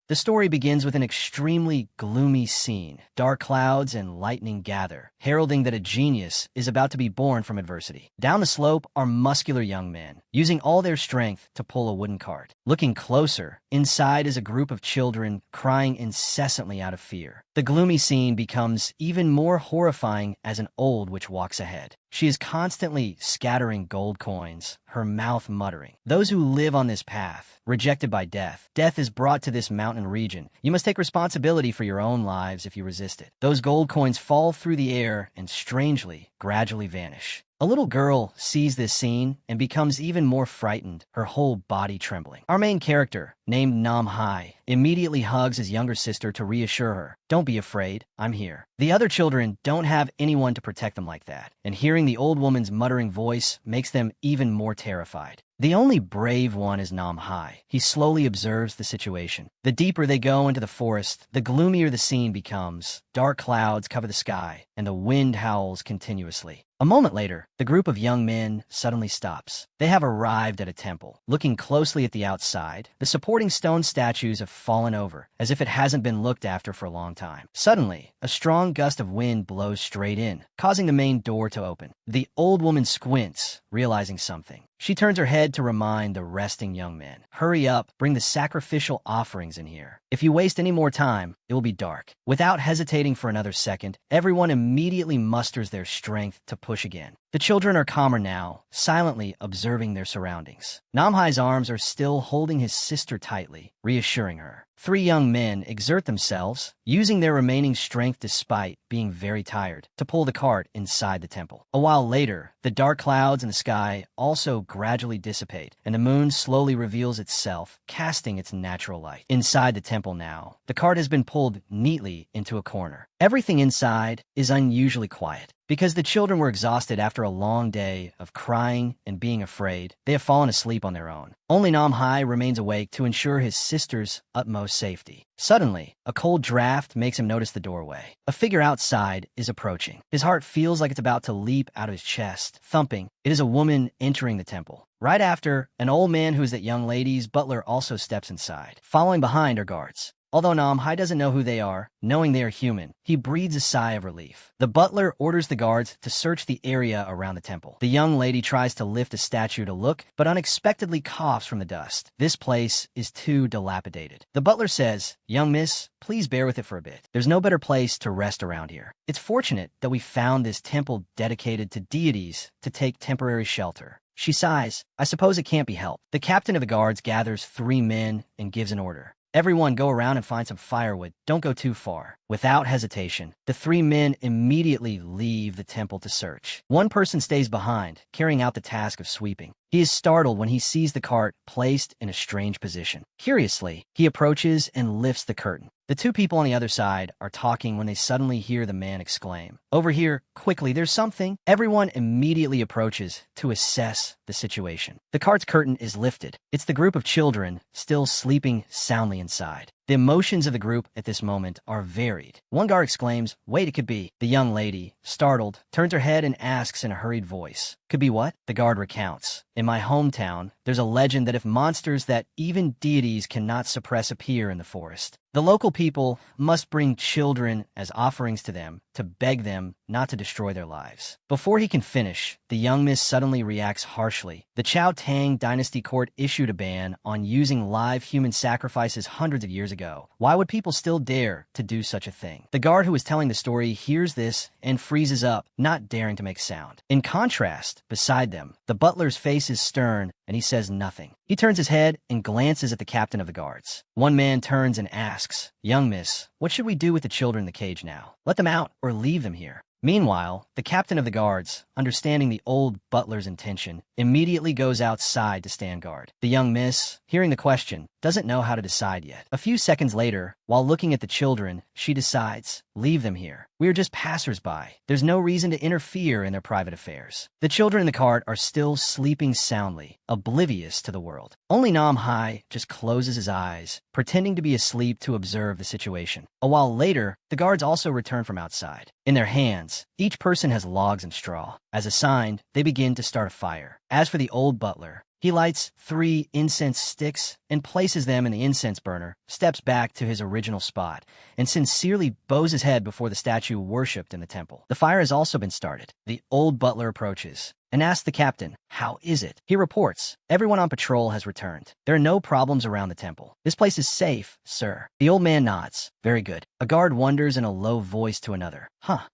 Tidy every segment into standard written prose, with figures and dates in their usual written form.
The story begins with an extremely gloomy scene. Dark clouds and lightning gather, heralding that a genius is about to be born from adversity. Down the slope are muscular young men, using all their strength to pull a wooden cart. Looking closer, inside is a group of children crying incessantly out of fear. The gloomy scene becomes even more horrifying as an old witch walks ahead. She is constantly scattering gold coins, her mouth muttering. Those who live on this path, rejected by death. Death is brought to this mountain region. You must take responsibility for your own lives if you resist it. Those gold coins fall through the air and strangely, gradually vanish. A little girl sees this scene and becomes even more frightened, her whole body trembling. Our main character, named Nam Hai, immediately hugs his younger sister to reassure her. Don't be afraid, I'm here. The other children don't have anyone to protect them like that, and hearing the old woman's muttering voice makes them even more terrified. The only brave one is Nam Hai. He slowly observes the situation. The deeper they go into the forest, the gloomier the scene becomes. Dark clouds cover the sky, and the wind howls continuously. A moment later, the group of young men suddenly stops. They have arrived at a temple. Looking closely at the outside, the supporting stone statues have fallen over, as if it hasn't been looked after for a long time. Suddenly, a strong gust of wind blows straight in, causing the main door to open. The old woman squints, realizing something. She turns her head to remind the resting young men. Hurry up, bring the sacrificial offerings in here. If you waste any more time, it will be dark. Without hesitating for another second, everyone immediately musters their strength to push again. The children are calmer now, silently observing their surroundings. Namhai's arms are still holding his sister tightly, reassuring her. 3 young men exert themselves, using their remaining strength despite being very tired, to pull the cart inside the temple. A while later, the dark clouds in the sky also gradually dissipate, and the moon slowly reveals itself, casting its natural light. Inside the temple now, the cart has been pulled neatly into a corner. Everything inside is unusually quiet. Because the children were exhausted after a long day of crying and being afraid, they have fallen asleep on their own. Only Nam Hai remains awake to ensure his sister's utmost safety. Suddenly, a cold draft makes him notice the doorway. A figure outside is approaching. His heart feels like it's about to leap out of his chest, thumping. It is a woman entering the temple. Right after, an old man who is that young lady's butler also steps inside. Following behind are guards. Although Nam Hai doesn't know who they are, knowing they are human, he breathes a sigh of relief. The butler orders the guards to search the area around the temple. The young lady tries to lift a statue to look, but unexpectedly coughs from the dust. This place is too dilapidated. The butler says, "Young miss, please bear with it for a bit. There's no better place to rest around here. It's fortunate that we found this temple dedicated to deities to take temporary shelter." She sighs. "I suppose it can't be helped." The captain of the guards gathers 3 men and gives an order. "Everyone go around and find some firewood. Don't go too far." Without hesitation, the 3 men immediately leave the temple to search. One person stays behind, carrying out the task of sweeping. He is startled when he sees the cart placed in a strange position. Curiously, he approaches and lifts the curtain. The 2 people on the other side are talking when they suddenly hear the man exclaim, "Over here, quickly, there's something." Everyone immediately approaches to assess the situation. The cart's curtain is lifted. It's the group of children still sleeping soundly inside. The emotions of the group at this moment are varied. One guard exclaims, "Wait, it could be." The young lady, startled, turns her head and asks in a hurried voice, "Could be what?" The guard recounts, "In my hometown, there's a legend that if monsters that even deities cannot suppress appear in the forest, the local people must bring children as offerings to them to beg them not to destroy their lives." Before he can finish, the young miss suddenly reacts harshly. The Chao Tang dynasty court issued a ban on using live human sacrifices hundreds of years ago. Why would people still dare to do such a thing? The guard who was telling the story hears this and freezes up, not daring to make sound. In contrast, beside them, the butler's face is stern and he says nothing. He turns his head and glances at the captain of the guards. One man turns and asks, "Young miss, what should we do with the children in the cage now? Let them out or leave them here?" Meanwhile, the captain of the guards, understanding the old butler's intention, immediately goes outside to stand guard. The young miss, hearing the question, doesn't know how to decide yet. A few seconds later, while looking at the children, she decides, "Leave them here. We are just passers-by. There's no reason to interfere in their private affairs." The children in the cart are still sleeping soundly, oblivious to the world. Only Nam Hai just closes his eyes, pretending to be asleep to observe the situation. A while later, the guards also return from outside. In their hands, each person has logs and straw. As a sign, they begin to start a fire. As for the old butler, He lights 3 incense sticks and places them in the incense burner, steps back to his original spot, and sincerely bows his head before the statue worshipped in the temple. The fire has also been started. The old butler approaches and asks the captain, "How is it?" He reports, "Everyone on patrol has returned. There are no problems around the temple. This place is safe, sir." The old man nods. "Very good." A guard wonders in a low voice to another,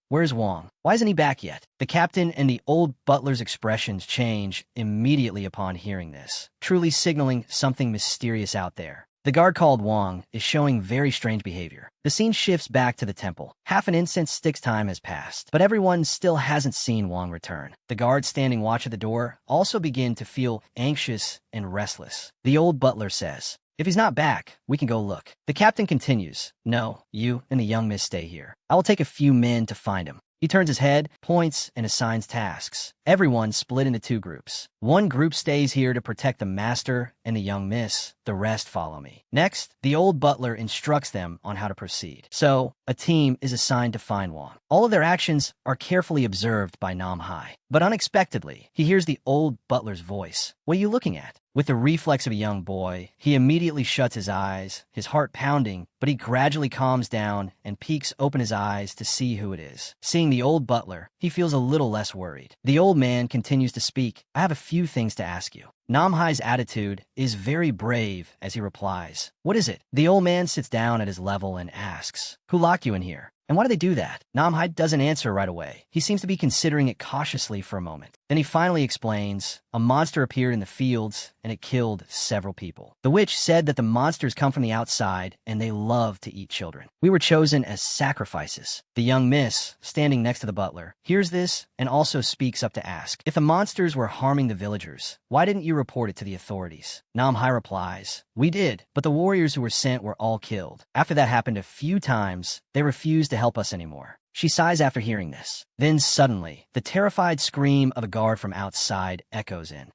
"Where's Wong? Why isn't he back yet?" The captain and the old butler's expressions change immediately upon hearing this, truly signaling something mysterious out there. The guard called Wong is showing very strange behavior. The scene shifts back to the temple. Half an incense stick's time has passed, but everyone still hasn't seen Wong return. The guards standing watch at the door also begin to feel anxious and restless. The old butler says, "If he's not back, we can go look." The captain continues, "No, you and the young miss stay here. I will take a few men to find him." He turns his head, points, and assigns tasks. Everyone split into 2 groups. One group stays here to protect the master and the young miss. The rest follow me. Next, the old butler instructs them on how to proceed. So, a team is assigned to find Wong. All of their actions are carefully observed by Nam Hai. But unexpectedly, he hears the old butler's voice. "What are you looking at?" With the reflex of a young boy, he immediately shuts his eyes, his heart pounding, but he gradually calms down and peeks open his eyes to see who it is. Seeing the old butler, he feels a little less worried. The old man continues to speak. "I have a few things to ask you." Nam Hai's attitude is very brave as he replies, "What is it?" The old man sits down at his level and asks, "Who locked you in here? And why do they do that?" Nam Hai doesn't answer right away. He seems to be considering it cautiously for a moment. Then he finally explains, "A monster appeared in the fields and it killed several people. The witch said that the monsters come from the outside and they love to eat children. We were chosen as sacrifices." The young miss, standing next to the butler, hears this and also speaks up to ask, "If the monsters were harming the villagers, why didn't you report it to the authorities?" Nam Hai replies, "We did, but the warriors who were sent were all killed. After that happened a few times, they refused to help us anymore." She sighs after hearing this. Then suddenly, the terrified scream of a guard from outside echoes in.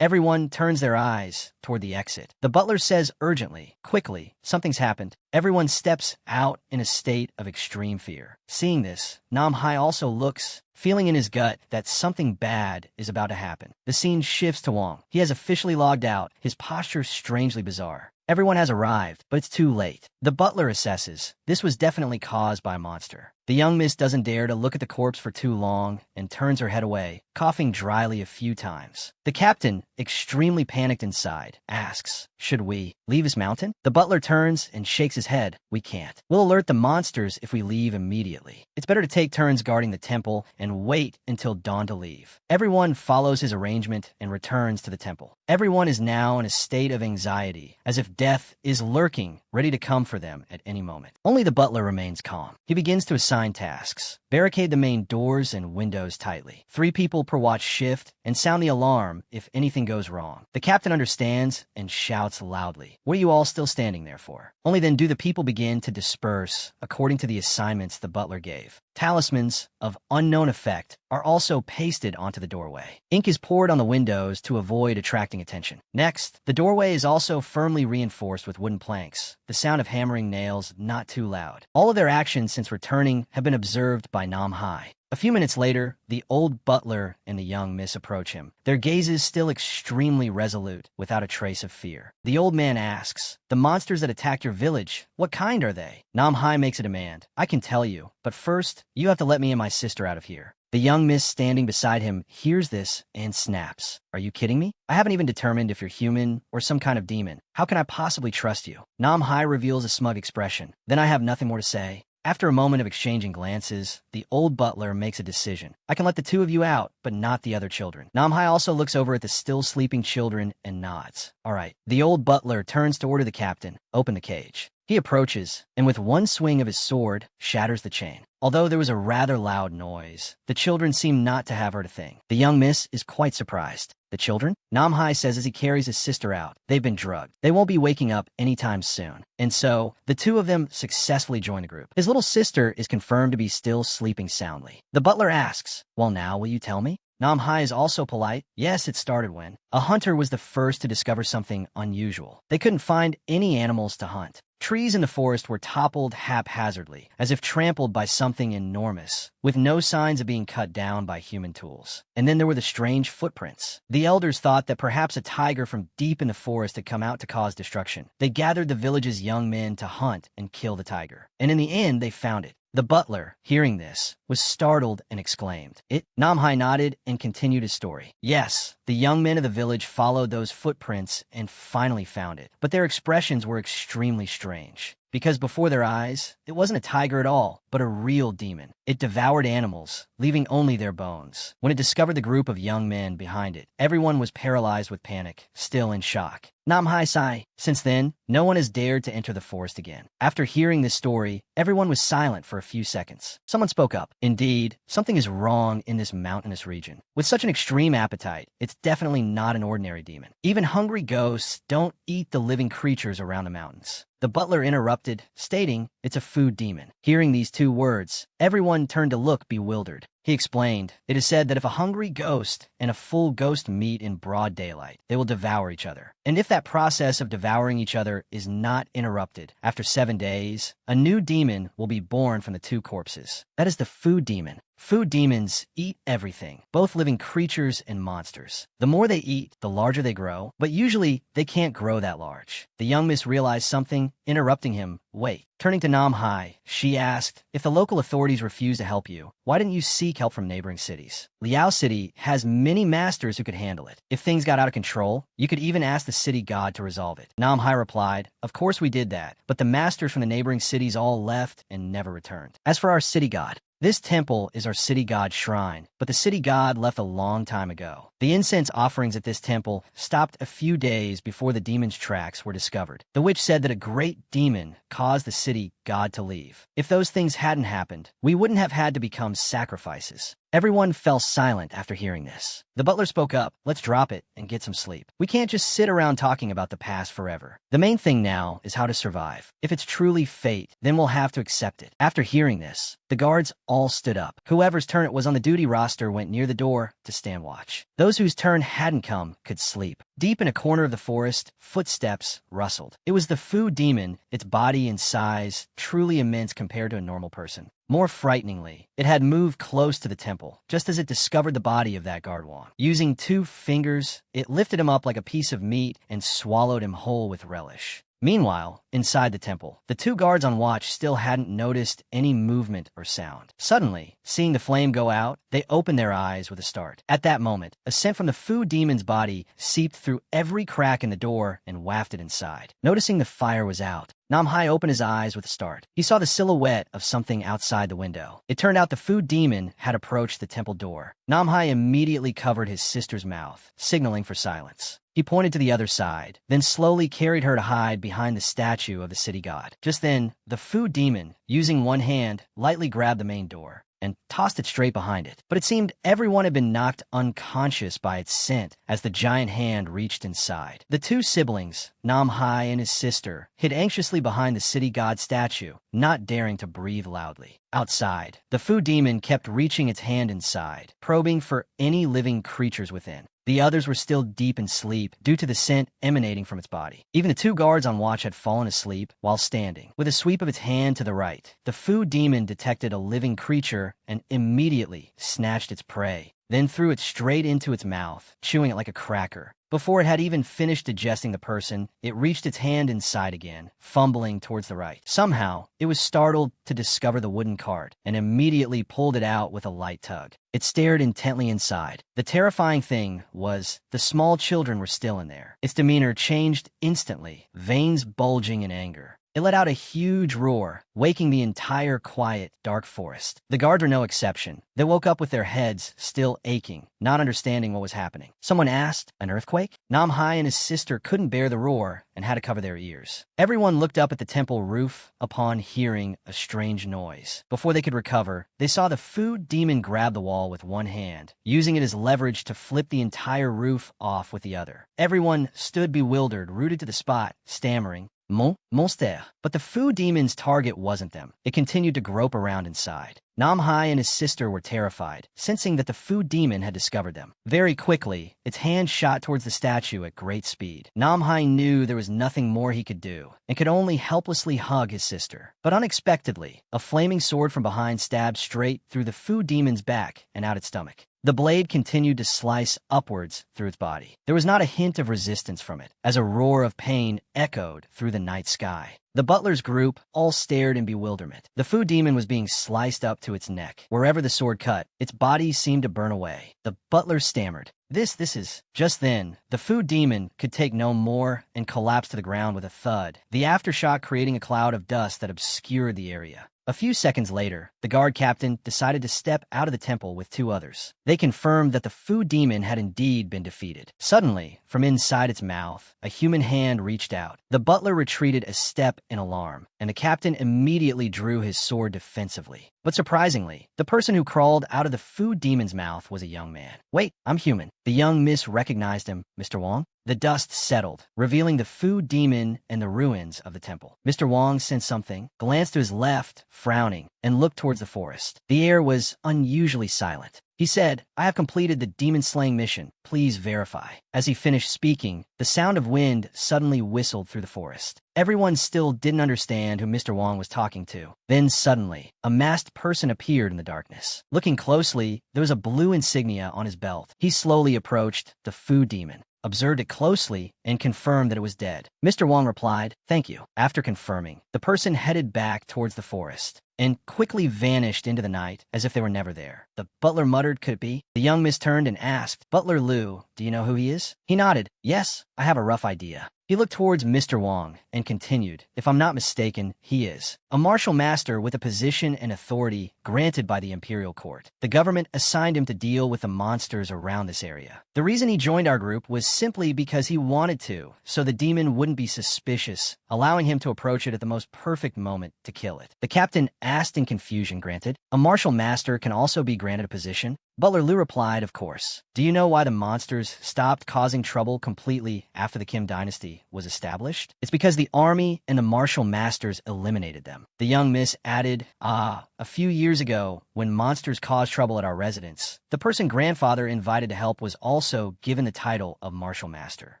Everyone turns their eyes toward the exit. The butler says urgently, "Quickly, something's happened." Everyone steps out in a state of extreme fear. Seeing this, Nam Hai also looks, feeling in his gut that something bad is about to happen. The scene shifts to Wong. He has officially logged out, his posture strangely bizarre. Everyone has arrived, but it's too late. The butler assesses, this was definitely caused by a monster. The young miss doesn't dare to look at the corpse for too long and turns her head away, coughing dryly a few times. The captain, extremely panicked inside, asks, "Should we leave this mountain?" The butler turns and shakes his head. "We can't. We'll alert the monsters if we leave immediately. It's better to take turns guarding the temple and wait until dawn to leave." Everyone follows his arrangement and returns to the temple. Everyone is now in a state of anxiety, as if death is lurking, ready to come for them at any moment. Only the butler remains calm. He begins to assign tasks. Barricade the main doors and windows tightly. 3 people per watch shift, and sound the alarm if anything goes wrong. The captain understands and shouts loudly, "What are you all still standing there for?" Only then do the people begin to disperse according to the assignments the butler gave. Talismans of unknown effect are also pasted onto the doorway. Ink is poured on the windows to avoid attracting attention. Next, the doorway is also firmly reinforced with wooden planks, the sound of hammering nails not too loud. All of their actions since returning have been observed by Nam Hai. A few minutes later, the old butler and the young miss approach him, their gazes still extremely resolute, without a trace of fear. The old man asks, "The monsters that attacked your village, what kind are they?" Nam Hai makes a demand. "I can tell you, but first, you have to let me and my sister out of here." The young miss standing beside him hears this and snaps. "Are you kidding me? I haven't even determined if you're human or some kind of demon. How can I possibly trust you?" Nam Hai reveals a smug expression. "Then I have nothing more to say." After a moment of exchanging glances, the old butler makes a decision. "I can let the 2 of you out, but not the other children." Nam Hai also looks over at the still sleeping children and nods. "All right." The old butler turns to order the captain, "Open the cage." He approaches, and with one swing of his sword, shatters the chain. Although there was a rather loud noise, the children seem not to have heard a thing. The young miss is quite surprised. "The children?" Nam Hai says as he carries his sister out. "They've been drugged. They won't be waking up anytime soon." And so, the 2 of them successfully join the group. His little sister is confirmed to be still sleeping soundly. The butler asks, "Well now, will you tell me?" Namhai is also polite. Yes, it started when a hunter was the first to discover something unusual. They couldn't find any animals to hunt. Trees in the forest were toppled haphazardly, as if trampled by something enormous, with no signs of being cut down by human tools. And then there were the strange footprints. The elders thought that perhaps a tiger from deep in the forest had come out to cause destruction. They gathered the village's young men to hunt and kill the tiger. And in the end, they found it. The butler, hearing this, was startled and exclaimed, "It?" Namhai nodded and continued his story. Yes, the young men of the village followed those footprints and finally found it. But their expressions were extremely strange. Because before their eyes, it wasn't a tiger at all, but a real demon. It devoured animals, leaving only their bones. When it discovered the group of young men behind it, everyone was paralyzed with panic, still in shock. Namhai sighed. Since then, no one has dared to enter the forest again. After hearing this story, everyone was silent for a few seconds. Someone spoke up. Indeed, something is wrong in this mountainous region. With such an extreme appetite, it's definitely not an ordinary demon. Even hungry ghosts don't eat the living creatures around the mountains. The butler interrupted, stating, "It's a food demon." Hearing these two words, everyone turned to look bewildered. He explained, "It is said that if a hungry ghost and a full ghost meet in broad daylight, they will devour each other. And if that process of devouring each other is not interrupted, after 7 days, a new demon will be born from the two corpses. That is the food demon. Food demons eat everything, both living creatures and monsters. The more they eat, the larger they grow, but usually they can't grow that large." The young miss realized something, interrupting him. "Wait." Turning to Namhai, she asked, "If the local authorities refuse to help you, why didn't you seek help from neighboring cities? Liao City has many masters who could handle it. If things got out of control, you could even ask the city god to resolve it." Namhai replied, "Of course we did that, but the masters from the neighboring cities all left and never returned. As for our city god, this temple is our city god's shrine, but the city god left a long time ago. The incense offerings at this temple stopped a few days before the demon's tracks were discovered. The witch said that a great demon caused the city god to leave. If those things hadn't happened, we wouldn't have had to become sacrifices." Everyone fell silent after hearing this. The butler spoke up, "Let's drop it and get some sleep. We can't just sit around talking about the past forever. The main thing now is how to survive. If it's truly fate, then we'll have to accept it." After hearing this, the guards all stood up. Whoever's turn it was on the duty roster went near the door to stand watch. Those whose turn hadn't come could sleep. Deep in a corner of the forest, footsteps rustled. It was the food demon, its body and size truly immense compared to a normal person. More frighteningly, it had moved close to the temple, just as it discovered the body of that Gardwan. Using 2 fingers, it lifted him up like a piece of meat and swallowed him whole with relish. Meanwhile, inside the temple, the 2 guards on watch still hadn't noticed any movement or sound. Suddenly, seeing the flame go out, they opened their eyes with a start. At that moment, a scent from the food demon's body seeped through every crack in the door and wafted inside. Noticing the fire was out, Namhai opened his eyes with a start. He saw the silhouette of something outside the window. It turned out the food demon had approached the temple door. Namhai immediately covered his sister's mouth, signaling for silence. He pointed to the other side, then slowly carried her to hide behind the statue of the city god. Just then, the food demon, using one hand, lightly grabbed the main door and tossed it straight behind it. But it seemed everyone had been knocked unconscious by its scent as the giant hand reached inside. The 2 siblings, Namhai and his sister, hid anxiously behind the city god statue, not daring to breathe loudly. Outside, the food demon kept reaching its hand inside, probing for any living creatures within. The others were still deep in sleep due to the scent emanating from its body. Even the 2 guards on watch had fallen asleep while standing. With a sweep of its hand to the right, the food demon detected a living creature and immediately snatched its prey, then threw it straight into its mouth, chewing it like a cracker. Before it had even finished digesting the person, it reached its hand inside again, fumbling towards the right. Somehow, it was startled to discover the wooden cart and immediately pulled it out with a light tug. It stared intently inside. The terrifying thing was the small children were still in there. Its demeanor changed instantly, veins bulging in anger. It let out a huge roar, waking the entire quiet, dark forest. The guards were no exception. They woke up with their heads still aching, not understanding what was happening. Someone asked, "An earthquake?" Namhai and his sister couldn't bear the roar and had to cover their ears. Everyone looked up at the temple roof upon hearing a strange noise. Before they could recover, they saw the food demon grab the wall with one hand, using it as leverage to flip the entire roof off with the other. Everyone stood bewildered, rooted to the spot, stammering, Monster. But the food demon's target wasn't them. It continued to grope around inside. Nam Hai and his sister were terrified, sensing that the food demon had discovered them. Very quickly, its hand shot towards the statue at great speed. Nam Hai knew there was nothing more he could do, and could only helplessly hug his sister. But unexpectedly, a flaming sword from behind stabbed straight through the food demon's back and out its stomach. The blade continued to slice upwards through its body. There was not a hint of resistance from it, as a roar of pain echoed through the night sky. The butler's group all stared in bewilderment. The food demon was being sliced up to its neck. Wherever the sword cut, its body seemed to burn away. The butler stammered, This is... Just then, the food demon could take no more and collapsed to the ground with a thud, the aftershock creating a cloud of dust that obscured the area. A few seconds later, the guard captain decided to step out of the temple with 2 others. They confirmed that the food demon had indeed been defeated. Suddenly, from inside its mouth, a human hand reached out. The butler retreated a step in alarm, and the captain immediately drew his sword defensively. But surprisingly, the person who crawled out of the food demon's mouth was a young man. Wait, I'm human. The young miss recognized him. Mr. Wong? The dust settled, revealing the food demon and the ruins of the temple. Mr. Wong sensed something, glanced to his left, frowning, and looked towards the forest. The air was unusually silent. He said, I have completed the demon-slaying mission. Please verify. As he finished speaking, the sound of wind suddenly whistled through the forest. Everyone still didn't understand who Mr. Wong was talking to. Then suddenly, a masked person appeared in the darkness. Looking closely, there was a blue insignia on his belt. He slowly approached the food demon, observed it closely, and confirmed that it was dead. Mr. Wong replied, Thank you. After confirming, the person headed back towards the forest and quickly vanished into the night as if they were never there. The butler muttered, Could it be? The young miss turned and asked, Butler Liu, do you know who he is? He nodded, Yes, I have a rough idea. He looked towards Mr. Wong and continued, If I'm not mistaken, he is a martial master with a position and authority granted by the imperial court. The government assigned him to deal with the monsters around this area. The reason he joined our group was simply because he wanted to, so the demon wouldn't be suspicious, allowing him to approach it at the most perfect moment to kill it. The captain asked in confusion, Granted, a martial master can also be granted a position? Butler Liu replied, Of course. Do you know why the monsters stopped causing trouble completely after the Kim dynasty was established? It's because the army and the martial masters eliminated them. The young miss added, A few years ago, when monsters caused trouble at our residence, the person grandfather invited to help was also given the title of martial master.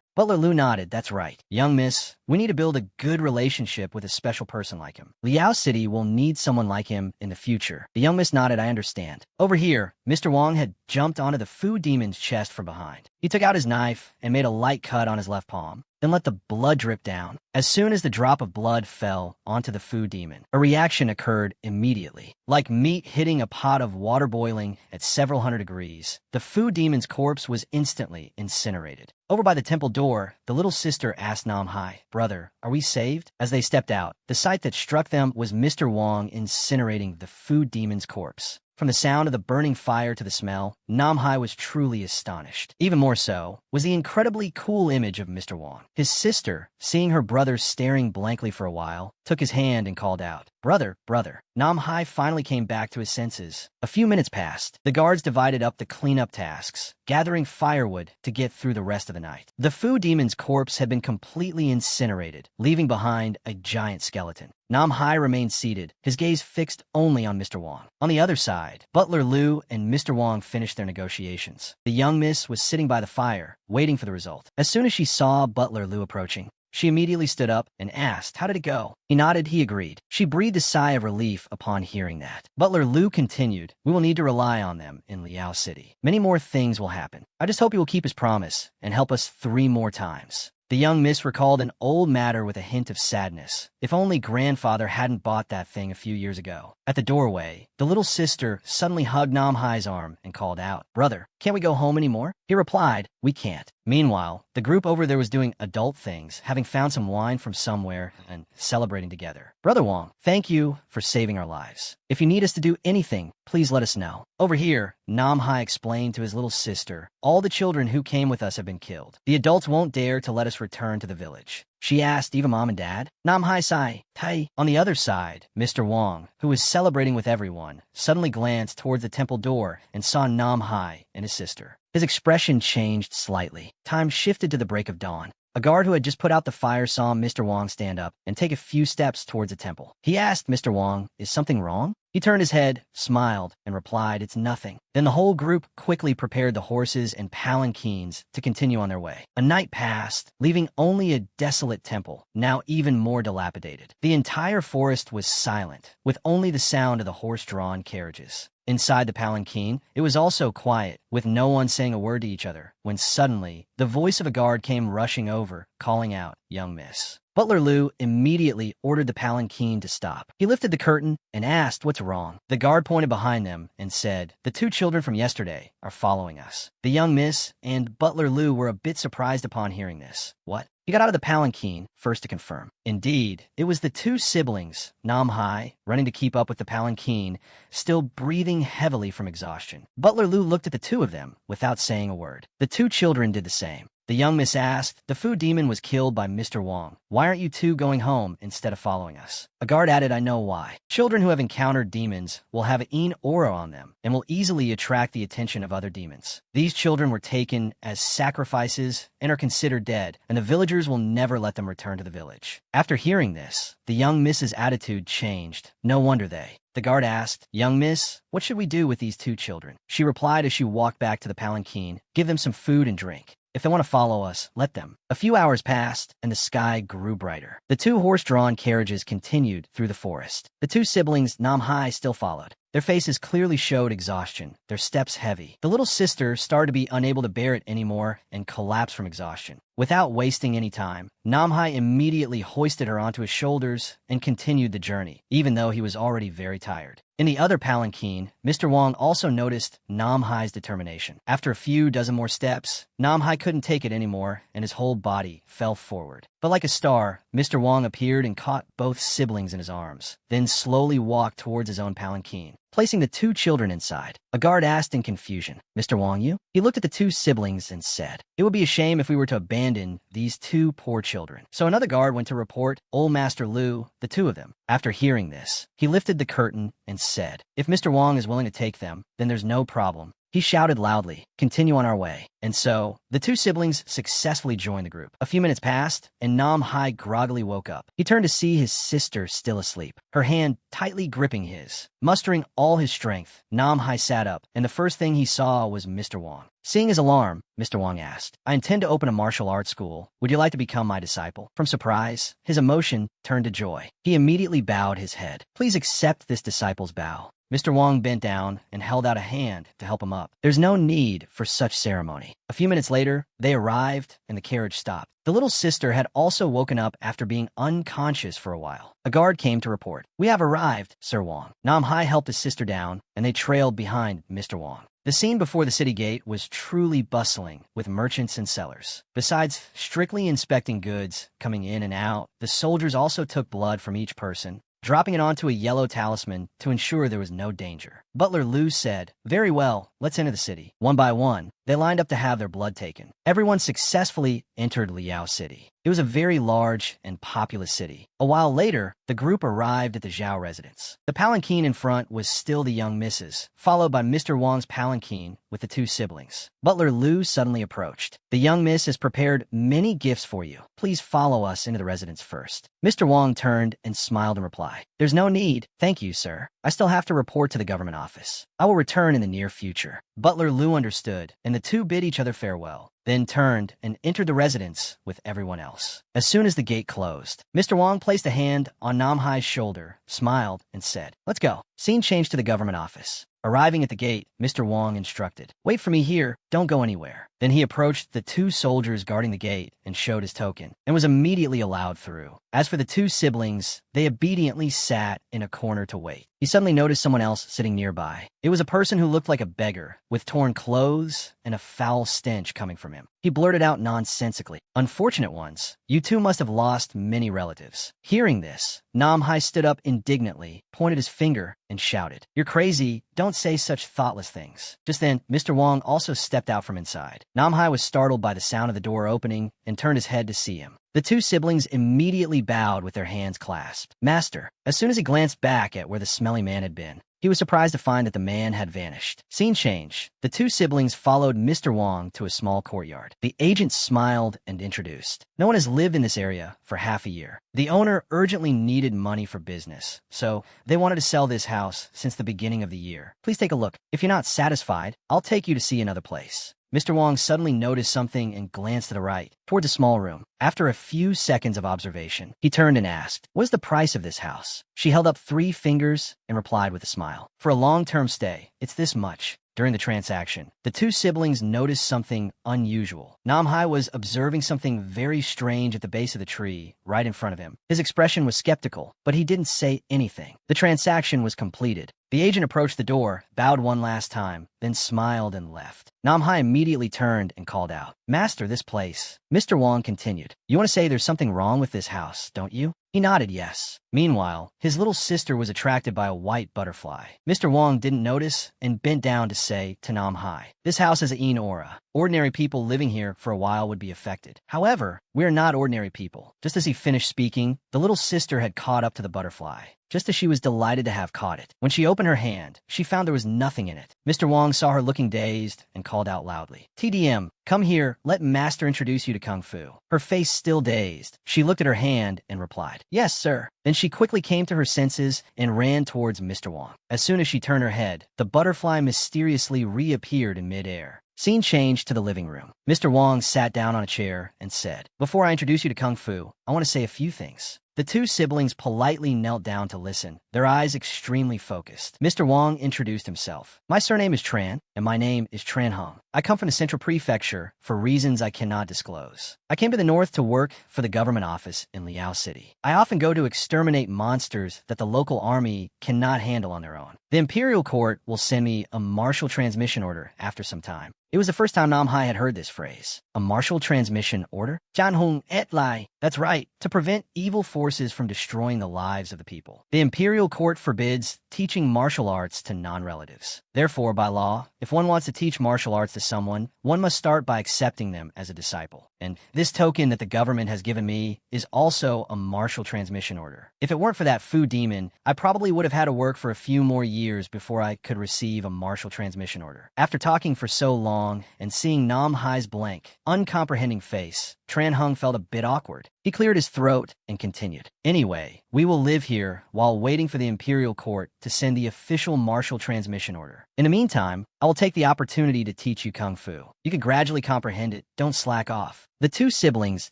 Butler Liu nodded, That's right. Young miss, we need to build a good relationship with a special person like him. Liao City will need someone like him in the future. The young miss nodded, I understand. Over here, Mr. Wong had jumped onto the food demon's chest from behind. He took out his knife and made a light cut on his left palm, then let the blood drip down. As soon as the drop of blood fell onto the food demon, a reaction occurred immediately. Like meat hitting a pot of water boiling at several hundred degrees, the food demon's corpse was instantly incinerated. Over by the temple door, the little sister asked Nam Hai, Brother, are we saved? As they stepped out, the sight that struck them was Mr. Wong incinerating the food demon's corpse. From the sound of the burning fire to the smell, Nam Hai was truly astonished. Even more so was the incredibly cool image of Mr. Wong. His sister, seeing her brother staring blankly for a while, took his hand and called out, Brother, brother. Nam Hai finally came back to his senses. A few minutes passed. The guards divided up the cleanup tasks, gathering firewood to get through the rest of the night. The food demon's corpse had been completely incinerated, leaving behind a giant skeleton. Nam Hai remained seated, his gaze fixed only on Mr. Wong. On the other side, Butler Liu and Mr. Wong finished their negotiations. The young miss was sitting by the fire, waiting for the result. As soon as she saw Butler Liu approaching, she immediately stood up and asked, How did it go? He nodded, he agreed. She breathed a sigh of relief upon hearing that. Butler Liu continued, We will need to rely on them in Liao City. Many more things will happen. I just hope he will keep his promise and help us 3 more times. The young miss recalled an old matter with a hint of sadness. If only grandfather hadn't bought that thing a few years ago. At the doorway, the little sister suddenly hugged Nam Hai's arm and called out, Brother, can't we go home anymore? He replied, We can't. Meanwhile, the group over there was doing adult things, having found some wine from somewhere and celebrating together. Brother Wong, thank you for saving our lives. If you need us to do anything, please let us know. Over here, Nam Hai explained to his little sister, All the children who came with us have been killed. The adults won't dare to let us return to the village. She asked, Even Mom and Dad? Nam Hai sighed. Tai. On the other side, Mr. Wong, who was celebrating with everyone, suddenly glanced towards the temple door and saw Nam Hai and his sister. His expression changed slightly. Time shifted to the break of dawn. A guard who had just put out the fire saw Mr. Wong stand up and take a few steps towards the temple. He asked Mr. Wong, Is something wrong? He turned his head, smiled, and replied, "It's nothing." Then the whole group quickly prepared the horses and palanquins to continue on their way. A night passed, leaving only a desolate temple, now even more dilapidated. The entire forest was silent, with only the sound of the horse-drawn carriages. Inside the palanquin, it was also quiet, with no one saying a word to each other, when suddenly, the voice of a guard came rushing over, calling out, "Young miss." Butler Liu immediately ordered the palanquin to stop. He lifted the curtain and asked what's wrong. The guard pointed behind them and said, "The two children from yesterday are following us." The young miss and Butler Liu were a bit surprised upon hearing this. What? He got out of the palanquin, first to confirm. Indeed, it was the two siblings, Nam Hai, running to keep up with the palanquin, still breathing heavily from exhaustion. Butler Liu looked at the two of them without saying a word. The two children did the same. The young miss asked, "The food demon was killed by Mr. Wong. Why aren't you two going home instead of following us?" A guard added, "I know why. Children who have encountered demons will have an aura on them and will easily attract the attention of other demons. These children were taken as sacrifices and are considered dead, and the villagers will never let them return to the village." After hearing this, the young miss's attitude changed. No wonder they. The guard asked, "Young miss, what should we do with these two children?" She replied as she walked back to the palanquin, "Give them some food and drink. If they want to follow us, let them." A few hours passed, and the sky grew brighter. The two horse-drawn carriages continued through the forest. The two siblings, Nam Hai, still followed. Their faces clearly showed exhaustion, their steps heavy. The little sister started to be unable to bear it anymore and collapsed from exhaustion. Without wasting any time, Nam Hai immediately hoisted her onto his shoulders and continued the journey, even though he was already very tired. In the other palanquin, Mr. Wong also noticed Nam Hai's determination. After a few dozen more steps, Nam Hai couldn't take it anymore, and his whole body fell forward. But like a star, Mr. Wong appeared and caught both siblings in his arms, then slowly walked towards his own palanquin, placing the two children inside. A guard asked in confusion, "Mr. Wong, you?" He looked at the two siblings and said, "It would be a shame if we were to abandon these two poor children." So another guard went to report Old Master Liu, the two of them. After hearing this, he lifted the curtain and said, "If Mr. Wong is willing to take them, then there's no problem." He shouted loudly, "Continue on our way." And so, the two siblings successfully joined the group. A few minutes passed, and Nam Hai groggily woke up. He turned to see his sister still asleep, her hand tightly gripping his. Mustering all his strength, Nam Hai sat up, and the first thing he saw was Mr. Wong. Seeing his alarm, Mr. Wong asked, "I intend to open a martial arts school. Would you like to become my disciple?" From surprise, his emotion turned to joy. He immediately bowed his head. "Please accept this disciple's bow." Mr. Wong bent down and held out a hand to help him up. "There's no need for such ceremony." A few minutes later, they arrived and the carriage stopped. The little sister had also woken up after being unconscious for a while. A guard came to report, "We have arrived, Sir Wong." Nam Hai helped his sister down, and they trailed behind Mr. Wong. The scene before the city gate was truly bustling with merchants and sellers. Besides strictly inspecting goods coming in and out, the soldiers also took blood from each person, dropping it onto a yellow talisman to ensure there was no danger. Butler Liu said, "Very well, let's enter the city." One by one, they lined up to have their blood taken. Everyone successfully entered Liao City. It was a very large and populous city. A while later, the group arrived at the Zhao residence. The palanquin in front was still the young missus, followed by Mr. Wong's palanquin with the two siblings. Butler Liu suddenly approached. "The young miss has prepared many gifts for you. Please follow us into the residence first." Mr. Wong turned and smiled in reply. "There's no need. Thank you, sir. I still have to report to the government office. I will return in the near future." Butler Liu understood, and the two bid each other farewell, then turned and entered the residence with everyone else. As soon as the gate closed, Mr. Wong placed a hand on Nam Hai's shoulder, smiled, and said, "Let's go." Scene changed to the government office. Arriving at the gate, Mr. Wong instructed, "Wait for me here, don't go anywhere." Then he approached the two soldiers guarding the gate and showed his token, and was immediately allowed through. As for the two siblings, they obediently sat in a corner to wait. He suddenly noticed someone else sitting nearby. It was a person who looked like a beggar, with torn clothes and a foul stench coming from him. He blurted out nonsensically, "Unfortunate ones, you two must have lost many relatives." Hearing this, Nam Hai stood up indignantly, pointed his finger, and shouted, "You're crazy, don't say such thoughtless things." Just then, Mr. Wong also stepped out from inside. Nam Hai was startled by the sound of the door opening and turned his head to see him. The two siblings immediately bowed with their hands clasped. "Master." As soon as he glanced back at where the smelly man had been, he was surprised to find that the man had vanished. Scene change. The two siblings followed Mr. Wong to a small courtyard. The agent smiled and introduced. No one has lived in this area for half a year. The owner urgently needed money for business, so they wanted to sell this house since the beginning of the year. Please take a look. If you're not satisfied, I'll take you to see another place. Mr. Wong suddenly noticed something and glanced to the right, toward the small room. After a few seconds of observation, he turned and asked, "What is the price of this house?" She held up 3 fingers and replied with a smile, "For a long-term stay, it's this much." During the transaction, the two siblings noticed something unusual. Nam-hai was observing something very strange at the base of the tree, right in front of him. His expression was skeptical, but he didn't say anything. The transaction was completed. The agent approached the door, bowed one last time, then smiled and left. Nam-hai immediately turned and called out, "Master, this place." Mr. Wong continued, "You want to say there's something wrong with this house, don't you?" He nodded yes. Meanwhile, his little sister was attracted by a white butterfly. Mr. Wong didn't notice and bent down to say to Nam-hai, "This house has an aura. Ordinary people living here for a while would be affected. However, we are not ordinary people." Just as he finished speaking, the little sister had caught up to the butterfly, just as she was delighted to have caught it. When she opened her hand, she found there was nothing in it. Mr. Wong saw her looking dazed and called out loudly, "TDM, come here, let Master introduce you to Kung Fu." Her face still dazed, she looked at her hand and replied, "Yes, sir." Then she quickly came to her senses and ran towards Mr. Wong. As soon as she turned her head, the butterfly mysteriously reappeared in midair. Scene changed to the living room. Mr. Wong sat down on a chair and said, "Before I introduce you to Kung Fu, I want to say a few things." The two siblings politely knelt down to listen, their eyes extremely focused. Mr. Wong introduced himself. "My surname is Tran, and my name is Tran Hung. I come from the Central Prefecture for reasons I cannot disclose. I came to the north to work for the government office in Liao City. I often go to exterminate monsters that the local army cannot handle on their own. The Imperial Court will send me a martial transmission order after some time." It was the first time Nam-hai had heard this phrase. A martial transmission order? Jan Hung et Lai. That's right, to prevent evil forces from destroying the lives of the people. The Imperial Court forbids teaching martial arts to non-relatives. Therefore, by law, if one wants to teach martial arts to someone, one must start by accepting them as a disciple. And this token that the government has given me is also a martial transmission order. If it weren't for that food demon, I probably would have had to work for a few more years before I could receive a martial transmission order. After talking for so long and seeing Nam-hai's blank, uncomprehending face, Tran Hung felt a bit awkward. He cleared his throat and continued, "Anyway, we will live here while waiting for the Imperial Court to send the official martial transmission order. In the meantime, I will take the opportunity to teach you Kung Fu. You can gradually comprehend it. Don't slack off." The two siblings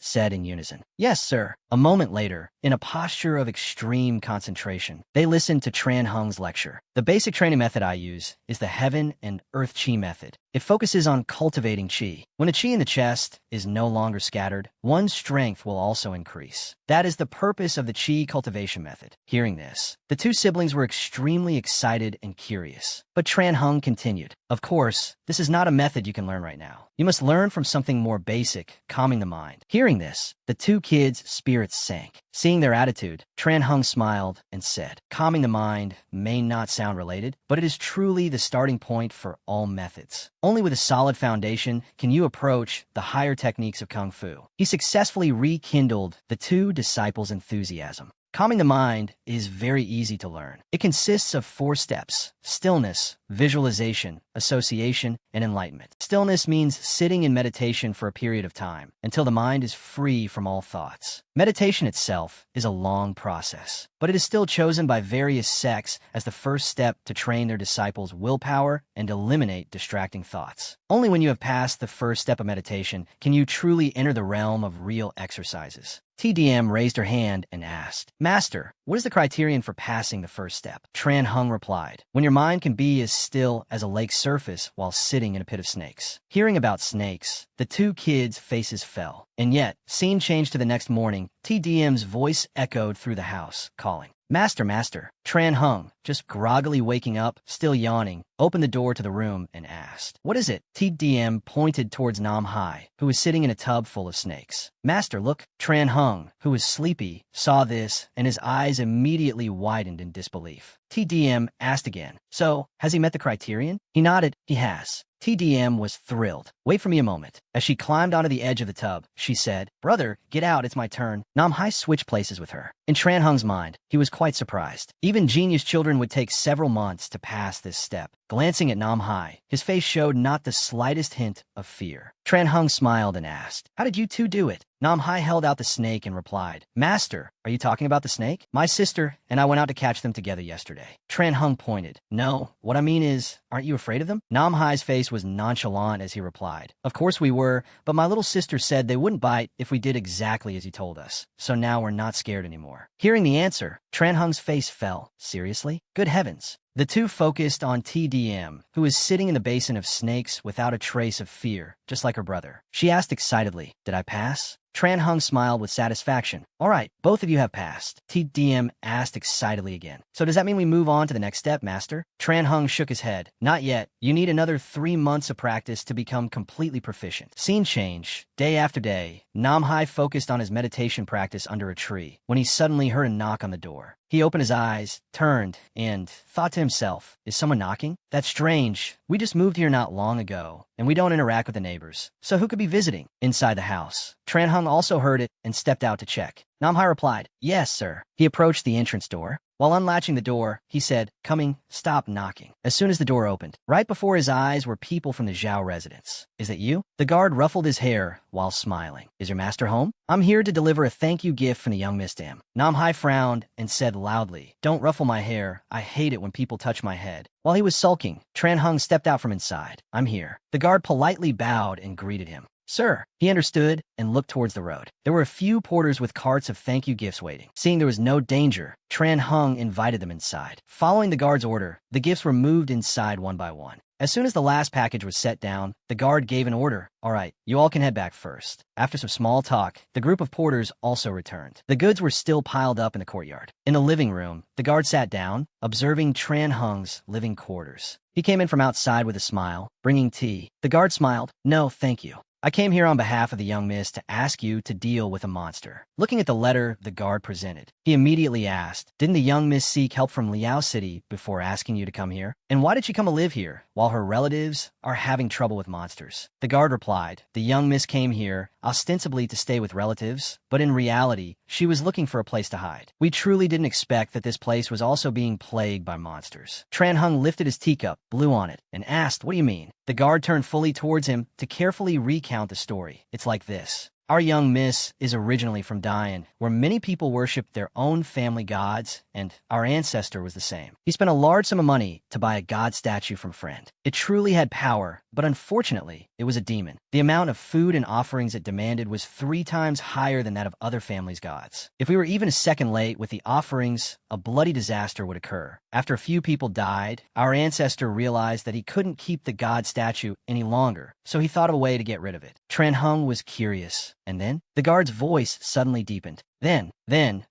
said in unison, "Yes, sir." A moment later, in a posture of extreme concentration, they listened to Tran Hung's lecture. "The basic training method I use is the Heaven and Earth Qi method. It focuses on cultivating Qi. When the Qi in the chest is no longer scattered, one's strength will also increase. That is the purpose of the Qi cultivation method." Hearing this, the two siblings were extremely excited and curious. But Tran Hung continued, "Of course, this is not a method you can learn right now. You must learn from something more basic, calming the mind." Hearing this, the two kids' spirits sank. Seeing their attitude, Tran Hung smiled and said, "Calming the mind may not sound related, but it is truly the starting point for all methods. Only with a solid foundation can you approach the higher techniques of Kung Fu." He successfully rekindled the two disciples' enthusiasm. Calming the mind is very easy to learn. It consists of 4 steps: stillness, visualization, association, and enlightenment. Stillness means sitting in meditation for a period of time until the mind is free from all thoughts. Meditation itself is a long process, but it is still chosen by various sects as the first step to train their disciples' willpower and eliminate distracting thoughts. Only when you have passed the first step of meditation can you truly enter the realm of real exercises. TDM raised her hand and asked, "Master, what is the criterion for passing the first step?" Tran Hung replied, "When your mind can be as still as a lake's surface while sitting in a pit of snakes." Hearing about snakes, the two kids' faces fell. And yet, scene changed to the next morning. TDM's voice echoed through the house, calling, "Master, master." Tran Hung, just groggily waking up, still yawning, opened the door to the room and asked, "What is it?" TDM pointed towards Nam-hai, who was sitting in a tub full of snakes. "Master, look." Tran Hung, who was sleepy, saw this, and his eyes immediately widened in disbelief. TDM asked again, "So, has he met the criterion?" He nodded. "He has." TDM was thrilled. Wait for me a moment. As she climbed onto the edge of the tub, she said, Brother, get out, it's my turn. Nam Hai switched places with her. In Tran Hung's mind, he was quite surprised. Even genius children would take several months to pass this step. Glancing at Nam Hai, his face showed not the slightest hint of fear. Tran Hung smiled and asked, How did you two do it? Nam Hai held out the snake and replied, Master, are you talking about the snake? My sister and I went out to catch them together yesterday. Tran Hung pointed. No, what I mean is, aren't you afraid of them? Nam Hai's face was nonchalant as he replied, Of course we were, but my little sister said they wouldn't bite if we did exactly as you told us. So now we're not scared anymore. Hearing the answer, Tran Hung's face fell. Seriously? Good heavens. The two focused on TDM, who was sitting in the basin of snakes without a trace of fear, just like her brother. She asked excitedly, Did I pass? Tran Hung smiled with satisfaction. All right, both of you have passed. TDM asked excitedly again. So does that mean we move on to the next step, Master? Tran Hung shook his head. Not yet. You need another 3 months of practice to become completely proficient. Scene change. Day after day, Nam Hai focused on his meditation practice under a tree when he suddenly heard a knock on the door. He opened his eyes, turned, and thought to himself, Is someone knocking? That's strange. We just moved here not long ago, and we don't interact with the neighbors. So who could be visiting? Inside the house. Tran Hung also heard it and stepped out to check. Nam Hai replied, Yes, sir. He approached the entrance door. While unlatching the door, he said, Coming, stop knocking. As soon as the door opened, right before his eyes were people from the Zhao residence. Is that you? The guard ruffled his hair while smiling. Is your master home? I'm here to deliver a thank you gift from the young Miss Dam. Nam Hai frowned and said loudly, Don't ruffle my hair. I hate it when people touch my head. While he was sulking, Tran Hung stepped out from inside. I'm here. The guard politely bowed and greeted him. Sir, he understood and looked towards the road. There were a few porters with carts of thank you gifts waiting. Seeing there was no danger, Tran Hung invited them inside. Following the guard's order, the gifts were moved inside one by one. As soon as the last package was set down, the guard gave an order. All right, you all can head back first. After some small talk, the group of porters also returned. The goods were still piled up in the courtyard. In the living room, the guard sat down, observing Tran Hung's living quarters. He came in from outside with a smile, bringing tea. The guard smiled. No, thank you. I came here on behalf of the young miss to ask you to deal with a monster. Looking at the letter the guard presented, he immediately asked, Didn't the young miss seek help from Liao City before asking you to come here? And why did she come to live here while her relatives are having trouble with monsters? The guard replied, The young miss came here ostensibly to stay with relatives, but in reality, she was looking for a place to hide. We truly didn't expect that this place was also being plagued by monsters. Tran Hung lifted his teacup, blew on it, and asked, What do you mean? The guard turned fully towards him to carefully recount the story. It's like this. Our young miss is originally from Dian, where many people worship their own family gods, and our ancestor was the same. He spent a large sum of money to buy a god statue from a friend. It truly had power, but unfortunately, it was a demon. The amount of food and offerings it demanded was 3 times higher than that of other families' gods. If we were even a second late with the offerings, a bloody disaster would occur. After a few people died, our ancestor realized that he couldn't keep the god statue any longer, so he thought of a way to get rid of it. Tran Hung was curious. And then, the guard's voice suddenly deepened. Then,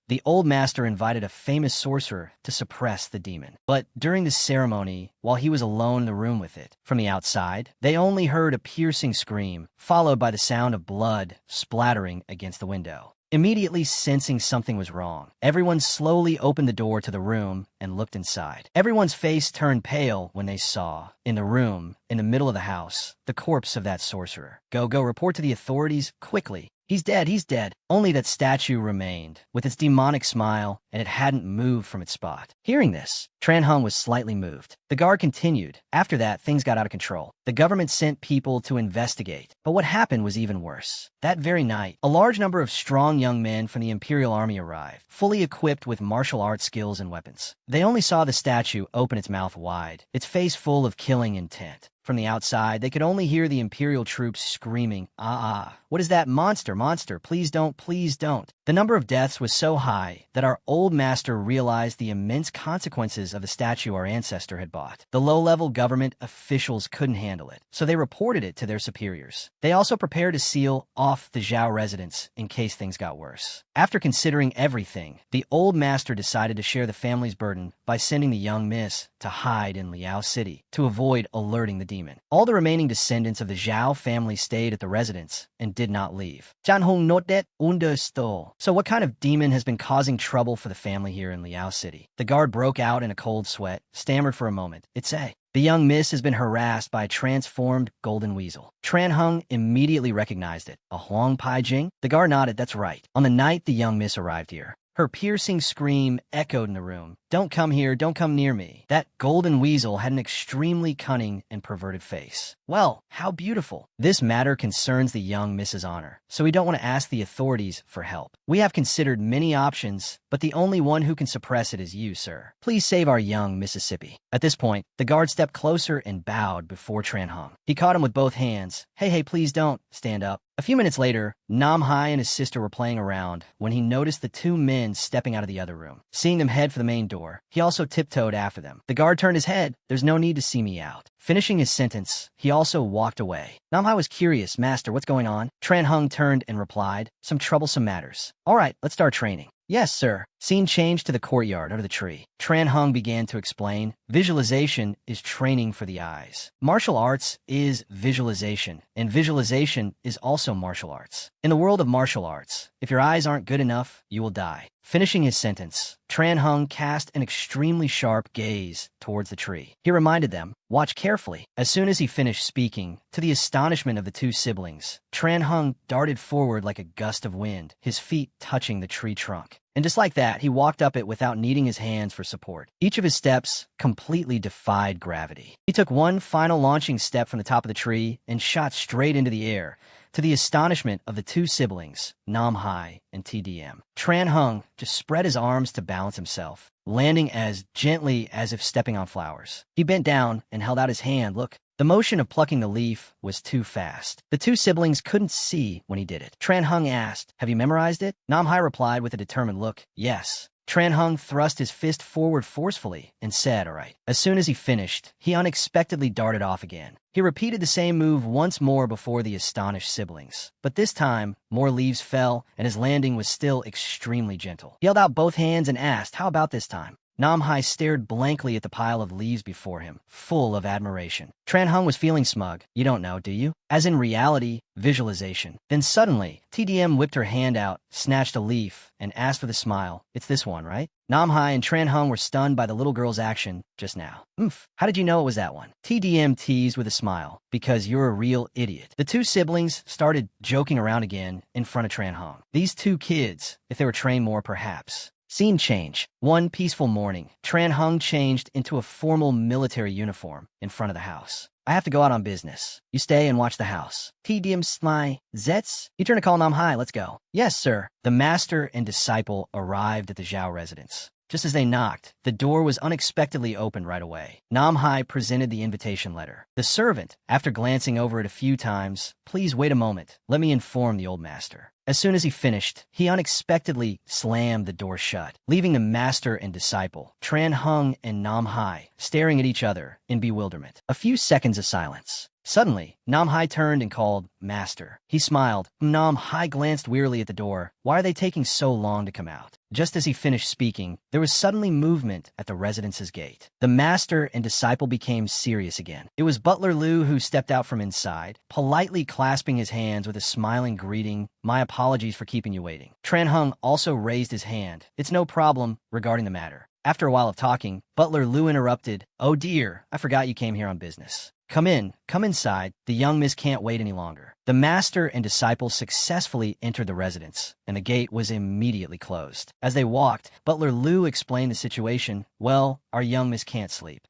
the old master invited a famous sorcerer to suppress the demon. But during the ceremony, while he was alone in the room with it, from the outside, they only heard a piercing scream, followed by the sound of blood splattering against the window. Immediately sensing something was wrong, everyone slowly opened the door to the room and looked inside. Everyone's face turned pale when they saw, in the room, in the middle of the house, the corpse of that sorcerer. Go, report to the authorities, quickly. He's dead. Only that statue remained, with its demonic smile, and it hadn't moved from its spot. Hearing this, Tran Hung was slightly moved. The guard continued. After that, things got out of control. The government sent people to investigate. But what happened was even worse. That very night, a large number of strong young men from the Imperial Army arrived, fully equipped with martial arts skills and weapons. They only saw the statue open its mouth wide, its face full of killing intent. From the outside, they could only hear the Imperial troops screaming, What is that? Monster, please don't. The number of deaths was so high that our old master realized the immense consequences of the statue our ancestor had bought. The low-level government officials couldn't handle it, so they reported it to their superiors. They also prepared to seal off the Zhao residence in case things got worse. After considering everything, the old master decided to share the family's burden by sending the young miss to hide in Liao City to avoid alerting the demon. All the remaining descendants of the Zhao family stayed at the residence and did not leave. Janhong notet understol. So what kind of demon has been causing trouble for the family here in Liao City? The guard broke out in a cold sweat, stammered for a moment. It's a The young miss has been harassed by a transformed golden weasel. Tran Hung immediately recognized it. A Huang Pai Jing? The guard nodded, that's right. On the night the young miss arrived here, her piercing scream echoed in the room. Don't come here, don't come near me. That golden weasel had an extremely cunning and perverted face. Well, how beautiful. This matter concerns the young Mrs. Honor, so we don't want to ask the authorities for help. We have considered many options, but the only one who can suppress it is you, sir. Please save our young Mississippi. At this point, the guard stepped closer and bowed before Tran Hung. He caught him with both hands. Hey, please don't. Stand up. A few minutes later, Nam Hai and his sister were playing around when he noticed the two men stepping out of the other room. Seeing them head for the main door, he also tiptoed after them. The guard turned his head. There's no need to see me out. Finishing his sentence, he also walked away. Nam Hai was curious. Master, what's going on? Tran Hung turned and replied, some troublesome matters. All right, let's start training. Yes, sir. Scene changed to the courtyard under the tree. Tran Hung began to explain, visualization is training for the eyes. Martial arts is visualization, and visualization is also martial arts. In the world of martial arts, if your eyes aren't good enough, you will die. Finishing his sentence, Tran Hung cast an extremely sharp gaze towards the tree. He reminded them, watch carefully. As soon as he finished speaking, to the astonishment of the two siblings, Tran Hung darted forward like a gust of wind, his feet touching the tree trunk. And just like that, he walked up it without needing his hands for support. Each of his steps completely defied gravity. He took one final launching step from the top of the tree and shot straight into the air, to the astonishment of the two siblings, Nam Hai and TDM. Tran Hung just spread his arms to balance himself, landing as gently as if stepping on flowers. He bent down and held out his hand. Look, the motion of plucking the leaf was too fast. The two siblings couldn't see when he did it. Tran Hung asked, have you memorized it? Nam Hai replied with a determined look, yes. Tran Hung thrust his fist forward forcefully and said, all right. As soon as he finished, he unexpectedly darted off again. He repeated the same move once more before the astonished siblings. But this time, more leaves fell, and his landing was still extremely gentle. He held out both hands and asked, how about this time? Nam Hai stared blankly at the pile of leaves before him, full of admiration. Tran Hung was feeling smug. You don't know, do you? As in reality, visualization. Then suddenly, TDM whipped her hand out, snatched a leaf, and asked with a smile, it's this one, right? Nam Hai and Tran Hung were stunned by the little girl's action just now. Oof, how did you know it was that one? TDM teased with a smile, because you're a real idiot. The two siblings started joking around again in front of Tran Hung. These two kids, if they were trained more perhaps. Scene change. One peaceful morning, Tran Hung changed into a formal military uniform in front of the house. I have to go out on business. You stay and watch the house. TDM Sly Zets? You turn to call Nam Hai, let's go. Yes, sir. The master and disciple arrived at the Zhao residence. Just as they knocked, the door was unexpectedly opened right away. Nam Hai presented the invitation letter. The servant, after glancing over it a few times, please wait a moment. Let me inform the old master. As soon as he finished, he unexpectedly slammed the door shut, leaving the master and disciple, Tran Hung and Nam Hai, staring at each other in bewilderment. A few seconds of silence. Suddenly, Nam Hai turned and called, Master. He smiled. Nam Hai glanced wearily at the door. Why are they taking so long to come out? Just as he finished speaking, there was suddenly movement at the residence's gate. The master and disciple became serious again. It was Butler Liu who stepped out from inside, politely clasping his hands with a smiling greeting. My apologies for keeping you waiting. Tran Hung also raised his hand. It's no problem regarding the matter. After a while of talking, Butler Liu interrupted. Oh dear, I forgot you came here on business. Come inside. The young miss can't wait any longer. The master and disciple successfully entered the residence, and the gate was immediately closed. As they walked, Butler Liu explained the situation. Well, our young miss can't sleep.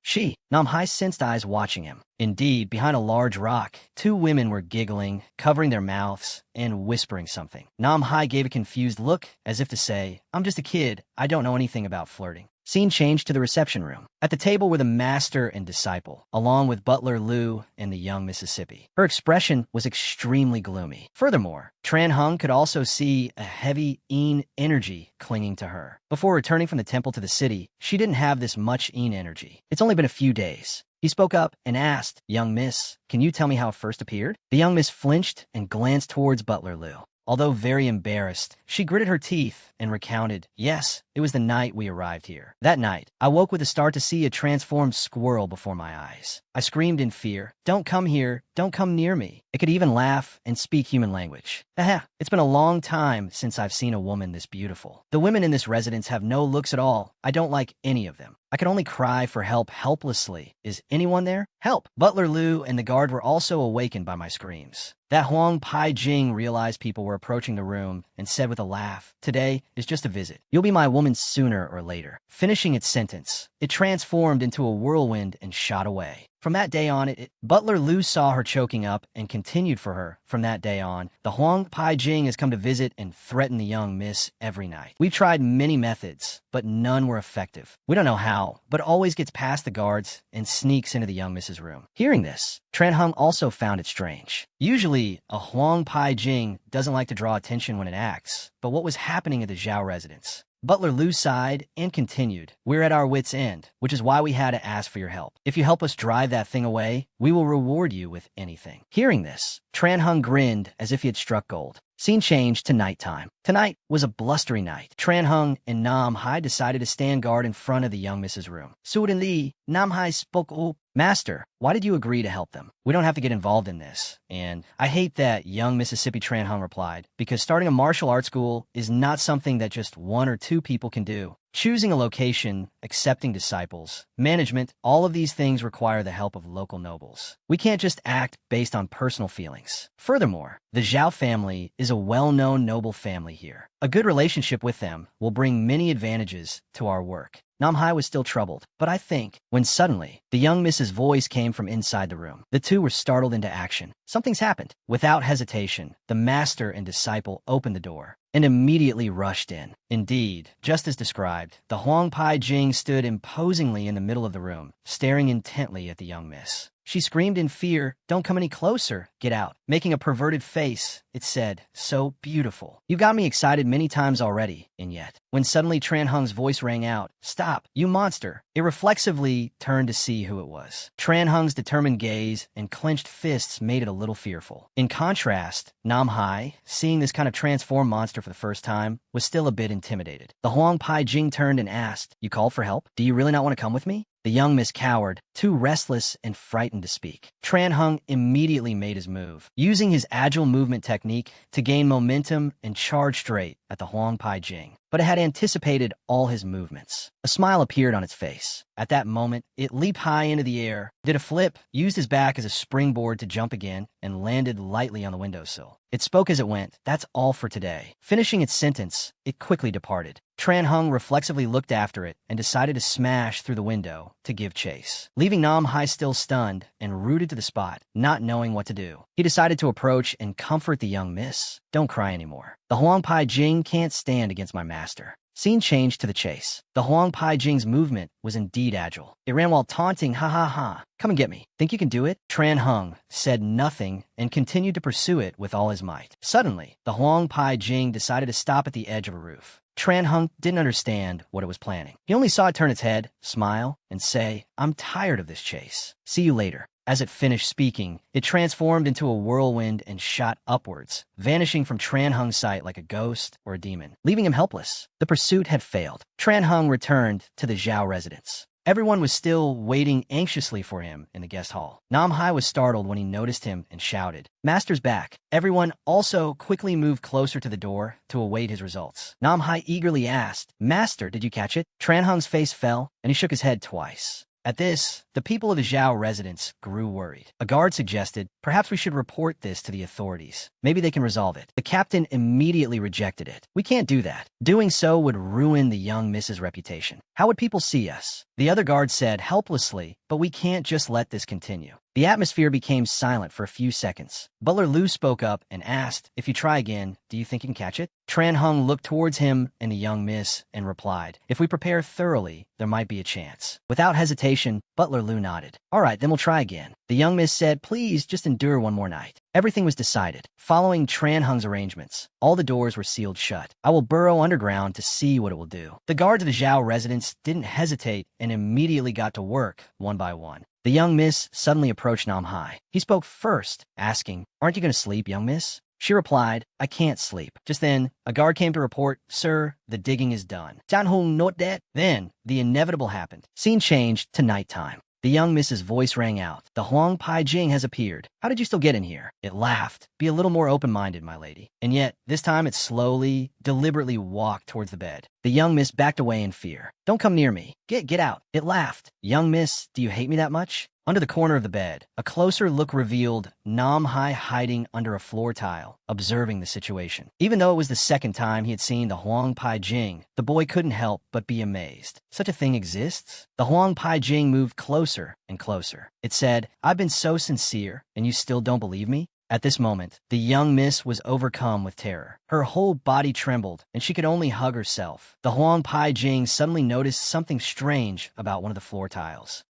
Nam Hai sensed eyes watching him. Indeed, behind a large rock, two women were giggling, covering their mouths, and whispering something. Nam Hai gave a confused look, as if to say, I'm just a kid. I don't know anything about flirting. Scene changed to the reception room. At the table were the master and disciple, along with Butler Liu and the young Mississippi. Her expression was extremely gloomy. Furthermore, Tran Hung could also see a heavy Yin energy clinging to her. Before returning from the temple to the city, she didn't have this much Yin energy. It's only been a few days. He spoke up and asked, Young miss, can you tell me how it first appeared? The young miss flinched and glanced towards Butler Liu. Although very embarrassed, she gritted her teeth and recounted, yes, it It was the night we arrived here. That night, I woke with a start to see a transformed squirrel before my eyes. I screamed in fear, "Don't come here, don't come near me." It could even laugh and speak human language. Haha, it's been a long time since I've seen a woman this beautiful. The women in this residence have no looks at all. I don't like any of them. I could only cry for help helplessly. Is anyone there? Help! Butler Liu and the guard were also awakened by my screams. That Huang Pai Jing realized people were approaching the room and said with a laugh, "Today is just a visit. You'll be my woman sooner or later." Finishing its sentence, it transformed into a whirlwind and shot away. From that day on, Butler Liu saw her choking up and continued for her. From that day on, the Huang Pai Jing has come to visit and threaten the young miss every night. We've tried many methods, but none were effective. We don't know how, but always gets past the guards and sneaks into the young miss's room. Hearing this, Tran Hung also found it strange. Usually, a Huang Pai Jing doesn't like to draw attention when it acts, but what was happening at the Zhao residence? Butler Liu sighed and continued, "We're at our wits' end, which is why we had to ask for your help. If you help us drive that thing away, we will reward you with anything." Hearing this, Tran Hung grinned as if he had struck gold. Scene changed to nighttime. Tonight was a blustery night. Tran Hung and Nam Hai decided to stand guard in front of the young Mrs. room. Suddenly, Nam Hai spoke up. "Master, why did you agree to help them? We don't have to get involved in this." And I hate that, young Mississippi Tran Hung replied, because starting a martial arts school is not something that just one or two people can do. Choosing a location, accepting disciples, management, all of these things require the help of local nobles. We can't just act based on personal feelings. Furthermore, the Zhao family is a well-known noble family here. A good relationship with them will bring many advantages to our work. Nam Hai was still troubled, but I think, when suddenly, the young Miss's voice came from inside the room. The two were startled into action. Something's happened. Without hesitation, the master and disciple opened the door and immediately rushed in. Indeed, just as described, the Huang Pai Jing stood imposingly in the middle of the room, staring intently at the young miss. She screamed in fear, "Don't come any closer. Get out." Making a perverted face, it said, "So beautiful. You've got me excited many times already." And yet, when suddenly Tran Hung's voice rang out, "Stop, you monster." It reflexively turned to see who it was. Tran Hung's determined gaze and clenched fists made it a little fearful. In contrast, Nam Hai, seeing this kind of transformed monster for the first time, was still a bit intimidated. The Huang Pai Jing turned and asked, "You called for help? Do you really not want to come with me?" The young miss cowered, too restless and frightened to speak. Tran Hung immediately made his move, using his agile movement technique to gain momentum and charge straight at the Huang Pai Jing. But it had anticipated all his movements. A smile appeared on its face. At that moment, it leaped high into the air, did a flip, used his back as a springboard to jump again, and landed lightly on the windowsill. It spoke as it went, "That's all for today." Finishing its sentence, it quickly departed. Tran Hung reflexively looked after it and decided to smash through the window to give chase, leaving Nam Hai still stunned and rooted to the spot, not knowing what to do. He decided to approach and comfort the young miss. "Don't cry anymore. The Huang Pai Jing can't stand against my master." Scene changed to the chase. The Huang Pai Jing's movement was indeed agile. It ran while taunting, "Ha ha ha. Come and get me. Think you can do it?" Tran Hung said nothing and continued to pursue it with all his might. Suddenly, the Huang Pai Jing decided to stop at the edge of a roof. Tran Hung didn't understand what it was planning. He only saw it turn its head, smile, and say, "I'm tired of this chase. See you later." As it finished speaking, it transformed into a whirlwind and shot upwards, vanishing from Tran Hung's sight like a ghost or a demon, leaving him helpless. The pursuit had failed. Tran Hung returned to the Zhao residence. Everyone was still waiting anxiously for him in the guest hall. Nam Hai was startled when he noticed him and shouted, "Master's back." Everyone also quickly moved closer to the door to await his results. Nam Hai eagerly asked, "Master, did you catch it?" Tran Hung's face fell, and he shook his head twice. At this, the people of the Zhao residence grew worried. A guard suggested, "Perhaps we should report this to the authorities. Maybe they can resolve it." The captain immediately rejected it. "We can't do that. Doing so would ruin the young Miss's reputation. How would people see us?" The other guard said helplessly, "But we can't just let this continue." The atmosphere became silent for a few seconds. Butler Liu spoke up and asked, "If you try again, do you think you can catch it?" Tran Hung looked towards him and the young miss and replied, "If we prepare thoroughly, there might be a chance." Without hesitation, Butler Liu nodded. "All right, then we'll try again." The young miss said, "Please just endure one more night." Everything was decided. Following Tran Hung's arrangements, all the doors were sealed shut. I will burrow underground to see what it will do. The guards of the Zhao residence didn't hesitate and immediately got to work, one by one. The young miss suddenly approached Nam Hai. He spoke first, asking, "Aren't you going to sleep, young miss?" She replied, I can't sleep. Just then, a guard came to report, Sir, the digging is done. Zhang Hong not dead. Then, the inevitable happened. Scene changed to nighttime. The young Miss's voice rang out. The Huang Pai Jing has appeared. How did you still get in here? It laughed. Be a little more open-minded, my lady. And yet, this time it slowly, deliberately walked towards the bed. The young Miss backed away in fear. Don't come near me. Get out. It laughed. Young Miss, do you hate me that much? Under the corner of the bed, a closer look revealed Nam Hai hiding under a floor tile, observing the situation. Even though it was the second time he had seen the Huang Pai Jing, the boy couldn't help but be amazed. Such a thing exists? The Huang Pai Jing moved closer and closer. It said, I've been so sincere, and you still don't believe me? At this moment, the young Miss was overcome with terror. Her whole body trembled, and she could only hug herself. The Huang Pai Jing suddenly noticed something strange about one of the floor tiles.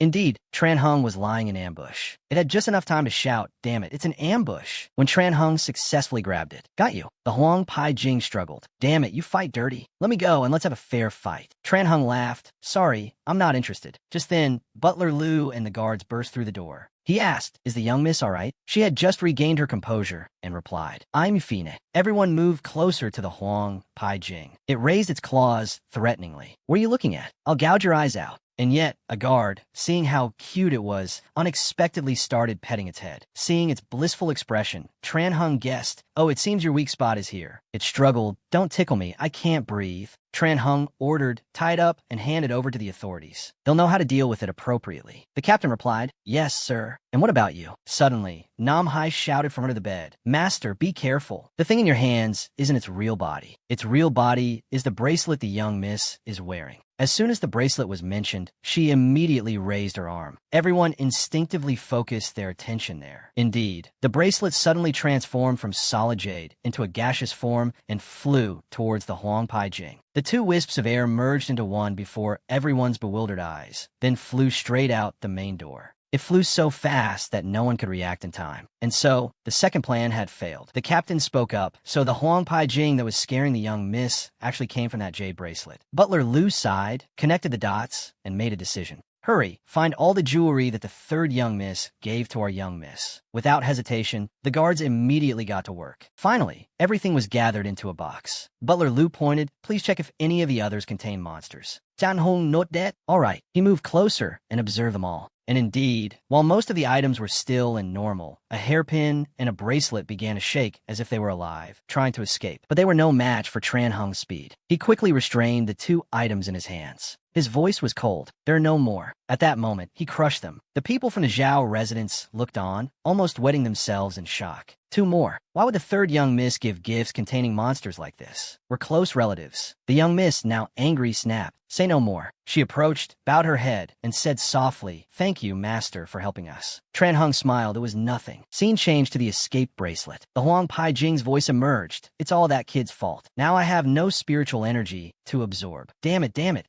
Indeed, Tran Hung was lying in ambush. It had just enough time to shout, damn it, it's an ambush, when Tran Hung successfully grabbed it. Got you. The Huang Pai Jing struggled. Damn it, you fight dirty. Let me go and let's have a fair fight. Tran Hung laughed. Sorry, I'm not interested. Just then, Butler Liu and the guards burst through the door. He asked, is the young miss all right? She had just regained her composure and replied, I'm Fine. Everyone moved closer to the Huang Pai Jing. It raised its claws threateningly. What are you looking at? I'll gouge your eyes out. And yet, a guard, seeing how cute it was, unexpectedly started petting its head. Seeing its blissful expression, Tran Hung guessed, oh, it seems your weak spot is here. It struggled, don't tickle me, I can't breathe. Tran Hung ordered, tied up, and handed over to the authorities. They'll know how to deal with it appropriately. The captain replied, yes, sir. And what about you? Suddenly, Nam Hai shouted from under the bed, Master, be careful. The thing in your hands isn't its real body. Its real body is the bracelet the young miss is wearing. As soon as the bracelet was mentioned, she immediately raised her arm. Everyone instinctively focused their attention there. Indeed, the bracelet suddenly transformed from solid jade into a gaseous form and flew towards the Huang Pai Jing. The two wisps of air merged into one before everyone's bewildered eyes, then flew straight out the main door. It flew so fast that no one could react in time. And so, the second plan had failed. The captain spoke up, so the Huang Pai Jing that was scaring the young miss actually came from that jade bracelet. Butler Liu sighed, connected the dots, and made a decision. Hurry, find all the jewelry that the third young miss gave to our young miss. Without hesitation, the guards immediately got to work. Finally, everything was gathered into a box. Butler Liu pointed, please check if any of the others contain monsters. Zhan Hong not dead? All right. He moved closer and observed them all. And indeed, while most of the items were still and normal, a hairpin and a bracelet began to shake as if they were alive, trying to escape. But they were no match for Tran Hung's speed. He quickly restrained the two items in his hands. His voice was cold. There are no more. At that moment, he crushed them. The people from the Zhao residence looked on, almost wetting themselves in shock. Two more. Why would the third young miss give gifts containing monsters like this? We're close relatives. The young miss, now angry, snapped. Say no more. She approached, bowed her head, and said softly, thank you, master, for helping us. Tran Hung smiled. It was nothing. Scene changed to the escape bracelet. The Huang Pai Jing's voice emerged. It's all that kid's fault. Now I have no spiritual energy to absorb. Damn it, damn it.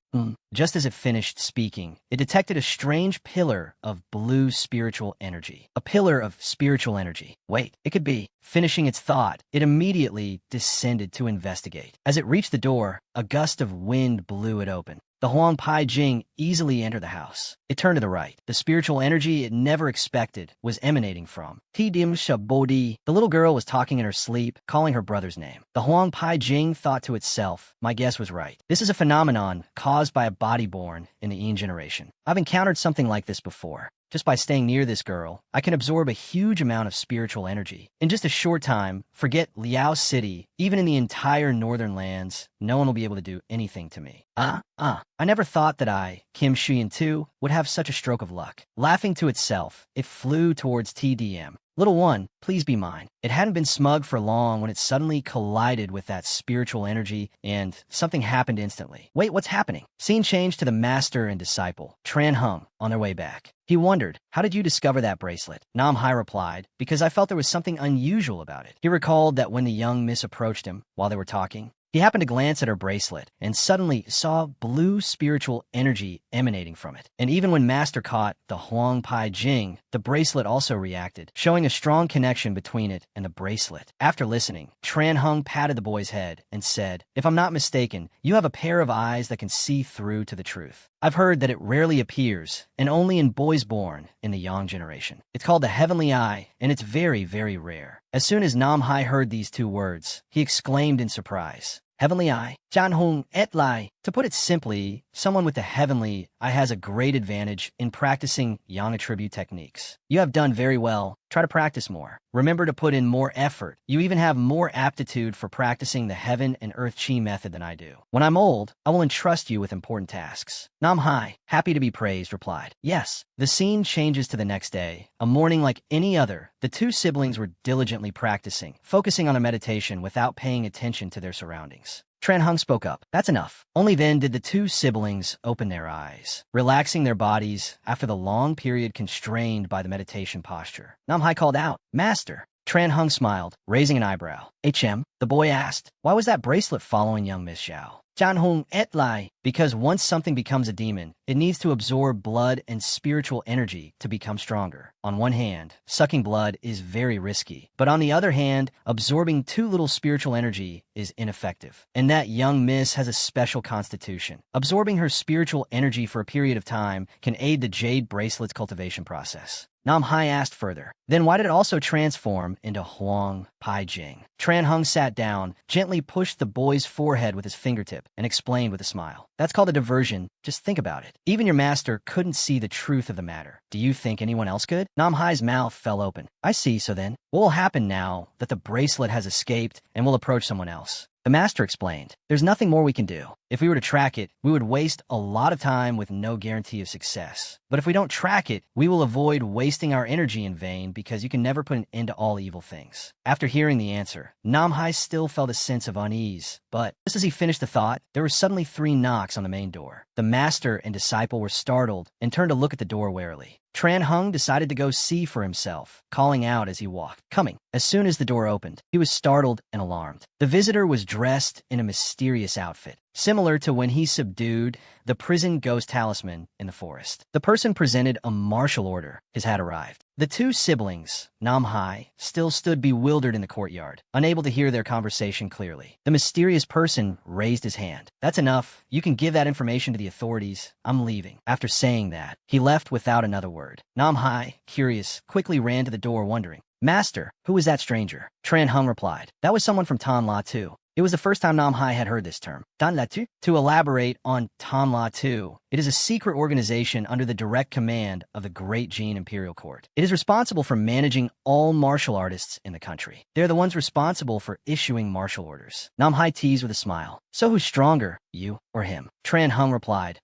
Just as it finished speaking, it detected a strange pillar of blue spiritual energy. A pillar of spiritual energy. Wait, it could be. Finishing its thought, it immediately descended to investigate. As it reached the door, a gust of wind blew it open. The Huang Pai Jing easily entered the house. It turned to the right. The spiritual energy it never expected was emanating from Tidim Shabodi. The little girl was talking in her sleep, calling her brother's name. The Huang Pai Jing thought to itself, my guess was right. This is a phenomenon caused by a body born in the Yin generation. I've encountered something like this before. Just by staying near this girl, I can absorb a huge amount of spiritual energy. In just a short time, forget Liao City, even in the entire northern lands, no one will be able to do anything to me. I never thought that I, Kim Shian too, would have such a stroke of luck. Laughing to itself, it flew towards TDM. Little one, please be mine. It hadn't been smug for long when it suddenly collided with that spiritual energy, and something happened instantly. Wait, what's happening? Scene changed to the master and disciple, Tran Hung, on their way back. He wondered, how did you discover that bracelet? Nam Hai replied, because I felt there was something unusual about it. He recalled that when the young miss approached him while they were talking, he happened to glance at her bracelet and suddenly saw blue spiritual energy emanating from it. And even when Master caught the Huang Pai Jing, the bracelet also reacted, showing a strong connection between it and the bracelet. After listening, Tran Hung patted the boy's head and said, if I'm not mistaken, you have a pair of eyes that can see through to the truth. I've heard that it rarely appears, and only in boys born in the Yang generation. It's called the heavenly eye, and it's very, very rare. As soon as Nam Hai heard these two words, he exclaimed in surprise. Heavenly eye, Jan Hong et Lai. To put it simply, someone with the heavenly eye has a great advantage in practicing yang attribute techniques. You have done very well. Try to practice more. Remember to put in more effort. You even have more aptitude for practicing the heaven and earth chi method than I do. When I'm old, I will entrust you with important tasks. Nam Hai, happy to be praised, replied. Yes. The scene changes to the next day. A morning like any other, the two siblings were diligently practicing, focusing on a meditation without paying attention to their surroundings. Tran Hung spoke up. That's enough. Only then did the two siblings open their eyes, relaxing their bodies after the long period constrained by the meditation posture. Nam Hai called out, Master. Tran Hung smiled, raising an eyebrow. HM, the boy asked, why was that bracelet following young Miss Xiao? Jan Hong et Lai. Because once something becomes a demon, it needs to absorb blood and spiritual energy to become stronger. On one hand, sucking blood is very risky, but on the other hand, absorbing too little spiritual energy is ineffective. And that young miss has a special constitution. Absorbing her spiritual energy for a period of time can aid the jade bracelet's cultivation process. Nam Hai asked further, then why did it also transform into Huang Pai Jing? Tran Hung sat down, gently pushed the boy's forehead with his fingertip, and explained with a smile. That's called a diversion. Just think about it. Even your master couldn't see the truth of the matter. Do you think anyone else could? Nam Hai's mouth fell open. I see, so then, what will happen now that the bracelet has escaped and will approach someone else? The master explained, there's nothing more we can do. If we were to track it, we would waste a lot of time with no guarantee of success. But if we don't track it, we will avoid wasting our energy in vain because you can never put an end to all evil things. After hearing the answer, Nam Hai still felt a sense of unease. But just as he finished the thought, there were suddenly 3 knocks on the main door. The master and disciple were startled and turned to look at the door warily. Tran Hung decided to go see for himself, calling out as he walked, coming. As soon as the door opened, he was startled and alarmed. The visitor was dressed in a mysterious outfit, similar to when he subdued the prison ghost talisman in the forest. The person presented a martial order. His hat arrived. The two siblings, Nam Hai, still stood bewildered in the courtyard, unable to hear their conversation clearly. The mysterious person raised his hand. That's enough. You can give that information to the authorities. I'm leaving. After saying that, he left without another word. Nam Hai, curious, quickly ran to the door wondering, Master, who is that stranger? Tran Hung replied, that was someone from Tan La Tu. It was the first time Nam Hai had heard this term. Tan La Tu? To elaborate on Tan La Tu, it is a secret organization under the direct command of the Great Jin Imperial Court. It is responsible for managing all martial artists in the country. They're the ones responsible for issuing martial orders. Nam Hai teased with a smile. So who's stronger, you or him? Tran Hung replied,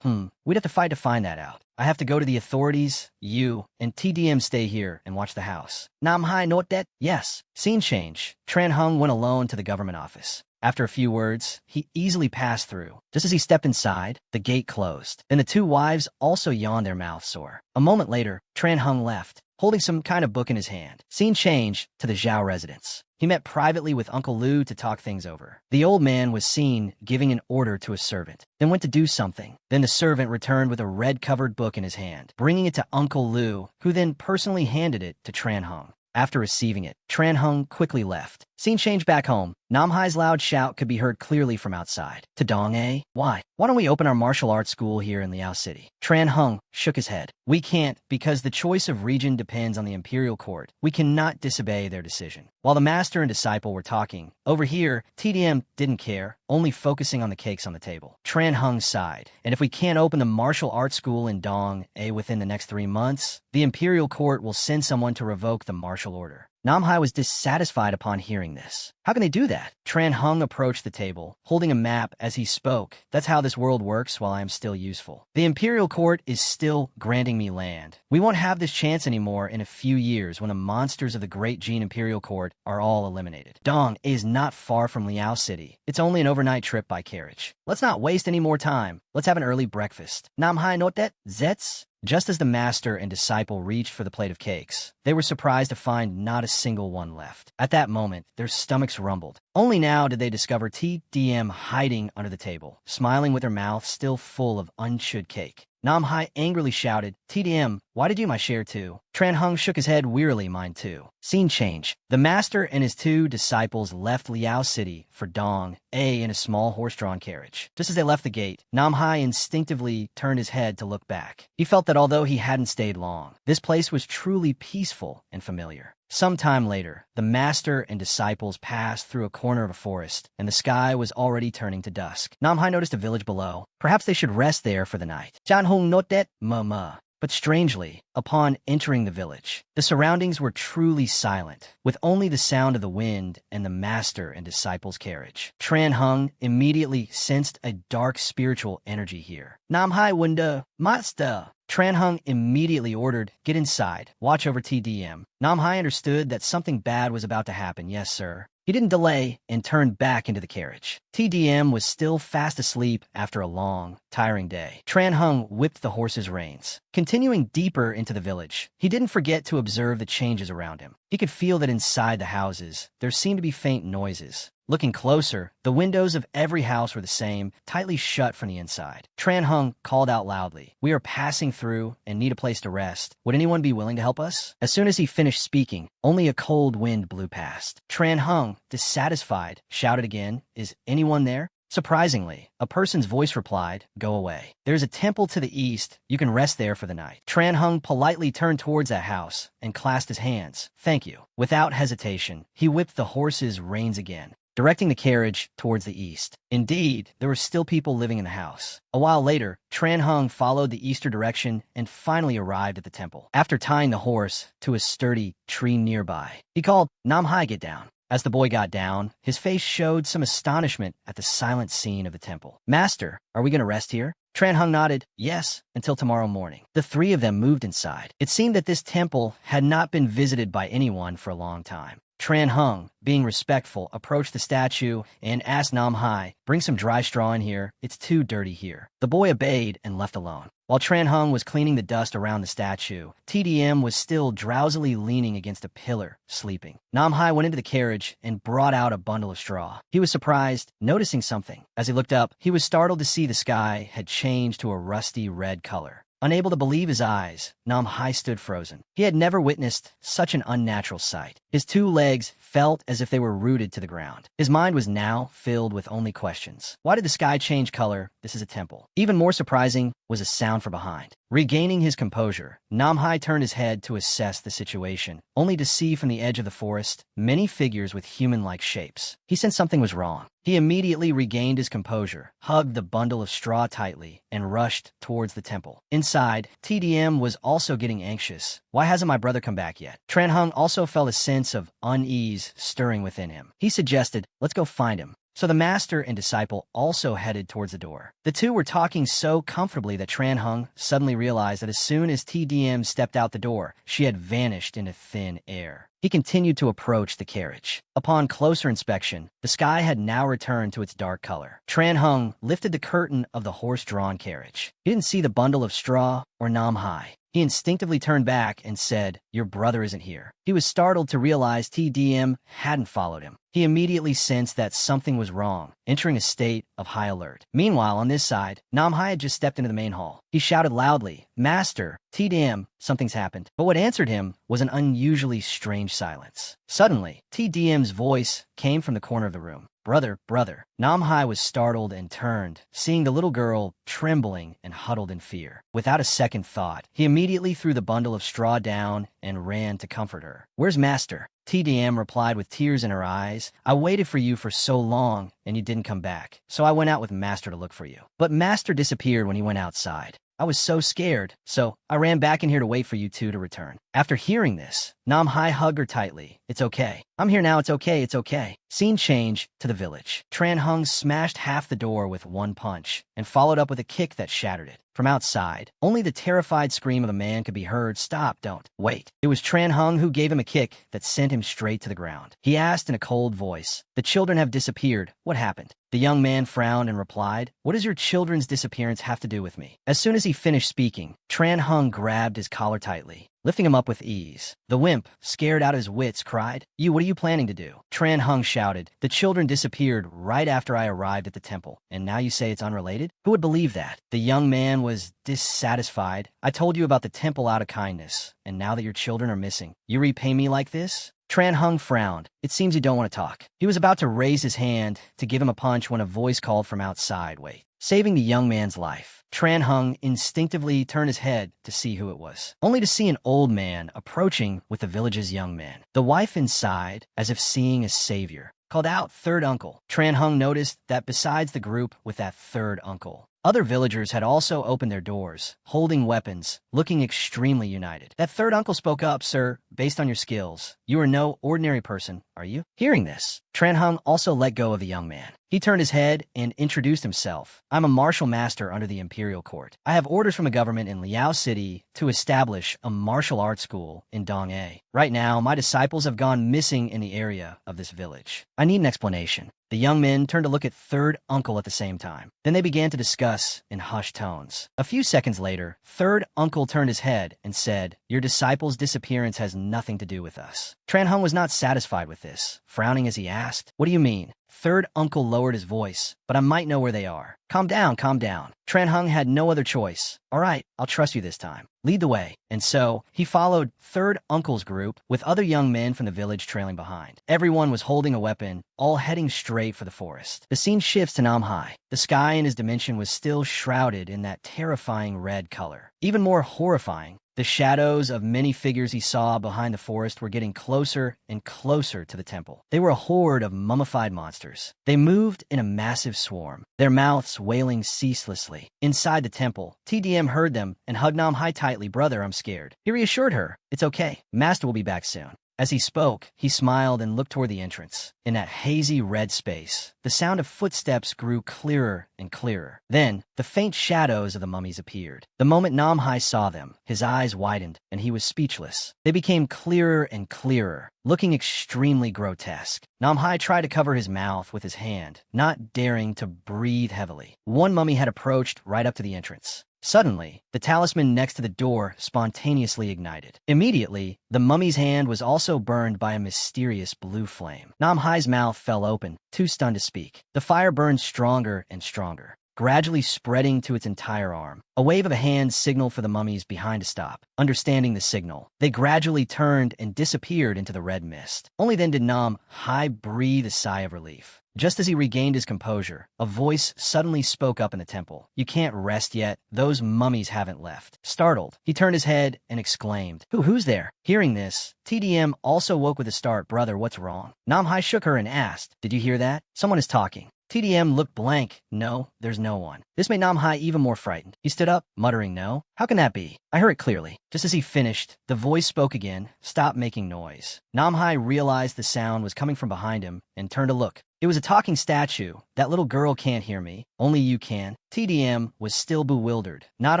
we'd have to fight to find that out. I have to go to the authorities, you, and TDM stay here and watch the house. Nam Hai note that? Yes. Scene change. Tran Hung went alone to the government office. After a few words, he easily passed through. Just as he stepped inside, the gate closed. Then the two wives also yawned, their mouths sore. A moment later, Tran Hung left, holding some kind of book in his hand. Scene changed to the Zhao residence. He met privately with Uncle Lu to talk things over. The old man was seen giving an order to a servant, then went to do something. Then the servant returned with a red-covered book in his hand, bringing it to Uncle Lu, who then personally handed it to Tran Hung. After receiving it, Tran Hung quickly left. Scene changed back home. Nam Hai's loud shout could be heard clearly from outside. To Dong A, why? Why don't we open our martial arts school here in Liao City? Tran Hung shook his head. We can't, because the choice of region depends on the Imperial Court. We cannot disobey their decision. While the master and disciple were talking, over here, TDM didn't care, only focusing on the cakes on the table. Tran Hung sighed. And if we can't open the martial arts school in Dong A within the next 3 months, the Imperial Court will send someone to revoke the martial order. Nam Hai was dissatisfied upon hearing this. How can they do that? Tran Hung approached the table, holding a map as he spoke. That's how this world works while I am still useful. The Imperial Court is still granting me land. We won't have this chance anymore in a few years when the monsters of the Great Jin Imperial Court are all eliminated. Dong is not far from Liao City. It's only an overnight trip by carriage. Let's not waste any more time. Let's have an early breakfast. Nam Hai note that? Zets? Just as the master and disciple reached for the plate of cakes, they were surprised to find not a single one left. At that moment, their stomachs rumbled. Only now did they discover TDM hiding under the table, smiling with her mouth still full of unchewed cake. Nam Hai angrily shouted, TDM, why did you my share too? Tran Hung shook his head wearily, mine too. Scene change. The master and his two disciples left Liao City for Dong, in a small horse-drawn carriage. Just as they left the gate, Nam Hai instinctively turned his head to look back. He felt that although he hadn't stayed long, this place was truly peaceful and familiar. Some time later, the master and disciples passed through a corner of a forest, and the sky was already turning to dusk. Nam Hai noticed a village below. Perhaps they should rest there for the night. Jan Hong noted, But strangely, upon entering the village, the surroundings were truly silent, with only the sound of the wind and the master and disciples' carriage. Tran Hung immediately sensed a dark spiritual energy here. Nam Hai Wunda, Master. Tran Hung immediately ordered, get inside, watch over TDM. Nam Hai understood that something bad was about to happen, yes sir. He didn't delay and turned back into the carriage. TDM was still fast asleep after a long, tiring day. Tran Hung whipped the horse's reins. Continuing deeper into the village, he didn't forget to observe the changes around him. He could feel that inside the houses, there seemed to be faint noises. Looking closer, the windows of every house were the same, tightly shut from the inside. Tran Hung called out loudly, we are passing through and need a place to rest. Would anyone be willing to help us? As soon as he finished speaking, only a cold wind blew past. Tran Hung, dissatisfied, shouted again, is anyone there? Surprisingly, a person's voice replied, go away. There's a temple to the east. You can rest there for the night. Tran Hung politely turned towards that house and clasped his hands. Thank you. Without hesitation, he whipped the horse's reins again, directing the carriage towards the east. Indeed, there were still people living in the house. A while later, Tran Hung followed the eastern direction and finally arrived at the temple. After tying the horse to a sturdy tree nearby, he called, Nam Hai, get down. As the boy got down, his face showed some astonishment at the silent scene of the temple. Master, are we going to rest here? Tran Hung nodded, yes, until tomorrow morning. The three of them moved inside. It seemed that this temple had not been visited by anyone for a long time. Tran Hung, being respectful, approached the statue and asked Nam Hai, bring some dry straw in here. It's too dirty here. The boy obeyed and left alone. While Tran Hung was cleaning the dust around the statue, TDM was still drowsily leaning against a pillar, sleeping. Nam Hai went into the carriage and brought out a bundle of straw. He was surprised, noticing something. As he looked up, he was startled to see the sky had changed to a rusty red color. Unable to believe his eyes, Nam Hai stood frozen. He had never witnessed such an unnatural sight. His two legs felt as if they were rooted to the ground. His mind was now filled with only questions. Why did the sky change color? This is a temple. Even more surprising was a sound from behind. Regaining his composure, Nam Hai turned his head to assess the situation, only to see from the edge of the forest many figures with human-like shapes. He sensed something was wrong. He immediately regained his composure, hugged the bundle of straw tightly, and rushed towards the temple. Inside, TDM was also getting anxious. Why hasn't my brother come back yet? Tran Hung also felt a sense of unease stirring within him. He suggested, let's go find him. So the master and disciple also headed towards the door. The two were talking so comfortably that Tran Hung suddenly realized that as soon as TDM stepped out the door, she had vanished into thin air. He continued to approach the carriage. Upon closer inspection, the sky had now returned to its dark color. Tran Hung lifted the curtain of the horse-drawn carriage. He didn't see the bundle of straw or Nam Hai. He instinctively turned back and said, your brother isn't here. He was startled to realize TDM hadn't followed him. He immediately sensed that something was wrong, entering a state of high alert. Meanwhile, on this side, Nam Hai had just stepped into the main hall. He shouted loudly, Master, TDM, something's happened. But what answered him was an unusually strange silence. Suddenly, TDM's voice came from the corner of the room. Brother, brother. Nam Hai was startled and turned, seeing the little girl trembling and huddled in fear. Without a second thought, he immediately threw the bundle of straw down and ran to comfort her. Where's Master? TDM replied with tears in her eyes. I waited for you for so long, and you didn't come back. So I went out with Master to look for you. But Master disappeared when he went outside. I was so scared, so I ran back in here to wait for you two to return. After hearing this, Nam Hai hugged her tightly. It's okay. I'm here now. It's okay. It's okay. Scene change to the village. Tran Hung smashed half the door with one punch and followed up with a kick that shattered it. From outside, only the terrified scream of a man could be heard. Stop, don't, wait. It was Tran Hung who gave him a kick that sent him straight to the ground. He asked in a cold voice, the children have disappeared. What happened? The young man frowned and replied, what does your children's disappearance have to do with me? As soon as he finished speaking, Tran Hung grabbed his collar tightly. lifting him up with ease. The wimp, scared out of his wits, cried, What are you planning to do?" Tran Hung shouted, "The children disappeared right after I arrived at the temple, and now you say it's unrelated? Who would believe that?" The young man was dissatisfied. "I told you about the temple out of kindness, and now that your children are missing, you repay me like this?" Tran Hung frowned. "It seems you don't want to talk." He was about to raise his hand to give him a punch when a voice called from outside, "Wait." Saving the young man's life, Tran Hung instinctively turned his head to see who it was, only to see an old man approaching with the village's young man. The wife inside, as if seeing a savior, called out, "Third uncle." Tran Hung noticed that besides the group with that third uncle, other villagers had also opened their doors, holding weapons, looking extremely united. "That third uncle spoke up, sir, based on your skills. You are no ordinary person, are you?" Hearing this, Tran Hung also let go of the young man. He turned his head and introduced himself. "I'm a martial master under the imperial court. I have orders from the government in Liao City to establish a martial arts school in Dong'e. Right now, my disciples have gone missing in the area of this village. I need an explanation." The young men turned to look at third uncle at the same time. Then they began to discuss in hushed tones. A few seconds later, third uncle turned his head and said, "Your disciple's disappearance has nothing to do with us." Tran Hung was not satisfied with this, frowning as he asked, "What do you mean?" Third uncle lowered his voice, "But I might know where they are." Calm down, calm down." Tran Hung had no other choice. "All right, I'll trust you this time. Lead the way." And so, he followed third uncle's group, with other young men from the village trailing behind. Everyone was holding a weapon, all heading straight for the forest. The scene shifts to Namhai. The sky in his dimension was still shrouded in that terrifying red color. Even more horrifying, the shadows of many figures he saw behind the forest were getting closer and closer to the temple. They were a horde of mummified monsters. They moved in a massive swarm, their mouths wailing ceaselessly. Inside the temple, TDM heard them and hugged Namhai tightly. "Brother, I'm scared." He reassured her, "It's okay. Master will be back soon." As he spoke, he smiled and looked toward the entrance. In that hazy red space, the sound of footsteps grew clearer and clearer. Then, the faint shadows of the mummies appeared. The moment Namhai saw them, his eyes widened, and he was speechless. They became clearer and clearer, looking extremely grotesque. Namhai tried to cover his mouth with his hand, not daring to breathe heavily. One mummy had approached right up to the entrance. Suddenly, the talisman next to the door spontaneously ignited. Immediately, the mummy's hand was also burned by a mysterious blue flame. Namhai's mouth fell open, too stunned to speak. The fire burned stronger and stronger, gradually spreading to its entire arm. A wave of a hand signaled for the mummies behind to stop. Understanding the signal, they gradually turned and disappeared into the red mist. Only then did Namhai breathe a sigh of relief. Just as he regained his composure, a voice suddenly spoke up in the temple. "You can't rest yet. Those mummies haven't left." Startled, he turned his head and exclaimed, Who's there?" Hearing this, TDM also woke with a start. "Brother, what's wrong?" Namhai shook her and asked, "Did you hear that? Someone is talking." TDM looked blank. "No, there's no one." This made Namhai even more frightened. He stood up, muttering, "No? How can that be? I heard it clearly." Just as he finished, the voice spoke again, "Stop making noise." Namhai realized the sound was coming from behind him and turned to look. It was a talking statue. "That little girl can't hear me. Only you can." TDM was still bewildered, not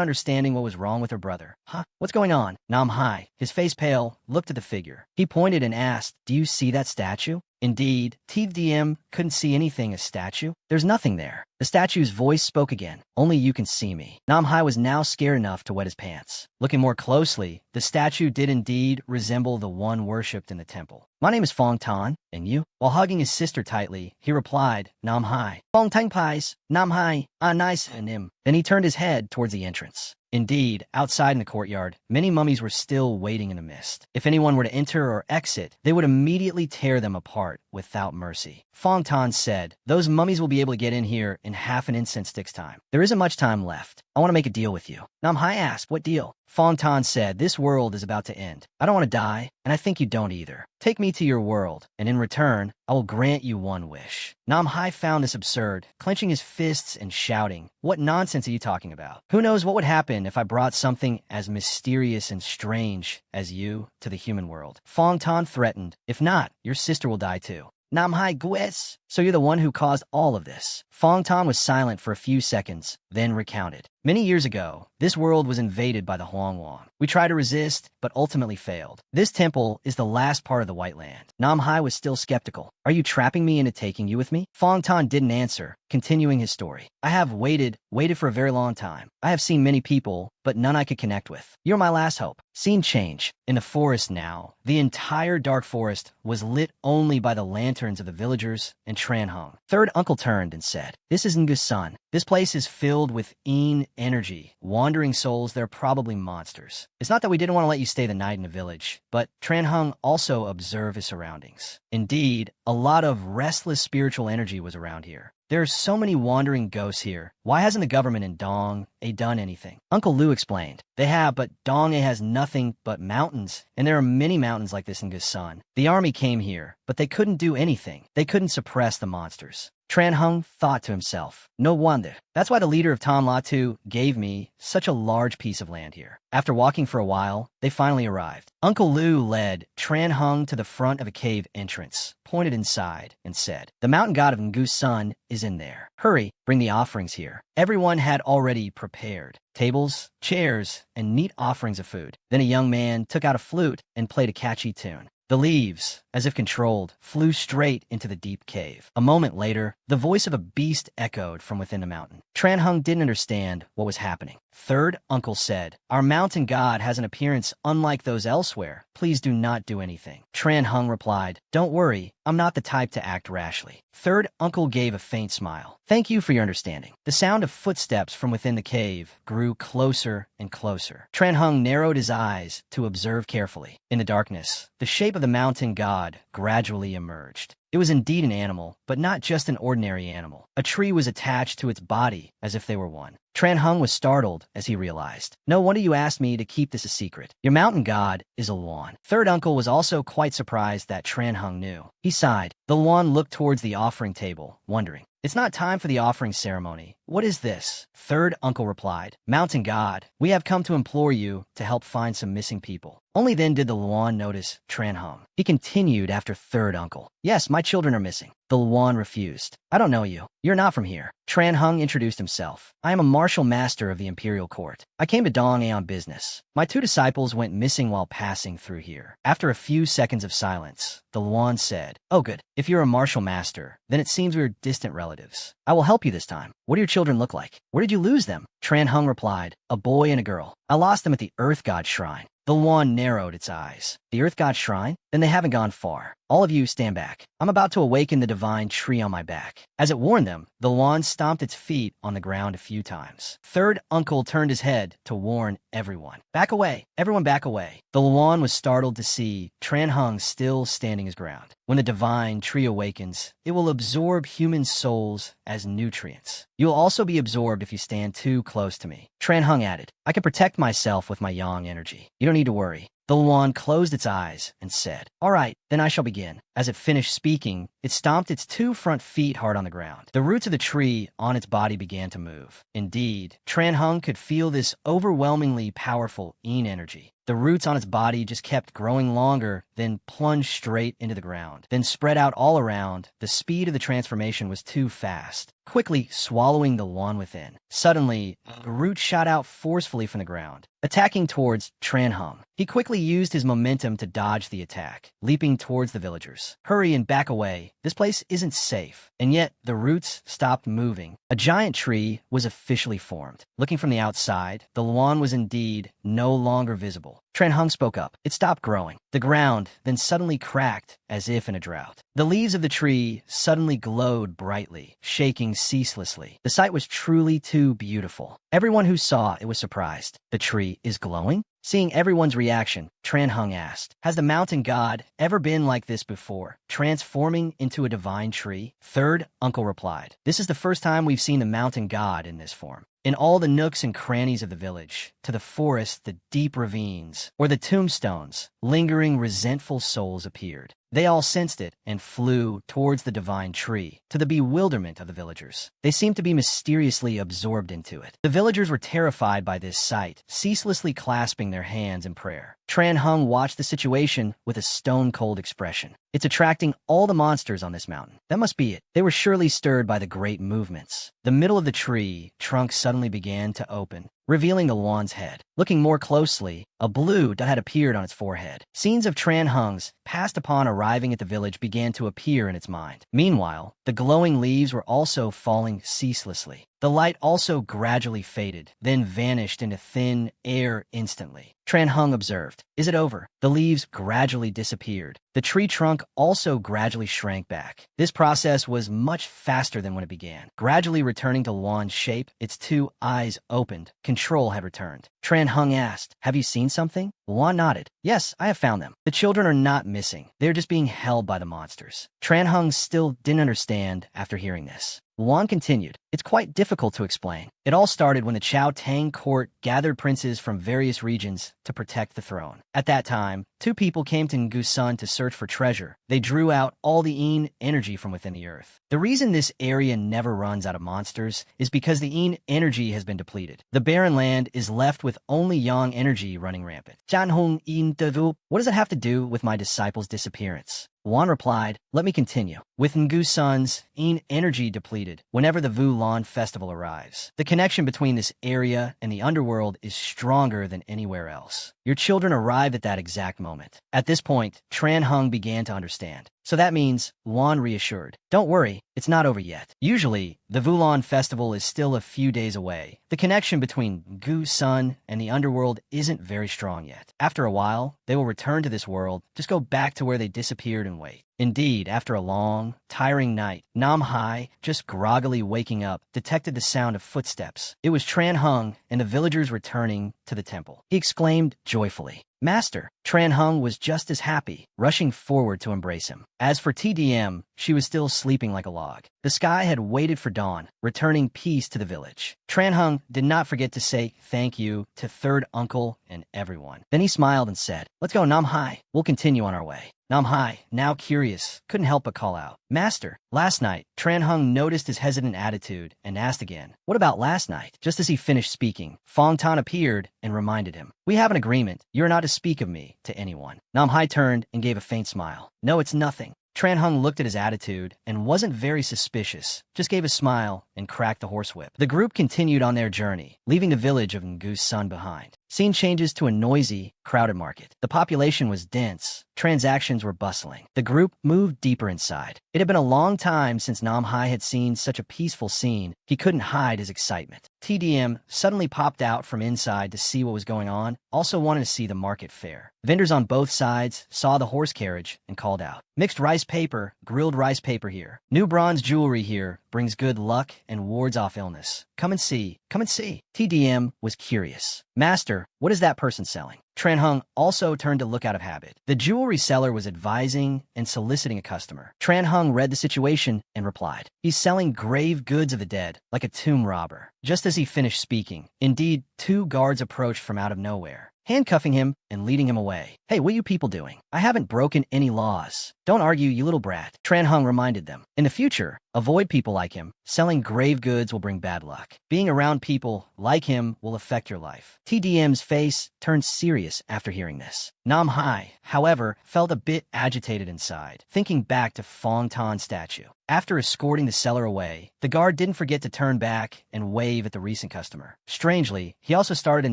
understanding what was wrong with her brother. "Huh? What's going on?" Namhai, his face pale, looked at the figure. He pointed and asked, "Do you see that statue?" Indeed, TDM couldn't see anything as statue. There's nothing there. The statue's voice spoke again. "Only you can see me." Namhai was now scared enough to wet his pants. Looking more closely, the statue did indeed resemble the one worshipped in the temple. "My name is Fong Tan, and you?" While hugging his sister tightly, he replied, "Namhai." "Fong Tang Pais, Namhai, nice and him." Then he turned his head towards the entrance. Indeed, outside in the courtyard, many mummies were still waiting in the mist. If anyone were to enter or exit, they would immediately tear them apart without mercy. Fong Tan said, "Those mummies will be able to get in here in half an incense stick's time. There isn't much time left. I want to make a deal with you." Namhai asked, "What deal?" Fong Tan said, "This world is about to end. I don't want to die, and I think you don't either. Take me to your world, and in return, I will grant you one wish." Namhai found this absurd, clenching his fists and shouting, "What nonsense are you talking about? Who knows what would happen if I brought something as mysterious and strange as you to the human world?" Fong Tan threatened, "If not, your sister will die too." Namhai Gues, "So you're the one who caused all of this?" Fong Tan was silent for a few seconds, then recounted. Many years ago, this world was invaded by the Huangwang. We tried to resist, but ultimately failed. This temple is the last part of the White Land. Nam Hai was still skeptical. Are you trapping me into taking you with me? Fong Tan didn't answer, continuing his story. I have waited for a very long time. I have seen many people, but none I could connect with. You're my last hope. Scene change. In the forest now, the entire dark forest was lit only by the lanterns of the villagers and Tran Hung. Third uncle turned and said, "This is Ngu's son. This place is filled with energy. Wandering souls, they're probably monsters. It's not that we didn't want to let you stay the night in the village, but Tran Hung also observed his surroundings. Indeed, a lot of restless spiritual energy was around here. There are so many wandering ghosts here. Why hasn't the government in Dong done anything?" Uncle Lu explained. They have, but Dong has nothing but mountains, and there are many mountains like this in Gusan. The army came here, but they couldn't do anything. They couldn't suppress the monsters. Tran Hung thought to himself, no wonder. That's why the leader of Tan Latu gave me such a large piece of land here. After walking for a while, they finally arrived. Uncle Lu led Tran Hung to the front of a cave entrance, pointed inside, and said, "The mountain god of Ngu's son is in there. Hurry, bring the offerings here." Everyone had already prepared tables, chairs, and neat offerings of food. Then a young man took out a flute and played a catchy tune. The leaves, as if controlled, flew straight into the deep cave. A moment later, the voice of a beast echoed from within the mountain. Tran Hung didn't understand what was happening. Third uncle said, "Our mountain god has an appearance unlike those elsewhere. Please do not do anything." Tran Hung replied, "Don't worry, I'm not the type to act rashly." Third uncle gave a faint smile. "Thank you for your understanding." The sound of footsteps from within the cave grew closer and closer. Tran Hung narrowed his eyes to observe carefully. In the darkness, the shape of the mountain god gradually emerged. It was indeed an animal, but not just an ordinary animal. A tree was attached to its body as if they were one. Tran Hung was startled as he realized. "No wonder you asked me to keep this a secret. Your mountain god is a Luan." Third uncle was also quite surprised that Tran Hung knew. He sighed. The Luan looked towards the offering table, wondering. "It's not time for the offering ceremony. What is this?" Third uncle replied, "Mountain god, we have come to implore you to help find some missing people." Only then did the Luan notice Tran Hung. He continued after third uncle. "Yes, my children are missing." The Luan refused. "I don't know you. You're not from here." Tran Hung introduced himself. "I am a martial master of the imperial court. I came to Dong on business. My 2 disciples went missing while passing through here." After a few seconds of silence, the Luan said, "Oh good. If you're a martial master, then it seems we're distant relatives. I will help you this time. What do your children look like? Where did you lose them?" Tran Hung replied, "A boy and a girl. I lost them at the Earth God Shrine." The Luan narrowed its eyes. "The Earth God Shrine? Then they haven't gone far. All of you stand back. I'm about to awaken the divine tree on my back." As it warned them, the Luan stomped its feet on the ground a few times. Third uncle turned his head to warn everyone. "Back away. Everyone back away." The Luan was startled to see Tran Hung still standing his ground. When the divine tree awakens, it will absorb human souls as nutrients. You will also be absorbed if you stand too close to me. Tran Hung added, "I can protect myself with my yang energy. You don't need to worry." The Luan closed its eyes and said, "All right, then I shall begin." As it finished speaking, it stomped its 2 front feet hard on the ground. The roots of the tree on its body began to move. Indeed, Tran Hung could feel this overwhelmingly powerful energy. The roots on its body just kept growing longer, then plunged straight into the ground, then spread out all around. The speed of the transformation was too fast, quickly swallowing the Luan within. Suddenly, the root shot out forcefully from the ground, attacking towards Tran Hung. He quickly used his momentum to dodge the attack, leaping towards the villagers. "Hurry and back away. This place isn't safe." And yet, the roots stopped moving. A giant tree was officially formed. Looking from the outside, the Luan was indeed no longer visible. Tran Hung spoke up. It stopped growing. The ground then suddenly cracked as if in a drought. The leaves of the tree suddenly glowed brightly, shaking ceaselessly. The sight was truly too beautiful. Everyone who saw it was surprised. "The tree is glowing?" Seeing everyone's reaction, Tran Hung asked, "Has the mountain god ever been like this before, transforming into a divine tree?" Third uncle replied, "This is the first time we've seen the mountain god in this form. In all the nooks and crannies of the village, to the forest, the deep ravines, or the tombstones, lingering resentful souls appeared. They all sensed it and flew towards the divine tree, to the bewilderment of the villagers. They seemed to be mysteriously absorbed into it. The villagers were terrified by this sight, ceaselessly clasping their hands in prayer. Tran Hung watched the situation with a stone-cold expression. It's attracting all the monsters on this mountain. That must be it. They were surely stirred by the great movements. The middle of the tree trunk suddenly began to open, revealing the Wan's head. Looking more closely, a blue dot had appeared on its forehead. Scenes of Tran Hung's past upon arriving at the village began to appear in its mind. Meanwhile, the glowing leaves were also falling ceaselessly. The light also gradually faded, then vanished into thin air instantly. Tran Hung observed. Is it over? The leaves gradually disappeared. The tree trunk also gradually shrank back. This process was much faster than when it began. Gradually returning to Wan's shape, its two eyes opened. Control had returned. Tran Hung asked, "Have you seen something?" Wan nodded. "Yes, I have found them. The children are not missing. They're just being held by the monsters." Tran Hung still didn't understand after hearing this. Wan continued, "It's quite difficult to explain. It all started when the Chao Tang court gathered princes from various regions to protect the throne. At that time, two people came to Ngusun to search for treasure. They drew out all the Yin energy from within the earth. The reason this area never runs out of monsters is because the Yin energy has been depleted. The barren land is left with only Yang energy running rampant." What does it have to do with my disciples' disappearance? Wan replied, "Let me continue. With Ngusun's Yin energy depleted, whenever the Vu Lan festival arrives, the connection between this area and the underworld is stronger than anywhere else. Your children arrived at that exact moment." At this point, Tran Hung began to understand. "So that means," Wan reassured, "don't worry, it's not over yet. Usually, the Vulan festival is still a few days away. The connection between Gu Sun and the underworld isn't very strong yet. After a while, they will return to this world, just go back to where they disappeared and wait." Indeed, after a long, tiring night, Nam Hai, just groggily waking up, detected the sound of footsteps. It was Tran Hung and the villagers returning to the temple. He exclaimed joyfully, "Master!" Tran Hung was just as happy, rushing forward to embrace him. As for TDM, she was still sleeping like a log. The sky had waited for dawn, returning peace to the village. Tran Hung did not forget to say thank you to third uncle and everyone. Then he smiled and said, "Let's go, Nam Hai. We'll continue on our way." Nam Hai, now curious, couldn't help but call out, "Master!" Last night, Tran Hung noticed his hesitant attitude and asked again, "What about last night?" Just as he finished speaking, Fong Tan appeared and reminded him, "We have an agreement. You are not to speak of me to anyone." Nam Hai turned and gave a faint smile. "No, it's nothing." Tran Hung looked at his attitude and wasn't very suspicious, just gave a smile and cracked the horsewhip. The group continued on their journey, leaving the village of Ngu's Sun behind. Scene changes to a noisy, crowded market. The population was dense. Transactions were bustling. The group moved deeper inside. It had been a long time since Nam Hai had seen such a peaceful scene. He couldn't hide his excitement. TDM suddenly popped out from inside to see what was going on, also wanted to see the market fair. Vendors on both sides saw the horse carriage and called out, "Mixed rice paper, grilled rice paper here. New bronze jewelry here, brings good luck and wards off illness. Come and see, come and see." TDM was curious. "Master, what is that person selling?" Tran Hung also turned to look out of habit. The jewelry seller was advising and soliciting a customer. Tran Hung read the situation and replied, "He's selling grave goods of the dead, like a tomb robber." Just as he finished speaking, indeed, two guards approached from out of nowhere, handcuffing him and leading him away. "Hey, what are you people doing? I haven't broken any laws. Don't argue, you little brat." Tran Hung reminded them. "In the future, avoid people like him. Selling grave goods will bring bad luck. Being around people like him will affect your life." TDM's face turned serious after hearing this. Nam Hai, however, felt a bit agitated inside, thinking back to Fong Tan's statue. After escorting the seller away, the guard didn't forget to turn back and wave at the recent customer. Strangely, he also started to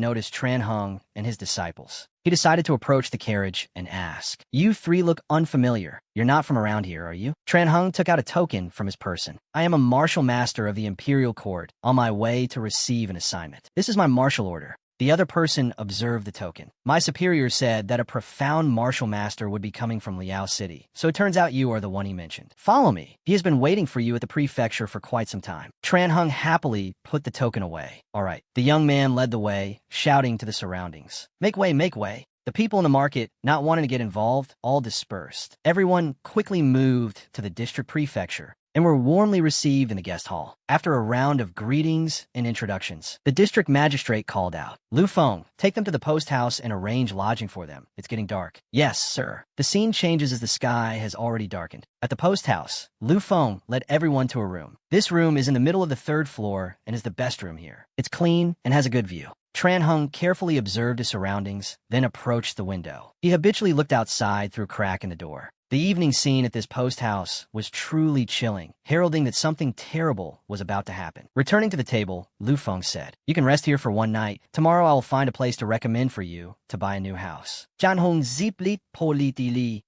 notice Tran Hung and his disciples. He decided to approach the carriage and ask, "You three look unfamiliar. You're not from around here, are you?" Tran Hung took out a token from his person. "I am a martial master of the Imperial Court, on my way to receive an assignment. This is my martial order." The other person observed the token. "My superior said that a profound martial master would be coming from Liao City, so it turns out you are the one he mentioned. Follow me. He has been waiting for you at the prefecture for quite some time." Tran Hung happily put the token away. "All right." The young man led the way, shouting to the surroundings, "Make way, make way." The people in the market, not wanting to get involved, all dispersed. Everyone quickly moved to the district prefecture, and were warmly received in the guest hall. After a round of greetings and introductions, the district magistrate called out, "Lu Feng, take them to the post house and arrange lodging for them. It's getting dark." "Yes, sir." The scene changes as the sky has already darkened. At the post house, Lu Feng led everyone to a room. This room is in the middle of the 3rd floor and is the best room here. It's clean and has a good view. Tran Hung carefully observed his surroundings, then approached the window. He habitually looked outside through a crack in the door. The evening scene at this post house was truly chilling, heralding that something terrible was about to happen. Returning to the table, Lu Feng said, "You can rest here for one night. Tomorrow I will find a place to recommend for you to buy a new house." Jan Hong ziplit politili.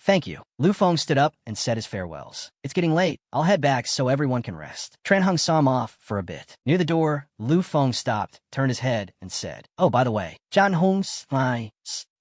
"Thank you." Lu Feng stood up and said his farewells. "It's getting late. I'll head back so everyone can rest." Tran Hung saw him off for a bit. Near the door, Lu Feng stopped, turned his head, and said, "Oh, by the way, Jan Hong's my..."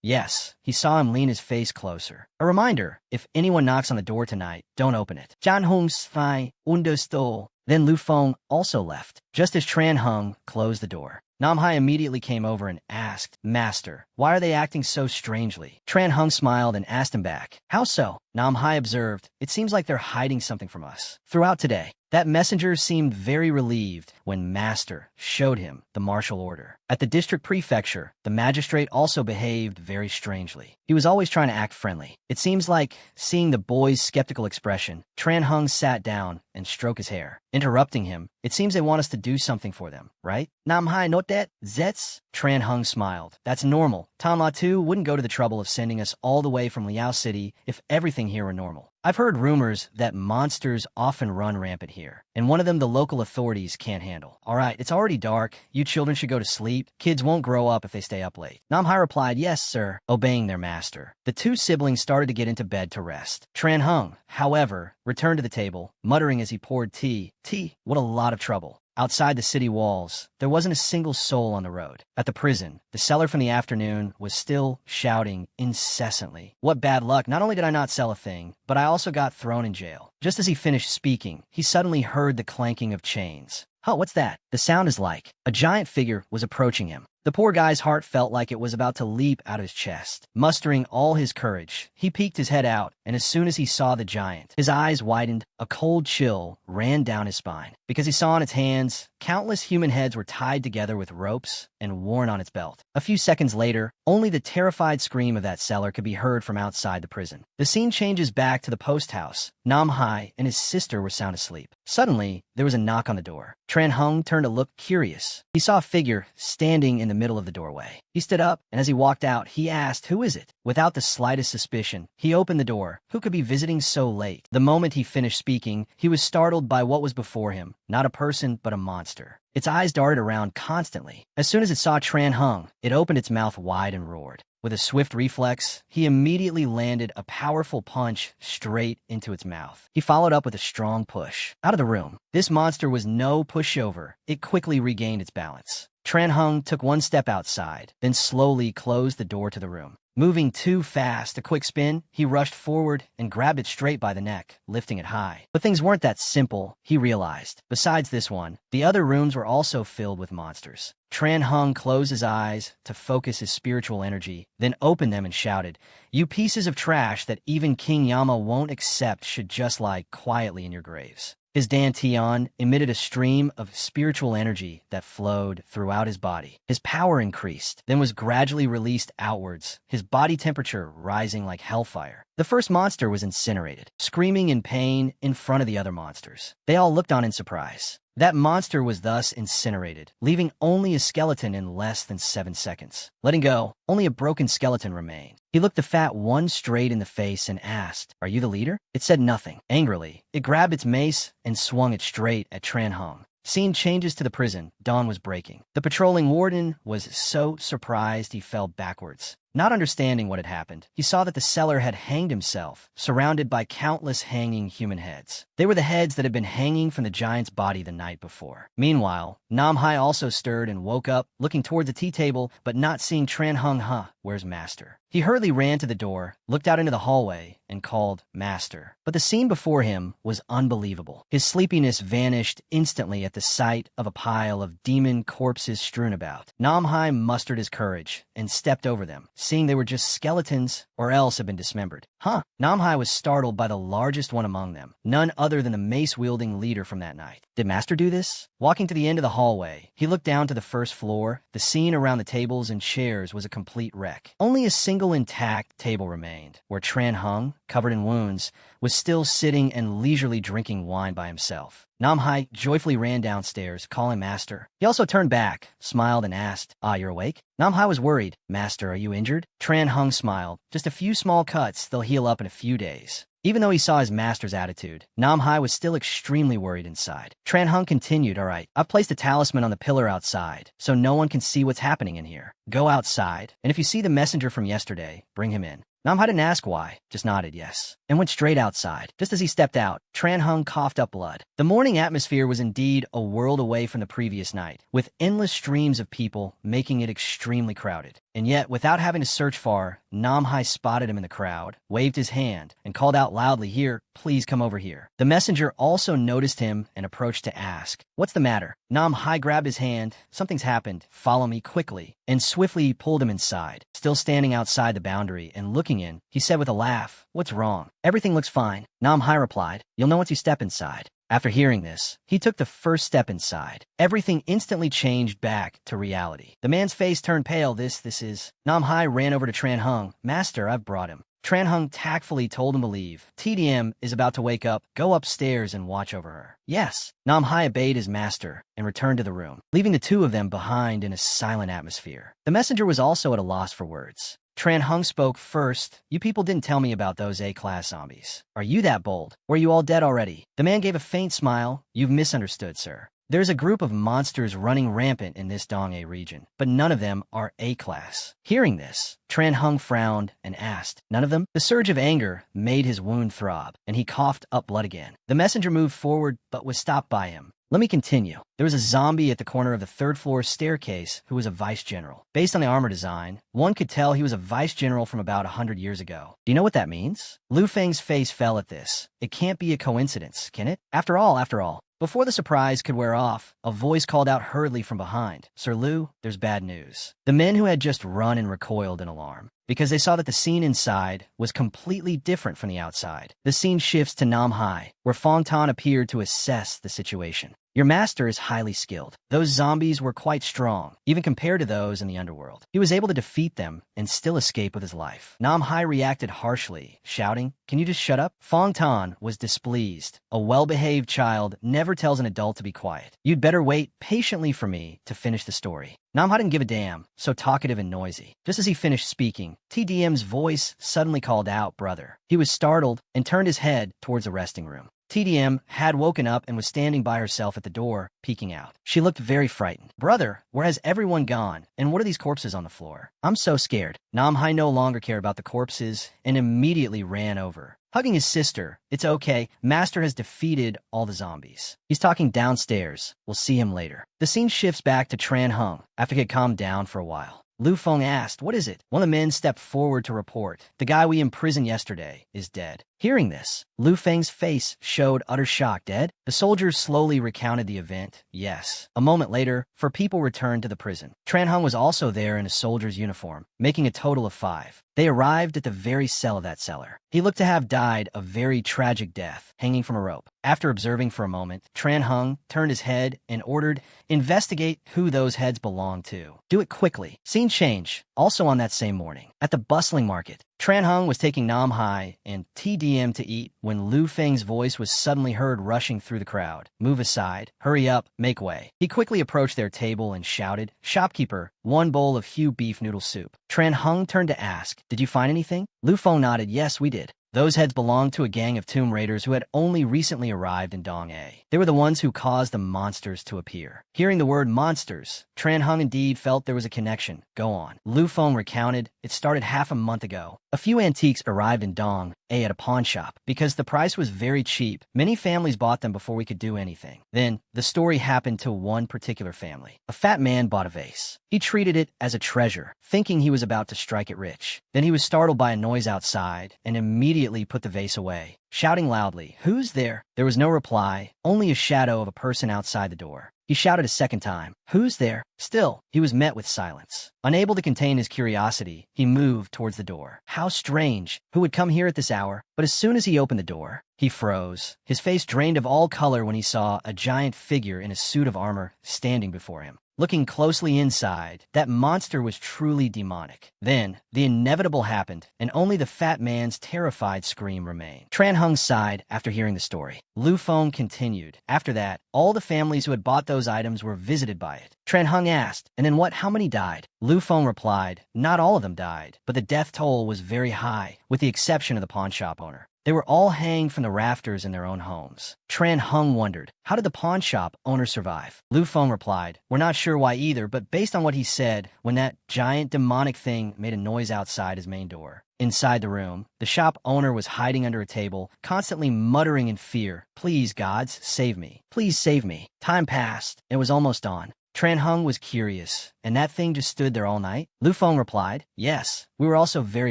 Yes, he saw him lean his face closer. "A reminder, if anyone knocks on the door tonight, don't open it." Jan Hong's fai understood. Then Lu Feng also left. Just as Tran Hung closed the door, Nam Hai immediately came over and asked, "Master, why are they acting so strangely?" Tran Hung smiled and asked him back, "How so?" Nam Hai observed, "It seems like they're hiding something from us." Throughout today, that messenger seemed very relieved when Master showed him the martial order. At the district prefecture, the magistrate also behaved very strangely. He was always trying to act friendly. It seems like, seeing the boy's skeptical expression, Tran Hung sat down and stroked his hair. Interrupting him, "It seems they want us to do something for them, right?" "Nam Hai not that, Zets?" Tran Hung smiled. "That's normal. Tan La Tu wouldn't go to the trouble of sending us all the way from Liao City if everything here were normal. I've heard rumors that monsters often run rampant here, and one of them the local authorities can't handle." "All right, it's already dark. You children should go to sleep. Kids won't grow up if they stay up late." Nam Hai replied, "Yes, sir," obeying their master. The two siblings started to get into bed to rest. Tran Hung, however, returned to the table, muttering as he poured tea. "Tea? What a lot of trouble." Outside the city walls, there wasn't a single soul on the road. At the prison, the seller from the afternoon was still shouting incessantly, "What bad luck! Not only did I not sell a thing, but I also got thrown in jail." Just as he finished speaking, he suddenly heard the clanking of chains. "Huh, what's that?" The sound is like a giant figure was approaching him. The poor guy's heart felt like it was about to leap out of his chest. Mustering all his courage, he peeked his head out, and as soon as he saw the giant, his eyes widened, a cold chill ran down his spine. Because he saw in its hands, countless human heads were tied together with ropes and worn on its belt. A few seconds later, only the terrified scream of that seller could be heard from outside the prison. The scene changes back to the post house. Nam Hai and his sister were sound asleep. Suddenly, there was a knock on the door. Tran Hung turned to look curious. He saw a figure standing in the middle of the doorway. He stood up, and as he walked out, he asked, "Who is it?" Without the slightest suspicion, he opened the door. Who could be visiting so late? The moment he finished speaking, he was startled by what was before him. Not a person, but a monster. Its eyes darted around constantly. As soon as it saw Tran Hung, it opened its mouth wide and roared. With a swift reflex, he immediately landed a powerful punch straight into its mouth. He followed up with a strong push. Out of the room. This monster was no pushover. It quickly regained its balance. Tran Hung took one step outside, then slowly closed the door to the room. Moving too fast, a quick spin, he rushed forward and grabbed it straight by the neck, lifting it high. But things weren't that simple, he realized. Besides this one, the other rooms were also filled with monsters. Tran Hung closed his eyes to focus his spiritual energy, then opened them and shouted, "You pieces of trash that even King Yama won't accept should just lie quietly in your graves." His dantian emitted a stream of spiritual energy that flowed throughout his body. His power increased, then was gradually released outwards, his body temperature rising like hellfire. The first monster was incinerated, screaming in pain in front of the other monsters. They all looked on in surprise. That monster was thus incinerated, leaving only a skeleton in less than 7 seconds. Letting go, only a broken skeleton remained. He looked the fat one straight in the face and asked, "Are you the leader?" It said nothing. Angrily, it grabbed its mace and swung it straight at Tran Hung. Scene changes to the prison. Dawn was breaking. The patrolling warden was so surprised he fell backwards. Not understanding what had happened, he saw that the seller had hanged himself, surrounded by countless hanging human heads. They were the heads that had been hanging from the giant's body the night before. Meanwhile, Nam Hai also stirred and woke up, looking toward the tea table, but not seeing Tran Hung. Where's Master? He hurriedly ran to the door, looked out into the hallway, and called, "Master." But the scene before him was unbelievable. His sleepiness vanished instantly at the sight of a pile of demon corpses strewn about. Nam Hai mustered his courage and stepped over them, seeing they were just skeletons or else had been dismembered. Huh? Namhai was startled by the largest one among them, none other than the mace-wielding leader from that night. Did Master do this? Walking to the end of the hallway, he looked down to the first floor. The scene around the tables and chairs was a complete wreck. Only a single intact table remained, where Tran Hung, covered in wounds, was still sitting and leisurely drinking wine by himself. Namhai joyfully ran downstairs, calling Master. He also turned back, smiled, and asked, "Ah, you're awake?" Namhai was worried. "Master, are you injured?" Tran Hung smiled. "Just a few small cuts. They'll heal up in a few days." Even though he saw his master's attitude, Namhai was still extremely worried inside. Tran Hung continued, "All right, I've placed a talisman on the pillar outside, so no one can see what's happening in here. Go outside, and if you see the messenger from yesterday, bring him in." Namhai didn't ask why, just nodded yes, and went straight outside. Just as he stepped out, Tran Hung coughed up blood. The morning atmosphere was indeed a world away from the previous night, with endless streams of people making it extremely crowded. And yet, without having to search far, Namhai spotted him in the crowd, waved his hand, and called out loudly, "Here, please come over here." The messenger also noticed him and approached to ask, "What's the matter?" Namhai grabbed his hand. "Something's happened. Follow me quickly." And swiftly pulled him inside. Still standing outside the boundary and looking in, he said with a laugh, "What's wrong?" "Everything looks fine." Namhai replied, "You'll know once you step inside." After hearing this, he took the first step inside. Everything instantly changed back to reality. The man's face turned pale. This is... Namhai ran over to Tran Hung. "Master, I've brought him." Tran Hung tactfully told him to leave. TDM is about to wake up. Go upstairs and watch over her. Yes. Namhai obeyed his master and returned to the room, leaving the two of them behind in a silent atmosphere. The messenger was also at a loss for words. Tran Hung spoke first. "You people didn't tell me about those A-class zombies. Are you that bold? Or are you all dead already?" The man gave a faint smile. "You've misunderstood, sir. There's a group of monsters running rampant in this Dong-A region, but none of them are A-class." Hearing this, Tran Hung frowned and asked, "None of them?" The surge of anger made his wound throb, and he coughed up blood again. The messenger moved forward, but was stopped by him. "Let me continue. There was a zombie at the corner of the third-floor staircase who was a vice general. Based on the armor design, one could tell he was a vice general from about 100 years ago. Do you know what that means?" Lu Feng's face fell at this. It can't be a coincidence, can it? After all. Before the surprise could wear off, a voice called out hurriedly from behind, "Sir Lu, there's bad news." The men who had just run and recoiled in alarm, because they saw that the scene inside was completely different from the outside. The scene shifts to Namhai, where Fong Tan appeared to assess the situation. "Your master is highly skilled. Those zombies were quite strong, even compared to those in the underworld. He was able to defeat them and still escape with his life." Namhai reacted harshly, shouting, "Can you just shut up?" Fong Tan was displeased. "A well-behaved child never tells an adult to be quiet. You'd better wait patiently for me to finish the story." Namhai didn't give a damn, so talkative and noisy. Just as he finished speaking, TDM's voice suddenly called out, "Brother." He was startled and turned his head towards the resting room. TDM had woken up and was standing by herself at the door, peeking out. She looked very frightened. "Brother, where has everyone gone? And what are these corpses on the floor?" "I'm so scared." Namhai no longer cared about the corpses and immediately ran over. Hugging his sister, "It's okay. Master has defeated all the zombies. He's talking downstairs. We'll see him later." The scene shifts back to Tran Hung after he had calmed down for a while. Lu Feng asked, "What is it?" One of the men stepped forward to report, "The guy we imprisoned yesterday is dead." Hearing this, Lu Feng's face showed utter shock. "Dead?" The soldiers slowly recounted the event. "Yes." A moment later, 4 people returned to the prison. Tran Hung was also there in a soldier's uniform, making a total of 5. They arrived at the very cell of that cellar. He looked to have died a very tragic death, hanging from a rope. After observing for a moment, Tran Hung turned his head and ordered, "Investigate who those heads belong to. Do it quickly." Scene change, also on that same morning. At the bustling market, Tran Hung was taking Namhai and TDM to eat when Lu Feng's voice was suddenly heard rushing through the crowd. "Move aside. Hurry up. Make way." He quickly approached their table and shouted, "Shopkeeper, 1 bowl of Hue beef noodle soup." Tran Hung turned to ask, "Did you find anything?" Lu Feng nodded, "Yes, we did." Those heads belonged to a gang of tomb raiders who had only recently arrived in Dong-A. They were the ones who caused the monsters to appear. Hearing the word monsters, Tran Hung indeed felt there was a connection. "Go on." Lu Feng recounted, "It started half a month ago. A few antiques arrived in Dong-A at a pawn shop. Because the price was very cheap, many families bought them before we could do anything. Then, the story happened to one particular family. A fat man bought a vase. He treated it as a treasure, thinking he was about to strike it rich. Then he was startled by a noise outside and immediately put the vase away, shouting loudly, 'Who's there?' There was no reply, only a shadow of a person outside the door. He shouted a second time, "Who's there?" Still, he was met with silence. Unable to contain his curiosity, he moved towards the door. How strange! Who would come here at this hour? But as soon as he opened the door, he froze. His face drained of all color when he saw a giant figure in a suit of armor standing before him. Looking closely inside, that monster was truly demonic. Then, the inevitable happened, and only the fat man's terrified scream remained. Tran Hung sighed after hearing the story. Lu Feng continued. After that, all the families who had bought those items were visited by it. Tran Hung asked, "And then what? How many died?" Lu Feng replied, "Not all of them died, but the death toll was very high, with the exception of the pawn shop owner. They were all hanged from the rafters in their own homes." Tran Hung wondered, how did the pawn shop owner survive? Lu Feng replied, "We're not sure why either, but based on what he said, when that giant demonic thing made a noise outside his main door. Inside the room, the shop owner was hiding under a table, constantly muttering in fear, 'Please, gods, save me. Please save me.' Time passed. It was almost dawn. Tran Hung was curious, and that thing just stood there all night? Lu Feng replied, "Yes." We were also very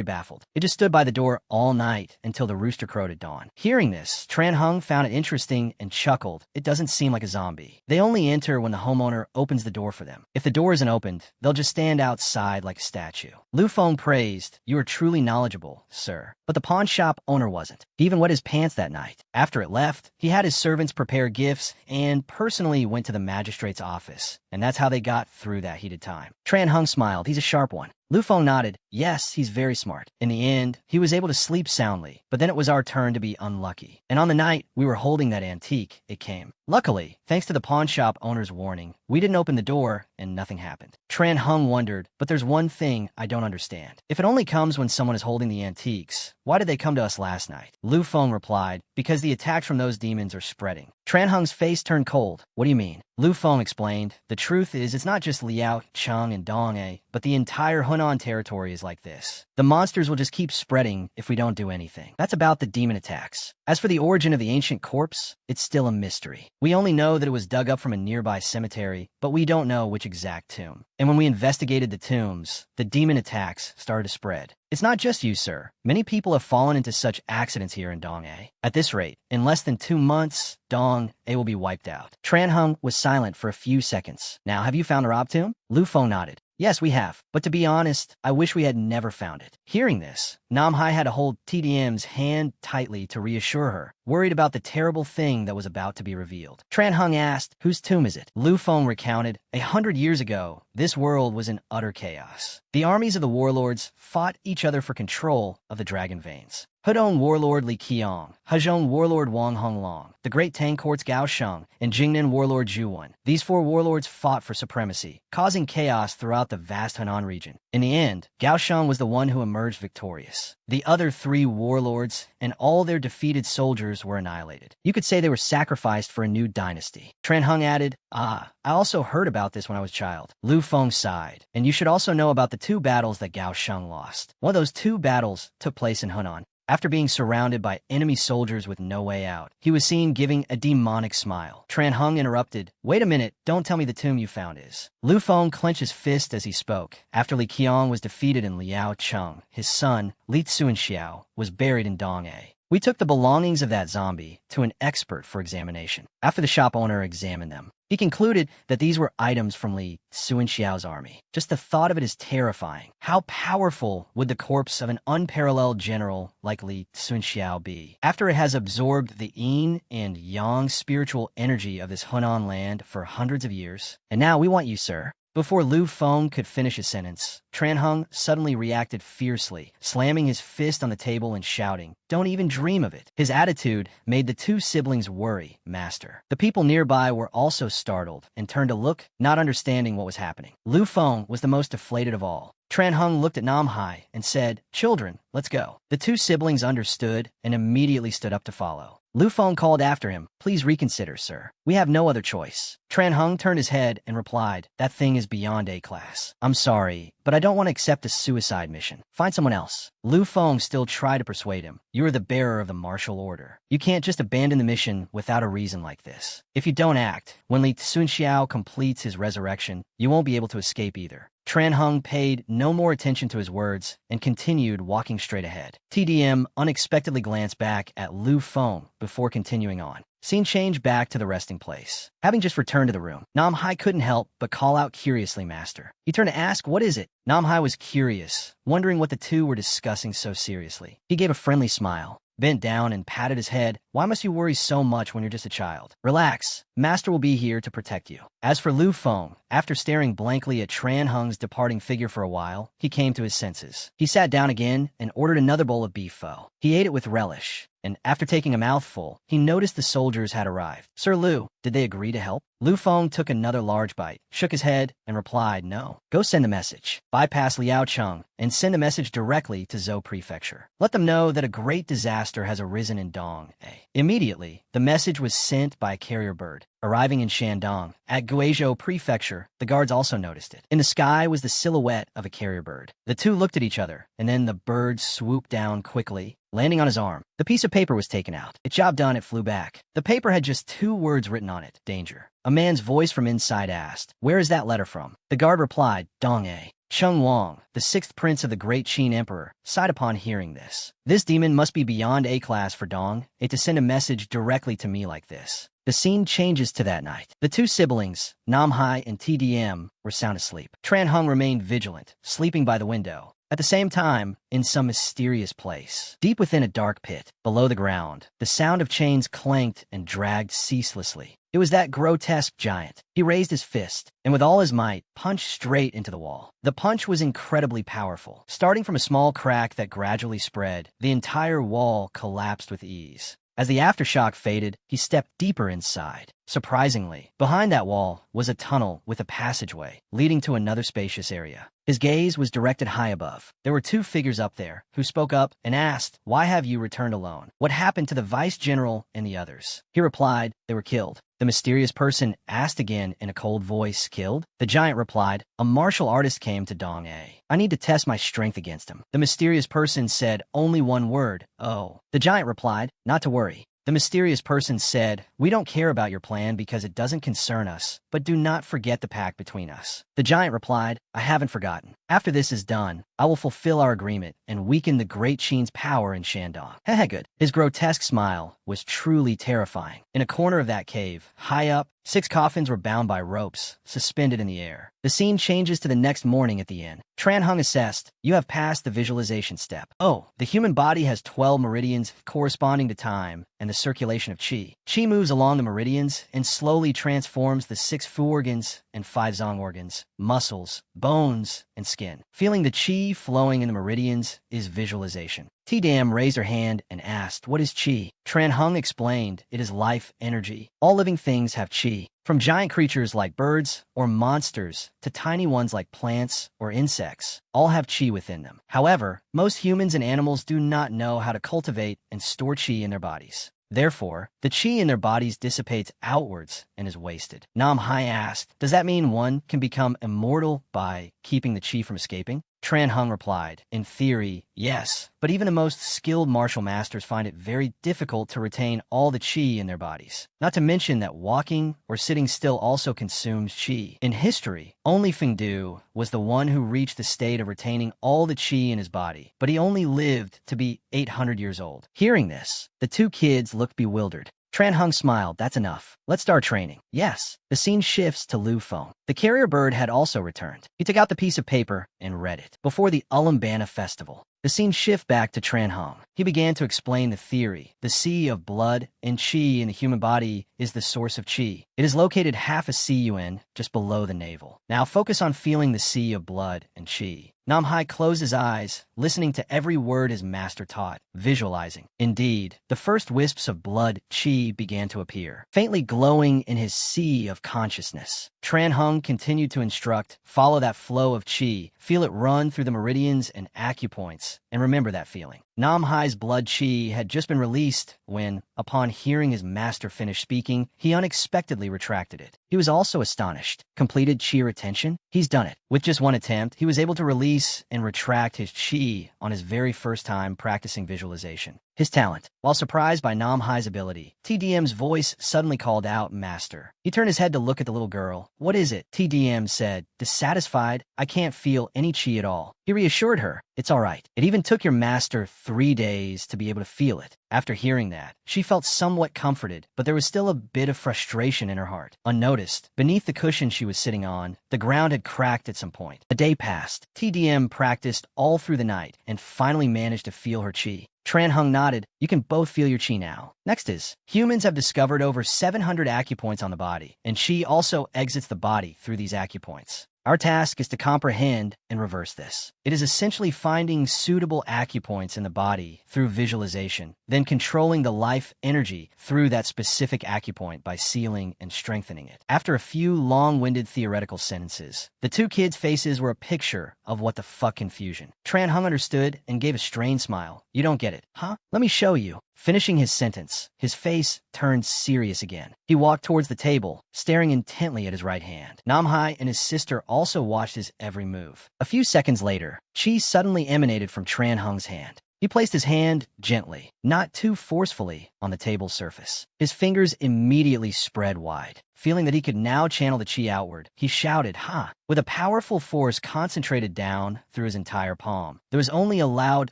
baffled. It just stood by the door all night until the rooster crowed at dawn. Hearing this, Tran Hung found it interesting and chuckled. It doesn't seem like a zombie. They only enter when the homeowner opens the door for them. If the door isn't opened, they'll just stand outside like a statue. Lu Feng praised, "You are truly knowledgeable, sir." But the pawn shop owner wasn't. He even wet his pants that night. After it left, he had his servants prepare gifts and personally went to the magistrate's office. And that's how they got through that heated time. Tran Hung smiled. He's a sharp one. Lu Feng nodded. Yes, he's very smart. In the end, he was able to sleep soundly, but then it was our turn to be unlucky. And on the night we were holding that antique, it came. Luckily, thanks to the pawn shop owner's warning, we didn't open the door and nothing happened. Tran Hung wondered, but there's one thing I don't understand. If it only comes when someone is holding the antiques, why did they come to us last night? Lu Feng replied, because the attacks from those demons are spreading. Tran Hung's face turned cold. What do you mean? Lu Feng explained, the truth is it's not just Liao, Cheng, and Dong-A, but the entire Hunan territory is like this. The monsters will just keep spreading if we don't do anything. That's about the demon attacks. As for the origin of the ancient corpse, it's still a mystery. We only know that it was dug up from a nearby cemetery, but we don't know which exact tomb. And when we investigated the tombs, the demon attacks started to spread. It's not just you, sir. Many people have fallen into such accidents here in Dong-A. At this rate, in less than 2 months, Dong-A will be wiped out. Tran Hung was silent for a few seconds. Now, have you found a rob tomb? Lu Feng nodded. Yes, we have. But to be honest, I wish we had never found it. Hearing this, Nam Hai had to hold TDM's hand tightly to reassure her, worried about the terrible thing that was about to be revealed. Tran Hung asked, whose tomb is it? Lu Feng recounted, 100 years ago, this world was in utter chaos. The armies of the warlords fought each other for control of the dragon veins. Hudong warlord Li Qiang, Hezhong warlord Wang Honglong, the great Tang courts Gao Sheng, and Jingnan warlord Zhu Wen. These 4 warlords fought for supremacy, causing chaos throughout the vast Hunan region. In the end, Gao Sheng was the one who emerged victorious. The other 3 warlords and all their defeated soldiers were annihilated. You could say they were sacrificed for a new dynasty. Tran Hung added, I also heard about this when I was a child. Lu Feng sighed. And you should also know about the 2 battles that Gao Sheng lost. One of those 2 battles took place in Hunan. After being surrounded by enemy soldiers with no way out, he was seen giving a demonic smile. Tran Hung interrupted, wait a minute, don't tell me the tomb you found is. Lu Feng clenched his fist as he spoke. After Li Qiang was defeated in Liao Cheng, his son, Li Tsuanxiao, was buried in Dong-A. We took the belongings of that zombie to an expert for examination. After the shop owner examined them, he concluded that these were items from Li Tsuanxiao's army. Just the thought of it is terrifying. How powerful would the corpse of an unparalleled general like Li Tsuanxiao be? After it has absorbed the yin and yang spiritual energy of this Hunan land for hundreds of years. And now we want you, sir. Before Lu Feng could finish his sentence, Tran Hung suddenly reacted fiercely, slamming his fist on the table and shouting, don't even dream of it. His attitude made the 2 siblings worry, master. The people nearby were also startled and turned to look, not understanding what was happening. Lu Feng was the most deflated of all. Tran Hung looked at Nam Hai and said, children, let's go. The 2 siblings understood and immediately stood up to follow. Lu Feng called after him, please reconsider, sir. We have no other choice. Tran Hung turned his head and replied, that thing is beyond A-class. I'm sorry, but I don't want to accept a suicide mission. Find someone else. Lu Feng still tried to persuade him. You are the bearer of the martial order. You can't just abandon the mission without a reason like this. If you don't act, when Li Tsuanxiao completes his resurrection, you won't be able to escape either. Tran Hung paid no more attention to his words and continued walking straight ahead. TDM unexpectedly glanced back at Lu Feng before continuing on. Scene change back to the resting place. Having just returned to the room, Nam-hai couldn't help but call out curiously, "Master." He turned to ask, "What is it?" Nam-hai was curious, wondering what the two were discussing so seriously. He gave a friendly smile, bent down and patted his head. "Why must you worry so much when you're just a child? Relax. Master will be here to protect you." As for Lu Feng, after staring blankly at Tran Hung's departing figure for a while, he came to his senses. He sat down again and ordered another bowl of beef pho. He ate it with relish, and after taking a mouthful, he noticed the soldiers had arrived. "Sir Lu, did they agree to help?" Lu Feng took another large bite, shook his head, and replied, "No. Go send a message. Bypass Liao Cheng and send a message directly to Zhou Prefecture. Let them know that a great disaster has arisen in Dong." Immediately, the message was sent by a carrier bird. Arriving in Shandong, at Guizhou Prefecture, the guards also noticed it. In the sky was the silhouette of a carrier bird. The two looked at each other, and then the bird swooped down quickly, landing on his arm. The piece of paper was taken out. Its job done, it flew back. The paper had just 2 words written on it: danger. A man's voice from inside asked, "Where is that letter from?" The guard replied, "Dong-a." Cheng Wang, the 6th prince of the great Qin emperor, sighed upon hearing this. "This demon must be beyond A-class for Dong, to send a message directly to me like this." The scene changes to that night. The two siblings, Nam-hai and TDM, were sound asleep. Tran Hung remained vigilant, sleeping by the window. At the same time, in some mysterious place, deep within a dark pit, below the ground, the sound of chains clanked and dragged ceaselessly. It was that grotesque giant. He raised his fist, and with all his might, punched straight into the wall. The punch was incredibly powerful. Starting from a small crack that gradually spread, the entire wall collapsed with ease. As the aftershock faded, he stepped deeper inside. Surprisingly, behind that wall was a tunnel with a passageway leading to another spacious area. His gaze was directed high above. There were 2 figures up there who spoke up and asked, "Why have you returned alone? What happened to the vice general and the others?" He replied, "They were killed." The mysterious person asked again in a cold voice, "Killed?" The giant replied, "A martial artist came to Dong-a. I need to test my strength against him." The mysterious person said only one word, "Oh." The giant replied, "Not to worry." The mysterious person said, "We don't care about your plan because it doesn't concern us, but do not forget the pact between us." The giant replied, "I haven't forgotten. After this is done, I will fulfill our agreement and weaken the Great Qin's power in Shandong." Good. His grotesque smile was truly terrifying. In a corner of that cave, high up, 6 coffins were bound by ropes, suspended in the air. The scene changes to the next morning at the inn. Tran Hung assessed, "You have passed the visualization step. Oh, the human body has 12 meridians corresponding to time and the circulation of qi. Qi moves along the meridians and slowly transforms the 6 fu organs and 5 zong organs, muscles, bones, and skin. Feeling the qi flowing in the meridians is visualization." T-Dam raised her hand and asked, "What is qi?" Tran Hung explained, "It is life energy. All living things have qi. From giant creatures like birds or monsters to tiny ones like plants or insects, all have qi within them. However, most humans and animals do not know how to cultivate and store qi in their bodies. Therefore, the qi in their bodies dissipates outwards and is wasted." Nam-hai asked, "Does that mean one can become immortal by keeping the qi from escaping?" Tran Hung replied, "In theory, yes, but even the most skilled martial masters find it very difficult to retain all the qi in their bodies. Not to mention that walking or sitting still also consumes qi. In history, only Fengdu was the one who reached the state of retaining all the qi in his body, but he only lived to be 800 years old." Hearing this, the 2 kids looked bewildered. Tran Hung smiled, "That's enough. Let's start training." Yes. The scene shifts to Lu Feng. The carrier bird had also returned. He took out the piece of paper and read it. Before the Ulambana festival, the scene shifts back to Tran Hung. He began to explain the theory. The sea of blood and qi in the human body is the source of qi. It is located half a CUN just below the navel. Now focus on feeling the sea of blood and qi. Nam-hai closed his eyes, listening to every word his master taught, visualizing. Indeed, the first wisps of blood qi began to appear, faintly glowing in his sea of consciousness. Tran Hung continued to instruct, "Follow that flow of qi, feel it run through the meridians and acupoints, and remember that feeling." Nam-hai's blood qi had just been released when, upon hearing his master finish speaking, he unexpectedly retracted it. He was also astonished. Completed qi retention? He's done it. With just one attempt, he was able to release and retract his qi on his very first time practicing visualization. his talent. While surprised by Nam Hai's ability, TDM's voice suddenly called out, "Master." He turned his head to look at the little girl. "What is it?" TDM said, dissatisfied. "I can't feel any chi at all." He reassured her, "It's all right. It even took your master 3 days to be able to feel it." After hearing that, she felt somewhat comforted, but there was still a bit of frustration in her heart. Unnoticed, beneath the cushion she was sitting on, the ground had cracked at some point. A day passed. TDM practiced all through the night and finally managed to feel her chi. Tran Hung nodded. "You can both feel your chi now." Next is, humans have discovered over 700 acupoints on the body, and chi also exits the body through these acupoints. Our task is to comprehend and reverse this. It is essentially finding suitable acupoints in the body through visualization, then controlling the life energy through that specific acupoint by sealing and strengthening it. After a few long-winded theoretical sentences, the two kids' faces were a picture of what the fuck confusion. Tran Hung understood and gave a strained smile. "You don't get it, huh? Let me show you." Finishing his sentence, his face turned serious again. He walked towards the table, staring intently at his right hand. Nam Hai and his sister also watched his every move. A few seconds later, chi suddenly emanated from Tran Hung's hand. He placed his hand gently, not too forcefully, on the table's surface. His fingers immediately spread wide. Feeling that he could now channel the chi outward, he shouted, "Ha!" With a powerful force concentrated down through his entire palm. There was only a loud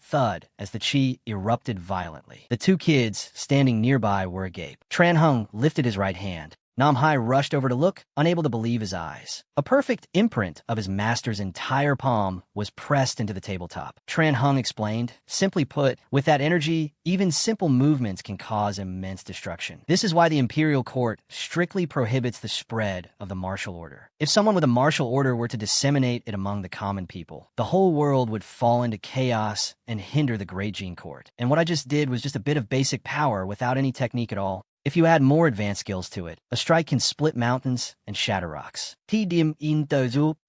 thud as the chi erupted violently. The two kids, standing nearby, were agape. Tran Hung lifted his right hand. Nam Hai rushed over to look, unable to believe his eyes. A perfect imprint of his master's entire palm was pressed into the tabletop. Tran Hung explained, "Simply put, with that energy, even simple movements can cause immense destruction. This is why the imperial court strictly prohibits the spread of the martial order. If someone with a martial order were to disseminate it among the common people, the whole world would fall into chaos and hinder the Great Gene Court. And what I just did was just a bit of basic power without any technique at all. If you add more advanced skills to it, a strike can split mountains and shatter rocks."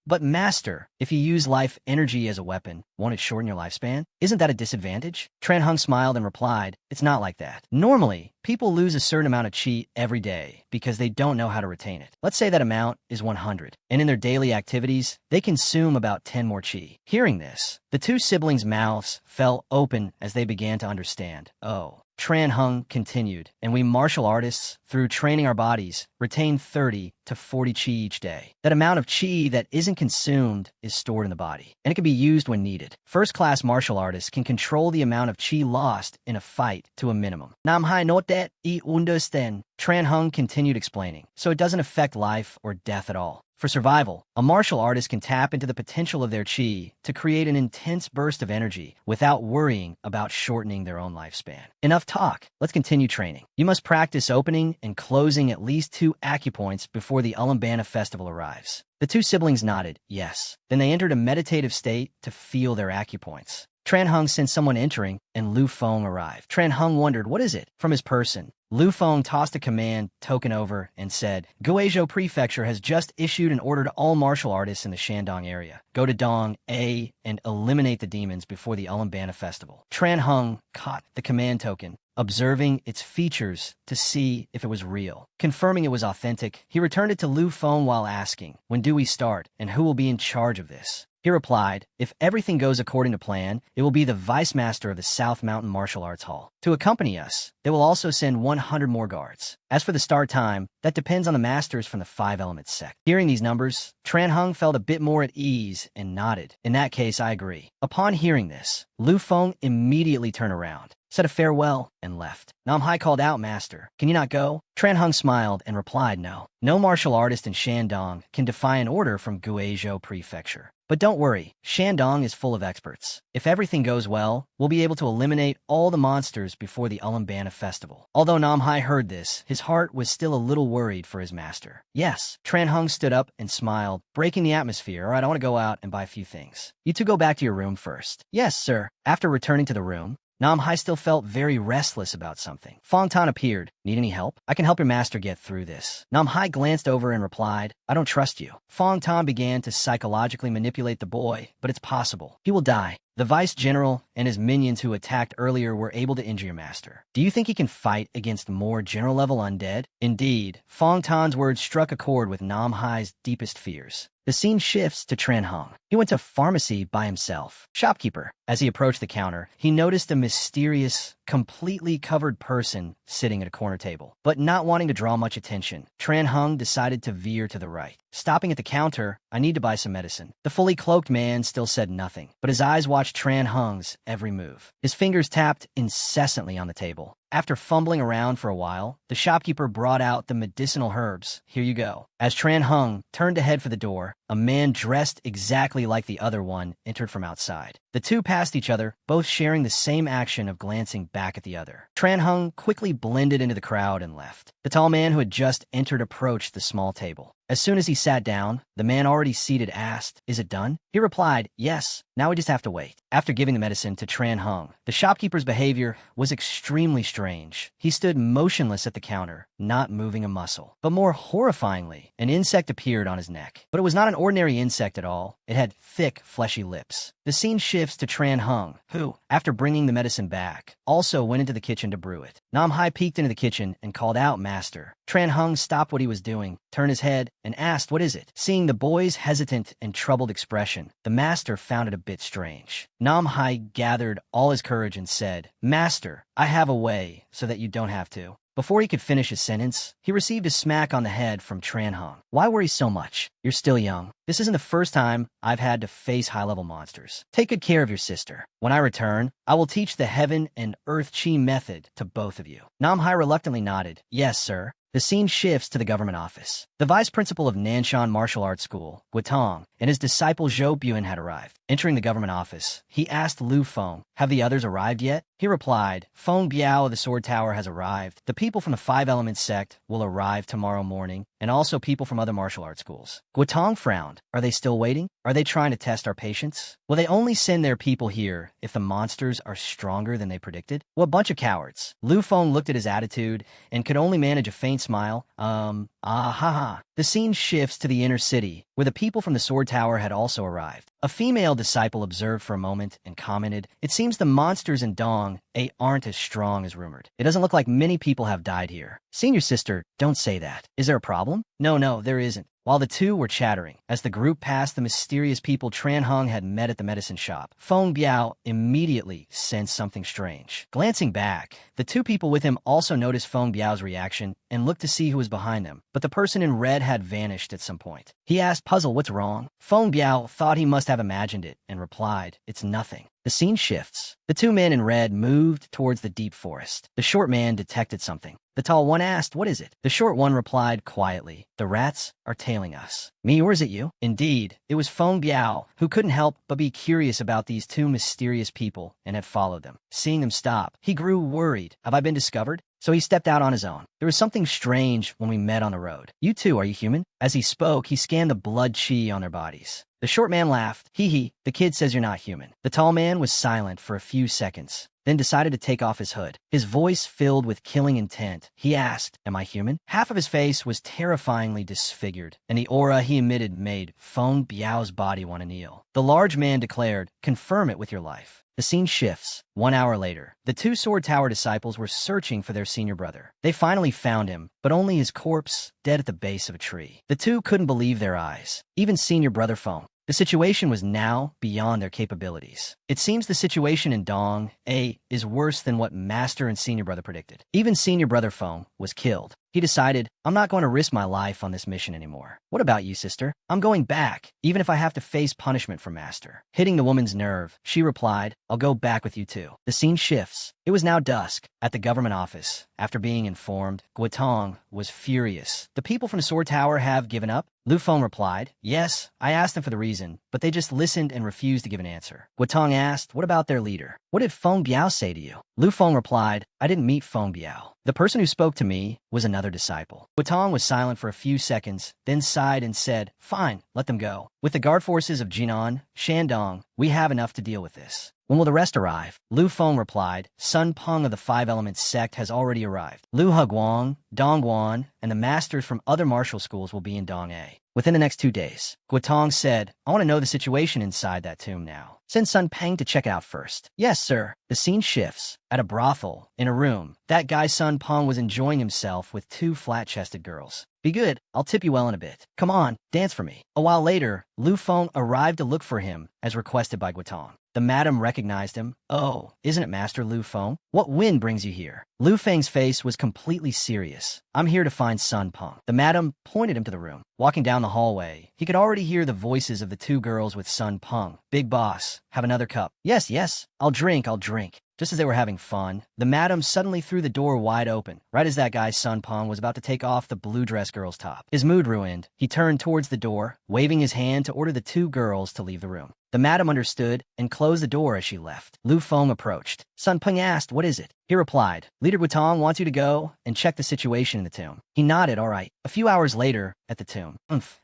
But master, if you use life energy as a weapon, won't it shorten your lifespan? Isn't that a disadvantage? Tran Hung smiled and replied, "It's not like that. Normally, people lose a certain amount of chi every day because they don't know how to retain it. Let's say that amount is 100, and in their daily activities, they consume about 10 more chi." Hearing this, the two siblings' mouths fell open as they began to understand. "Oh." Tran Hung continued, "And we martial artists, through training our bodies, retain 30 to 40 chi each day. That amount of chi that isn't consumed is stored in the body, and it can be used when needed. First-class martial artists can control the amount of chi lost in a fight to a minimum." Nam Hai note that I understand. Tran Hung continued explaining, "So it doesn't affect life or death at all. For survival, a martial artist can tap into the potential of their chi to create an intense burst of energy without worrying about shortening their own lifespan." Enough talk. Let's continue training. You must practice opening and closing at least 2 acupoints before the Ulambana festival arrives. The two siblings nodded, yes. Then they entered a meditative state to feel their acupoints. Tran Hung sensed someone entering, and Lu Feng arrived. Tran Hung wondered, what is it? From his person, Lu Feng tossed a command token over and said, "Guizhou Prefecture has just issued an order to all martial artists in the Shandong area. Go to Dong A and eliminate the demons before the Ulambana festival." Tran Hung caught the command token, observing its features to see if it was real. Confirming it was authentic, he returned it to Lu Feng while asking, "When do we start, and who will be in charge of this?" He replied, "If everything goes according to plan, it will be the Vice Master of the South Mountain Martial Arts Hall. To accompany us, they will also send 100 more guards. As for the start time, that depends on the masters from the 5 Elements sect." Hearing these numbers, Tran Hung felt a bit more at ease and nodded. "In that case, I agree." Upon hearing this, Lu Feng immediately turned around, said a farewell, and left. Nam Hai called out, "Master, can you not go?" Tran Hung smiled and replied, "No. No martial artist in Shandong can defy an order from Guizhou Prefecture. But don't worry, Shandong is full of experts. If everything goes well, we'll be able to eliminate all the monsters before the Ulambana festival." Although Nam Hai heard this, his heart was still a little worried for his master. "Yes." Tran Hung stood up and smiled, breaking the atmosphere. "All right, I want to go out and buy a few things. You two go back to your room first." "Yes, sir." After returning to the room, Nam Hai still felt very restless about something. Fong Tan appeared. "Need any help? I can help your master get through this." Nam Hai glanced over and replied, "I don't trust you." Fong Tan began to psychologically manipulate the boy, but it's possible. He will die. The Vice General and his minions who attacked earlier were able to injure your master. Do you think he can fight against more general-level undead? Indeed, Fong Tan's words struck a chord with Nam Hai's deepest fears. The scene shifts to Tran Hung. He went to pharmacy by himself. Shopkeeper. As he approached the counter, he noticed a mysterious, completely covered person sitting at a corner table. But not wanting to draw much attention, Tran Hung decided to veer to the right. Stopping at the counter, I need to buy some medicine. The fully cloaked man still said nothing, but his eyes watched Tran Hung's every move. His fingers tapped incessantly on the table. After fumbling around for a while, the shopkeeper brought out the medicinal herbs. Here you go. As Tran Hung turned to head for the door, a man dressed exactly like the other one entered from outside. The two passed each other, both sharing the same action of glancing back at the other. Tran Hung quickly blended into the crowd and left. The tall man who had just entered approached the small table. As soon as he sat down, the man already seated asked, "Is it done?" He replied, "Yes, now we just have to wait." After giving the medicine to Tran Hung, the shopkeeper's behavior was extremely strange. He stood motionless at the counter, not moving a muscle. But more horrifyingly, an insect appeared on his neck. But it was not an ordinary insect at all. It had thick, fleshy lips. The scene shifts to Tran Hung, who, after bringing the medicine back, also went into the kitchen to brew it. Nam Hai peeked into the kitchen and called out, "Master." Tran Hung stopped what he was doing, turned his head, and asked, "What is it?" Seeing the boy's hesitant and troubled expression, the master found it a bit strange. Nam Hai gathered all his courage and said, "Master, I have a way so that you don't have to." Before he could finish his sentence, he received a smack on the head from Tran Hung. "Why worry so much? You're still young. This isn't the first time I've had to face high-level monsters. Take good care of your sister. When I return, I will teach the heaven and earth chi method to both of you." Nam Hai reluctantly nodded. "Yes, sir." The scene shifts to the government office. The vice principal of Nanshan Martial Arts School, Guotong, and his disciple Zhou Buan had arrived. Entering the government office, he asked Lu Feng, "Have the others arrived yet?" He replied, "Feng Biao of the Sword Tower has arrived. The people from the Five Elements sect will arrive tomorrow morning, and also people from other martial arts schools." Guotong frowned. "Are they still waiting? Are they trying to test our patience? Will they only send their people here if the monsters are stronger than they predicted? What a bunch of cowards." Lu Feng looked at his attitude and could only manage a faint smile. Ha ha. The scene shifts to the inner city, where the people from the Sword Tower had also arrived. A female disciple observed for a moment and commented, "It seems the monsters in Dong aren't as strong as rumored. It doesn't look like many people have died here." "Senior sister, don't say that. Is there a problem?" No, there isn't." While the two were chattering, as the group passed the mysterious people Tran Hung had met at the medicine shop, Feng Biao immediately sensed something strange. Glancing back, the two people with him also noticed Feng Biao's reaction and looked to see who was behind them, but the person in red had vanished at some point. He asked, puzzled, "What's wrong?" Feng Biao thought he must have imagined it and replied, "It's nothing." The scene shifts. The two men in red moved towards the deep forest. The short man detected something. The tall one asked, "What is it?" The short one replied quietly, "The rats are tailing us." "Me, or is it you?" Indeed, it was Feng Biao, who couldn't help but be curious about these two mysterious people and had followed them. Seeing them stop, he grew worried. "Have I been discovered?" So he stepped out on his own. "There was something strange when we met on the road. You two, are you human?" As he spoke, he scanned the blood chi on their bodies. The short man laughed. Hee, the kid says you're not human." The tall man was silent for a few seconds, then decided to take off his hood. His voice filled with killing intent. He asked, "Am I human?" Half of his face was terrifyingly disfigured, and the aura he emitted made Feng Biao's body want to kneel. The large man declared, "Confirm it with your life." The scene shifts. 1 hour later, the two Sword Tower disciples were searching for their senior brother. They finally found him, but only his corpse, dead at the base of a tree. The two couldn't believe their eyes. Even senior brother Feng. The situation was now beyond their capabilities. It seems the situation in Dong is worse than what Master and Senior Brother predicted. Even Senior Brother Feng was killed. He decided, "I'm not going to risk my life on this mission anymore." "What about you, sister?" "I'm going back, even if I have to face punishment from Master." Hitting the woman's nerve, she replied, "I'll go back with you too." The scene shifts. It was now dusk. At the government office, after being informed, Guotong was furious. "The people from the Sword Tower have given up?" Lu Feng replied, "Yes, I asked them for the reason, but they just listened and refused to give an answer." Guotong asked, "What about their leader? What did Feng Biao say to you?" Lu Feng replied, "I didn't meet Feng Biao. The person who spoke to me was another disciple." Guotong was silent for a few seconds, then sighed and said, "Fine, let them go. With the guard forces of Jinan, Shandong, we have enough to deal with this." When will the rest arrive? Lu Feng replied, Sun Peng of the Five Elements sect has already arrived. Lu Heguang, Dong Guan, and the masters from other martial schools will be in Dong-A within the next 2 days. Guotong said, I want to know the situation inside that tomb now. Send Sun Peng to check out first. Yes, sir. The scene shifts. At a brothel, in a room, that guy Sun Peng was enjoying himself with 2 flat-chested girls. Be good. I'll tip you well in a bit. Come on, dance for me. A while later, Lu Feng arrived to look for him, as requested by Guotong. The madam recognized him. Oh, isn't it Master Lu Feng? What wind brings you here? Lu Feng's face was completely serious. I'm here to find Sun Peng. The madam pointed him to the room. Walking down the hallway, he could already hear the voices of the 2 girls with Sun Peng. Big boss, have another cup. Yes, I'll drink. Just as they were having fun, the madam suddenly threw the door wide open, right as that guy Sun Peng was about to take off the blue dress girl's top. His mood ruined, he turned towards the door, waving his hand to order the 2 girls to leave the room. The madam understood and closed the door as she left. Lu Feng approached. Sun Peng asked, what is it? He replied, Leader Guotong wants you to go and check the situation in the tomb. He nodded, all right. A few hours later, at the tomb.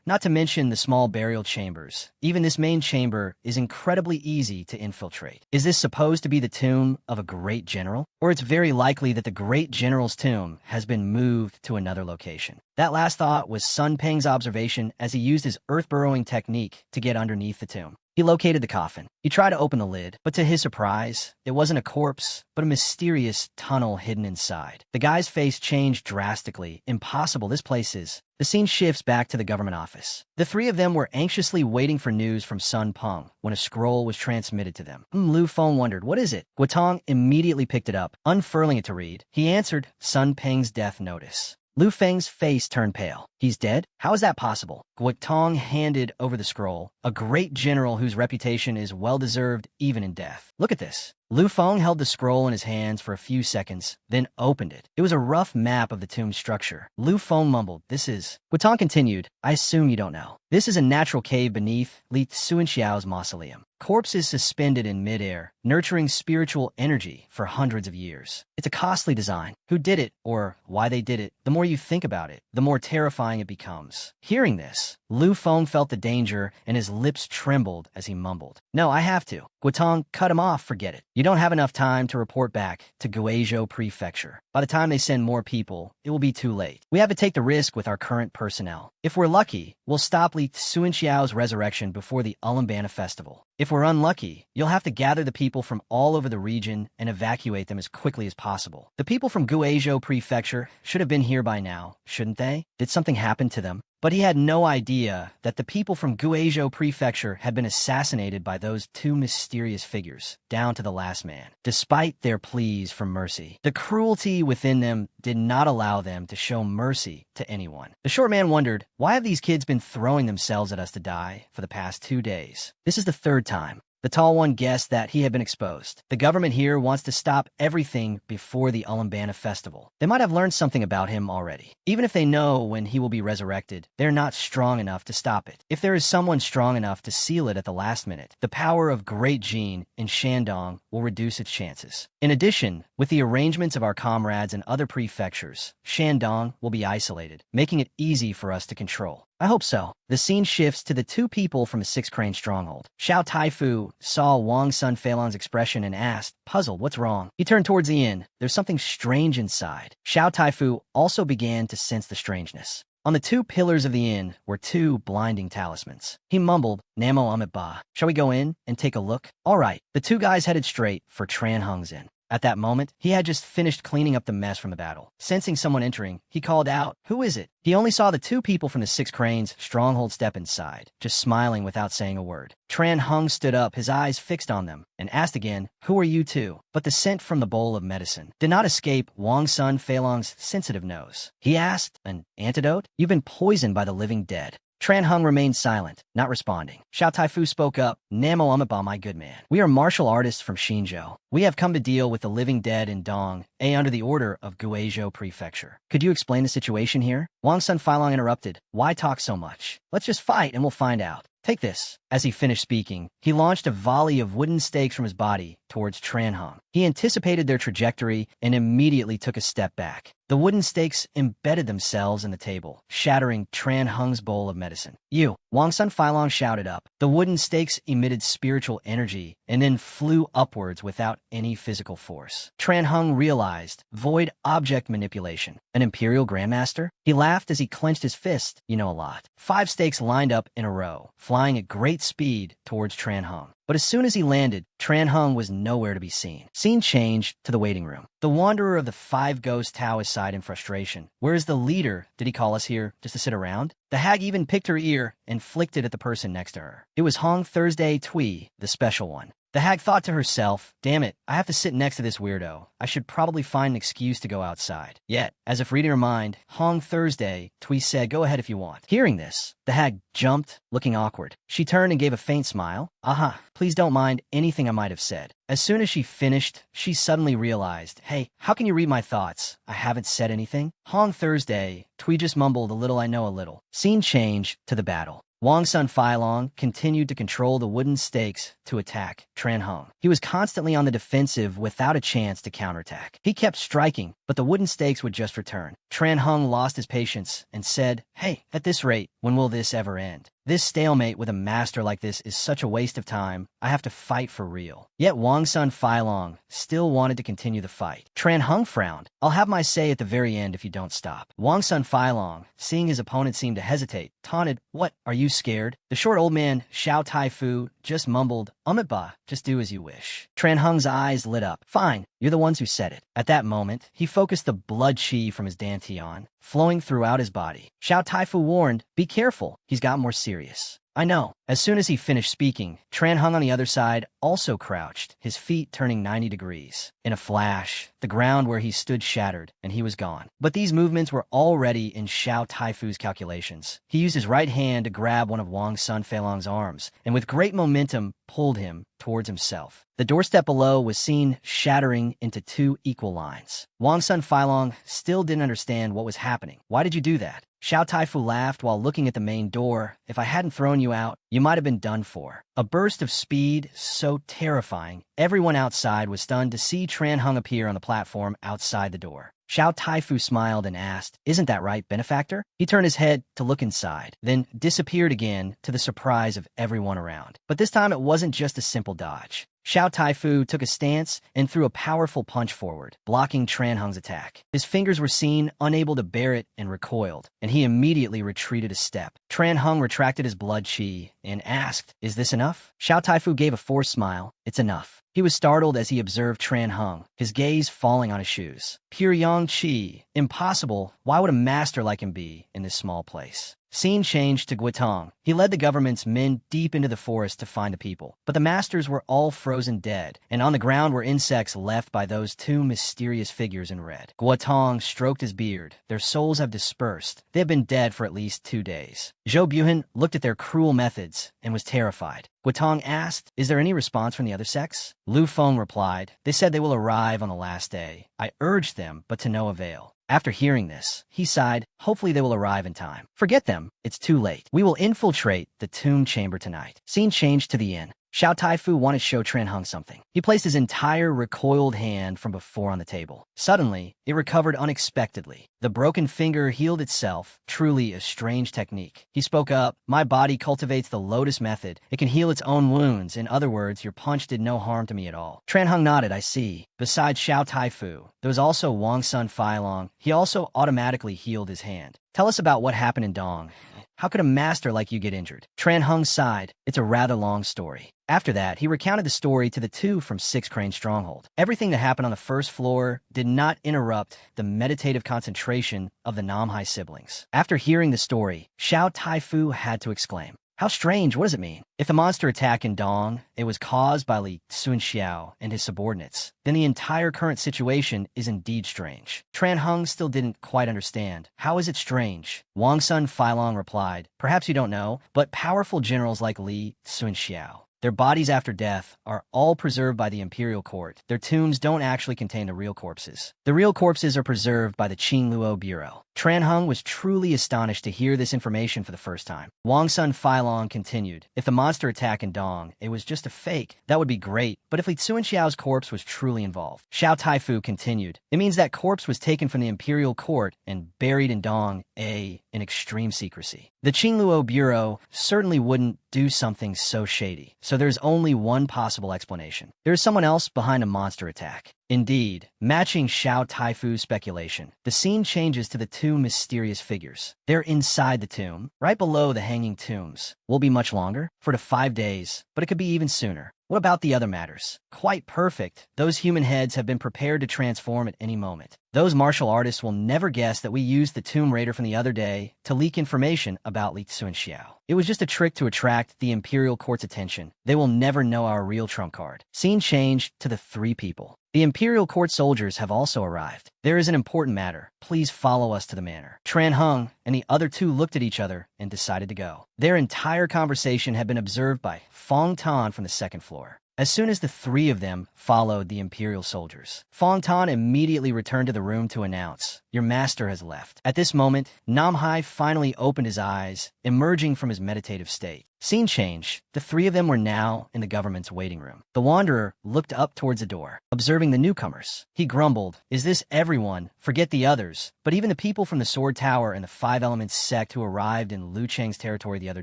Not to mention the small burial chambers. Even this main chamber is incredibly easy to infiltrate. Is this supposed to be the tomb of a great general? Or it's very likely that the great general's tomb has been moved to another location. That last thought was Sun Peng's observation as he used his earth-burrowing technique to get underneath the tomb. He located the coffin. He tried to open the lid, but to his surprise, it wasn't a corpse, but a mysterious tunnel hidden inside. The guy's face changed drastically. Impossible, this place is. The scene shifts back to the government office. The 3 of them were anxiously waiting for news from Sun Peng when a scroll was transmitted to them. Lu Feng wondered, what is it? Guotong immediately picked it up, unfurling it to read. He answered, Sun Peng's death notice. Lu Feng's face turned pale. He's dead? How is that possible? Guotong handed over the scroll, a great general whose reputation is well-deserved even in death. Look at this. Lu Feng held the scroll in his hands for a few seconds, then opened it. It was a rough map of the tomb's structure. Lu Feng mumbled, this is... Guotong continued, I assume you don't know. This is a natural cave beneath Li Xuanxiao's mausoleum. Corpses suspended in midair, nurturing spiritual energy for hundreds of years. It's a costly design. Who did it, or why they did it, the more you think about it, the more terrifying it becomes. Hearing this, Lu Feng felt the danger and his lips trembled as he mumbled. No, I have to. Guotong cut him off, forget it. You don't have enough time to report back to Guizhou Prefecture. By the time they send more people, it will be too late. We have to take the risk with our current personnel. If we're lucky, we'll stop Li Xuanxiao's resurrection before the Ulambana festival. If we're unlucky, you'll have to gather the people from all over the region and evacuate them as quickly as possible. The people from Guizhou Prefecture should have been here by now, shouldn't they? Did something happen to them? But he had no idea that the people from Guizhou Prefecture had been assassinated by those 2 mysterious figures, down to the last man. Despite their pleas for mercy, the cruelty within them did not allow them to show mercy to anyone. The short man wondered, why have these kids been throwing themselves at us to die for the past 2 days? This is the 3rd time. The tall one guessed that he had been exposed. The government here wants to stop everything before the Ulambana festival. They might have learned something about him already. Even if they know when he will be resurrected, they're not strong enough to stop it. If there is someone strong enough to seal it at the last minute, the power of Great Jin in Shandong will reduce its chances. In addition, with the arrangements of our comrades in other prefectures, Shandong will be isolated, making it easy for us to control. I hope so. The scene shifts to the 2 people from a 6-crane stronghold. Xiao Taifu saw Wang Sun Feilong's expression and asked, puzzled, what's wrong? He turned towards the inn. There's something strange inside. Xiao Taifu also began to sense the strangeness. On the 2 pillars of the inn were 2 blinding talismans. He mumbled, Namo Amit Ba. Shall we go in and take a look? All right. The 2 guys headed straight for Tran Hung's inn. At that moment, he had just finished cleaning up the mess from the battle. Sensing someone entering, he called out, who is it? He only saw the 2 people from the 6 cranes stronghold step inside, just smiling without saying a word. Tran Hung stood up, his eyes fixed on them, and asked again, who are you 2? But the scent from the bowl of medicine did not escape Wang Sun Feilong's sensitive nose. He asked, an antidote? You've been poisoned by the living dead. Tran Hung remained silent, not responding. Xiao Taifu spoke up, Namo Amaba, my good man. We are martial artists from Xinzhou. We have come to deal with the living dead in Dong-A under the order of Guizhou Prefecture. Could you explain the situation here? Wang Sun Feilong interrupted. Why talk so much? Let's just fight and we'll find out. Take this. As he finished speaking, he launched a volley of wooden stakes from his body towards Tran Hung. He anticipated their trajectory and immediately took a step back. The wooden stakes embedded themselves in the table, shattering Tran Hung's bowl of medicine. You, Wang Sun Failong shouted up. The wooden stakes emitted spiritual energy and then flew upwards without any physical force. Tran Hung realized void object manipulation. An Imperial Grandmaster? He laughed as he clenched his fist. You know a lot. 5 stakes lined up in a row, flying at great speed towards Tran Hung. But as soon as he landed, Tran Hung was nowhere to be seen. Scene changed to the waiting room. The wanderer of the 5 Ghost Taoists sighed in frustration. Where is the leader? Did he call us here just to sit around? The hag even picked her ear and flicked it at the person next to her. It was Hong Thursday Tui, the special one. The hag thought to herself, damn it, I have to sit next to this weirdo. I should probably find an excuse to go outside. Yet, as if reading her mind, Hong Thursday, Tui said, go ahead if you want. Hearing this, the hag jumped, looking awkward. She turned and gave a faint smile. Aha, please don't mind anything I might have said. As soon as she finished, she suddenly realized, hey, how can you read my thoughts? I haven't said anything. Hong Thursday, Tui just mumbled a little I know a little. Scene changed to the battle. Wang Sun Failong continued to control the wooden stakes to attack Tran Hung. He was constantly on the defensive without a chance to counterattack. He kept striking, but the wooden stakes would just return. Tran Hung lost his patience and said, hey, at this rate, when will this ever end? This stalemate with a master like this is such a waste of time. I have to fight for real. Yet Wang Sun Failong still wanted to continue the fight. Tran Hung frowned. I'll have my say at the very end if you don't stop. Wang Sun Failong, seeing his opponent seem to hesitate, taunted, what, are you scared? The short old man, Xiao Taifu, just mumbled, Ba, just do as you wish. Tran Hung's eyes lit up. Fine, you're the ones who said it. At that moment, he focused the blood chi from his dantian, flowing throughout his body. Xiao Taifu warned, be careful, he's got more serious. I know. As soon as he finished speaking, Tran Hung on the other side also crouched, his feet turning 90 degrees. In a flash, the ground where he stood shattered, and he was gone. But these movements were already in Xiao Taifu's calculations. He used his right hand to grab one of Wang Sun Failong's arms, and with great momentum, pulled him towards himself. The doorstep below was seen shattering into 2 equal lines. Wang Sun Failong still didn't understand what was happening. Why did you do that? Xiao Taifu laughed while looking at the main door. If I hadn't thrown you out, you might have been done for. A burst of speed so terrifying, everyone outside was stunned to see Tran Hung appear on the platform outside the door. Xiao Taifu smiled and asked, isn't that right, benefactor? He turned his head to look inside, then disappeared again to the surprise of everyone around. But this time it wasn't just a simple dodge. Xiao Taifu took a stance and threw a powerful punch forward, blocking Tran Hung's attack. His fingers were seen, unable to bear it, and recoiled, and he immediately retreated a step. Tran Hung retracted his blood chi and asked, is this enough? Xiao Taifu gave a forced smile. It's enough. He was startled as he observed Tran Hung, his gaze falling on his shoes. Pure yang chi. Impossible. Why would a master like him be in this small place? Scene changed to Guitong. He led the government's men deep into the forest to find the people. But the masters were all frozen dead, and on the ground were insects left by those 2 mysterious figures in red. Guitong stroked his beard. Their souls have dispersed. They have been dead for at least 2 days. Zhou Buhan looked at their cruel methods and was terrified. Guitong asked, is there any response from the other sects? Lu Feng replied, they said they will arrive on the last day. I urged them, but to no avail. After hearing this, he sighed, hopefully they will arrive in time. Forget them, it's too late. We will infiltrate the tomb chamber tonight. Scene changed to the inn. Xiao Taifu wanted to show Tran Hung something. He placed his entire recoiled hand from before on the table. Suddenly, it recovered unexpectedly. The broken finger healed itself, truly a strange technique. He spoke up, my body cultivates the lotus method. It can heal its own wounds. In other words, your punch did no harm to me at all. Tran Hung nodded, I see. Besides Xiao Taifu, there was also Wang Sun Failong. He also automatically healed his hand. Tell us about what happened in Dong. How could a master like you get injured? Tran Hung sighed. It's a rather long story. After that, he recounted the story to the 2 from 6 Crane Stronghold. Everything that happened on the first floor did not interrupt the meditative concentration of the Namhai siblings. After hearing the story, Xiao Taifu had to exclaim, how strange, what does it mean? If the monster attack in Dong, it was caused by Li Sunxiao and his subordinates, then the entire current situation is indeed strange. Tran Hung still didn't quite understand. How is it strange? Wang Sun Failong replied, perhaps you don't know, but powerful generals like Li Sunxiao Their bodies after death are all preserved by the imperial court. Their tombs don't actually contain the real corpses. The real corpses are preserved by the Qingluo Bureau. Tran Hung was truly astonished to hear this information for the first time. Wang Sun Feilong continued, if the monster attack in Dong, it was just a fake, that would be great, but if Li Tsuanxiao's corpse was truly involved. Xiao Taifu continued, it means that corpse was taken from the imperial court and buried in Dong, in extreme secrecy. The Qingluo Bureau certainly wouldn't do something so shady, so there's only one possible explanation. There is someone else behind a monster attack. Indeed, matching Xiao Taifu's speculation, the scene changes to the two mysterious figures. They're inside the tomb, right below the hanging tombs. Will be much longer, 4 to 5 days, but it could be even sooner. What about the other matters? Quite perfect. Those human heads have been prepared to transform at any moment. Those martial artists will never guess that we used the Tomb Raider from the other day to leak information about Li Tsuanxiao. It was just a trick to attract the Imperial Court's attention. They will never know our real trump card. Scene changed to the 3 people. The Imperial Court soldiers have also arrived. There is an important matter. Please follow us to the manor. Tran Hung and the other 2 looked at each other and decided to go. Their entire conversation had been observed by Fong Tan from the 2nd floor. As soon as the 3 of them followed the Imperial soldiers, Fong Tan immediately returned to the room to announce, your master has left. At this moment, Nam Hai finally opened his eyes, emerging from his meditative state. Scene change. The 3 of them were now in the government's waiting room. The Wanderer looked up towards the door, observing the newcomers. He grumbled, is this everyone? Forget the others. But even the people from the Sword Tower and the 5 Elements sect who arrived in Liu Cheng's territory the other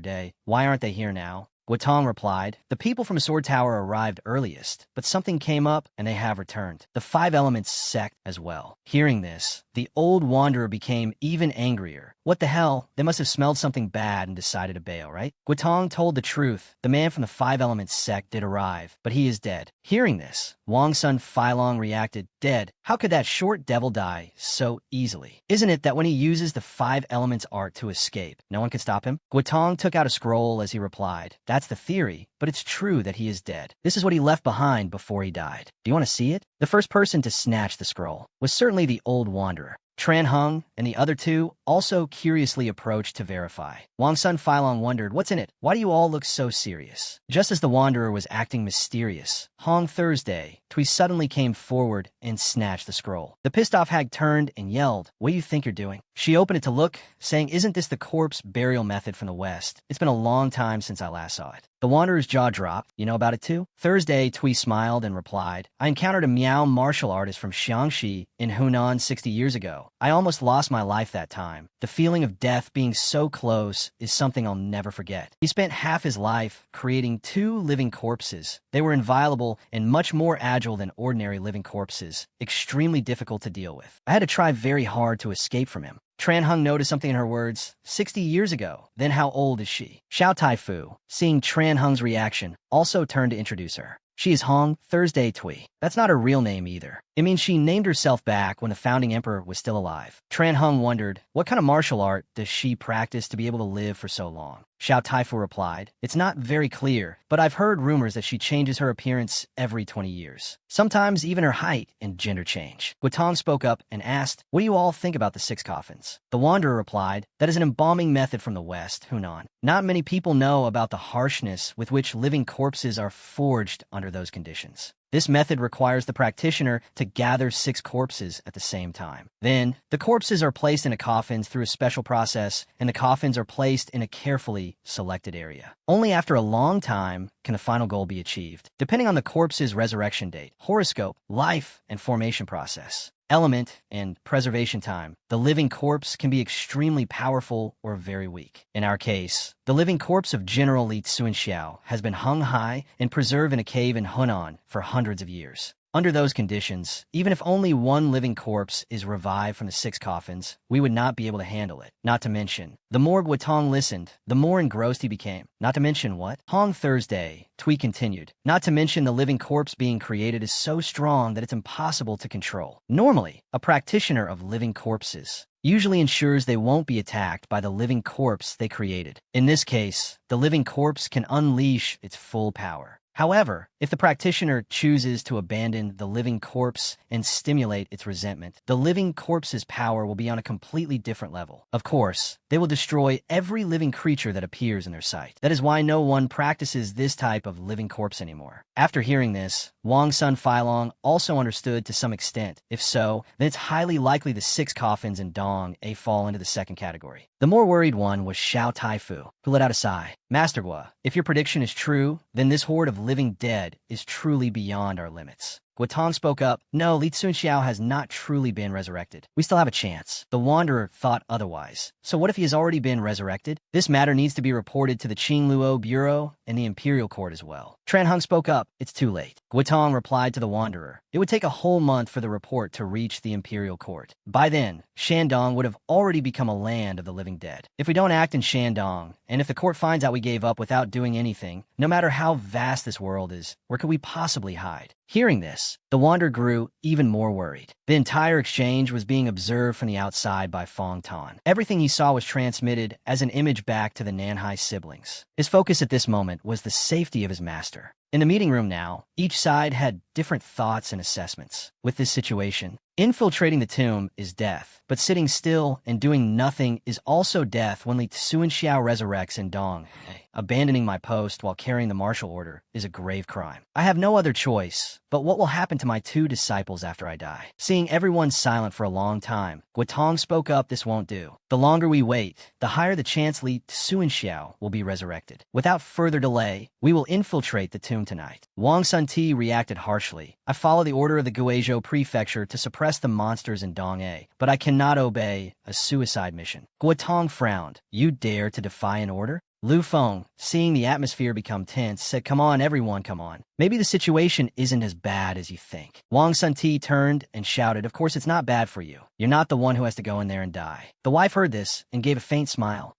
day, why aren't they here now? Guotong replied, the people from the Sword Tower arrived earliest, but something came up and they have returned. The 5 Elements sect as well. Hearing this, the old wanderer became even angrier. What the hell? They must have smelled something bad and decided to bail, right? Guotong told the truth. The man from the 5 Elements sect did arrive, but he is dead. Hearing this, Wang Sun Feilong reacted, dead? How could that short devil die so easily? Isn't it that when he uses the 5 Elements art to escape, no one can stop him? Guotong took out a scroll as he replied, that's the theory, but it's true that he is dead. This is what he left behind before he died. Do you want to see it? The first person to snatch the scroll was certainly the old wanderer. Tran Hung and the other 2 also curiously approached to verify. Wang Sun Feilong wondered, what's in it? Why do you all look so serious? Just as the wanderer was acting mysterious, Hong Thursday, Tui suddenly came forward and snatched the scroll. The pissed off hag turned and yelled, what do you think you're doing? She opened it to look, saying, isn't this the corpse burial method from the West? It's been a long time since I last saw it. The wanderer's jaw dropped. You know about it too? Thursday, Tui smiled and replied, I encountered a Miao martial artist from Xiangxi in Hunan 60 years ago. I almost lost my life that time. The feeling of death being so close is something I'll never forget. He spent half his life creating 2 living corpses. They were inviolable and much more agile than ordinary living corpses, extremely difficult to deal with. I had to try very hard to escape from him. Tran Hung noticed something in her words. 60 years ago. Then how old is she? Xiao Taifu, seeing Tran Hung's reaction, also turned to introduce her. She is Hong Thursday Tui. That's not her real name either. It means she named herself back when the founding emperor was still alive. Tran Hung wondered, what kind of martial art does she practice to be able to live for so long? Xiao Taifu replied, it's not very clear, but I've heard rumors that she changes her appearance every 20 years. Sometimes even her height and gender change. Guotong spoke up and asked, what do you all think about the 6 coffins? The wanderer replied, that is an embalming method from the West, Hunan. Not many people know about the harshness with which living corpses are forged under those conditions. This method requires the practitioner to gather 6 corpses at the same time. Then, the corpses are placed in a coffins through a special process, and the coffins are placed in a carefully selected area. Only after a long time can the final goal be achieved, depending on the corpse's resurrection date, horoscope, life, and formation process. Element, and preservation time. The living corpse can be extremely powerful or very weak. In our case, the living corpse of General Li Tsuanxiao has been hung high and preserved in a cave in Hunan for hundreds of years. Under those conditions, even if only 1 living corpse is revived from the 6 coffins, we would not be able to handle it. Not to mention, the more Guotong listened, the more engrossed he became. Not to mention what? Hong Thursday, Tui continued. Not to mention the living corpse being created is so strong that it's impossible to control. Normally, a practitioner of living corpses usually ensures they won't be attacked by the living corpse they created. In this case, the living corpse can unleash its full power. However, if the practitioner chooses to abandon the living corpse and stimulate its resentment, the living corpse's power will be on a completely different level. Of course, they will destroy every living creature that appears in their sight. That is why no one practices this type of living corpse anymore. After hearing this, Wang Sun Filong also understood to some extent. If so, then it's highly likely the 6 coffins in Dong A fall into the second category. The more worried one was Xiao Taifu, who let out a sigh. Master Gua, if your prediction is true, then this horde of living dead is truly beyond our limits. Guotong spoke up. No, Li Tsunxiao has not truly been resurrected. We still have a chance. The Wanderer thought otherwise. So what if he has already been resurrected? This matter needs to be reported to the Qingluo Bureau and the Imperial Court as well. Tran Hung spoke up. It's too late. Guotong replied to the Wanderer. It would take a whole month for the report to reach the Imperial Court. By then, Shandong would have already become a land of the living dead. If we don't act in Shandong, and if the court finds out we gave up without doing anything, no matter how vast this world is, where could we possibly hide? Hearing this, the Wanderer grew even more worried. The entire exchange was being observed from the outside by Fong Tan. Everything he saw was transmitted as an image back to the Nanhai siblings. His focus at this moment was the safety of his master. In the meeting room now, each side had different thoughts and assessments. With this situation, infiltrating the tomb is death, but sitting still and doing nothing is also death when Li Tsunxiao resurrects in Dong. Abandoning my post while carrying the martial order is a grave crime. I have no other choice, but what will happen to my 2 disciples after I die? Seeing everyone silent for a long time, Guotong spoke up. This won't do. The longer we wait, the higher the chance Li Tsunxiao will be resurrected. Without further delay, we will infiltrate the tomb tonight. Wang Sunti reacted harshly. I follow the order of the Guizhou Prefecture to suppress the monsters in Dong-A, but I cannot obey a suicide mission. Guotong frowned. You dare to defy an order? Lu Feng, seeing the atmosphere become tense, said, come on, everyone, come on. Maybe the situation isn't as bad as you think. Wang Sunti turned and shouted, of course it's not bad for you. You're not the one who has to go in there and die. The wife heard this and gave a faint smile.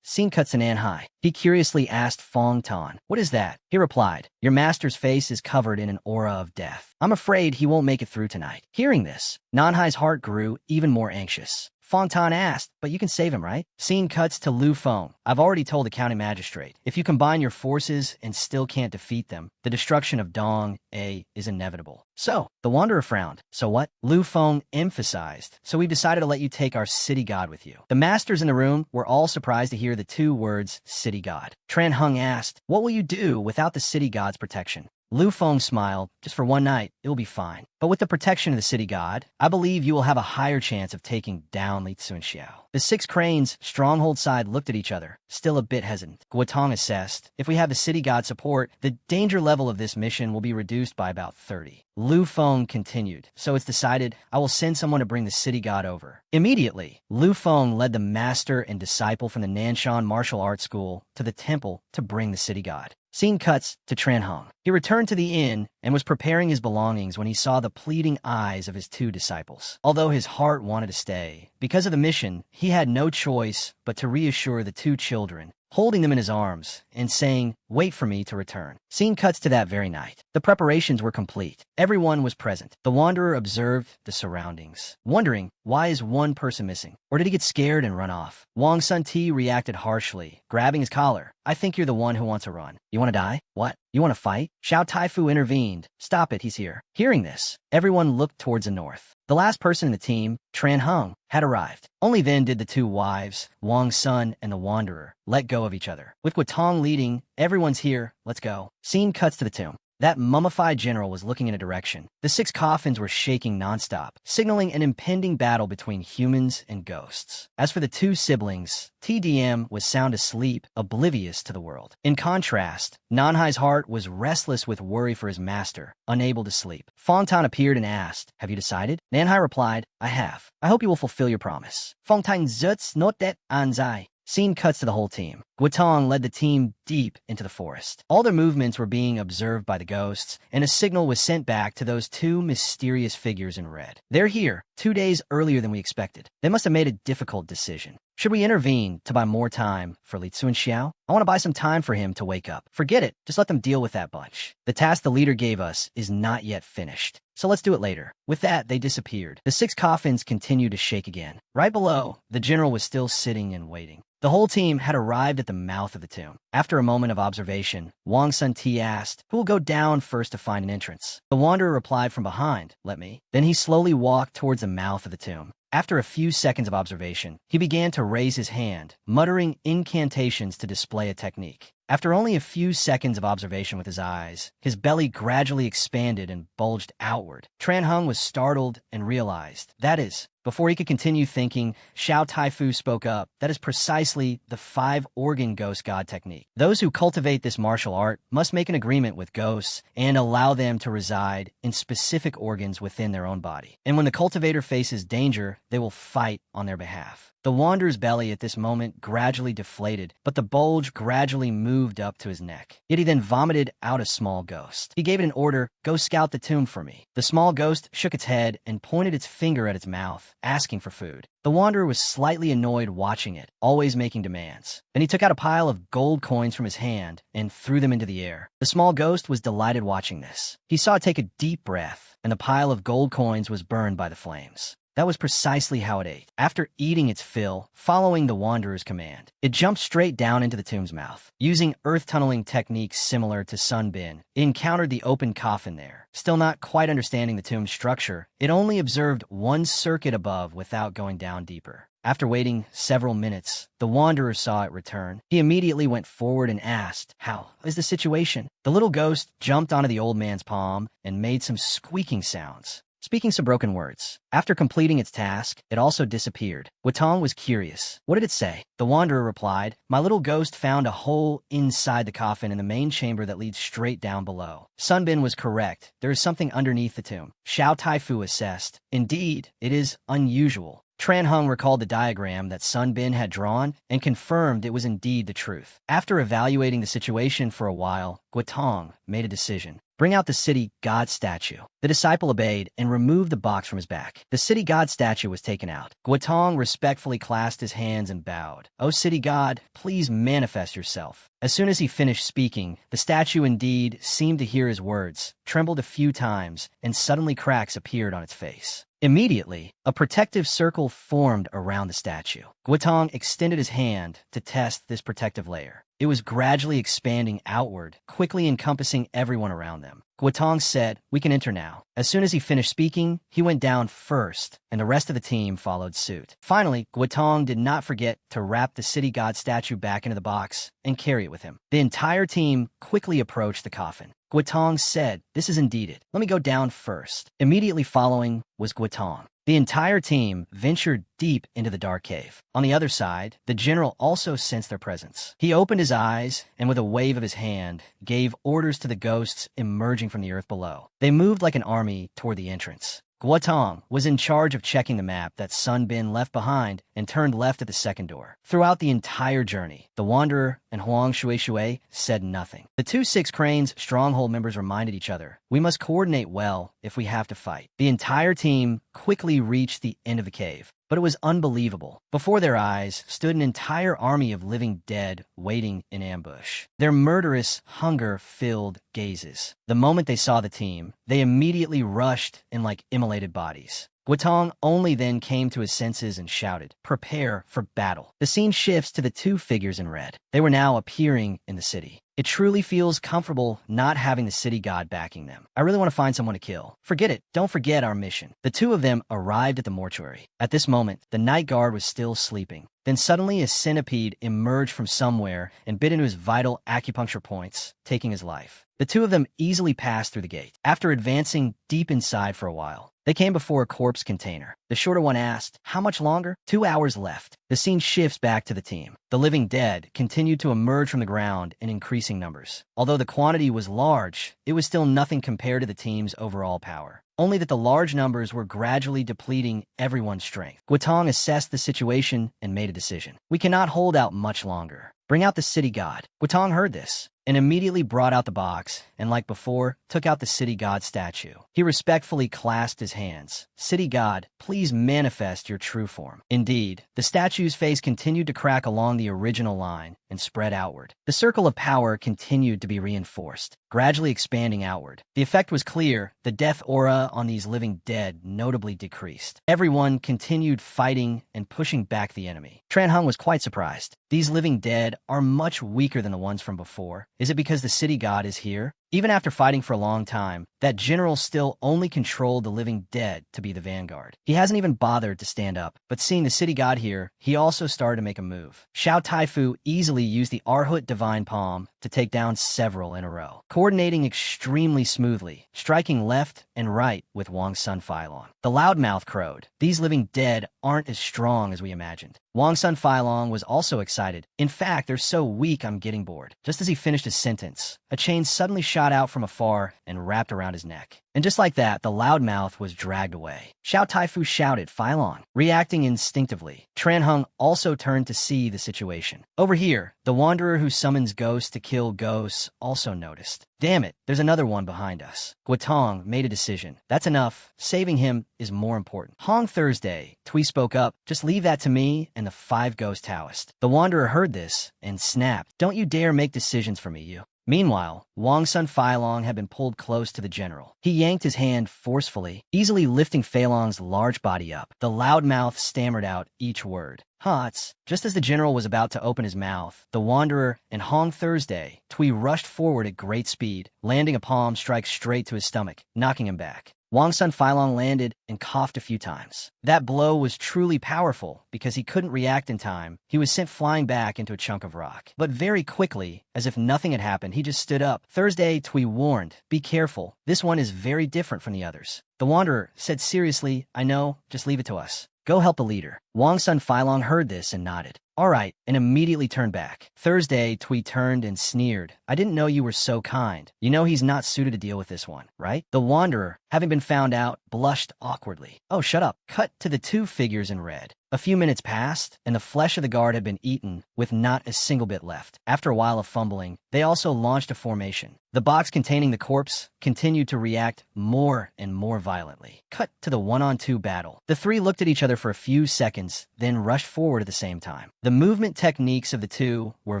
Scene cuts to Nanhai. He curiously asked Fong Tan, what is that? He replied, your master's face is covered in an aura of death. I'm afraid he won't make it through tonight. Hearing this, Nanhai's heart grew even more anxious. Fong Tan asked, but you can save him, right? Scene cuts to Lu Feng. I've already told the county magistrate. If you combine your forces and still can't defeat them, the destruction of Dong-A is inevitable. So, the Wanderer frowned. So what? Lu Feng emphasized. So we've decided to let you take our city god with you. The masters in the room were all surprised to hear the 2 words, city god. Tran Hung asked, what will you do without the city god's protection? Lu Feng smiled. Just for one night, it will be fine. But with the protection of the city god, I believe you will have a higher chance of taking down Li Tsunxiao. The 6 cranes, stronghold side, looked at each other, still a bit hesitant. Guotong assessed, if we have the city god support, the danger level of this mission will be reduced by about 30. Lu Feng continued, so it's decided I will send someone to bring the city god over. Immediately, Lu Feng led the master and disciple from the Nanshan Martial Arts School to the temple to bring the city god. Scene cuts to Tran Hung. He returned to the inn and was preparing his belongings when he saw the pleading eyes of his 2 disciples. Although his heart wanted to stay, because of the mission, he had no choice but to reassure the 2 children, holding them in his arms and saying, wait for me to return. Scene cuts to that very night. The preparations were complete. Everyone was present. The Wanderer observed the surroundings, wondering, why is one person missing? Or did he get scared and run off? Wang Sunti reacted harshly, grabbing his collar. I think you're the one who wants to run. You want to die? What? You want to fight? Xiao Taifu intervened. Stop it, he's here. Hearing this, everyone looked towards the north. The last person in the team, Tran Hung, had arrived. Only then did the 2 wives, Wang Sun and the Wanderer, let go of each other. With Guotong leading, everyone's here, let's go. Scene cuts to the tomb. That mummified general was looking in a direction. The 6 coffins were shaking nonstop, signaling an impending battle between humans and ghosts. As for the 2 siblings, TDM was sound asleep, oblivious to the world. In contrast, Nanhai's heart was restless with worry for his master, unable to sleep. Fong Tan appeared and asked, have you decided? Nanhai replied, I have. I hope you will fulfill your promise. Fong Tan zutz not that anzai. Scene cuts to the whole team. Guotong led the team deep into the forest. All their movements were being observed by the ghosts, and a signal was sent back to those 2 mysterious figures in red. They're here, 2 days earlier than we expected. They must have made a difficult decision. Should we intervene to buy more time for Li Tsunxiao? I want to buy some time for him to wake up. Forget it. Just let them deal with that bunch. The task the leader gave us is not yet finished. So let's do it later. With that, they disappeared. The 6 coffins continued to shake again. Right below, the general was still sitting and waiting. The whole team had arrived at the the mouth of the tomb. After a moment of observation, Wang Sun Ti asked, "Who will go down first to find an entrance?" The wanderer replied from behind, "Let me." Then he slowly walked towards the mouth of the tomb. After a few seconds of observation, he began to raise his hand, muttering incantations to display a technique. After only a few seconds of observation with his eyes, his belly gradually expanded and bulged outward. Tran Hung was startled and realized, that is, before he could continue thinking, Xiao Taifu spoke up. That is precisely the 5-organ ghost god technique. Those who cultivate this martial art must make an agreement with ghosts and allow them to reside in specific organs within their own body. And when the cultivator faces danger, they will fight on their behalf. The wanderer's belly at this moment gradually deflated, but the bulge gradually moved up to his neck. Yet he then vomited out a small ghost. He gave it an order, "Go scout the tomb for me." The small ghost shook its head and pointed its finger at its mouth, asking for food. The wanderer was slightly annoyed watching it, always making demands. Then he took out a pile of gold coins from his hand and threw them into the air. The small ghost was delighted watching this. He saw it take a deep breath, and the pile of gold coins was burned by the flames. That was precisely how it ate. After eating its fill, following the wanderer's command, it jumped straight down into the tomb's mouth. Using earth-tunneling techniques similar to Sun Bin, it encountered the open coffin there. Still not quite understanding the tomb's structure, it only observed one circuit above without going down deeper. After waiting several minutes, the wanderer saw it return. He immediately went forward and asked, "How is the situation?" The little ghost jumped onto the old man's palm and made some squeaking sounds, speaking some broken words. After completing its task, it also disappeared. Guotong was curious. What did it say? The wanderer replied, "My little ghost found a hole inside the coffin in the main chamber that leads straight down below." Sun Bin was correct. There is something underneath the tomb. Xiao Taifu assessed. Indeed, it is unusual. Tran Hung recalled the diagram that Sun Bin had drawn and confirmed it was indeed the truth. After evaluating the situation for a while, Guotong made a decision. "Bring out the city god statue." The disciple obeyed and removed the box from his back. The city god statue was taken out. Guotong respectfully clasped his hands and bowed. "O city god, please manifest yourself." As soon as he finished speaking, the statue indeed seemed to hear his words, trembled a few times, and suddenly cracks appeared on its face. Immediately, a protective circle formed around the statue. Guotong extended his hand to test this protective layer. It was gradually expanding outward, quickly encompassing everyone around them. Guotong said, "We can enter now." As soon as he finished speaking, he went down first, and the rest of the team followed suit. Finally, Guotong did not forget to wrap the city god statue back into the box and carry it with him. The entire team quickly approached the coffin. Guotong said, "This is indeed it. Let me go down first." Immediately following was Guotong. The entire team ventured deep into the dark cave. On the other side, the general also sensed their presence. He opened his eyes and with a wave of his hand, gave orders to the ghosts emerging from the earth below. They moved like an army toward the entrance. Guotong was in charge of checking the map that Sun Bin left behind and turned left at the second door. Throughout the entire journey, the Wanderer and Huang Shui said nothing. The two Six Cranes stronghold members reminded each other, "We must coordinate well if we have to fight." The entire team quickly reached the end of the cave. But it was unbelievable. Before their eyes stood an entire army of living dead waiting in ambush. Their murderous, hunger-filled gazes. The moment they saw the team, they immediately rushed in like immolated bodies. Guotong only then came to his senses and shouted, "Prepare for battle." The scene shifts to the two figures in red. They were now appearing in the city. It truly feels comfortable not having the city god backing them. I really want to find someone to kill. Forget it. Don't forget our mission. The two of them arrived at the mortuary. At this moment, the night guard was still sleeping. Then suddenly a centipede emerged from somewhere and bit into his vital acupuncture points, taking his life. The two of them easily passed through the gate. After advancing deep inside for a while, they came before a corpse container. The shorter one asked, "How much longer?" 2 hours left. The scene shifts back to the team. The living dead continued to emerge from the ground in increasing numbers. Although the quantity was large, it was still nothing compared to the team's overall power. Only that the large numbers were gradually depleting everyone's strength. Guotong assessed the situation and made a decision. "We cannot hold out much longer. Bring out the city god." Guotong heard this and immediately brought out the box and, like before, took out the city god statue. He respectfully clasped his hands. "City god, please manifest your true form." Indeed, the statue's face continued to crack along the original line and spread outward. The circle of power continued to be reinforced, gradually expanding outward. The effect was clear. The death aura on these living dead notably decreased. Everyone continued fighting and pushing back the enemy. Tran Hung was quite surprised. These living dead are much weaker than the ones from before. Is it because the city god is here? Even after fighting for a long time, that general still only controlled the living dead to be the vanguard. He hasn't even bothered to stand up, but seeing the city god here, he also started to make a move. Xiao Taifu easily used the Arhut Divine Palm to take down several in a row, coordinating extremely smoothly, striking left and right with Wang Sun Failong. The loudmouth crowed. These living dead aren't as strong as we imagined. Wang Sun Failong was also excited. In fact, they're so weak I'm getting bored. Just as he finished his sentence, a chain suddenly shot out from afar and wrapped around his neck. And just like that, the loudmouth was dragged away. Xiao Taifu shouted, Failong, reacting instinctively. Tran Hung also turned to see the situation. Over here, the wanderer who summons ghosts to kill ghosts also noticed. Damn it, there's another one behind us. Guotong made a decision. That's enough. Saving him is more important. Hong Thursday, Tui spoke up. Just leave that to me and the 5 ghost Taoist. The wanderer heard this and snapped. Don't you dare make decisions for me, you. Meanwhile, Wang Sun Failong had been pulled close to the general. He yanked his hand forcefully, easily lifting Failong's large body up. The loudmouth stammered out each word. Hots. Just as the general was about to open his mouth, the wanderer and Hong Thursday, Tui rushed forward at great speed, landing a palm strike straight to his stomach, knocking him back. Wang Sun Failong landed and coughed a few times. That blow was truly powerful because he couldn't react in time. He was sent flying back into a chunk of rock. But very quickly, as if nothing had happened, he just stood up. Thursday, Tui warned, be careful. This one is very different from the others. The wanderer said seriously, I know, just leave it to us. Go help the leader. Wang Sun Failong heard this and nodded. All right, and immediately turned back. Thursday, Tui turned and sneered. I didn't know you were so kind. You know he's not suited to deal with this one, right? The wanderer, having been found out, blushed awkwardly. Oh, shut up. Cut to the 2 figures in red. A few minutes passed, and the flesh of the guard had been eaten, with not a single bit left. After a while of fumbling, they also launched a formation. The box containing the corpse continued to react more and more violently. Cut to the 1-on-2 battle. The 3 looked at each other for a few seconds, then rushed forward at the same time. The movement techniques of the 2 were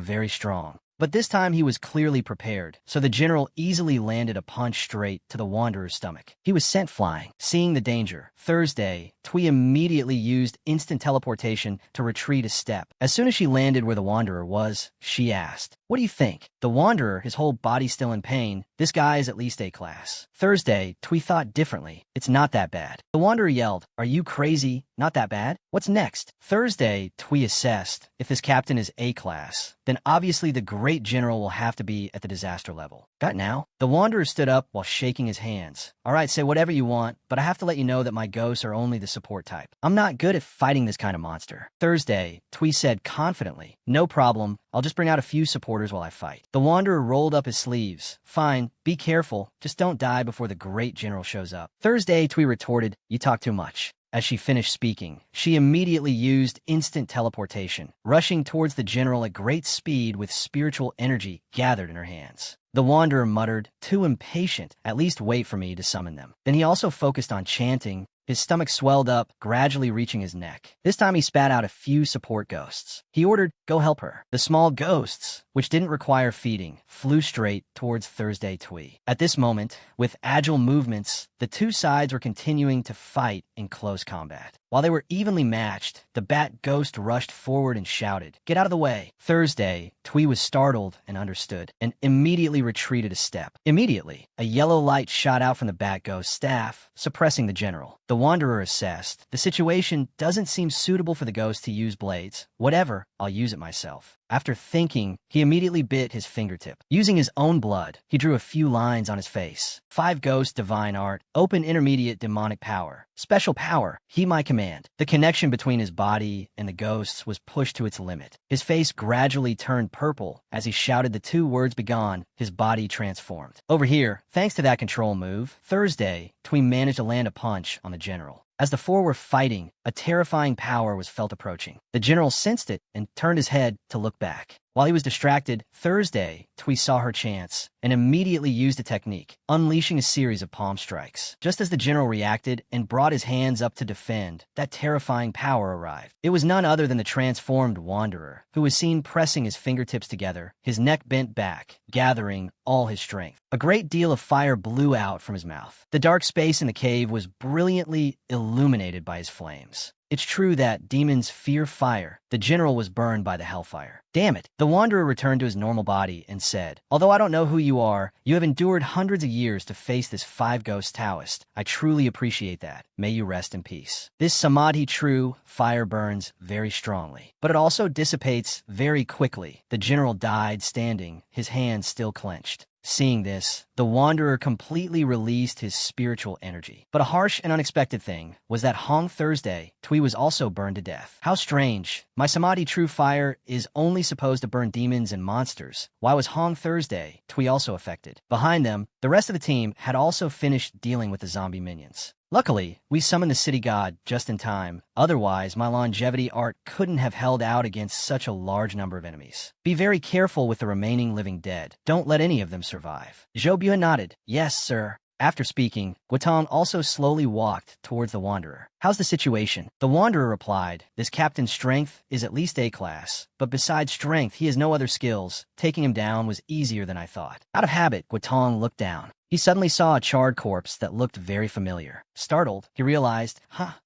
very strong. But this time he was clearly prepared, so the general easily landed a punch straight to the wanderer's stomach. He was sent flying. Seeing the danger, Thursday, Tui immediately used instant teleportation to retreat a step. As soon as she landed where the wanderer was, she asked, what do you think? The wanderer, his whole body still in pain, this guy is at least A-class. Thursday, Tui thought differently. It's not that bad. The wanderer yelled, are you crazy? Not that bad? What's next? Thursday, Tui assessed, if this captain is A-class, then obviously the great general will have to be at the disaster level. Got now? The wanderer stood up while shaking his hands. All right, say whatever you want, but I have to let you know that my ghosts are only the support type. I'm not good at fighting this kind of monster. Thursday, Tui said confidently, no problem. I'll just bring out a few supporters while I fight. The wanderer rolled up his sleeves. Fine, be careful. Just don't die before the great general shows up. Thursday, Tui retorted, you talk too much. As she finished speaking, she immediately used instant teleportation, rushing towards the general at great speed with spiritual energy gathered in her hands. The wanderer muttered, too impatient, at least wait for me to summon them. Then he also focused on chanting. His stomach swelled up, gradually reaching his neck. This time he spat out a few support ghosts. He ordered, go help her. The small ghosts, which didn't require feeding, flew straight towards Thursday Tui. At this moment, with agile movements, the 2 sides were continuing to fight in close combat. While they were evenly matched, the bat ghost rushed forward and shouted, get out of the way. Thursday, Tui was startled and understood, and immediately retreated a step. Immediately, a yellow light shot out from the bat ghost's staff, suppressing the general. The wanderer assessed, the situation doesn't seem suitable for the ghost to use blades. Whatever, I'll use it myself. After thinking, he immediately bit his fingertip. Using his own blood, he drew a few lines on his face. 5 ghost divine art, open intermediate demonic power. Special power, he my command. The connection between his body and the ghosts was pushed to its limit. His face gradually turned purple. As he shouted the 2 words begone, his body transformed. Over here, thanks to that control move, Thursday, Tui managed to land a punch on the general. As the 4 were fighting, a terrifying power was felt approaching. The general sensed it and turned his head to look back. While he was distracted, Thursday, Tui saw her chance and immediately used a technique, unleashing a series of palm strikes. Just as the general reacted and brought his hands up to defend, that terrifying power arrived. It was none other than the transformed wanderer, who was seen pressing his fingertips together, his neck bent back, gathering all his strength. A great deal of fire blew out from his mouth. The dark space in the cave was brilliantly illuminated by his flames. It's true that demons fear fire. The general was burned by the hellfire. Damn it. The wanderer returned to his normal body and said, although I don't know who you are, you have endured hundreds of years to face this five-ghost Taoist. I truly appreciate that. May you rest in peace. This samadhi true fire burns very strongly, but it also dissipates very quickly. The general died standing, his hands still clenched. Seeing this, the wanderer completely released his spiritual energy. But a harsh and unexpected thing was that Hong Thursday, Tui was also burned to death. How strange. My Samadhi true fire is only supposed to burn demons and monsters. Why was Hong Thursday, Tui also affected? Behind them, the rest of the team had also finished dealing with the zombie minions. Luckily, we summoned the city god just in time. Otherwise, my longevity art couldn't have held out against such a large number of enemies. Be very careful with the remaining living dead. Don't let any of them survive. Zhou Buan nodded. Yes, sir. After speaking, Guotong also slowly walked towards the Wanderer. How's the situation? The Wanderer replied, this captain's strength is at least A-class, but besides strength, he has no other skills. Taking him down was easier than I thought. Out of habit, Guotong looked down. He suddenly saw a charred corpse that looked very familiar. Startled, he realized,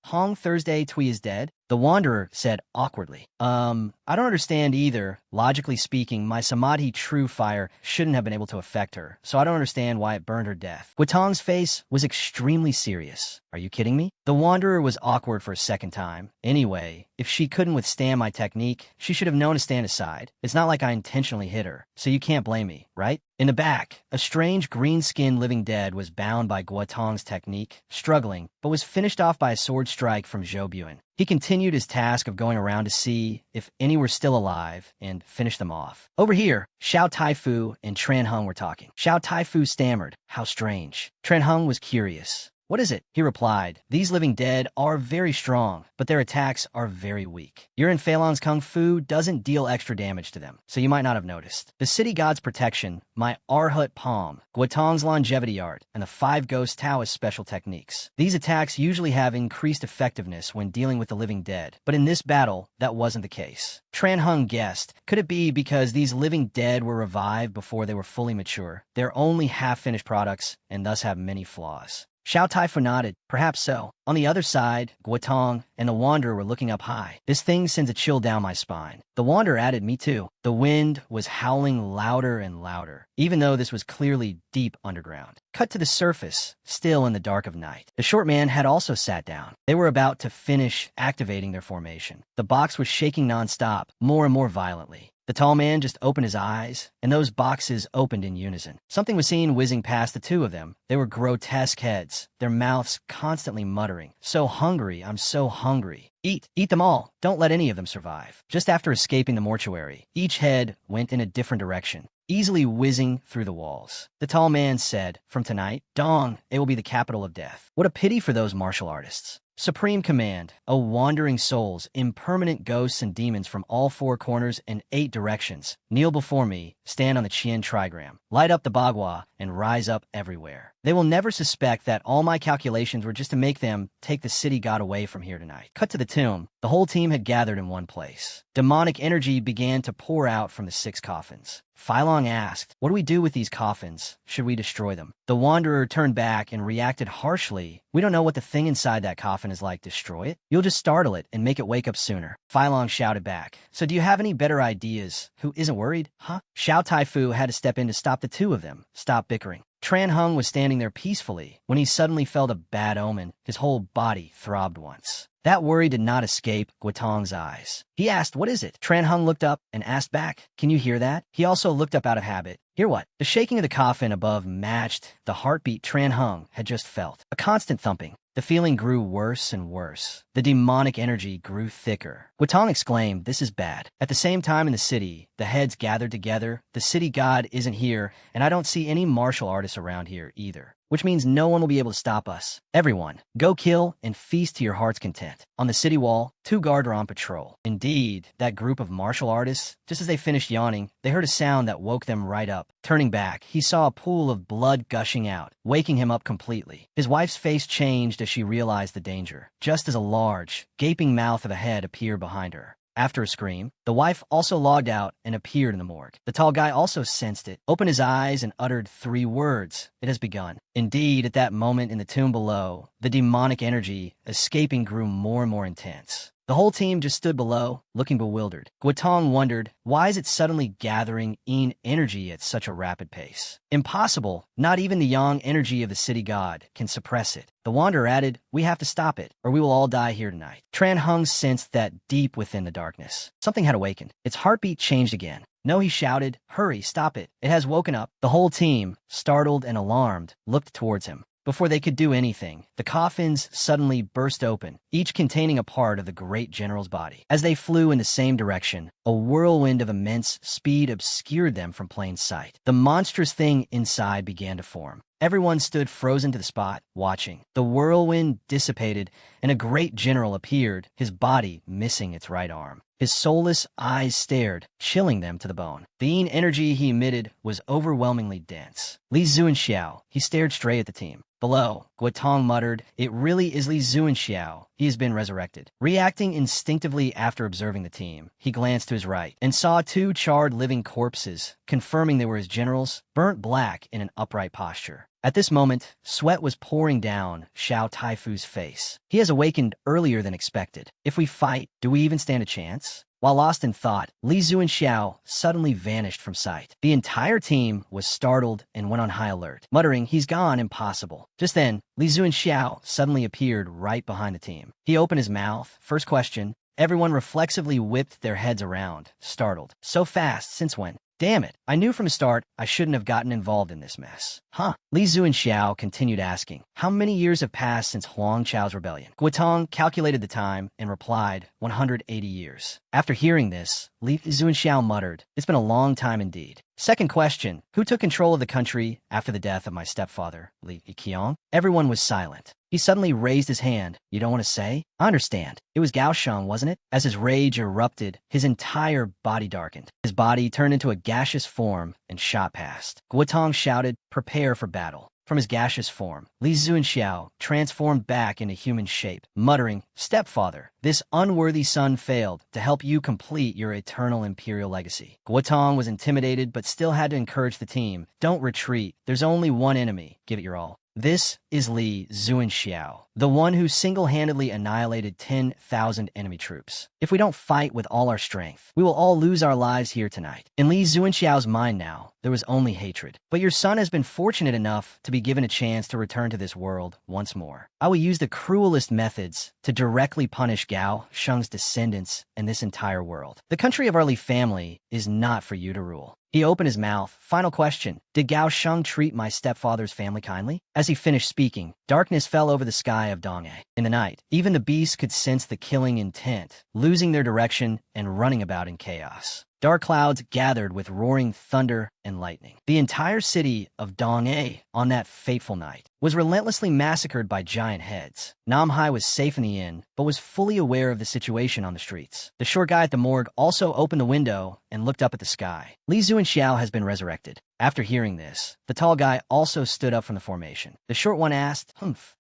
Hong Thursday Tui is dead? The Wanderer said awkwardly, I don't understand either. Logically speaking, my Samadhi true fire shouldn't have been able to affect her, so I don't understand why it burned her death. Guotong's face was extremely serious. Are you kidding me? The Wanderer was awkward for a second time. Anyway, if she couldn't withstand my technique, she should have known to stand aside. It's not like I intentionally hit her, so you can't blame me, right? In the back, a strange green-skinned living dead was bound by Guotong's technique, struggling, but was finished off by a sword strike from Zhou Buan. He continued his task of going around to see if any were still alive and finish them off. Over here, Xiao Taifu and Tran Hung were talking. Xiao Taifu stammered, how strange. Tran Hung was curious. What is it? He replied, these living dead are very strong, but their attacks are very weak. Yuren Feilong's Kung Fu doesn't deal extra damage to them, so you might not have noticed. The city god's protection, my Arhut Palm, Guotong's longevity art, and the five ghost Taoist special techniques. These attacks usually have increased effectiveness when dealing with the living dead, but in this battle, that wasn't the case. Tran Hung guessed, could it be because these living dead were revived before they were fully mature? They're only half-finished products and thus have many flaws. Xiao Taifu nodded. Perhaps so. On the other side, Guotong and the Wanderer were looking up high. This thing sends a chill down my spine. The Wanderer added, me too. The wind was howling louder and louder, even though this was clearly deep underground. Cut to the surface, still in the dark of night. The short man had also sat down. They were about to finish activating their formation. The box was shaking nonstop, more and more violently. The tall man just opened his eyes, and those boxes opened in unison. Something was seen whizzing past the two of them. They were grotesque heads, their mouths constantly muttering, so hungry, I'm so hungry. Eat them all. Don't let any of them survive. Just after escaping the mortuary, each head went in a different direction, easily whizzing through the walls. The tall man said, from tonight, Dong, it will be the capital of death. What a pity for those martial artists. Supreme command, O wandering souls, impermanent ghosts and demons from all four corners and 8 directions, kneel before me, stand on the Qian trigram, light up the Bagua, and rise up everywhere. They will never suspect that all my calculations were just to make them take the city god away from here tonight. Cut to the tomb. The whole team had gathered in one place. Demonic energy began to pour out from the 6 coffins. Feilong asked, what do we do with these coffins? Should we destroy them? The Wanderer turned back and reacted harshly. We don't know what the thing inside that coffin is like. Destroy it? You'll just startle it and make it wake up sooner. Feilong shouted back. So do you have any better ideas? Who isn't worried? Huh? Xiao Taifu had to step in to stop the two of them. Stop bickering. Tran Hung was standing there peacefully when he suddenly felt a bad omen. His whole body throbbed once. That worry did not escape Guotong's eyes. He asked, what is it? Tran Hung looked up and asked back, can you hear that? He also looked up out of habit. Hear what? The shaking of the coffin above matched the heartbeat Tran Hung had just felt. A constant thumping. The feeling grew worse and worse. The demonic energy grew thicker. Guotong exclaimed, this is bad. At the same time in the city, the heads gathered together. The city god isn't here, and I don't see any martial artists around here either. Which means no one will be able to stop us. Everyone, go kill and feast to your heart's content. On the city wall, 2 guards are on patrol. Indeed, that group of martial artists, just as they finished yawning, they heard a sound that woke them right up. Turning back, he saw a pool of blood gushing out, waking him up completely. His wife's face changed as she realized the danger, just as a large, gaping mouth of a head appeared behind her. After a scream, the wife also logged out and appeared in the morgue. The tall guy also sensed it, opened his eyes, and uttered 3 words. It has begun. Indeed, at that moment in the tomb below, the demonic energy escaping grew more and more intense. The whole team just stood below, looking bewildered. Guotong wondered, why is it suddenly gathering energy at such a rapid pace? Impossible. Not even the yang energy of the city god can suppress it. The wanderer added, we have to stop it, or we will all die here tonight. Tran Hung sensed that deep within the darkness. Something had awakened. Its heartbeat changed again. No, he shouted, hurry, stop it. It has woken up. The whole team, startled and alarmed, looked towards him. Before they could do anything, the coffins suddenly burst open, each containing a part of the great general's body. As they flew in the same direction, a whirlwind of immense speed obscured them from plain sight. The monstrous thing inside began to form. Everyone stood frozen to the spot, watching. The whirlwind dissipated, and a great general appeared, his body missing its right arm. His soulless eyes stared, chilling them to the bone. The energy he emitted was overwhelmingly dense. Li Zuanxiao, he stared straight at the team. Below, Guotong muttered, it really is Li Zuanxiao. He has been resurrected. Reacting instinctively after observing the team, he glanced to his right and saw 2 charred living corpses, confirming they were his generals, burnt black in an upright posture. At this moment, sweat was pouring down Xiao Taifu's face. He has awakened earlier than expected. If we fight, do we even stand a chance? While lost in thought, Li Zuanxiao suddenly vanished from sight. The entire team was startled and went on high alert, muttering, he's gone, impossible. Just then, Li Zuanxiao suddenly appeared right behind the team. He opened his mouth. First question. Everyone reflexively whipped their heads around, startled. So fast, since when? Damn it, I knew from the start I shouldn't have gotten involved in this mess. Huh? Li Zuanxiao continued asking, how many years have passed since Huang Chao's rebellion? Guotong calculated the time and replied, 180 years. After hearing this, Li Zuanxiao muttered, it's been a long time indeed. Second question, who took control of the country after the death of my stepfather, Li Qiong? Everyone was silent. He suddenly raised his hand. You don't want to say? I understand. It was Gao Sheng, wasn't it? As his rage erupted, his entire body darkened. His body turned into a gaseous form and shot past. Guotong shouted, prepare for battle. From his gaseous form, Li Zuanxiao transformed back into human shape, muttering, stepfather, this unworthy son failed to help you complete your eternal imperial legacy. Guotong was intimidated but still had to encourage the team. Don't retreat. There's only one enemy. Give it your all. This is Li Zuanxiao, the one who single-handedly annihilated 10,000 enemy troops. If we don't fight with all our strength, we will all lose our lives here tonight. In Li Zuanxiao's mind now, there was only hatred. But your son has been fortunate enough to be given a chance to return to this world once more. I will use the cruelest methods to directly punish Gao Sheng's descendants and this entire world. The country of our Li family is not for you to rule. He opened his mouth. Final question. Did Gao Sheng treat my stepfather's family kindly? As he finished speaking, darkness fell over the sky of Dongye. In the night, even the beasts could sense the killing intent, losing their direction and running about in chaos. Dark clouds gathered with roaring thunder and lightning. The entire city of Dongye on that fateful night was relentlessly massacred by giant heads. Namhai was safe in the inn, but was fully aware of the situation on the streets. The short guy at the morgue also opened the window and looked up at the sky. Li Zuanxiao has been resurrected. After hearing this, the tall guy also stood up from the formation. The short one asked,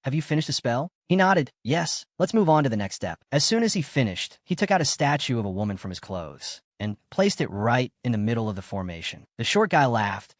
have you finished the spell? He nodded, yes, let's move on to the next step. As soon as he finished, he took out a statue of a woman from his clothes and placed it right in the middle of the formation. The short guy laughed,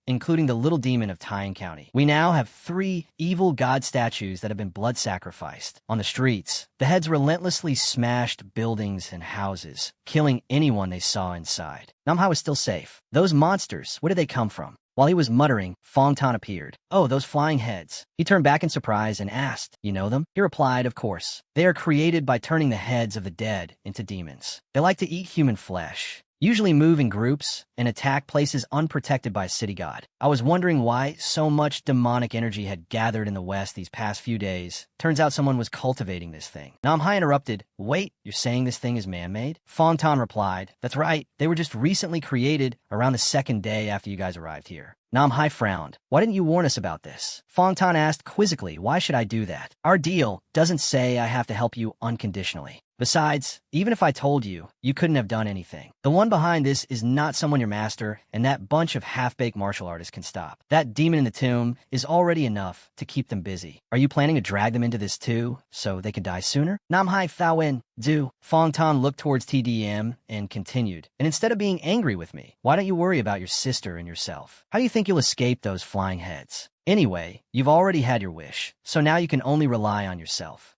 including the little demon of Tyne County. We now have 3 evil god statues that have been blood sacrificed. On the streets, the heads relentlessly smashed buildings and houses, killing anyone they saw inside. Namhai was still safe. Those monsters, where did they come from? While he was muttering, Fong Tan appeared. Oh, those flying heads. He turned back in surprise and asked, you know them? He replied, of course. They are created by turning the heads of the dead into demons. They like to eat human flesh, usually move in groups, and attack places unprotected by a city god. I was wondering why so much demonic energy had gathered in the West these past few days. Turns out someone was cultivating this thing. Namhai interrupted, wait, you're saying this thing is man-made? Fong Tan replied, that's right, they were just recently created around the 2nd day after you guys arrived here. Namhai frowned. Why didn't you warn us about this? Fong Tan asked quizzically, why should I do that? Our deal doesn't say I have to help you unconditionally. Besides, even if I told you, you couldn't have done anything. The one behind this is not someone your master and that bunch of half-baked martial artists can stop. That demon in the tomb is already enough to keep them busy. Are you planning to drag them into this too, so they can die sooner? Namhai Thawen, do. Fong Tan looked towards TDM and continued, and instead of being angry with me, why don't you worry about your sister and yourself? How do you think you'll escape those flying heads? Anyway, you've already had your wish, so now you can only rely on yourself.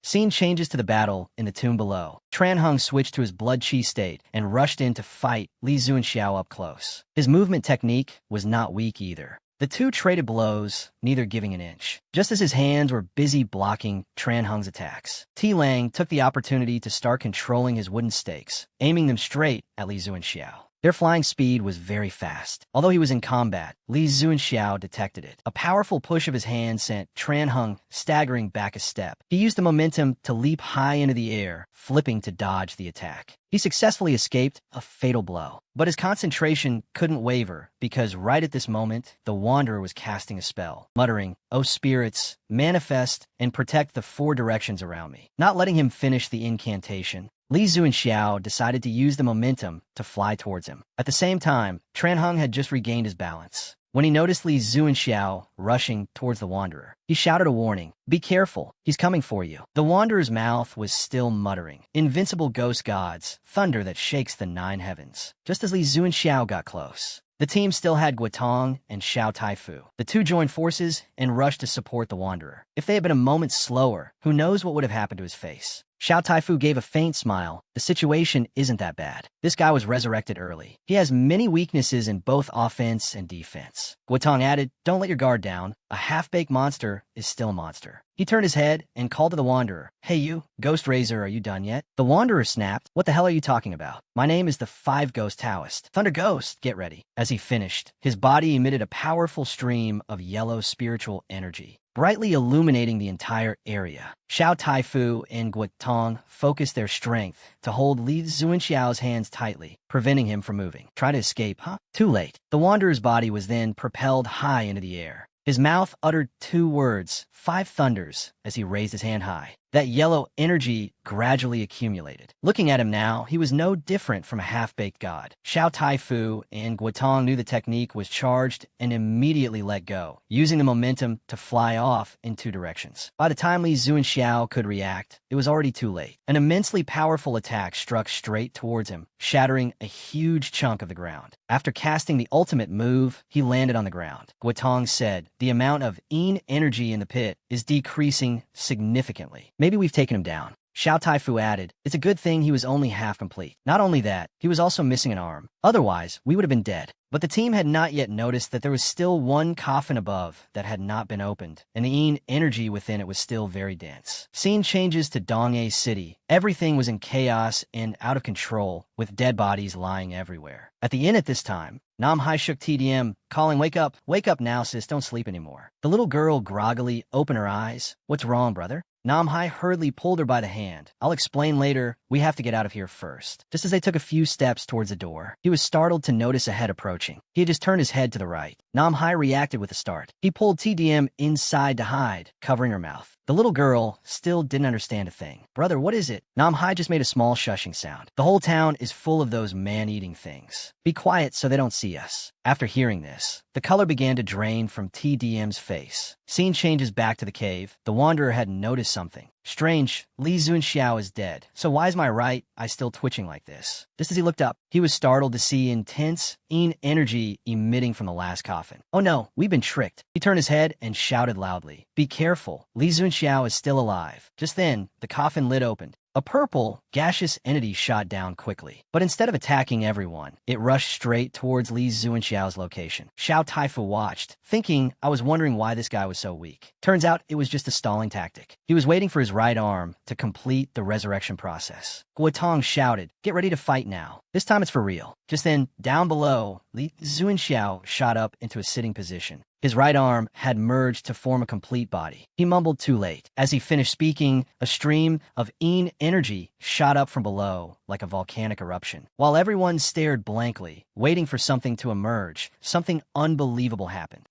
Scene changes to the battle in the tomb below. Tran Hung switched to his blood chi state and rushed in to fight Li Zuanxiao up close. His movement technique was not weak either. The two traded blows, neither giving an inch. Just as his hands were busy blocking Tran Hung's attacks, Ti Lang took the opportunity to start controlling his wooden stakes, aiming them straight at Li Zuanxiao. Their flying speed was very fast. Although he was in combat, Li Zuanxiao detected it. A powerful push of his hand sent Tran Hung staggering back a step. He used the momentum to leap high into the air, flipping to dodge the attack. He successfully escaped a fatal blow. But his concentration couldn't waver, because right at this moment, the Wanderer was casting a spell, muttering, "O spirits, manifest and protect the 4 directions around me." Not letting him finish the incantation, Li Zuanxiao decided to use the momentum to fly towards him. At the same time, Tran Hung had just regained his balance. When he noticed Li Zuanxiao rushing towards the Wanderer, he shouted a warning, "Be careful, he's coming for you." The Wanderer's mouth was still muttering, "Invincible ghost gods, thunder that shakes the 9 heavens." Just as Li Zuanxiao got close, the team still had Guotong and Xiao Taifu. The two joined forces and rushed to support the Wanderer. If they had been a moment slower, who knows what would have happened to his face. Xiao Taifu gave a faint smile. The situation isn't that bad. This guy was resurrected early. He has many weaknesses in both offense and defense. Guotong added, "Don't let your guard down. A half-baked monster is still a monster." He turned his head and called to the Wanderer. "Hey you, Ghost Razor, are you done yet?" The Wanderer snapped, "What the hell are you talking about? My name is the 5-Ghost Taoist. Thunder Ghost, get ready." As he finished, his body emitted a powerful stream of yellow spiritual energy, brightly illuminating the entire area. Xiao Taifu and Guotong focused their strength to hold Li Zuanxiao's hands tightly, preventing him from moving. Try to escape, huh? Too late. The Wanderer's body was then propelled high into the air. His mouth uttered 2 words, 5 thunders, as he raised his hand high. That yellow energy gradually accumulated. Looking at him now, he was no different from a half-baked god. Xiao Taifu and Guotong knew the technique was charged and immediately let go, using the momentum to fly off in 2 directions. By the time Li Zuanxiao could react, it was already too late. An immensely powerful attack struck straight towards him, shattering a huge chunk of the ground. After casting the ultimate move, he landed on the ground. Guotong said, "The amount of energy in the pit is decreasing significantly. Maybe we've taken him down." Xiao Taifu added, "It's a good thing he was only half complete. Not only that, he was also missing an arm. Otherwise, we would have been dead." But the team had not yet noticed that there was still one coffin above that had not been opened, and the energy within it was still very dense. Scene changes to Donghae City. Everything was in chaos and out of control, with dead bodies lying everywhere. At the inn at this time, Nam Hai shook TDM, calling, wake up now, sis, don't sleep anymore." The little girl groggily opened her eyes. "What's wrong, brother?" Nam Hai hurriedly pulled her by the hand. "I'll explain later. We have to get out of here first." Just as they took a few steps towards the door, he was startled to notice a head approaching. He had just turned his head to the right. Nam Hai reacted with a start. He pulled TDM inside to hide, covering her mouth. The little girl still didn't understand a thing. "Brother, what is it?" Nam Hai just made a small shushing sound. "The whole town is full of those man-eating things. Be quiet so they don't see us." After hearing this, the color began to drain from TDM's face. Scene changes back to the cave. The Wanderer had noticed something. "Strange, Li Zuanxiao is dead. So why is my right eye still twitching like this?" Just as he looked up, he was startled to see intense energy emitting from the last coffin. "Oh no, we've been tricked." He turned his head and shouted loudly, "Be careful, Li Zuanxiao is still alive." Just then, the coffin lid opened. A purple, gaseous entity shot down quickly. But instead of attacking everyone, it rushed straight towards Li Zuanxiao's location. Xiao Taifu watched, thinking, I was wondering why this guy was so weak. Turns out it was just a stalling tactic. He was waiting for his right arm to complete the resurrection process. Guotong shouted, "Get ready to fight now. This time it's for real." Just then, down below, Li Zuanxiao shot up into a sitting position. His right arm had merged to form a complete body. He mumbled too late. As he finished speaking, a stream of energy shot up from below like a volcanic eruption. While everyone stared blankly, waiting for something to emerge, something unbelievable happened.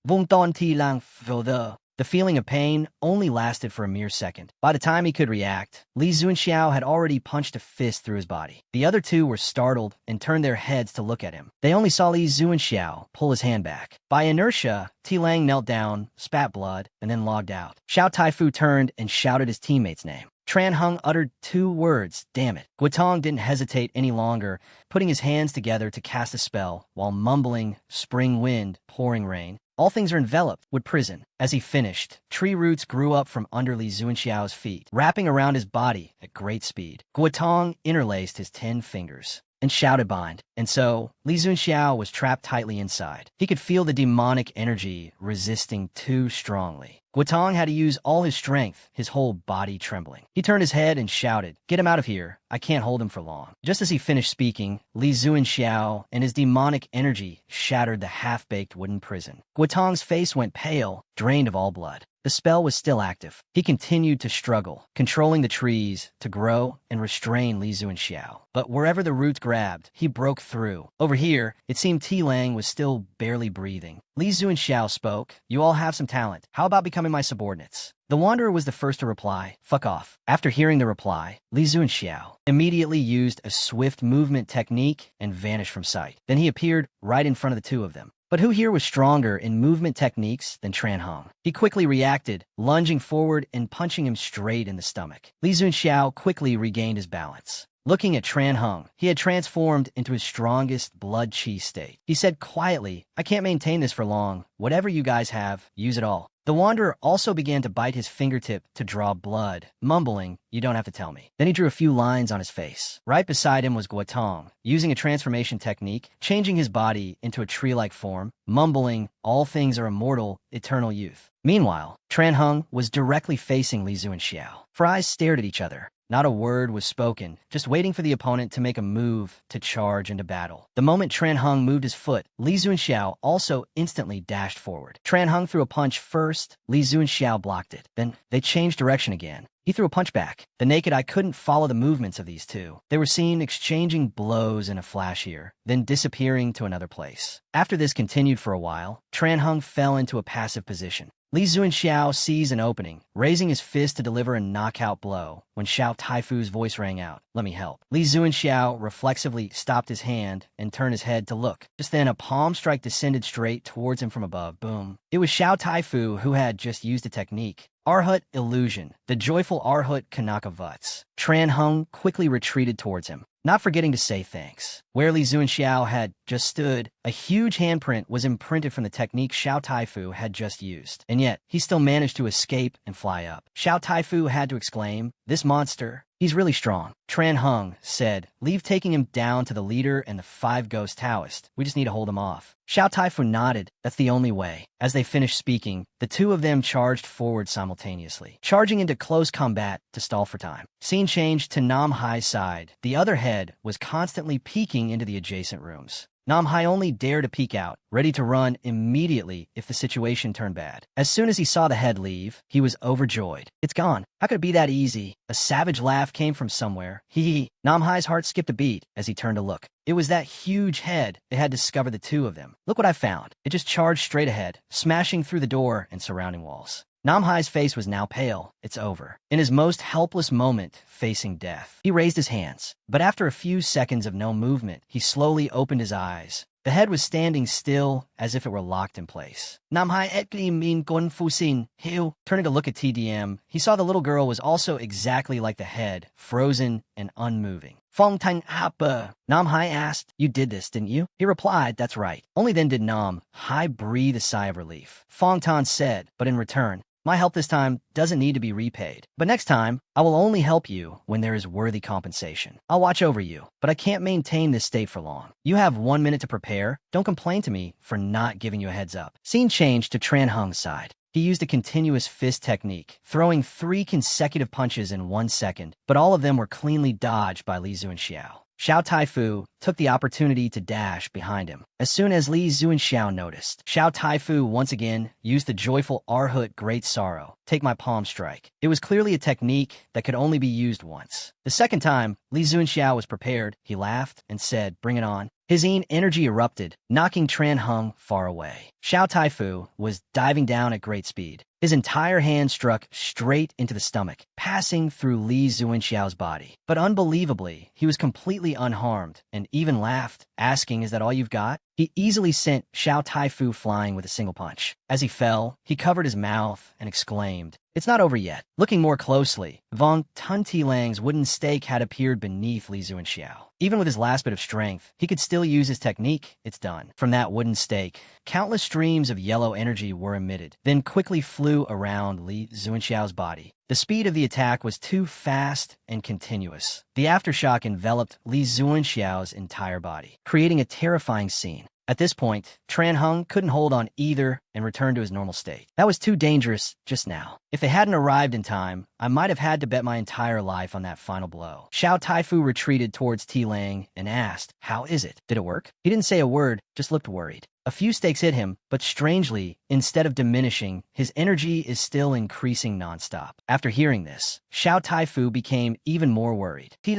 The feeling of pain only lasted for a mere second. By the time he could react, Li Zuanxiao had already punched a fist through his body. The other two were startled and turned their heads to look at him. They only saw Li Zuanxiao pull his hand back. By inertia, Ti Lang knelt down, spat blood, and then logged out. Xiao Taifu turned and shouted his teammate's name. Tran Hung uttered 2 words, damn it. Guotong didn't hesitate any longer, putting his hands together to cast a spell, while mumbling, spring wind, pouring rain. All things are enveloped with prison. As he finished, tree roots grew up from under Li Zuanxiao's feet, wrapping around his body at great speed. Guotong interlaced his 10 fingers and shouted bind. And so, Li Zuanxiao was trapped tightly inside. He could feel the demonic energy resisting too strongly. Guotong had to use all his strength, his whole body trembling. He turned his head and shouted, "Get him out of here. I can't hold him for long." Just as he finished speaking, Li Zuanxiao and his demonic energy shattered the half-baked wooden prison. Guotong's face went pale, drained of all blood. The spell was still active. He continued to struggle, controlling the trees to grow and restrain Li Zuanxiao. But wherever the roots grabbed, he broke through. Over here, it seemed Lang was still barely breathing. Li Zuanxiao spoke, "You all have some talent. How about becoming my subordinates?" The Wanderer was the first to reply, "Fuck off." After hearing the reply, Li Zuanxiao immediately used a swift movement technique and vanished from sight. Then he appeared right in front of the 2 of them. But who here was stronger in movement techniques than Tran Hung? He quickly reacted, lunging forward and punching him straight in the stomach. Li Zuanxiao quickly regained his balance. Looking at Tran Hung, he had transformed into his strongest blood chi state. He said quietly, "I can't maintain this for long. Whatever you guys have, use it all." The Wanderer also began to bite his fingertip to draw blood, mumbling, "You don't have to tell me." Then he drew a few lines on his face. Right beside him was Guotong, using a transformation technique, changing his body into a tree-like form, mumbling, "All things are immortal, eternal youth." Meanwhile, Tran Hung was directly facing Li Zuanxiao. Their eyes stared at each other. Not a word was spoken, just waiting for the opponent to make a move to charge into battle. The moment Tran Hung moved his foot, Li Zuanxiao also instantly dashed forward. Tran Hung threw a punch first, Li Zuanxiao blocked it. Then they changed direction again. He threw a punch back. The naked eye couldn't follow the movements of these 2. They were seen exchanging blows in a flash here, then disappearing to another place. After this continued for a while, Tran Hung fell into a passive position. Li Zuanxiao seized an opening, raising his fist to deliver a knockout blow, when Xiao Taifu's voice rang out, "Let me help." Li Zuanxiao reflexively stopped his hand and turned his head to look. Just then, a palm strike descended straight towards him from above. Boom. It was Xiao Taifu who had just used a technique. Arhut Illusion, the joyful Arhut Kanaka Vuts. Tran Hung quickly retreated towards him, not forgetting to say thanks. Where Li Zuanxiao had just stood, a huge handprint was imprinted from the technique Xiao Taifu had just used. And yet, he still managed to escape and fly up. Xiao Taifu had to exclaim, "This monster, he's really strong." Tran Hung said, "Leave taking him down to the leader and the 5 ghost Taoist. We just need to hold him off." Xiao Taifu nodded. That's the only way. As they finished speaking, the 2 of them charged forward simultaneously, charging into close combat to stall for time. Scene changed to Nam Hai's side. The other head was constantly peeking into the adjacent rooms. Nam Hai only dared to peek out, ready to run immediately if the situation turned bad. As soon as he saw the head leave, he was overjoyed. "It's gone. How could it be that easy?" A savage laugh came from somewhere. Hee hee. Nam Hai's heart skipped a beat as he turned to look. It was that huge head that had discovered the 2 of them. "Look what I found." It just charged straight ahead, smashing through the door and surrounding walls. Nam Hai's face was now pale. It's over. In his most helpless moment, facing death, he raised his hands. But after a few seconds of no movement, he slowly opened his eyes. The head was standing still, as if it were locked in place. Nam Hai etli min gon fusin, hiu. Turning to look at TDM, he saw the little girl was also exactly like the head, frozen and unmoving. Fong Tan Appa. Nam Hai asked, "You did this, didn't you?" He replied, "That's right." Only then did Nam Hai breathe a sigh of relief. Fong Tan said, "But in return, my help this time doesn't need to be repaid. But next time, I will only help you when there is worthy compensation. I'll watch over you, but I can't maintain this state for long. You have 1 minute to prepare. Don't complain to me for not giving you a heads up." Scene changed to Tran Hung's side. He used a continuous fist technique, throwing 3 consecutive punches in 1 second, but all of them were cleanly dodged by Li Zuanxiao. Xiao Taifu took the opportunity to dash behind him. As soon as Li Zuanxiao noticed, Xiao Taifu once again used the joyful Arhut Great Sorrow, "Take my palm strike." It was clearly a technique that could only be used once. The second time, Li Zuanxiao was prepared. He laughed and said, "Bring it on." His energy erupted, knocking Tran Hung far away. Xiao Taifu was diving down at great speed. His entire hand struck straight into the stomach, passing through Li Zuinxiao's body. But unbelievably, he was completely unharmed and even laughed, asking, "Is that all you've got?" He easily sent Xiao Taifu flying with a single punch. As he fell, he covered his mouth and exclaimed, "It's not over yet." Looking more closely, Vong Tuntilang's wooden stake had appeared beneath Li Zuinxiao. Even with his last bit of strength, he could still use his technique. It's done. From that wooden stake, countless streams of yellow energy were emitted, then quickly flew around Li Zuinxiao's body. The speed of the attack was too fast and continuous. The aftershock enveloped Li Zuinxiao's entire body, creating a terrifying scene. At this point, Tran Hung couldn't hold on either and returned to his normal state. That was too dangerous just now. If they hadn't arrived in time, I might have had to bet my entire life on that final blow. Xiao Taifu retreated towards Tilang and asked, "How is it? Did it work?" He didn't say a word, just looked worried. A few stakes hit him, but strangely, instead of diminishing, his energy is still increasing nonstop. After hearing this, Xiao Taifu became even more worried. The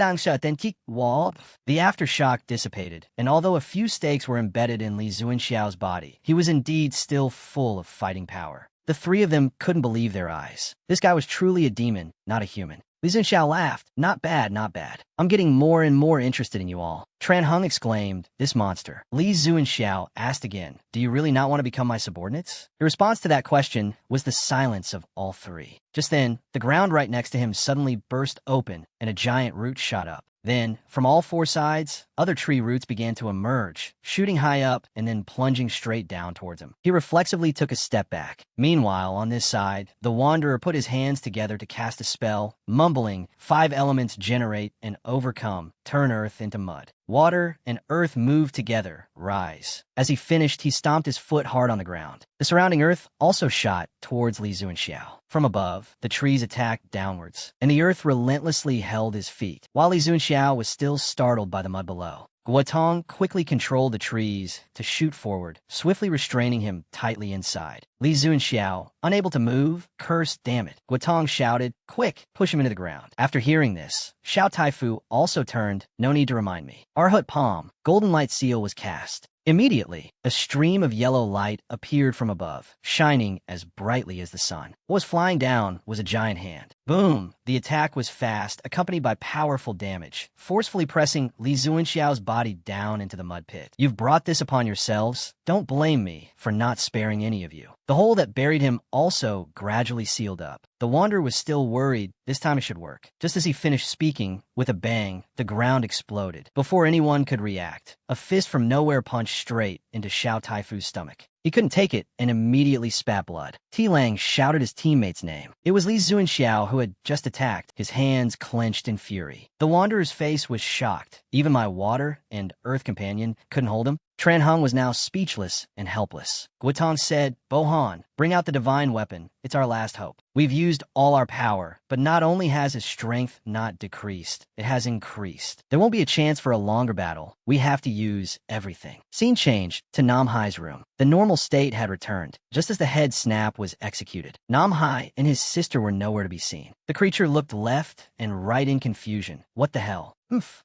aftershock dissipated, and although a few stakes were embedded in Li Zuinxiao's body, he was indeed still full of fighting power. The three of them couldn't believe their eyes. This guy was truly a demon, not a human. Li Zuinxiao laughed. "Not bad, not bad. I'm getting more and more interested in you all." Tran Hung exclaimed, "This monster." Li Zuinxiao asked again, "Do you really not want to become my subordinates?" The response to that question was the silence of all three. Just then, the ground right next to him suddenly burst open and a giant root shot up. Then, from all four sides, other tree roots began to emerge, shooting high up and then plunging straight down towards him. He reflexively took a step back. Meanwhile, on this side, the wanderer put his hands together to cast a spell, mumbling, "5 elements generate and overcome, turn earth into mud. Water and earth move together, rise." As he finished, he stomped his foot hard on the ground. The surrounding earth also shot towards Li Zuinxiao. From above, the trees attacked downwards, and the earth relentlessly held his feet, while Li Zuinxiao was still startled by the mud below. Guotong quickly controlled the trees to shoot forward, swiftly restraining him tightly inside. Li Zuinxiao, unable to move, cursed, "Damn it." Guotong shouted, "Quick, push him into the ground." After hearing this, Xiao Taifu also turned, "No need to remind me." Arhut Palm, Golden Light Seal was cast. Immediately, a stream of yellow light appeared from above, shining as brightly as the sun. What was flying down was a giant hand. Boom! The attack was fast, accompanied by powerful damage, forcefully pressing Li Zuinxiao's body down into the mud pit. "You've brought this upon yourselves. Don't blame me for not sparing any of you." The hole that buried him also gradually sealed up. The wanderer was still worried. This time it should work. Just as he finished speaking, with a bang, the ground exploded. Before anyone could react, a fist from nowhere punched straight into Xiao Taifu's stomach. He couldn't take it and immediately spat blood. Tilang shouted his teammate's name. It was Li Zuinxiao who had just attacked, his hands clenched in fury. The wanderer's face was shocked. Even my water and earth companion couldn't hold him. Tran Hung was now speechless and helpless. Guotong said, "Bohan, bring out the divine weapon. It's our last hope. We've used all our power, but not only has his strength not decreased, it has increased. There won't be a chance for a longer battle. We have to use everything." Scene changed to Nam Hai's room. The normal state had returned, just as the head snap was executed. Nam Hai and his sister were nowhere to be seen. The creature looked left and right in confusion. What the hell?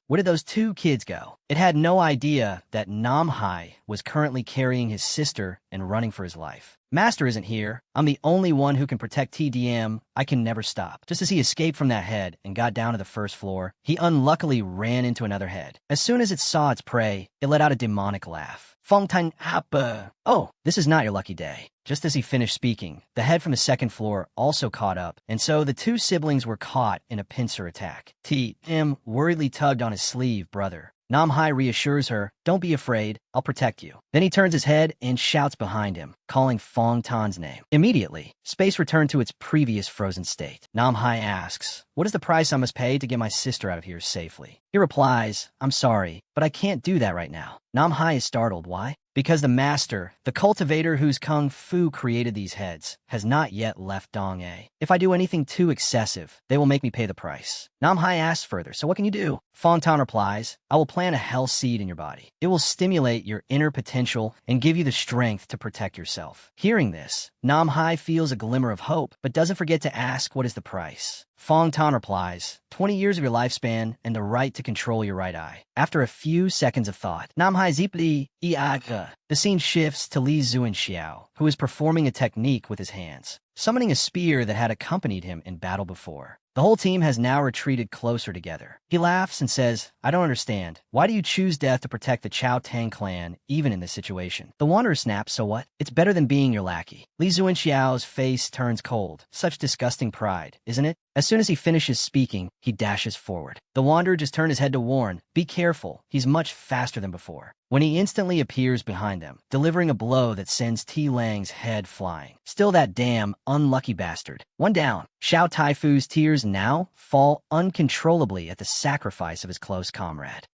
Where did those two kids go? It had no idea that Nam Hai was currently carrying his sister and running for his life. "Master isn't here. I'm the only one who can protect TDM. I can never stop." Just as he escaped from that head and got down to the first floor, he unluckily ran into another head. As soon as it saw its prey, it let out a demonic laugh. "Fongtan Hapa. Oh, this is not your lucky day." Just as he finished speaking, the head from the second floor also caught up, and so the two siblings were caught in a pincer attack. T.M. worriedly tugged on his sleeve, "Brother." Nam Hai reassures her, "Don't be afraid, I'll protect you." Then he turns his head and shouts behind him, calling Fong Tan's name. Immediately, space returned to its previous frozen state. Nam Hai asks, "What is the price I must pay to get my sister out of here safely?" He replies, "I'm sorry, but I can't do that right now." Nam Hai is startled. Why? Because the master, the cultivator whose kung fu created these heads, has not yet left Dong A. If I do anything too excessive, they will make me pay the price. Nam Hai asks further, "So what can you do?" Fong Tan replies, "I will plant a hell seed in your body. It will stimulate your inner potential and give you the strength to protect yourself." Hearing this, Nam Hai feels a glimmer of hope, but doesn't forget to ask what is the price. Fong Tan replies, 20 years of your lifespan and the right to control your right eye. After a few seconds of thought, Nam Hai zipli iaga. The scene shifts to Li Zuanxiao, who is performing a technique with his hands, summoning a spear that had accompanied him in battle before. The whole team has now retreated closer together. He laughs and says, "I don't understand. Why do you choose death to protect the Chao Tang clan, even in this situation?" The Wanderer snaps, "So what? It's better than being your lackey." Li Zuanxiao's face turns cold. Such disgusting pride, isn't it? As soon as he finishes speaking, he dashes forward. The Wanderer just turned his head to warn, "Be careful, he's much faster than before," when he instantly appears behind them, delivering a blow that sends T Lang's head flying. Still that damn unlucky bastard. One down. Xiao Taifu's tears now fall uncontrollably at the sacrifice of his close comrade.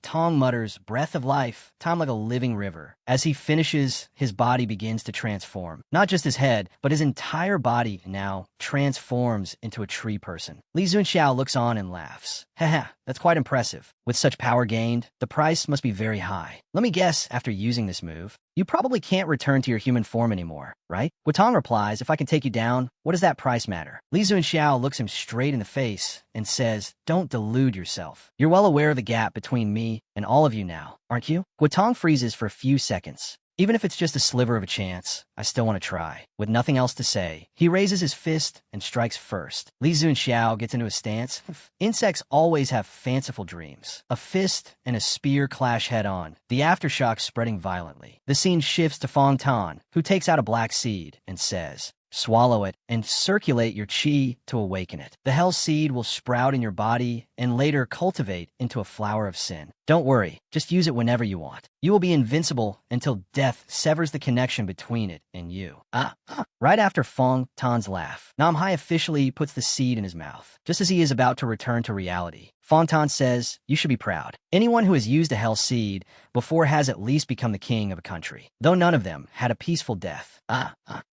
Tong mutters, "Breath of life, time like a living river." As he finishes, his body begins to transform. Not just his head, but his entire body now transforms into a tree person. Li Zunxiao looks on and laughs. "Haha, that's quite impressive. With such power gained, the price must be very high. Let me guess, after using this move, you probably can't return to your human form anymore, right?" Guotong replies, "If I can take you down, what does that price matter?" Li Zunxiao looks him straight in the face and says, "Don't delude yourself. You're well aware of the gap between me and all of you now, aren't you?" Guotong freezes for a few seconds. "Even if it's just a sliver of a chance, I still want to try." With nothing else to say, he raises his fist and strikes first. Li Zunxiao gets into a stance. Insects always have fanciful dreams. A fist and a spear clash head-on, the aftershock spreading violently. The scene shifts to Fong Tan, who takes out a black seed and says, "Swallow it and circulate your qi to awaken it. The hell seed will sprout in your body and later cultivate into a flower of sin. Don't worry, just use it whenever you want. You will be invincible until death severs the connection between it and you." Right after Fong Tan's laugh, Nam Hai officially puts the seed in his mouth. Just as he is about to return to reality, Fong Tan says, "You should be proud. Anyone who has used a hell seed before has at least become the king of a country, though none of them had a peaceful death."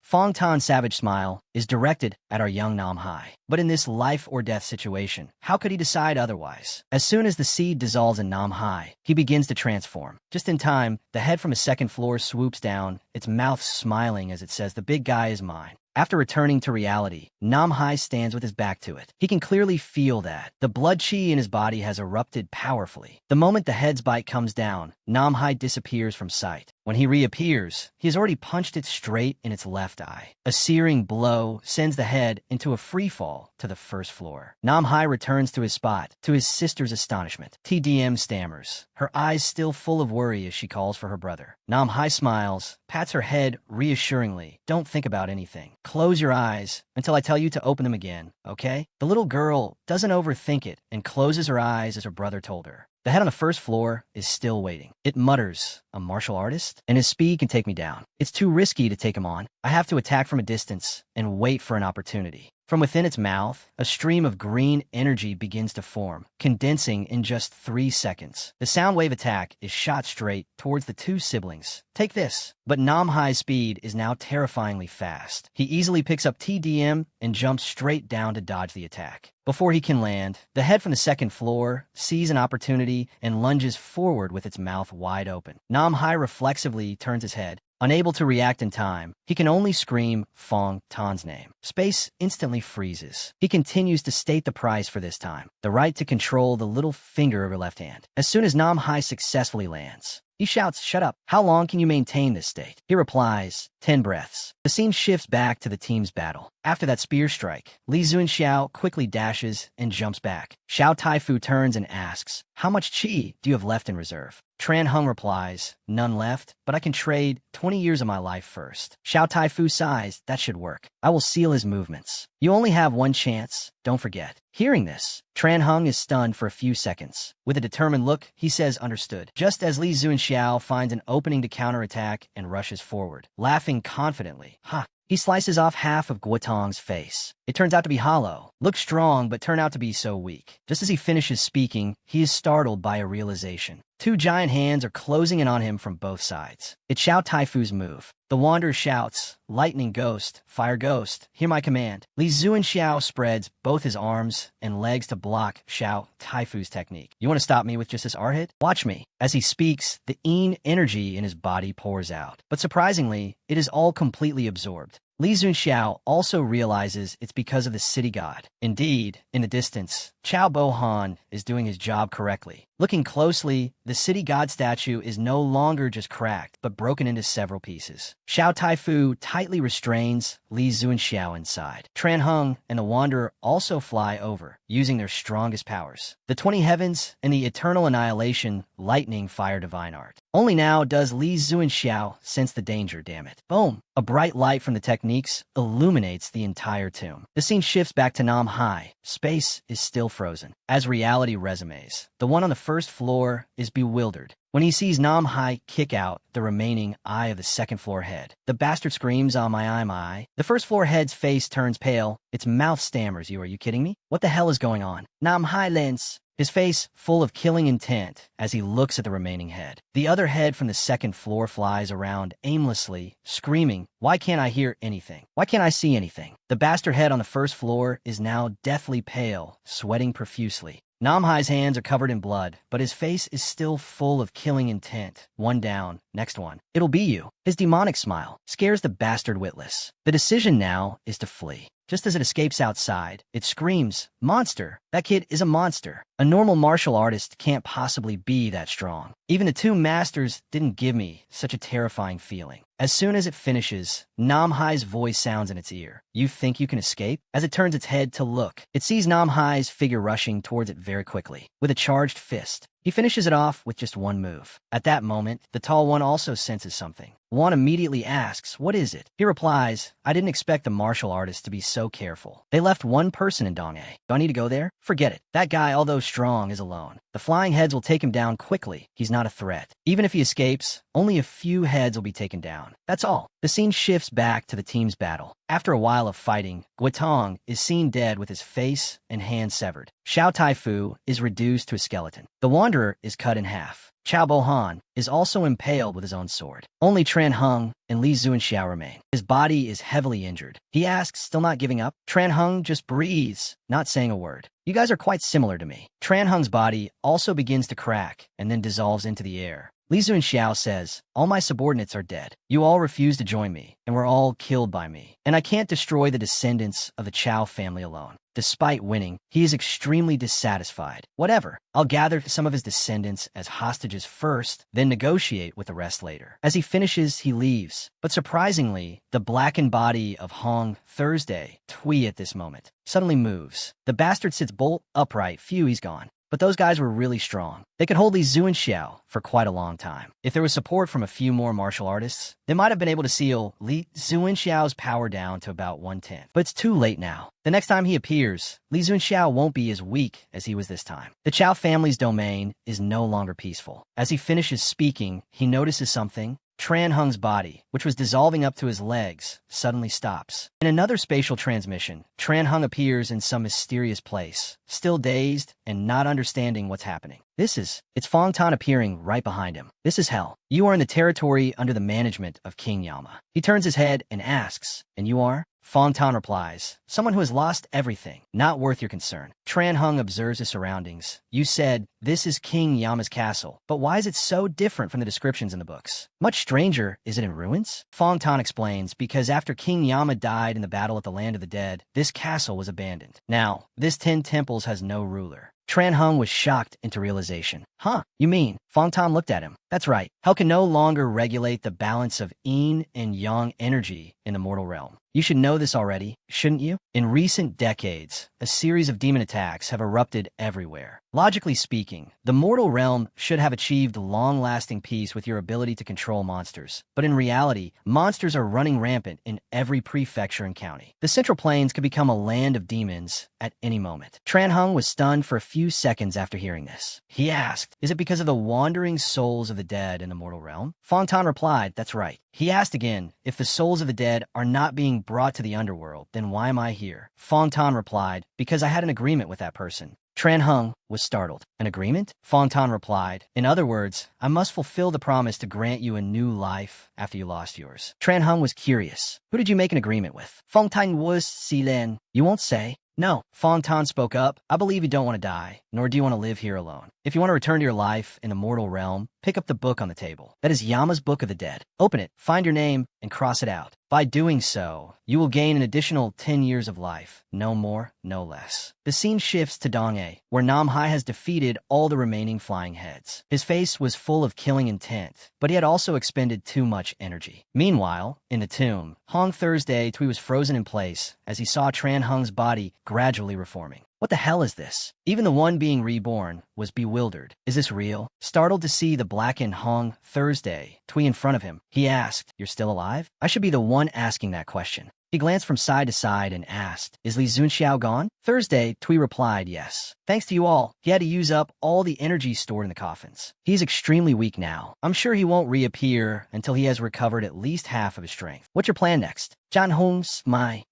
Fong Tan's savage smile is directed at our young Nam Hai. But in this life or death situation, how could he decide otherwise? As soon as the seed dissolves in Nam Hai, he begins to transform. Just in time, the head from the second floor swoops down, its mouth smiling as it says, "The big guy is mine." After returning to reality, Nam Hai stands with his back to it. He can clearly feel that the blood chi in his body has erupted powerfully. The moment the head's bite comes down, Nam Hai disappears from sight. When he reappears, he has already punched it straight in its left eye. A searing blow sends the head into a free fall to the first floor. Nam Hai returns to his spot, to his sister's astonishment. TDM stammers, her eyes still full of worry as she calls for her brother. Nam Hai smiles, pats her head reassuringly. "Don't think about anything. Close your eyes until I tell you to open them again, okay?" The little girl doesn't overthink it and closes her eyes as her brother told her. The head on the first floor is still waiting. It mutters, "A martial artist? And his speed can take me down. It's too risky to take him on. I have to attack from a distance and wait for an opportunity." From within its mouth, a stream of green energy begins to form, condensing in just 3 seconds. The sound wave attack is shot straight towards the two siblings. "Take this." But Nam Hai's speed is now terrifyingly fast. He easily picks up TDM and jumps straight down to dodge the attack. Before he can land, the head from the second floor sees an opportunity and lunges forward with its mouth wide open. Nam Hai reflexively turns his head. Unable to react in time, he can only scream Fong Tan's name. Space instantly freezes. He continues to state the price for this time, the right to control the little finger of her left hand. As soon as Nam Hai successfully lands, he shouts, "Shut up. How long can you maintain this state?" He replies, 10 breaths. The scene shifts back to the team's battle. After that spear strike, Li Zunxiao quickly dashes and jumps back. Xiao Taifu turns and asks, "How much chi do you have left in reserve?" Tran Hung replies, "None left, but I can trade 20 years of my life first." Xiao Taifu sighs, "That should work. I will seal his movements. You only have one chance, don't forget." Hearing this, Tran Hung is stunned for a few seconds. With a determined look, he says, "Understood." Just as Li Zunxiao finds an opening to counterattack and rushes forward, laughing confidently. He slices off half of Guotong's face. It turns out to be hollow. Looks strong, but turned out to be so weak. Just as he finishes speaking, he is startled by a realization. 2 giant hands are closing in on him from both sides. It's Xiao Taifu's move. The Wanderer shouts, "Lightning Ghost, Fire Ghost, hear my command." Li Zunxiao spreads both his arms and legs to block Xiao Taifu's technique. "You want to stop me with just this art hit? Watch me." As he speaks, the Yin energy in his body pours out. But surprisingly, it is all completely absorbed. Li Zunxiao also realizes it's because of the city god. Indeed, in the distance, Chao Bohan is doing his job correctly. Looking closely, the city god statue is no longer just cracked, but broken into several pieces. Xiao Taifu tightly restrains Li Zuanxiao inside. Tran Heng and the Wanderer also fly over, using their strongest powers. The 20 heavens and the eternal annihilation lightning fire divine art. Only now does Li Zuanxiao sense the danger, damn it. Boom! A bright light from the techniques illuminates the entire tomb. The scene shifts back to Nam Hai. Space is still frozen. As reality resumes, the one on the first floor is bewildered when he sees Nam Hai kick out the remaining eye of the second floor head. The bastard screams, "Oh my eye, my eye." The first floor head's face turns pale. Its mouth stammers, "Are you kidding me? What the hell is going on?" Nam Hai lens. His face full of killing intent as he looks at the remaining head. The other head from the second floor flies around aimlessly, screaming, "Why can't I hear anything? Why can't I see anything?" The bastard head on the first floor is now deathly pale, sweating profusely. Nam Hai's hands are covered in blood, but his face is still full of killing intent. One down, next one. "It'll be you." His demonic smile scares the bastard witless. The decision now is to flee. Just as it escapes outside, it screams, "Monster! That kid is a monster. A normal martial artist can't possibly be that strong. Even the two masters didn't give me such a terrifying feeling." As soon as it finishes, Nam Hai's voice sounds in its ear. "You think you can escape?" As it turns its head to look, it sees Nam Hai's figure rushing towards it very quickly, with a charged fist. He finishes it off with just one move. At that moment, the tall one also senses something. Juan immediately asks, "What is it?" He replies, "I didn't expect the martial artists to be so careful. They left one person in Donghae. Do I need to go there? Forget it. That guy, although strong, is alone. The flying heads will take him down quickly. He's not a threat. Even if he escapes, only a few heads will be taken down. That's all." The scene shifts back to the team's battle. After a while of fighting, Guitong is seen dead with his face and hands severed. Xiao Taifu is reduced to a skeleton. The Wanderer is cut in half. Chao Bohan is also impaled with his own sword. Only Tran Heng and Li Zuanxiao remain. His body is heavily injured. He asks, still not giving up. Tran Heng just breathes, not saying a word. "You guys are quite similar to me." Tran Heng's body also begins to crack and then dissolves into the air. Li Zuanxiao says, "All my subordinates are dead. You all refused to join me, and were all killed by me. And I can't destroy the descendants of the Chao family alone." Despite winning, he is extremely dissatisfied. "Whatever. I'll gather some of his descendants as hostages first, then negotiate with the rest later." As he finishes, he leaves. But surprisingly, the blackened body of Hong Thursday, Tui at this moment, suddenly moves. The bastard sits bolt upright. Phew, he's gone. But those guys were really strong. They could hold Li Zuanxiao for quite a long time. If there was support from a few more martial artists, they might have been able to seal Li Zuanxiao's power down to about 1/10. But it's too late now. The next time he appears, Li Zuanxiao won't be as weak as he was this time. The Chao family's domain is no longer peaceful. As he finishes speaking, he notices something. Tran Heng's body, which was dissolving up to his legs, suddenly stops. In another spatial transmission, Tran Heng appears in some mysterious place, still dazed and not understanding what's happening. It's Fong Tan appearing right behind him. "This is hell. You are in the territory under the management of King Yama." He turns his head and asks, "And you are?" Fong Tan replies, "Someone who has lost everything. Not worth your concern." Tran Heng observes his surroundings. "You said, this is King Yama's castle. But why is it so different from the descriptions in the books? Much stranger, is it in ruins?" Fong Tan explains, "Because after King Yama died in the battle at the Land of the Dead, this castle was abandoned. Now, this 10 temples has no ruler." Tran Heng was shocked into realization. "Huh, you mean?" Fong Tan looked at him. "That's right. Hell can no longer regulate the balance of yin and yang energy in the mortal realm. You should know this already, shouldn't you? In recent decades, a series of demon attacks have erupted everywhere. Logically speaking, the mortal realm should have achieved long-lasting peace with your ability to control monsters. But in reality, monsters are running rampant in every prefecture and county. The Central Plains could become a land of demons at any moment." Tran Heng was stunned for a few seconds after hearing this. He asked, "Is it because of the wandering souls of the dead in the mortal realm?" Fong Tan replied, "That's right." He asked again, "If the souls of the dead are not being brought to the underworld, then why am I here?" Fong Tan replied, "Because I had an agreement with that person." Tran Heng was startled. "An agreement?" Fong Tan replied, "In other words, I must fulfill the promise to grant you a new life after you lost yours." Tran Heng was curious. "Who did you make an agreement with?" Fong Tan was Silen. "You won't say?" "No." Fong Tan spoke up. "I believe you don't want to die, nor do you want to live here alone. If you want to return to your life in the mortal realm, pick up the book on the table. That is Yama's Book of the Dead. Open it, find your name, and cross it out. By doing so, you will gain an additional 10 years of life, no more, no less. The scene shifts to Dong-ae, where Nam-hai has defeated all the remaining flying heads. His face was full of killing intent, but he had also expended too much energy. Meanwhile, in the tomb, Hong Thursday Tui was frozen in place as he saw Tran Hung's body gradually reforming. What the hell is this? Even the one being reborn was bewildered. Is this real? Startled to see the blackened Hong Thursday Tui in front of him, he asked, "You're still alive?" I should be the one asking that question. He glanced from side to side and asked, "Is Li Zunxiao gone?" Thursday, Tui replied, "Yes. Thanks to you all, he had to use up all the energy stored in the coffins. He's extremely weak now. I'm sure he won't reappear until he has recovered at least half of his strength. What's your plan next?" John Hong's,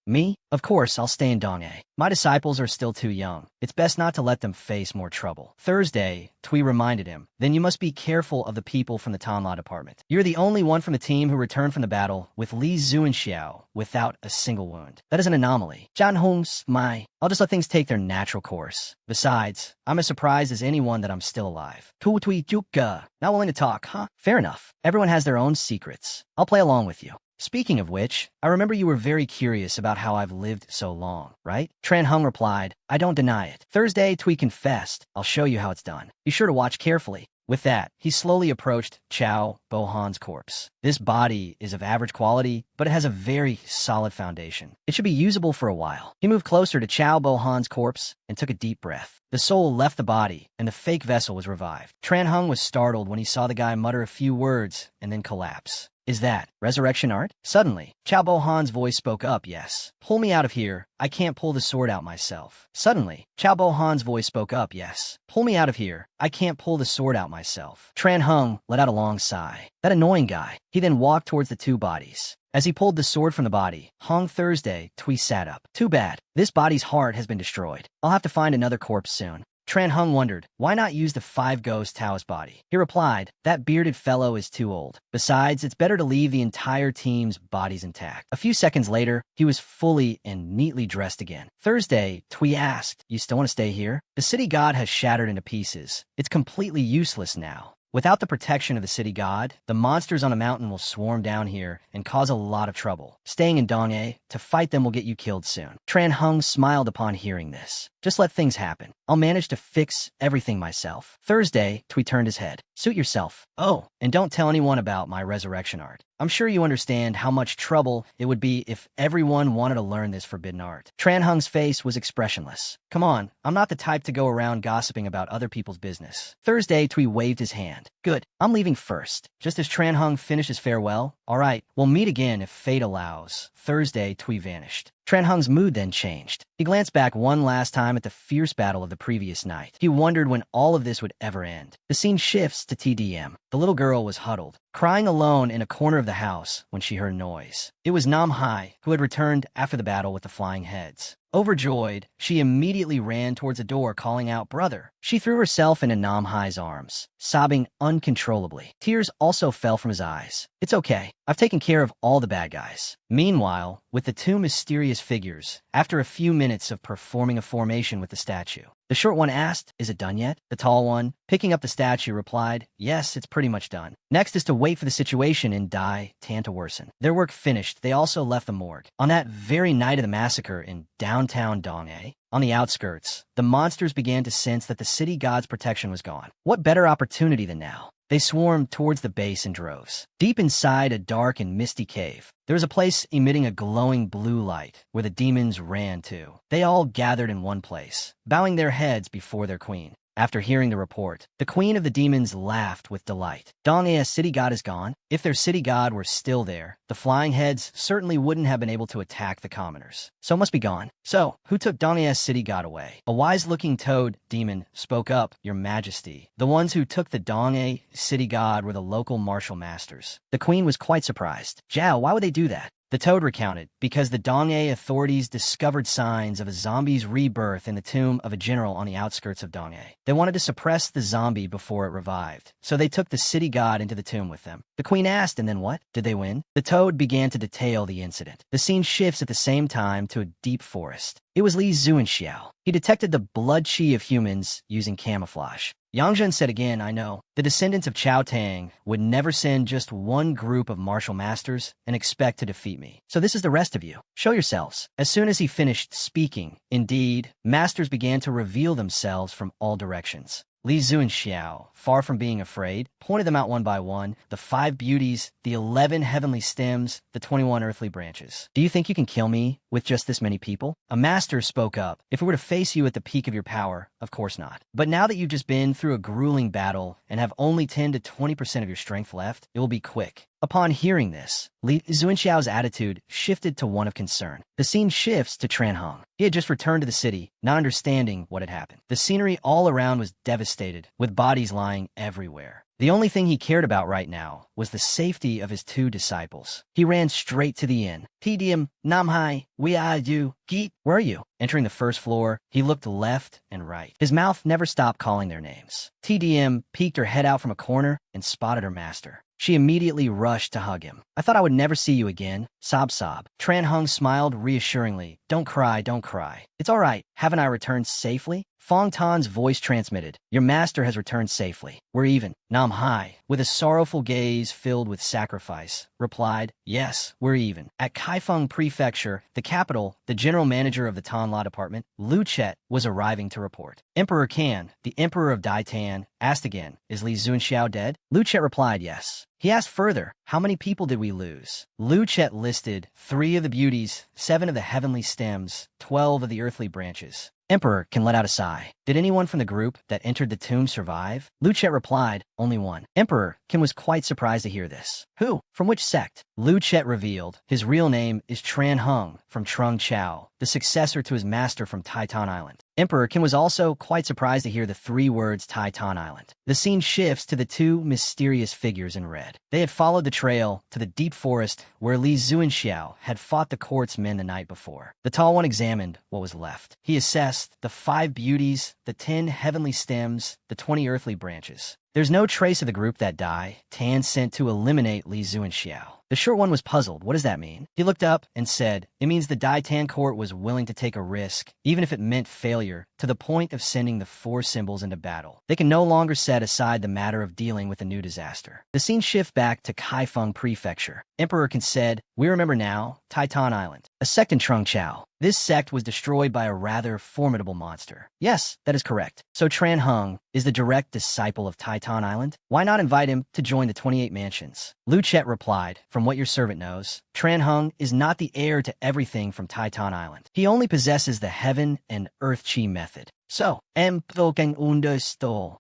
me? Of course, I'll stay in Dong-ae. My disciples are still too young. It's best not to let them face more trouble. Thursday, Tui reminded him, "Then you must be careful of the people from the Tanla department. You're the only one from the team who returned from the battle with Li Zunxiao without a single wound. That is an anomaly." John Hong's, I'll just let things take their natural course. Besides, I'm as surprised as anyone that I'm still alive. Tu Tui Juka. Not willing to talk, huh? Fair enough. Everyone has their own secrets. I'll play along with you. Speaking of which, I remember you were very curious about how I've lived so long, right? Tran Hung replied, "I don't deny it." Thursday, Tui confessed, "I'll show you how it's done. Be sure to watch carefully." With that, he slowly approached Chao Bohan's corpse. This body is of average quality, but it has a very solid foundation. It should be usable for a while. He moved closer to Chao Bohan's corpse and took a deep breath. The soul left the body, and the fake vessel was revived. Tran Hung was startled when he saw the guy mutter a few words and then collapse. "Is that resurrection art?" Suddenly, Chao Bohan's voice spoke up, "Yes. Pull me out of here. I can't pull the sword out myself." Suddenly, Chao Bohan's voice spoke up, "Yes. Pull me out of here. I can't pull the sword out myself." Tran Hung let out a long sigh. That annoying guy. He then walked towards the two bodies. As he pulled the sword from the body, Hong Thursday Tui sat up. "Too bad. This body's heart has been destroyed. I'll have to find another corpse soon." Tran Hung wondered, why not use the five ghost Taoist body? He replied, "That bearded fellow is too old. Besides, it's better to leave the entire team's bodies intact." A few seconds later, he was fully and neatly dressed again. Thursday, Tui asked, "You still want to stay here?" The city god has shattered into pieces. It's completely useless now. Without the protection of the city god, the monsters on the mountain will swarm down here and cause a lot of trouble. Staying in Dong-ae to fight them will get you killed soon. Tran Hung smiled upon hearing this. "Just let things happen. I'll manage to fix everything myself." Thursday, Tui turned his head. "Suit yourself. Oh, and don't tell anyone about my resurrection art. I'm sure you understand how much trouble it would be if everyone wanted to learn this forbidden art." Tran Hung's face was expressionless. "Come on, I'm not the type to go around gossiping about other people's business." Thursday, Tui waved his hand. "Good, I'm leaving first." Just as Tran Hung finished his farewell, "All right, we'll meet again if fate allows." Thursday, Tui vanished. Tran Hung's mood then changed. He glanced back one last time at the fierce battle of the previous night. He wondered when all of this would ever end. The scene shifts to TDM. The little girl was huddled, crying alone in a corner of the house when she heard noise. It was Nam-hai, who had returned after the battle with the flying heads. Overjoyed, she immediately ran towards the door, calling out, "Brother!" She threw herself into Nam-hai's arms, sobbing uncontrollably. Tears also fell from his eyes. "It's okay. I've taken care of all the bad guys." Meanwhile, with the two mysterious figures, after a few minutes of performing a formation with the statue, the short one asked, "Is it done yet?" The tall one, picking up the statue, replied, "Yes, it's pretty much done. Next is to wait for the situation in Dai Tan to worsen." Their work finished, they also left the morgue. On that very night of the massacre in downtown Dong-ae, on the outskirts, the monsters began to sense that the city god's protection was gone. What better opportunity than now? They swarmed towards the base in droves. Deep inside a dark and misty cave, there was a place emitting a glowing blue light where the demons ran to. They all gathered in one place, bowing their heads before their queen. After hearing the report, the queen of the demons laughed with delight. Dong-ae's city god is gone. If their city god were still there, the flying heads certainly wouldn't have been able to attack the commoners. So it must be gone. So, who took Dong-ae's city god away? A wise-looking toad demon spoke up, "Your Majesty. The ones who took the Dong-ae city god were the local martial masters." The queen was quite surprised. "Zhao, why would they do that?" The toad recounted, "Because the Dong-ae authorities discovered signs of a zombie's rebirth in the tomb of a general on the outskirts of Dong-ae. They wanted to suppress the zombie before it revived, so they took the city god into the tomb with them." The queen asked, "And then what? Did they win?" The toad began to detail the incident. The scene shifts at the same time to a deep forest. It was Li Zuanxiao. He detected the blood qi of humans using camouflage. Yang Zhen said again, I know. The descendants of Chao Tang would never send just one group of martial masters and expect to defeat me. So this is the rest of you. Show yourselves. As soon as he finished speaking, indeed, masters began to reveal themselves from all directions. Li Zuanxiao, far from being afraid, pointed them out one by one, the 5 beauties, the 11 heavenly stems, the 21 earthly branches. Do you think you can kill me with just this many people? A master spoke up. If it were to face you at the peak of your power, of course not. But now that you've just been through a grueling battle and have only 10 to 20% of your strength left, it will be quick. Upon hearing this, Li Zuanxiao's attitude shifted to one of concern. The scene shifts to Tranhong. He had just returned to the city, not understanding what had happened. The scenery all around was devastated, with bodies lying everywhere. The only thing he cared about right now was the safety of his 2 disciples. He ran straight to the inn. Tdium, Namhai, Weadu, Geet, where are you? Entering the first floor, he looked left and right. His mouth never stopped calling their names. TDM peeked her head out from a corner and spotted her master. She immediately rushed to hug him. I thought I would never see you again. Sob sob. Tran Hung smiled reassuringly. Don't cry, don't cry. It's all right. Haven't I returned safely? Fong Tan's voice transmitted. Your master has returned safely. We're even. Nam Hai, with a sorrowful gaze filled with sacrifice, replied, yes, we're even. At Kaifeng Prefecture, the capital, the general manager of the Tanla department, Lu Chet, was arriving to report. Emperor Kan, the emperor of Daitan, asked again, is Li Zuanxiao dead? Lu Chet replied, yes. He asked further, how many people did we lose? Lu Chet listed 3 of the beauties, 7 of the heavenly stems, 12 of the earthly branches. Emperor can let out a sigh. Did anyone from the group that entered the tomb survive? Lu Chet replied, only one. Emperor Kim was quite surprised to hear this. Who? From which sect? Lu Chet revealed. His real name is Tran Hung from Trung Chao, the successor to his master from Taitan Island. Emperor Kim was also quite surprised to hear the 3 words Taitan Island. The scene shifts to the 2 mysterious figures in red. They had followed the trail to the deep forest where Li Zuanxiao had fought the court's men the night before. The tall one examined what was left. He assessed the 5 beauties, the 10 heavenly stems, the 20 earthly branches. There's no trace of the group that Dai Tan sent to eliminate Li Zuanxiao. The short one was puzzled. What does that mean? He looked up and said, it means the Dai Tan court was willing to take a risk, even if it meant failure, to the point of sending the 4 symbols into battle. They can no longer set aside the matter of dealing with a new disaster. The scene shifts back to Kaifeng Prefecture. Emperor Kan said, we remember now, Taitan Island, a sect in Trung Chao. This sect was destroyed by a rather formidable monster. Yes, that is correct. So Tran Hung is the direct disciple of Taitan Island? Why not invite him to join the 28 mansions? Lu Chet replied, from what your servant knows, Tran Hung is not the heir to everything from Taitan Island. He only possesses the heaven and earth chi method. So,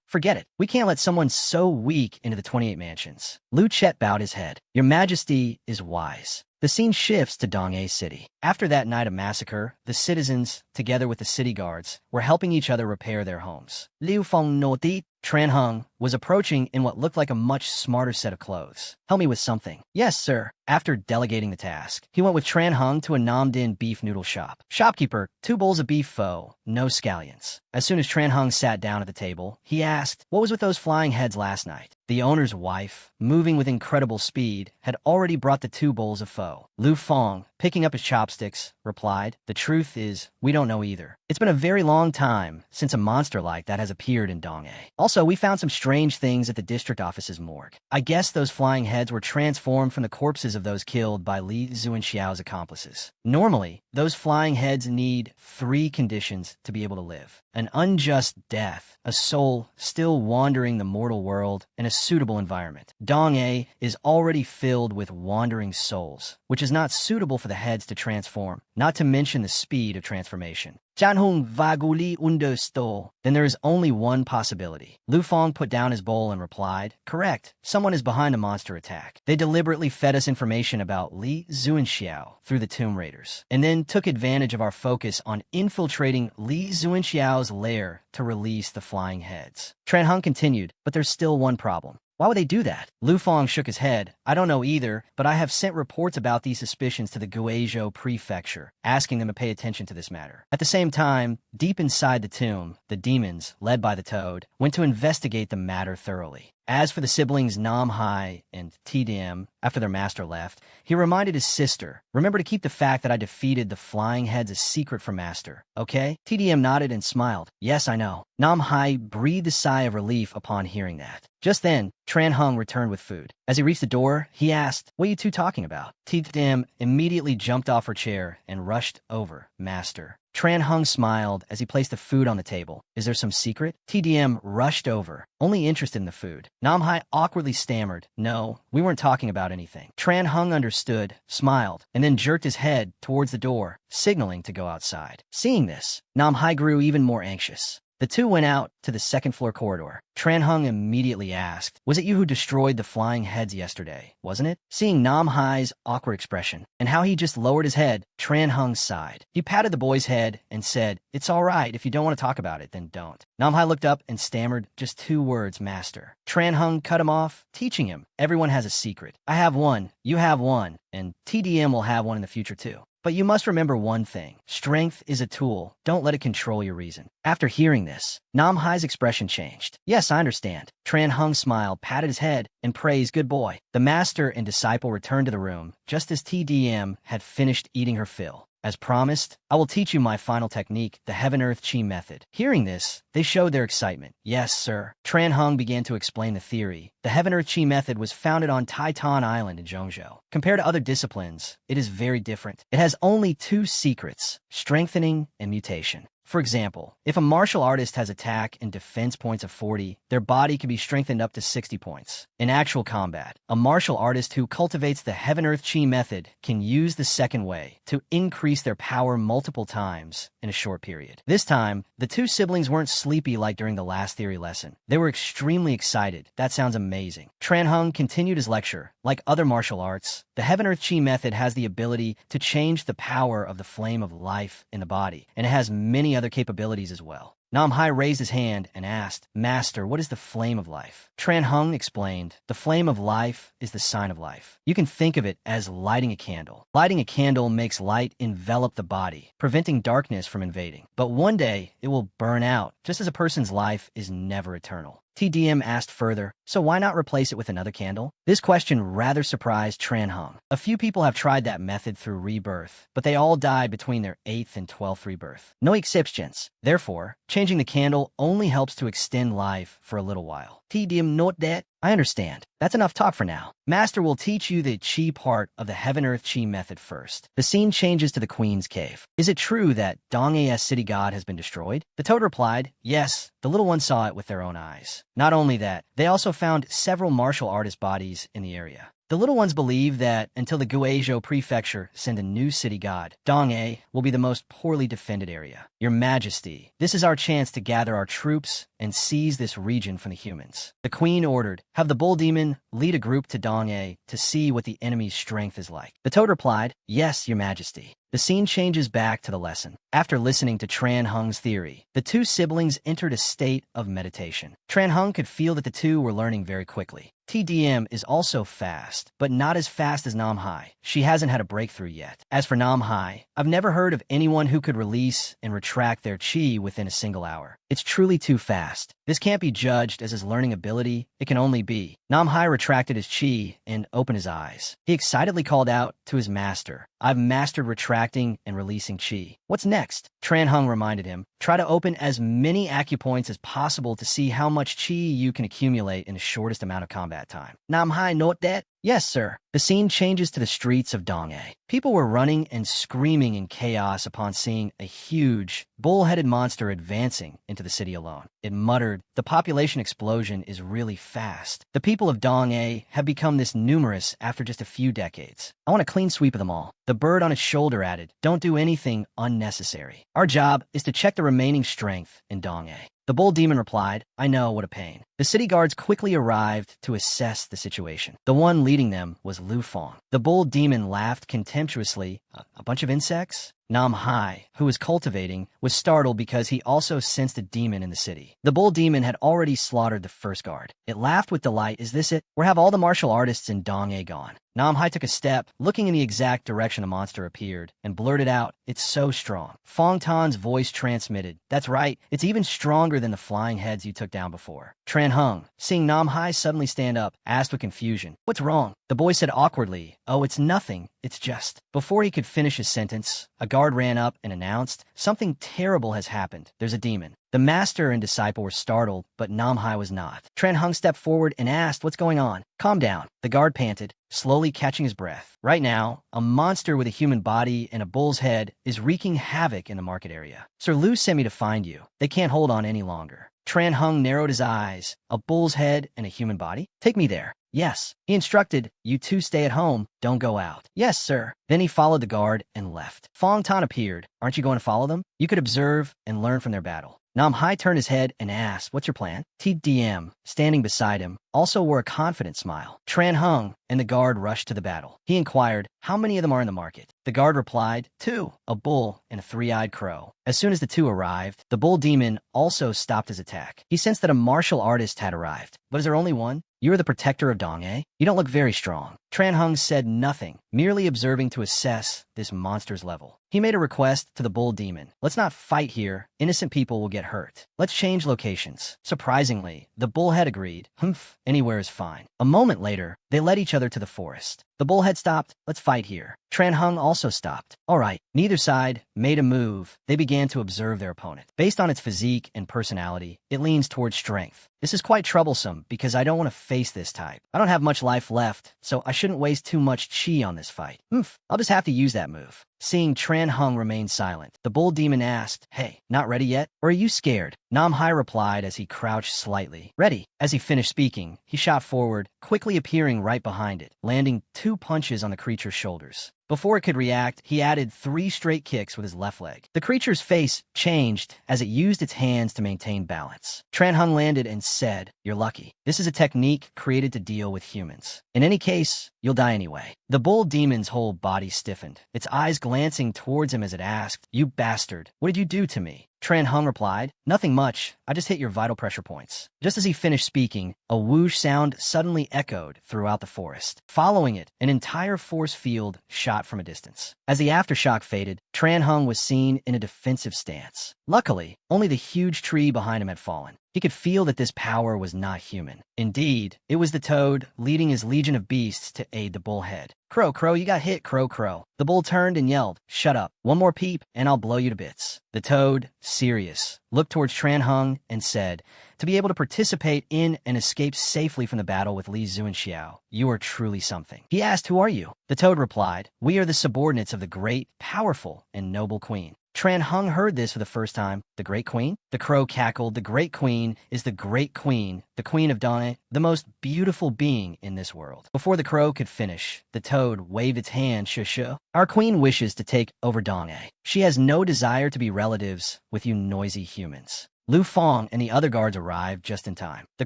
forget it. We can't let someone so weak into the 28 mansions. Lu Chet bowed his head. Your Majesty is wise. The scene shifts to Donghae City. After that night of massacre, the citizens, together with the city guards, were helping each other repair their homes. Liu Feng Noti, Tran Hung, was approaching in what looked like a much smarter set of clothes. Help me with something. Yes, sir. After delegating the task, he went with Tran Hung to a Namdin beef noodle shop. Shopkeeper, 2 bowls of beef pho, no scallions. As soon as Tran Hung sat down at the table, he asked, what was with those flying heads last night? The owner's wife, moving with incredible speed, had already brought the 2 bowls of pho. Lu Fong, picking up his chopsticks, replied, the truth is, we don't know either. It's been a very long time since a monster like that has appeared in Donghae. Also, we found some strange things at the district office's morgue. I guess those flying heads were transformed from the corpses of those killed by Li Zuanxiao's accomplices. Normally, those flying heads need 3 conditions to be able to live. An unjust death, a soul still wandering the mortal world, and a suitable environment. Donghae is already filled with wandering souls, which is not suitable for the heads to transform, not to mention the speed of transformation. Janhung vaguli understo. Then there is only one possibility. Lu Fong put down his bowl and replied, correct, someone is behind a monster attack. They deliberately fed us information about Li Zuanxiao through the Tomb Raiders, and then took advantage of our focus on infiltrating Li Zuanxiao's lair to release the flying heads. Tran Hung continued, but there's still one problem. Why would they do that? Lu Fong shook his head. I don't know either, but I have sent reports about these suspicions to the Guizhou prefecture, asking them to pay attention to this matter. At the same time, deep inside the tomb, the demons, led by the toad, went to investigate the matter thoroughly. As for the siblings Nam Hai and TDM, after their master left, he reminded his sister, remember to keep the fact that I defeated the flying heads a secret from master, okay? TDM nodded and smiled. Yes, I know. Nam Hai breathed a sigh of relief upon hearing that. Just then, Tran Hung returned with food. As he reached the door, he asked, what are you two talking about? TDM immediately jumped off her chair and rushed over. Master. Tran Hung smiled as he placed the food on the table. Is there some secret? TDM rushed over, only interested in the food. Nam Hai awkwardly stammered, no, we weren't talking about anything. Tran Hung understood, smiled, and then jerked his head towards the door, signaling to go outside. Seeing this, Nam Hai grew even more anxious. The two went out to the second-floor corridor. Tran Hung immediately asked, was it you who destroyed the flying heads yesterday, wasn't it? Seeing Nam Hai's awkward expression and how he just lowered his head, Tran Hung sighed. He patted the boy's head and said, it's all right. If you don't want to talk about it, then don't. Nam Hai looked up and stammered just 2 words, master. Tran Hung cut him off, teaching him, everyone has a secret. I have one, you have one, and TDM will have one in the future too. But you must remember one thing. Strength is a tool. Don't let it control your reason. After hearing this, Nam Hai's expression changed. Yes, I understand. Tran Hung smiled, patted his head, and praised, good boy. The master and disciple returned to the room, just as TDM had finished eating her fill. As promised, I will teach you my final technique, the Heaven-Earth Chi method. Hearing this, they showed their excitement. Yes, sir. Tran Hung began to explain the theory. The Heaven-Earth Chi method was founded on Taitan Island in Zhongzhou. Compared to other disciplines, it is very different. It has only 2 secrets, strengthening and mutation. For example, if a martial artist has attack and defense points of 40, their body can be strengthened up to 60 points. In actual combat, a martial artist who cultivates the Heaven-Earth Chi method can use the second way to increase their power multiple times in a short period. This time, the 2 siblings weren't sleepy like during the last theory lesson. They were extremely excited. That sounds amazing. Tran Hung continued his lecture. Like other martial arts, the Heaven-Earth Chi method has the ability to change the power of the flame of life in the body, and it has many other capabilities as well. Nam Hai raised his hand and asked, Master, what is the flame of life? Tran Hung explained, the flame of life is the sign of life. You can think of it as lighting a candle. Lighting a candle makes light envelop the body, preventing darkness from invading. But one day, it will burn out, just as a person's life is never eternal. TDM asked further, so why not replace it with another candle? This question rather surprised Tran Hung. A few people have tried that method through rebirth, but they all died between their 8th and 12th rebirth. No exceptions. Therefore, changing the candle only helps to extend life for a little while. TDM note that? I understand. That's enough talk for now. Master will teach you the Chi part of the Heaven-Earth Chi method first. The scene changes to the Queen's Cave. Is it true that Dong-A's city god has been destroyed? The toad replied, yes, the little ones saw it with their own eyes. Not only that, they also found several martial artist bodies in the area. The little ones believe that until the Guizhou prefecture send a new city god, Dong-A will be the most poorly defended area. Your Majesty, this is our chance to gather our troops and seize this region from the humans. The Queen ordered, have the Bull Demon lead a group to Dong-A to see what the enemy's strength is like. The toad replied, yes, Your Majesty. The scene changes back to the lesson. After listening to Tran Hung's theory, the 2 siblings entered a state of meditation. Tran Hung could feel that the 2 were learning very quickly. TDM is also fast, but not as fast as Nam Hai. She hasn't had a breakthrough yet. As for Nam Hai, I've never heard of anyone who could release and retract their chi within a single hour. It's truly too fast. This can't be judged as his learning ability. It can only be. Nam Hai retracted his chi and opened his eyes. He excitedly called out to his master, I've mastered retracting and releasing chi. What's next? Tran Hung reminded him, try to open as many acupoints as possible to see how much chi you can accumulate in the shortest amount of combat time. Nam Hai note that? Yes, sir. The scene changes to the streets of Dong-A. People were running and screaming in chaos upon seeing a huge, bull-headed monster advancing into the city alone. It muttered, the population explosion is really fast. The people of Dong-A have become this numerous after just a few decades. I want a clean sweep of them all. The bird on its shoulder added, don't do anything unnecessary. Our job is to check the remaining strength in Dong-A. The bull demon replied, I know, what a pain. The city guards quickly arrived to assess the situation. The one leading them was Lu Fong. The bull demon laughed contemptuously. A bunch of insects? Nam Hai, who was cultivating, was startled because he also sensed a demon in the city. The bull demon had already slaughtered the first guard. It laughed with delight. Is this it? Where have all the martial artists in Dong-A gone? Nam Hai took a step, looking in the exact direction the monster appeared, and blurted out, "It's so strong." Fong Tan's voice transmitted, "That's right, it's even stronger than the flying heads you took down before." Tran Hung, seeing Nam Hai suddenly stand up, asked with confusion, "What's wrong?" The boy said awkwardly, "Oh, it's nothing, it's just..." Before he could finish his sentence, a guard ran up and announced, "Something terrible has happened. There's a demon." The master and disciple were startled, but Nam Hai was not. Tran Hung stepped forward and asked, "What's going on?" "Calm down," the guard panted, slowly catching his breath. "Right now, a monster with a human body and a bull's head is wreaking havoc in the market area. Sir Lu sent me to find you. They can't hold on any longer." Tran Hung narrowed his eyes. "A bull's head and a human body? Take me there." "Yes." He instructed, "You two stay at home, don't go out." "Yes, sir." Then he followed the guard and left. Fong Tan appeared. "Aren't you going to follow them? You could observe and learn from their battle." Nam Hai turned his head and asked, "What's your plan?" TDM, standing beside him, also wore a confident smile. Tran Hung and the guard rushed to the battle. He inquired, "How many of them are in the market?" The guard replied, "Two, a bull and a three-eyed crow." As soon as the two arrived, the bull demon also stopped his attack. He sensed that a martial artist had arrived. "But is there only one? You are the protector of Dong-A? You don't look very strong." Tran Hung said nothing, merely observing to assess this monster's level. He made a request to the bull demon. "Let's not fight here. Innocent people will get hurt. Let's change locations." Surprisingly, the bullhead agreed. "Humph, anywhere is fine." A moment later, they led each other to the forest. The bullhead stopped. "Let's fight here." Tran Hung also stopped. All right. Neither side made a move. They began to observe their opponent. Based on its physique and personality, it leans towards strength. "This is quite troublesome because I don't want to face this type. I don't have much life left, so I shouldn't waste too much chi on this fight. I'll just have to use that move." Seeing Tran Hung remain silent, the bull demon asked, "Hey, not ready yet? Or are you scared?" Nam Hai replied as he crouched slightly. "Ready." As he finished speaking, he shot forward, quickly appearing right behind it, landing 2 punches on the creature's shoulders. Before it could react, he added 3 straight kicks with his left leg. The creature's face changed as it used its hands to maintain balance. Tran Hung landed and said, "You're lucky. This is a technique created to deal with humans. In any case, you'll die anyway." The bull demon's whole body stiffened, its eyes glancing towards him as it asked, "You bastard, what did you do to me?" Tran Hung replied, "Nothing much. I just hit your vital pressure points." Just as he finished speaking, a whoosh sound suddenly echoed throughout the forest. Following it, an entire force field shot from a distance. As the aftershock faded, Tran Hung was seen in a defensive stance. Luckily, only the huge tree behind him had fallen. He could feel that this power was not human. Indeed, it was the toad leading his legion of beasts to aid the bullhead. "Crow, crow, you got hit, crow, crow." The bull turned and yelled, "Shut up. One more peep, and I'll blow you to bits." The toad, serious, looked towards Tran Hung and said, "To be able to participate in and escape safely from the battle with Li Zhu and Xiao, you are truly something." He asked, "Who are you?" The toad replied, "We are the subordinates of the great, powerful, and noble queen." Tran Hung heard this for the first time. "The Great Queen?" The crow cackled. "The Great Queen is the Great Queen, the Queen of Dong-A, the most beautiful being in this world." Before the crow could finish, the toad waved its hand, "Shushu. Our queen wishes to take over Dong-A. She has no desire to be relatives with you noisy humans." Lu Fong and the other guards arrived just in time. The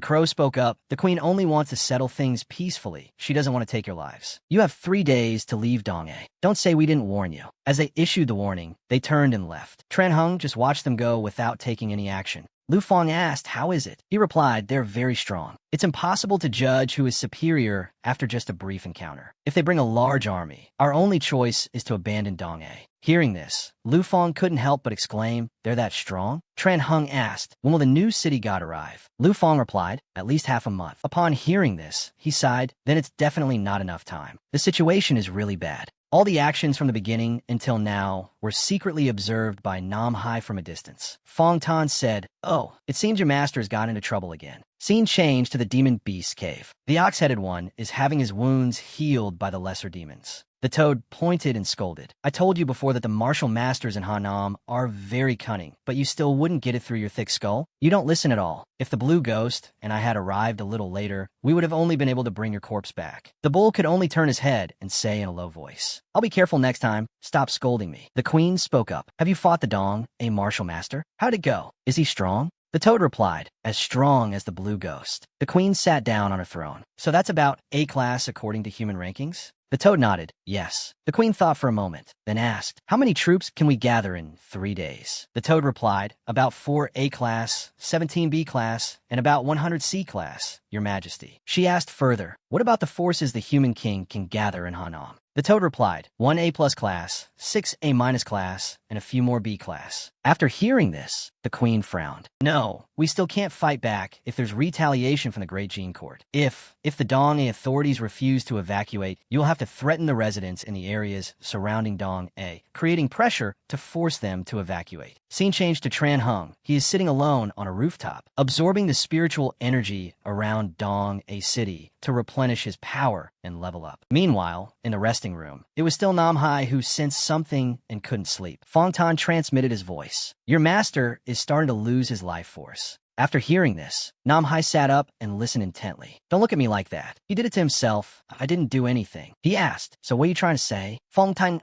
crow spoke up. "The queen only wants to settle things peacefully. She doesn't want to take your lives. You have 3 days to leave Dong-A. Don't say we didn't warn you." As they issued the warning, they turned and left. Tran Hung just watched them go without taking any action. Lu Fong asked, "How is it?" He replied, "They're very strong. It's impossible to judge who is superior after just a brief encounter. If they bring a large army, our only choice is to abandon Dong-A." Hearing this, Lu Fong couldn't help but exclaim, "They're that strong?" Tran Hung asked, "When will the new city god arrive?" Lu Fong replied, "At least half a month." Upon hearing this, he sighed, "Then it's definitely not enough time. The situation is really bad." All the actions from the beginning until now were secretly observed by Nam Hai from a distance. Fong Tan said, "Oh, it seems your master's got into trouble again." Scene changed to the demon beast cave. The ox-headed one is having his wounds healed by the lesser demons. The toad pointed and scolded. "I told you before that the martial masters in Hanam are very cunning, but you still wouldn't get it through your thick skull? You don't listen at all. If the blue ghost and I had arrived a little later, we would have only been able to bring your corpse back." The bull could only turn his head and say in a low voice, "I'll be careful next time. Stop scolding me." The queen spoke up. "Have you fought the Dong, a martial master? How'd it go? Is he strong?" The toad replied, "As strong as the blue ghost." The queen sat down on her throne. "So that's about A class according to human rankings? The toad nodded, yes. The queen thought for a moment, then asked, how many troops can we gather in 3 days? The toad replied, about 4 A-class, 17 B-class, and about 100 C-class, your majesty. She asked further, what about the forces the human king can gather in Hanam? The toad replied, 1 A-plus class, 6 A-minus class, and a few more B-class. After hearing this, the queen frowned. No, we still can't fight back if there's retaliation from the Great Gene Court. If the Dong A authorities refuse to evacuate, you'll have to threaten the residents in the areas surrounding Dong A, creating pressure to force them to evacuate. Scene changed to Tran Hung. He is sitting alone on a rooftop, absorbing the spiritual energy around Dong A city to replenish his power and level up. Meanwhile, in the resting room, it was still Nam Hai who sensed something and couldn't sleep. Fong Tan transmitted his voice. Your master is starting to lose his life force. After hearing this, Nam Hai sat up and listened intently. Don't look at me like that. He did it to himself. I didn't do anything. He asked, so what are you trying to say? Fong Tan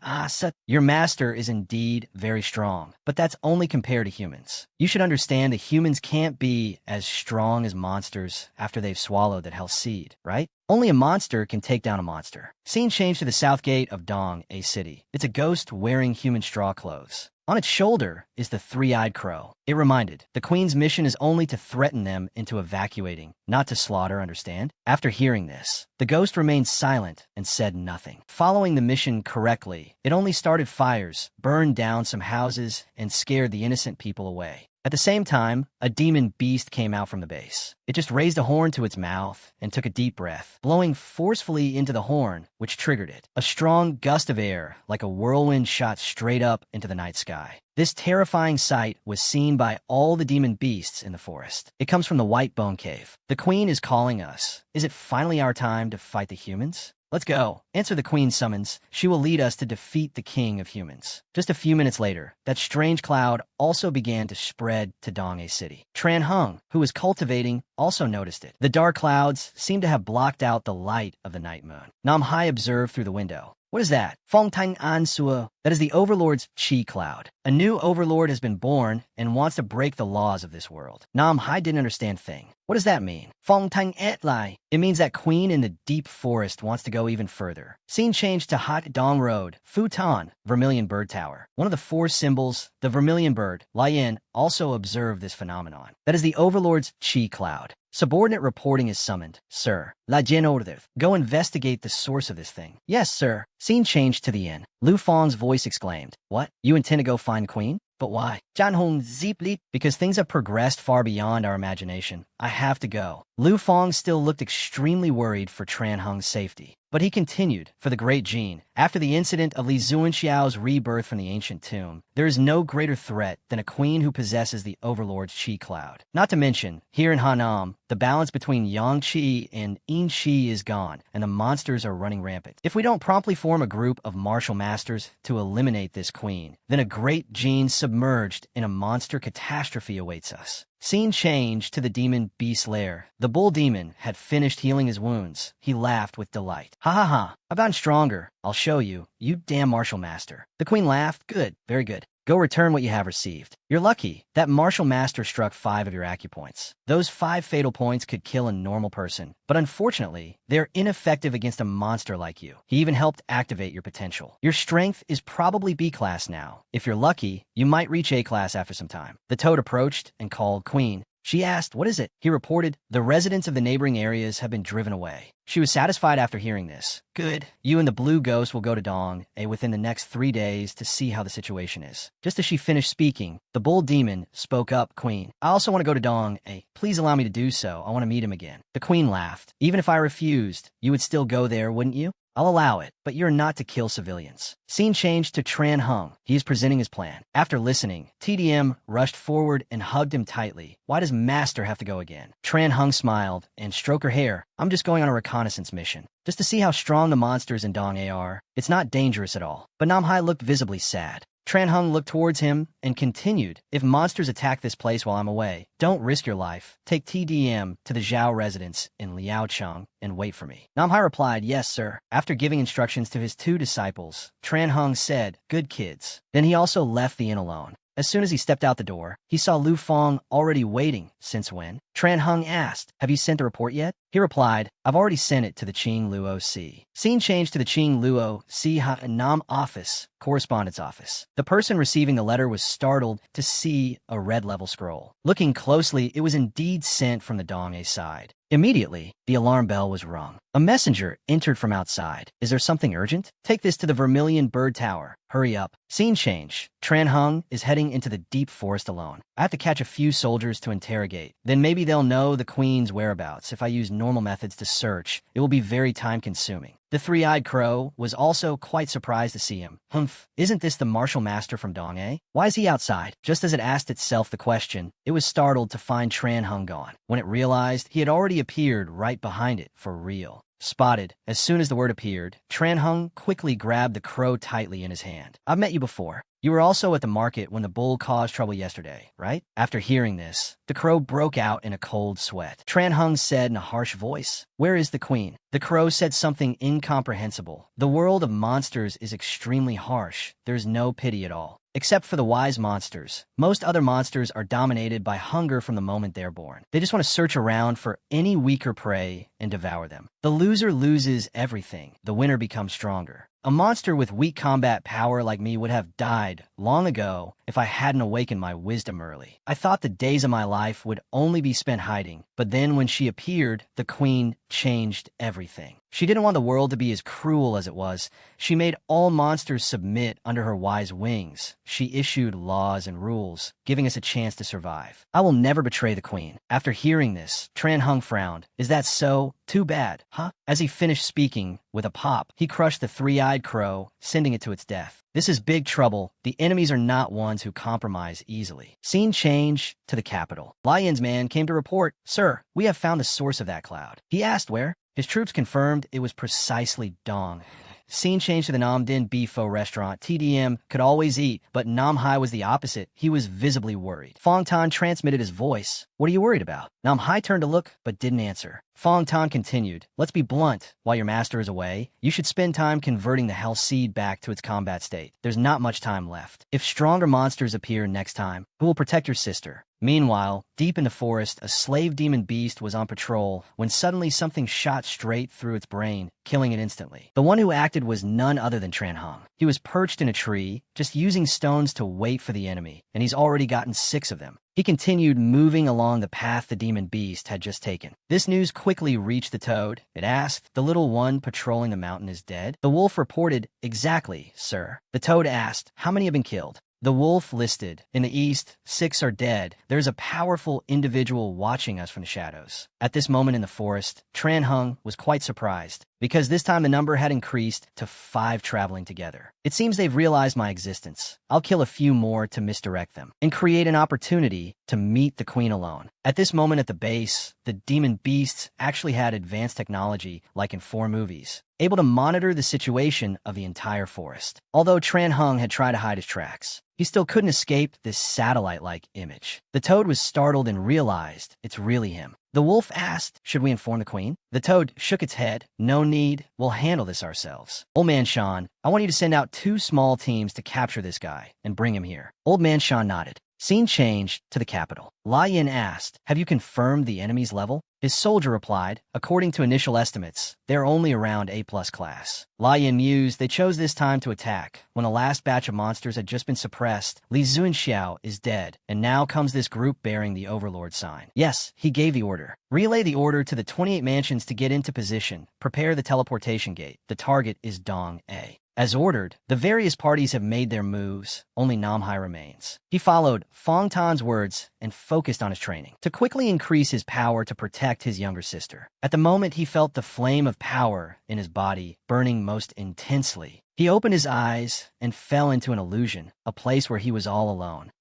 your master is indeed very strong, but that's only compared to humans. You should understand that humans can't be as strong as monsters after they've swallowed that hell seed, right? Only a monster can take down a monster. Scene changed to the south gate of Dong, a city. It's a ghost wearing human straw clothes. On its shoulder is the three-eyed crow. It reminded, the queen's mission is only to threaten them into evacuating, not to slaughter, understand? After hearing this, the ghost remained silent and said nothing. Following the mission correctly, it only started fires, burned down some houses, and scared the innocent people away. At the same time, a demon beast came out from the base. It just raised a horn to its mouth and took a deep breath, blowing forcefully into the horn, which triggered it. A strong gust of air, like a whirlwind, shot straight up into the night sky. This terrifying sight was seen by all the demon beasts in the forest. It comes from the White Bone Cave. The queen is calling us. Is it finally our time to fight the humans? Let's go. Answer the queen's summons. She will lead us to defeat the king of humans. Just a few minutes later, that strange cloud also began to spread to Dong A city. Tran Hung, who was cultivating, also noticed it. The dark clouds seemed to have blocked out the light of the night moon. Nam Hai observed through the window. What is that? Fong Tang An Sua. That is the Overlord's Chi cloud. A new Overlord has been born and wants to break the laws of this world. Nam Hai didn't understand thing. What does that mean? Fong Tang Et Lai. It means that queen in the deep forest wants to go even further. Scene changed to Hot Dong Road, Futan, Vermilion Bird Tower. One of the 4 symbols, the vermilion bird, Lian, also observed this phenomenon. That is the Overlord's Chi cloud. Subordinate reporting is summoned. Sir, La Jin order. Go investigate the source of this thing. Yes, sir. Scene changed to the inn. Lu Fang's voice exclaimed, what? You intend to go find Queen? But why? Jan Hong Zipli. Because things have progressed far beyond our imagination. I have to go. Lu Fang still looked extremely worried for Tran Hung's safety. But he continued, for the Great Gene. After the incident of Li Zuanxiao's rebirth from the ancient tomb, there is no greater threat than a queen who possesses the Overlord's Qi cloud. Not to mention, here in Hanam, the balance between Yang Qi and Yin Qi is gone, and the monsters are running rampant. If we don't promptly form a group of martial masters to eliminate this queen, then a great gene submerged in a monster catastrophe awaits us. Scene changed to the demon beast lair. The bull demon had finished healing his wounds. He laughed with delight. Ha ha ha, I've gotten stronger. I'll show you, you damn martial master. The queen laughed. Good, very good. Go return what you have received. You're lucky. That martial master struck 5 of your acupoints. Those 5 fatal points could kill a normal person, but unfortunately, they're ineffective against a monster like you. He even helped activate your potential. Your strength is probably B-class now. If you're lucky, you might reach A-class after some time. The toad approached and called Queen. She asked, what is it? He reported, the residents of the neighboring areas have been driven away. She was satisfied after hearing this. Good. You and the blue ghost will go to Dong A within the next 3 days to see how the situation is. Just as she finished speaking, the bull demon spoke up, Queen. I also want to go to Dong A. Please allow me to do so. I want to meet him again. The queen laughed. Even if I refused, you would still go there, wouldn't you? I'll allow it, but you're not to kill civilians. Scene changed to Tran Hung. He is presenting his plan. After listening, TDM rushed forward and hugged him tightly. Why does Master have to go again? Tran Hung smiled and stroked her hair. I'm just going on a reconnaissance mission, just to see how strong the monsters in Dong A are. It's not dangerous at all. But Nam Hai looked visibly sad. Tran Hung looked towards him and continued, if monsters attack this place while I'm away, don't risk your life. Take TDM to the Zhao residence in Liaocheng and wait for me. Nam Hai replied, yes, sir. After giving instructions to his 2 disciples, Tran Hung said, good kids. Then he also left the inn alone. As soon as he stepped out the door, he saw Lu Fong already waiting. Since when? Tran Hung asked, have you sent the report yet? He replied, I've already sent it to the Qing Luo C. Scene changed to the Qing Luo C Nam office, correspondence office. The person receiving the letter was startled to see a red-level scroll. Looking closely, it was indeed sent from the Dong-A side. Immediately, the alarm bell was rung. A messenger entered from outside. Is there something urgent? Take this to the Vermilion Bird Tower. Hurry up. Scene change. Tran Hung is heading into the deep forest alone. I have to catch a few soldiers to interrogate. Then maybe they'll know the queen's whereabouts. If I use normal methods to search, it will be very time-consuming. The three-eyed crow was also quite surprised to see him. Humph, isn't this the martial master from Dong-A? Why is he outside? Just as it asked itself the question, it was startled to find Tran Hung gone. When it realized, he had already appeared right behind it, for real. Spotted. As soon as the word appeared, Tran Hung quickly grabbed the crow tightly in his hand. I've met you before. You were also at the market when the bull caused trouble yesterday, right? After hearing this, the crow broke out in a cold sweat. Tran Hung said in a harsh voice, where is the queen? The crow said something incomprehensible. The world of monsters is extremely harsh. There's no pity at all. Except for the wise monsters. Most other monsters are dominated by hunger from the moment they're born. They just want to search around for any weaker prey and devour them. The loser loses everything. The winner becomes stronger. A monster with weak combat power like me would have died long ago if I hadn't awakened my wisdom early. I thought the days of my life would only be spent hiding, but then when she appeared, the queen changed everything. She didn't want the world to be as cruel as it was. She made all monsters submit under her wise wings. She issued laws and rules, giving us a chance to survive. I will never betray the queen. After hearing this, Tran Hung frowned. Is that so? Too bad, huh? As he finished speaking, with a pop, he crushed the three-eyed crow, sending it to its death. This is big trouble. The enemies are not ones who compromise easily. Scene change to the capital. Lion's man came to report, Sir, we have found the source of that cloud. He asked where. His troops confirmed it was precisely Dong. Scene change to the Nam Dinh Beef Pho restaurant. TDM could always eat, but Nam Hai was the opposite. He was visibly worried. Fong Tan transmitted his voice. What are you worried about? Nam Hai turned to look, but didn't answer. Fong Tan continued. Let's be blunt. While your master is away, you should spend time converting the Hell Seed back to its combat state. There's not much time left. If stronger monsters appear next time, who will protect your sister? Meanwhile, deep in the forest, a slave demon beast was on patrol when suddenly something shot straight through its brain, killing it instantly. The one who acted was none other than Tran Hung. He was perched in a tree, just using stones to wait for the enemy, and he's already gotten 6 of them. He continued moving along the path the demon beast had just taken. This news quickly reached the toad. It asked, the little one patrolling the mountain is dead? The wolf reported, exactly, sir. The toad asked, how many have been killed? The wolf listed. In the east, 6 are dead. There's a powerful individual watching us from the shadows. At this moment in the forest, Tran Hung was quite surprised, because this time the number had increased to 5 traveling together. It seems they've realized my existence. I'll kill a few more to misdirect them, and create an opportunity to meet the queen alone. At this moment at the base, the demon beasts actually had advanced technology like in 4 movies, able to monitor the situation of the entire forest. Although Tran Hung had tried to hide his tracks, he still couldn't escape this satellite-like image. The toad was startled and realized it's really him. The wolf asked, should we inform the queen? The toad shook its head. No need. We'll handle this ourselves. Old Man Shan, I want you to send out 2 small teams to capture this guy and bring him here. Old Man Shan nodded. Scene changed to the capital. Lai Yin asked, have you confirmed the enemy's level? His soldier replied, according to initial estimates, they're only around A+ class. Lai Yin mused they chose this time to attack. When the last batch of monsters had just been suppressed, Li Zunxiao is dead, and now comes this group bearing the Overlord sign. Yes, he gave the order. Relay the order to the 28 mansions to get into position. Prepare the teleportation gate. The target is Dong-A. As ordered, the various parties have made their moves. Only Nam Hai remains. He followed Fong Tan's words and focused on his training to quickly increase his power to protect his younger sister. At the moment, he felt the flame of power in his body burning most intensely. He opened his eyes and fell into an illusion, a place where he was all alone.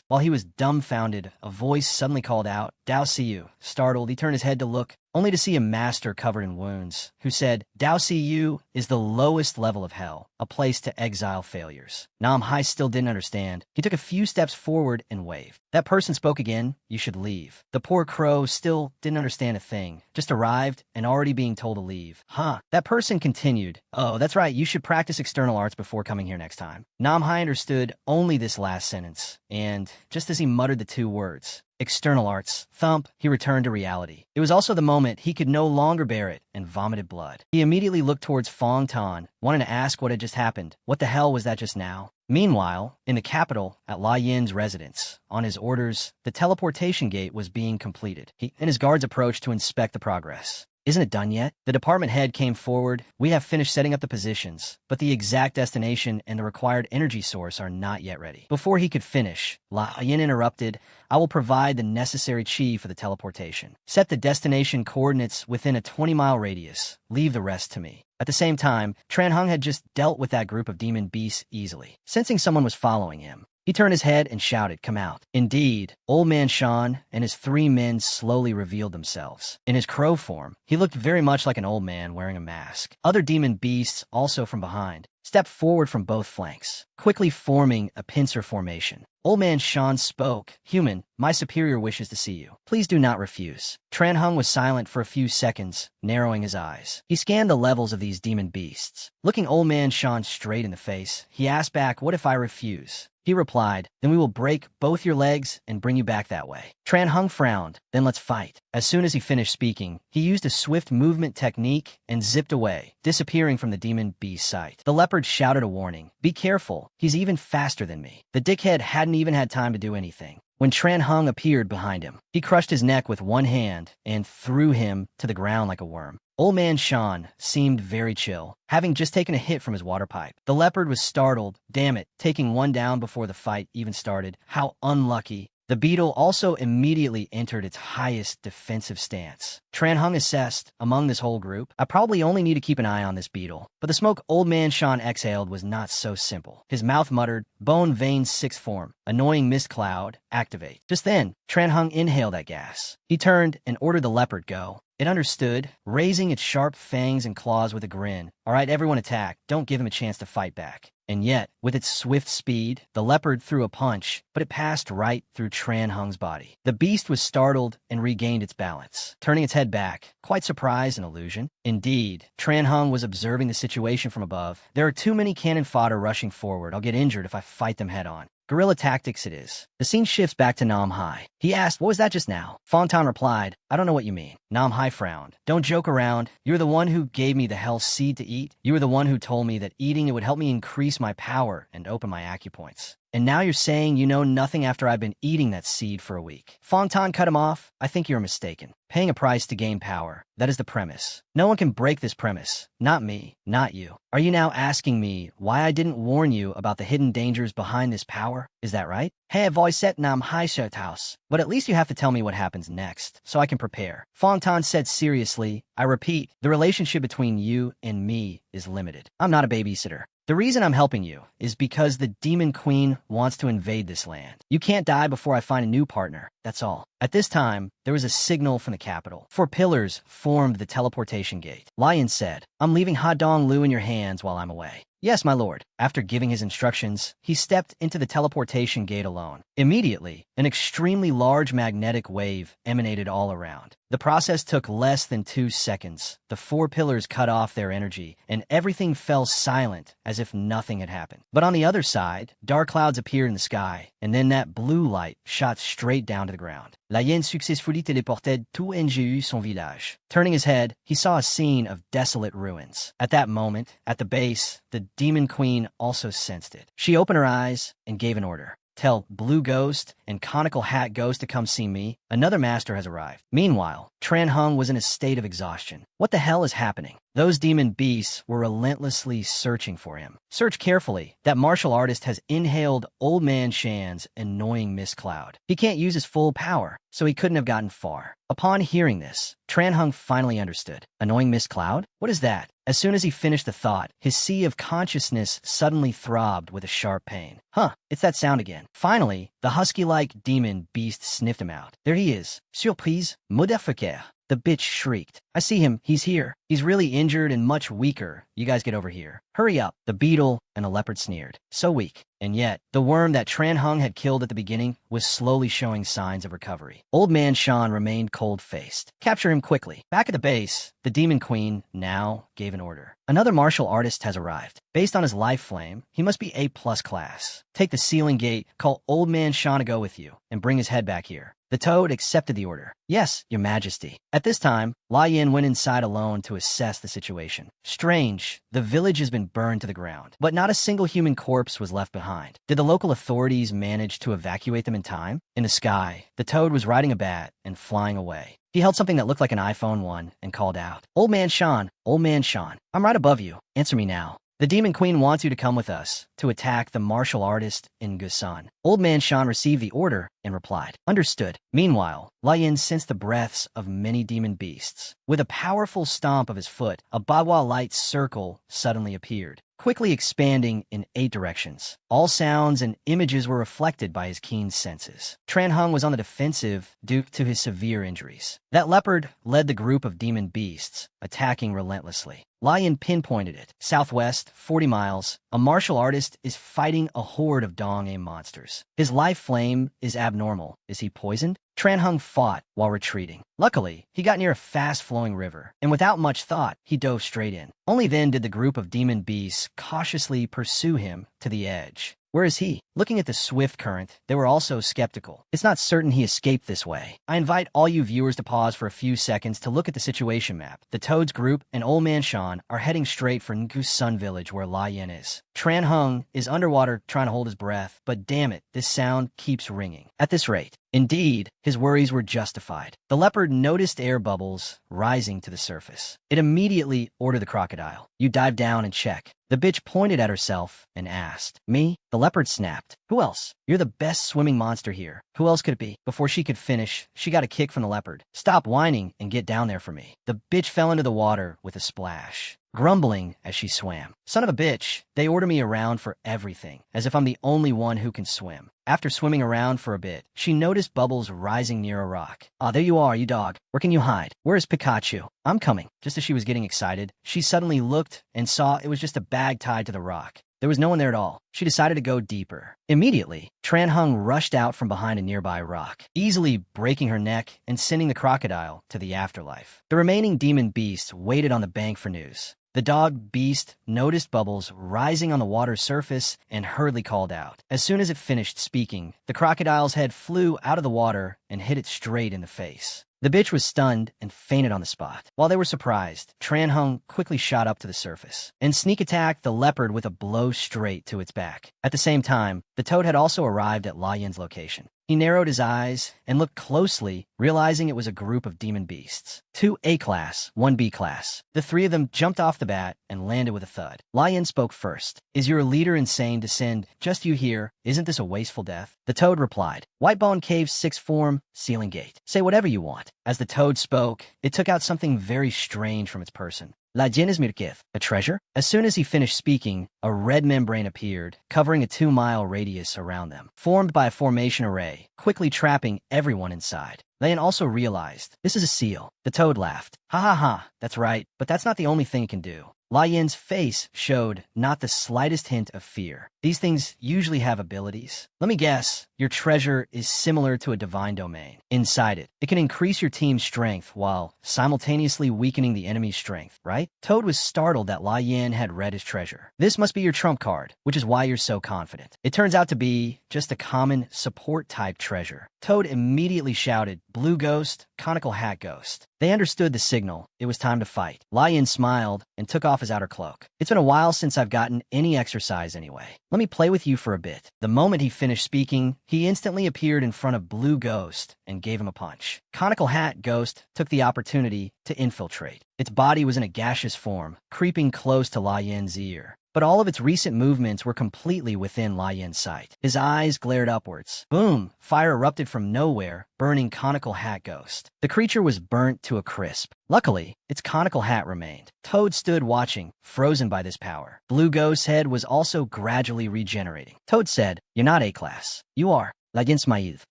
While he was dumbfounded, a voice suddenly called out, Dao see you. Startled, he turned his head to look. only to see a master covered in wounds, who said, Dao Si Yu is the lowest level of hell, a place to exile failures. Nam Hai still didn't understand. He took a few steps forward and waved. That person spoke again, you should leave. The poor crow still didn't understand a thing, just arrived and already being told to leave. Huh. That person continued, oh, that's right, you should practice external arts before coming here next time. Nam Hai understood only this last sentence, and just as he muttered the two words, external arts, thump, he returned to reality. It was also the moment he could no longer bear it and vomited blood. He immediately looked towards Fong Tan, wanting to ask what had just happened. What the hell was that just now? Meanwhile, in the capital, at La Yin's residence, on his orders, the teleportation gate was being completed. He and his guards approached to inspect the progress. Isn't it done yet? The department head came forward. We have finished setting up the positions, but the exact destination and the required energy source are not yet ready. Before he could finish, La Yin interrupted, I will provide the necessary chi for the teleportation. Set the destination coordinates within a 20-mile radius. Leave the rest to me. At the same time, Tran Hung had just dealt with that group of demon beasts easily. Sensing someone was following him, he turned his head and shouted, come out. Indeed, Old Man Shan and his 3 men slowly revealed themselves. In his crow form, he looked very much like an old man wearing a mask. Other demon beasts, also from behind, stepped forward from both flanks, quickly forming a pincer formation. Old Man Shan spoke, Human, my superior wishes to see you. Please do not refuse. Tran Hung was silent for a few seconds, narrowing his eyes. He scanned the levels of these demon beasts. Looking Old Man Shan straight in the face, he asked back, what if I refuse? He replied, then we will break both your legs and bring you back that way. Tran Hung frowned, then let's fight. As soon as he finished speaking, he used a swift movement technique and zipped away, disappearing from the demon beast's sight. The leopard shouted a warning, be careful, he's even faster than me. The dickhead hadn't even had time to do anything when Tran Hung appeared behind him. He crushed his neck with one hand and threw him to the ground like a worm. Old Man Shan seemed very chill, having just taken a hit from his water pipe. The leopard was startled. Damn it, taking one down before the fight even started. How unlucky. The beetle also immediately entered its highest defensive stance. Tran Hung assessed, among this whole group, I probably only need to keep an eye on this beetle. But the smoke Old Man Shan exhaled was not so simple. His mouth muttered, Bone Vein 6th form, annoying mist cloud, activate. Just then, Tran Hung inhaled that gas. He turned and ordered the leopard go. It understood, raising its sharp fangs and claws with a grin. All right, everyone attack. Don't give him a chance to fight back. And yet, with its swift speed, the leopard threw a punch, but it passed right through Tran Hung's body. The beast was startled and regained its balance, turning its head back, quite surprised and illusion. Indeed, Tran Hung was observing the situation from above. There are too many cannon fodder rushing forward. I'll get injured if I fight them head on. Guerrilla tactics it is. The scene shifts back to Nam Hai. He asked, what was that just now? Fong Tan replied, I don't know what you mean. Nam Hai frowned. Don't joke around. You're the one who gave me the hell seed to eat. You were the one who told me that eating it would help me increase my power and open my acupoints. And now you're saying you know nothing after I've been eating that seed for a week. Fong Tan cut him off. I think you're mistaken. Paying a price to gain power. That is the premise. No one can break this premise. Not me. Not you. Are you now asking me why I didn't warn you about the hidden dangers behind this power? Is that right? Hey, voice set Nam Hai Shot House. But at least you have to tell me what happens next, so I can prepare. Fong Tan said seriously, I repeat, the relationship between you and me is limited. I'm not a babysitter. The reason I'm helping you is because the Demon Queen wants to invade this land. You can't die before I find a new partner, that's all. At this time, there was a signal from the capital. 4 pillars formed the teleportation gate. Lion said, I'm leaving Ha Dong Lu in your hands while I'm away. Yes, my lord. After giving his instructions, he stepped into the teleportation gate alone. Immediately, an extremely large magnetic wave emanated all around. The process took less than 2 seconds. The 4 pillars cut off their energy, and everything fell silent as if nothing had happened. But on the other side, dark clouds appeared in the sky, and then that blue light shot straight down to the ground. La Yin successfully téléportait tout NGU son village. Turning his head, he saw a scene of desolate ruins. At that moment, at the base, the Demon Queen also sensed it. She opened her eyes and gave an order. Tell Blue Ghost and Conical Hat Ghost to come see me. Another master has arrived. Meanwhile, Tran Hung was in a state of exhaustion. What the hell is happening? Those demon beasts were relentlessly searching for him. Search carefully. That martial artist has inhaled Old Man Shan's annoying mist cloud. He can't use his full power, so he couldn't have gotten far. Upon hearing this, Tran Hung finally understood. Annoying mist cloud? What is that? As soon as he finished the thought, his sea of consciousness suddenly throbbed with a sharp pain. Huh, it's that sound again. Finally, the husky-like demon beast sniffed him out. There he is. Surprise, modificaire. The bitch shrieked. I see him. He's here. He's really injured and much weaker. You guys get over here. Hurry up. The beetle and a leopard sneered. So weak. And yet, the worm that Tran Hung had killed at the beginning was slowly showing signs of recovery. Old Man Shan remained cold-faced. Capture him quickly. Back at the base, the Demon Queen now gave an order. Another martial artist has arrived. Based on his life flame, he must be A+ class. Take the ceiling gate, call Old Man Shan to go with you, and bring his head back here. The toad accepted the order. Yes, Your Majesty. At this time, Lai Yin went inside alone to assess the situation. Strange, the village has been burned to the ground, but not a single human corpse was left behind. Did the local authorities manage to evacuate them in time? In the sky, the toad was riding a bat and flying away. He held something that looked like an iPhone 1 and called out, Old Man Shan, I'm right above you. Answer me now. The Demon Queen wants you to come with us to attack the martial artist in Gusan. Old Man Shan received the order and replied, Understood. Meanwhile, Lai Yin sensed the breaths of many demon beasts. With a powerful stomp of his foot, a Bagua light circle suddenly appeared, quickly expanding in 8 directions. All sounds and images were reflected by his keen senses. Tran Hung was on the defensive due to his severe injuries. That leopard led the group of demon beasts, attacking relentlessly. Lion pinpointed it. Southwest, 40 miles, a martial artist is fighting a horde of Dong-aim monsters. His life flame is abnormal. Is he poisoned? Tran Hung fought while retreating. Luckily, he got near a fast-flowing river, and without much thought, he dove straight in. Only then did the group of demon beasts cautiously pursue him to the edge. Where is he? Looking at the swift current, they were also skeptical. It's not certain he escaped this way. I invite all you viewers to pause for a few seconds to look at the situation map. The Toads group and Old Man Shan are heading straight for Ngusun village where Lai Yin is. Tran Hung is underwater trying to hold his breath, but damn it, this sound keeps ringing. At this rate, indeed, his worries were justified. The leopard noticed air bubbles rising to the surface. It immediately ordered the crocodile, You dive down and check. The bitch pointed at herself and asked, Me? The leopard snapped. Who else? You're the best swimming monster here. Who else could it be? Before she could finish, she got a kick from the leopard. Stop whining and get down there for me. The bitch fell into the water with a splash, grumbling as she swam. Son of a bitch, they order me around for everything, as if I'm the only one who can swim. After swimming around for a bit, she noticed bubbles rising near a rock. Ah, there you are, you dog. Where can you hide? Where is Pikachu? I'm coming. Just as she was getting excited, she suddenly looked and saw it was just a bag tied to the rock. There was no one there at all. She decided to go deeper. Immediately, Tran Hung rushed out from behind a nearby rock, easily breaking her neck and sending the crocodile to the afterlife. The remaining demon beasts waited on the bank for news. The dog beast noticed bubbles rising on the water's surface and hurriedly called out. As soon as it finished speaking, the crocodile's head flew out of the water and hit it straight in the face. The bitch was stunned and fainted on the spot. While they were surprised, Tran Hung quickly shot up to the surface and sneak attacked the leopard with a blow straight to its back. At the same time, the toad had also arrived at Lai Yin's location. He narrowed his eyes and looked closely, realizing it was a group of demon beasts. 2 A-class, 1 B-class. The 3 of them jumped off the bat and landed with a thud. Lai Yin spoke first. Is your leader insane to send just you here? Isn't this a wasteful death? The toad replied. Whitebone Cave's 6th form, ceiling gate. Say whatever you want. As the toad spoke, it took out something very strange from its person. La Jin Mirkith, a treasure? As soon as he finished speaking, a red membrane appeared, covering a 2-mile radius around them, formed by a formation array, quickly trapping everyone inside. Layan also realized, this is a seal. The toad laughed. Ha ha ha, that's right, but that's not the only thing it can do. Lai Yin's face showed not the slightest hint of fear. These things usually have abilities. Let me guess, your treasure is similar to a divine domain. Inside it, it can increase your team's strength while simultaneously weakening the enemy's strength, right? Toad was startled that Lai Yin had read his treasure. This must be your trump card, which is why you're so confident. It turns out to be just a common support-type treasure. Toad immediately shouted, Blue Ghost, Conical Hat Ghost. They understood the signal. It was time to fight. Lai Yin smiled and took off his outer cloak. It's been a while since I've gotten any exercise anyway. Let me play with you for a bit. The moment he finished speaking, he instantly appeared in front of Blue Ghost and gave him a punch. Conical Hat Ghost took the opportunity to infiltrate. Its body was in a gaseous form, creeping close to Lai Yin's ear. But all of its recent movements were completely within Lai Yin's sight. His eyes glared upwards. Boom! Fire erupted from nowhere, burning Conical Hat Ghost. The creature was burnt to a crisp. Luckily, its conical hat remained. Toad stood watching, frozen by this power. Blue Ghost's head was also gradually regenerating. Toad said, You're not A-class. You are. Against Maïv.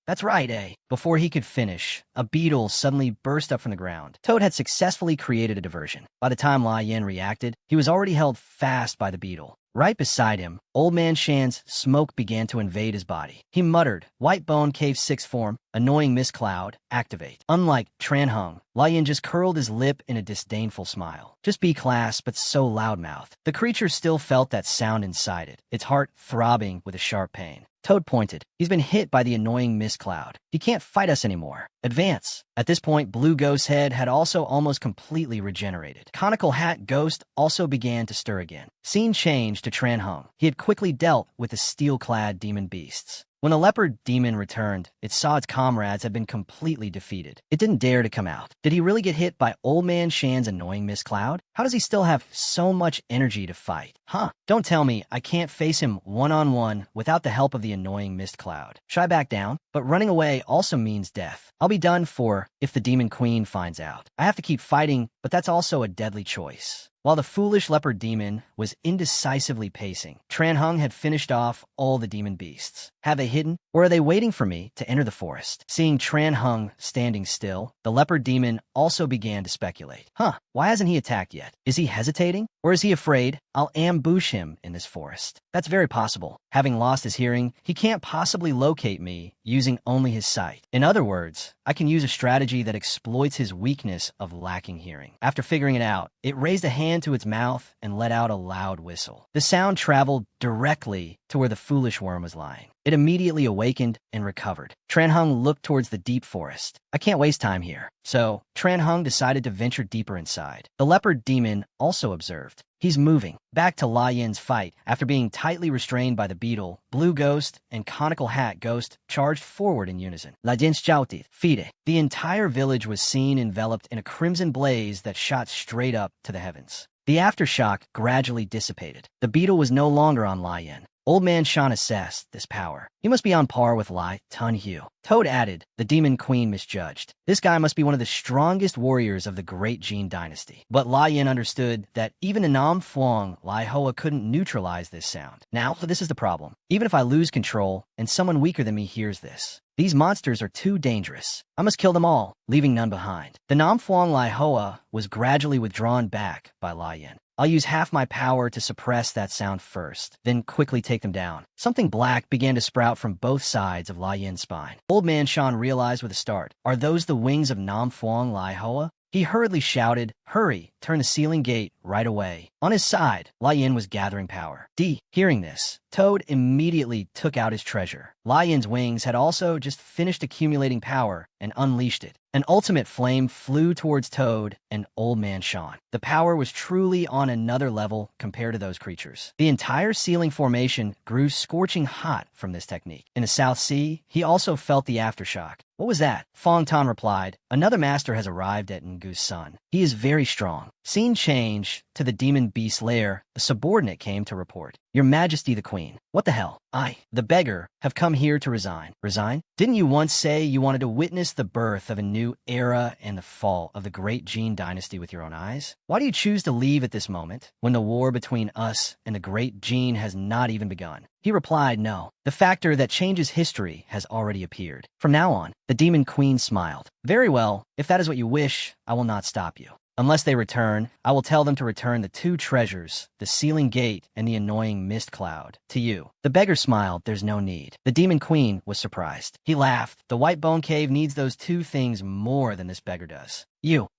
That's right, eh? Before he could finish, a beetle suddenly burst up from the ground. Toad had successfully created a diversion. By the time Lai Yin reacted, he was already held fast by the beetle. Right beside him, Old Man Shan's smoke began to invade his body. He muttered, White Bone Cave 6 form, annoying mist cloud, activate. Unlike Tran Hung, Lai Yin just curled his lip in a disdainful smile. Just B-class, but so loudmouthed. The creature still felt that sound inside it, its heart throbbing with a sharp pain. Toad pointed. He's been hit by the annoying mist cloud. He can't fight us anymore. Advance. At this point, Blue Ghost's head had also almost completely regenerated. Conical Hat Ghost also began to stir again. Scene changed to Tran Hung. He had quickly dealt with the steel-clad demon beasts. When the leopard demon returned, it saw its comrades had been completely defeated. It didn't dare to come out. Did he really get hit by Old Man Shan's annoying mist cloud? How does he still have so much energy to fight? Huh? Don't tell me I can't face him one-on-one without the help of the annoying mist cloud. Should I back down? But running away also means death. I'll be done for if the demon queen finds out. I have to keep fighting, but that's also a deadly choice. While the foolish leopard demon was indecisively pacing, Tran Hung had finished off all the demon beasts. Have they hidden, or are they waiting for me to enter the forest? Seeing Tran Hung standing still, the leopard demon also began to speculate. Why hasn't he attacked yet? Is he hesitating? Or is he afraid I'll ambush him in this forest? That's very possible. Having lost his hearing, he can't possibly locate me using only his sight. In other words, I can use a strategy that exploits his weakness of lacking hearing. After figuring it out, it raised a hand to its mouth and let out a loud whistle. The sound traveled directly to where the foolish worm was lying. It immediately awakened and recovered. Tran Hung looked towards the deep forest. I can't waste time here. So, Tran Hung decided to venture deeper inside. The leopard demon also observed. He's moving. Back to Lai Yin's fight. After being tightly restrained by the beetle, Blue Ghost and Conical Hat Ghost charged forward in unison. La Dins Chauti, Fide. The entire village was seen enveloped in a crimson blaze that shot straight up to the heavens. The aftershock gradually dissipated. The beetle was no longer on Lai Yin. Old Man Shan assessed this power. He must be on par with Lai Tun Hu. Toad added, the demon queen misjudged. This guy must be one of the strongest warriors of the great Jin dynasty. But Lai Yin understood that even a Nam Fuang Lai Hoa couldn't neutralize this sound. Now, this is the problem. Even if I lose control and someone weaker than me hears this, these monsters are too dangerous. I must kill them all, leaving none behind. The Nam Fuang Lai Hoa was gradually withdrawn back by Lai Yin. I'll use half my power to suppress that sound first, then quickly take them down. Something black began to sprout from both sides of Lai Yin's spine. Old Man Shan realized with a start, are those the wings of Nam Fuang Lai Hoa? He hurriedly shouted, hurry, turn the ceiling gate right away. On his side, Lai Yin was gathering power. Hearing this, Toad immediately took out his treasure. Lai Yin's wings had also just finished accumulating power and unleashed it. An ultimate flame flew towards Toad and Old Man Shan. The power was truly on another level compared to those creatures. The entire ceiling formation grew scorching hot from this technique. In the South Sea, he also felt the aftershock. What was that? Fong Tan replied, another master has arrived at Ngu's son. He is very strong. Scene change to the demon beast lair. A subordinate came to report. Your Majesty the Queen. What the hell? I, the beggar, have come here to resign. Resign? Didn't you once say you wanted to witness the birth of a new era and the fall of the great Jin dynasty with your own eyes? Why do you choose to leave at this moment, when the war between us and the great Jin has not even begun? He replied, no. The factor that changes history has already appeared. From now on, the demon queen smiled. Very well, if that is what you wish, I will not stop you. Unless they return, I will tell them to return the two treasures, the ceiling gate and the annoying mist cloud, to you. The beggar smiled, there's no need. The demon queen was surprised. He laughed. The white bone cave needs those two things more than this beggar does.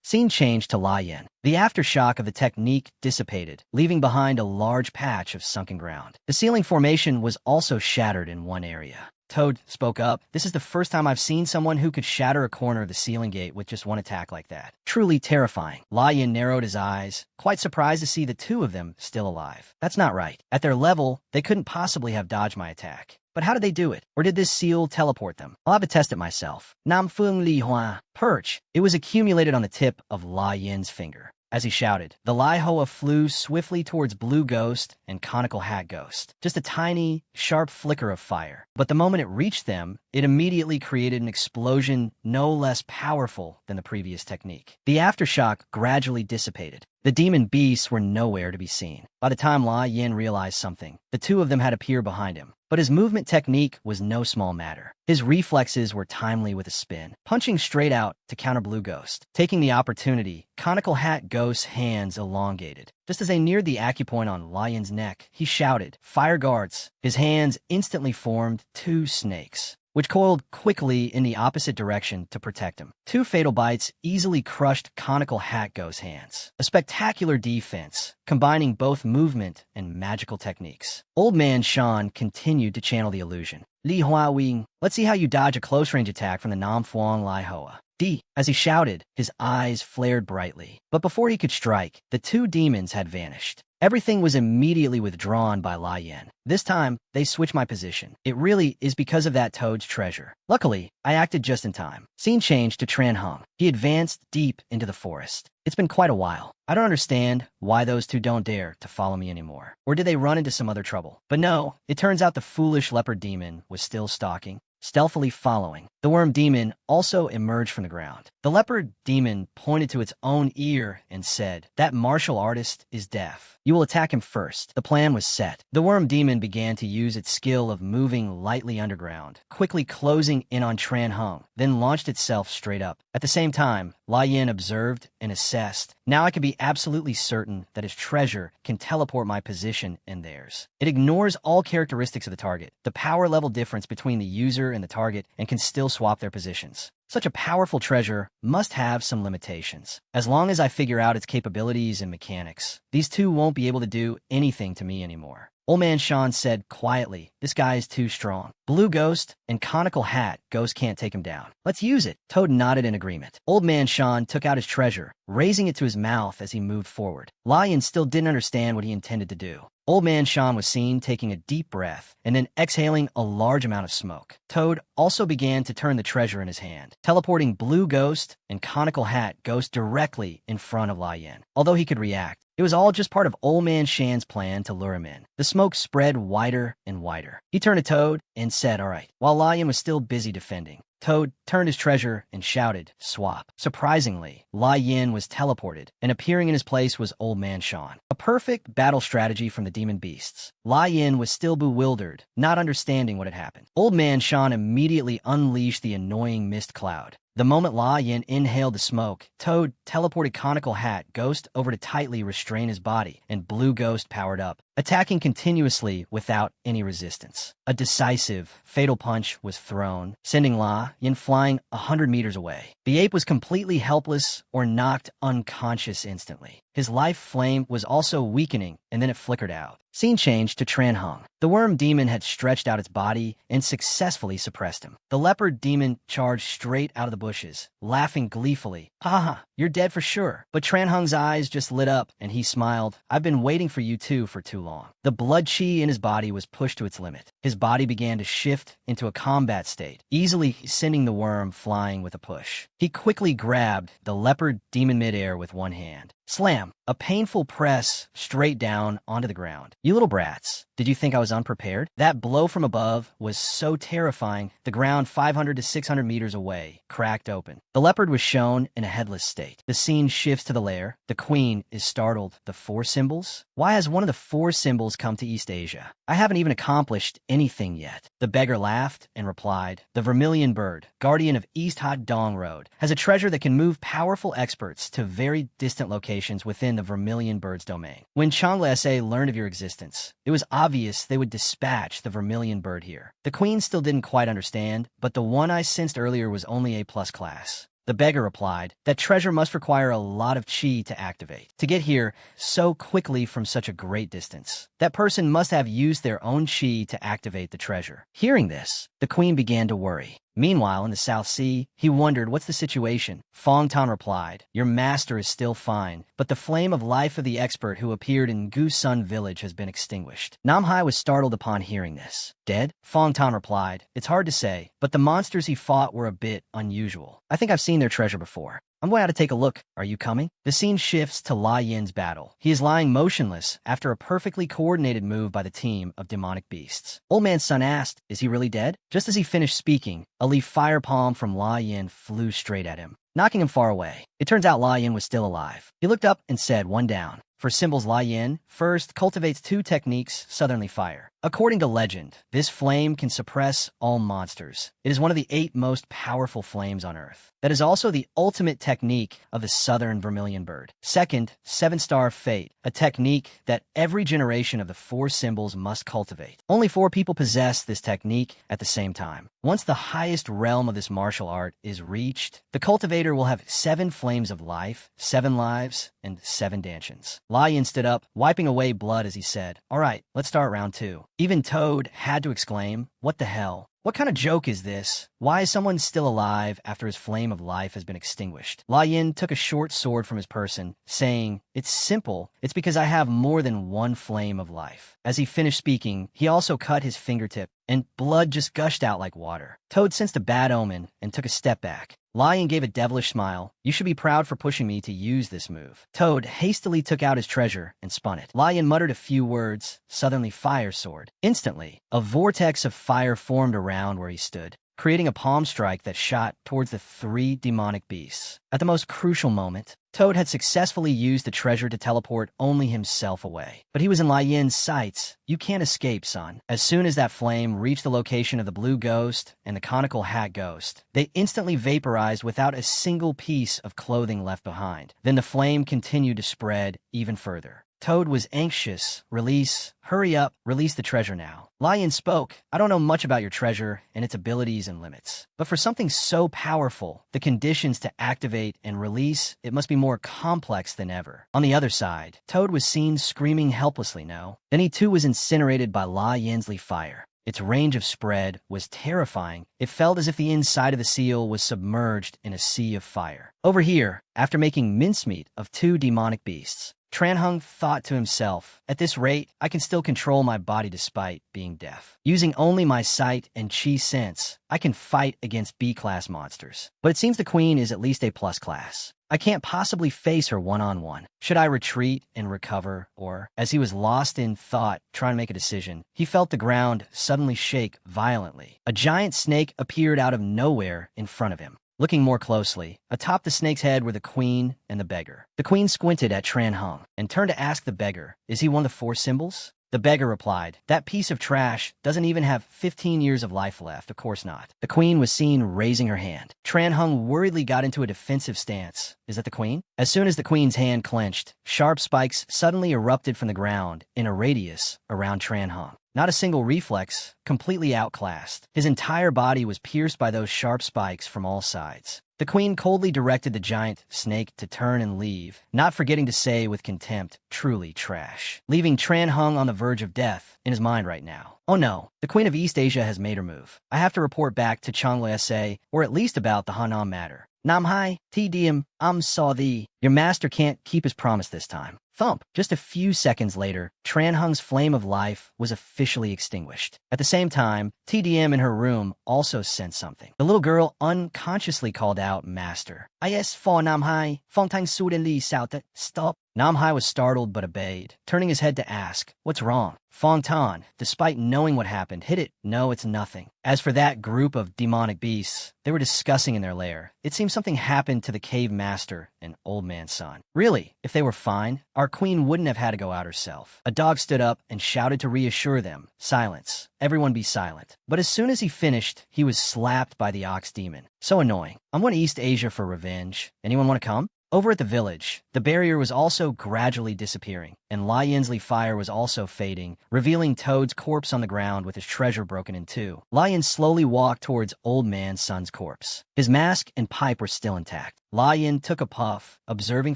Scene changed to Lai Yin. The aftershock of the technique dissipated, leaving behind a large patch of sunken ground. The ceiling formation was also shattered in one area. Toad spoke up. This is the first time I've seen someone who could shatter a corner of the ceiling gate with just one attack like that. Truly terrifying. Lai Yin narrowed his eyes, quite surprised to see the two of them still alive. That's not right. At their level, they couldn't possibly have dodged my attack. But how did they do it? Or did this seal teleport them? I'll have to test it myself. Nam Fung Li Hua. Perch. It was accumulated on the tip of Lai Yin's finger. As he shouted, the Lai Hoa flew swiftly towards Blue Ghost and Conical Hat Ghost. Just a tiny, sharp flicker of fire. But the moment it reached them, it immediately created an explosion no less powerful than the previous technique. The aftershock gradually dissipated. The demon beasts were nowhere to be seen. By the time La Yin realized something, the two of them had appeared behind him. But his movement technique was no small matter. His reflexes were timely with a spin, punching straight out to counter Blue Ghost. Taking the opportunity, Conical Hat Ghost's hands elongated. Just as they neared the acupoint on La Yin's neck, he shouted, "Fire guards!" His hands instantly formed two snakes, which coiled quickly in the opposite direction to protect him. Two fatal bites easily crushed Conical Hat Ghost's hands. A spectacular defense, combining both movement and magical techniques. Old Man Shan continued to channel the illusion. Li Hua Wing, let's see how you dodge a close-range attack from the Nam Phuong Lai Hoa. D. As he shouted, his eyes flared brightly. But before he could strike, the two demons had vanished. Everything was immediately withdrawn by La Yin. This time, they switched my position. It really is because of that toad's treasure. Luckily, I acted just in time. Scene changed to Tran Hung. He advanced deep into the forest. It's been quite a while. I don't understand why those two don't dare to follow me anymore. Or did they run into some other trouble? But no, it turns out the foolish leopard demon was still stalking, stealthily following. The worm demon also emerged from the ground. The leopard demon pointed to its own ear and said, "That martial artist is deaf. You will attack him first." The plan was set. The worm demon began to use its skill of moving lightly underground, quickly closing in on Tran Hung, then launched itself straight up. At the same time, La Yin observed and assessed. Now I can be absolutely certain that his treasure can teleport my position and theirs. It ignores all characteristics of the target, the power level difference between the user and the target, and can still swap their positions. Such a powerful treasure must have some limitations. As long as I figure out its capabilities and mechanics, these two won't be able to do anything to me anymore. Old Man Shan said quietly, "This guy is too strong. Blue Ghost and Conical Hat Ghost can't take him down. Let's use it." Toad nodded in agreement. Old Man Shan took out his treasure, raising it to his mouth as he moved forward. La Yin still didn't understand what he intended to do. Old Man Shan was seen taking a deep breath and then exhaling a large amount of smoke. Toad also began to turn the treasure in his hand, teleporting Blue Ghost and Conical Hat Ghost directly in front of La Yin. Although he could react, it was all just part of Old Man Shan's plan to lure him in. The smoke spread wider and wider. He turned to Toad and said, "All right," while La Yin was still busy defending. Toad turned his treasure and shouted, "Swap." Surprisingly, La Yin was teleported, and appearing in his place was Old Man Shan. A perfect battle strategy from the demon beasts. La Yin was still bewildered, not understanding what had happened. Old Man Shan immediately unleashed the annoying mist cloud. The moment La Yin inhaled the smoke, Toad teleported Conical Hat Ghost over to tightly restrain his body, and Blue Ghost powered up, attacking continuously without any resistance. A decisive, fatal punch was thrown, sending La Yin flying 100 meters away. The ape was completely helpless or knocked unconscious instantly. His life flame was also weakening, and then it flickered out. Scene changed to Tran Hung. The worm demon had stretched out its body and successfully suppressed him. The leopard demon charged straight out of the bushes, laughing gleefully. "Ha, you're dead for sure." But Tran Hung's eyes just lit up, and he smiled. "I've been waiting for you two for too long." The blood chi in his body was pushed to its limit. His body began to shift into a combat state, easily sending the worm flying with a push. He quickly grabbed the leopard demon midair with one hand. Slam! A painful press straight down onto the ground. "You little brats, did you think I was unprepared?" That blow from above was so terrifying, the ground 500 to 600 meters away cracked open. The leopard was shown in a headless state. The scene shifts to the lair. The queen is startled. The four symbols? Why has one of the four symbols come to East Asia? I haven't even accomplished anything yet. The beggar laughed and replied, "The vermilion bird, guardian of East Ha Dong Road, has a treasure that can move powerful experts to very distant locations within the vermilion bird's domain. When Changla SA learned of your existence, it was obvious they would dispatch the vermilion bird here." The queen still didn't quite understand, but the one I sensed earlier was only A+ class. The beggar replied, "That treasure must require a lot of chi to activate. To get here so quickly from such a great distance, that person must have used their own chi to activate the treasure." Hearing this, the queen began to worry. Meanwhile, in the South Sea, he wondered, "What's the situation?" Fong Tan replied, "Your master is still fine, but the flame of life of the expert who appeared in Gu Sun village has been extinguished." Nam Hai was startled upon hearing this. "Dead?" Fong Tan replied, "It's hard to say, but the monsters he fought were a bit unusual. I think I've seen their treasure before. I'm going out to take a look. Are you coming?" The scene shifts to La Yin's battle. He is lying motionless after a perfectly coordinated move by the team of demonic beasts. Old Man's son asked, "Is he really dead?" Just as he finished speaking, a leaf fire palm from La Yin flew straight at him. knocking him far away. It turns out Lai Yin was still alive. He looked up and said, "One down." For symbols, Lai Yin first cultivates 2 techniques, southerly fire. According to legend, this flame can suppress all monsters. It is one of the 8 most powerful flames on Earth. That is also the ultimate technique of the southern vermilion bird. Second, 7-star fate, a technique that every generation of the 4 symbols must cultivate. Only 4 people possess this technique at the same time. Once the highest realm of this martial art is reached, the cultivator will have 7 flames of life, 7 lives, and 7 dantions. Lai Yin stood up, wiping away blood as he said, "All right, let's start round 2. Even Toad had to exclaim, "What the hell? What kind of joke is this? Why is someone still alive after his flame of life has been extinguished?" Lai Yin took a short sword from his person, saying, "It's simple. It's because I have more than 1 flame of life." As he finished speaking, he also cut his fingertip, and blood just gushed out like water. Toad sensed a bad omen and took a step back. Lai Yin gave a devilish smile. "You should be proud for pushing me to use this move." Toad hastily took out his treasure and spun it. Lai Yin muttered a few words, "Southerly fire sword." Instantly, a vortex of fire formed around where he stood, creating a palm strike that shot towards the 3 demonic beasts. At the most crucial moment, Toad had successfully used the treasure to teleport only himself away. But he was in Lai Yin's sights. "You can't escape, son." As soon as that flame reached the location of the blue ghost and the conical hat ghost, they instantly vaporized without a single piece of clothing left behind. Then the flame continued to spread even further. Toad was anxious. Hurry up, release the treasure now." Lai Yin spoke, "I don't know much about your treasure and its abilities and limits. But for something so powerful, the conditions to activate and release it must be more complex than ever." On the other side, Toad was seen screaming helplessly, no. Then he too was incinerated by Lai Yin's fire. Its range of spread was terrifying. It felt as if the inside of the seal was submerged in a sea of fire. Over here, after making mincemeat of 2 demonic beasts, Tranhung thought to himself, "At this rate, I can still control my body despite being deaf. Using only my sight and chi sense, I can fight against B-class monsters. But it seems the queen is at least A+ class. I can't possibly face her one-on-one. Should I retreat and recover, or..." As he was lost in thought, trying to make a decision, he felt the ground suddenly shake violently. A giant snake appeared out of nowhere in front of him. Looking more closely, atop the snake's head were the queen and the beggar. The queen squinted at Tranhung and turned to ask the beggar, "Is he one of the 4 symbols?" The beggar replied, "That piece of trash doesn't even have 15 years of life left, of course not." The queen was seen raising her hand. Tranhung worriedly got into a defensive stance. "Is that the queen?" As soon as the queen's hand clenched, sharp spikes suddenly erupted from the ground in a radius around Tranhung. Not a single reflex, completely outclassed. His entire body was pierced by those sharp spikes from all sides. The queen coldly directed the giant snake to turn and leave, not forgetting to say with contempt, "Truly trash," leaving Tranhung on the verge of death in his mind right now. "Oh no, the Queen of East Asia has made her move. I have to report back to Changle SA, or at least about the Hanam matter. Namhai, TDM, saw thee. Your master can't keep his promise this time." Thump! Just a few seconds later, Tranhung's flame of life was officially extinguished. At the same time, TDM in her room also sensed something. The little girl unconsciously called out, "Master." "Is for Namhai, Fongtang Suden Li Sauta, stop." Namhai was startled but obeyed, turning his head to ask, "What's wrong?" Fong Tan, despite knowing what happened, hit it. "No, it's nothing." As for that group of demonic beasts, they were discussing in their lair. It seems something happened to the cave master and old man's son. Really, if they were fine, our queen wouldn't have had to go out herself. A dog stood up and shouted to reassure them. "Silence. Everyone be silent." But as soon as he finished, he was slapped by the ox demon. So annoying. "I'm going to East Asia for revenge. Anyone want to come?" Over at the village, the barrier was also gradually disappearing, and Lai Yin's fire was also fading, revealing Toad's corpse on the ground with his treasure broken in 2. Lai Yin slowly walked towards old man's son's corpse. His mask and pipe were still intact. Lai Yin took a puff, observing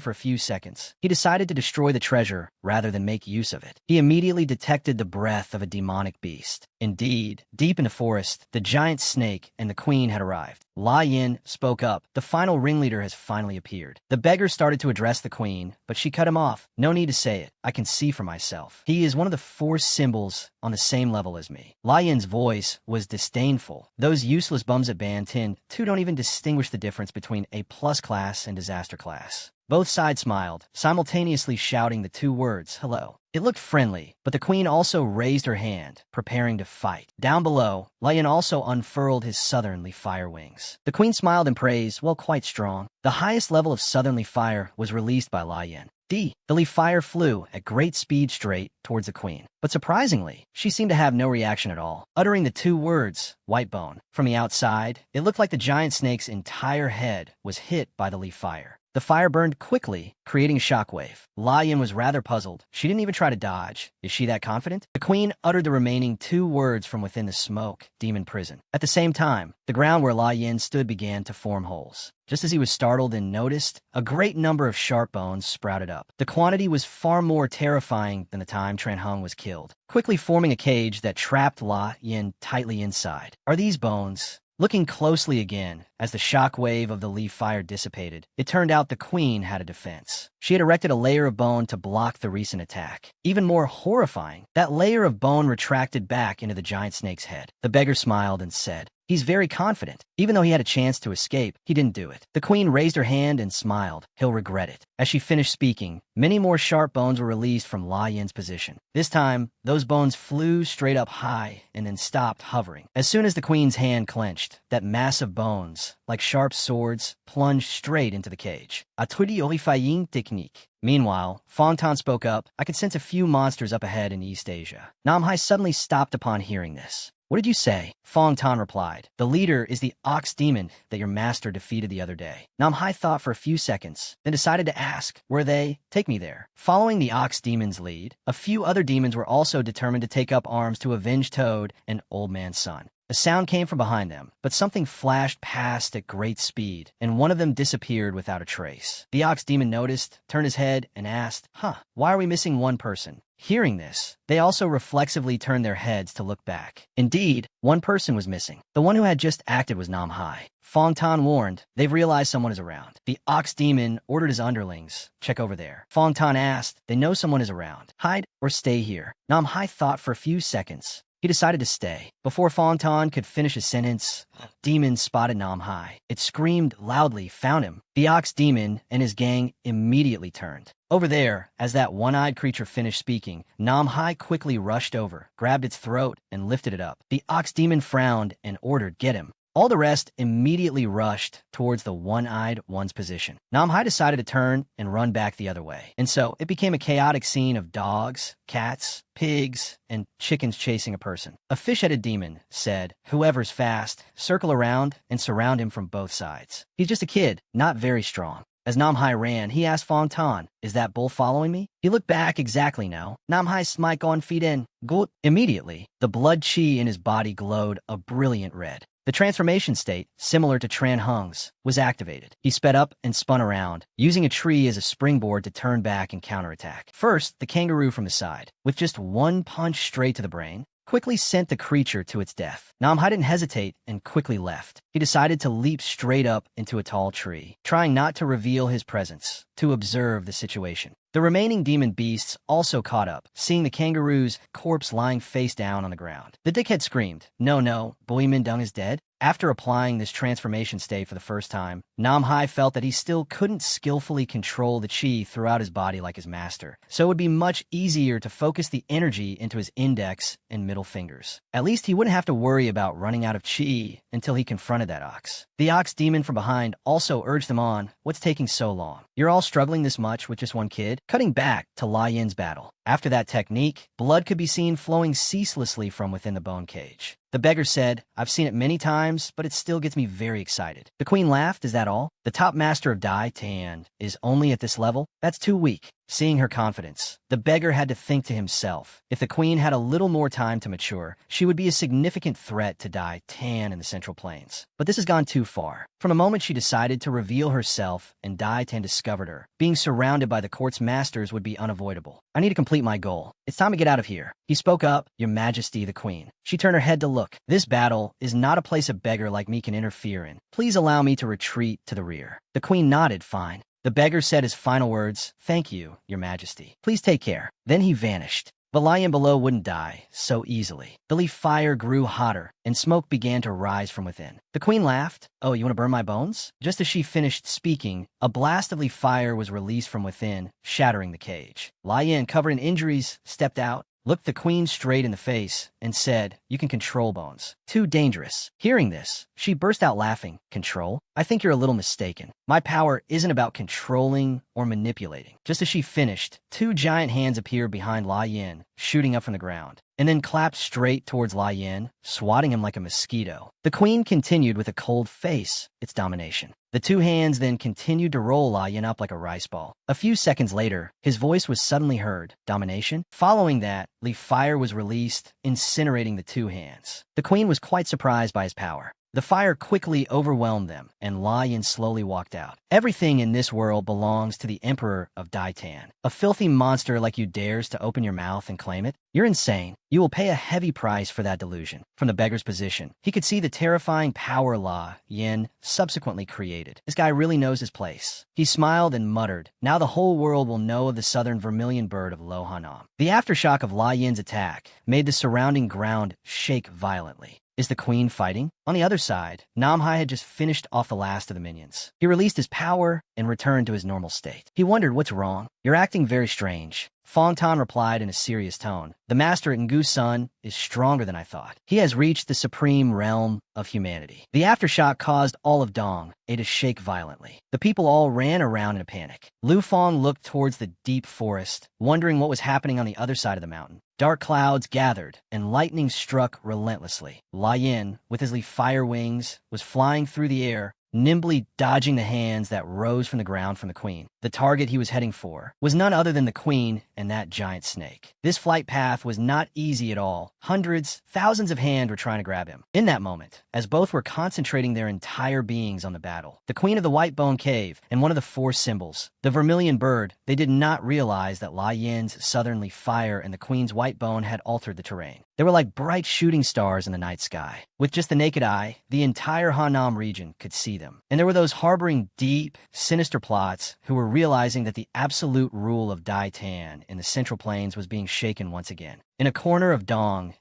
for a few seconds. He decided to destroy the treasure rather than make use of it. He immediately detected the breath of a demonic beast. Indeed, deep in the forest, the giant snake and the queen had arrived. Lai Yin spoke up. "The final ringleader has finally appeared." The beggar started to address the queen, but she cut him off. "No need to say it. I can see for myself. He is one of the 4 symbols on the same level as me." Lai Yin's voice was disdainful. "Those useless bums at Band 10 too don't even distinguish the difference between A+ class and disaster class. Both sides smiled, simultaneously shouting the two words, hello. It looked friendly, but the queen also raised her hand, preparing to fight. Down below, Lion also unfurled his southernly fire wings. The queen smiled in praise, well, quite strong. The highest level of southernly fire was released by Lion. The leaf fire flew at great speed straight towards the queen. But surprisingly, she seemed to have no reaction at all, uttering the two words, white bone. From the outside, it looked like the giant snake's entire head was hit by the leaf fire. The fire burned quickly, creating a shockwave. Lion was rather puzzled. She didn't even try to dodge. Is she that confident? The queen uttered the remaining two words from within the smoke, demon prison. At the same time, the ground where Lion stood began to form holes. Just as he was startled and noticed, a great number of sharp bones sprouted up. The quantity was far more terrifying than the time Tran Hung was killed, quickly forming a cage that trapped La Yin tightly inside. Are these bones? Looking closely again, as the shock wave of the leaf fire dissipated, it turned out the queen had a defense. She had erected a layer of bone to block the recent attack. Even more horrifying, that layer of bone retracted back into the giant snake's head. The beggar smiled and said, he's very confident. Even though he had a chance to escape, he didn't do it. The queen raised her hand and smiled. He'll regret it. As she finished speaking, many more sharp bones were released from La Yin's position. This time, those bones flew straight up high and then stopped hovering. As soon as the queen's hand clenched, that mass of bones, like sharp swords, plunged straight into the cage. Atudi orifayin technique. Meanwhile, Fong Tan spoke up. I could sense a few monsters up ahead in East Asia. Nam Hai suddenly stopped upon hearing this. What did you say? Fong Tan replied. The leader is the ox demon that your master defeated the other day. Nam Hai thought for a few seconds, then decided to ask, were they? Take me there. Following the ox demon's lead, a few other demons were also determined to take up arms to avenge Toad and Old Man Sun. A sound came from behind them, but something flashed past at great speed, and one of them disappeared without a trace. The ox demon noticed, turned his head, and asked, why are we missing one person? Hearing this, they also reflexively turned their heads to look back. Indeed, one person was missing. The one who had just acted was Nam Hai. Fong Tan warned, they've realized someone is around. The ox demon ordered his underlings, check over there. Fong Tan asked, they know someone is around. Hide or stay here? Nam Hai thought for a few seconds. He decided to stay. Before Fong Tan could finish his sentence, a demon spotted Nam Hai. It screamed loudly, found him. The ox demon and his gang immediately turned. Over there, as that one-eyed creature finished speaking, Nam Hai quickly rushed over, grabbed its throat, and lifted it up. The ox demon frowned and ordered, get him. All the rest immediately rushed towards the one-eyed one's position. Nam Hai decided to turn and run back the other way. And so it became a chaotic scene of dogs, cats, pigs, and chickens chasing a person. A fish-headed demon said, whoever's fast, circle around and surround him from both sides. He's just a kid, not very strong. As Nam Hai ran, he asked Fong Tan, is that bull following me? He looked back exactly now. Nam Hai smike on feet in. Good. Immediately, the blood chi in his body glowed a brilliant red. The transformation state, similar to Tran Hung's, was activated. He sped up and spun around, using a tree as a springboard to turn back and counterattack. First, the kangaroo from his side, with just one punch straight to the brain, quickly sent the creature to its death. Nam Hai didn't hesitate and quickly left. He decided to leap straight up into a tall tree, trying not to reveal his presence, to observe the situation. The remaining demon beasts also caught up, seeing the kangaroo's corpse lying face down on the ground. The dickhead screamed, no, Boy Mindung is dead? After applying this transformation state for the first time, Nam Hai felt that he still couldn't skillfully control the chi throughout his body like his master, so it would be much easier to focus the energy into his index and middle fingers. At least he wouldn't have to worry about running out of chi until he confronted that ox. The ox demon from behind also urged them on, what's taking so long? You're all struggling this much with just one kid? Cutting back to La Yin's battle. After that technique, blood could be seen flowing ceaselessly from within the bone cage. The beggar said, I've seen it many times, but it still gets me very excited. The queen laughed, is that all? The top master of Dai Tan is only at this level? That's too weak. Seeing her confidence, the beggar had to think to himself, if the queen had a little more time to mature, she would be a significant threat to Dai Tan in the Central Plains. But this has gone too far. From the moment she decided to reveal herself and Dai Tan discovered her, being surrounded by the court's masters would be unavoidable. I need to complete my goal. It's time to get out of here. He spoke up, Your Majesty the Queen. She turned her head to look. This battle is not a place a beggar like me can interfere in. Please allow me to retreat to the rear. The queen nodded, fine. The beggar said his final words, Thank you, Your Majesty. Please take care. Then he vanished. But Lion below wouldn't die so easily. The leaf fire grew hotter, and smoke began to rise from within. The queen laughed. "Oh, you want to burn my bones?" Just as she finished speaking, a blast of leaf fire was released from within, shattering the cage. Lion, covered in injuries, stepped out, looked the queen straight in the face, and said, "You can control bones. Too dangerous." Hearing this, she burst out laughing. "Control? I think you're a little mistaken. My power isn't about controlling or manipulating." Just as she finished, two giant hands appeared behind Lai Yin, shooting up from the ground, and then clapped straight towards Lai Yin, swatting him like a mosquito. The queen continued with a cold face, its domination. The two hands then continued to roll Lai Yin up like a rice ball. A few seconds later, his voice was suddenly heard. Domination? Following that, leaf fire was released, incinerating the two hands. The queen was quite surprised by his power. The fire quickly overwhelmed them, and Lai Yin slowly walked out. Everything in this world belongs to the Emperor of Daitan. A filthy monster like you dares to open your mouth and claim it? You're insane. You will pay a heavy price for that delusion. From the beggar's position, he could see the terrifying power Lai Yin subsequently created. This guy really knows his place. He smiled and muttered, "Now the whole world will know of the southern vermilion bird of Lohanam." The aftershock of Lai Yin's attack made the surrounding ground shake violently. Is the queen fighting? On the other side, Namhai had just finished off the last of the minions. He released his power and returned to his normal state. He wondered, "What's wrong? You're acting very strange." Fong Tan replied in a serious tone, "The master Ngu Sun is stronger than I thought. He has reached the supreme realm of humanity." The aftershock caused all of Dong to shake violently. The people all ran around in a panic. Lu Fong looked towards the deep forest, wondering what was happening on the other side of the mountain. Dark clouds gathered, and lightning struck relentlessly. Lai Yin, with his leaf fire wings, was flying through the air, nimbly dodging the hands that rose from the ground from the queen. The target he was heading for was none other than the queen and that giant snake. This flight path was not easy at all. Hundreds, thousands of hands were trying to grab him. In that moment, as both were concentrating their entire beings on the battle, the queen of the White Bone Cave and one of the four symbols, the vermilion bird, they did not realize that Lai Yin's southern leaf fire and the queen's white bone had altered the terrain. They were like bright shooting stars in the night sky. With just the naked eye, the entire Hanam region could see them. And there were those harboring deep, sinister plots who were realizing that the absolute rule of Daitan in the Central Plains was being shaken once again. In a corner of Dong,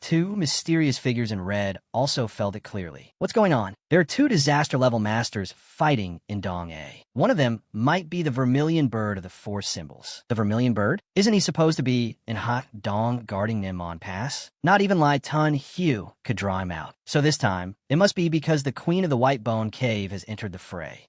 two mysterious figures in red also felt it clearly. What's going on? There are two disaster-level masters fighting in Dong. One of them might be the vermilion bird of the four symbols. The vermilion bird? Isn't he supposed to be in hot Dong guarding Nimmon Pass? Not even Lai Tun Hugh could draw him out. So this time, it must be because the queen of the White Bone Cave has entered the fray.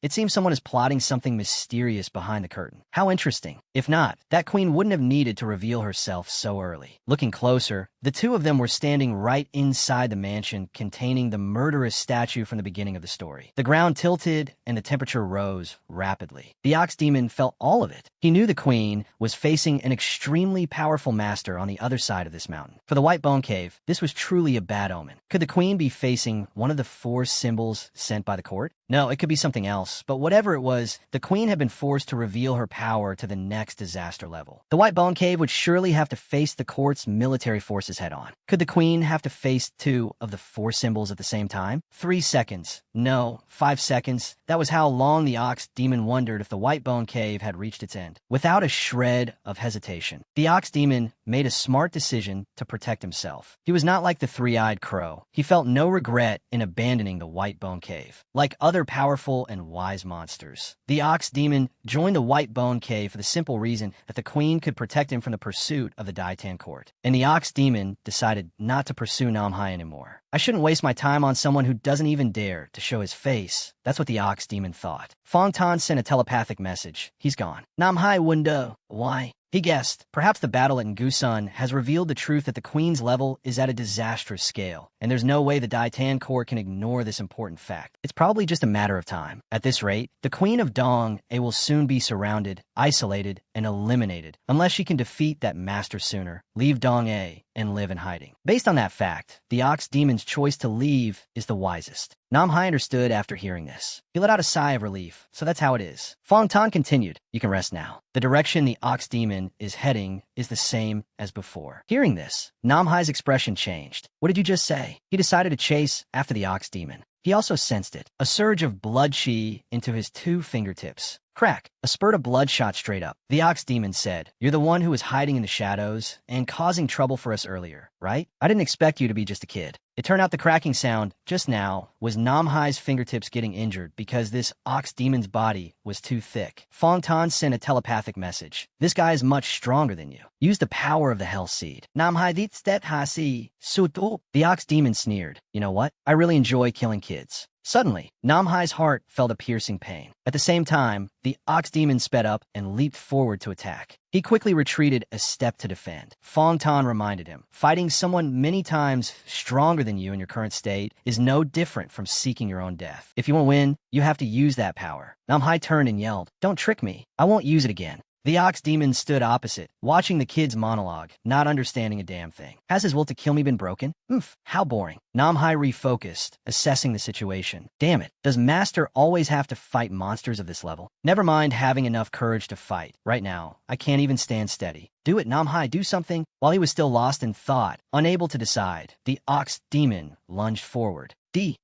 It seems someone is plotting something mysterious behind the curtain. How interesting. If not, that queen wouldn't have needed to reveal herself so early. Looking closer, the two of them were standing right inside the mansion containing the murderous statue from the beginning of the story. The ground tilted and the temperature rose rapidly. The ox demon felt all of it. He knew the queen was facing an extremely powerful master on the other side of this mountain. For the White Bone Cave, this was truly a bad omen. Could the queen be facing one of the four symbols sent by the court? No, it could be something else, but whatever it was, the queen had been forced to reveal her power to the next disaster level. The White Bone Cave would surely have to face the court's military forces head-on. Could the queen have to face two of the four symbols at the same time? 3 seconds. No, 5 seconds. That was how long the ox demon wondered if the White Bone Cave had reached its end. Without a shred of hesitation, the ox demon made a smart decision to protect himself. He was not like the three-eyed crow. He felt no regret in abandoning the White Bone Cave. Like other powerful and wise monsters, the ox demon joined the White Bone Cave for the simple reason that the queen could protect him from the pursuit of the Daitan court. And the ox demon decided not to pursue Namhai anymore. I shouldn't waste my time on someone who doesn't even dare to show his face. That's what the ox demon thought. Fong Tan sent a telepathic message. He's gone. Namhai window. Why? He guessed. Perhaps the battle at Ngusun has revealed the truth that the queen's level is at a disastrous scale, and there's no way the Daitan court can ignore this important fact. It's probably just a matter of time. At this rate, the queen of Dong will soon be surrounded, isolated, and eliminated, unless she can defeat that master sooner, leave Dong and live in hiding. Based on that fact, the ox demon's choice to leave is the wisest. Namhai understood after hearing this. He let out a sigh of relief. So that's how it is. Fong Tan continued. You can rest now. The direction the ox demon is heading is the same as before. Hearing this, Namhai's expression changed. What did you just say? He decided to chase after the ox demon. He also sensed it. A surge of blood chi into his 2 fingertips. Crack. A spurt of blood shot straight up. The ox demon said, "You're the one who was hiding in the shadows and causing trouble for us earlier, right? I didn't expect you to be just a kid." It turned out the cracking sound, just now, was Namhai's fingertips getting injured because this ox demon's body was too thick. Fong Tan sent a telepathic message. "This guy is much stronger than you. Use the power of the Hell Seed." Namhai dit stet ha si, sutu. The ox demon sneered. "You know what? I really enjoy killing kids." Suddenly, Namhai's heart felt a piercing pain. At the same time, the ox demon sped up and leaped forward to attack. He quickly retreated a step to defend. Fong Tan reminded him, fighting someone many times stronger than you in your current state is no different from seeking your own death. If you want to win, you have to use that power. Namhai turned and yelled, "Don't trick me. I won't use it again." The ox demon stood opposite, watching the kid's monologue, not understanding a damn thing. Has his will to kill me been broken? How boring. Namhai refocused, assessing the situation. Damn it, does Master always have to fight monsters of this level? Never mind having enough courage to fight. Right now, I can't even stand steady. Do it, Namhai, do something. While he was still lost in thought, unable to decide, the ox demon lunged forward.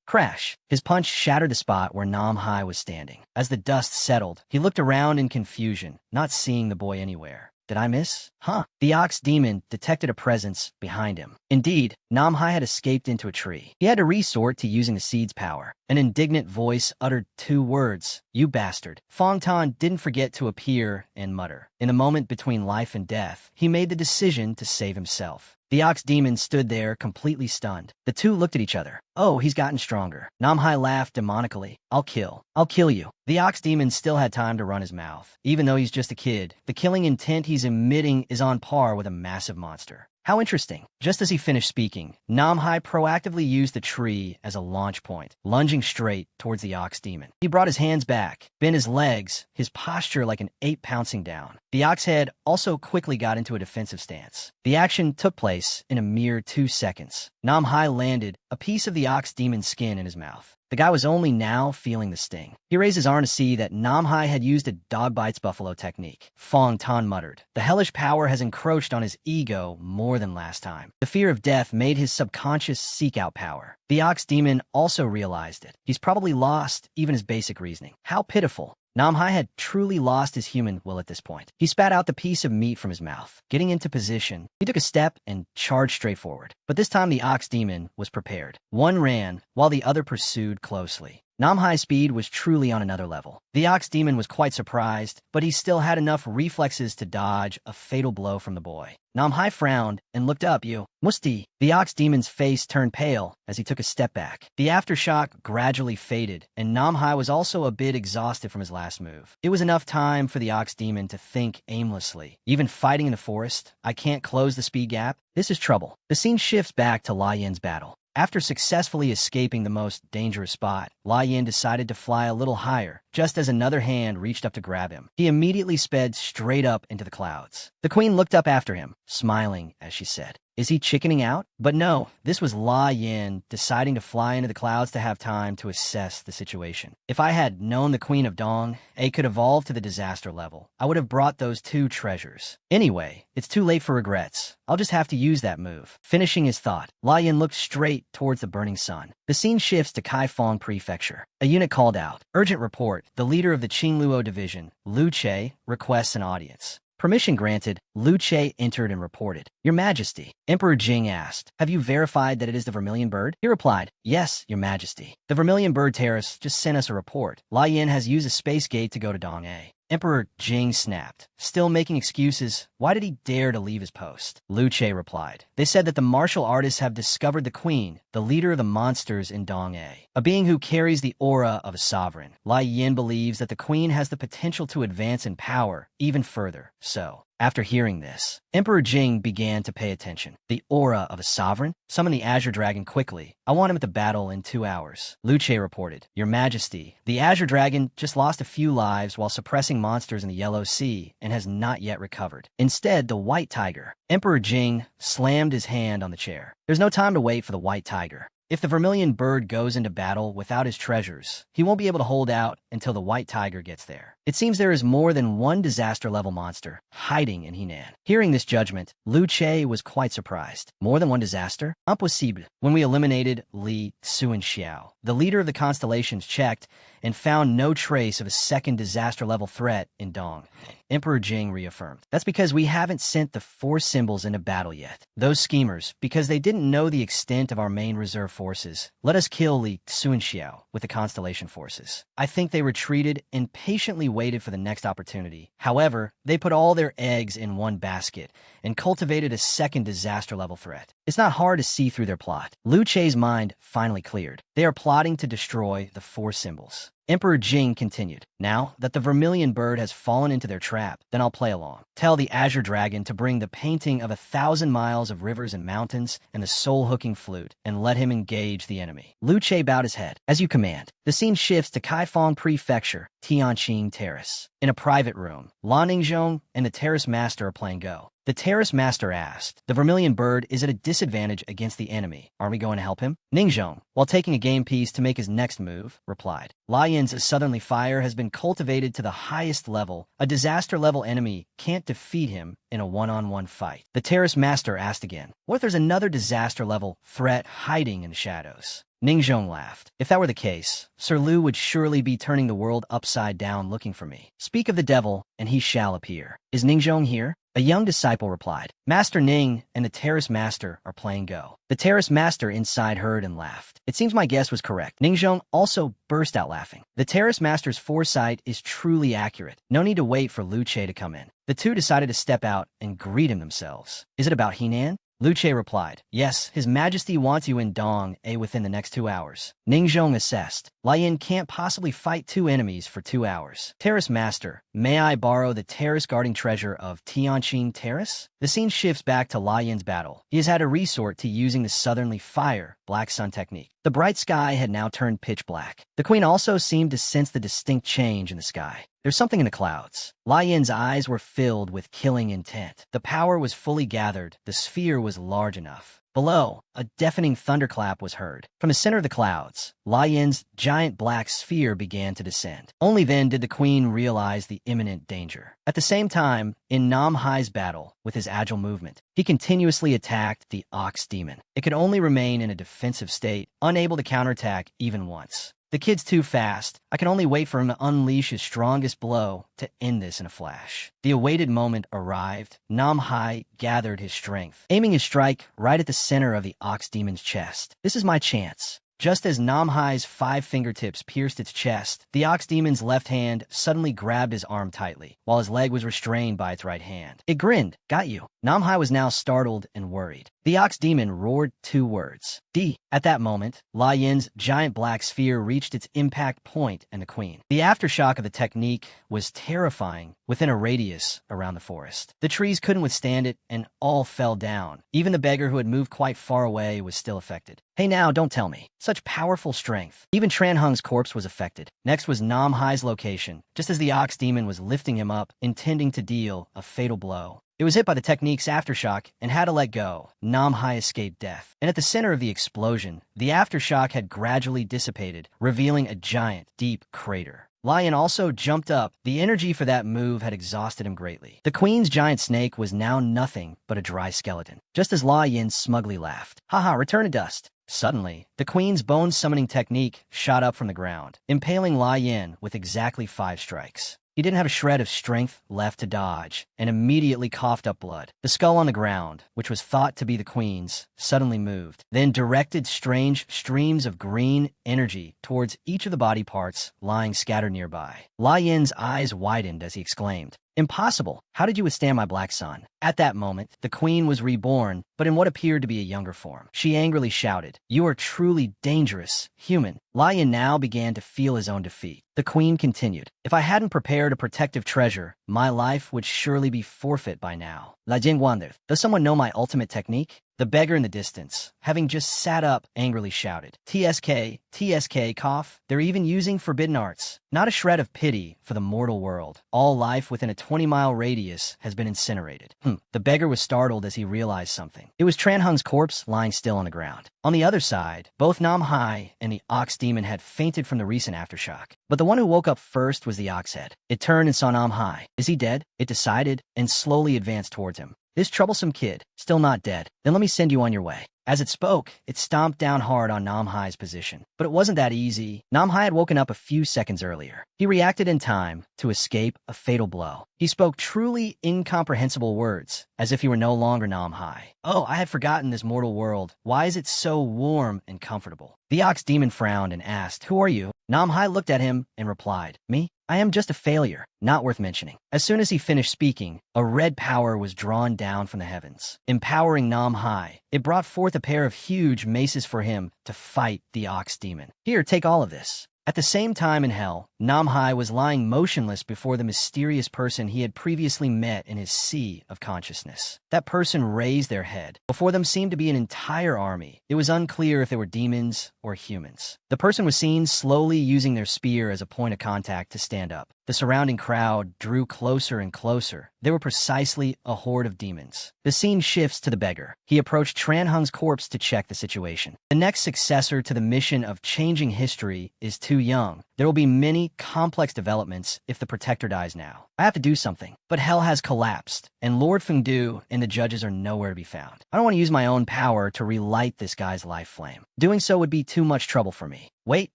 Crash. His punch shattered the spot where Namhai was standing. As the dust settled, he looked around in confusion, not seeing the boy anywhere. Did I miss? The ox demon detected a presence behind him. Indeed, Namhai had escaped into a tree. He had to resort to using the seed's power. An indignant voice uttered 2 words, "You bastard." Fong Tan didn't forget to appear and mutter. In the moment between life and death, he made the decision to save himself. The ox demon stood there, completely stunned. The two looked at each other. "Oh, he's gotten stronger." Namhai laughed demonically. I'll kill you." The ox demon still had time to run his mouth. Even though he's just a kid, the killing intent he's emitting is on par with a massive monster. How interesting. Just as he finished speaking, Namhai proactively used the tree as a launch point, lunging straight towards the ox demon. He brought his hands back, bent his legs, his posture like an ape pouncing down. The ox head also quickly got into a defensive stance. The action took place in a mere 2 seconds. Namhai landed a piece of the ox demon's skin in his mouth. The guy was only now feeling the sting. He raised his arm to see that Namhai had used a dog bites buffalo technique. Fong Tan muttered. The hellish power has encroached on his ego more than last time. The fear of death made his subconscious seek out power. The ox demon also realized it. He's probably lost even his basic reasoning. How pitiful. Namhai had truly lost his human will at this point. He spat out the piece of meat from his mouth. Getting into position, he took a step and charged straight forward. But this time the ox demon was prepared. One ran, while the other pursued closely. Namhai's speed was truly on another level. The ox demon was quite surprised, but he still had enough reflexes to dodge a fatal blow from the boy. Namhai frowned and looked up. "You, Musti." The ox demon's face turned pale as he took a step back. The aftershock gradually faded, and Namhai was also a bit exhausted from his last move. It was enough time for the ox demon to think aimlessly. Even fighting in the forest, I can't close the speed gap. This is trouble. The scene shifts back to Lai Yin's battle. After successfully escaping the most dangerous spot, Lai Yin decided to fly a little higher, just as another hand reached up to grab him. He immediately sped straight up into the clouds. The queen looked up after him, smiling as she said, "Is he chickening out?" But no, this was Lai Yin deciding to fly into the clouds to have time to assess the situation. If I had known the Queen of Dong, could evolve to the disaster level, I would have brought those 2 treasures. Anyway, it's too late for regrets. I'll just have to use that move. Finishing his thought, Lai Yin looked straight towards the burning sun. The scene shifts to Kaifeng Prefecture. A unit called out. Urgent report. The leader of the Qingluo division, Lu Che, requests an audience. Permission granted, Lu Che entered and reported. "Your Majesty." Emperor Jing asked, "Have you verified that it is the Vermilion Bird?" He replied, "Yes, Your Majesty. The Vermilion Bird Terrace just sent us a report. Lai Yin has used a space gate to go to Dong-A." Emperor Jing snapped. Still making excuses, why did he dare to leave his post? Lu Che replied. "They said that the martial artists have discovered the queen, the leader of the monsters in Dong-A, a being who carries the aura of a sovereign. Lai Yin believes that the queen has the potential to advance in power even further. So, after hearing this, Emperor Jing began to pay attention. The aura of a sovereign? Summon the Azure Dragon quickly. I want him at the battle in 2 hours. Lu Che reported. "Your Majesty, the Azure Dragon just lost a few lives while suppressing monsters in the Yellow Sea and has not yet recovered. Instead, the White Tiger." Emperor Jing slammed his hand on the chair. "There's no time to wait for the White Tiger. If the Vermilion Bird goes into battle without his treasures, he won't be able to hold out until the White Tiger gets there. It seems there is more than one disaster-level monster hiding in Henan. Hearing this judgment, Lu Che was quite surprised. More than one disaster? Impossible. When we eliminated Li Xiao, the leader of the constellations checked and found no trace of a second disaster-level threat in Dong. Emperor Jing reaffirmed. That's because we haven't sent the 4 symbols into battle yet. Those schemers, because they didn't know the extent of our main reserve forces, let us kill Li Xiao with the constellation forces. I think they retreated and patiently waited for the next opportunity. However, they put all their eggs in one basket and cultivated a second disaster-level threat. It's not hard to see through their plot. Lu Che's mind finally cleared. They are plotting to destroy the 4 symbols. Emperor Jing continued. Now that the vermilion bird has fallen into their trap, then I'll play along. Tell the azure dragon to bring the painting of 1,000 miles of rivers and mountains and the soul-hooking flute, and let him engage the enemy. Lu Che bowed his head. As you command. The scene shifts to Kaifeng Prefecture, Tianqing Terrace. In a private room, La Ningzhong and the terrace master are playing Go. The terrace master asked, the vermilion bird is at a disadvantage against the enemy. Are we going to help him? Ningzhong, while taking a game piece to make his next move, replied. Lion's southerly fire has been cultivated to the highest level. A disaster-level enemy can't defeat him in a one-on-one fight. The terrace master asked again, what if there's another disaster-level threat hiding in the shadows? Ningzhong laughed. If that were the case, Sir Lu would surely be turning the world upside down looking for me. Speak of the devil, and he shall appear. Is Ningzhong here? A young disciple replied. Master Ning and the terrace master are playing Go. The terrace master inside heard and laughed. It seems my guess was correct. Ningzhong also burst out laughing. The terrace master's foresight is truly accurate. No need to wait for Lu Che to come in. The two decided to step out and greet him themselves. Is it about Henan? Lu Che replied, yes, His Majesty wants you in Dong within the next 2 hours. Ningzhong assessed. Lian can't possibly fight 2 enemies for 2 hours. Terrace Master, may I borrow the terrace guarding treasure of Tianqing Terrace? The scene shifts back to Lian's battle. He has had to resort to using the southerly fire, black sun technique. The bright sky had now turned pitch black. The queen also seemed to sense the distinct change in the sky. There's something in the clouds. Lian's eyes were filled with killing intent. The power was fully gathered. The sphere was large enough. Below, a deafening thunderclap was heard. From the center of the clouds, Lian's giant black sphere began to descend. Only then did the queen realize the imminent danger. At the same time, in Nam Hai's battle, with his agile movement, he continuously attacked the ox demon. It could only remain in a defensive state, unable to counterattack even once. The kid's too fast. I can only wait for him to unleash his strongest blow to end this in a flash. The awaited moment arrived. Nam Hai gathered his strength, aiming his strike right at the center of the ox demon's chest. This is my chance. Just as Nam Hai's 5 fingertips pierced its chest, the ox demon's left hand suddenly grabbed his arm tightly, while his leg was restrained by its right hand. It grinned. Got you. Nam Hai was now startled and worried. The ox demon roared 2 words. D. At that moment, La Yin's giant black sphere reached its impact point and the queen. The aftershock of the technique was terrifying within a radius around the forest. The trees couldn't withstand it and all fell down. Even the beggar who had moved quite far away was still affected. Hey now, don't tell me. Such powerful strength. Even Tran Hung's corpse was affected. Next was Nam Hai's location, just as the ox demon was lifting him up, intending to deal a fatal blow. It was hit by the technique's aftershock and had to let go. Nam Hai escaped death. And at the center of the explosion, the aftershock had gradually dissipated, revealing a giant, deep crater. Lion also jumped up. The energy for that move had exhausted him greatly. The queen's giant snake was now nothing but a dry skeleton, just as La Yin smugly laughed. Haha, return to dust. Suddenly, the queen's bone-summoning technique shot up from the ground, impaling La Yin with exactly 5 strikes. He didn't have a shred of strength left to dodge, and immediately coughed up blood. The skull on the ground, which was thought to be the queen's, suddenly moved, then directed strange streams of green energy towards each of the body parts lying scattered nearby. La Yin's eyes widened as he exclaimed, "Impossible! How did you withstand my black sun?" At that moment, the queen was reborn, but in what appeared to be a younger form. She angrily shouted, "You are truly dangerous, human." La Yin now began to feel his own defeat. The queen continued, "If I hadn't prepared a protective treasure, my life would surely be forfeit by now." La Jing wondered, "Does someone know my ultimate technique?" The beggar in the distance, having just sat up, angrily shouted, "TSK, TSK, cough. They're even using forbidden arts." Not a shred of pity for the mortal world. All life within a 20-mile radius has been incinerated. The beggar was startled as he realized something. It was Tran Hung's corpse lying still on the ground. On the other side, both Nam Hai and the ox demon had fainted from the recent aftershock. But the one who woke up first was the ox head. It turned and saw Nam Hai. Is he dead? It decided, and slowly advanced towards him. This troublesome kid, still not dead. Then let me send you on your way. As it spoke, it stomped down hard on Nam Hai's position. But it wasn't that easy. Nam Hai had woken up a few seconds earlier. He reacted in time to escape a fatal blow. He spoke truly incomprehensible words, as if he were no longer Nam Hai. "Oh, I had forgotten this mortal world. Why is it so warm and comfortable?" The ox demon frowned and asked, "Who are you?" Nam Hai looked at him and replied, "Me? I am just a failure, not worth mentioning." As soon as he finished speaking, a red power was drawn down from the heavens, empowering Nam Hai. It brought forth a pair of huge maces for him to fight the ox demon. "Here, take all of this." At the same time in hell, Nam Hai was lying motionless before the mysterious person he had previously met in his sea of consciousness. That person raised their head. Before them seemed to be an entire army. It was unclear if they were demons or humans. The person was seen slowly using their spear as a point of contact to stand up. The surrounding crowd drew closer and closer. They were precisely a horde of demons. The scene shifts to the beggar. He approached Tran Hung's corpse to check the situation. The next successor to the mission of changing history is too young. There will be many complex developments if the protector dies now. I have to do something. But hell has collapsed, and Lord Fengdu and the judges are nowhere to be found. I don't want to use my own power to relight this guy's life flame. Doing so would be too much trouble for me. Wait,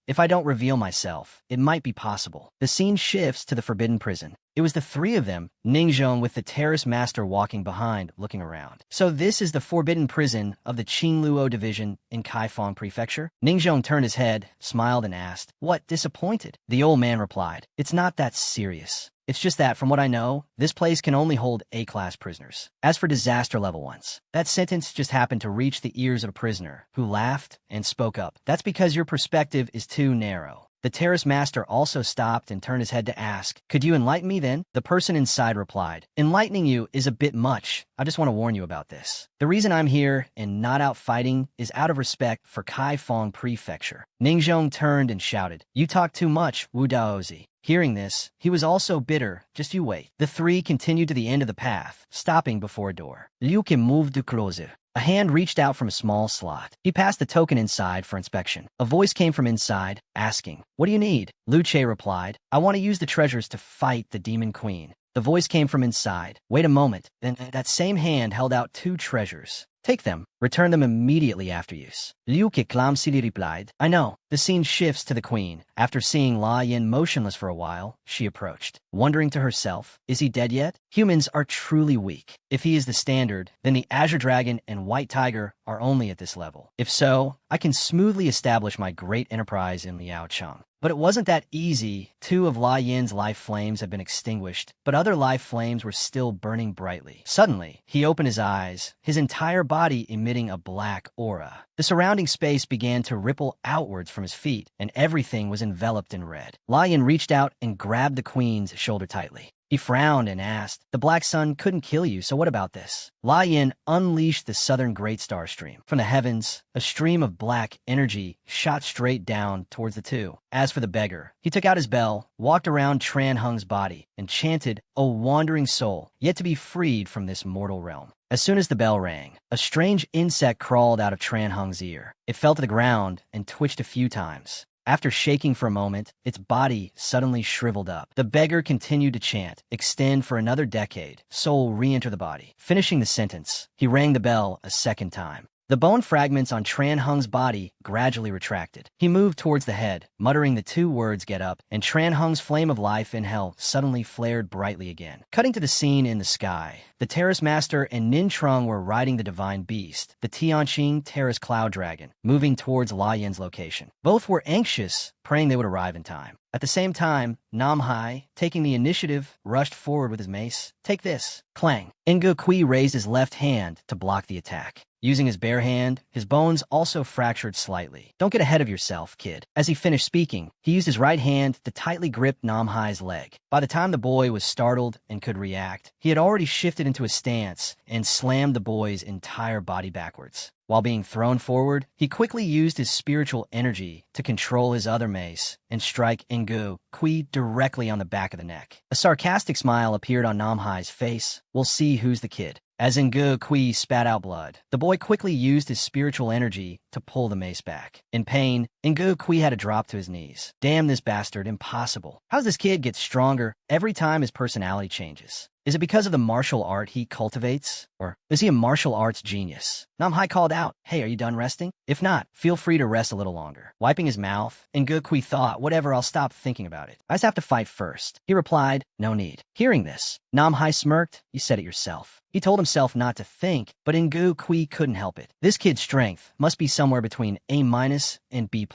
if I don't reveal myself, it might be possible. The scene shifts to the forbidden prison. It was the three of them, Ningzhong with the terrace master walking behind, looking around. So this is the forbidden prison of the Qingluo division in Kaifeng Prefecture? Ningzhong turned his head, smiled and asked, "What, disappointed?" The old man replied, "It's not that serious. It's just that, from what I know, this place can only hold A-class prisoners. As for disaster-level ones, that sentence just happened to reach the ears of a prisoner, who laughed and spoke up. That's because your perspective is too narrow." The terrace master also stopped and turned his head to ask, "Could you enlighten me then?" The person inside replied, "Enlightening you is a bit much. I just want to warn you about this. The reason I'm here and not out fighting is out of respect for Kaifeng Prefecture." Ningzhong turned and shouted, "You talk too much, Wu Daozi." Hearing this, he was also bitter. "Just you wait." The three continued to the end of the path, stopping before a door. Liu Kim moved to closer. A hand reached out from a small slot. He passed the token inside for inspection. A voice came from inside, asking, "What do you need?" Lu Che replied, "I want to use the treasures to fight the Demon Queen." The voice came from inside. "Wait a moment." Then that same hand held out 2 treasures. "Take them. Return them immediately after use." Liu Ke clumsily replied, "I know." The scene shifts to the queen. After seeing La Yin motionless for a while, she approached, wondering to herself, is he dead yet? Humans are truly weak. If he is the standard, then the Azure Dragon and White Tiger are only at this level. If so, I can smoothly establish my great enterprise in Liaocheng. But it wasn't that easy. 2 of La Yin's life flames had been extinguished, but other life flames were still burning brightly. Suddenly, he opened his eyes, his entire body emitting a black aura. The surrounding space began to ripple outwards from his feet, and everything was enveloped in red. La Yin reached out and grabbed the queen's shoulder tightly. He frowned and asked, "The Black Sun couldn't kill you, so what about this?" La Yin unleashed the southern Great Star Stream. From the heavens, a stream of black energy shot straight down towards the 2. As for the beggar, he took out his bell, walked around Tran Hung's body, and chanted, "O wandering soul, yet to be freed from this mortal realm." As soon as the bell rang, a strange insect crawled out of Tran Hung's ear. It fell to the ground and twitched a few times. After shaking for a moment, its body suddenly shriveled up. The beggar continued to chant, "Extend for another decade, soul re-enter the body." Finishing the sentence, he rang the bell a second time. The bone fragments on Tran Hung's body gradually retracted. He moved towards the head, muttering the 2 words, "Get up," and Tran Hung's flame of life in hell suddenly flared brightly again. Cutting to the scene in the sky, the Terrace Master and Nin Trung were riding the divine beast, the Tianqing Terrace Cloud Dragon, moving towards La Yin's location. Both were anxious, praying they would arrive in time. At the same time, Nam Hai, taking the initiative, rushed forward with his mace. "Take this." Clang. Enga Kui raised his left hand to block the attack. Using his bare hand, his bones also fractured slightly. "Don't get ahead of yourself, kid." As he finished speaking, he used his right hand to tightly grip Nam Hai's leg. By the time the boy was startled and could react, he had already shifted into a stance and slammed the boy's entire body backwards. While being thrown forward, he quickly used his spiritual energy to control his other mace and strike Engo Kui directly on the back of the neck. A sarcastic smile appeared on Namhai's face. We'll see who's the kid. As Engo Kui spat out blood, the boy quickly used his spiritual energy to pull the mace back. In pain, Engo Kui had to drop to his knees. Damn this bastard, impossible. How's this kid get stronger every time his personality changes? Is it because of the martial art he cultivates? Or is he a martial arts genius? Namhai called out, "Hey, are you done resting? If not, feel free to rest a little longer." Wiping his mouth, Ngukui thought, "Whatever, I'll stop thinking about it. I just have to fight first." He replied, "No need." Hearing this, Namhai smirked. "You said it yourself." He told himself not to think, but Ngukui couldn't help it. This kid's strength must be somewhere between A- and B+.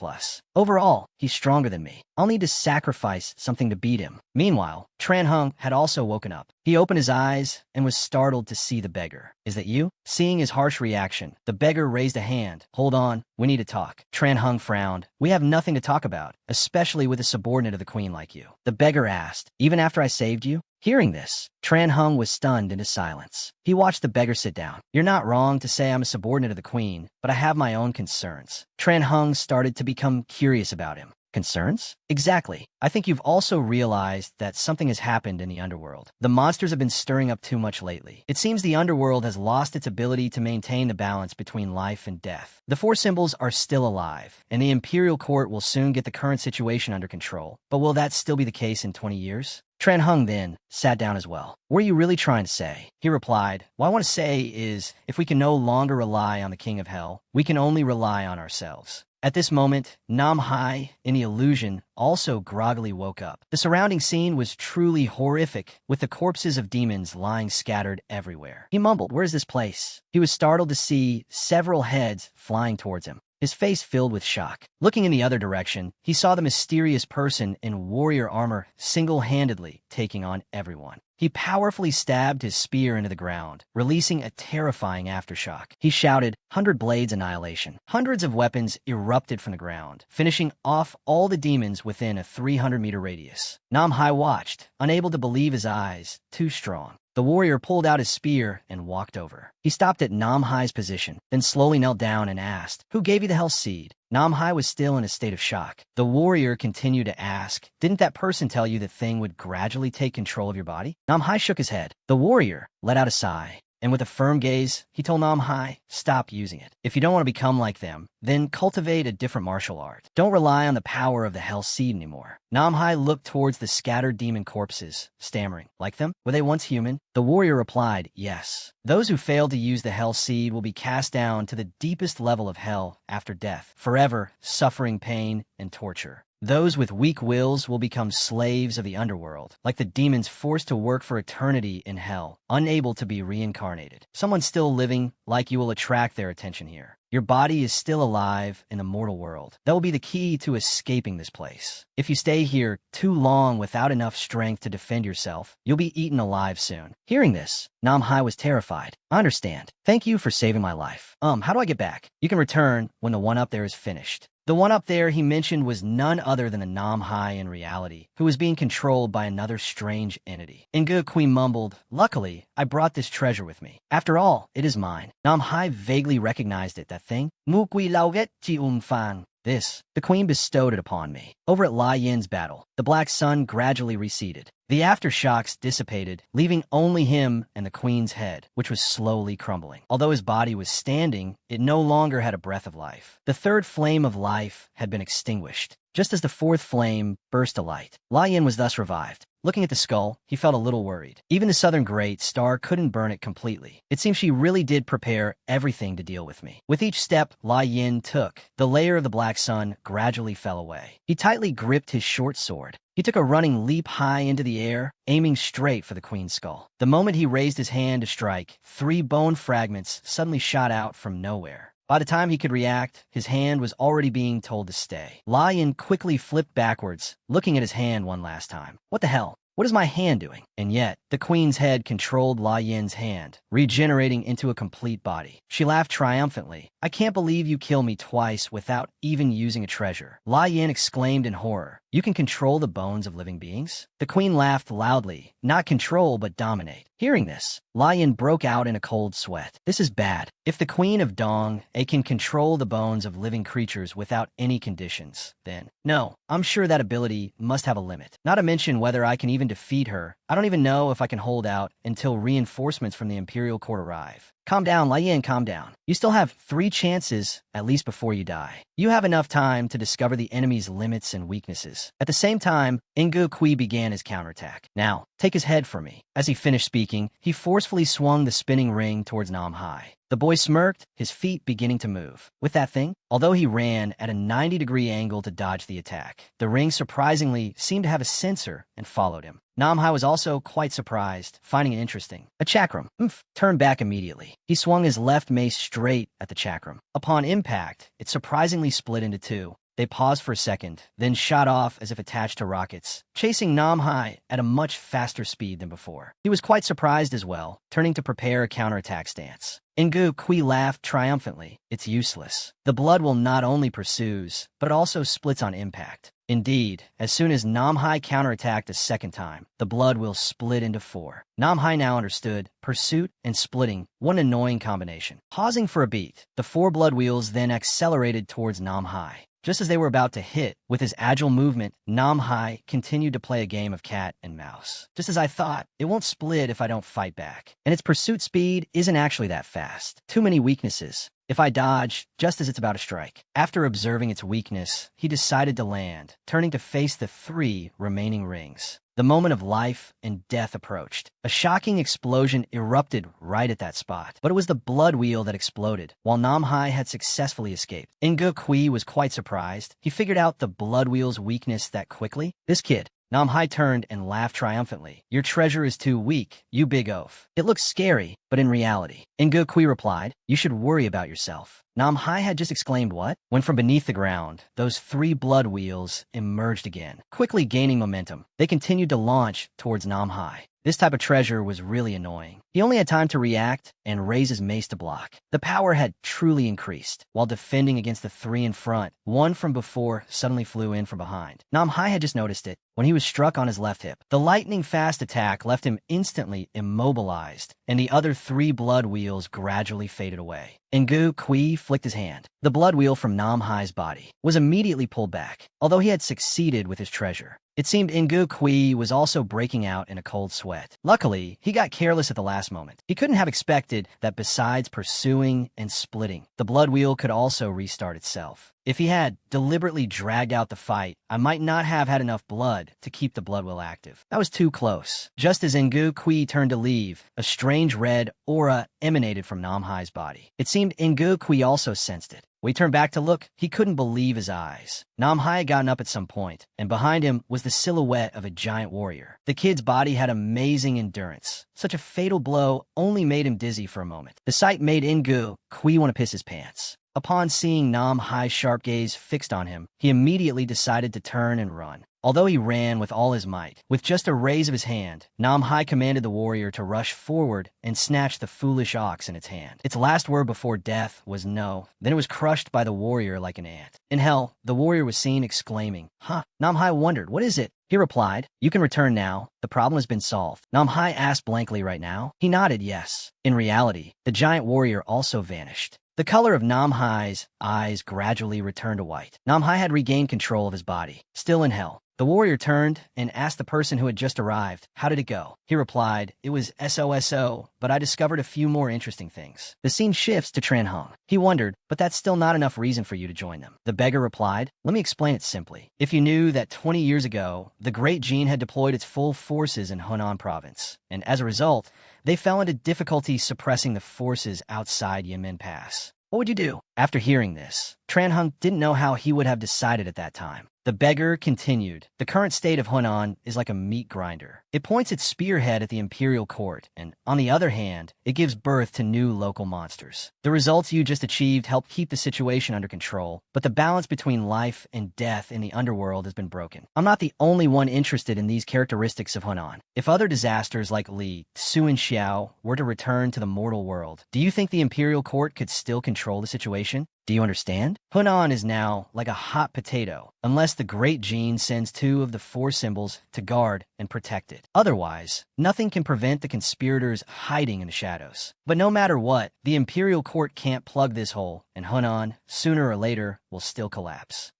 Overall, he's stronger than me. I'll need to sacrifice something to beat him. Meanwhile, Tran Hung had also woken up. He opened his eyes and was startled to see the beggar. "Is that you?" Seeing his harsh reaction, the beggar raised a hand. "Hold on, we need to talk." Tran Hung frowned. "We have nothing to talk about, especially with a subordinate of the queen like you." The beggar asked, "Even after I saved you?" Hearing this, Tran Hung was stunned into silence. He watched the beggar sit down. "You're not wrong to say I'm a subordinate of the queen, but I have my own concerns." Tran Hung started to become curious about him. "Concerns?" "Exactly. I think you've also realized that something has happened in the underworld. The monsters have been stirring up too much lately. It seems the underworld has lost its ability to maintain the balance between life and death. The four symbols are still alive, and the imperial court will soon get the current situation under control. But will that still be the case in 20 years? Tran Hung then sat down as well. "What are you really trying to say?" He replied, "What I want to say is, if we can no longer rely on the King of Hell, we can only rely on ourselves." At this moment, Nam Hai, in the illusion, also groggily woke up. The surrounding scene was truly horrific, with the corpses of demons lying scattered everywhere. He mumbled, "Where is this place?" He was startled to see several heads flying towards him, his face filled with shock. Looking in the other direction, he saw the mysterious person in warrior armor single-handedly taking on everyone. He powerfully stabbed his spear into the ground, releasing a terrifying aftershock. He shouted, "100 blades annihilation." Hundreds of weapons erupted from the ground, finishing off all the demons within a 300-meter radius. Nam Hai watched, unable to believe his eyes, too strong. The warrior pulled out his spear and walked over. He stopped at Nam Hai's position, then slowly knelt down and asked, "Who gave you the Hell Seed?" Nam Hai was still in a state of shock. The warrior continued to ask, "Didn't that person tell you the thing would gradually take control of your body?" Nam Hai shook his head. The warrior let out a sigh, and with a firm gaze, he told Nam Hai, "Stop using it. If you don't want to become like them, then cultivate a different martial art. Don't rely on the power of the Hell Seed anymore." Nam Hai looked towards the scattered demon corpses, stammering, "Like them? Were they once human?" The warrior replied, "Yes. Those who fail to use the Hell Seed will be cast down to the deepest level of hell after death, forever suffering pain and torture. Those with weak wills will become slaves of the underworld, like the demons forced to work for eternity in hell, unable to be reincarnated. Someone still living like you will attract their attention here. Your body is still alive in the mortal world. That will be the key to escaping this place. If you stay here too long without enough strength to defend yourself, you'll be eaten alive soon." Hearing this, Nam Hai was terrified. "I understand. Thank you for saving my life. How do I get back?" "You can return when the one up there is finished." The one up there he mentioned was none other than the Nam Hai in reality, who was being controlled by another strange entity. Inga Queen mumbled, "Luckily, I brought this treasure with me. After all, it is mine." Nam Hai vaguely recognized it, that thing. "Mukui lauget ji fan." This, the queen bestowed it upon me. Over at Lai Yin's battle, the black sun gradually receded. The aftershocks dissipated, leaving only him and the queen's head, which was slowly crumbling. Although his body was standing, it no longer had a breath of life. The third flame of life had been extinguished, just as the fourth flame burst alight. Lai Yin was thus revived. Looking at the skull, he felt a little worried. Even the Southern Great Star couldn't burn it completely. It seemed she really did prepare everything to deal with me. With each step Lai Yin took, the layer of the black sun gradually fell away. He tightly gripped his short sword. He took a running leap high into the air, aiming straight for the queen's skull. The moment he raised his hand to strike, 3 bone fragments suddenly shot out from nowhere. By the time he could react, his hand was already being told to stay. Lai Yin quickly flipped backwards, looking at his hand one last time. "What the hell? What is my hand doing?" And yet, the queen's head controlled Lai Yin's hand, regenerating into a complete body. She laughed triumphantly. "I can't believe you killed me twice without even using a treasure." Lai Yin exclaimed in horror. You can control the bones of living beings? The queen laughed loudly. Not control, but dominate. Hearing this, Lion broke out in a cold sweat. This is bad. If the queen of Dong, can control the bones of living creatures without any conditions, then no, I'm sure that ability must have a limit. Not to mention whether I can even defeat her. I don't even know if I can hold out until reinforcements from the Imperial Court arrive. Calm down, Lian, calm down. You still have 3 chances, at least before you die. You have enough time to discover the enemy's limits and weaknesses. At the same time, Engu Kui began his counterattack. Now, take his head for me. As he finished speaking, he forcefully swung the spinning ring towards Nam Hai. The boy smirked, his feet beginning to move. With that thing, although he ran at a 90-degree angle to dodge the attack, the ring surprisingly seemed to have a sensor and followed him. Nam Hai was also quite surprised, finding it interesting. A chakram. Turned back immediately. He swung his left mace straight at the chakram. Upon impact, it surprisingly split into 2. They paused for a second, then shot off as if attached to rockets, chasing Nam Hai at a much faster speed than before. He was quite surprised as well, turning to prepare a counterattack stance. Engu Kui laughed triumphantly. It's useless. The blood will not only pursues, but it also splits on impact. Indeed, as soon as Nam Hai counterattacked a second time, the blood will split into 4. Nam Hai now understood pursuit and splitting, one annoying combination. Pausing for a beat, the 4 blood wheels then accelerated towards Nam Hai. Just as they were about to hit, with his agile movement, Nam Hai continued to play a game of cat and mouse. Just as I thought, it won't split if I don't fight back. And its pursuit speed isn't actually that fast. Too many weaknesses. If I dodge, just as it's about to strike. After observing its weakness, he decided to land, turning to face the 3 remaining rings. The moment of life and death approached. A shocking explosion erupted right at that spot, but it was the blood wheel that exploded, while Nam Hai had successfully escaped. Engu Kui was quite surprised. He figured out the blood wheel's weakness that quickly. This kid. Nam Hai turned and laughed triumphantly. Your treasure is too weak, you big oaf. It looks scary, but in reality. Engu Kui replied, you should worry about yourself. Nam Hai had just exclaimed what? When from beneath the ground, those 3 blood wheels emerged again, quickly gaining momentum. They continued to launch towards Nam Hai. This type of treasure was really annoying. He only had time to react and raise his mace to block. The power had truly increased. While defending against the 3 in front, one from before suddenly flew in from behind. Nam Hai had just noticed it when he was struck on his left hip. The lightning-fast attack left him instantly immobilized, and the other 3 blood wheels gradually faded away. Engu Kui flicked his hand. The blood wheel from Nam Hai's body was immediately pulled back, although he had succeeded with his treasure. It seemed Engu Kui was also breaking out in a cold sweat. Luckily, he got careless at the last moment. He couldn't have expected that besides pursuing and splitting, the blood wheel could also restart itself. If he had deliberately dragged out the fight, I might not have had enough blood to keep the blood wheel active. That was too close. Just as Engu Kui turned to leave, a strange red aura emanated from Nam Hai's body. It seemed Engu Kui also sensed it. When he turned back to look, he couldn't believe his eyes. Nam Hai had gotten up at some point, and behind him was the silhouette of a giant warrior. The kid's body had amazing endurance. Such a fatal blow only made him dizzy for a moment. The sight made Engu Kui want to piss his pants. Upon seeing Nam Hai's sharp gaze fixed on him, he immediately decided to turn and run. Although he ran with all his might, with just a raise of his hand, Nam Hai commanded the warrior to rush forward and snatch the foolish ox in its hand. Its last word before death was no. Then it was crushed by the warrior like an ant. In hell, the warrior was seen exclaiming, "Huh?" Nam Hai wondered, "What is it?" He replied, "You can return now. The problem has been solved." Nam Hai asked blankly, "Right now?" He nodded yes. In reality, the giant warrior also vanished. The color of Nam Hai's eyes gradually returned to white. Nam Hai had regained control of his body, still in hell. The warrior turned and asked the person who had just arrived, "How did it go?" He replied, "It was SOSO, but I discovered a few more interesting things." The scene shifts to Tran Hung. He wondered, "But that's still not enough reason for you to join them." The beggar replied, "Let me explain it simply. If you knew that 20 years ago, the Great Gene had deployed its full forces in Hunan province, and as a result, they fell into difficulty suppressing the forces outside Yemen Pass. What would you do?" After hearing this, Tran Hung didn't know how he would have decided at that time. The beggar continued, "The current state of Hunan is like a meat grinder. It points its spearhead at the imperial court, and on the other hand, it gives birth to new local monsters. The results you just achieved help keep the situation under control, but the balance between life and death in the underworld has been broken. I'm not the only one interested in these characteristics of Hunan. If other disasters like Li, Su, and Xiao were to return to the mortal world, do you think the imperial court could still control the situation? Do you understand? Hunan is now like a hot potato, unless the Great Gene sends 2 of the 4 symbols to guard and protect it. Otherwise, nothing can prevent the conspirators hiding in the shadows. But no matter what, the Imperial Court can't plug this hole, and Hunan, sooner or later, will still collapse.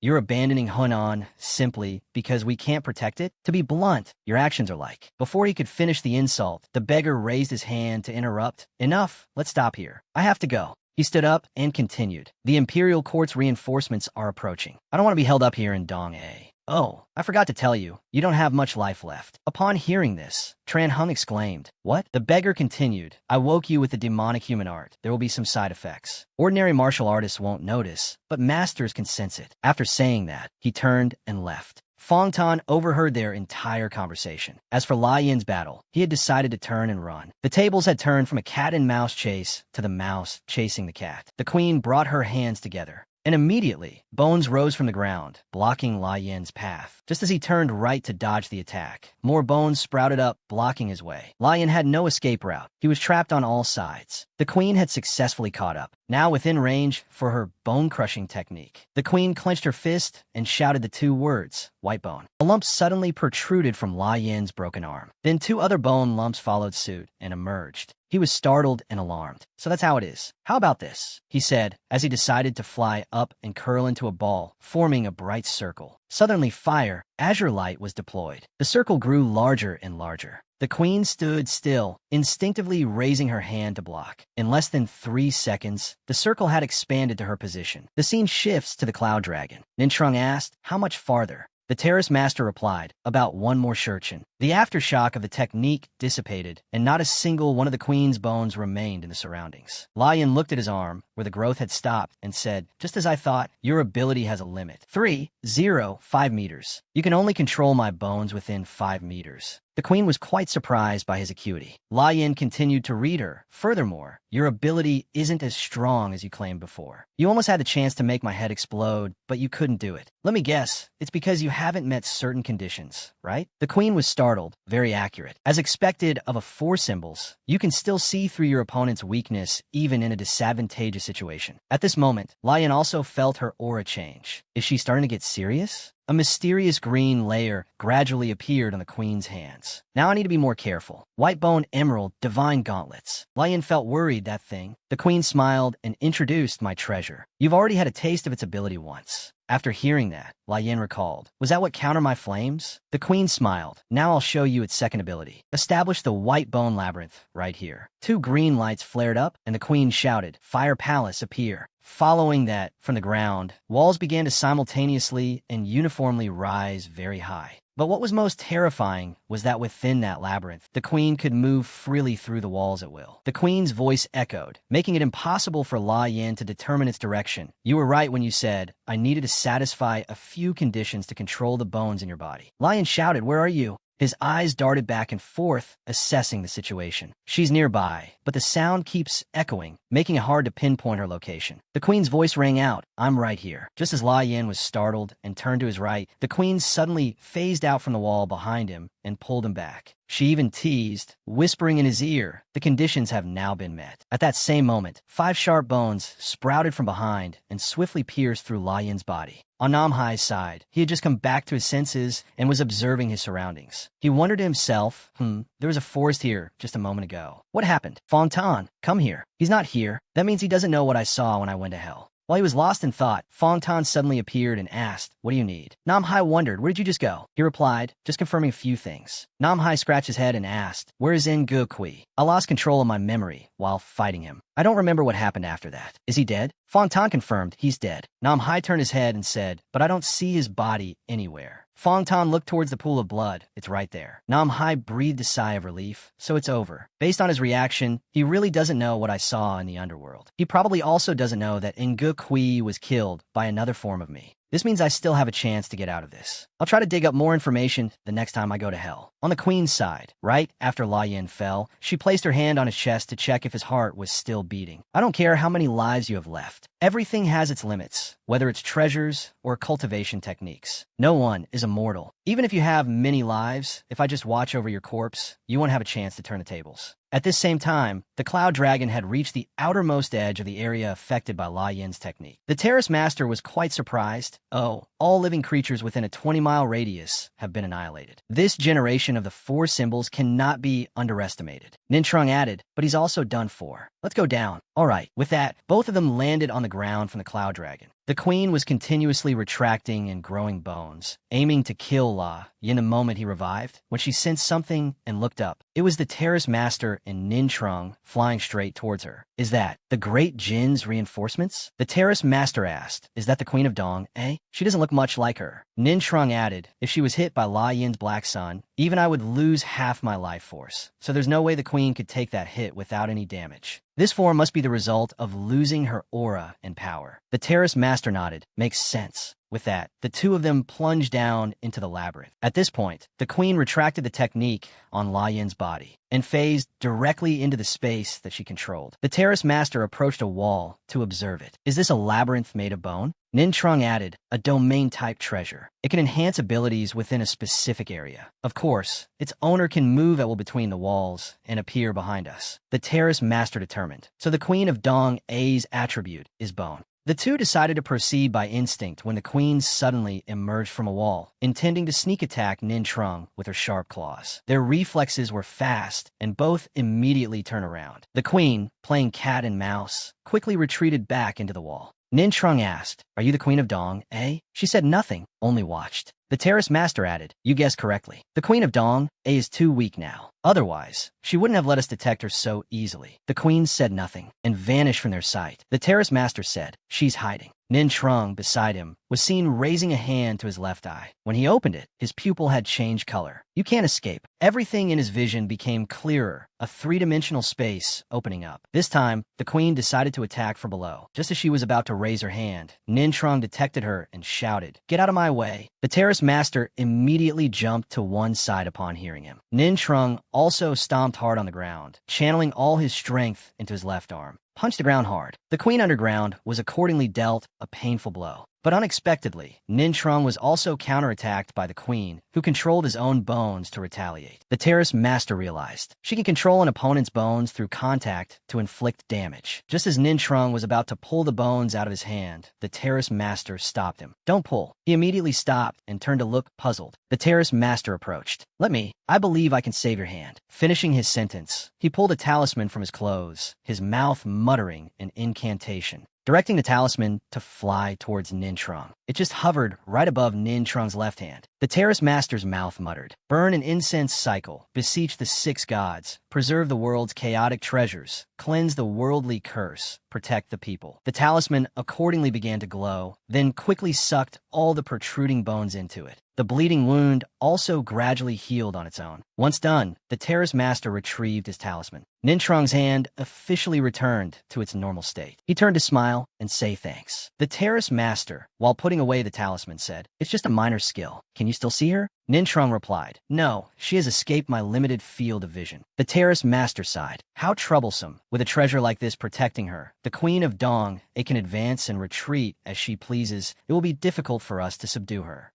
You're abandoning Hunan simply because we can't protect it? To be blunt, your actions are like. Before he could finish the insult, the beggar raised his hand to interrupt. Enough, let's stop here. I have to go. He stood up and continued. The Imperial Court's reinforcements are approaching. I don't want to be held up here in Dong-A. Oh, I forgot to tell you, you don't have much life left. Upon hearing this, Tran Hung exclaimed. What? The beggar continued. I woke you with the demonic human art. There will be some side effects. Ordinary martial artists won't notice, but masters can sense it. After saying that, he turned and left. Fong Tan overheard their entire conversation. As for Lai Yin's battle, he had decided to turn and run. The tables had turned from a cat-and-mouse chase to the mouse chasing the cat. The queen brought her hands together. And immediately, bones rose from the ground, blocking Lai Yin's path. Just as he turned right to dodge the attack, more bones sprouted up, blocking his way. Lai Yin had no escape route. He was trapped on all sides. The queen had successfully caught up, now within range for her bone-crushing technique. The queen clenched her fist and shouted the 2 words, white bone. A lump suddenly protruded from Lai Yin's broken arm. Then 2 other bone lumps followed suit and emerged. He was startled and alarmed. So that's how it is. How about this? He said, as he decided to fly up and curl into a ball, forming a bright circle. Suddenly, fire, azure light was deployed. The circle grew larger and larger. The queen stood still, instinctively raising her hand to block. In less than 3 seconds, the circle had expanded to her position. The scene shifts to the Cloud Dragon. Nintrung asked, how much farther? The terrace master replied, about 1 more shurchen. The aftershock of the technique dissipated, and not a single one of the queen's bones remained in the surroundings. Lai Yin looked at his arm, where the growth had stopped, and said, just as I thought, your ability has a limit. 5 meters. You can only control my bones within 5 meters. The queen was quite surprised by his acuity. Lai Yin continued to read her. Furthermore, your ability isn't as strong as you claimed before. You almost had the chance to make my head explode, but you couldn't do it. Let me guess, it's because you haven't met certain conditions, right? The queen was startled, very accurate. As expected of a 4 symbols, you can still see through your opponent's weakness even in a disadvantageous situation. At this moment, Lai Yin also felt her aura change. Is she starting to get serious? A mysterious green layer gradually appeared on the queen's hands. Now I need to be more careful. White bone emerald, divine gauntlets. Lai Yin felt worried, that thing. The queen smiled and introduced my treasure. You've already had a taste of its ability once. After hearing that, Lai Yin recalled, was that what countered my flames? The queen smiled. Now I'll show you its second ability. Establish the white bone labyrinth right here. 2 green lights flared up, and the queen shouted, Fire Palace, appear. Following that, from the ground, walls began to simultaneously and uniformly rise very high. But what was most terrifying was that within that labyrinth, the queen could move freely through the walls at will. The queen's voice echoed, making it impossible for Lai Yin to determine its direction. You were right when you said, I needed to satisfy a few conditions to control the bones in your body. Lai Yin shouted, where are you? His eyes darted back and forth, assessing the situation. She's nearby, but the sound keeps echoing, making it hard to pinpoint her location. The queen's voice rang out, I'm right here. Just as Lai Yin was startled and turned to his right, the queen suddenly phased out from the wall behind him and pulled him back. She even teased, whispering in his ear, the conditions have now been met. At that same moment, 5 sharp bones sprouted from behind and swiftly pierced through Lai Yin's body. On Nam Hai's side, he had just come back to his senses and was observing his surroundings. He wondered to himself, there was a forest here just a moment ago. What happened? Fong Tan, come here. He's not here. That means he doesn't know what I saw when I went to hell. While he was lost in thought, Fong Tan suddenly appeared and asked, what do you need? Nam Hai wondered, where did you just go? He replied, just confirming a few things. Nam Hai scratched his head and asked, where is Engo Kui? I lost control of my memory while fighting him. I don't remember what happened after that. Is he dead? Fong Tan confirmed, he's dead. Nam Hai turned his head and said, but I don't see his body anywhere. Fong Tan looked towards the pool of blood. It's right there. Nam Hai breathed a sigh of relief. So it's over. Based on his reaction, he really doesn't know what I saw in the underworld. He probably also doesn't know that Engo Kui was killed by another form of me. This means I still have a chance to get out of this. I'll try to dig up more information the next time I go to hell. On the queen's side, right after La Yin fell, she placed her hand on his chest to check if his heart was still beating. I don't care how many lives you have left. Everything has its limits, whether it's treasures or cultivation techniques. No one is immortal. Even if you have many lives, if I just watch over your corpse, you won't have a chance to turn the tables. At this same time, the Cloud Dragon had reached the outermost edge of the area affected by La Yin's technique. The Terrace Master was quite surprised. Oh, all living creatures within a 20-mile radius have been annihilated. This generation of the four symbols cannot be underestimated. Nintrong added, but he's also done for. Let's go down. All right. With that, both of them landed on the ground from the Cloud Dragon. The queen was continuously retracting and growing bones, aiming to kill La Yin the moment he revived, when she sensed something and looked up. It was the Terrace Master and Nintrong flying straight towards her. Is that the Great Jin's reinforcements? The Terrace Master asked, is that the Queen of Dong, eh? She doesn't look much like her. Nintrong added, if she was hit by La Yin's Black Sun, even I would lose half my life force. So there's no way the queen could take that hit without any damage. This form must be the result of losing her aura and power. The Terrace Master nodded. Makes sense. With that, the two of them plunged down into the labyrinth. At this point, the queen retracted the technique on La Yin's body and phased directly into the space that she controlled. The Terrace Master approached a wall to observe it. Is this a labyrinth made of bone? Nintrong added, a domain-type treasure. It can enhance abilities within a specific area. Of course, its owner can move at will between the walls and appear behind us. The Terrace Master determined. So the Queen of Dong A's attribute is bone. The two decided to proceed by instinct when the queen suddenly emerged from a wall, intending to sneak attack Nintrong with her sharp claws. Their reflexes were fast, and both immediately turned around. The queen, playing cat and mouse, quickly retreated back into the wall. Nintrong asked, are you the Queen of Dong, eh? She said nothing, only watched. The Terrace Master added, you guessed correctly. The Queen of Dong A is too weak now. Otherwise, she wouldn't have let us detect her so easily. The queen said nothing and vanished from their sight. The Terrace Master said, she's hiding. Nintrong, beside him, was seen raising a hand to his left eye. When he opened it, his pupil had changed color. You can't escape. Everything in his vision became clearer, a three-dimensional space opening up. This time, the queen decided to attack from below. Just as she was about to raise her hand, Nintrong detected her and shouted, get out of my way. The Terrace Master immediately jumped to one side upon hearing him. Nintrong also stomped hard on the ground, channeling all his strength into his left arm. Punched the ground hard. The queen underground was accordingly dealt a painful blow. But unexpectedly, Nintrong was also counterattacked by the queen, who controlled his own bones to retaliate. The Terrace Master realized she can control an opponent's bones through contact to inflict damage. Just as Nintrong was about to pull the bones out of his hand, the Terrace Master stopped him. Don't pull. He immediately stopped and turned to look puzzled. The Terrace Master approached. Let me. I believe I can save your hand. Finishing his sentence, he pulled a talisman from his clothes, his mouth muttering an incantation, directing the talisman to fly towards Nintrong. It just hovered right above Nintrong's left hand. The Terrace Master's mouth muttered, burn an incense cycle, beseech the six gods, preserve the world's chaotic treasures, cleanse the worldly curse, protect the people. The talisman accordingly began to glow, then quickly sucked all the protruding bones into it. The bleeding wound also gradually healed on its own. Once done, the Terrace Master retrieved his talisman. Nintrong's hand officially returned to its normal state. He turned to smile and say thanks. The Terrace Master, while putting away the talisman, said, it's just a minor skill. Can you still see her? Nintrong replied, no, she has escaped my limited field of vision. The Terrace Master sighed. How troublesome, with a treasure like this protecting her. The Queen of Dong, it can advance and retreat as she pleases. It will be difficult for us to subdue her.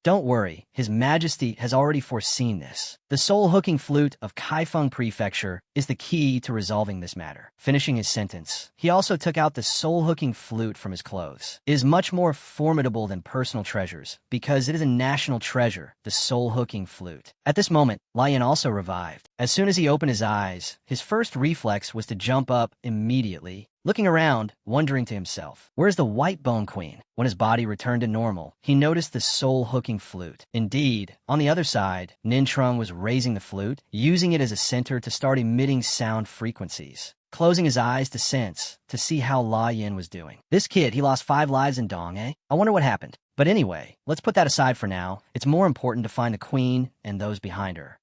Don't worry, His Majesty has already foreseen this. The soul-hooking flute of Kaifeng Prefecture is the key to resolving this matter. Finishing his sentence, he also took out the soul-hooking flute from his clothes. It is much more formidable than personal treasures, because it is a national treasure, the soul-hooking flute. At this moment, La Yin also revived. As soon as he opened his eyes, his first reflex was to jump up immediately, looking around, wondering to himself, where's the White Bone Queen? When his body returned to normal, he noticed the soul-hooking flute. Indeed, on the other side, Nintrong was raising the flute, using it as a center to start emitting sound frequencies. Closing his eyes to sense, to see how La Yin was doing. This kid, he lost 5 lives in Dong, eh? I wonder what happened. But anyway, let's put that aside for now. It's more important to find the queen and those behind her.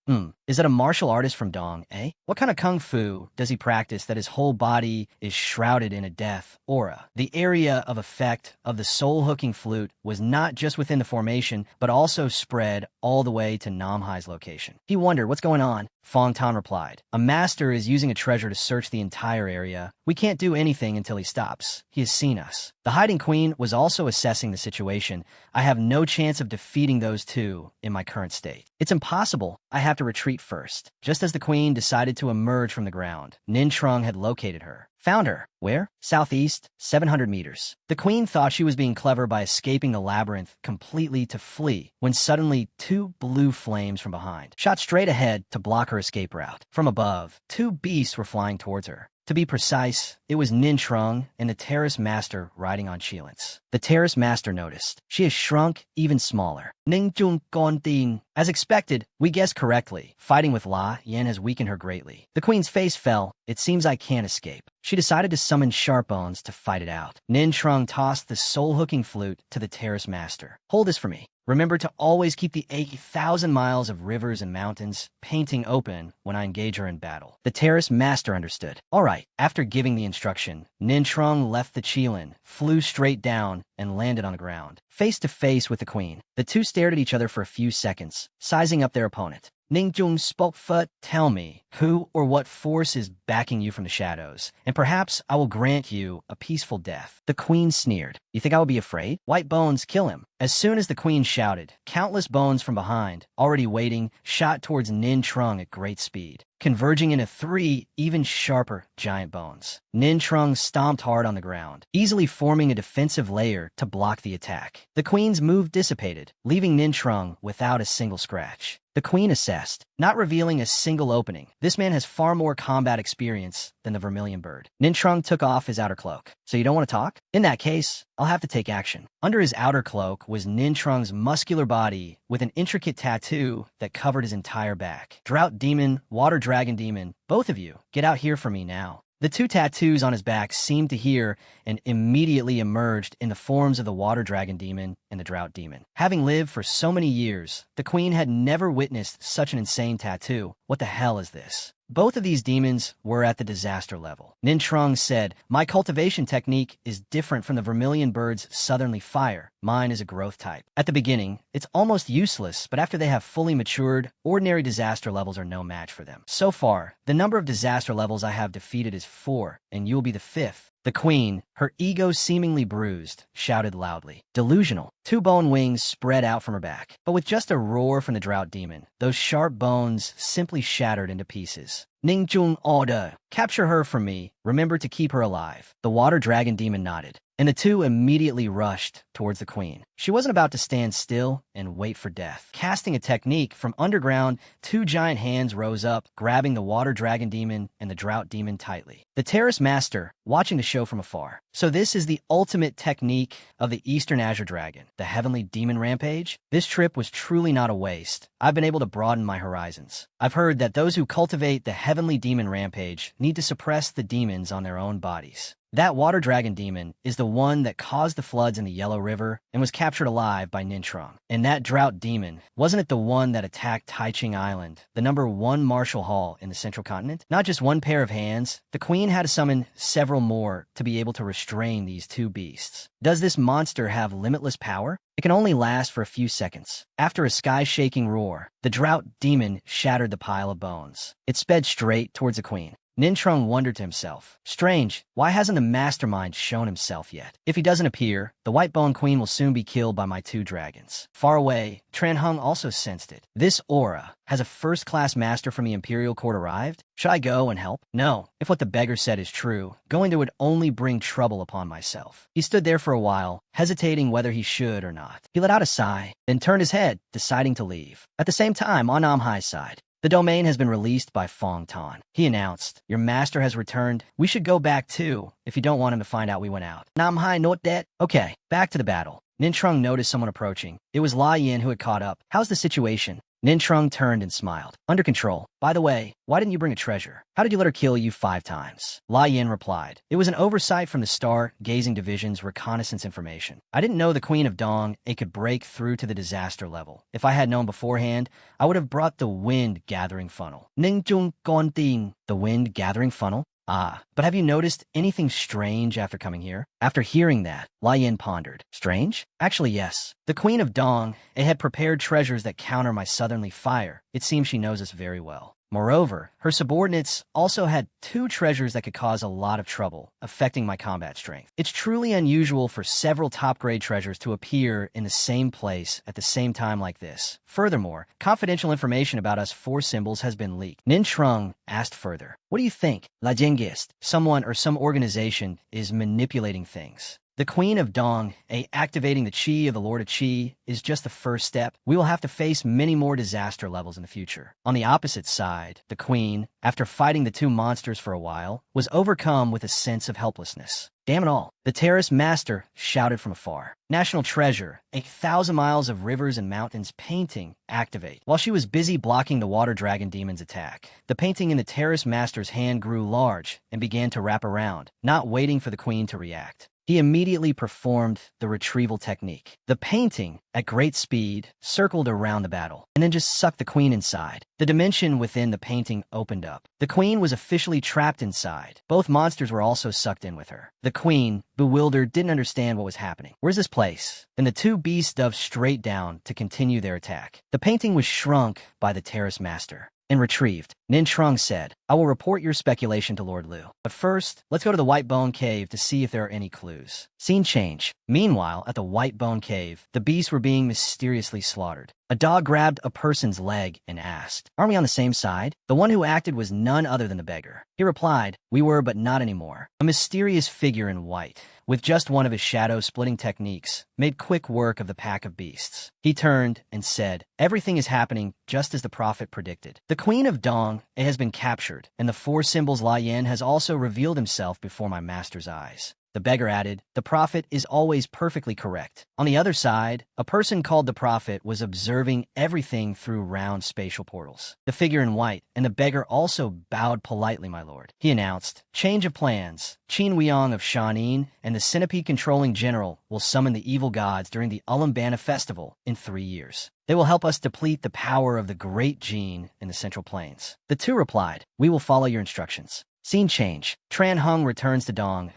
Is that a martial artist from Dong, eh? What kind of kung fu does he practice that his whole body is shrouded in a death aura? The area of effect of the soul-hooking flute was not just within the formation, but also spread all the way to Nam Hai's location. He wondered, what's going on? Fong Tan replied, a master is using a treasure to search the entire area. We can't do anything until he stops. He has seen us. The hiding queen was also assessing the situation. I have no chance of defeating those two in my current state. It's impossible. I have to retreat first. Just as the queen decided to emerge from the ground, Nin Trung had located her. Found her. Where? Southeast, 700 meters. The queen thought she was being clever by escaping the labyrinth completely to flee, when suddenly 2 blue flames from behind shot straight ahead to block her escape route. From above, 2 beasts were flying towards her. To be precise, it was Nin Trung and the terrace master riding on Chilance. The terrace master noticed. She has shrunk even smaller. Ning Jun Gon Din. As expected, we guessed correctly. Fighting with La Yan has weakened her greatly. The queen's face fell. It seems I can't escape. She decided to summon Sharp Bones to fight it out. Nin Trung tossed the soul-hooking flute to the terrace master. Hold this for me. Remember to always keep the 80,000 miles of rivers and mountains painting open when I engage her in battle. The terrace master understood. All right. After giving the instruction, Nin Trung left the Qilin, flew straight down, and landed on the ground, face to face with the queen. The two stared at each other for a few seconds, sizing up their opponent. Ning Jung spoke, tell me, who or what force is backing you from the shadows, and perhaps I will grant you a peaceful death. The queen sneered. You think I will be afraid? White Bones, kill him. As soon as the queen shouted, countless bones from behind, already waiting, shot towards Nin Trung at great speed, converging into 3 even sharper giant bones. Nin Trung stomped hard on the ground, easily forming a defensive layer to block the attack. The queen's move dissipated, leaving Nin Trung without a single scratch. The queen assessed, not revealing a single opening. This man has far more combat experience than the Vermilion Bird. Nin Trung took off his outer cloak. So you don't want to talk? In that case, I'll have to take action. Under his outer cloak was Nin Trung's muscular body with an intricate tattoo that covered his entire back. Drought Demon, Water Dragon Demon, both of you, get out here for me now. The 2 tattoos on his back seemed to hear and immediately emerged in the forms of the Water Dragon Demon and the Drought Demon. Having lived for so many years, the queen had never witnessed such an insane tattoo. What the hell is this? Both of these demons were at the disaster level. Nin Trung said, my cultivation technique is different from the Vermilion Bird's southerly fire. Mine is a growth type. At the beginning, it's almost useless, but after they have fully matured, ordinary disaster levels are no match for them. So far, the number of disaster levels I have defeated is 4, and you'll be the 5th. The queen, her ego seemingly bruised, shouted loudly. Delusional. 2 bone wings spread out from her back. But with just a roar from the Drought Demon, those sharp bones simply shattered into pieces. Ning Jung order. Capture her from me. Remember to keep her alive. The Water Dragon Demon nodded, and the 2 immediately rushed towards the queen. She wasn't about to stand still and wait for death. Casting a technique from underground, 2 giant hands rose up, grabbing the Water Dragon Demon and the Drought Demon tightly. The Terrace Master, watching the show from afar. So this is the ultimate technique of the Eastern Azure Dragon, the Heavenly Demon Rampage? This trip was truly not a waste. I've been able to broaden my horizons. I've heard that those who cultivate the Heavenly Demon Rampage need to suppress the demons on their own bodies. That Water Dragon Demon is the one that caused the floods in the Yellow River and was captured alive by Nin Trung. And that Drought Demon, wasn't it the one that attacked Taiching Island, the #1 martial hall in the Central Continent? Not just one pair of hands, the queen had to summon several more to be able to restrain these 2 beasts. Does this monster have limitless power? It can only last for a few seconds. After a sky-shaking roar, the Drought Demon shattered the pile of bones. It sped straight towards the queen. Nin Trung wondered to himself, strange, why hasn't the mastermind shown himself yet? If he doesn't appear, the White Bone Queen will soon be killed by my 2 dragons. Far away, Tran Hung also sensed it. This aura, has a first-class master from the Imperial Court arrived? Should I go and help? No, if what the beggar said is true, going there would only bring trouble upon myself. He stood there for a while, hesitating whether he should or not. He let out a sigh, then turned his head, deciding to leave. At the same time, on Nam Hai's side, the domain has been released by Fong Tan. He announced, your master has returned. We should go back too, if you don't want him to find out we went out. Nam Hai not dead? Okay, back to the battle. Nin Trung noticed someone approaching. It was La Yin who had caught up. How's the situation? Nin Trung turned and smiled. Under control. By the way, why didn't you bring a treasure? How did you let her kill you 5 times? La Yin replied. It was an oversight from the Star-Gazing Division's reconnaissance information. I didn't know the Queen of Dong could break through to the disaster level. If I had known beforehand, I would have brought the wind-gathering funnel. Ning Trung Gong Ding. The wind-gathering funnel? Ah, but have you noticed anything strange after coming here? After hearing that, La Yin pondered. Strange? Actually, yes. The Queen of Dong had prepared treasures that counter my southerly fire. It seems she knows us very well. Moreover, her subordinates also had 2 treasures that could cause a lot of trouble, affecting my combat strength. It's truly unusual for several top-grade treasures to appear in the same place at the same time like this. Furthermore, confidential information about us 4 symbols has been leaked. Nin Trung asked further, what do you think? La Jengist, someone or some organization is manipulating things. The Queen of Dong, activating the Qi of the Lord of Qi, is just the first step. We will have to face many more disaster levels in the future. On the opposite side, the Queen, after fighting the 2 monsters for a while, was overcome with a sense of helplessness. Damn it all. The Terrace Master shouted from afar. National treasure, 1,000 miles of rivers and mountains painting, activate. While she was busy blocking the Water Dragon Demon's attack, the painting in the Terrace Master's hand grew large and began to wrap around, not waiting for the Queen to react. He immediately performed the retrieval technique. The painting, at great speed, circled around the battle, and then just sucked the Queen inside. The dimension within the painting opened up. The Queen was officially trapped inside. Both monsters were also sucked in with her. The Queen, bewildered, didn't understand what was happening. Where's this place? Then the 2 beasts dove straight down to continue their attack. The painting was shrunk by the Terrace Master and retrieved. Nin Trung said, I will report your speculation to Lord Liu. But first, let's go to the White Bone Cave to see if there are any clues. Scene change. Meanwhile, at the White Bone Cave, the beasts were being mysteriously slaughtered. A dog grabbed a person's leg and asked, aren't we on the same side? The one who acted was none other than the beggar. He replied, we were, but not anymore. A mysterious figure in white, with just one of his shadow-splitting techniques, made quick work of the pack of beasts. He turned and said, everything is happening just as the prophet predicted. The Queen of Dong has been captured, and the 4 symbols La Yin has also revealed himself before my master's eyes. The beggar added, the prophet is always perfectly correct. On the other side, a person called the prophet was observing everything through round spatial portals. The figure in white and the beggar also bowed politely, my lord. He announced, change of plans. Qin Weong of Shanin and the centipede-controlling general will summon the evil gods during the Ulambana festival in 3 years. They will help us deplete the power of the great gene in the Central Plains. The 2 replied, we will follow your instructions. Scene change. Tran Hung returns to Dong,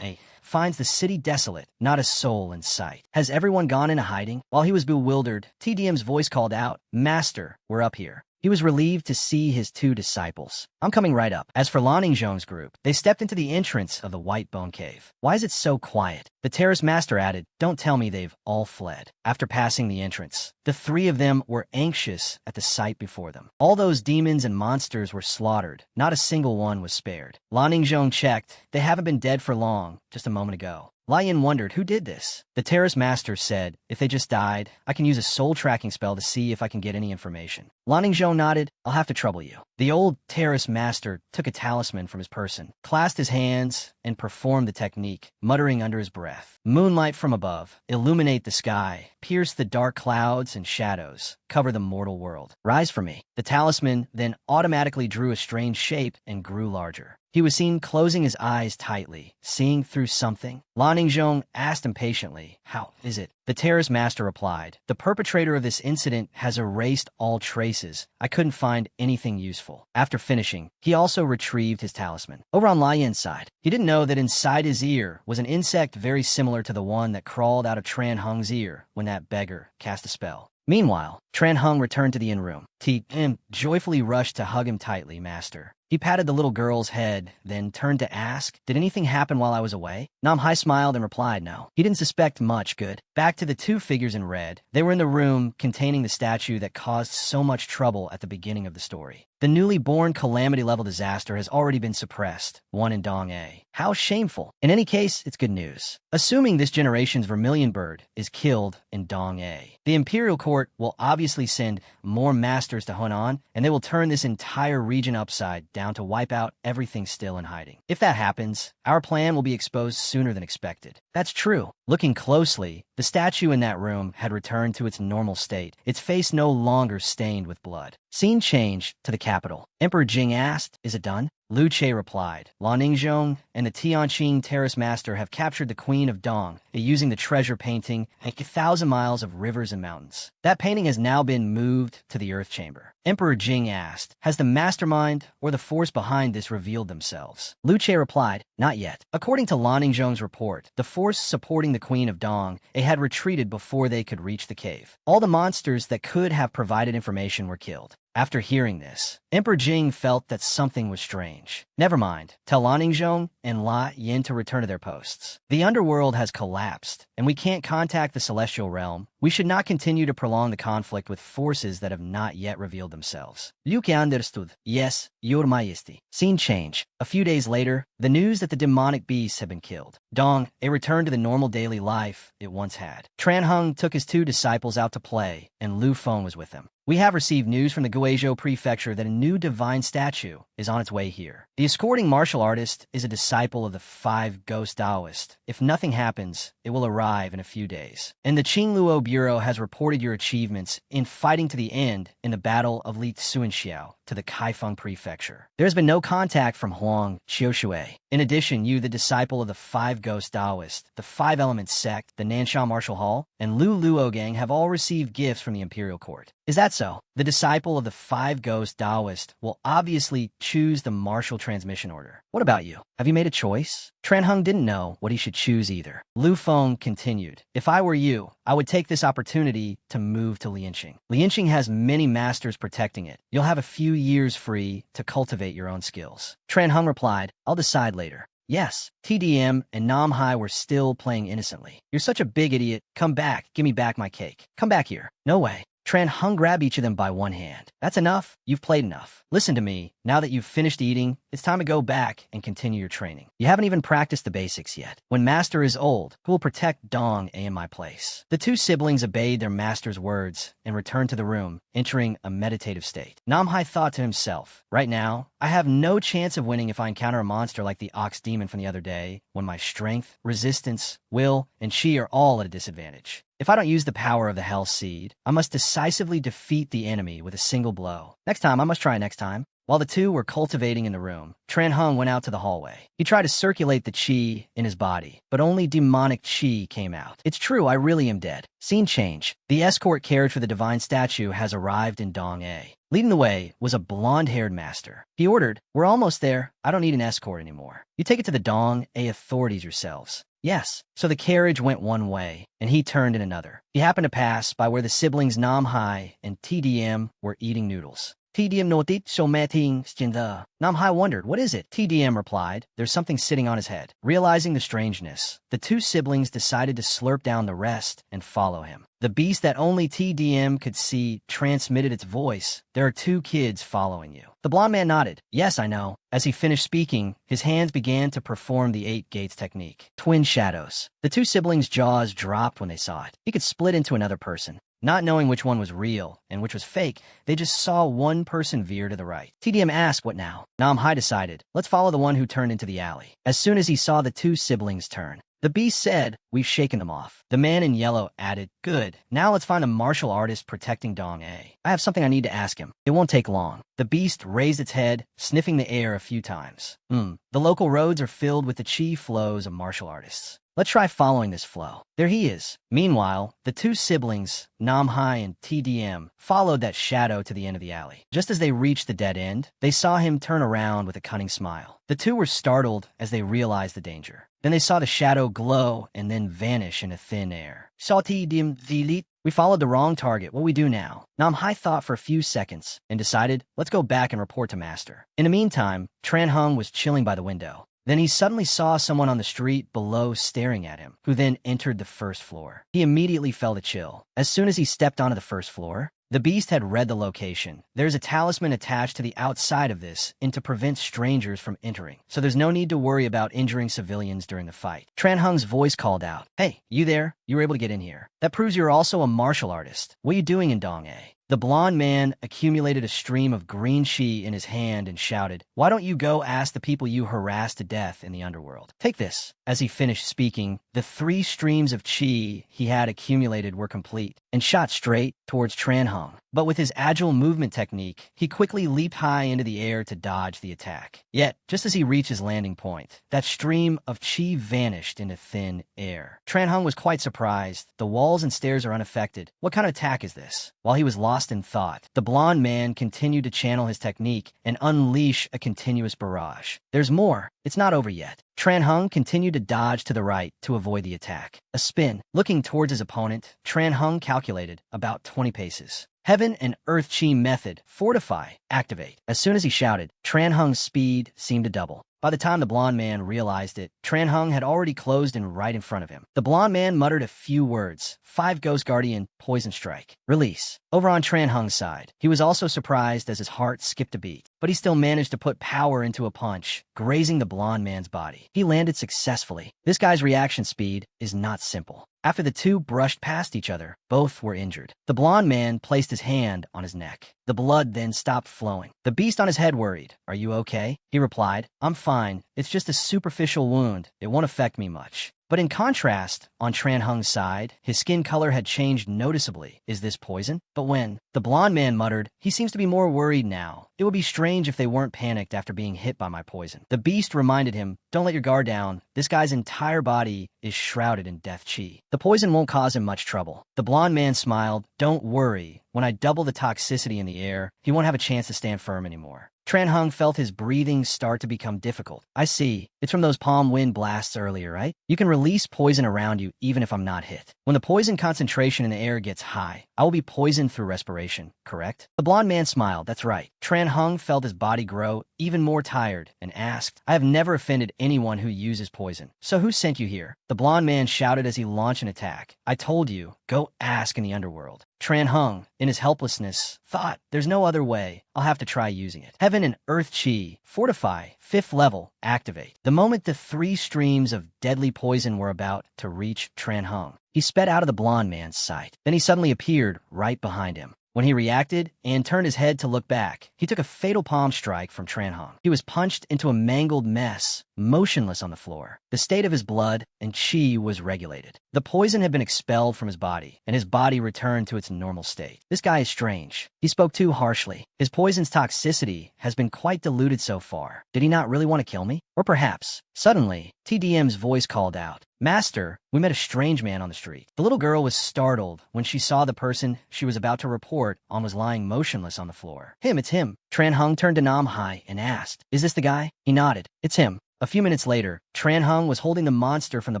finds the city desolate, not a soul in sight. Has everyone gone into hiding? While he was bewildered, TDM's voice called out, Master, we're up here. He was relieved to see his 2 disciples. I'm coming right up. As for Lan Ningzhong's group, they stepped into the entrance of the White Bone Cave. Why is it so quiet? The Terrace Master added, don't tell me they've all fled. After passing the entrance, the 3 of them were anxious at the sight before them. All those demons and monsters were slaughtered. Not a single one was spared. Lan Ningzhong checked. They haven't been dead for long, just a moment ago. La Yin wondered who did this. The Terrace Master said, if they just died, I can use a soul tracking spell to see if I can get any information. Lan Ningzhong nodded, I'll have to trouble you. The old Terrace Master took a talisman from his person, clasped his hands, and performed the technique, muttering under his breath. Moonlight from above, illuminate the sky, pierce the dark clouds and shadows, cover the mortal world. Rise for me. The talisman then automatically drew a strange shape and grew larger. He was seen closing his eyes tightly, seeing through something. Lan Ningzhong asked impatiently, how is it? The Terrace Master replied, the perpetrator of this incident has erased all traces. I couldn't find anything useful. After finishing, he also retrieved his talisman. Over on La Yin's side, he didn't know that inside his ear was an insect very similar to the one that crawled out of Tran Hung's ear when that beggar cast a spell. Meanwhile, Tran Hung returned to the inn room. TM joyfully rushed to hug him tightly, Master. He patted the little girl's head, then turned to ask, did anything happen while I was away? Nam Hai smiled and replied no. He didn't suspect much good. Back to the 2 figures in red. They were in the room containing the statue that caused so much trouble at the beginning of the story. The newly born calamity-level disaster has already been suppressed, one in Dong-A. How shameful. In any case, it's good news. Assuming this generation's vermilion bird is killed in Dong-A, the Imperial Court will obviously send more masters to Hunan, and they will turn this entire region upside down to wipe out everything still in hiding. If that happens, our plan will be exposed sooner than expected. That's true. Looking closely, the statue in that room had returned to its normal state, its face no longer stained with blood. Scene changed to the capital. Emperor Jing asked, "Is it done?" Lu Che replied, "Lan Ningzhong and the Tianqing Terrace Master have captured the Queen of Dong using the treasure painting and 1,000 miles of rivers and mountains. That painting has now been moved to the Earth Chamber." Emperor Jing asked, "Has the mastermind or the force behind this revealed themselves?" Lu Che replied, "Not yet. According to Lan Ningzhong's report, the force supporting the Queen of Dong had retreated before they could reach the cave. All the monsters that could have provided information were killed." After hearing this, Emperor Jing felt that something was strange. "Never mind. Tell Lan Ningzhong and La Yin to return to their posts. The underworld has collapsed, and we can't contact the celestial realm. We should not continue to prolong the conflict with forces that have not yet revealed themselves." Liu Ke understood. "Yes, Your Majesty." Scene change. A few days later, the news that the demonic beasts had been killed. Dong, a return to the normal daily life it once had. Tran Hung took his 2 disciples out to play, and Lu Feng was with him. "We have received news from the Guizhou Prefecture that a new divine statue is on its way here. The escorting martial artist is a disciple of the 5 Ghost Taoist. If nothing happens, it will arrive in a few days. And the Qingluo Bureau has reported your achievements in fighting to the end in the Battle of Li Tsuanxiao to the Kaifeng Prefecture. There has been no contact from Huang Qiushui. In addition, you, the disciple of the 5 Ghost Taoist, the 5 Elements Sect, the Nanshan Martial Hall, and Lu Luo Gang have all received gifts from the Imperial Court." "Is that so?" "The disciple of the 5 Ghost Taoist will obviously choose the martial transmission order. What about you? Have you made a choice?" Tran Hung didn't know what he should choose either. Lu Feng continued, "If I were you, I would take this opportunity to move to Lianqing. Lianqing has many masters protecting it. You'll have a few years free to cultivate your own skills." Tran Hung replied, "I'll decide later." Yes, TDM and Nam Hai were still playing innocently. "You're such a big idiot. Come back. Give me back my cake. Come back here." "No way." Tran Hung grabbed each of them by one hand. "That's enough. You've played enough. Listen to me. Now that you've finished eating, it's time to go back and continue your training. You haven't even practiced the basics yet. When Master is old, who will protect Dong in my place?" The 2 siblings obeyed their master's words and returned to the room, entering a meditative state. Nam Hai thought to himself, "Right now, I have no chance of winning if I encounter a monster like the Ox Demon from the other day, when my strength, resistance, will, and chi are all at a disadvantage. If I don't use the power of the Hell Seed, I must decisively defeat the enemy with a single blow. Next time, I must try next time." While the 2 were cultivating in the room, Tran Hung went out to the hallway. He tried to circulate the chi in his body, but only demonic chi came out. "It's true, I really am dead." Scene change. The escort carriage for the divine statue has arrived in Dong A. Leading the way was a blonde-haired master. He ordered, "We're almost there. I don't need an escort anymore. You take it to the Dong A authorities yourselves." Yes. So the carriage went one way, and he turned in another. He happened to pass by where the siblings Nam Hai and TDM were eating noodles. TDM notit so meeting stinda. Nam Hai wondered, "What is it?" TDM replied, "There's something sitting on his head." Realizing the strangeness, the 2 siblings decided to slurp down the rest and follow him. The beast that only TDM could see transmitted its voice. "There are 2 kids following you." The blond man nodded. "Yes, I know." As he finished speaking, his hands began to perform the 8 gates technique. Twin shadows. The 2 siblings' jaws dropped when they saw it. He could split into another person. Not knowing which one was real and which was fake, they just saw one person veer to the right. TDM asked, "What now?" Nam Hai decided, "Let's follow the one who turned into the alley." As soon as he saw the 2 siblings turn, the beast said, "We've shaken them off." The man in yellow added, "Good. Now let's find a martial artist protecting Dong A. I have something I need to ask him. It won't take long." The beast raised its head, sniffing the air a few times. The local roads are filled with the chi flows of martial artists. Let's try following this flow. There he is. Meanwhile, the 2 siblings, Nam Hai and TDM, followed that shadow to the end of the alley. Just as they reached the dead end, they saw him turn around with a cunning smile. The 2 were startled as they realized the danger. Then they saw the shadow glow and then vanish into thin air. Saw TDM delete. "We followed the wrong target. What do we do now?" Nam Hai thought for a few seconds and decided, "Let's go back and report to Master." In the meantime, Tran Hung was chilling by the window. Then he suddenly saw someone on the street below staring at him, who then entered the first floor. He immediately felt a chill. As soon as he stepped onto the first floor, the beast had read the location. There's a talisman attached to the outside of this and to prevent strangers from entering, so there's no need to worry about injuring civilians during the fight. Tran Hung's voice called out, "Hey, you there? You were able to get in here. That proves you're also a martial artist. What are you doing in Dong A?" The blond man accumulated a stream of green chi in his hand and shouted, "Why don't you go ask the people you harassed to death in the underworld? Take this." As he finished speaking, the 3 streams of chi he had accumulated were complete and shot straight towards Tran Hung. But with his agile movement technique, he quickly leaped high into the air to dodge the attack. Yet, just as he reached his landing point, that stream of chi vanished into thin air. Tran Hung was quite surprised. The walls and stairs are unaffected. What kind of attack is this? While he was lost in thought, the blonde man continued to channel his technique and unleash a continuous barrage. There's more. It's not over yet. Tran Hung continued to dodge to the right to avoid the attack. A spin. Looking towards his opponent, Tran Hung calculated about 20 paces. Heaven and Earth Chi method. Fortify. Activate. As soon as he shouted, Tran Hung's speed seemed to double. By the time the blonde man realized it, Tran Hung had already closed in right in front of him. The blonde man muttered a few words. 5 Ghost Guardian, Poison Strike. Release. Over on Tran Hung's side, he was also surprised as his heart skipped a beat. But he still managed to put power into a punch, grazing the blonde man's body. He landed successfully. This guy's reaction speed is not simple. After the two brushed past each other, both were injured. The blonde man placed his hand on his neck. The blood then stopped flowing. The beast on his head worried. "Are you okay?" He replied, "I'm fine. It's just a superficial wound. It won't affect me much." But in contrast, on Tran Hung's side, his skin color had changed noticeably. Is this poison? But when the blonde man muttered, he seems to be more worried now. It would be strange if they weren't panicked after being hit by my poison. The beast reminded him, don't let your guard down. This guy's entire body is shrouded in death chi. The poison won't cause him much trouble. The blonde man smiled. Don't worry. When I double the toxicity in the air, he won't have a chance to stand firm anymore. Tran Hung felt his breathing start to become difficult. I see. It's from those palm wind blasts earlier, right? You can release poison around you even if I'm not hit. When the poison concentration in the air gets high, I will be poisoned through respiration, correct? The blonde man smiled. That's right. Tran Hung felt his body grow even more tired and asked, I have never offended anyone who uses poison. So who sent you here? The blonde man shouted as he launched an attack. I told you, go ask in the underworld. Tran Hung, in his helplessness, thought, there's no other way. I'll have to try using it. Heaven and Earth Chi, Fortify, 5th level, activate. The moment the 3 streams of deadly poison were about to reach Tran Hung, he sped out of the blonde man's sight. Then he suddenly appeared right behind him. When he reacted and turned his head to look back, he took a fatal palm strike from Tran Hung. He was punched into a mangled mess, motionless on the floor. The state of his blood and chi was regulated. The poison had been expelled from his body, and his body returned to its normal state. This guy is strange. He spoke too harshly. His poison's toxicity has been quite diluted so far. Did he not really want to kill me? Or perhaps, suddenly, TDM's voice called out, Master, we met a strange man on the street. The little girl was startled when she saw the person she was about to report on was lying motionless on the floor. It's him. Tran Hung turned to Nam Hai and asked, is this the guy? He nodded. It's him. A few minutes later, Tran Hung was holding the monster from the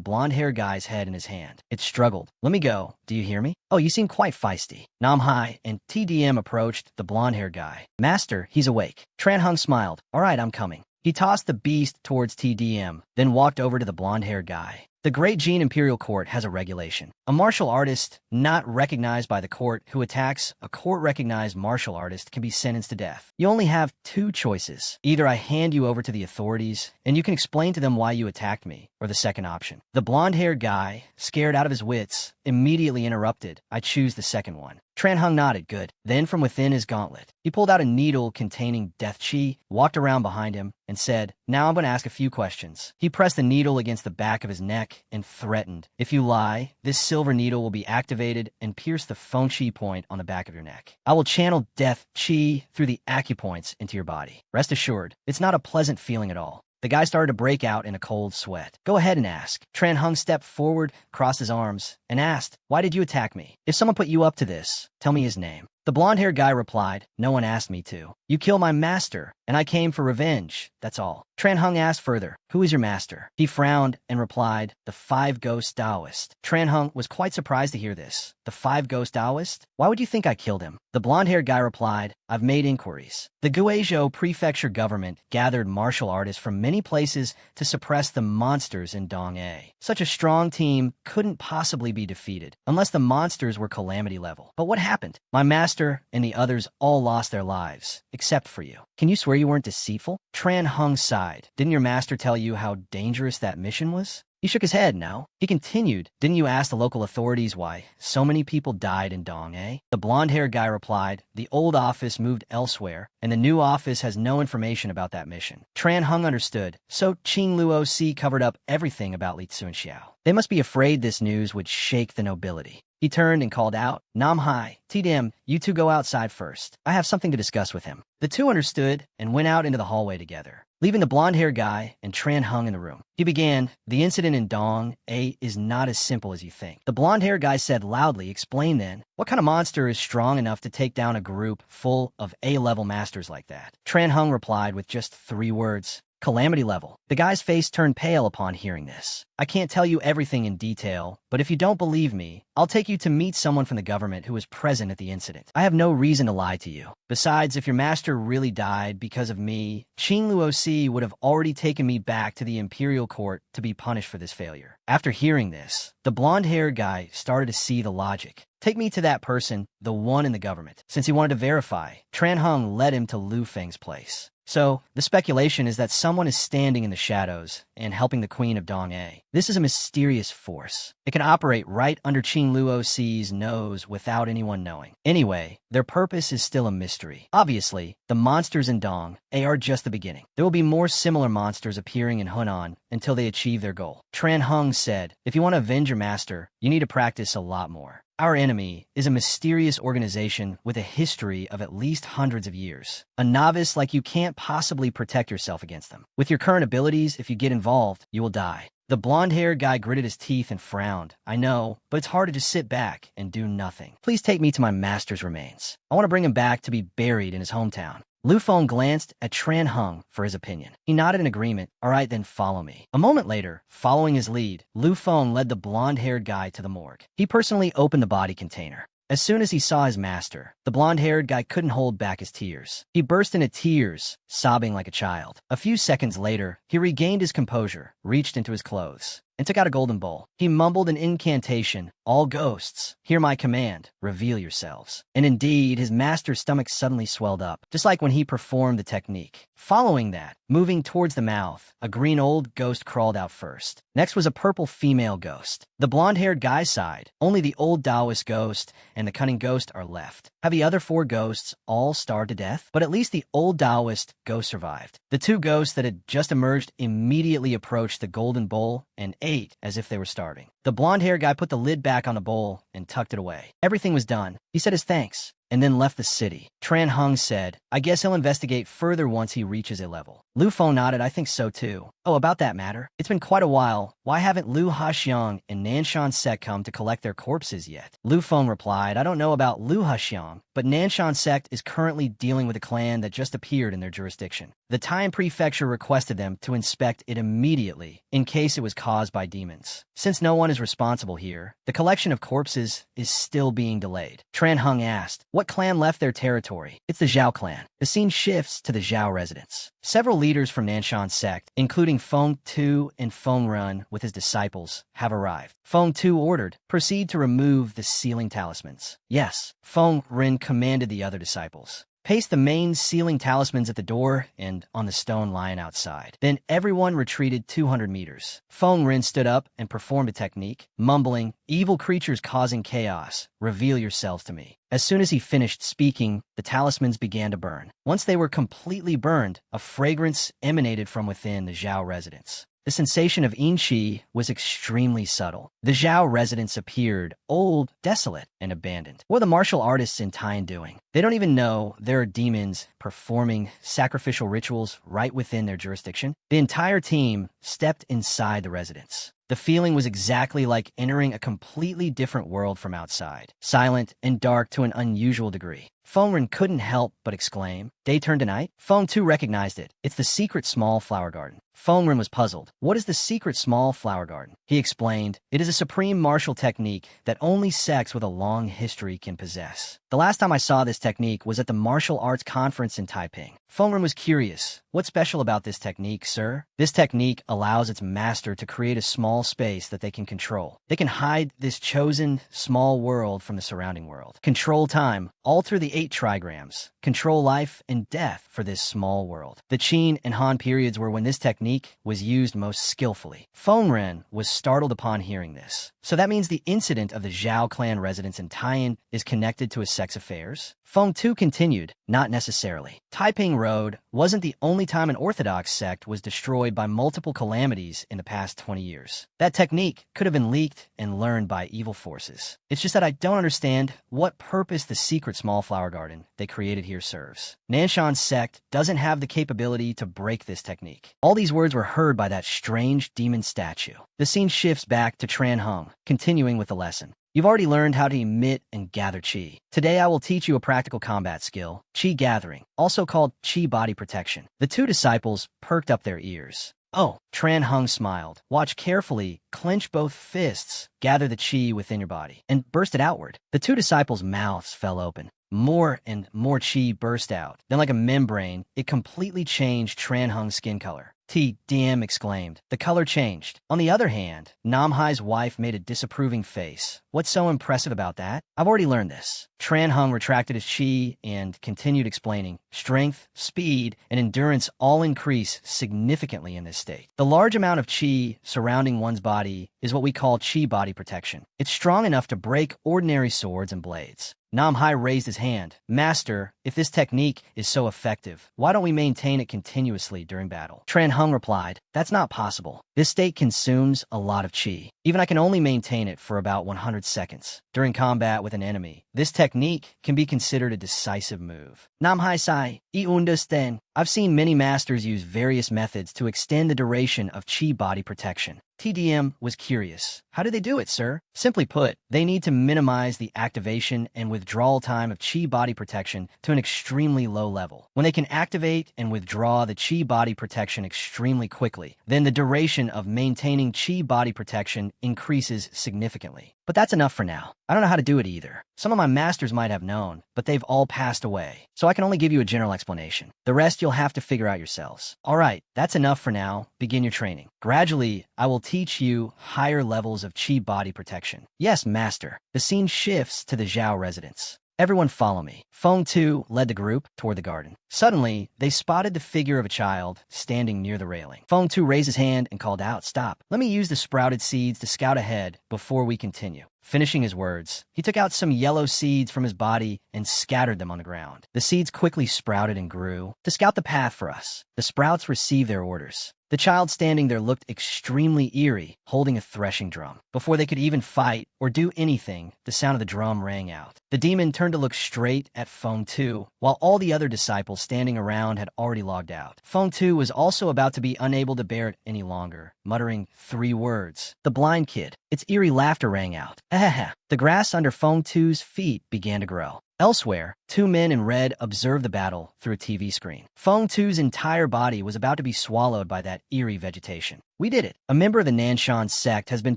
blonde-haired guy's head in his hand. It struggled. Let me go. Do you hear me? Oh, you seem quite feisty. Nam Hai and TDM approached the blonde-haired guy. Master, he's awake. Tran Hung smiled. All right, I'm coming. He tossed the beast towards TDM, then walked over to the blonde-haired guy. The Great Gene Imperial Court has a regulation. A martial artist not recognized by the court who attacks a court-recognized martial artist can be sentenced to death. You only have 2 choices. Either I hand you over to the authorities, and you can explain to them why you attacked me, or the second option. The blonde-haired guy, scared out of his wits, immediately interrupted. I choose the second one. Tran Hung nodded. Good. Then from within his gauntlet, he pulled out a needle containing death chi, walked around behind him, and said, now I'm going to ask a few questions. He pressed the needle against the back of his neck and threatened, if you lie, this silver needle will be activated and pierce the feng chi point on the back of your neck. I will channel death chi through the acupoints into your body. Rest assured, it's not a pleasant feeling at all. The guy started to break out in a cold sweat. Go ahead and ask. Tran Hung stepped forward, crossed his arms, and asked, why did you attack me? If someone put you up to this, tell me his name. The blonde-haired guy replied, no one asked me to. You killed my master, and I came for revenge. That's all. Tran Hung asked further, who is your master? He frowned and replied, the 5 Ghost Taoist. Tran Hung was quite surprised to hear this. The 5 Ghost Taoist? Why would you think I killed him? The blonde-haired guy replied, I've made inquiries. The Guizhou prefecture government gathered martial artists from many places to suppress the monsters in Dong-A. Such a strong team couldn't possibly be defeated, unless the monsters were calamity level. But what happened? My master and the others all lost their lives, except for you. Can you swear you weren't deceitful? Tran Hung sighed. Didn't your master tell you how dangerous that mission was? He shook his head, no. He continued, didn't you ask the local authorities why so many people died in Dong, eh? The blonde-haired guy replied, the old office moved elsewhere, and the new office has no information about that mission. Tran Hung understood, so Qing Luo Si covered up everything about Li Tsunxiao. They must be afraid this news would shake the nobility. He turned and called out, Nam Hai, T-Dim, you two go outside first. I have something to discuss with him. The two understood and went out into the hallway together, leaving the blonde-haired guy and Tran Hung in the room. He began, the incident in Dong A is not as simple as you think. The blonde-haired guy said loudly, explain then, what kind of monster is strong enough to take down a group full of A-level masters like that? Tran Hung replied with just 3 words. Calamity level. The guy's face turned pale upon hearing this. I can't tell you everything in detail, but if you don't believe me, I'll take you to meet someone from the government who was present at the incident. I have no reason to lie to you. Besides, if your master really died because of me, Qing Luo Si would have already taken me back to the imperial court to be punished for this failure. After hearing this, the blonde-haired guy started to see the logic. Take me to that person, the one in the government. Since he wanted to verify, Tran Hung led him to Lu Feng's place. So, the speculation is that someone is standing in the shadows and helping the Queen of Dong-A. This is a mysterious force. It can operate right under Qing Luo Si's nose without anyone knowing. Anyway, their purpose is still a mystery. Obviously, the monsters in Dong-A are just the beginning. There will be more similar monsters appearing in Hunan until they achieve their goal. Tran Hung said, if you want to avenge your master, you need to practice a lot more. Our enemy is a mysterious organization with a history of at least hundreds of years. A novice like you can't possibly protect yourself against them. With your current abilities, if you get involved, you will die. The blonde-haired guy gritted his teeth and frowned. I know, but it's hard to just sit back and do nothing. Please take me to my master's remains. I want to bring him back to be buried in his hometown. Lu Feng glanced at Tran Hung for his opinion. He nodded in agreement. All right, then follow me. A moment later, following his lead, Lu Feng led the blonde-haired guy to the morgue. He personally opened the body container. As soon as he saw his master, the blonde-haired guy couldn't hold back his tears. He burst into tears, sobbing like a child. A few seconds later, he regained his composure, reached into his clothes, and took out a golden bowl. He mumbled an incantation, all ghosts, hear my command, reveal yourselves. And indeed, his master's stomach suddenly swelled up, just like when he performed the technique. Following that, moving towards the mouth, a green old ghost crawled out first. Next was a purple female ghost. The blonde-haired guy sighed. Only the old Taoist ghost and the cunning ghost are left. Have the other 4 ghosts all starved to death? But at least the old Taoist ghost survived. The 2 ghosts that had just emerged immediately approached the golden bowl and ate as if they were starving. The blonde-haired guy put the lid back on the bowl and tucked it away. Everything was done. He said his thanks and then left the city. Tran Hung said, I guess he'll investigate further once he reaches a level. Lu Feng nodded, I think so too. Oh, about that matter. It's been quite a while. Why haven't Lu Haxiang and Nanshan Sect come to collect their corpses yet? Lu Feng replied, I don't know about Lu Haxiang, but Nanshan Sect is currently dealing with a clan that just appeared in their jurisdiction. The Time Prefecture requested them to inspect it immediately in case it was caused by demons. Since no one is responsible here, the collection of corpses is still being delayed. Tran Hung asked, what clan left their territory? It's the Zhao clan. The scene shifts to the Zhao residence. Several leaders from Nanshan Sect, including Feng Tu and Feng Run with his disciples, have arrived. Feng Tu ordered, proceed to remove the sealing talismans. Yes, Feng Ren commanded the other disciples. Paste the main sealing talismans at the door and on the stone lion outside. Then everyone retreated 200 meters. Feng Ren stood up and performed a technique, mumbling, evil creatures causing chaos, reveal yourselves to me. As soon as he finished speaking, the talismans began to burn. Once they were completely burned, a fragrance emanated from within the Zhao residence. The sensation of Inqi was extremely subtle. The Zhao residence appeared old, desolate, and abandoned. What are the martial artists in Taiyan doing? They don't even know there are demons performing sacrificial rituals right within their jurisdiction. The entire team stepped inside the residence. The feeling was exactly like entering a completely different world from outside, silent and dark to an unusual degree. Feng Ren couldn't help but exclaim, day turned to night? Feng Tu recognized it. It's the secret small flower garden. Feng Ren was puzzled. What is the secret small flower garden? He explained, it is a supreme martial technique that only sects with a long history can possess. The last time I saw this technique was at the martial arts conference in Taiping. Feng Ren was curious. What's special about this technique, sir? This technique allows its master to create a small space that they can control. They can hide this chosen small world from the surrounding world. Control time, alter the 8 trigrams, control life and death for this small world. The Qin and Han periods were when this technique was used most skillfully. Feng Ren was startled upon hearing this. So that means the incident of the Zhao clan residents in Taiyan is connected to his sex affairs? Feng Tu continued, not necessarily. Taiping Road wasn't the only time an orthodox sect was destroyed by multiple calamities in the past 20 years. That technique could have been leaked and learned by evil forces. It's just that I don't understand what purpose the secret small flower garden they created here serves. Nanshan's sect doesn't have the capability to break this technique. All these words were heard by that strange demon statue. The scene shifts back to Tran Hung, continuing with the lesson. You've already learned how to emit and gather Qi. Today I will teach you a practical combat skill, Qi gathering, also called Qi body protection. The 2 disciples perked up their ears. Oh, Tran Hung smiled. Watch carefully, clench both fists, gather the Qi within your body, and burst it outward. The 2 disciples' mouths fell open. More and more Qi burst out. Then like a membrane, it completely changed Tran Hung's skin color. TDM exclaimed. The color changed. On the other hand, Nam Hai's wife made a disapproving face. What's so impressive about that? I've already learned this. Tran Hung retracted his Qi and continued explaining. Strength, speed, and endurance all increase significantly in this state. The large amount of Qi surrounding one's body is what we call Qi body protection. It's strong enough to break ordinary swords and blades. Nam Hai raised his hand. Master, if this technique is so effective, why don't we maintain it continuously during battle? Tran Hung replied, that's not possible. This state consumes a lot of Qi. Even I can only maintain it for about 100 seconds. During combat with an enemy, this technique can be considered a decisive move. Nam Hai Sai, I understand. I've seen many masters use various methods to extend the duration of Qi body protection. TDM was curious. How do they do it, sir? Simply put, they need to minimize the activation and withdrawal time of Qi body protection to an extremely low level. When they can activate and withdraw the Qi body protection extremely quickly, then the duration of maintaining Qi body protection increases significantly. But that's enough for now. I don't know how to do it either. Some of my masters might have known, but they've all passed away. So I can only give you a general explanation. The rest you'll have to figure out yourselves. All right, that's enough for now. Begin your training. Gradually, I will teach you higher levels of Qi body protection. Yes, master. The scene shifts to the Zhao residence. Everyone follow me. Feng Tu led the group toward the garden. Suddenly, they spotted the figure of a child standing near the railing. Feng Tu raised his hand and called out, "Stop. Let me use the sprouted seeds to scout ahead before we continue." Finishing his words, he took out some yellow seeds from his body and scattered them on the ground. The seeds quickly sprouted and grew. To scout the path for us, the sprouts received their orders. The child standing there looked extremely eerie, holding a threshing drum. Before they could even fight or do anything, the sound of the drum rang out. The demon turned to look straight at Feng Tu, while all the other disciples standing around had already logged out. Feng Tu was also about to be unable to bear it any longer, muttering 3 words. The blind kid. Its eerie laughter rang out. The grass under Feng Tu's feet began to grow. Elsewhere, 2 men in red observed the battle through a TV screen. Feng Tu's entire body was about to be swallowed by that eerie vegetation. We did it. A member of the Nanshan sect has been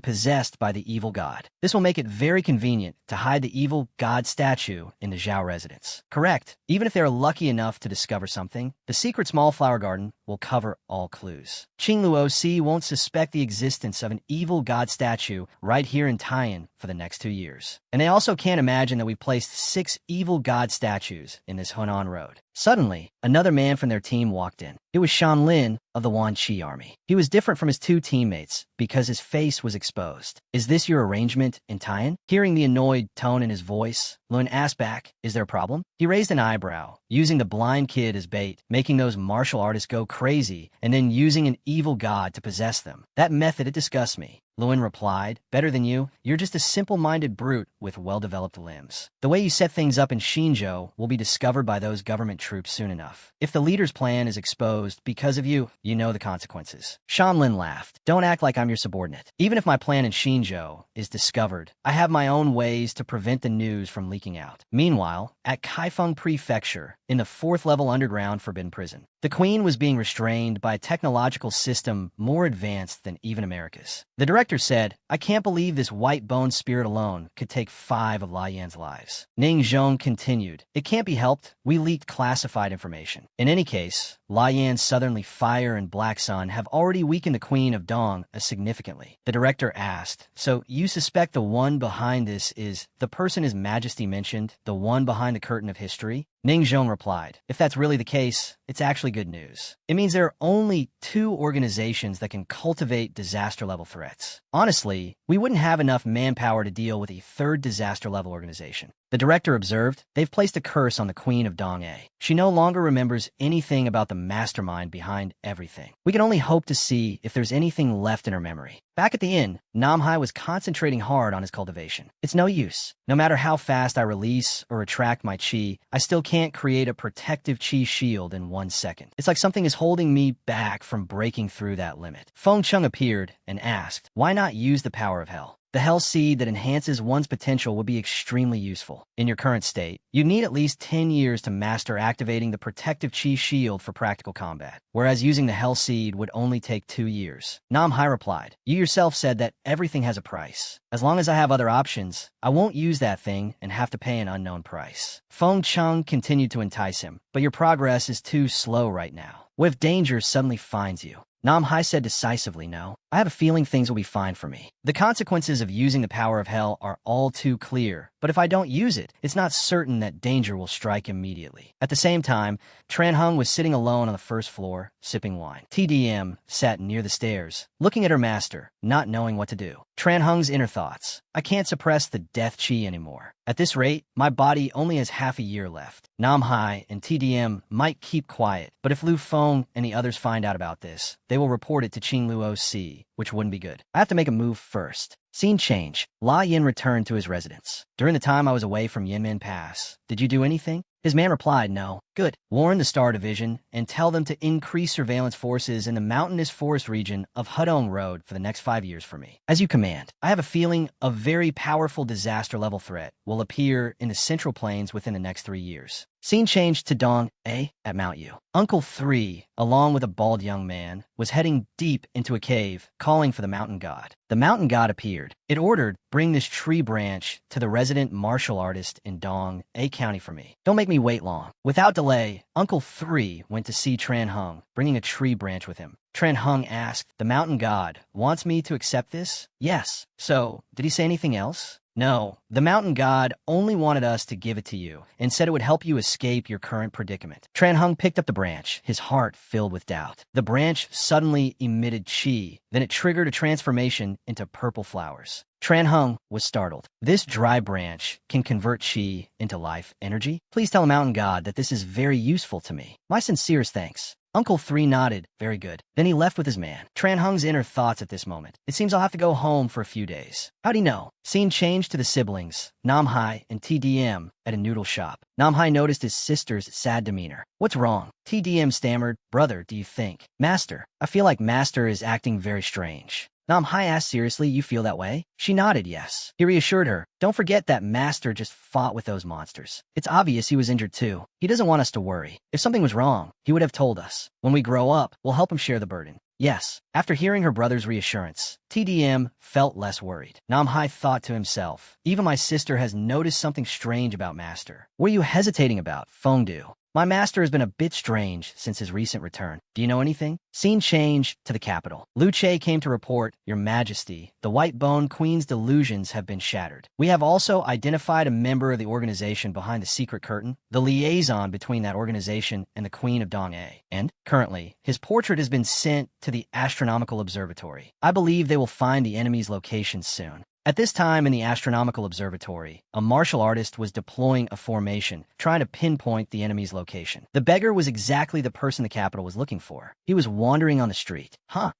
possessed by the evil god. This will make it very convenient to hide the evil god statue in the Zhao residence. Correct. Even if they are lucky enough to discover something, the secret small flower garden will cover all clues. Qingluo Si won't suspect the existence of an evil god statue right here in Taiyan for the next 2 years. And they also can't imagine that we placed 6 evil god statues in this Hunan road. Suddenly, another man from their team walked in. It was Shan Lin of the Wan Qi army. He was different from his 2 teammates because his face was exposed. Is this your arrangement in Taiyan? Hearing the annoyed tone in his voice, Lin asked back, is there a problem? He raised an eyebrow, using the blind kid as bait, making those martial artists go crazy, and then using an evil god to possess them. That method, it disgusts me. Lewin replied, better than you, you're just a simple-minded brute with well-developed limbs. The way you set things up in Xinzhou will be discovered by those government troops soon enough. If the leader's plan is exposed because of you, you know the consequences. Shanlin laughed. Don't act like I'm your subordinate. Even if my plan in Xinzhou is discovered, I have my own ways to prevent the news from leaking out. Meanwhile, at Kaifeng Prefecture, in the 4th level underground forbidden prison, The queen was being restrained by a technological system more advanced than even America's. The director said, "I can't believe this white-boned spirit alone could take 5 of La Yan's lives." Ning Zhong continued, "It can't be helped. We leaked classified information. In any case, La Yan's southerly fire and black sun have already weakened the Queen of Dong significantly." The director asked, "So you suspect the one behind this is the person His Majesty mentioned, the one behind the curtain of history?" Ning Zhong replied, "If that's really the case, it's actually good news. It means there are only 2 organizations that can cultivate disaster-level threats. Honestly, we wouldn't have enough manpower to deal with a 3rd disaster-level organization." The director observed, "They've placed a curse on the Queen of Dong-A. She no longer remembers anything about the mastermind behind everything. We can only hope to see if there's anything left in her memory." Back at the inn, Namhai was concentrating hard on his cultivation. "It's no use. No matter how fast I release or retract my chi, I still can't create a protective chi shield in 1 second. It's like something is holding me back from breaking through that limit." Feng Chung appeared and asked, "Why not use the power of hell? The hell seed that enhances one's potential would be extremely useful. In your current state, you need at least 10 years to master activating the protective chi shield for practical combat, whereas using the hell seed would only take 2 years. Nam Hai replied, "You yourself said that everything has a price. As long as I have other options, I won't use that thing and have to pay an unknown price." Feng Chung continued to entice him, "But your progress is too slow right now. What if danger suddenly finds you?" Nam Hai said decisively, "No. I have a feeling things will be fine for me. The consequences of using the power of hell are all too clear, but if I don't use it, it's not certain that danger will strike immediately." At the same time, Tran Hung was sitting alone on the first floor, sipping wine. TDM sat near the stairs, looking at her master, not knowing what to do. Tran Hung's inner thoughts, "I can't suppress the death chi anymore. At this rate, my body only has half a year left. Nam Hai and TDM might keep quiet, but if Lu Feng and the others find out about this, they will report it to Qing Lu OC, which wouldn't be good. I have to make a move first." Scene change. La Yin returned to his residence. "During the time I was away from Yinmen Pass, did you do anything?" His man replied, "No." "Good. Warn the Star Division and tell them to increase surveillance forces in the mountainous forest region of Hudong Road for the next 5 years for me. As you command." I have a feeling a very powerful disaster-level threat will appear in the Central Plains within the next 3 years. Scene changed to Dong-A at Mount Yu. Uncle 3, along with a bald young man, was heading deep into a cave, calling for the mountain god. The mountain god appeared. It ordered, "Bring this tree branch to the resident martial artist in Dong-A County for me. Don't make me wait long." Without delay, Uncle 3 went to see Tran Hung, bringing a tree branch with him. Tran Hung asked, "The mountain god wants me to accept this?" "Yes." "So, did he say anything else?" "No, the mountain god only wanted us to give it to you and said it would help you escape your current predicament." Tran Hung picked up the branch, his heart filled with doubt. The branch suddenly emitted chi, then it triggered a transformation into purple flowers. Tran Hung was startled. "This dry branch can convert chi into life energy? Please tell the mountain god that this is very useful to me. My sincerest thanks." Uncle 3 nodded. "Very good." Then he left with his man. Tran Hung's inner thoughts at this moment. "It seems I'll have to go home for a few days." How'd he know? Scene changed to the siblings, Nam Hai and TDM, at a noodle shop. Nam Hai noticed his sister's sad demeanor. "What's wrong?" TDM stammered, "Brother, do you think?" "Master, I feel like Master is acting very strange." Nam Hai asked seriously, "You feel that way?" She nodded yes. He reassured her, "Don't forget that Master just fought with those monsters. It's obvious he was injured too. He doesn't want us to worry. If something was wrong, he would have told us. When we grow up, we'll help him share the burden." Yes. After hearing her brother's reassurance, TDM felt less worried. Nam Hai thought to himself, "Even my sister has noticed something strange about Master." "What are you hesitating about, Fengdu?" "My master has been a bit strange since his recent return. Do you know anything?" Scene change to the capital. Lu Che came to report, "Your Majesty, the White-Bone Queen's delusions have been shattered. We have also identified a member of the organization behind the secret curtain, the liaison between that organization and the Queen of Dong-A. And, currently, his portrait has been sent to the Astronomical Observatory. I believe they will find the enemy's location soon." At this time in the Astronomical Observatory, a martial artist was deploying a formation, trying to pinpoint the enemy's location. The beggar was exactly the person the capital was looking for. He was wandering on the street.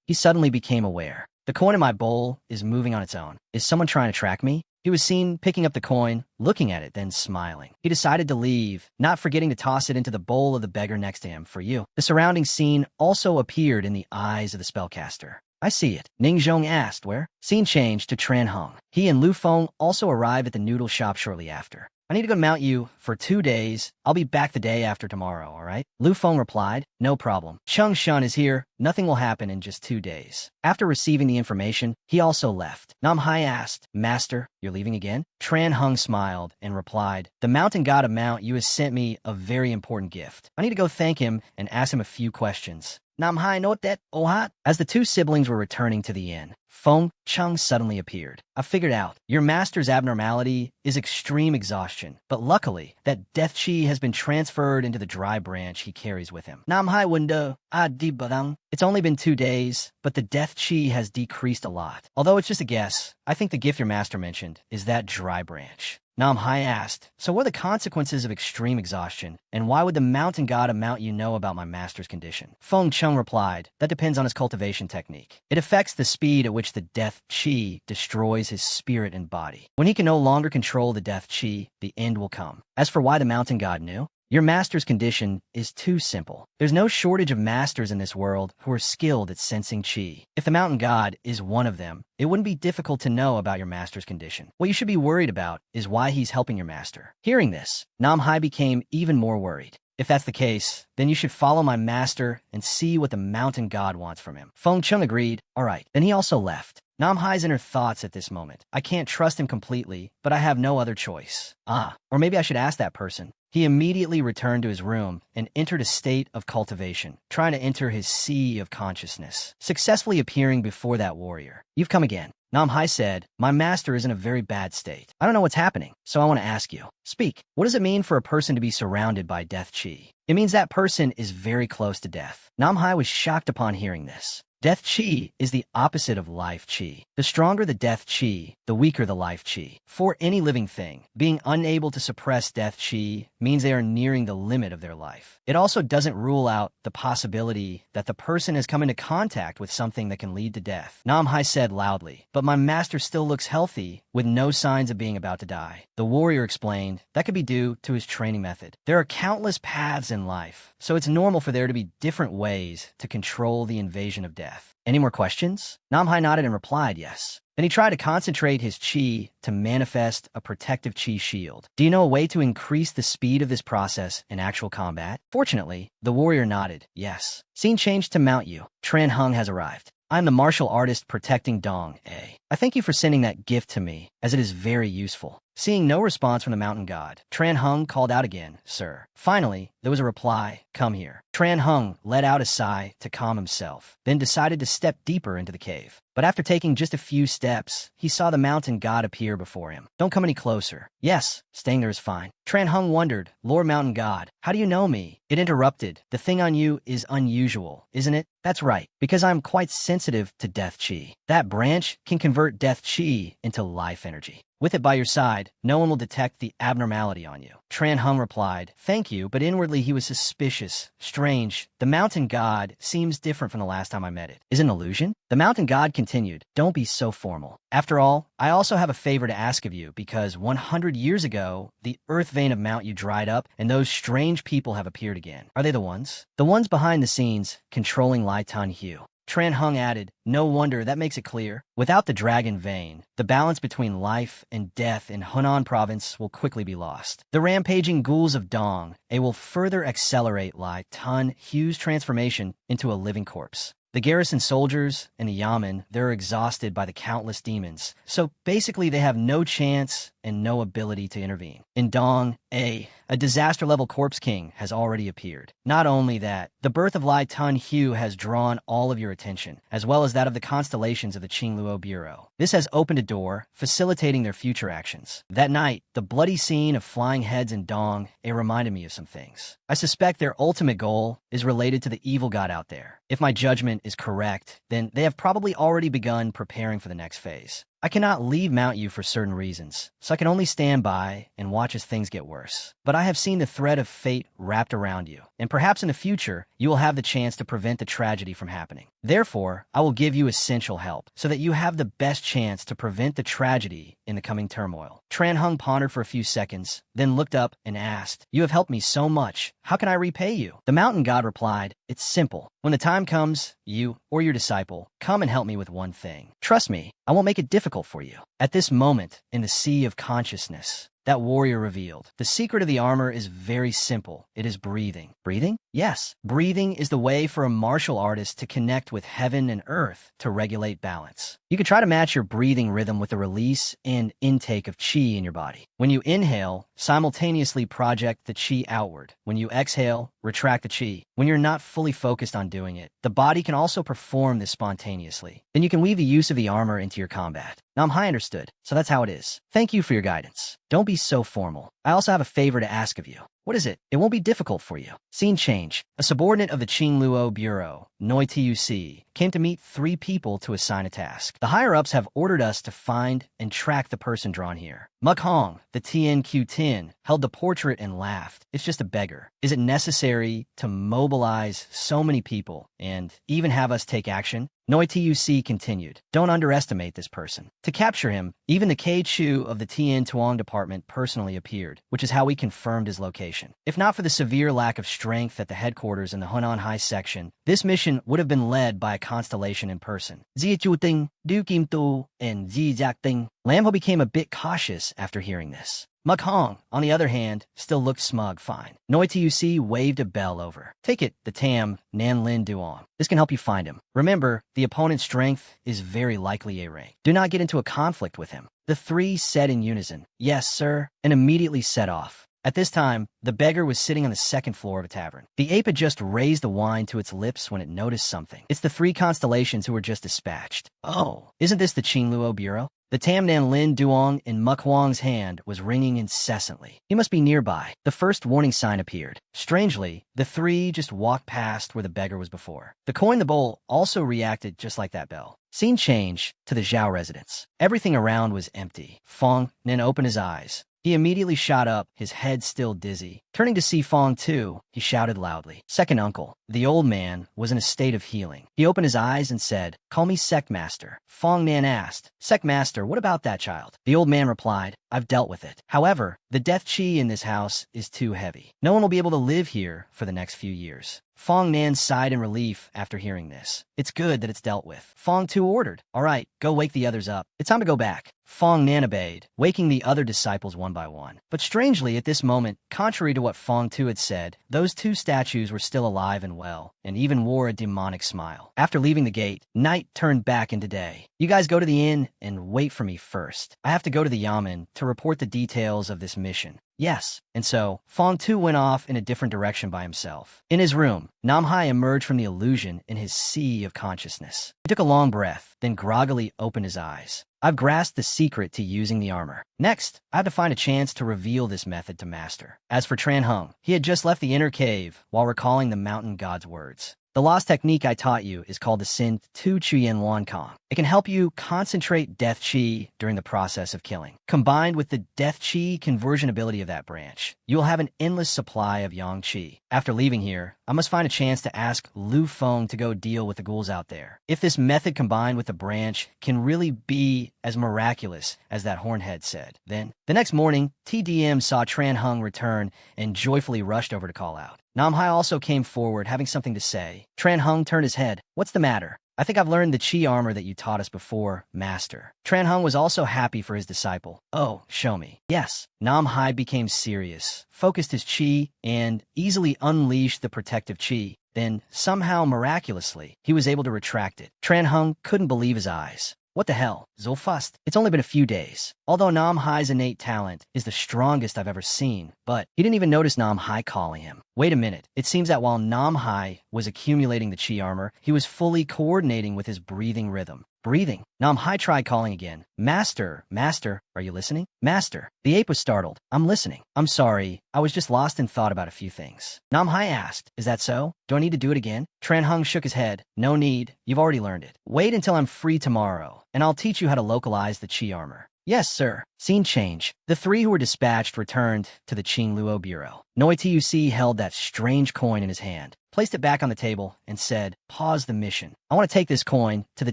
He suddenly became aware. "The coin in my bowl is moving on its own. Is someone trying to track me?" He was seen picking up the coin, looking at it, then smiling. He decided to leave, not forgetting to toss it into the bowl of the beggar next to him, for you. The surrounding scene also appeared in the eyes of the spellcaster. "I see it." Ning Zhong asked, "Where?" Scene changed to Tran Hung. He and Lu Feng also arrived at the noodle shop shortly after. I need to go mount you for 2 days. I'll be back the day after tomorrow, all right? Lu Feng replied, no problem. Shi Shan is here. Nothing will happen in just 2 days. After receiving the information, he also left. Nam Hai asked, Master, you're leaving again? Tran Hung smiled and replied, the mountain god of Mount Yu has sent me a very important gift. I need to go thank him and ask him a few questions. Nam Hai know that, Ohat? As the two siblings were returning to the inn, Feng Chung suddenly appeared. I figured out. Your master's abnormality is extreme exhaustion, but luckily, that death chi has been transferred into the dry branch he carries with him. Nam Hai window, it's only been 2 days, but the death chi has decreased a lot. Although it's just a guess, I think the gift your master mentioned is that dry branch. Nam Hai asked, so what are the consequences of extreme exhaustion, and why would the mountain god of Mount Yu know about my master's condition? Feng Chung replied, that depends on his cultivation technique. It affects the speed at which the death chi destroys his spirit and body. When he can no longer control the death chi, the end will come. As for why the mountain god knew, your master's condition is too simple. There's no shortage of masters in this world who are skilled at sensing chi. If the mountain god is one of them, it wouldn't be difficult to know about your master's condition. What you should be worried about is why he's helping your master. Hearing this, Nam Hai became even more worried. If that's the case, then you should follow my master and see what the mountain god wants from him. Feng Chung agreed. All right. Then he also left. Nam Hai's in her thoughts at this moment. I can't trust him completely, but I have no other choice. Or maybe I should ask that person. He immediately returned to his room and entered a state of cultivation, trying to enter his sea of consciousness, successfully appearing before that warrior. You've come again. Nam Hai said, my master is in a very bad state. I don't know what's happening, so I want to ask you. Speak. What does it mean for a person to be surrounded by death chi? It means that person is very close to death. Nam Hai was shocked upon hearing this. Death chi is the opposite of life chi. The stronger the death chi, the weaker the life chi. For any living thing, being unable to suppress death chi means they are nearing the limit of their life. It also doesn't rule out the possibility that the person has come into contact with something that can lead to death. Nam Hai said loudly, but my master still looks healthy, with no signs of being about to die. The warrior explained that could be due to his training method. There are countless paths in life, so it's normal for there to be different ways to control the invasion of death. Any more questions? Nam Hai nodded and replied yes. Then he tried to concentrate his chi to manifest a protective chi shield. Do you know a way to increase the speed of this process in actual combat? Fortunately, the warrior nodded, yes. Scene changed to Mount Yu. Tran Hung has arrived. I'm the martial artist protecting Dong A. I thank you for sending that gift to me, as it is very useful. Seeing no response from the mountain god, Tran Hung called out again, sir. Finally, there was a reply, come here. Tran Hung let out a sigh to calm himself, then decided to step deeper into the cave. But after taking just a few steps, he saw the mountain god appear before him. Don't come any closer. Yes, staying there is fine. Tran Hung wondered, Lord Mountain God, how do you know me? It interrupted. The thing on you is unusual, isn't it? That's right, because I'm quite sensitive to death chi. That branch can convert death chi into life energy. With it by your side, no one will detect the abnormality on you. Tran Hung replied, thank you, but inwardly he was suspicious. Strange. The mountain god seems different from the last time I met it. Is it an illusion? The mountain god continued, don't be so formal. After all, I also have a favor to ask of you because 100 years ago, the earth vein of Mount Yu dried up and those strange people have appeared again. Are they the ones? The ones behind the scenes, controlling Lai Tan Hu. Tran Hung added, no wonder, that makes it clear. Without the dragon vein, the balance between life and death in Hunan province will quickly be lost. The rampaging ghouls of Dong, A will further accelerate Lai Tan Hu's transformation into a living corpse. The garrison soldiers and the yamen, they're exhausted by the countless demons, so basically they have no chance and no ability to intervene. In Dong, A disaster-level corpse king has already appeared. Not only that, the birth of Lai Tun Hu has drawn all of your attention, as well as that of the constellations of the Qingluo Bureau. This has opened a door, facilitating their future actions. That night, the bloody scene of flying heads in Dong, it reminded me of some things. I suspect their ultimate goal is related to the evil god out there. If my judgment is correct, then they have probably already begun preparing for the next phase. I cannot leave Mount Yu for certain reasons, so I can only stand by and watch as things get worse. But I have seen the thread of fate wrapped around you, and perhaps in the future, you will have the chance to prevent the tragedy from happening. Therefore, I will give you essential help, so that you have the best chance to prevent the tragedy in the coming turmoil. Tran Hung pondered for a few seconds, then looked up and asked, "You have helped me so much. How can I repay you?" The mountain god replied, "It's simple. When the time comes, you or your disciple come and help me with one thing. Trust me, I won't make it difficult for you." At this moment, in the sea of consciousness, that warrior revealed. The secret of the armor is very simple. It is breathing. Breathing? Yes. Breathing is the way for a martial artist to connect with heaven and earth to regulate balance. You can try to match your breathing rhythm with the release and intake of qi in your body. When you inhale, simultaneously project the qi outward. When you exhale, retract the qi. When you're not fully focused on doing it, the body can also perform this spontaneously. Then you can weave the use of the armor into your combat. Namhai understood, so that's how it is. Thank you for your guidance. Don't be so formal. I also have a favor to ask of you. What is it? It won't be difficult for you. Scene change. A subordinate of the Qingluo Bureau, Noi Tuc, came to meet 3 people to assign a task. The higher-ups have ordered us to find and track the person drawn here. Muk Hong, the TNQ-10, held the portrait and laughed. It's just a beggar. Is it necessary to mobilize so many people and even have us take action? Noi Tuc continued, don't underestimate this person. To capture him, even the K Chu of the Tien Tuong department personally appeared, which is how we confirmed his location. If not for the severe lack of strength at the headquarters in the Hunan High section, this mission would have been led by a constellation in person. Zia Chuting, Du Kim Tu, and Zi Jiak Ting. Lamho became a bit cautious after hearing this. Muk Hong, on the other hand, still looked smug fine. Noi Tuc waved a bell over. Take it, the Tam, Nan Lin Duong. This can help you find him. Remember, the opponent's strength is very likely A rank. Do not get into a conflict with him. The 3 said in unison, yes, sir, and immediately set off. At this time, the beggar was sitting on the 2nd floor of a tavern. The ape had just raised the wine to its lips when it noticed something. It's the 3 constellations who were just dispatched. Oh, isn't this the Qingluo Bureau? The Tamnan Lin Duong in Muk Huang's hand was ringing incessantly. He must be nearby. The first warning sign appeared. Strangely, the 3 just walked past where the beggar was before. The coin in the bowl also reacted just like that bell. Scene change to the Zhao residence. Everything around was empty. Fong then opened his eyes. He immediately shot up, his head still dizzy. Turning to see Fong Tu, he shouted loudly, second uncle. The old man was in a state of healing. He opened his eyes and said, call me Sect Master. Fong Nan asked, Sect Master, what about that child? The old man replied, I've dealt with it. However, the death qi in this house is too heavy. No one will be able to live here for the next few years. Fong Nan sighed in relief after hearing this. It's good that it's dealt with. Fong Tu ordered, all right, go wake the others up. It's time to go back. Fong Nan obeyed, waking the other disciples one by one. But strangely, at this moment, contrary to what Fong Tu had said, those 2 statues were still alive and well, and even wore a demonic smile. After leaving the gate, night turned back into day. You guys go to the inn and wait for me first. I have to go to the Yamen to report the details of this mission. Yes. And so, Fong Tu went off in a different direction by himself. In his room, Namhai emerged from the illusion in his sea of consciousness. He took a long breath, then groggily opened his eyes. I've grasped the secret to using the armor. Next, I have to find a chance to reveal this method to Master. As for Tran Hung, he had just left the inner cave while recalling the mountain god's words. The lost technique I taught you is called the Sin Tu Chuyen Wan Kong. It can help you concentrate death chi during the process of killing. Combined with the death chi conversion ability of that branch, you will have an endless supply of yang chi. After leaving here, I must find a chance to ask Lu Feng to go deal with the ghouls out there. If this method combined with the branch can really be as miraculous as that hornhead said, then the next morning, TDM saw Tran Hung return and joyfully rushed over to call out. Namhai also came forward, having something to say. Tran Hung turned his head. What's the matter? I think I've learned the chi armor that you taught us before, Master. Tran Hung was also happy for his disciple. Oh, show me. Yes. Namhai became serious, focused his chi, and easily unleashed the protective chi. Then, somehow miraculously, he was able to retract it. Tran Hung couldn't believe his eyes. What the hell? So fast. It's only been a few days. Although Nam Hai's innate talent is the strongest I've ever seen, but he didn't even notice Nam Hai calling him. Wait a minute. It seems that while Nam Hai was accumulating the chi armor, he was fully coordinating with his breathing rhythm. Breathing. Nam Hai tried calling again. Master, Master, are you listening? Master. The ape was startled. I'm listening. I'm sorry. I was just lost in thought about a few things. Nam Hai asked, is that so? Do I need to do it again? Tran Hung shook his head. No need. You've already learned it. Wait until I'm free tomorrow, and I'll teach you how to localize the chi armor. Yes, sir. Scene change. The 3 who were dispatched returned to the Qingluo Bureau. Noi Tuc held that strange coin in his hand, placed it back on the table, and said, pause the mission. I want to take this coin to the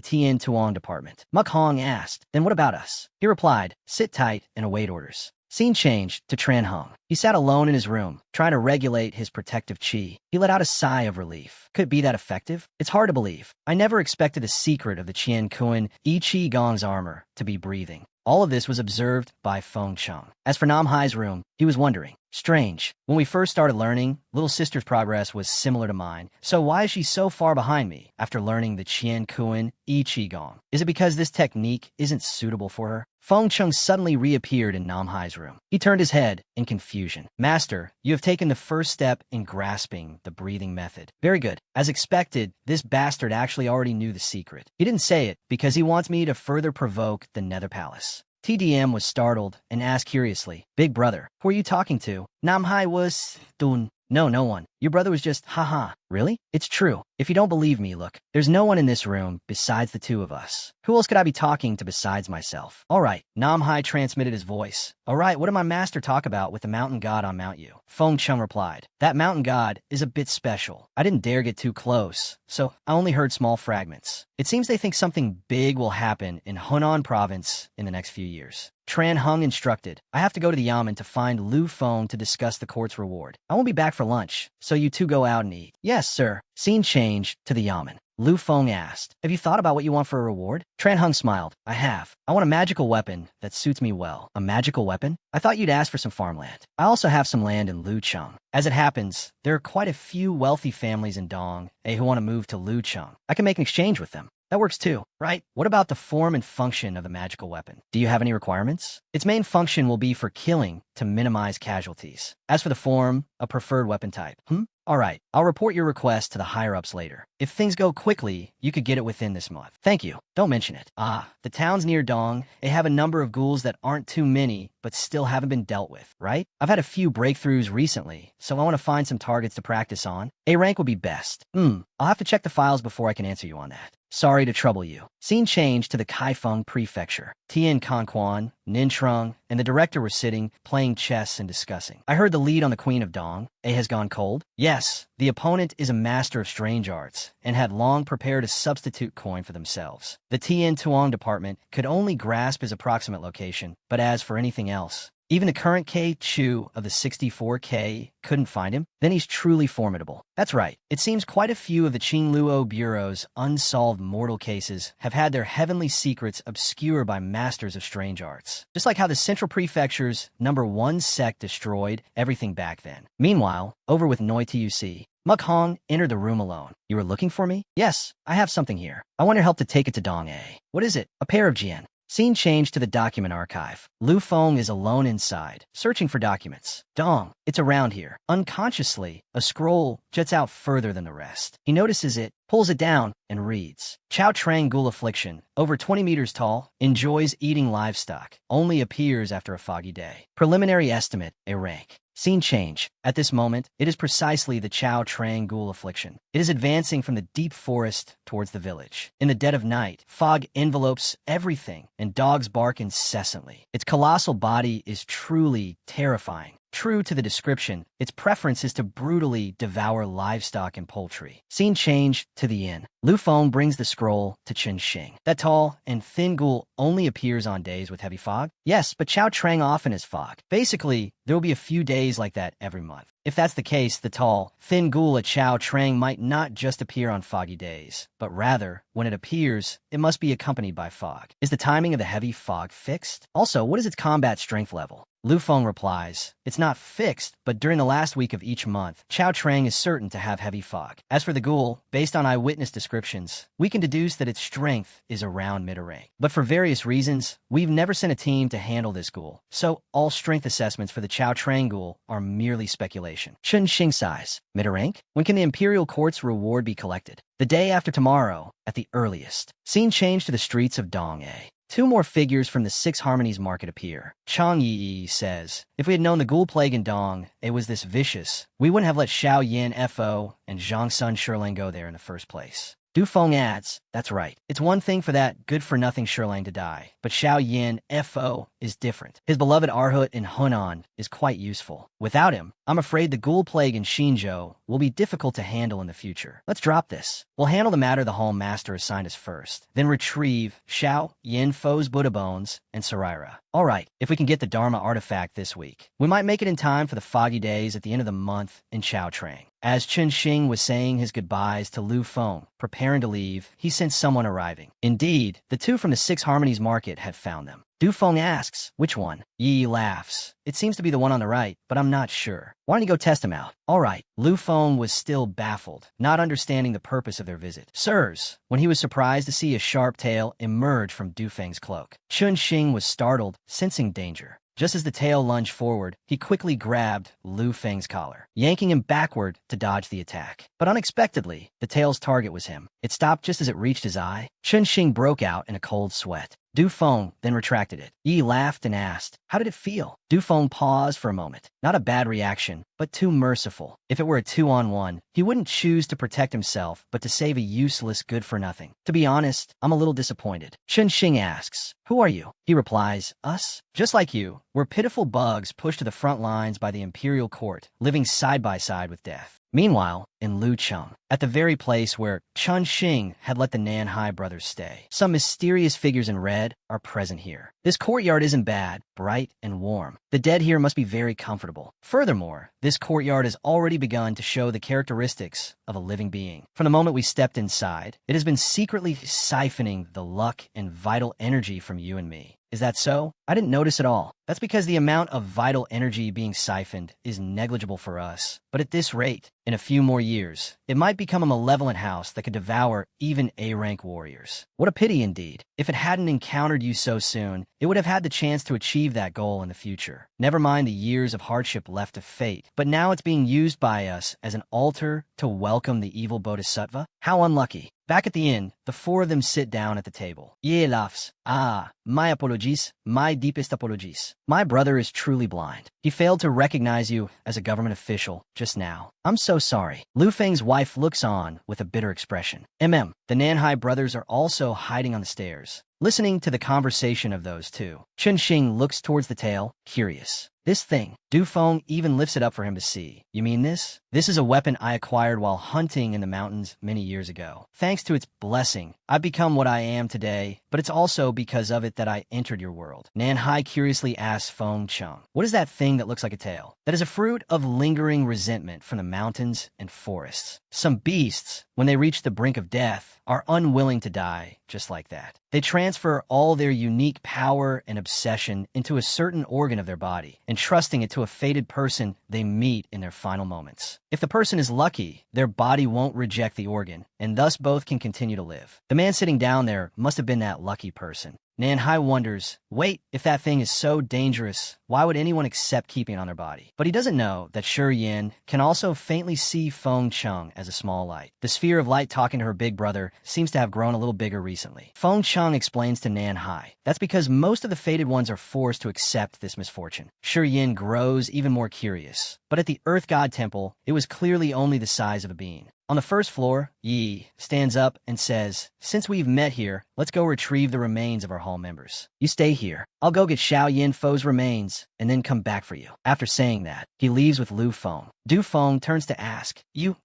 Tien Tuong department. Muk Hong asked, then what about us? He replied, sit tight and await orders. Scene changed to Tran Hung. He sat alone in his room, trying to regulate his protective chi. He let out a sigh of relief. Could it be that effective? It's hard to believe. I never expected the secret of the Chien Kun I Chi Gong's armor to be breathing. All of this was observed by Feng Cheng. As for Nam Hai's room, he was wondering. Strange. When we first started learning, little sister's progress was similar to mine. So why is she so far behind me after learning the Qian Kuan I Qigong? Is it because this technique isn't suitable for her? Feng Cheng suddenly reappeared in Nam Hai's room. He turned his head in confusion. Master, you have taken the first step in grasping the breathing method. Very good. As expected, this bastard actually already knew the secret. He didn't say it because he wants me to further provoke the Nether Palace. TDM was startled and asked curiously, Big brother, who are you talking to? Nam Hai was... Dun. No one. Your brother was just, haha. Really? It's true. If you don't believe me, look. There's no one in this room besides the two of us. Who else could I be talking to besides myself? All right. Nam Hai transmitted his voice. All right, what did my master talk about with the mountain god on Mount Yu? Feng Cheng replied. That mountain god is a bit special. I didn't dare get too close, so I only heard small fragments. It seems they think something big will happen in Hunan province in the next few years. Tran Hung instructed, I have to go to the Yamen to find Lu Feng to discuss the court's reward. I won't be back for lunch, so you two go out and eat. Yes, sir. Scene changed to the Yamen. Lu Feng asked, have you thought about what you want for a reward? Tran Hung smiled. I have. I want a magical weapon that suits me well. A magical weapon? I thought you'd ask for some farmland. I also have some land in Lucheng. As it happens, there are quite a few wealthy families in Dong, who want to move to Lucheng. I can make an exchange with them. That works too, right? What about the form and function of the magical weapon? Do you have any requirements? Its main function will be for killing to minimize casualties. As for the form, a preferred weapon type. All right, I'll report your request to the higher-ups later. If things go quickly, you could get it within this month. Thank you. Don't mention it. The towns near Dong, they have a number of ghouls that aren't too many, but still haven't been dealt with, right? I've had a few breakthroughs recently, so I want to find some targets to practice on. A rank would be best. I'll have to check the files before I can answer you on that. Sorry to trouble you. Scene changed to the Kaifeng Prefecture. Tian Kanquan, Nintrung, and the director were sitting, playing chess and discussing. I heard the lead on the Queen of Dong. Has gone cold? Yes, the opponent is a master of strange arts, and had long prepared a substitute coin for themselves. The Tian Tuong department could only grasp his approximate location, but as for anything else, even the current K Chu of the 64K couldn't find him, then he's truly formidable. That's right. It seems quite a few of the Qing Luo Bureau's unsolved mortal cases have had their heavenly secrets obscured by masters of strange arts. Just like how the Central Prefecture's #1 sect destroyed everything back then. Meanwhile, over with Noi Tuc, Muk Hong entered the room alone. You were looking for me? Yes, I have something here. I want your help to take it to Dong A. What is it? A pair of Jian. Scene changed to the document archive. Lu Feng is alone inside, searching for documents. Dong, it's around here. Unconsciously, a scroll juts out further than the rest. He notices it, pulls it down, and reads. Chao Trang Ghoul Affliction, over 20 meters tall, enjoys eating livestock, only appears after a foggy day. Preliminary estimate, a rank. Scene change. At this moment, it is precisely the Chao Trang Ghoul Affliction. It is advancing from the deep forest towards the village. In the dead of night, fog envelopes everything, and dogs bark incessantly. Its colossal body is truly terrifying. True to the description, its preference is to brutally devour livestock and poultry. Scene change to the inn. Lu Feng brings the scroll to Chen Xing. That tall and thin ghoul only appears on days with heavy fog? Yes, but Chao Trang often has fog. Basically, there will be a few days like that every month. If that's the case, the tall, thin ghoul at Chao Trang might not just appear on foggy days, but rather, when it appears, it must be accompanied by fog. Is the timing of the heavy fog fixed? Also, what is its combat strength level? Lu Feng replies, it's not fixed, but during the last week of each month, Chao Trang is certain to have heavy fog. As for the ghoul, based on eyewitness descriptions, we can deduce that its strength is around mid-rank. But for various reasons, we've never sent a team to handle this ghoul, so all strength assessments for the Chao Trang ghoul are merely speculation. Chen Xing size, mid-rank? When can the Imperial Court's reward be collected? The day after tomorrow, at the earliest. Scene change to the streets of Dong A. Two more figures from the Six Harmonies market appear. Chang Yi says, if we had known the ghoul plague in Dong, it was this vicious, we wouldn't have let Xiao Yin Fo and Zhang Sun Sherlang go there in the first place. Du Feng adds, that's right. It's one thing for that good-for-nothing Sherlang to die, but Xiao Yin Fo is different. His beloved Arhut in Hunan is quite useful. Without him, I'm afraid the ghoul plague in Xinzhou will be difficult to handle in the future. Let's drop this. We'll handle the matter the Hall Master assigned us first, then retrieve Xiao Yin Fo's Buddha Bones and Saraira. All right, if we can get the Dharma artifact this week, we might make it in time for the foggy days at the end of the month in Chao Trang. As Chen Xing was saying his goodbyes to Lu Feng, preparing to leave, he sensed someone arriving. Indeed, the two from the Six Harmonies market had found them. Du Feng asks, which one? Yi laughs. It seems to be the one on the right, but I'm not sure. Why don't you go test him out? All right. Lu Feng was still baffled, not understanding the purpose of their visit. Sirs, when he was surprised to see a sharp tail emerge from Du Feng's cloak. Chun Xing was startled, sensing danger. Just as the tail lunged forward, he quickly grabbed Lu Feng's collar, yanking him backward to dodge the attack. But unexpectedly, the tail's target was him. It stopped just as it reached his eye. Chun Xing broke out in a cold sweat. Du Feng then retracted it. Yi laughed and asked, how did it feel? Du Feng paused for a moment. Not a bad reaction, but too merciful. If it were a 2-on-1, he wouldn't choose to protect himself, but to save a useless good-for-nothing. To be honest, I'm a little disappointed. Chun Xing asks, who are you? He replies, us? Just like you, we're pitiful bugs pushed to the front lines by the imperial court, living side by side with death. Meanwhile, in Lucheng, at the very place where Chun Xing had let the Nanhai brothers stay, some mysterious figures in red are present here. This courtyard isn't bad, bright and warm. The dead here must be very comfortable. Furthermore, this courtyard has already begun to show the characteristics of a living being. From the moment we stepped inside, it has been secretly siphoning the luck and vital energy from you and me. Is that so? I didn't notice at all. That's because the amount of vital energy being siphoned is negligible for us. But at this rate, in a few more years, it might become a malevolent house that could devour even A-rank warriors. What a pity indeed. If it hadn't encountered you so soon, it would have had the chance to achieve that goal in the future. Never mind the years of hardship left to fate, but now it's being used by us as an altar to welcome the evil bodhisattva? How unlucky. Back at the inn, the four of them sit down at the table. Ye laughs. Ah, my apologies, my deepest apologies. My brother is truly blind. He failed to recognize you as a government official just now. I'm so sorry. Lu Feng's wife looks on with a bitter expression. The Nanhai brothers are also hiding on the stairs, listening to the conversation of those two. Chun Xing looks towards the tail, curious. This thing. Du Feng even lifts it up for him to see. You mean this? This is a weapon I acquired while hunting in the mountains many years ago. Thanks to its blessing, I've become what I am today, but it's also because of it that I entered your world. Nanhai curiously asks Feng Cheng, what is that thing that looks like a tail? That is a fruit of lingering resentment from the mountains and forests. Some beasts, when they reach the brink of death, are unwilling to die just like that. They transfer all their unique power and obsession into a certain organ of their body, entrusting it to a fated person they meet in their final moments. If the person is lucky, their body won't reject the organ, and thus both can continue to live. The man sitting down there must have been that lucky person. Nanhai wonders, wait, if that thing is so dangerous, why would anyone accept keeping it on their body? But he doesn't know that Shi Yin can also faintly see Feng Cheng as a small light. The sphere of light talking to her big brother seems to have grown a little bigger recently. Feng Cheng explains to Nanhai, that's because most of the fated ones are forced to accept this misfortune. Shi Yin grows even more curious. But at the Earth God Temple, it was clearly only the size of a bean. On the first floor, Yi stands up and says, since we've met here, let's go retrieve the remains of our hall members. You stay here. I'll go get Xiao Yin Fo's remains and then come back for you. After saying that, he leaves with Lu Feng. Du Feng turns to ask,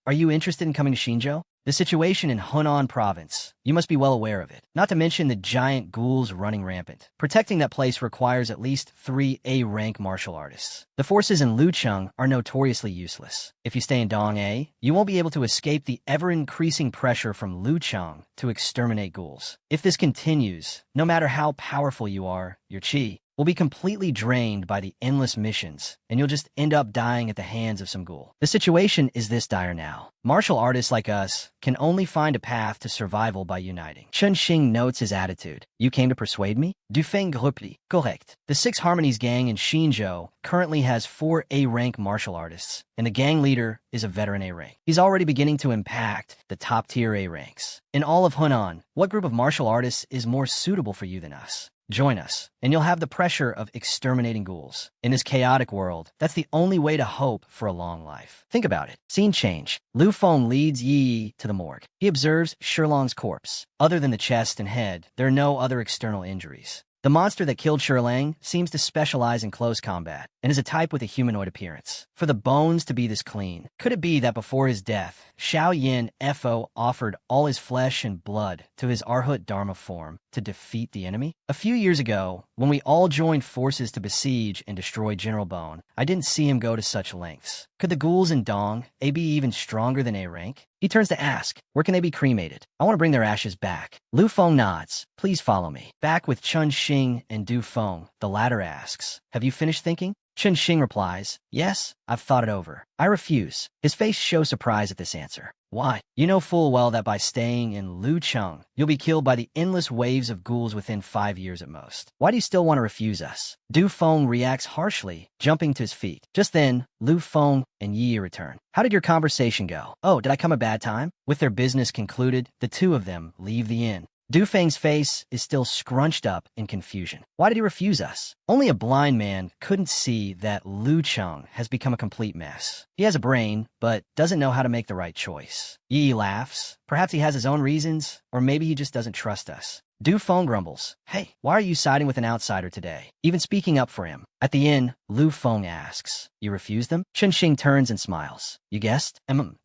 are you interested in coming to Xinzhou? The situation in Hunan province, you must be well aware of it. Not to mention the giant ghouls running rampant. Protecting that place requires at least 3 A-rank martial artists. The forces in Lucheng are notoriously useless. If you stay in Dong-A, you won't be able to escape the ever-increasing pressure from Lucheng to exterminate ghouls. If this continues, no matter how powerful you are, your chi will be completely drained by the endless missions, and you'll just end up dying at the hands of some ghoul. The situation is this dire now. Martial artists like us can only find a path to survival by uniting. Chun Xing notes his attitude. You came to persuade me? Du Feng repli. Correct. The Six Harmonies gang in Xinzhou currently has 4 A-rank martial artists, and the gang leader is a veteran A-rank. He's already beginning to impact the top-tier A-ranks. In all of Hunan, what group of martial artists is more suitable for you than us? Join us, and you'll have the pressure of exterminating ghouls. In this chaotic world, that's the only way to hope for a long life. Think about it. Scene change. Lu Feng leads Yi to the morgue. He observes Shilong's corpse. Other than the chest and head, there are no other external injuries. The monster that killed Shirlang seems to specialize in close combat and is a type with a humanoid appearance. For the bones to be this clean, could it be that before his death, Xiao Yin Fo offered all his flesh and blood to his Arhut Dharma form to defeat the enemy? A few years ago, when we all joined forces to besiege and destroy General Bone, I didn't see him go to such lengths. Could the ghouls in Dong A be even stronger than A rank? He turns to ask, where can they be cremated? I want to bring their ashes back. Lu Feng nods. Please follow me. Back with Chun Xing and Du Feng, the latter asks, have you finished thinking? Chun Xing replies, yes, I've thought it over. I refuse. His face shows surprise at this answer. Why? You know full well that by staying in Lucheng, you'll be killed by the endless waves of ghouls within 5 years at most. Why do you still want to refuse us? Du Feng reacts harshly, jumping to his feet. Just then, Lu Feng and Yi return. How did your conversation go? Oh, did I come a bad time? With their business concluded, the two of them leave the inn. Du Feng's face is still scrunched up in confusion. Why did he refuse us? Only a blind man couldn't see that Lu Cheng has become a complete mess. He has a brain, but doesn't know how to make the right choice. Yi laughs. Perhaps he has his own reasons, or maybe he just doesn't trust us. Du Feng grumbles. Hey, why are you siding with an outsider today? Even speaking up for him. At the inn, Lu Feng asks, you refuse them? Chun Xing turns and smiles. You guessed?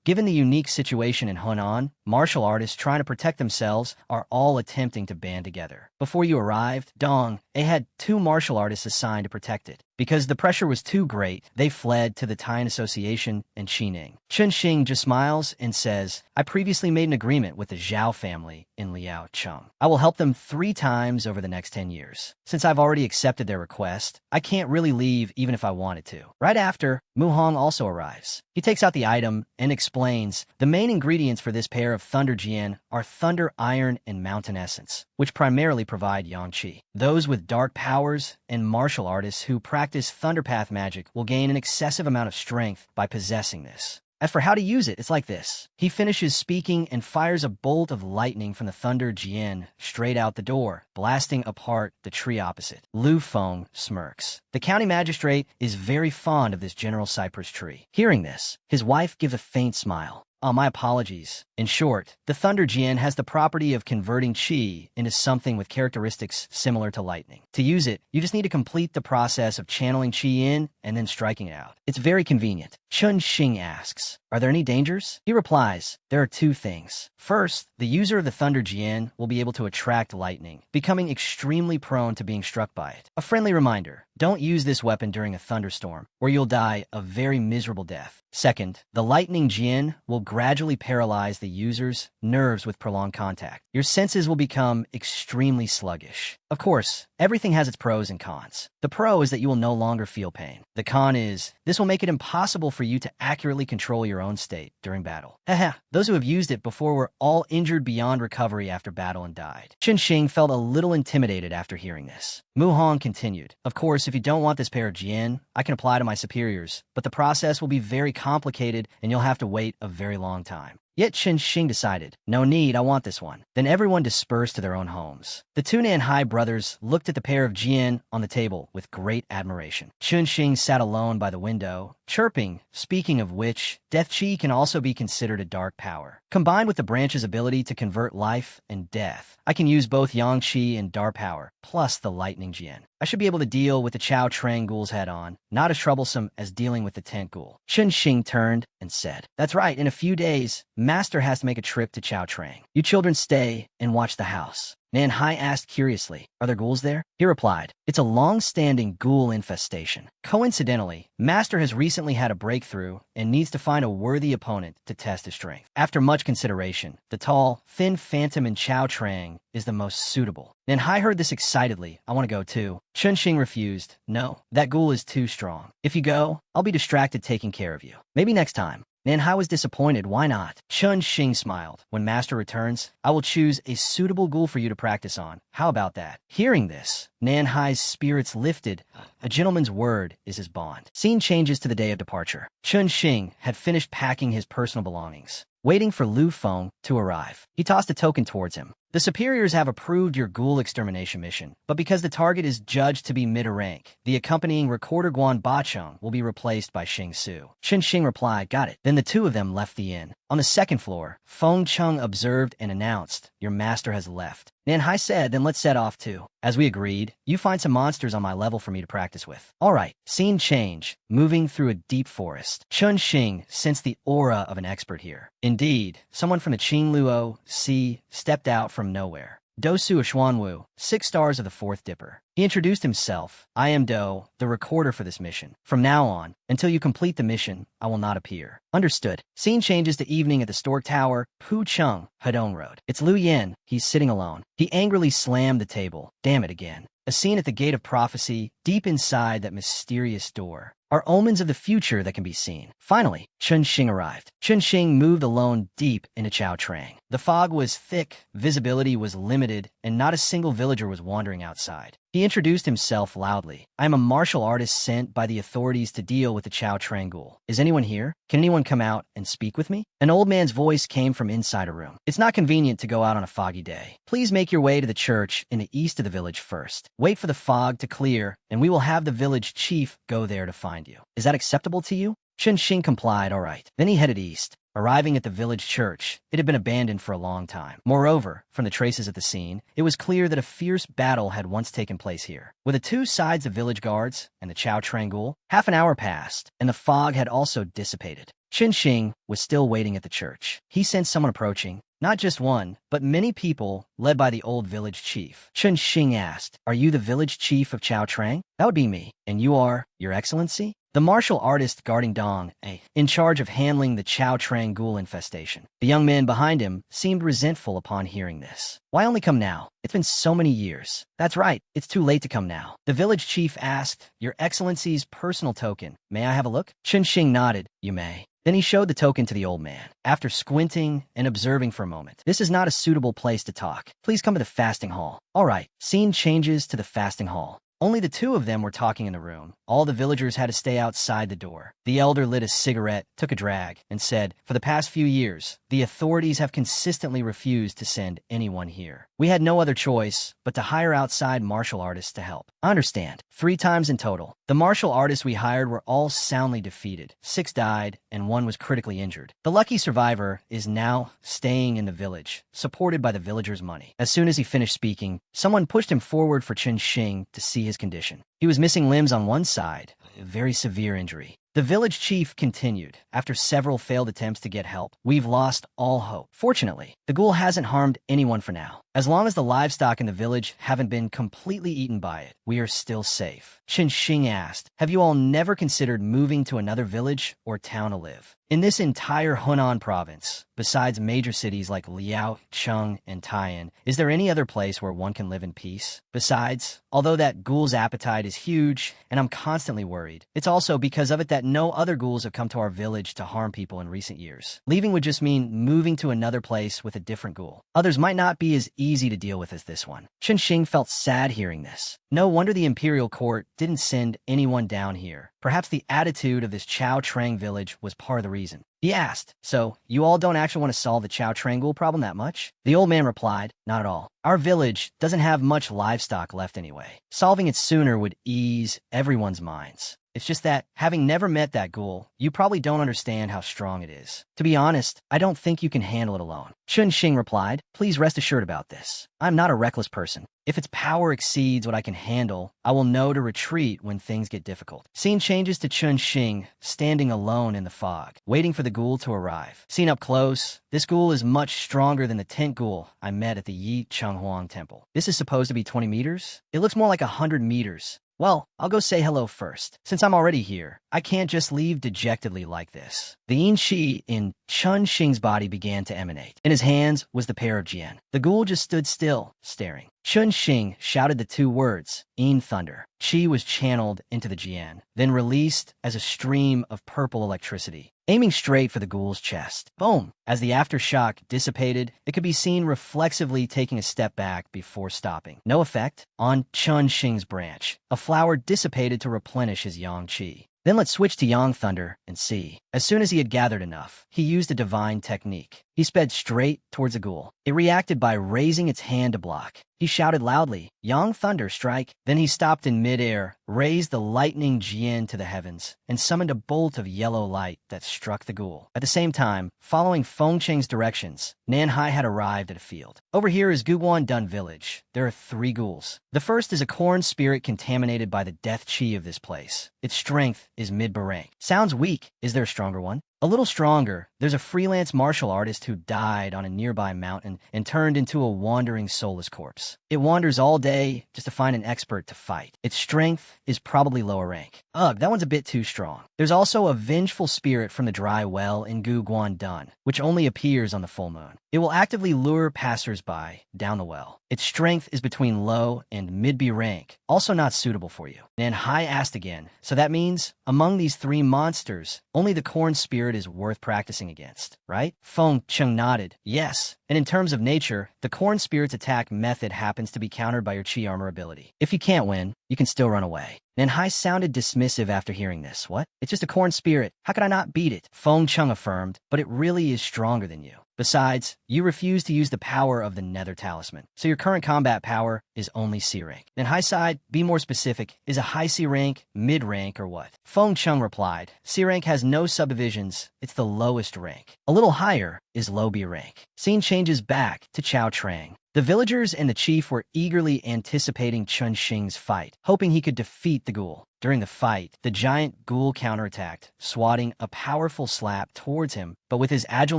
Given the unique situation in Hunan, martial artists trying to protect themselves are all attempting to band together. Before you arrived, Dong, they had 2 martial artists assigned to protect it. Because the pressure was too great, they fled to the Taiyan Association and Xining. Chun Xing just smiles and says, I previously made an agreement with the Zhao family in Liaocheng. I will help them 3 times over the next 10 years. Since I've already accepted their request, I can't really leave even if I wanted to. Right after, Mu Hong also arrives. He takes out the item and explains, the main ingredients for this pair of Thunder Jian are Thunder Iron and Mountain Essence, which primarily provide Yang Qi. Those with dark powers and martial artists who practice Thunderpath magic will gain an excessive amount of strength by possessing this. As for how to use it, it's like this. He finishes speaking and fires a bolt of lightning from the Thunder Jian straight out the door, blasting apart the tree opposite. Lu Feng smirks. The county magistrate is very fond of this general cypress tree. Hearing this, his wife gives a faint smile. Oh, my apologies. In short, the Thunder Jian has the property of converting Qi into something with characteristics similar to lightning. To use it, you just need to complete the process of channeling Qi in and then striking it out. It's very convenient. Chun Xing asks, are there any dangers? He replies, there are 2 things. First, the user of the Thunder Jian will be able to attract lightning, becoming extremely prone to being struck by it. A friendly reminder, don't use this weapon during a thunderstorm, or you'll die a very miserable death. Second, the lightning Jian will gradually paralyze the user's nerves with prolonged contact. Your senses will become extremely sluggish. Of course, everything has its pros and cons. The pro is that you will no longer feel pain. The con is, this will make it impossible for you to accurately control your own state during battle. Haha, those who have used it before were all injured beyond recovery after battle and died. Chun Xing felt a little intimidated after hearing this. Mu Hong continued, of course, if you don't want this pair of Jian, I can apply to my superiors, but the process will be very complicated and you'll have to wait a very long time. Yet Chun Xing decided, no need, I want this one. Then everyone dispersed to their own homes. The 2 Nanhai brothers looked at the pair of Jian on the table with great admiration. Chun Xing sat alone by the window, chirping. Speaking of which, Death Qi can also be considered a dark power. Combined with the branch's ability to convert life and death, I can use both Yang Qi and Dark Power, plus the Lightning Jian. I should be able to deal with the Chao Trang ghouls head-on, not as troublesome as dealing with the tent ghoul. Chun Xing turned and said, that's right, in a few days, Master has to make a trip to Chao Trang. You children stay and watch the house. Nanhai asked curiously, are there ghouls there? He replied, it's a long-standing ghoul infestation. Coincidentally, Master has recently had a breakthrough and needs to find a worthy opponent to test his strength. After much consideration, the tall, thin phantom in Chao Trang is the most suitable. Nanhai heard this excitedly. I want to go too. Chun Xing refused. No, that ghoul is too strong. If you go, I'll be distracted taking care of you. Maybe next time. Nanhai was disappointed. Why not? Chun Xing smiled. When Master returns, I will choose a suitable ghoul for you to practice on. How about that? Hearing this, Nanhai's spirits lifted. A gentleman's word is his bond. Scene changes to the day of departure. Chun Xing had finished packing his personal belongings, waiting for Lu Feng to arrive. He tossed a token towards him. The superiors have approved your ghoul extermination mission, but because the target is judged to be mid-rank, the accompanying recorder Guan Bacheng will be replaced by Xing Su. Chun Xing replied, got it. Then the 2 of them left the inn. On the 2nd floor, Feng Chung observed and announced, your master has left. Nanhai said, then let's set off too. As we agreed, you find some monsters on my level for me to practice with. All right, scene change, moving through a deep forest. Chun Xing sensed the aura of an expert here. Indeed, someone from the Qing Luo Sea stepped out from nowhere. Dosu Xuanwu, 6 stars of the 4th Dipper. He introduced himself. I am Do, the recorder for this mission. From now on, until you complete the mission, I will not appear. Understood. Scene changes to evening at the Stork Tower, Pucheng, Hedong Road. It's Liu Yin. He's sitting alone. He angrily slammed the table. Damn it again. A scene at the Gate of Prophecy, deep inside that mysterious door, are omens of the future that can be seen. Finally, Chun Xing arrived. Chun Xing moved alone deep into Chao Trang. The fog was thick, visibility was limited, and not a single villager was wandering outside. He introduced himself loudly. I am a martial artist sent by the authorities to deal with the Chao Trang ghoul. Is anyone here? Can anyone come out and speak with me? An old man's voice came from inside a room. It's not convenient to go out on a foggy day. Please make your way to the church in the east of the village first. Wait for the fog to clear, and we will have the village chief go there to find you. Is that acceptable to you? Chun Xing complied, all right. Then he headed east. Arriving at the village church, it had been abandoned for a long time. Moreover, from the traces of the scene, it was clear that a fierce battle had once taken place here. With the 2 sides of village guards and the Chao Trang ghoul, half an hour passed, and the fog had also dissipated. Chun Xing was still waiting at the church. He sensed someone approaching. Not just one, but many people, led by the old village chief. Chun Xing asked, "Are you the village chief of Chao Trang?" "That would be me. And you are, Your Excellency?" The martial artist guarding Dong, in charge of handling the Chao Trang ghoul infestation. The young man behind him seemed resentful upon hearing this. Why only come now? It's been so many years. That's right, it's too late to come now. The village chief asked, Your Excellency's personal token. May I have a look? Chun Xing nodded. You may. Then he showed the token to the old man. After squinting and observing for a moment, this is not a suitable place to talk. Please come to the fasting hall. All right, scene changes to the fasting hall. Only the 2 of them were talking in the room. All the villagers had to stay outside the door. The elder lit a cigarette, took a drag, and said, For the past few years, the authorities have consistently refused to send anyone here. We had no other choice but to hire outside martial artists to help. I understand. 3 times in total. The martial artists we hired were all soundly defeated. 6 died, and 1 was critically injured. The lucky survivor is now staying in the village, supported by the villagers' money. As soon as he finished speaking, someone pushed him forward for Chun Xing to see his condition. He was missing limbs on one side, a very severe injury. The village chief continued. After several failed attempts to get help, we've lost all hope. Fortunately, the ghoul hasn't harmed anyone for now. As long as the livestock in the village haven't been completely eaten by it, we are still safe. Chun Xing asked, Have you all never considered moving to another village or town to live? In this entire Hunan province, besides major cities like Liao, Cheng, and Taiyan, is there any other place where one can live in peace? Besides, although that ghoul's appetite is huge, and I'm constantly worried, it's also because of it that no other ghouls have come to our village to harm people in recent years. Leaving would just mean moving to another place with a different ghoul. Others might not be as easy to deal with as this one. Chun Xing felt sad hearing this. No wonder the imperial court didn't send anyone down here. Perhaps the attitude of this Chao Trang village was part of the reason. He asked, So, you all don't actually want to solve the Chao Trang ghoul problem that much? The old man replied, Not at all. Our village doesn't have much livestock left anyway. Solving it sooner would ease everyone's minds. It's just that, having never met that ghoul, you probably don't understand how strong it is. To be honest, I don't think you can handle it alone. Chun Xing replied, Please rest assured about this. I'm not a reckless person. If its power exceeds what I can handle, I will know to retreat when things get difficult. Scene changes to Chun Xing, standing alone in the fog, waiting for the ghoul to arrive. Seen up close, this ghoul is much stronger than the tent ghoul I met at the Yi Chenghuang temple. This is supposed to be 20 meters? It looks more like 100 meters. Well, I'll go say hello first. Since I'm already here, I can't just leave dejectedly like this. The yin qi in Chun Xing's body began to emanate. In his hands was the pair of jian. The ghoul just stood still, staring. Chun Xing shouted the 2 words, Yin Thunder. Qi was channeled into the jian, then released as a stream of purple electricity, aiming straight for the ghoul's chest. Boom! As the aftershock dissipated, it could be seen reflexively taking a step back before stopping. No effect on Chun Xing's branch. A flower dissipated to replenish his yang qi. Then let's switch to Yang Thunder and see. As soon as he had gathered enough, he used a divine technique. He sped straight towards the ghoul. It reacted by raising its hand to block. He shouted loudly, Yang Thunder, strike. Then he stopped in midair, raised the lightning jian to the heavens, and summoned a bolt of yellow light that struck the ghoul. At the same time, following Fengcheng's directions, Nanhai had arrived at a field. Over here is Guguan Dun village. There are 3 ghouls. The first is a corn spirit contaminated by the death chi of this place. Its strength is mid-barang. Sounds weak. Is there a stronger one? A little stronger, there's a freelance martial artist who died on a nearby mountain and turned into a wandering soulless corpse. It wanders all day just to find an expert to fight. Its strength is probably lower rank. Ugh, that one's a bit too strong. There's also a vengeful spirit from the dry well in Gu Guangdun, which only appears on the full moon. It will actively lure passersby down the well. Its strength is between low and mid-B rank, also not suitable for you. And Hai asked again, so that means, among these three monsters, only the corn spirit is worth practicing against, right? Feng Cheng nodded, yes. And in terms of nature, the corn spirit's attack method happens to be countered by your chi armor ability. If you can't win, you can still run away. Nanhai sounded dismissive after hearing this. What? It's just a corn spirit. How could I not beat it? Feng Cheng affirmed, but it really is stronger than you. Besides, you refuse to use the power of the Nether Talisman, so your current combat power is only C rank. Nanhai sighed, be more specific. Is a high C rank, mid rank, or what? Feng Cheng replied, C rank has no subdivisions, it's the lowest rank. A little higher is low B rank. Scene changes back to Chao Trang. The villagers and the chief were eagerly anticipating Chun Xing's fight, hoping he could defeat the ghoul. During the fight, the giant ghoul counterattacked, swatting a powerful slap towards him, but with his agile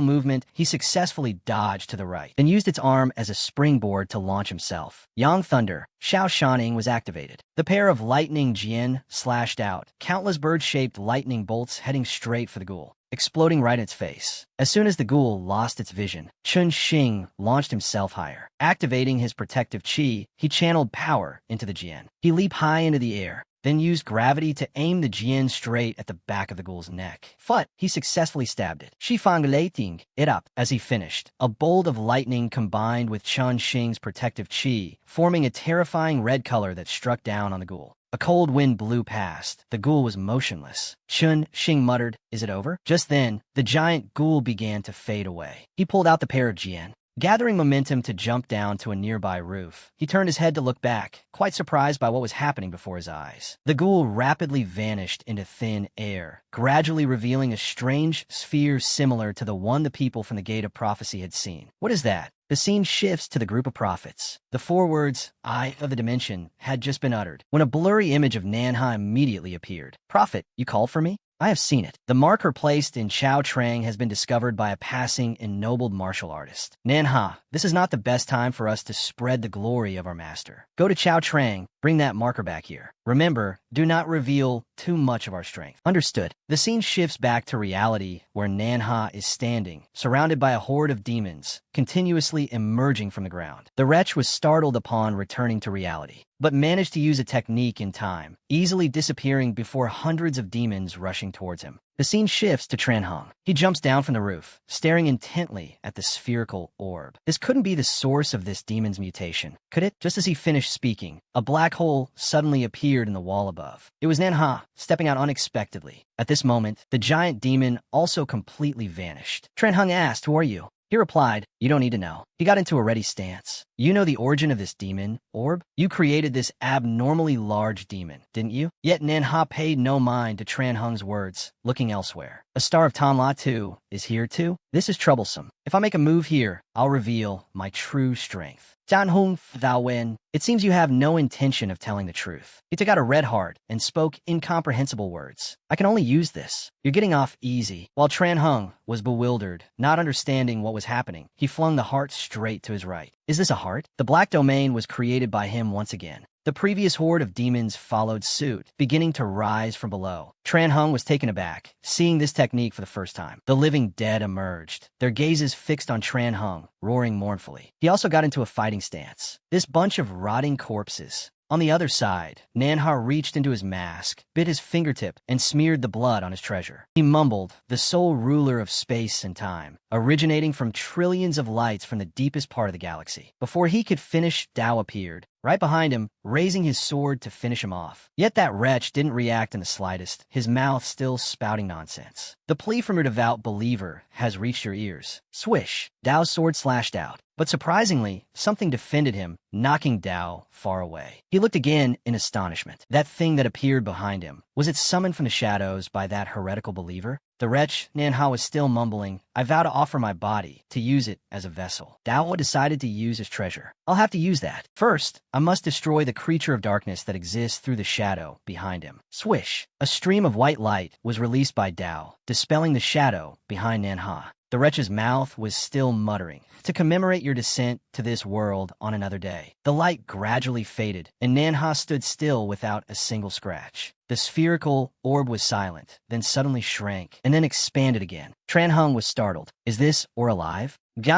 movement, he successfully dodged to the right, then used its arm as a springboard to launch himself. Yang Thunder, Xiao Shaning was activated. The pair of lightning Jian slashed out, countless bird-shaped lightning bolts heading straight for the ghoul, exploding right in its face. As soon as the ghoul lost its vision, Chun Xing launched himself higher. Activating his protective chi, he channeled power into the Jian. He leaped high into the air, then used gravity to aim the Jian straight at the back of the ghoul's neck. But he successfully stabbed it, shifanglating it up as he finished. A bolt of lightning combined with Chun Xing's protective chi, forming a terrifying red color that struck down on the ghoul. A cold wind blew past. The ghoul was motionless. Chun Xing muttered, is it over? Just then, the giant ghoul began to fade away. He pulled out the pair of Jian, gathering momentum to jump down to a nearby roof. He turned his head to look back, quite surprised by what was happening before his eyes. The ghoul rapidly vanished into thin air, gradually revealing a strange sphere similar to the one the people from the Gate of Prophecy had seen. What is that? The scene shifts to the group of prophets. The four words, Eye of the Dimension, had just been uttered, when a blurry image of Nanha immediately appeared. Prophet, you called for me? I have seen it. The marker placed in Chao Trang has been discovered by a passing, ennobled martial artist. Nanha, this is not the best time for us to spread the glory of our master. Go to Chao Trang, bring that marker back here. Remember, do not reveal too much of our strength. Understood. The scene shifts back to reality, where Nanha is standing, surrounded by a horde of demons, continuously emerging from the ground. The wretch was startled upon returning to reality, but managed to use a technique in time, easily disappearing before hundreds of demons rushing towards him. The scene shifts to Tran Hung. He jumps down from the roof, staring intently at the spherical orb. This couldn't be the source of this demon's mutation, could it? Just as he finished speaking, a black hole suddenly appeared in the wall above. It was Nanha, stepping out unexpectedly. At this moment, the giant demon also completely vanished. Tran Hung asked, who are you? He replied, you don't need to know. He got into a ready stance. You know the origin of this demon, orb? You created this abnormally large demon, didn't you? Yet Nanha paid no mind to Tran Hung's words, looking elsewhere. A star of Tanla too is here too? This is troublesome. If I make a move here, I'll reveal my true strength. Zhan Hong Thou Wen, it seems you have no intention of telling the truth. He took out a red heart and spoke incomprehensible words. I can only use this. You're getting off easy. While Tran Hung was bewildered, not understanding what was happening, he flung the heart straight to his right. Is this a heart? The black domain was created by him once again. The previous horde of demons followed suit, beginning to rise from below. Tran Hung was taken aback, seeing this technique for the first time. The living dead emerged, their gazes fixed on Tran Hung, roaring mournfully. He also got into a fighting stance. This bunch of rotting corpses. On the other side, Nanha reached into his mask, bit his fingertip, and smeared the blood on his treasure. He mumbled, the sole ruler of space and time, originating from trillions of lights from the deepest part of the galaxy. Before he could finish, Dao appeared, right behind him, raising his sword to finish him off. Yet that wretch didn't react in the slightest, his mouth still spouting nonsense. The plea from your devout believer has reached your ears. Swish, Dao's sword slashed out. But surprisingly, something defended him, knocking Dao far away. He looked again in astonishment. That thing that appeared behind him, was it summoned from the shadows by that heretical believer? The wretch, Nanha, was still mumbling, I vow to offer my body, to use it as a vessel. Dao decided to use his treasure. I'll have to use that. First, I must destroy the creature of darkness that exists through the shadow behind him. Swish! A stream of white light was released by Dao, dispelling the shadow behind Nanha. The wretch's mouth was still muttering, to commemorate your descent to this world on another day. The light gradually faded, and Nanha stood still without a single scratch. The spherical orb was silent, then suddenly shrank, and then expanded again. Tranhung was startled. Is this or alive? It's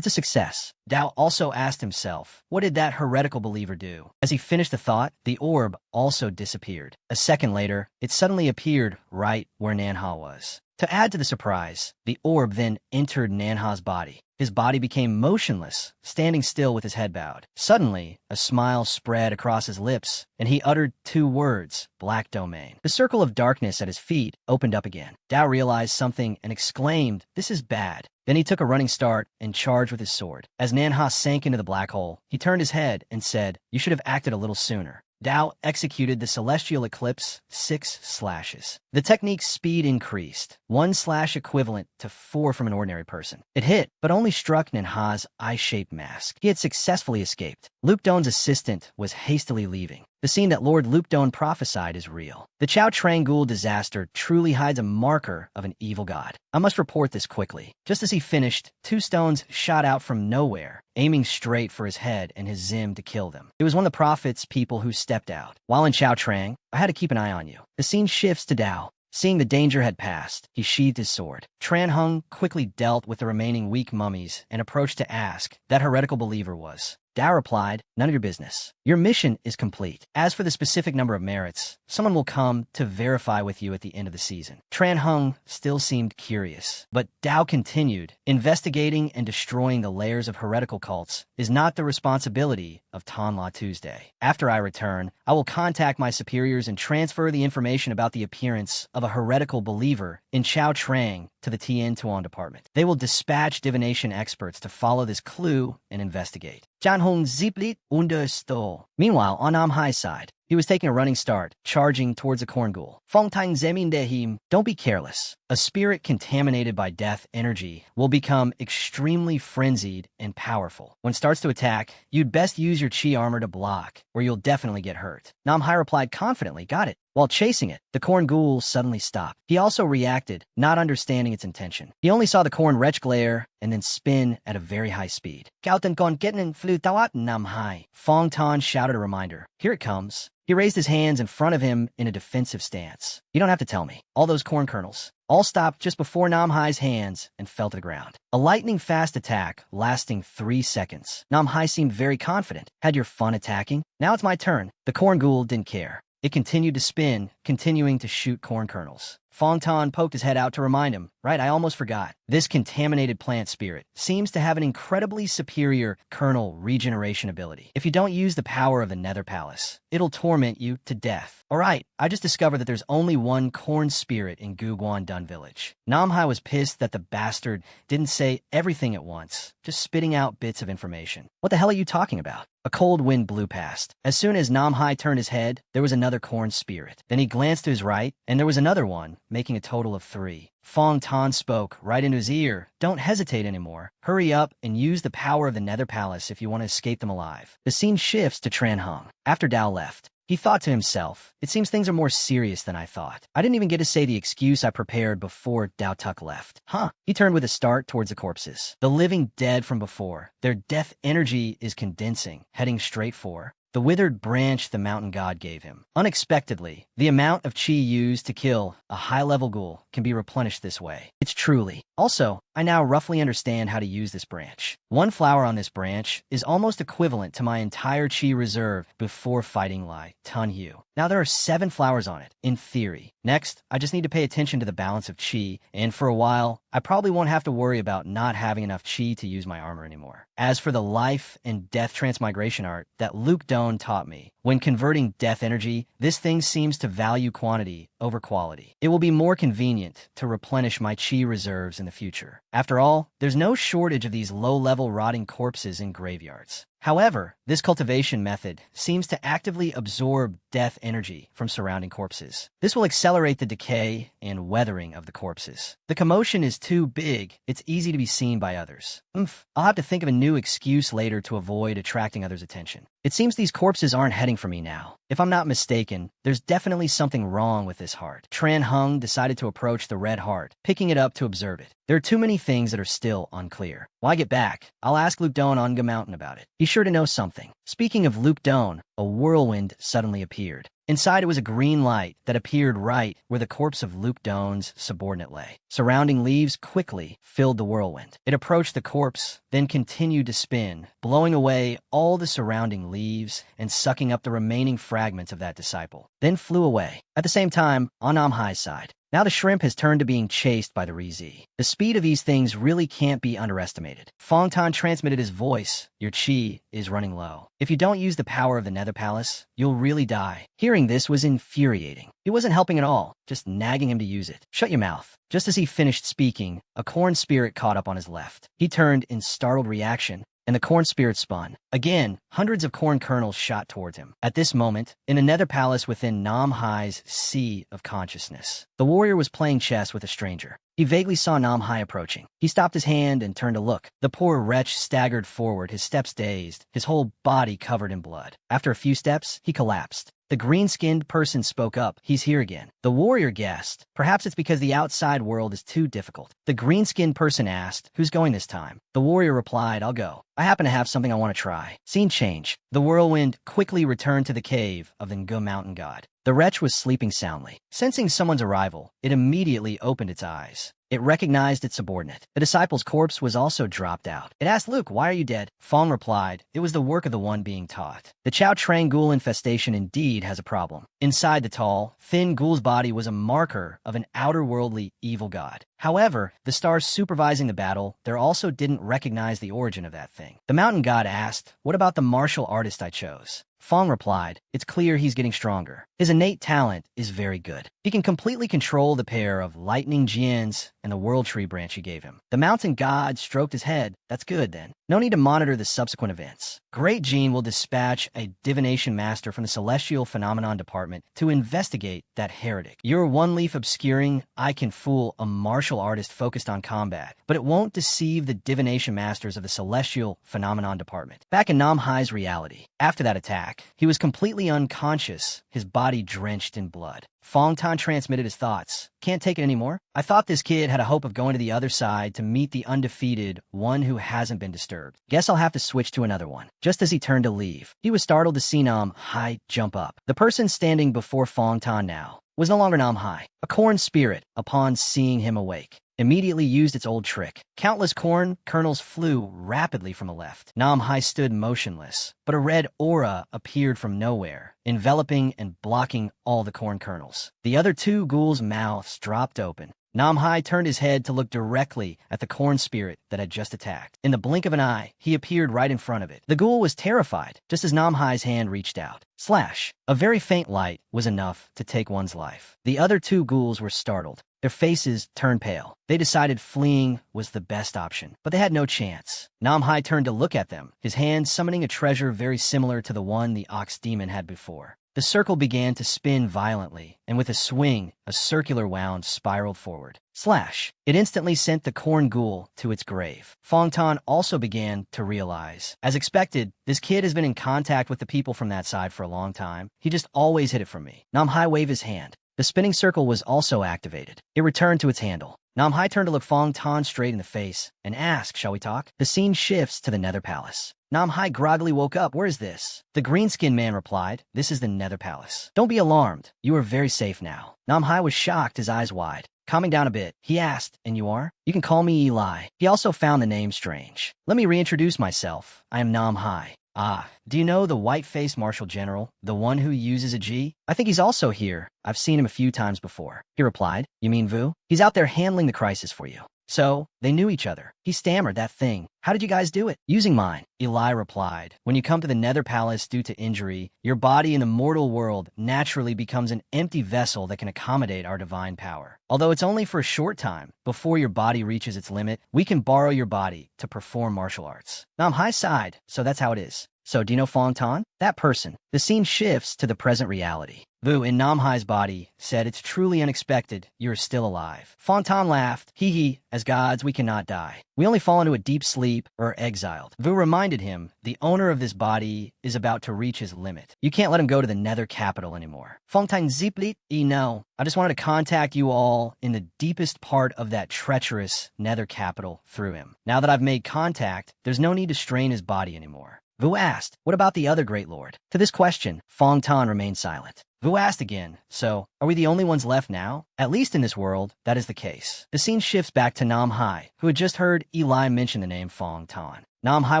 a success. Dao also asked himself, what did that heretical believer do? As he finished the thought, the orb also disappeared. A second later, it suddenly appeared right where Nanha was. To add to the surprise, the orb then entered Nanha's body. His body became motionless, standing still with his head bowed. Suddenly, a smile spread across his lips, and he uttered 2 words, Black Domain. The circle of darkness at his feet opened up again. Dao realized something and exclaimed, this is bad. Then he took a running start and charged with his sword. As Nanha sank into the black hole, he turned his head and said, you should have acted a little sooner. Dao executed the Celestial Eclipse 6 slashes. The technique's speed increased, 1 slash equivalent to 4 from an ordinary person. It hit, but only struck Nanha's eye-shaped mask. He had successfully escaped. Luke Doan's assistant was hastily leaving. The scene that Lord Luke Doan prophesied is real. The Chao Trangul disaster truly hides a marker of an evil god. I must report this quickly. Just as he finished, 2 stones shot out from nowhere, aiming straight for his head and his zim to kill them. It was one of the prophet's people who stepped out. While in Chao Trang, I had to keep an eye on you. The scene shifts to Dao. Seeing the danger had passed, he sheathed his sword. Tran Hung quickly dealt with the remaining weak mummies and approached to ask that heretical believer was. Dao replied, none of your business. Your mission is complete. As for the specific number of merits, someone will come to verify with you at the end of the season. Tran Hung still seemed curious, but Dao continued, investigating and destroying the layers of heretical cults is not the responsibility of Tanla Tuesday. After I return, I will contact my superiors and transfer the information about the appearance of a heretical believer in Chao Trang to the Tien Tuan department. They will dispatch divination experts to follow this clue and investigate. Janhong Ziplit understood. Meanwhile, on Nam Hai's side, he was taking a running start, charging towards a corn ghoul. Fongtang Zemin Dehim, don't be careless. A spirit contaminated by death energy will become extremely frenzied and powerful. When it starts to attack, you'd best use your chi armor to block, or you'll definitely get hurt. Nam Hai replied confidently, got it. While chasing it, the corn ghoul suddenly stopped. He also reacted, not understanding its intention. He only saw the corn wretch glare and then spin at a very high speed. Gauten kon getnen flu tawat Nam Hai. Fong Tan shouted a reminder. Here it comes. He raised his hands in front of him in a defensive stance. You don't have to tell me. All those corn kernels. All stopped just before Nam Hai's hands and fell to the ground. A lightning-fast attack lasting 3 seconds. Nam Hai seemed very confident. Had your fun attacking? Now it's my turn. The corn ghoul didn't care. It continued to spin, continuing to shoot corn kernels. Fong Tan poked his head out to remind him, right, I almost forgot. This contaminated plant spirit seems to have an incredibly superior kernel regeneration ability. If you don't use the power of the Nether Palace, it'll torment you to death. Alright, I just discovered that there's only one corn spirit in Guguan Dun Village. Nam Hai was pissed that the bastard didn't say everything at once, just spitting out bits of information. What the hell are you talking about? A cold wind blew past. As soon as Nam Hai turned his head, there was another corn spirit. Then he glanced to his right, and there was another one, making a total of 3. Fong Tan spoke right into his ear. Don't hesitate anymore. Hurry up and use the power of the Nether Palace if you want to escape them alive. The scene shifts to Tran Hung. After Dao left, he thought to himself, it seems things are more serious than I thought. I didn't even get to say the excuse I prepared before Dao Tuk left. He turned with a start towards the corpses. The living dead from before. Their death energy is condensing, heading straight for the withered branch the mountain god gave him. Unexpectedly, the amount of chi used to kill a high-level ghoul can be replenished this way. It's truly. Also, I now roughly understand how to use this branch. 1 flower on this branch is almost equivalent to my entire chi reserve before fighting Lai Tun Yu. Now there are 7 flowers on it, in theory. Next, I just need to pay attention to the balance of chi, and for a while, I probably won't have to worry about not having enough chi to use my armor anymore. As for the life and death transmigration art that Luke Doan taught me, when converting death energy, this thing seems to value quantity over quality. It will be more convenient to replenish my chi reserves in the future. After all, there's no shortage of these low-level rotting corpses in graveyards. However, this cultivation method seems to actively absorb death energy from surrounding corpses. This will accelerate the decay and weathering of the corpses. The commotion is too big, it's easy to be seen by others. I'll have to think of a new excuse later to avoid attracting others' attention. It seems these corpses aren't heading for me now. If I'm not mistaken, there's definitely something wrong with this heart. Tran Hung decided to approach the red heart, picking it up to observe it. There are too many things that are still unclear. When I get back, I'll ask Luke Doan on Manga Mountain about it. He's sure to know something. Speaking of Luke Doan, a whirlwind suddenly appeared. Inside it was a green light that appeared right where the corpse of Luke Doan's subordinate lay. Surrounding leaves quickly filled the whirlwind. It approached the corpse, then continued to spin, blowing away all the surrounding leaves and sucking up the remaining fragments of that disciple, then flew away. At the same time, on Nam Hai's side, now the shrimp has turned to being chased by the Rizi. The speed of these things really can't be underestimated. Fong Tan transmitted his voice. Your chi is running low. If you don't use the power of the Nether Palace, you'll really die. Hearing this was infuriating. He wasn't helping at all, just nagging him to use it. Shut your mouth. Just as he finished speaking, a corn spirit caught up on his left. He turned in startled reaction, and the corn spirit spun. Again, hundreds of corn kernels shot towards him. At this moment, in a nether palace within Nam Hai's sea of consciousness, the warrior was playing chess with a stranger. He vaguely saw Nam Hai approaching. He stopped his hand and turned to look. The poor wretch staggered forward, his steps dazed, his whole body covered in blood. After a few steps, he collapsed. The green-skinned person spoke up. He's here again. The warrior guessed. Perhaps it's because the outside world is too difficult. The green-skinned person asked, who's going this time? The warrior replied, I'll go. I happen to have something I want to try. Scene change. The whirlwind quickly returned to the cave of the Nga mountain god. The wretch was sleeping soundly. Sensing someone's arrival, it immediately opened its eyes. It recognized its subordinate. The disciple's corpse was also dropped out. It asked Luke, why are you dead? Fong replied, it was the work of the one being taught. The Chao Trang ghoul infestation indeed has a problem. Inside the tall, thin ghoul's body was a marker of an outer-worldly evil god. However, the stars supervising the battle, there also didn't recognize the origin of that thing. The mountain god asked, what about the martial artist I chose? Fong replied, it's clear he's getting stronger. His innate talent is very good. He can completely control the pair of lightning Jians and the world tree branch you gave him. The mountain god stroked his head. That's good then. No need to monitor the subsequent events. Great Gene will dispatch a divination master from the Celestial Phenomenon Department to investigate that heretic. Your one-leaf obscuring, I can fool a martial artist focused on combat, but it won't deceive the divination masters of the Celestial Phenomenon Department. Back in Nam Hai's reality, after that attack, he was completely unconscious, his body drenched in blood. Fong Tan transmitted his thoughts. Can't take it anymore? I thought this kid had a hope of going to the other side to meet the undefeated, one who hasn't been disturbed. Guess I'll have to switch to another one. Just as he turned to leave, he was startled to see Nam Hai jump up. The person standing before Fong Tan now was no longer Nam Hai. A corn spirit, upon seeing him awake, immediately used its old trick. Countless corn kernels flew rapidly from the left. Nam Hai stood motionless, but a red aura appeared from nowhere, enveloping and blocking all the corn kernels. The other two ghouls' mouths dropped open. Nam Hai turned his head to look directly at the corn spirit that had just attacked. In the blink of an eye, he appeared right in front of it. The ghoul was terrified, just as Nam Hai's hand reached out. Slash! A very faint light was enough to take one's life. The other two ghouls were startled. Their faces turned pale. They decided fleeing was the best option, but they had no chance. Nam Hai turned to look at them, his hand summoning a treasure very similar to the one the ox demon had before. The circle began to spin violently, and with a swing, a circular wound spiraled forward. Slash! It instantly sent the corn ghoul to its grave. Fong Tan also began to realize. As expected, this kid has been in contact with the people from that side for a long time. He just always hid it from me. Nam Hai waved his hand. The spinning circle was also activated. It returned to its handle. Nam Hai turned to look Fong Tan straight in the face and asked, shall we talk? The scene shifts to the Nether Palace. Nam Hai groggily woke up. Where is this? The green-skinned man replied, this is the Nether Palace. Don't be alarmed. You are very safe now. Nam Hai was shocked, his eyes wide. Calming down a bit, he asked, and you are? You can call me Eli. He also found the name strange. Let me reintroduce myself. I am Nam Hai. Ah, do you know the white-faced martial general, the one who uses a G? I think he's also here. I've seen him a few times before. He replied, you mean Vu? He's out there handling the crisis for you. So, they knew each other. He stammered that thing. How did you guys do it? Using mine. Eli replied, when you come to the Nether Palace due to injury, your body in the mortal world naturally becomes an empty vessel that can accommodate our divine power. Although it's only for a short time, before your body reaches its limit, we can borrow your body to perform martial arts. Nam Hai sighed, so that's how it is. So do you know Fong Tan? That person. The scene shifts to the present reality. Vu, in Nam Hai's body, said, "It's truly unexpected. You're still alive." Fong Tan laughed. Hee hee, as gods, we cannot die. We only fall into a deep sleep or are exiled. Vu reminded him, the owner of this body is about to reach his limit. You can't let him go to the nether capital anymore. Fong Tan ziplit, no. I just wanted to contact you all in the deepest part of that treacherous nether capital through him. Now that I've made contact, there's no need to strain his body anymore. Vu asked, what about the other great lord? To this question, Fong Tan remained silent. Vu asked again, so, are we the only ones left now? At least in this world, that is the case. The scene shifts back to Nam Hai, who had just heard Eli mention the name Fong Tan. Nam Hai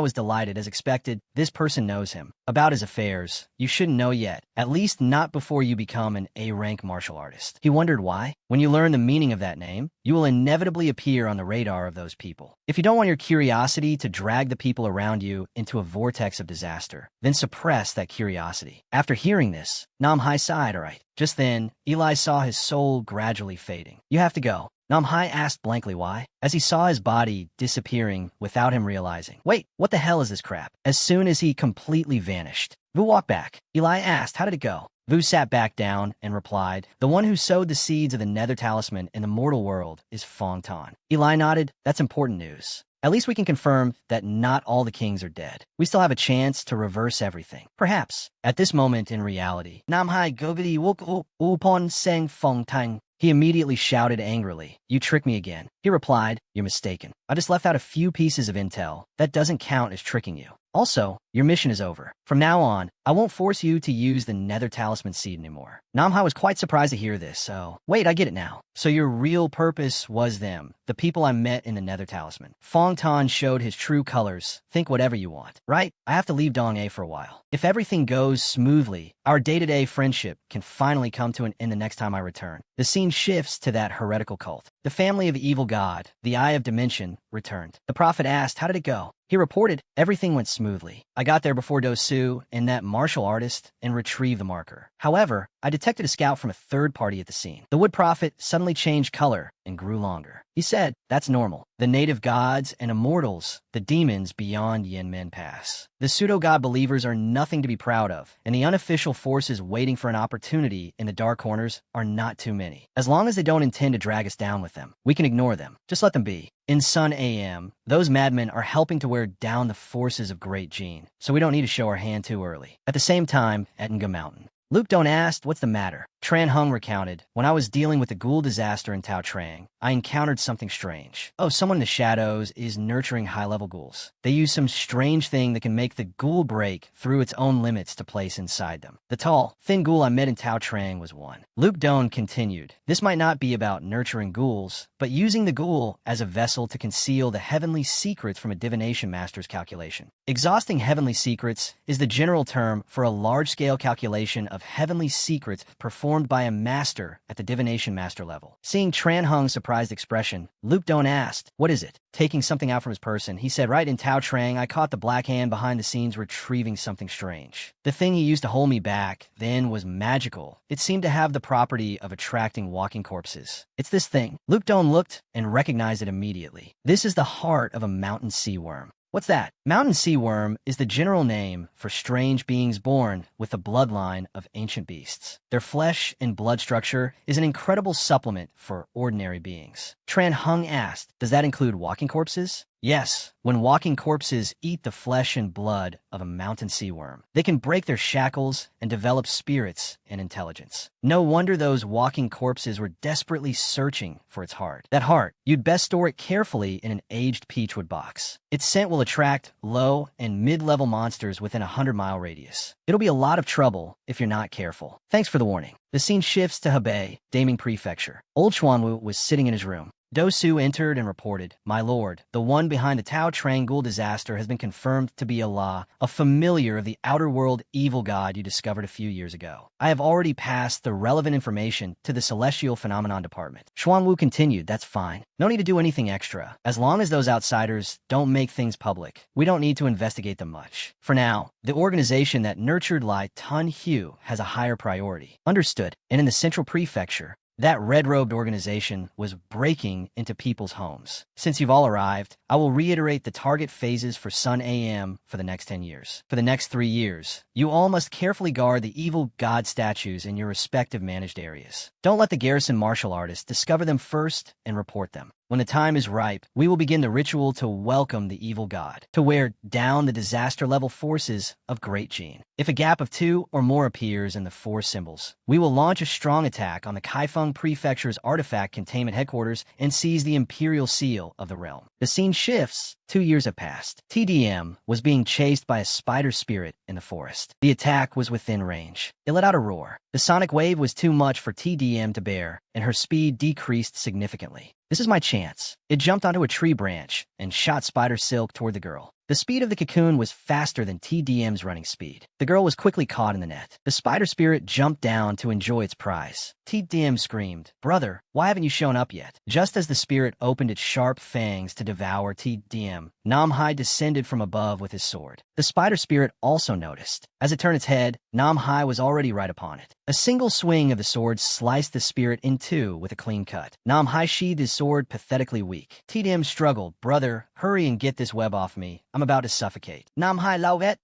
was delighted. As expected, this person knows him. About his affairs, you shouldn't know yet, at least not before you become an A-rank martial artist. He wondered why. When you learn the meaning of that name, you will inevitably appear on the radar of those people. If you don't want your curiosity to drag the people around you into a vortex of disaster, then suppress that curiosity. After hearing this, Nam Hai sighed. All right. Just then, Eli saw his soul gradually fading. You have to go. Nam Hai asked blankly why, as he saw his body disappearing without him realizing. Wait, what the hell is this crap? As soon as he completely vanished, Vu walked back. Eli asked, how did it go? Vu sat back down and replied, the one who sowed the seeds of the nether talisman in the mortal world is Fong Tan. Eli nodded, that's important news. At least we can confirm that not all the kings are dead. We still have a chance to reverse everything. Perhaps. At this moment in reality, Nam Hai govidi wuk upon sang Fong Tan. He immediately shouted angrily, you tricked me again. He replied, you're mistaken. I just left out a few pieces of intel. That doesn't count as tricking you. Also, your mission is over. From now on, I won't force you to use the nether talisman seed anymore. Nam Hai was quite surprised to hear this, so... Wait, I get it now. So your real purpose was them, the people I met in the nether talisman. Fong Tan showed his true colors. Think whatever you want. Right? I have to leave Dong A for a while. If everything goes smoothly, our day-to-day friendship can finally come to an end the next time I return. The scene shifts to that heretical cult. The family of evil god, the Eye of Dimension, returned. The prophet asked, how did it go? He reported, everything went smoothly. I got there before Do Su and that martial artist and retrieved the marker. However, I detected a scout from a third party at the scene. The wood prophet suddenly changed color and grew longer. He said, that's normal. The native gods and immortals, the demons beyond Yin Men Pass. The pseudo-god believers are nothing to be proud of, and the unofficial forces waiting for an opportunity in the dark corners are not too many. As long as they don't intend to drag us down with them, we can ignore them. Just let them be. In Sun AM, those madmen are helping to wear down the forces of Great Gene, so we don't need to show our hand too early. At the same time, at Nga Mountain, Luke Don asked, what's the matter? Tran Hung recounted, when I was dealing with the ghoul disaster in Tao Trang, I encountered something strange. Oh, someone in the shadows is nurturing high-level ghouls. They use some strange thing that can make the ghoul break through its own limits to place inside them. The tall, thin ghoul I met in Tao Trang was one. Luke Don continued, this might not be about nurturing ghouls, but using the ghoul as a vessel to conceal the heavenly secrets from a divination master's calculation. Exhausting heavenly secrets is the general term for a large-scale calculation of heavenly secrets performed by a master at the divination master level. Seeing Tran Hung's surprised expression, Luke Don asked, what is it? Taking something out from his person, he said, right in Tao Trang, I caught the black hand behind the scenes retrieving something strange. The thing he used to hold me back then was magical. It seemed to have the property of attracting walking corpses. It's this thing. Luke Don looked and recognized it immediately. This is the heart of a mountain sea worm. What's that? Mountain sea worm is the general name for strange beings born with the bloodline of ancient beasts. Their flesh and blood structure is an incredible supplement for ordinary beings. Tran Hung asked, does that include walking corpses? Yes, when walking corpses eat the flesh and blood of a mountain sea worm, they can break their shackles and develop spirits and intelligence. No wonder those walking corpses were desperately searching for its heart. That heart, you'd best store it carefully in an aged peachwood box. Its scent will attract low and mid-level monsters within a 100-mile radius. It'll be a lot of trouble if you're not careful. Thanks for the warning. The scene shifts to Hebei, Daming Prefecture. Old Xuanwu was sitting in his room. Do Su entered and reported, my lord, the one behind the Tao Trang ghoul disaster has been confirmed to be Allah, a familiar of the outer world evil god you discovered a few years ago. I have already passed the relevant information to the Celestial Phenomenon Department. Xuanwu continued, that's fine. No need to do anything extra. As long as those outsiders don't make things public, we don't need to investigate them much. For now, the organization that nurtured Lai Tun Hu has a higher priority. Understood. And in the central prefecture, That red-robed organization was breaking into people's homes. Since you've all arrived, I will reiterate the target phases for Sun AM for the next 10 years. For the next 3 years, you all must carefully guard the evil god statues in your respective managed areas. Don't let the garrison martial artists discover them first and report them. When the time is ripe, we will begin the ritual to welcome the evil god, to wear down the disaster-level forces of Great Gene. If a gap of 2 or more appears in the 4 symbols, we will launch a strong attack on the Kaifeng Prefecture's artifact containment headquarters and seize the imperial seal of the realm. The scene shifts. 2 years have passed. TDM was being chased by a spider spirit in the forest. The attack was within range. It let out a roar. The sonic wave was too much for TDM to bear, and her speed decreased significantly. This is my chance. It jumped onto a tree branch and shot Spider Silk toward the girl. The speed of the cocoon was faster than TDM's running speed. The girl was quickly caught in the net. The spider spirit jumped down to enjoy its prize. TDM screamed, "Brother, why haven't you shown up yet?" Just as the spirit opened its sharp fangs to devour TDM, Namhai descended from above with his sword. The spider spirit also noticed. As it turned its head, Namhai was already right upon it. A single swing of the sword sliced the spirit in two with a clean cut. Namhai sheathed his sword, pathetically weak. TDM struggled. "Brother, hurry and get this web off me. I'm about to suffocate." "Namhai lauvet,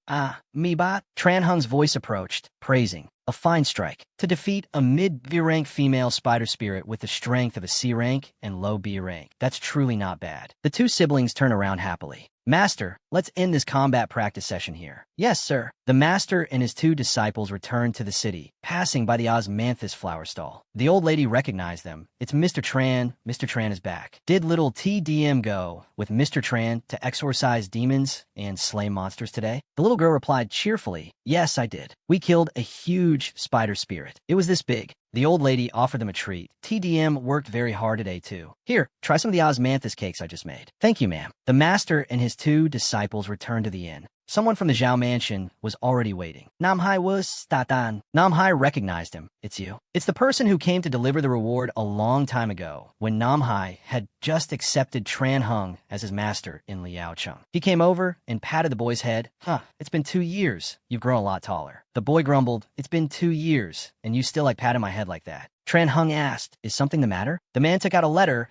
me bat." Tranhung's voice approached, praising. A fine strike. To defeat a mid-B rank female spider spirit with the strength of a C rank and low B rank. That's truly not bad. The two siblings turn around happily. "Master, let's end this combat practice session here." "Yes, sir." The master and his 2 disciples returned to the city, passing by the osmanthus flower stall. The old lady recognized them. "It's Mr. Tran. Mr. Tran is back." Did little TDM go with Mr. Tran to exorcise demons and slay monsters today? The little girl replied cheerfully, "Yes, I did. We killed a huge spider spirit. It was this big." The old lady offered them a treat. "TDM worked very hard today, too. Here, try some of the osmanthus cakes I just made." "Thank you, ma'am." The master and his 2 disciples returned to the inn. Someone from the Zhao mansion was already waiting. "Namhai was Statan." Namhai recognized him. "It's you." It's the person who came to deliver the reward a long time ago, when Namhai had just accepted Tran Hung as his master in Liaocheng. He came over and patted the boy's head. It's been 2 years. You've grown a lot taller." The boy grumbled, "It's been 2 years, and you still like patting my head like that." Tran Hung asked, "Is something the matter?" The man took out a letter.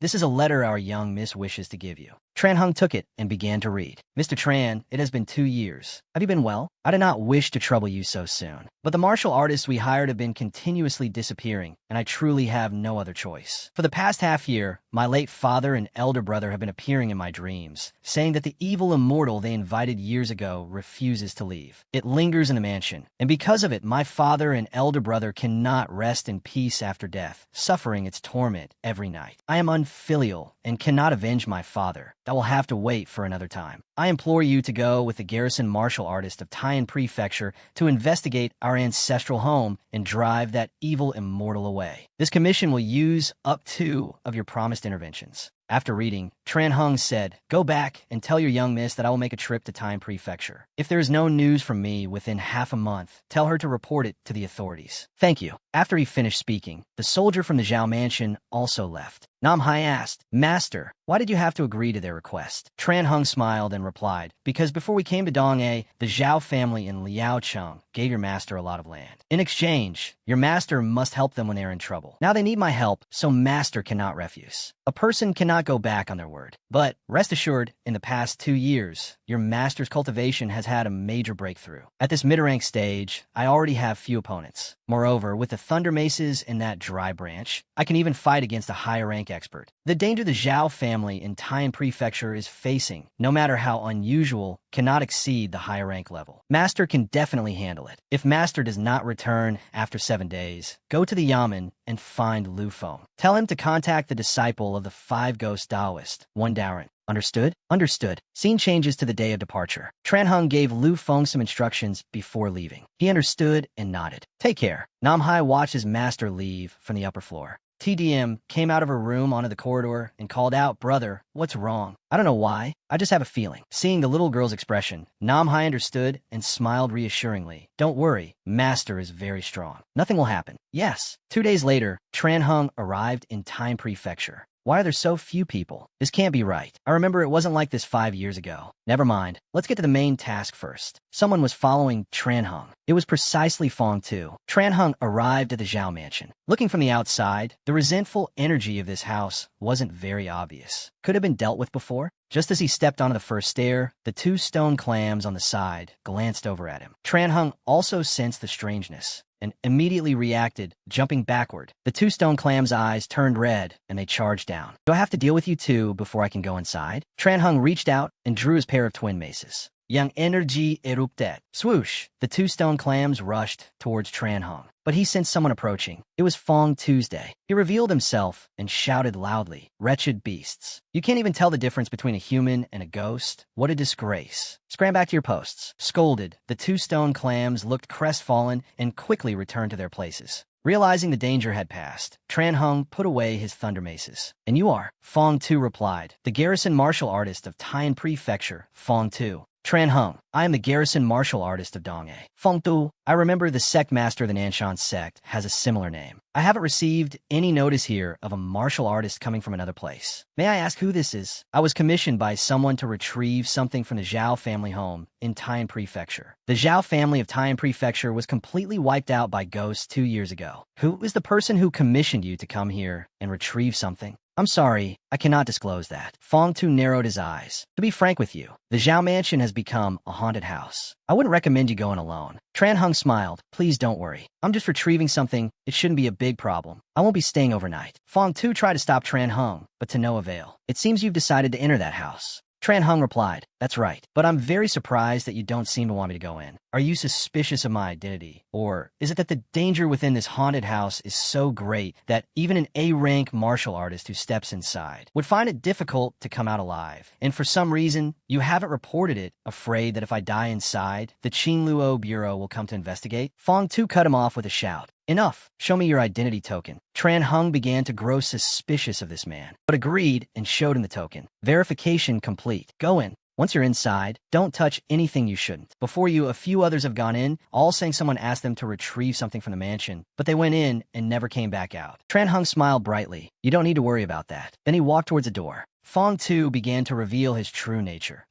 This is a letter our young miss wishes to give you." Tran Hung took it and began to read. "Mr. Tran, it has been 2 years. Have you been well? I did not wish to trouble you so soon. But the martial artists we hired have been continuously disappearing, and I truly have no other choice. For the past half year, my late father and elder brother have been appearing in my dreams, saying that the evil immortal they invited years ago refuses to leave. It lingers in the mansion, and because of it, my father and elder brother cannot rest in peace after death, suffering its torment every night. I am unfilial and cannot avenge my father. That will have to wait for another time. I implore you to go with the garrison martial artist of Taiyan Prefecture to investigate our ancestral home and drive that evil immortal away. This commission will use up 2 of your promised interventions." After reading, Tran Hung said, "Go back and tell your young miss that I will make a trip to Taiyan Prefecture. If there is no news from me within half a month, tell her to report it to the authorities." "Thank you." After he finished speaking, the soldier from the Zhao mansion also left. Namhai asked, "Master, why did you have to agree to their request?" Tran Hung smiled and replied, "Because before we came to Dong'e, the Zhao family in Liaocheng gave your master a lot of land. In exchange, your master must help them when they are in trouble. Now they need my help, so master cannot refuse. A person cannot go back on their word. But rest assured, in the past 2 years, your master's cultivation has had a major breakthrough. At this mid-rank stage, I already have few opponents. Moreover, with the Thunder Maces in that dry branch, I can even fight against a higher rank expert. The danger the Zhao family in Taiyan Prefecture is facing, no matter how unusual, cannot exceed the higher rank level. Master can definitely handle it. If Master does not return after 7 days, go to the Yamen and find Lu Feng. Tell him to contact the disciple of the 5 Ghost Taoist, one Darren. Understood? Understood. Scene changes to the day of departure. Tran Hung gave Lu Feng some instructions before leaving. He understood and nodded. "Take care." Namhai watched his master leave from the upper floor. TDM came out of her room onto the corridor and called out, "Brother, what's wrong?" "I don't know why. I just have a feeling." Seeing the little girl's expression, Namhai understood and smiled reassuringly. "Don't worry. Master is very strong. Nothing will happen." Yes. 2 days later, Tran Hung arrived in Taiyan Prefecture. Why are there so few people? This can't be right. I remember it wasn't like this 5 years ago. Never mind. Let's get to the main task first. Someone was following Tranhung. It was precisely Fong Tu. Tranhung arrived at the Zhao mansion. Looking from the outside, the resentful energy of this house wasn't very obvious. Could have been dealt with before. Just as he stepped onto the first stair, the two stone clams on the side glanced over at him. Tranhung also sensed the strangeness and immediately reacted, jumping backward. The two stone clams' eyes turned red, and they charged down. Do I have to deal with you too before I can go inside? Tranhung reached out and drew his pair of twin maces. Yang energy erupted. Swoosh! The two stone clams rushed towards Tranhung, but he sensed someone approaching. It was Fong Tuesday. He revealed himself and shouted loudly, "Wretched beasts. You can't even tell the difference between a human and a ghost? What a disgrace. Scram back to your posts." Scolded, the two stone clams looked crestfallen and quickly returned to their places. Realizing the danger had passed, Tranhung put away his thunder maces. "And you are?" Fong Tu replied. "The garrison martial artist of Taiyan Prefecture, Fong Tu." Tranhung, "I am the garrison martial artist of Dongye." Fong Tu, "I remember the sect master of the Nanshan sect has a similar name. I haven't received any notice here of a martial artist coming from another place. May I ask who this is?" "I was commissioned by someone to retrieve something from the Zhao family home in Taiyan Prefecture. The Zhao family of Taiyan Prefecture was completely wiped out by ghosts 2 years ago. Who is the person who commissioned you to come here and retrieve something?" "I'm sorry, I cannot disclose that." Fong Tu narrowed his eyes. "To be frank with you, the Zhao mansion has become a haunted house. I wouldn't recommend you going alone." Tranhung smiled. "Please don't worry. I'm just retrieving something. It shouldn't be a big problem. I won't be staying overnight." Fong Tu tried to stop Tranhung, but to no avail. "It seems you've decided to enter that house." Tranhung replied, "That's right, but I'm very surprised that you don't seem to want me to go in. Are you suspicious of my identity? Or is it that the danger within this haunted house is so great that even an A-rank martial artist who steps inside would find it difficult to come out alive? And for some reason, you haven't reported it, afraid that if I die inside, the Qingluo Bureau will come to investigate?" Fong Tu cut him off with a shout. "Enough! Show me your identity token." Tranhung began to grow suspicious of this man, but agreed and showed him the token. "Verification complete. Go in. Once you're inside, don't touch anything you shouldn't." Before you, a few others have gone in, all saying someone asked them to retrieve something from the mansion, but they went in and never came back out. Tranhung smiled brightly. "You don't need to worry about that." Then he walked towards a door. Fong Tu began to reveal his true nature.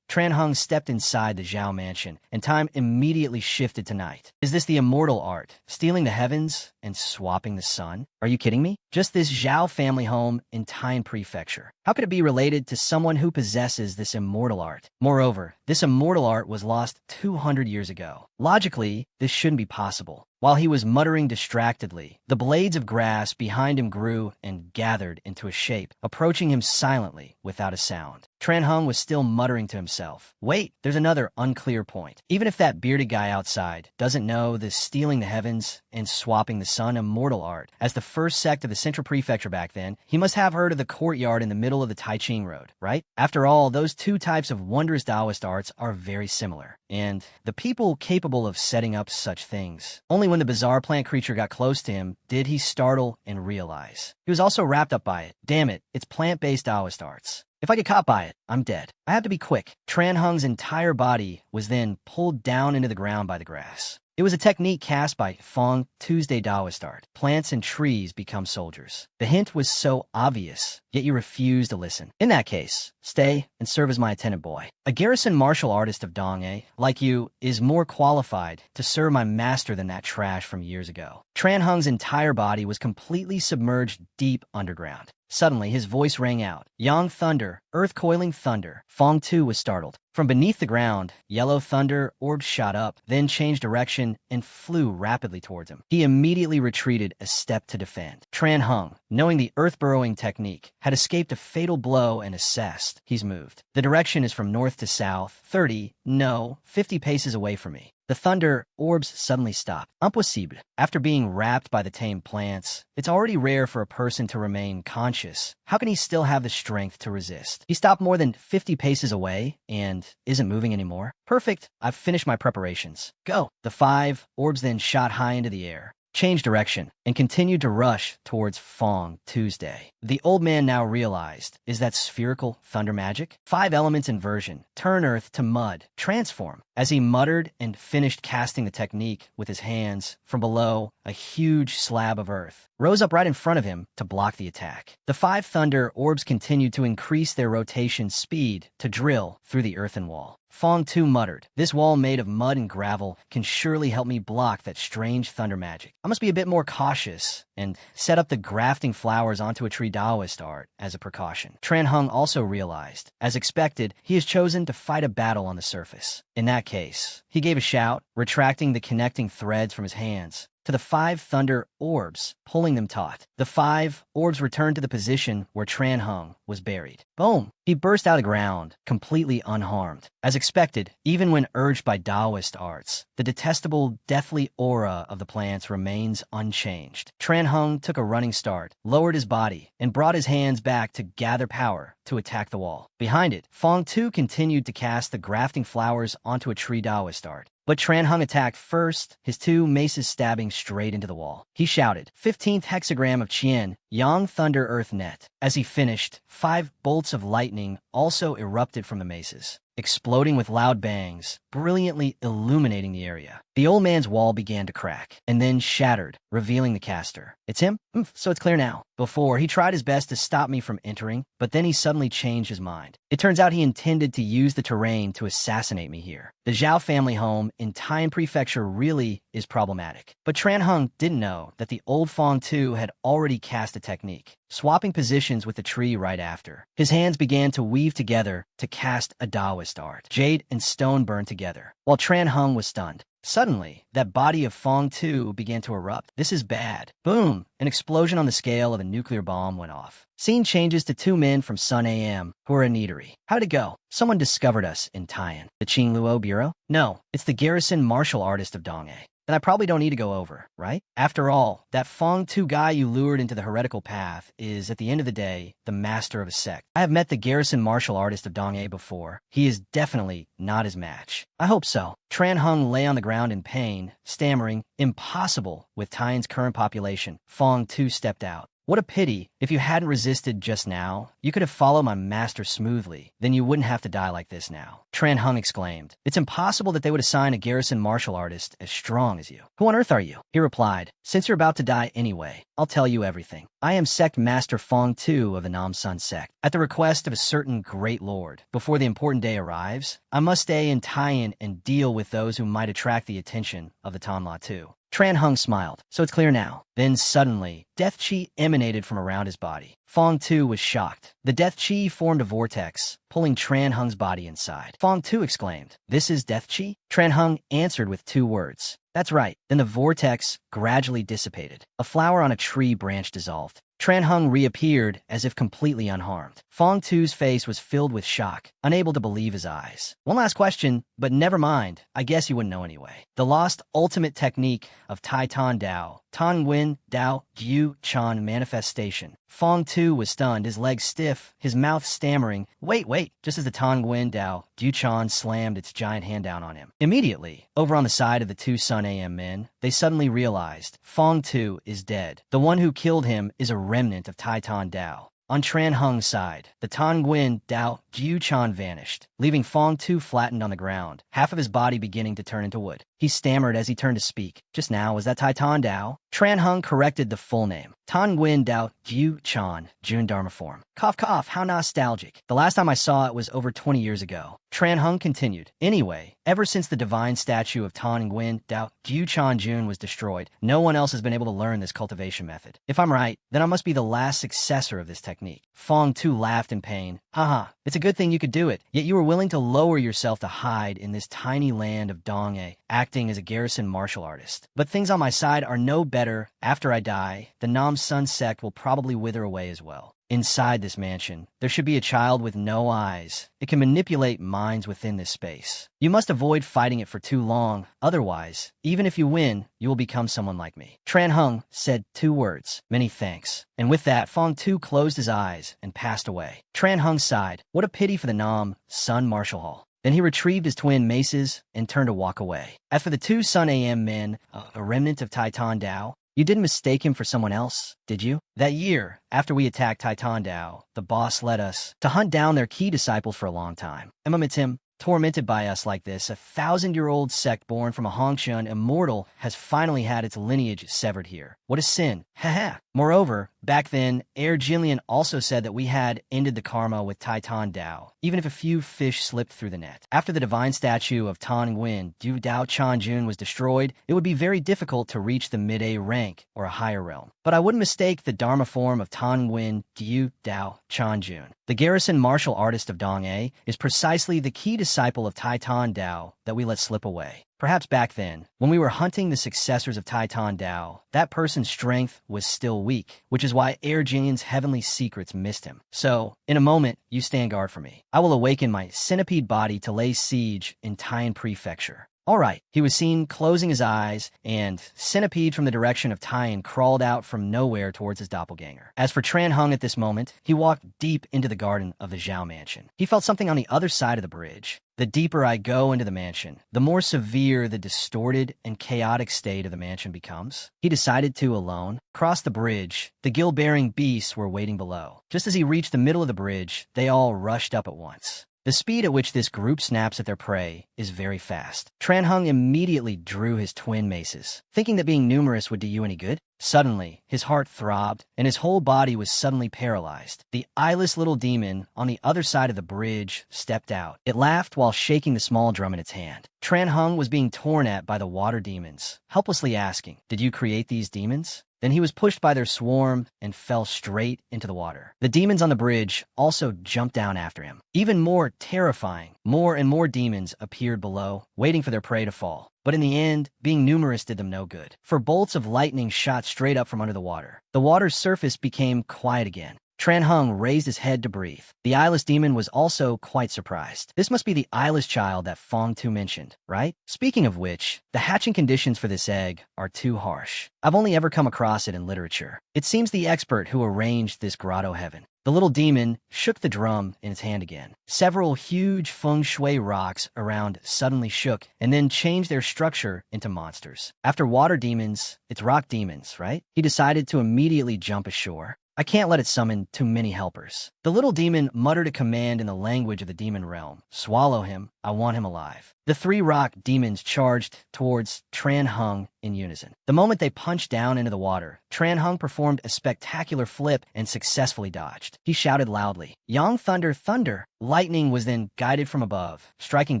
Tranhung stepped inside the Zhao mansion, and time immediately shifted to night. "Is this the immortal art, stealing the heavens and swapping the sun? Are you kidding me? Just this Zhao family home in Taiyan Prefecture. How could it be related to someone who possesses this immortal art? Moreover, this immortal art was lost 200 years ago. Logically, this shouldn't be possible." While he was muttering distractedly, the blades of grass behind him grew and gathered into a shape, approaching him silently without a sound. Tranhung was still muttering to himself. "Wait, there's another unclear point. Even if that bearded guy outside doesn't know the stealing the heavens and swapping the sun immortal art as the first sect of the Central Prefecture back then, he must have heard of the courtyard in the middle of the Taiching Road, right? After all, those two types of wondrous Taoist arts are very similar. And the people capable of setting up such things. Only when the bizarre plant creature got close to him did he startle and realize. He was also wrapped up by it. Damn it, it's plant-based Taoist arts. If I get caught by it, I'm dead. I have to be quick." Tranhung's entire body was then pulled down into the ground by the grass. It was a technique cast by Fong Tuesday Taoist art. Plants and trees become soldiers. The hint was so obvious, yet you refused to listen. "In that case, stay and serve as my attendant boy. A garrison martial artist of Dongye, like you, is more qualified to serve my master than that trash from years ago." Tranhung's entire body was completely submerged deep underground. Suddenly, his voice rang out. "Yang thunder, earth-coiling thunder." Fong Tu was startled. From beneath the ground, yellow thunder orbs shot up, then changed direction and flew rapidly towards him. He immediately retreated a step to defend. Tranhung, knowing the earth-burrowing technique, had escaped a fatal blow and assessed. He's moved. The direction is from north to south, 50 paces away from me. The thunder orbs suddenly stopped. Impossible. After being wrapped by the tame plants, it's already rare for a person to remain conscious. How can he still have the strength to resist? He stopped more than 50 paces away and isn't moving anymore. Perfect. I've finished my preparations. Go. The 5 orbs then shot high into the air. changed direction, and continued to rush towards Fong Tuesday. The old man now realized, is that spherical thunder magic? 5 elements inversion, turn earth to mud, transform. As he muttered and finished casting the technique with his hands, from below, a huge slab of earth rose up right in front of him to block the attack. The 5 thunder orbs continued to increase their rotation speed to drill through the earthen wall. Fong Tu muttered, "This wall made of mud and gravel can surely help me block that strange thunder magic. I must be a bit more cautious and set up the grafting flowers onto a tree Taoist art as a precaution." Tran Hung also realized, as expected, he has chosen to fight a battle on the surface. In that case, he gave a shout, retracting the connecting threads from his hands to the 5 thunder orbs, pulling them taut. The 5 orbs returned to the position where Tran Hung was buried. Boom! He burst out of the ground, completely unharmed. As expected, even when urged by Taoist arts, the detestable, deathly aura of the plants remains unchanged. Tran Hung took a running start, lowered his body, and brought his hands back to gather power to attack the wall. Behind it, Fong Tu continued to cast the grafting flowers onto a tree Taoist art. But Tran Hung attacked first, his 2 maces stabbing straight into the wall. He shouted, "15th hexagram of Qian, Yang Thunder Earth Net." As he finished, 5 bolts of lightning also erupted from the maces, exploding with loud bangs, brilliantly illuminating the area. The old man's wall began to crack, and then shattered, revealing the caster. "It's him? So it's clear now." Before, he tried his best to stop me from entering, but then he suddenly changed his mind. It turns out he intended to use the terrain to assassinate me here. The Zhao family home in Taiyan Prefecture really is problematic. But Tran Hung didn't know that the old Fong Tu had already cast a technique, swapping positions with the tree right after. His hands began to weave together to cast a Taoist art. Jade and stone burned together, while Tran Hung was stunned. Suddenly, that body of Fong Tu began to erupt. "This is bad." Boom! An explosion on the scale of a nuclear bomb went off. Scene changes to 2 men from Sun AM, who are in eatery. "How'd it go?" "Someone discovered us in Taiyan." "The Qing Luo Bureau?" "No, it's the garrison martial artist of Donghae." "Then I probably don't need to go over, right? After all, that Fong Tu guy you lured into the heretical path is, at the end of the day, the master of a sect. I have met the garrison martial artist of Donghae before. He is definitely not his match." "I hope so." Tran Hung lay on the ground in pain, stammering, "Impossible with Taiyan's current population." Fong Tu stepped out. "What a pity. If you hadn't resisted just now, you could have followed my master smoothly. Then you wouldn't have to die like this now." Tran Hung exclaimed, "It's impossible that they would assign a garrison martial artist as strong as you." "Who on earth are you?" He replied, "Since you're about to die anyway, I'll tell you everything. I am Sect Master Fong Tu of the Nam Sun Sect. At the request of a certain great lord, before the important day arrives, I must stay in Taiyan and deal with those who might attract the attention of the Tanla Tu." Tran Hung smiled. "So it's clear now." Then suddenly, death chi emanated from around his body. Fong Tu was shocked. The death chi formed a vortex, pulling Tran Hung's body inside. Fong Tu exclaimed, "This is death chi?" Tran Hung answered with 2 words. "That's right." Then the vortex gradually dissipated. A flower on a tree branch dissolved. Tran Hung reappeared as if completely unharmed. Fong Tu's face was filled with shock, unable to believe his eyes. "One last question, but never mind. I guess you wouldn't know anyway. The lost ultimate technique of Tai Tan Dao, Tan Nguyen Dao Gyu Chan manifestation." Fong Tu was stunned, his legs stiff, his mouth stammering. Wait, just as the Tan Nguyen Dao Gyu Chan slammed its giant hand down on him. Immediately, over on the side of the 2 Sun AM men, they suddenly realized Fong Tu is dead. The one who killed him is a remnant of Tai Tan Dao. On Tran Hung's side, the Tan Nguyen Dao Gyu Chan vanished, leaving Fong Tu flattened on the ground, half of his body beginning to turn into wood. He stammered as he turned to speak. "Just now, was that Tai Tan Dao?" Tran Hung corrected the full name. Tan Nguyen Dao Gyu Chan, June Dharma form. Cough, cough, how nostalgic. The last time I saw it was over 20 years ago. Tran Hung continued. "Anyway, ever since the divine statue of Tan Nguyen Dao Gyu Chan Jun was destroyed, no one else has been able to learn this cultivation method. If I'm right, then I must be the last successor of this technique." Fong Tu laughed in pain. "Haha, it's a good thing you could do it, yet you were willing to lower yourself to hide in this tiny land of Donghae, acting as a garrison martial artist. But things on my side are no better. After I die, the Nam Sun sect will probably wither away as well. Inside this mansion, there should be a child with no eyes. It can manipulate minds within this space. You must avoid fighting it for too long. Otherwise, even if you win, you will become someone like me." Tran Hung said 2 words. "Many thanks." And with that, Fong Tu closed his eyes and passed away. Tran Hung sighed. What a pity for the Nam Sun Martial Hall. Then he retrieved his twin maces and turned to walk away. As for the 2 Sun AM men, a remnant of Tai Tan Dao, You didn't mistake him for someone else, did you? That year, after we attacked Titan Dao, the boss led us to hunt down their key disciples for a long time. Tim, tormented by us like this, a 1,000-year-old sect born from a Hongshun immortal has finally had its lineage severed here. What a sin. Haha. Moreover, back then, Air Jillian also said that we had ended the karma with Titan Dao, even if a few fish slipped through the net. After the divine statue of Tan Nguyen Du Dao Chanjun was destroyed, it would be very difficult to reach the mid-A rank or a higher realm. But I wouldn't mistake the Dharma form of Tan Nguyen Du Dao Chanjun. The garrison martial artist of Dong-A is precisely the key disciple of Titan Dao that we let slip away. Perhaps back then, when we were hunting the successors of Titan Dao, that person's strength was still weak, which is why Air Jillian's heavenly secrets missed him. So, in a moment, you stand guard for me. I will awaken my centipede body to lay siege in Taiyan Prefecture. All right, he was seen closing his eyes, and Centipede from the direction of Taiyan crawled out from nowhere towards his doppelganger. As for Tran Hung at this moment, he walked deep into the garden of the Zhao mansion. He felt something on the other side of the bridge. The deeper I go into the mansion, the more severe the distorted and chaotic state of the mansion becomes. He decided to, alone, cross the bridge. The gill-bearing beasts were waiting below. Just as he reached the middle of the bridge, they all rushed up at once. The speed at which this group snaps at their prey is very fast. Tran Hung immediately drew his twin maces, thinking that being numerous would do you any good. Suddenly, his heart throbbed, and his whole body was suddenly paralyzed. The eyeless little demon on the other side of the bridge stepped out. It laughed while shaking the small drum in its hand. Tran Hung was being torn at by the water demons, helplessly asking, "Did you create these demons?" Then he was pushed by their swarm and fell straight into the water. The demons on the bridge also jumped down after him. Even more terrifying, more and more demons appeared below, waiting for their prey to fall. But in the end, being numerous did them no good, for bolts of lightning shot straight up from under the water. The water's surface became quiet again. Tran Hung raised his head to breathe. The eyeless demon was also quite surprised. This must be the eyeless child that Fong Tu mentioned, right? Speaking of which, the hatching conditions for this egg are too harsh. I've only ever come across it in literature. It seems the expert who arranged this grotto heaven. The little demon shook the drum in its hand again. Several huge feng shui rocks around suddenly shook and then changed their structure into monsters. After water demons, it's rock demons, right? He decided to immediately jump ashore. I can't let it summon too many helpers. The little demon muttered a command in the language of the demon realm. Swallow him. I want him alive. The three rock demons charged towards Tran Hung in unison. The moment they punched down into the water, Tran Hung performed a spectacular flip and successfully dodged. He shouted loudly, "Yang Thunder, Thunder!" Lightning was then guided from above, striking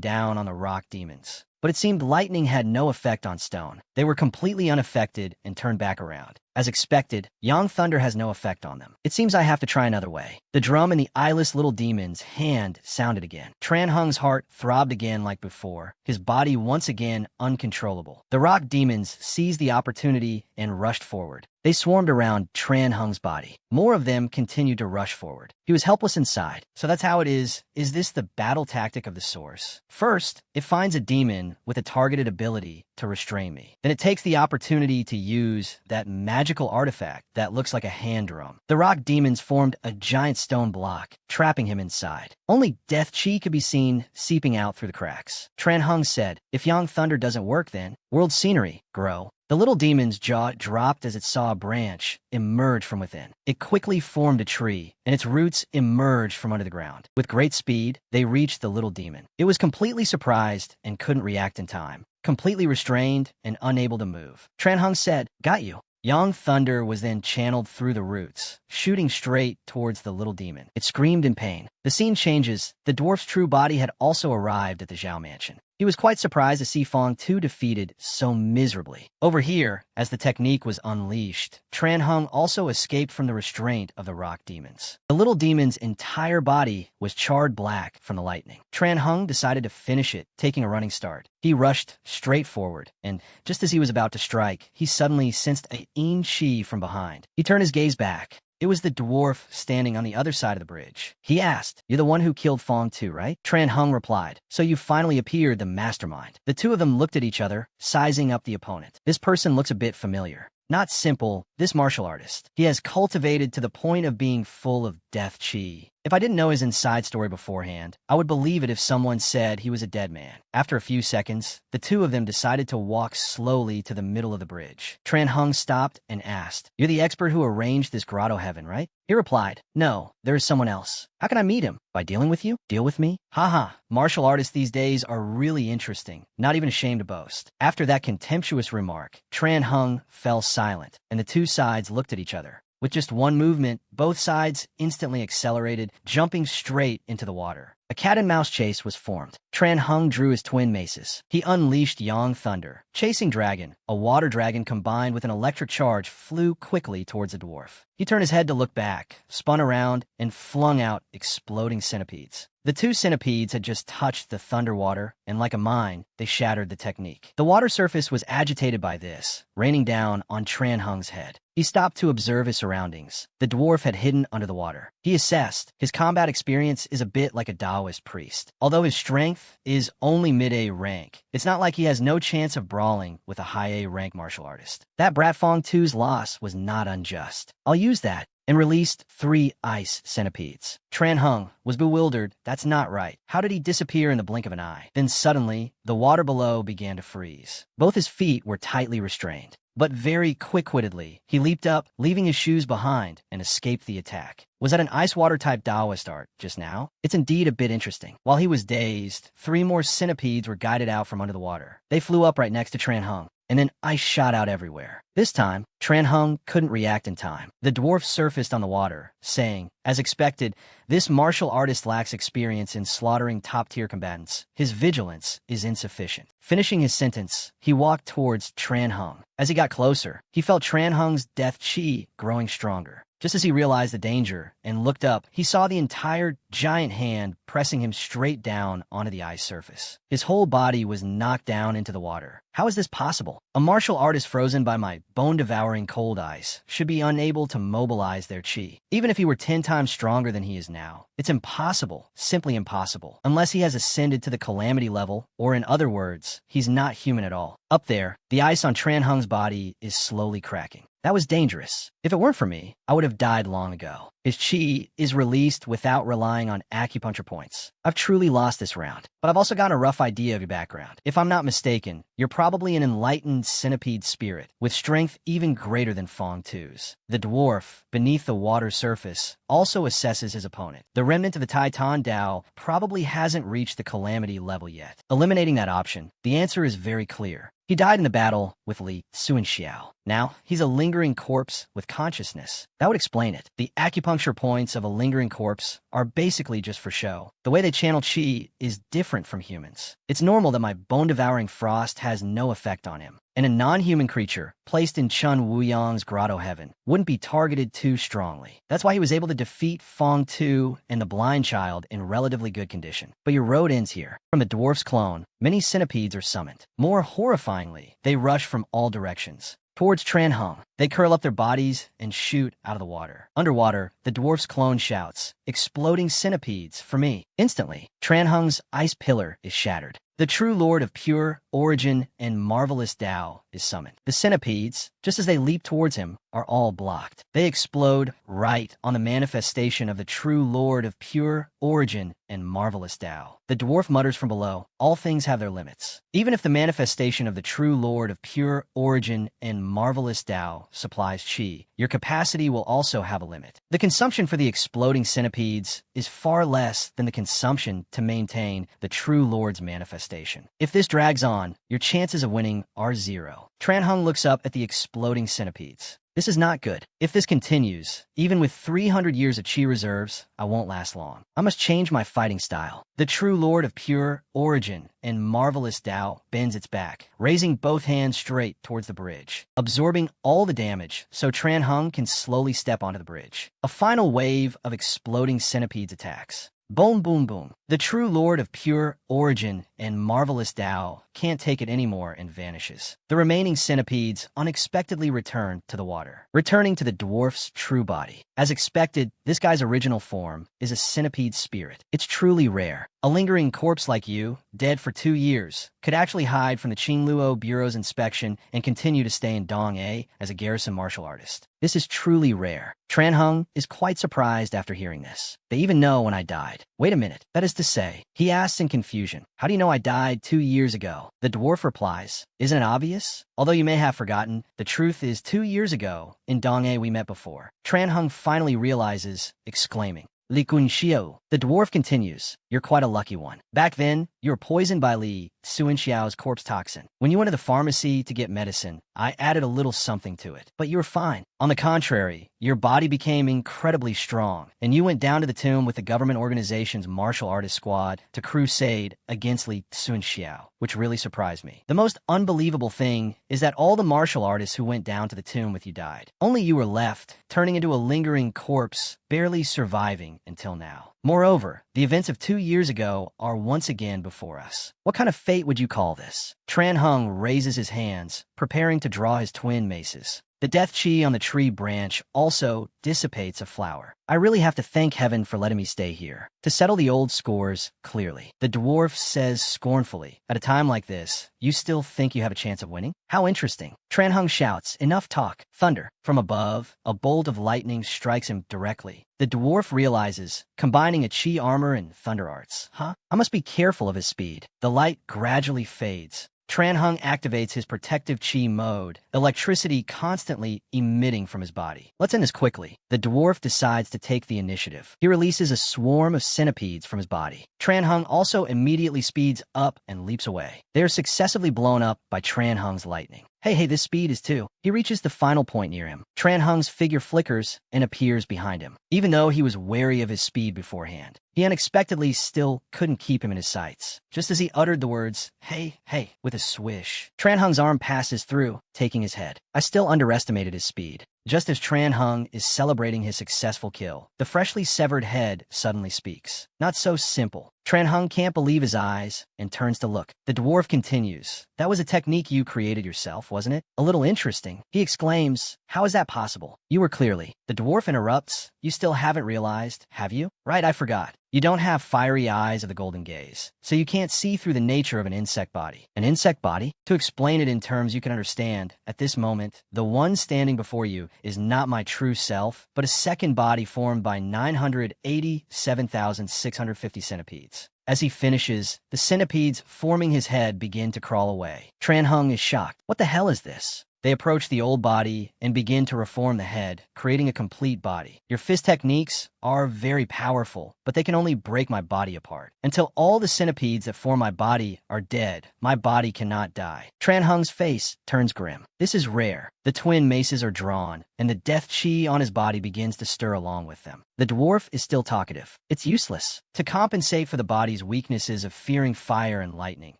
down on the rock demons. But it seemed lightning had no effect on stone. They were completely unaffected and turned back around. As expected, Yang Thunder has no effect on them. It seems I have to try another way. The drum in the eyeless little demon's hand sounded again. Tran Hung's heart throbbed again like before, his body once again uncontrollable. The rock demons seized the opportunity and rushed forward. They swarmed around Tran Hung's body. More of them continued to rush forward. He was helpless inside. So that's how it is. Is this the battle tactic of the source? First, it finds a demon with a targeted ability to restrain me. Then it takes the opportunity to use that magical artifact that looks like a hand drum. The rock demons formed a giant stone block, trapping him inside. Only death chi could be seen seeping out through the cracks. Tran Hung said, "If Yang Thunder doesn't work then, world scenery, grow." The little demon's jaw dropped as it saw a branch emerge from within. It quickly formed a tree, and its roots emerged from under the ground. With great speed, they reached the little demon. It was completely surprised and couldn't react in time. Completely restrained and unable to move. Tran Hung said, "Got you." Yang Thunder was then channeled through the roots, shooting straight towards the little demon. It screamed in pain. The scene changes. The dwarf's true body had also arrived at the Zhao mansion. He was quite surprised to see Fong Tu defeated so miserably. Over here, as the technique was unleashed, Tran Hung also escaped from the restraint of the rock demons. The little demon's entire body was charred black from the lightning. Tran Hung decided to finish it, taking a running start. He rushed straight forward, and just as he was about to strike, he suddenly sensed a yin chi from behind. He turned his gaze back. It was the dwarf standing on the other side of the bridge. He asked, "You're the one who killed Fong Tu, right?" Tran Hung replied, "So you finally appeared, the mastermind." The two of them looked at each other, sizing up the opponent. This person looks a bit familiar. Not simple, this martial artist. He has cultivated to the point of being full of death chi. If I didn't know his inside story beforehand, I would believe it if someone said he was a dead man. After a few seconds, the two of them decided to walk slowly to the middle of the bridge. Tran Hung stopped and asked, "You're the expert who arranged this grotto heaven, right?" He replied, "No, there is someone else." "How can I meet him? By dealing with you? Deal with me?" Haha, martial artists these days are really interesting, not even ashamed to boast. After that contemptuous remark, Tran Hung fell silent, and the two sides looked at each other. With just one movement, both sides instantly accelerated, jumping straight into the water. A cat-and-mouse chase was formed. Tran Hung drew his twin maces. He unleashed Yang Thunder. Chasing Dragon, a water dragon combined with an electric charge, flew quickly towards the dwarf. He turned his head to look back, spun around, and flung out exploding centipedes. The two centipedes had just touched the thunder water, and like a mine, they shattered the technique. The water surface was agitated by this, raining down on Tran Hung's head. He stopped to observe his surroundings. The dwarf had hidden under the water. He assessed. His combat experience is a bit like a Taoist priest. Although his strength is only mid-A rank, it's not like he has no chance of brawling with a high-A rank martial artist. That Brat Fong 2's loss was not unjust. I'll use that, and released 3 ice centipedes. Tran Hung was bewildered. That's not right. How did he disappear in the blink of an eye? Then suddenly, the water below began to freeze. Both his feet were tightly restrained. But very quick-wittedly, he leaped up, leaving his shoes behind, and escaped the attack. Was that an ice water-type Taoist art just now? It's indeed a bit interesting. While he was dazed, 3 more centipedes were guided out from under the water. They flew up right next to Tran Hung, and then ice shot out everywhere. This time, Tran Hung couldn't react in time. The dwarf surfaced on the water, saying, as expected, "This martial artist lacks experience in slaughtering top-tier combatants. His vigilance is insufficient." Finishing his sentence, he walked towards Tran Hung. As he got closer, he felt Tran Hung's death chi growing stronger. Just as he realized the danger and looked up, he saw the entire giant hand pressing him straight down onto the ice surface. His whole body was knocked down into the water. How is this possible? A martial artist frozen by my bone-devouring cold ice should be unable to mobilize their chi, even if he were 10 times stronger than he is now. It's impossible, simply impossible, unless he has ascended to the calamity level, or in other words, he's not human at all. Up there, the ice on Tran Hung's body is slowly cracking. That was dangerous. If it weren't for me, I would have died long ago. His chi is released without relying on acupuncture points. I've truly lost this round, but I've also got a rough idea of your background. If I'm not mistaken, you're probably an enlightened centipede spirit, with strength even greater than Fong 2's. The dwarf, beneath the water surface, also assesses his opponent. The remnant of the Titan Dao probably hasn't reached the calamity level yet. Eliminating that option, the answer is very clear. He died in the battle with Li Suanxiao. Now, he's a lingering corpse with consciousness. That would explain it. The acupuncture points of a lingering corpse are basically just for show. The way they channel chi is different from humans. It's normal that my bone-devouring frost has no effect on him. And a non-human creature, placed in Chun Wuyong's grotto heaven, wouldn't be targeted too strongly. That's why he was able to defeat Fong 2 and the blind child in relatively good condition. But your road ends here. From the dwarf's clone, many centipedes are summoned. More horrifyingly, they rush from all directions. Towards Tran Hung, they curl up their bodies and shoot out of the water. Underwater, the dwarf's clone shouts, "Exploding centipedes, for me." Instantly, Tran Hung's ice pillar is shattered. The true lord of pure origin and marvelous Tao is summoned. The centipedes, just as they leap towards him, are all blocked. They explode right on the manifestation of the true lord of pure origin and marvelous Tao. The dwarf mutters from below, "All things have their limits." Even if the manifestation of the true lord of pure origin and marvelous Tao supplies chi, your capacity will also have a limit. The consumption for the exploding centipedes is far less than the consumption to maintain the true lord's manifestation. If this drags on, your chances of winning are 0. Tran Hung looks up at the exploding centipedes. This is not good. If this continues, even with 300 years of chi reserves, I won't last long. I must change my fighting style. The true lord of pure origin and marvelous Tao bends its back, raising both hands straight towards the bridge, absorbing all the damage so Tran Hung can slowly step onto the bridge. A final wave of exploding centipedes attacks. Boom, boom, boom. The true lord of pure origin and marvelous Tao can't take it anymore and vanishes. The remaining centipedes unexpectedly return to the water, returning to the dwarf's true body. As expected, this guy's original form is a centipede spirit. It's truly rare. A lingering corpse like you, dead for 2 years, could actually hide from the Qingluo Bureau's inspection and continue to stay in Dong-A as a garrison martial artist. This is truly rare. Tran Hung is quite surprised after hearing this. They even know when I died. Wait a minute, that is to say, he asks in confusion, how do you know I died 2 years ago? The dwarf replies, isn't it obvious? Although you may have forgotten, the truth is 2 years ago, in Dong-A we met before. Tran Hung finally realizes, exclaiming, Li Kun Xiao. The dwarf continues, you're quite a lucky one. Back then, you were poisoned by Li Sun Xiao's corpse toxin. When you went to the pharmacy to get medicine, I added a little something to it, but you were fine. On the contrary, your body became incredibly strong, and you went down to the tomb with the government organization's martial artist squad to crusade against Li Sun Xiao, which really surprised me. The most unbelievable thing is that all the martial artists who went down to the tomb with you died. Only you were left, turning into a lingering corpse, barely surviving until now. Moreover, the events of 2 years ago are once again before us. What kind of fate would you call this? Tran Hung raises his hands, preparing to draw his twin maces. The death chi on the tree branch also dissipates a flower. I really have to thank heaven for letting me stay here. To settle the old scores, clearly. The dwarf says scornfully, at a time like this, you still think you have a chance of winning? How interesting. Tran Hung shouts, enough talk. Thunder. From above, a bolt of lightning strikes him directly. The dwarf realizes, combining a chi armor and thunder arts. I must be careful of his speed. The light gradually fades. Tran Hung activates his protective chi mode, electricity constantly emitting from his body. Let's end this quickly. The dwarf decides to take the initiative. He releases a swarm of centipedes from his body. Tran Hung also immediately speeds up and leaps away. They are successively blown up by Tran Hung's lightning. Hey, this speed is too. He reaches the final point near him. Tran Hung's figure flickers and appears behind him. Even though he was wary of his speed beforehand, he unexpectedly still couldn't keep him in his sights. Just as he uttered the words, hey, with a swish, Tran Hung's arm passes through, taking his head. I still underestimated his speed. Just as Tran Hung is celebrating his successful kill, the freshly severed head suddenly speaks. Not so simple. Tran Hung can't believe his eyes and turns to look. The dwarf continues. That was a technique you created yourself, wasn't it? A little interesting. He exclaims, how is that possible? You were clearly. The dwarf interrupts. You still haven't realized, have you? Right, I forgot. You don't have fiery eyes of the golden gaze, so you can't see through the nature of an insect body. An insect body? To explain it in terms you can understand, at this moment, the one standing before you is not my true self, but a second body formed by 987,650 centipedes. As he finishes, the centipedes forming his head begin to crawl away. Tran Hung is shocked. What the hell is this? They approach the old body and begin to reform the head, creating a complete body. Your fist techniques are very powerful, but they can only break my body apart. Until all the centipedes that form my body are dead, my body cannot die. Tran Hung's face turns grim. This is rare. The twin maces are drawn, and the death chi on his body begins to stir along with them. The dwarf is still talkative. It's useless. To compensate for the body's weaknesses of fearing fire and lightning,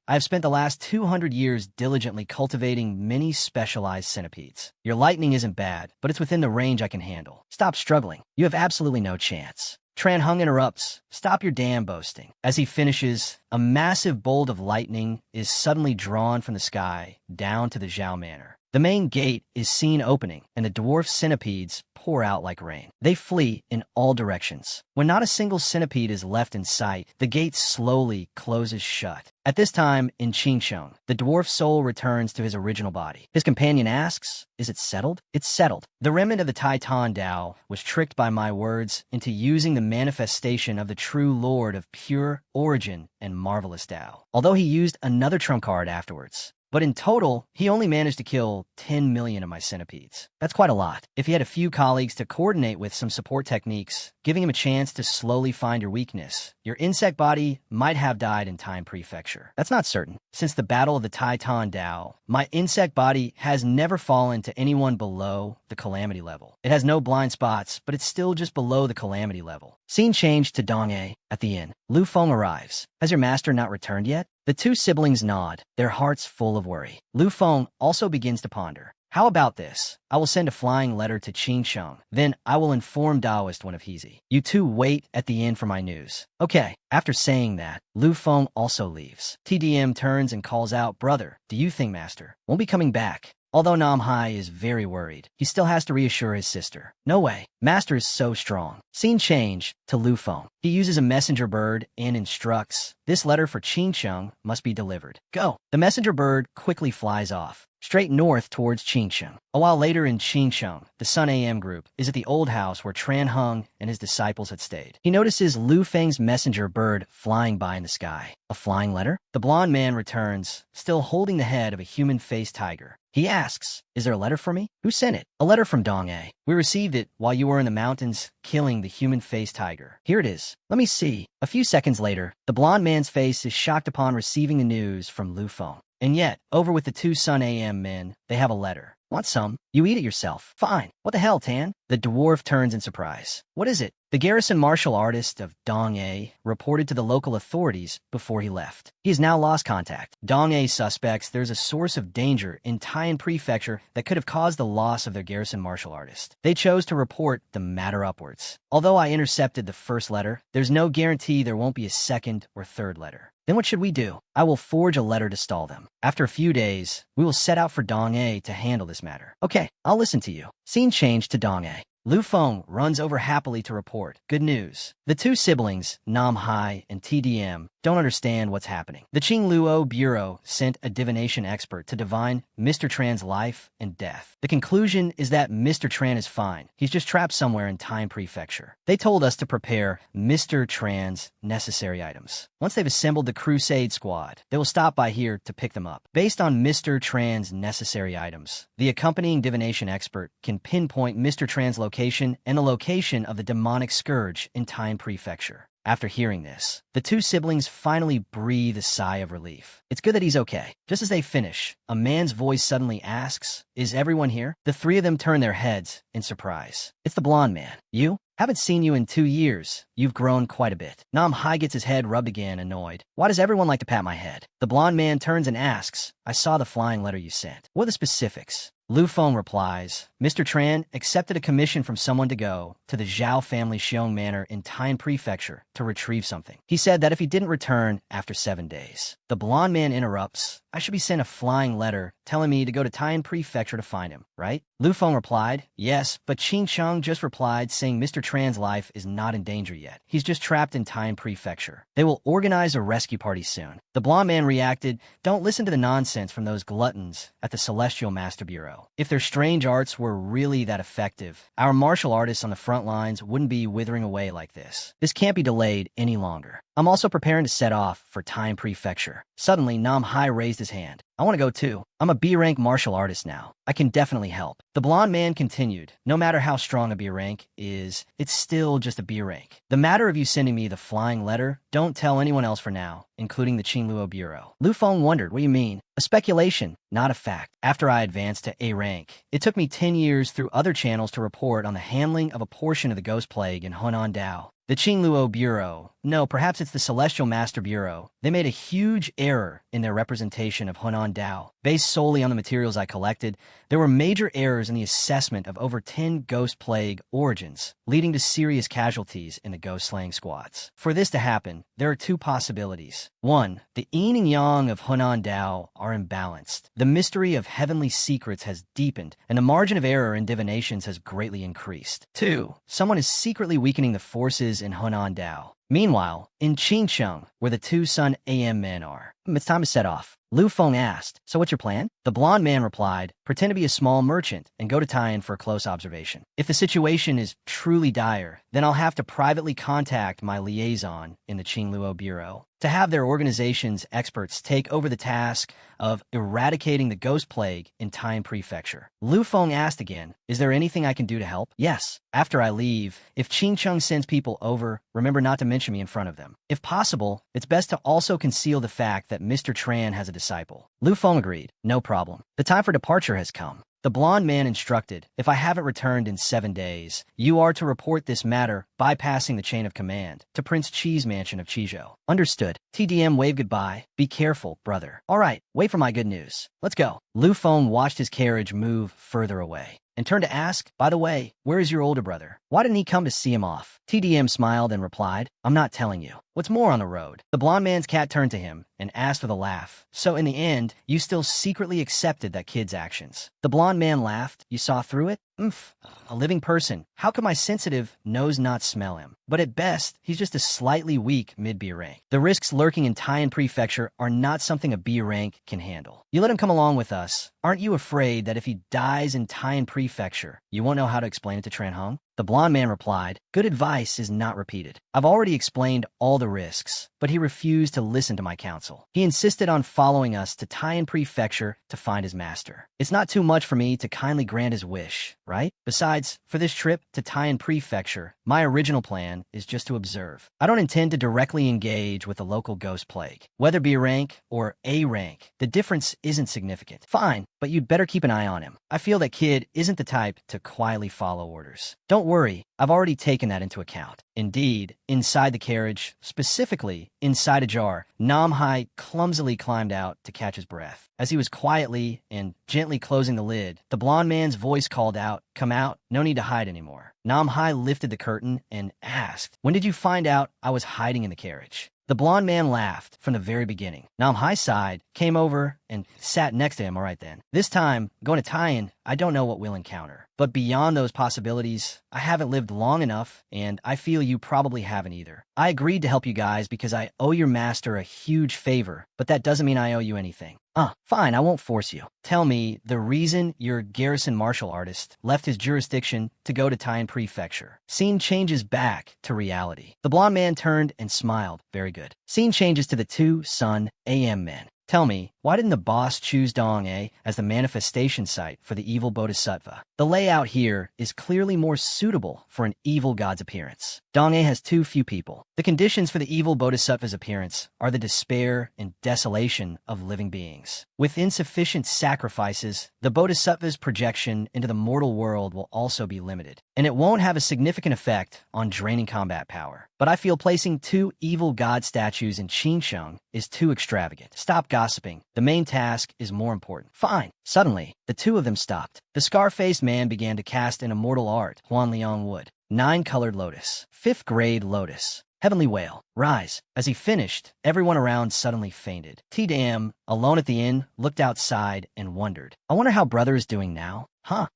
I have spent the last 200 years diligently cultivating many specialized centipedes. Your lightning isn't bad, but it's within the range I can handle. Stop struggling. You have absolutely no chance. Tran Hung interrupts. Stop your damn boasting. As he finishes, a massive bolt of lightning is suddenly drawn from the sky down to the Zhao Manor. The main gate is seen opening, and the dwarf centipedes pour out like rain. They flee in all directions. When not a single centipede is left in sight, the gate slowly closes shut. At this time, in Qingsheng, the dwarf's soul returns to his original body. His companion asks, is it settled? It's settled. The remnant of the Taitan Dao was tricked by my words into using the manifestation of the true Lord of pure origin and marvelous Dao, although he used another trump card afterwards. But in total, he only managed to kill 10 million of my centipedes. That's quite a lot. If he had a few colleagues to coordinate with some support techniques, giving him a chance to slowly find your weakness, your insect body might have died in Time Prefecture. That's not certain. Since the Battle of the Taitan Dao, my insect body has never fallen to anyone below the calamity level. It has no blind spots, but it's still just below the calamity level. Scene changed to Dong-A at the inn. Lu Feng arrives. Has your master not returned yet? The two siblings nod, their hearts full of worry. Lu Feng also begins to ponder. How about this? I will send a flying letter to Qin Sheng. Then I will inform Daoist one of Heezy. You two wait at the inn for my news. Okay. After saying that, Lu Feng also leaves. TDM turns and calls out, brother, do you think Master won't be coming back? Although Nam Hai is very worried, he still has to reassure his sister. No way. Master is so strong. Scene change to Lu Feng. He uses a messenger bird and instructs, this letter for Qin Sheng must be delivered. Go. The messenger bird quickly flies off, straight north towards Qin Sheng. A while later in Qin Sheng, the Sun AM group is at the old house where Tran Hung and his disciples had stayed. He notices Lu Feng's messenger bird flying by in the sky. A flying letter? The blonde man returns, still holding the head of a human-faced tiger. He asks, is there a letter for me? Who sent it? A letter from Dong A. We received it while you were in the mountains killing the human-faced tiger. Here it is. Let me see. A few seconds later, the blonde man's face is shocked upon receiving the news from Lu Feng. And yet, over with the two Sun AM men, they have a letter. Want some? You eat it yourself. Fine. What the hell, Tan? The dwarf turns in surprise. What is it? The garrison martial artist of Dong A reported to the local authorities before he left. He has now lost contact. Dong A suspects there's a source of danger in Taiyan Prefecture that could have caused the loss of their garrison martial artist. They chose to report the matter upwards. Although I intercepted the first letter, there's no guarantee there won't be a second or third letter. Then what should we do? I will forge a letter to stall them. After a few days, we will set out for Dong A to handle this matter. Okay, I'll listen to you. Scene change to Dong A. Lu Feng runs over happily to report. Good news. The two siblings, Nam Hai and TDM, don't understand what's happening. The Qing Luo Bureau sent a divination expert to divine Mr. Tran's life and death. The conclusion is that Mr. Tran is fine. He's just trapped somewhere in Taiyan Prefecture. They told us to prepare Mr. Tran's necessary items. Once they've assembled the Crusade Squad, they will stop by here to pick them up. Based on Mr. Tran's necessary items, the accompanying divination expert can pinpoint Mr. Tran's location and the location of the demonic scourge in Taiyan Prefecture. After hearing this, the two siblings finally breathe a sigh of relief. It's good that he's okay. Just as they finish, a man's voice suddenly asks, is everyone here? The three of them turn their heads in surprise. It's the blonde man. You? Haven't seen you in 2 years. You've grown quite a bit. Nam Hai gets his head rubbed again, annoyed. Why does everyone like to pat my head? The blonde man turns and asks, I saw the flying letter you sent. What are the specifics? Lu Feng replies, Mr. Tran accepted a commission from someone to go to the Zhao family Xiong Manor in Taiyan Prefecture to retrieve something. He said that if he didn't return after 7 days. The blonde man interrupts, I should be sent a flying letter telling me to go to Taiyan Prefecture to find him, right? Lu Feng replied, yes, but Qin Sheng just replied saying Mr. Tran's life is not in danger yet. He's just trapped in Taiyan Prefecture. They will organize a rescue party soon. The blonde man reacted, don't listen to the nonsense from those gluttons at the Celestial Master Bureau. If their strange arts were really that effective, our martial artists on the front lines wouldn't be withering away like this. This can't be delayed any longer. I'm also preparing to set off for Taiyan Prefecture. Suddenly, Nam Hai raised his hand. I want to go too. I'm a B-rank martial artist now. I can definitely help. The blonde man continued, no matter how strong a B rank is, it's still just a B rank. The matter of you sending me the flying letter, don't tell anyone else for now, including the Qingluo Bureau. Lu Feng wondered, what do you mean? A speculation, not a fact. After I advanced to A rank, it took me 10 years through other channels to report on the handling of a portion of the Ghost Plague in Hunan Dao. The Qingluo Bureau, no, perhaps it's the Celestial Master Bureau, they made a huge error in their representation of Hunan Dao. Based solely on the materials I collected, there were major errors in the assessment of over 10 Ghost Plague origins, leading to serious casualties in the ghost slaying squads. For this to happen, there are two possibilities. 1. The yin and yang of Hunan Dao are imbalanced. The mystery of heavenly secrets has deepened, and the margin of error in divinations has greatly increased. 2. Someone is secretly weakening the forces in Hunan Dao. Meanwhile, in Qinsheng, where the two Sun AM men are, it's time to set off. Lu Feng asked, so what's your plan? The blonde man replied, pretend to be a small merchant and go to Taiyan for a close observation. If the situation is truly dire, then I'll have to privately contact my liaison in the Qingluo Bureau to have their organization's experts take over the task of eradicating the ghost plague in Taiyan Prefecture. Lu Feng asked again, is there anything I can do to help? Yes. After I leave, if Qinsheng sends people over, remember not to mention me in front of them. If possible, it's best to also conceal the fact that Mr. Tran has a disciple. Lu Feng agreed. No problem. The time for departure has come. The blond man instructed, if I haven't returned in 7 days, you are to report this matter, bypassing the chain of command, to Prince Chi's mansion of Chizhou. Understood. TDM waved goodbye. Be careful, brother. All right, wait for my good news. Let's go. Lu Feng watched his carriage move further away and turned to ask, by the way, where is your older brother? Why didn't he come to see him off? TDM smiled and replied, I'm not telling you. What's more on the road? The blond man's cat turned to him and asked with a laugh. So in the end, you still secretly accepted that kid's actions. The blond man laughed. You saw through it? A living person. How could my sensitive nose not smell him? But at best, he's just a slightly weak mid-B rank. The risks lurking in Taiyan Prefecture are not something a B rank can handle. You let him come along with us. Aren't you afraid that if he dies in Taiyan Prefecture, you won't know how to explain it to Tranhong? The blond man replied, good advice is not repeated. I've already explained all the risks, but he refused to listen to my counsel. He insisted on following us to Taiyan Prefecture to find his master. It's not too much for me to kindly grant his wish, right? Besides, for this trip to Taiyan Prefecture, my original plan is just to observe. I don't intend to directly engage with the local ghost plague. Whether B rank or A rank, the difference isn't significant. Fine, but you'd better keep an eye on him. I feel that kid isn't the type to quietly follow orders. Don't worry, I've already taken that into account. Indeed, inside the carriage, specifically inside a jar, Nam Hai clumsily climbed out to catch his breath. As he was quietly and gently closing the lid, the blond man's voice called out, come out, no need to hide anymore. Nam Hai lifted the curtain and asked, when did you find out I was hiding in the carriage? The blond man laughed from the very beginning. Nam Hai sighed, came over, and sat next to him. All right then. This time, going to Taiyan, I don't know what we'll encounter. But beyond those possibilities, I haven't lived long enough, and I feel you probably haven't either. I agreed to help you guys because I owe your master a huge favor, but that doesn't mean I owe you anything. Fine, I won't force you. Tell me the reason your garrison martial artist left his jurisdiction to go to Taiyan Prefecture. Scene changes back to reality. The blond man turned and smiled. Very good. Scene changes to the 2 Sun AM men. Tell me, why didn't the boss choose Dong-A as the manifestation site for the evil bodhisattva? The layout here is clearly more suitable for an evil god's appearance. Dong-A has too few people. The conditions for the evil bodhisattva's appearance are the despair and desolation of living beings. With insufficient sacrifices, the bodhisattva's projection into the mortal world will also be limited, and it won't have a significant effect on draining combat power. But I feel placing 2 evil god statues in Qingsheng is too extravagant. Stop gossiping. The main task is more important. Fine. Suddenly, the 2 of them stopped. The scar-faced man began to cast an immortal art, Huan Liang Wood. 9-colored lotus. 5th grade lotus. Heavenly whale. Rise. As he finished, everyone around suddenly fainted. T-Dam, alone at the inn, looked outside and wondered. I wonder how brother is doing now.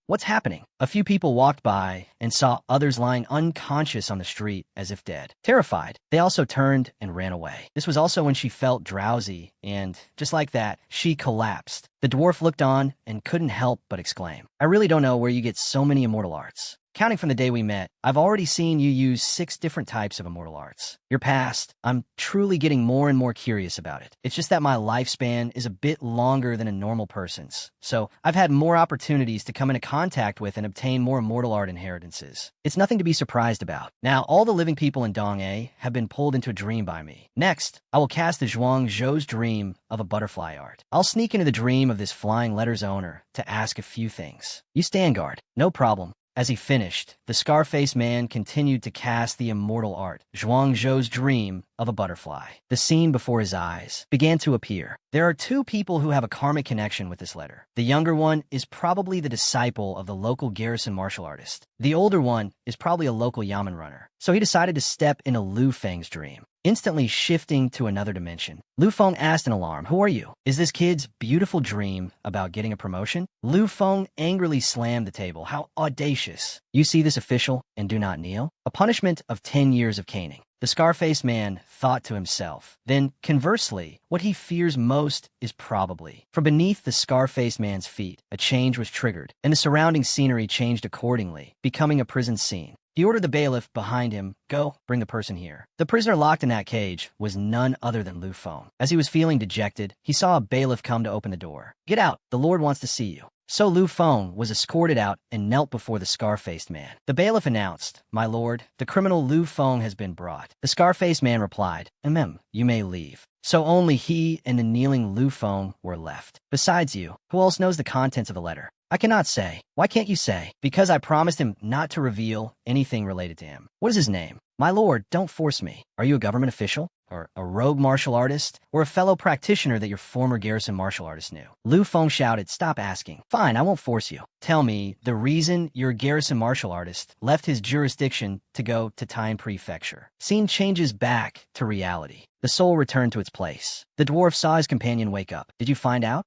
What's happening? A few people walked by and saw others lying unconscious on the street as if dead. Terrified, they also turned and ran away. This was also when she felt drowsy, and just like that, she collapsed. The dwarf looked on and couldn't help but exclaim, I really don't know where you get so many immortal arts. Counting from the day we met, I've already seen you use 6 different types of immortal arts. Your past, I'm truly getting more and more curious about it. It's just that my lifespan is a bit longer than a normal person's, so I've had more opportunities to come into contact with and obtain more immortal art inheritances. It's nothing to be surprised about. Now, all the living people in Dong-A have been pulled into a dream by me. Next, I will cast the Zhuang Zhou's dream of a butterfly art. I'll sneak into the dream of this flying letter's owner to ask a few things. You stand guard. No problem. As he finished, the scar-faced man continued to cast the immortal art, Zhuang Zhou's dream of a butterfly. The scene before his eyes began to appear. There are 2 people who have a karmic connection with this letter. The younger one is probably the disciple of the local garrison martial artist. The older one is probably a local yamen runner. So he decided to step into Lu Feng's dream, instantly shifting to another dimension. Lu Feng asked in alarm, who are you? Is this kid's beautiful dream about getting a promotion? Lu Feng angrily slammed the table. How audacious. You see this official and do not kneel? A punishment of 10 years of caning. The scar-faced man thought to himself. Then, conversely, what he fears most is probably. From beneath the scar-faced man's feet, a change was triggered, and the surrounding scenery changed accordingly, becoming a prison scene. He ordered the bailiff behind him, go, bring the person here. The prisoner locked in that cage was none other than Lu Feng. As he was feeling dejected, he saw a bailiff come to open the door. Get out, the Lord wants to see you. So Lu Feng was escorted out and knelt before the scar-faced man. The bailiff announced, my lord, the criminal Lu Feng has been brought. The scar-faced man replied, you may leave. So only he and the kneeling Lu Feng were left. Besides you, who else knows the contents of the letter? I cannot say. Why can't you say? Because I promised him not to reveal anything related to him. What is his name? My lord, don't force me. Are you a government official? Or a rogue martial artist? Or a fellow practitioner that your former garrison martial artist knew? Lu Feng shouted, stop asking. Fine, I won't force you. Tell me the reason your garrison martial artist left his jurisdiction to go to Tyne Prefecture. Scene changes back to reality. The soul returned to its place. The dwarf saw his companion wake up. Did you find out?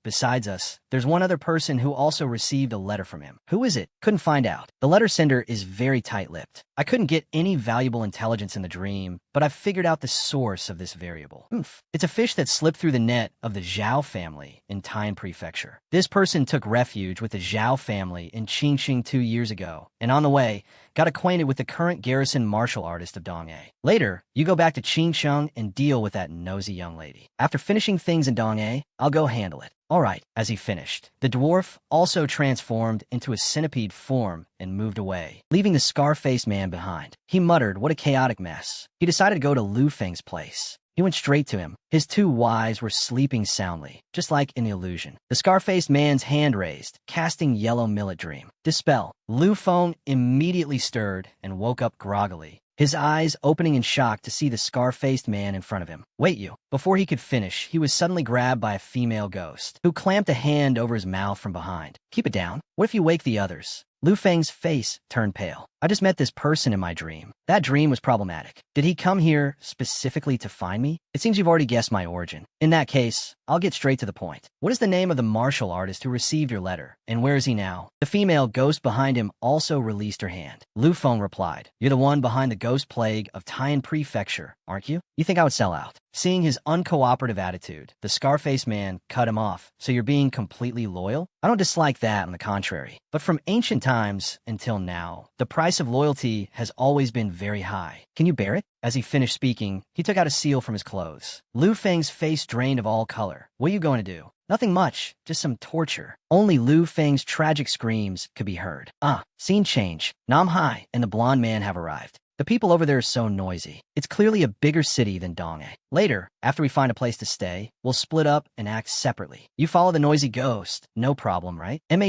Besides us, there's one other person who also received a letter from him. Who is it? Couldn't find out. The letter sender is very tight-lipped. I couldn't get any valuable intelligence in the dream, but I've figured out the source of this variable. It's a fish that slipped through the net of the Zhao family in Tyne Prefecture. This person took refuge with the Zhao family in Qingxing 2 years ago, and on the way, got acquainted with the current garrison martial artist of Dongye. Later, you go back to Qingsheng and deal with that nosy young lady. After finishing things in Dongye, I'll go handle it. All right, as he finished, the dwarf also transformed into a centipede form and moved away, leaving the scar-faced man behind. He muttered, what a chaotic mess. He decided to go to Lu Feng's place. He went straight to him. His two wives were sleeping soundly, just like in the illusion. The scar-faced man's hand raised, casting yellow millet dream. Dispel. Lu Feng immediately stirred and woke up groggily, his eyes opening in shock to see the scar-faced man in front of him. Wait you. Before he could finish, he was suddenly grabbed by a female ghost, who clamped a hand over his mouth from behind. Keep it down. What if you wake the others? Lu Feng's face turned pale. I just met this person in my dream. That dream was problematic. Did he come here specifically to find me? It seems you've already guessed my origin. In that case, I'll get straight to the point. What is the name of the martial artist who received your letter? And where is he now? The female ghost behind him also released her hand. Lu Feng replied, you're the one behind the ghost plague of Tyne Prefecture, aren't you? You think I would sell out? Seeing his uncooperative attitude, the scar-faced man cut him off. So you're being completely loyal? I don't dislike that, on the contrary. But from ancient times until now, the price of loyalty has always been very high. Can you bear it? As he finished speaking, he took out a seal from his clothes. Lu Feng's face drained of all color. What are you going to do? Nothing much, just some torture. Only Lu Feng's tragic screams could be heard. Scene change. Nam Hai and the blonde man have arrived. The people over there are so noisy. It's clearly a bigger city than Dongye. Later, after we find a place to stay, we'll split up and act separately. You follow the noisy ghost. No problem, right? An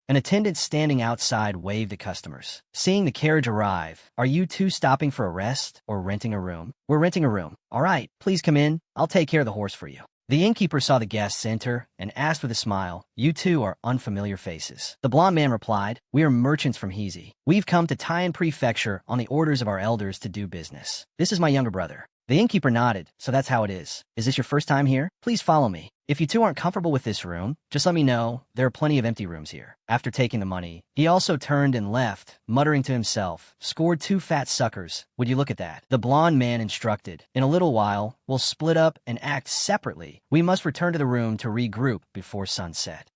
attendant standing outside waved at customers. Seeing the carriage arrive, are you two stopping for a rest or renting a room? We're renting a room. All right, please come in. I'll take care of the horse for you. The innkeeper saw the guests enter and asked with a smile, you two are unfamiliar faces. The blonde man replied, we are merchants from Heezy. We've come to Tyne Prefecture on the orders of our elders to do business. This is my younger brother. The innkeeper nodded, so that's how it is. Is this your first time here? Please follow me. If you two aren't comfortable with this room, just let me know. There are plenty of empty rooms here. After taking the money, he also turned and left, muttering to himself, scored 2 fat suckers. Would you look at that? The blonde man instructed, in a little while, we'll split up and act separately. We must return to the room to regroup before sunset.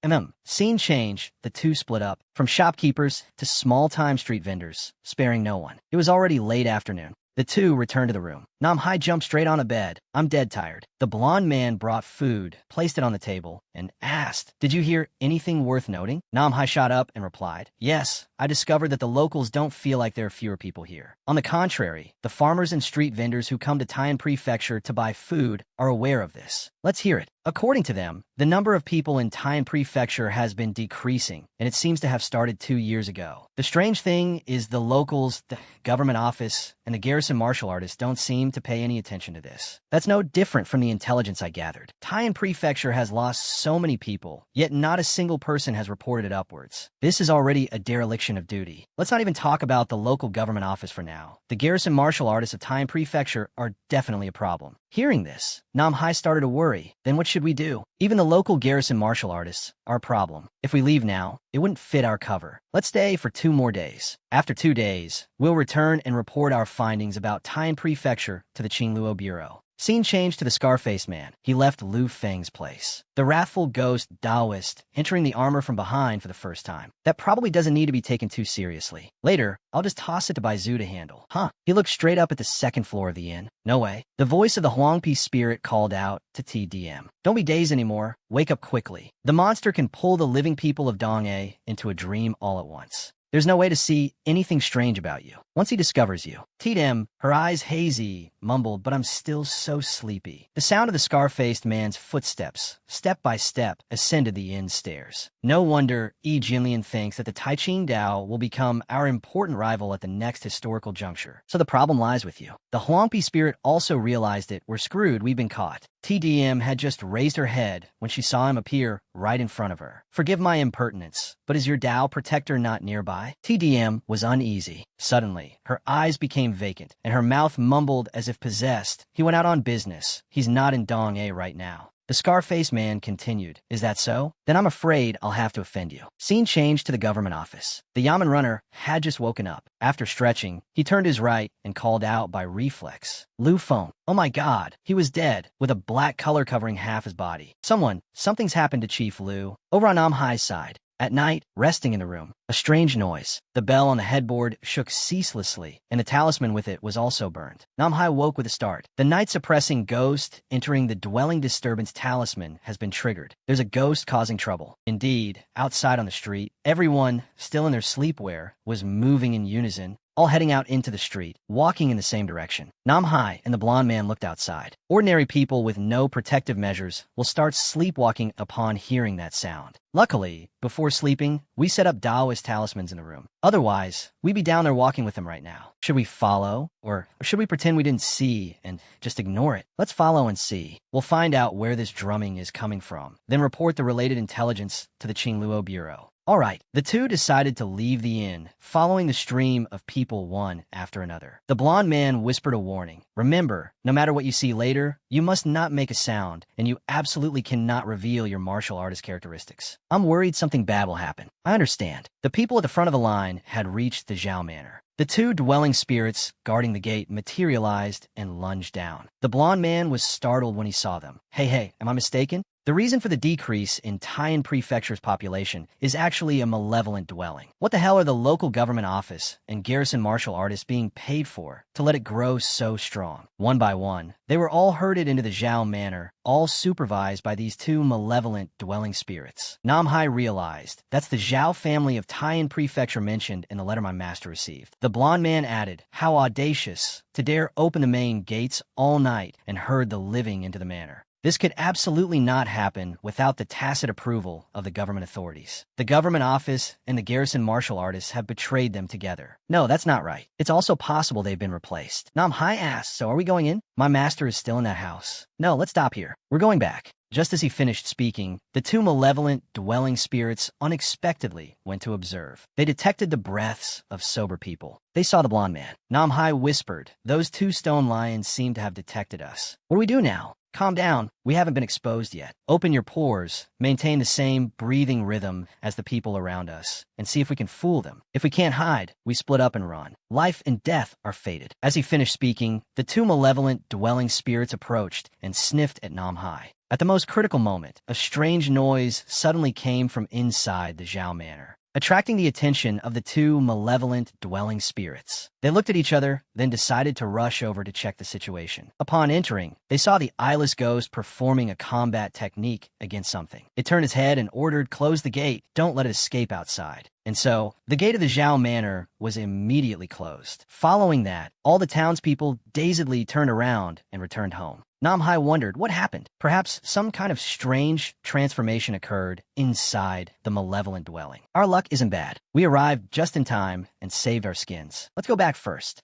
Scene change, the two split up, from shopkeepers to small-time street vendors, sparing no one. It was already late afternoon. The two returned to the room. Nam Hai jumped straight on a bed. I'm dead tired. The blonde man brought food, placed it on the table, and asked, did you hear anything worth noting? Nam Hai shot up and replied, yes, I discovered that the locals don't feel like there are fewer people here. On the contrary, the farmers and street vendors who come to Tyne Prefecture to buy food are aware of this. Let's hear it. According to them, the number of people in Tyne Prefecture has been decreasing, and it seems to have started 2 years ago. The strange thing is the locals, the government office, and the garrison martial artists don't seem to pay any attention to this. That's no different from the intelligence I gathered. Tyne Prefecture has lost so many people, yet not a single person has reported it upwards. This is already a dereliction of duty. Let's not even talk about the local government office for now. The garrison martial artists of Tyne Prefecture are definitely a problem. Hearing this, Nam Hai started to worry. Then what should we do? Even the local garrison martial artists are a problem. If we leave now, it wouldn't fit our cover. Let's stay for 2 more days. After 2 days, we'll return and report our findings about Tyne Prefecture to the Qingluo Bureau. Scene changed to the scar-faced man. He left Lu Feng's place. The wrathful ghost Taoist entering the armor from behind for the first time. That probably doesn't need to be taken too seriously. Later, I'll just toss it to Baizu to handle. He looked straight up at the 2nd floor of the inn. No way. The voice of the Huangpi spirit called out to TDM. Don't be dazed anymore. Wake up quickly. The monster can pull the living people of Dongye into a dream all at once. There's no way to see anything strange about you. Once he discovers you, T.D.M., her eyes hazy, mumbled, but I'm still so sleepy. The sound of the scar-faced man's footsteps, step by step, ascended the inn stairs. No wonder Yi Jinlian thinks that the Taiqing Dao will become our important rival at the next historical juncture. So the problem lies with you. The Huangpi spirit also realized it. We're screwed, we've been caught. TDM had just raised her head when she saw him appear right in front of her. Forgive my impertinence, but is your Dao protector not nearby? TDM was uneasy. Suddenly, her eyes became vacant, and her mouth mumbled as if possessed. He went out on business. He's not in Dong A right now. The scar-faced man continued, Is that so? Then I'm afraid I'll have to offend you. Scene changed to the government office. The Yamen runner had just woken up. After stretching, he turned his right and called out by reflex. Lu Feng. Oh my God, he was dead, with a black color covering half his body. Something's happened to Chief Lu. Over on Nam Hai's side. At night, resting in the room, a strange noise. The bell on the headboard shook ceaselessly, and the talisman with it was also burned. Nam Hai woke with a start. The night-suppressing ghost entering the dwelling disturbance talisman has been triggered. There's a ghost causing trouble. Indeed, outside on the street, everyone, still in their sleepwear, was moving in unison, all heading out into the street, walking in the same direction. Nam Hai and the blonde man looked outside. Ordinary people with no protective measures will start sleepwalking upon hearing that sound. Luckily, before sleeping, we set up Taoist talismans in the room. Otherwise, we'd be down there walking with them right now. Should we follow, or should we pretend we didn't see and just ignore it? Let's follow and see. We'll find out where this drumming is coming from, then report the related intelligence to the Qingluo Bureau. All right, the two decided to leave the inn, following the stream of people one after another. The blonde man whispered a warning. Remember, no matter what you see later, you must not make a sound, and you absolutely cannot reveal your martial artist characteristics. I'm worried something bad will happen. I understand. The people at the front of the line had reached the Zhao Manor. The two dwelling spirits guarding the gate materialized and lunged down. The blonde man was startled when he saw them. Hey, am I mistaken? The reason for the decrease in Taiyan Prefecture's population is actually a malevolent dwelling. What the hell are the local government office and garrison martial artists being paid for to let it grow so strong? One by one, they were all herded into the Zhao Manor, all supervised by these two malevolent dwelling spirits. Nam Hai realized that's the Zhao family of Taiyan Prefecture mentioned in the letter my master received. The blonde man added, How audacious to dare open the main gates all night and herd the living into the manor. This could absolutely not happen without the tacit approval of the government authorities. The government office and the garrison martial artists have betrayed them together. No, that's not right. It's also possible they've been replaced. Nam Hai asked, So are we going in? My master is still in that house. No, let's stop here. We're going back. Just as he finished speaking, the two malevolent dwelling spirits unexpectedly went to observe. They detected the breaths of sober people. They saw the blonde man. Nam Hai whispered, Those two stone lions seem to have detected us. What do we do now? Calm down. We haven't been exposed yet. Open your pores, maintain the same breathing rhythm as the people around us, and see if we can fool them. If we can't hide, we split up and run. Life and death are fated. As he finished speaking, the two malevolent dwelling spirits approached and sniffed at Nam Hai. At the most critical moment, a strange noise suddenly came from inside the Zhao Manor, attracting the attention of the two malevolent dwelling spirits. They looked at each other, then decided to rush over to check the situation. Upon entering, they saw the eyeless ghost performing a combat technique against something. It turned its head and ordered, Close the gate, don't let it escape outside. And so, the gate of the Zhao Manor was immediately closed. Following that, all the townspeople dazedly turned around and returned home. Nam Hai wondered what happened. Perhaps some kind of strange transformation occurred inside the malevolent dwelling. Our luck isn't bad. We arrived just in time and saved our skins. Let's go back first.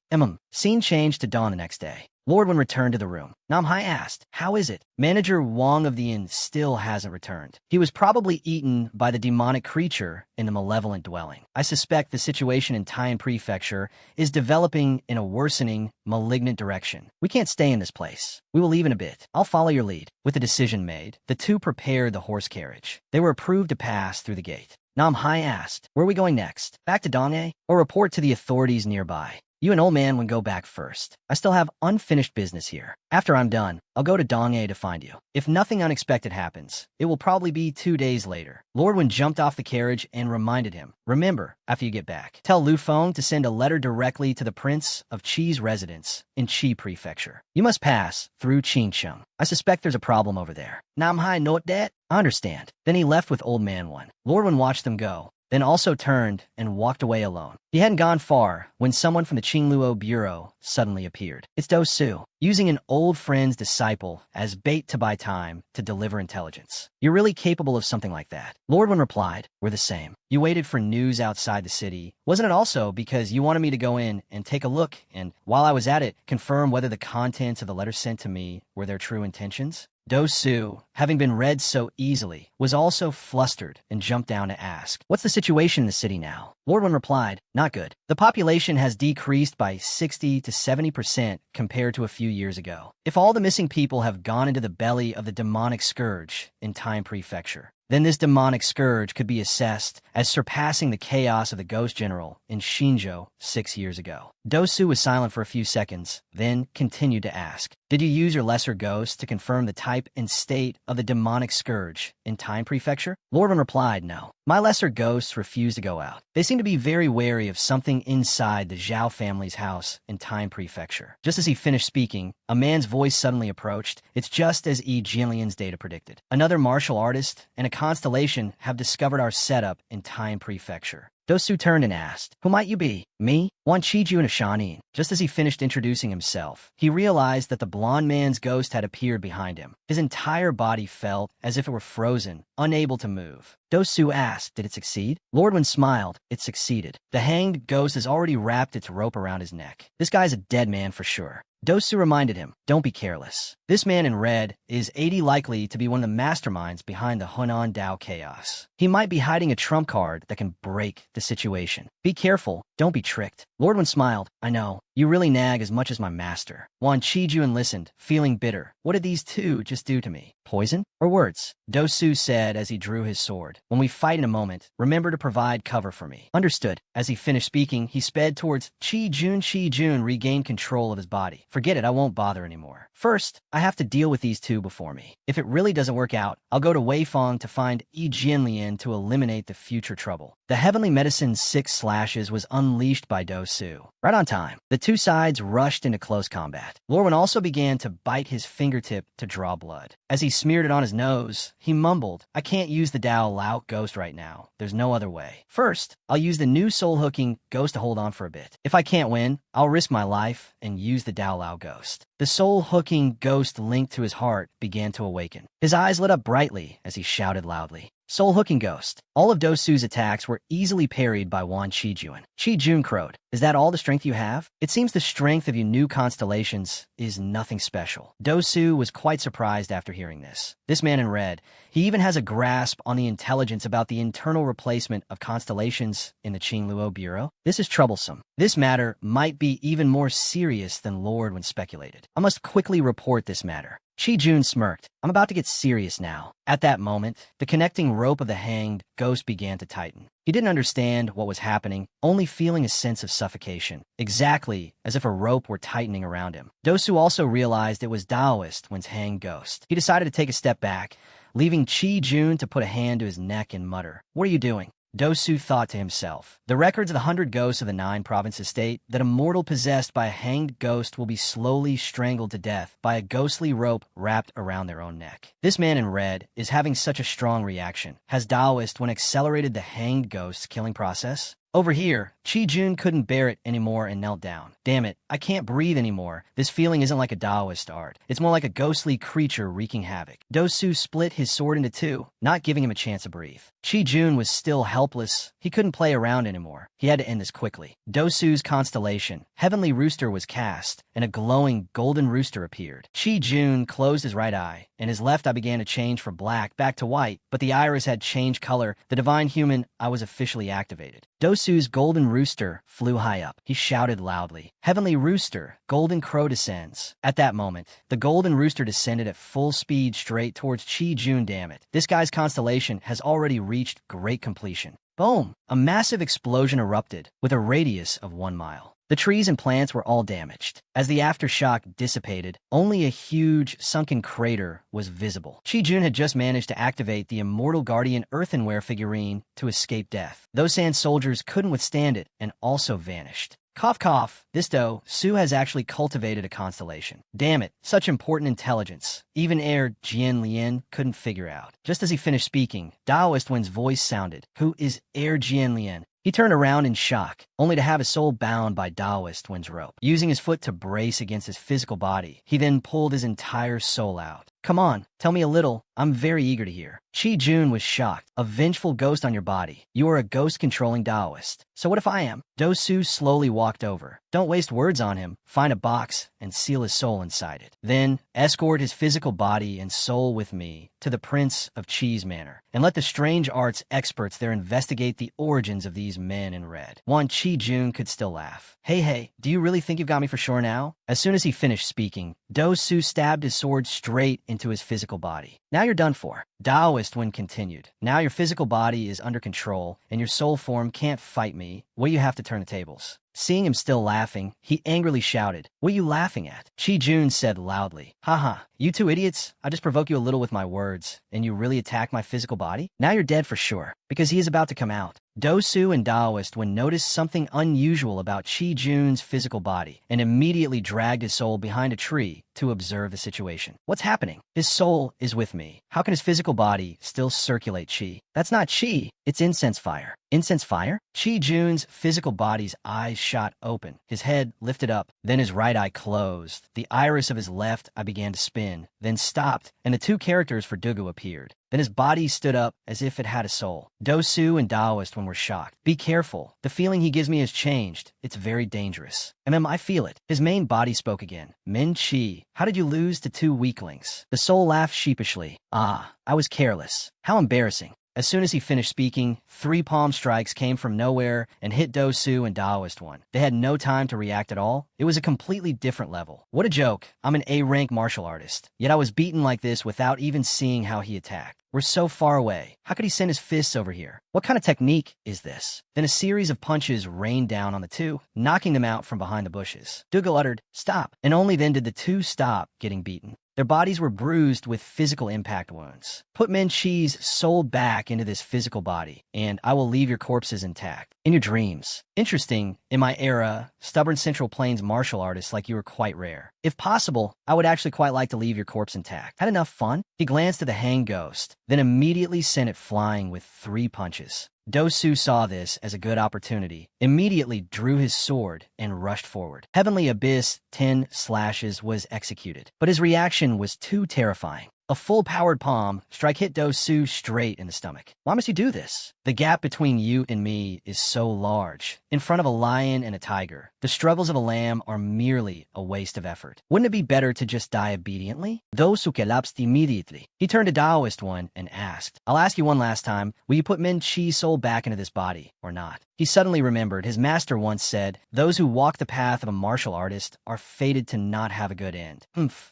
Scene changed to dawn the next day. Lord Wen returned to the room. Nam Hai asked, How is it? Manager Wang of the inn still hasn't returned. He was probably eaten by the demonic creature in the malevolent dwelling. I suspect the situation in Taiyan Prefecture is developing in a worsening, malignant direction. We can't stay in this place. We will leave in a bit. I'll follow your lead. With the decision made, the two prepared the horse carriage. They were approved to pass through the gate. Nam Hai asked, Where are we going next? Back to Dongye? Or report to the authorities nearby? You and old man would go back first. I still have unfinished business here. After I'm done, I'll go to Dongye to find you. If nothing unexpected happens, it will probably be 2 days later. Lord Wen jumped off the carriage and reminded him, Remember, after you get back, tell Lu Feng to send a letter directly to the Prince of Qi's residence in Qi Prefecture. You must pass through Qingcheng. I suspect there's a problem over there. Nam Hai note that? I understand. Then he left with old man one. Lord Wen watched them go. then also turned and walked away alone. He hadn't gone far when someone from the Qingluo Bureau suddenly appeared. It's Do Su, using an old friend's disciple as bait to buy time to deliver intelligence. You're really capable of something like that. Lord Wen replied, we're the same. You waited for news outside the city. Wasn't it also because you wanted me to go in and take a look and, while I was at it, confirm whether the contents of the letter sent to me were their true intentions? Do Su, having been read so easily, was also flustered and jumped down to ask, what's the situation in the city now? Lord Wen replied, not good. The population has decreased by 60 to 70% compared to a few years ago. If all the missing people have gone into the belly of the demonic scourge in Time Prefecture, then this demonic scourge could be assessed as surpassing the chaos of the Ghost General in Shinjo 6 years ago. Do Su was silent for a few seconds, then continued to ask, did you use your lesser ghost to confirm the type and state of the demonic scourge in Time Prefecture? Lord Wen replied, no. My lesser ghosts refuse to go out. They seem to be very wary of something inside the Zhao family's house in Time Prefecture. Just as he finished speaking, a man's voice suddenly approached. It's just as Yi Jinlian's data predicted. Another martial artist and a constellation have discovered our setup in Time Prefecture. Do Su turned and asked, who might you be? Me? Wan Qiju and a Shanin. Just as he finished introducing himself, he realized that the blond man's ghost had appeared behind him. His entire body felt as if it were frozen, unable to move. Do Su asked, did it succeed? Lord Wen smiled. It succeeded. The hanged ghost has already wrapped its rope around his neck. This guy's a dead man for sure. Do Su reminded him, don't be careless. This man in red is 80 likely to be one of the masterminds behind the Hunan Dao chaos. He might be hiding a trump card that can break the situation. Be careful, don't be tricked. Lord Wen smiled, I know. You really nag as much as my master. Wan Qiju listened, feeling bitter. What did these two just do to me? Poison? Or words? Do Su said as he drew his sword. When we fight in a moment, remember to provide cover for me. Understood. As he finished speaking, he sped towards Qi Jun. Qi Jun regained control of his body. Forget it, I won't bother anymore. First, I have to deal with these two before me. If it really doesn't work out, I'll go to Weifang to find Yi Jinlian to eliminate the future trouble. The Heavenly Medicine's 6 slashes was unleashed by Do Su. Right on time. The two sides rushed into close combat. Lord Wen also began to bite his fingertip to draw blood. As he smeared it on his nose, he mumbled, I can't use the Dao Lao ghost right now. There's no other way. First, I'll use the new soul-hooking ghost to hold on for a bit. If I can't win, I'll risk my life and use the Dao Lao ghost. The soul-hooking ghost linked to his heart began to awaken. His eyes lit up brightly as he shouted loudly. Soul-hooking ghost. All of Do Su's attacks were easily parried by Wan Qijun. Qijun crowed. Is that all the strength you have? It seems the strength of your new constellations is nothing special. Do Su was quite surprised after hearing this. This man in red, he even has a grasp on the intelligence about the internal replacement of constellations in the Qingluo Bureau. This is troublesome. This matter might be even more serious than Lord Wen speculated. I must quickly report this matter. Qijun smirked. I'm about to get serious now. At that moment, the connecting rope of the hanged ghost began to tighten. He didn't understand what was happening, only feeling a sense of suffocation, exactly as if a rope were tightening around him. Do Su also realized it was Taoist Wen's hanged ghost. He decided to take a step back, leaving Qijun to put a hand to his neck and mutter, What are you doing? Do Su thought to himself, the records of the 100 ghosts of the 9 provinces state that a mortal possessed by a hanged ghost will be slowly strangled to death by a ghostly rope wrapped around their own neck. This man in red is having such a strong reaction. Has Taoist Wen accelerated the hanged ghost's killing process? Over here, Qijun couldn't bear it anymore and knelt down. Damn it, I can't breathe anymore. This feeling isn't like a Taoist art. It's more like a ghostly creature wreaking havoc. Do Su split his sword into two, not giving him a chance to breathe. Qijun was still helpless. He couldn't play around anymore. He had to end this quickly. Do Su's constellation, Heavenly Rooster, was cast, and a glowing golden rooster appeared. Qijun closed his right eye, and his left eye began to change from black back to white, but the iris had changed color. The divine human eye was officially activated. Do Su's golden rooster flew high up. He shouted loudly, Heavenly Rooster, Golden Crow descends. At that moment, the golden rooster descended at full speed straight towards Qijun. Damn it. This guy's constellation has already reached great completion. Boom! A massive explosion erupted with a radius of 1 mile. The trees and plants were all damaged. As the aftershock dissipated, only a huge, sunken crater was visible. Qijun had just managed to activate the Immortal Guardian earthenware figurine to escape death. Those sand soldiers couldn't withstand it and also vanished. Cough cough. This Do Su has actually cultivated a constellation. Damn it, such important intelligence. Even Air Jian Lian couldn't figure out. Just as he finished speaking, Daoist Wen's voice sounded. Who is Air Jian Lian? He turned around in shock, only to have his soul bound by Daoist Wen's rope. Using his foot to brace against his physical body, he then pulled his entire soul out. Come on, tell me a little. I'm very eager to hear. Chi Jun was shocked. A vengeful ghost on your body. You are a ghost-controlling Daoist. So what if I am? Do Su slowly walked over. Don't waste words on him. Find a box and seal his soul inside it. Then, escort his physical body and soul with me to the Prince of Cheese Manor, and let the strange arts experts there investigate the origins of these men in red. One Chi Jun could still laugh. Hey, do you really think you've got me for sure now? As soon as he finished speaking, Do Su stabbed his sword straight into his physical body. Now you're done for. Daoist Wen continued. Now your physical body is under control, and your soul form can't fight me. Well, you have to turn the tables. Seeing him still laughing, he angrily shouted, "What are you laughing at?" Chi Jun said loudly, "Haha, you two idiots, I just provoke you a little with my words, and you really attack my physical body? Now you're dead for sure, because he is about to come out." Do Su and Daoist Wen noticed something unusual about Chi Jun's physical body, and immediately dragged his soul behind a tree to observe the situation. What's happening? His soul is with me. How can his physical body still circulate chi? That's not chi, it's incense fire. Incense fire? Chi Jun's physical body's eyes shot open, his head lifted up, then his right eye closed. The iris of his left eye began to spin, then stopped, and the two characters for Dugu appeared. Then his body stood up as if it had a soul. Do Su and Daoist Wen were shocked. Be careful. The feeling he gives me has changed. It's very dangerous. I feel it. His main body spoke again. Min Chi, how did you lose to two weaklings? The soul laughed sheepishly. Ah, I was careless. How embarrassing. As soon as he finished speaking, 3 palm strikes came from nowhere and hit Do Su and Daoist Wen. They had no time to react at all. It was a completely different level. What a joke. I'm an A-rank martial artist. Yet I was beaten like this without even seeing how he attacked. We're so far away. How could he send his fists over here? What kind of technique is this? Then a series of punches rained down on the two, knocking them out from behind the bushes. Dougal uttered, "Stop," and only then did the two stop getting beaten. Their bodies were bruised with physical impact wounds. Put Min Chi's soul back into this physical body, and I will leave your corpses intact. In your dreams. Interesting, in my era, stubborn Central Plains martial artists like you are quite rare. If possible, I would actually quite like to leave your corpse intact. Had enough fun? He glanced at the hanged ghost, then immediately sent it flying with 3 punches. Do Su saw this as a good opportunity, immediately drew his sword, and rushed forward. Heavenly Abyss 10 slashes was executed, but his reaction was too terrifying. A full-powered palm strike hit Do Su straight in the stomach. Why must you do this? The gap between you and me is so large. In front of a lion and a tiger, the struggles of a lamb are merely a waste of effort. Wouldn't it be better to just die obediently? Do Su collapsed immediately. He turned to Daoist Wen and asked, "I'll ask you one last time, will you put Min Chi's soul back into this body, or not?" He suddenly remembered his master once said, "Those who walk the path of a martial artist are fated to not have a good end."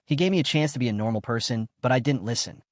He gave me a chance to be a normal person, but I didn't listen.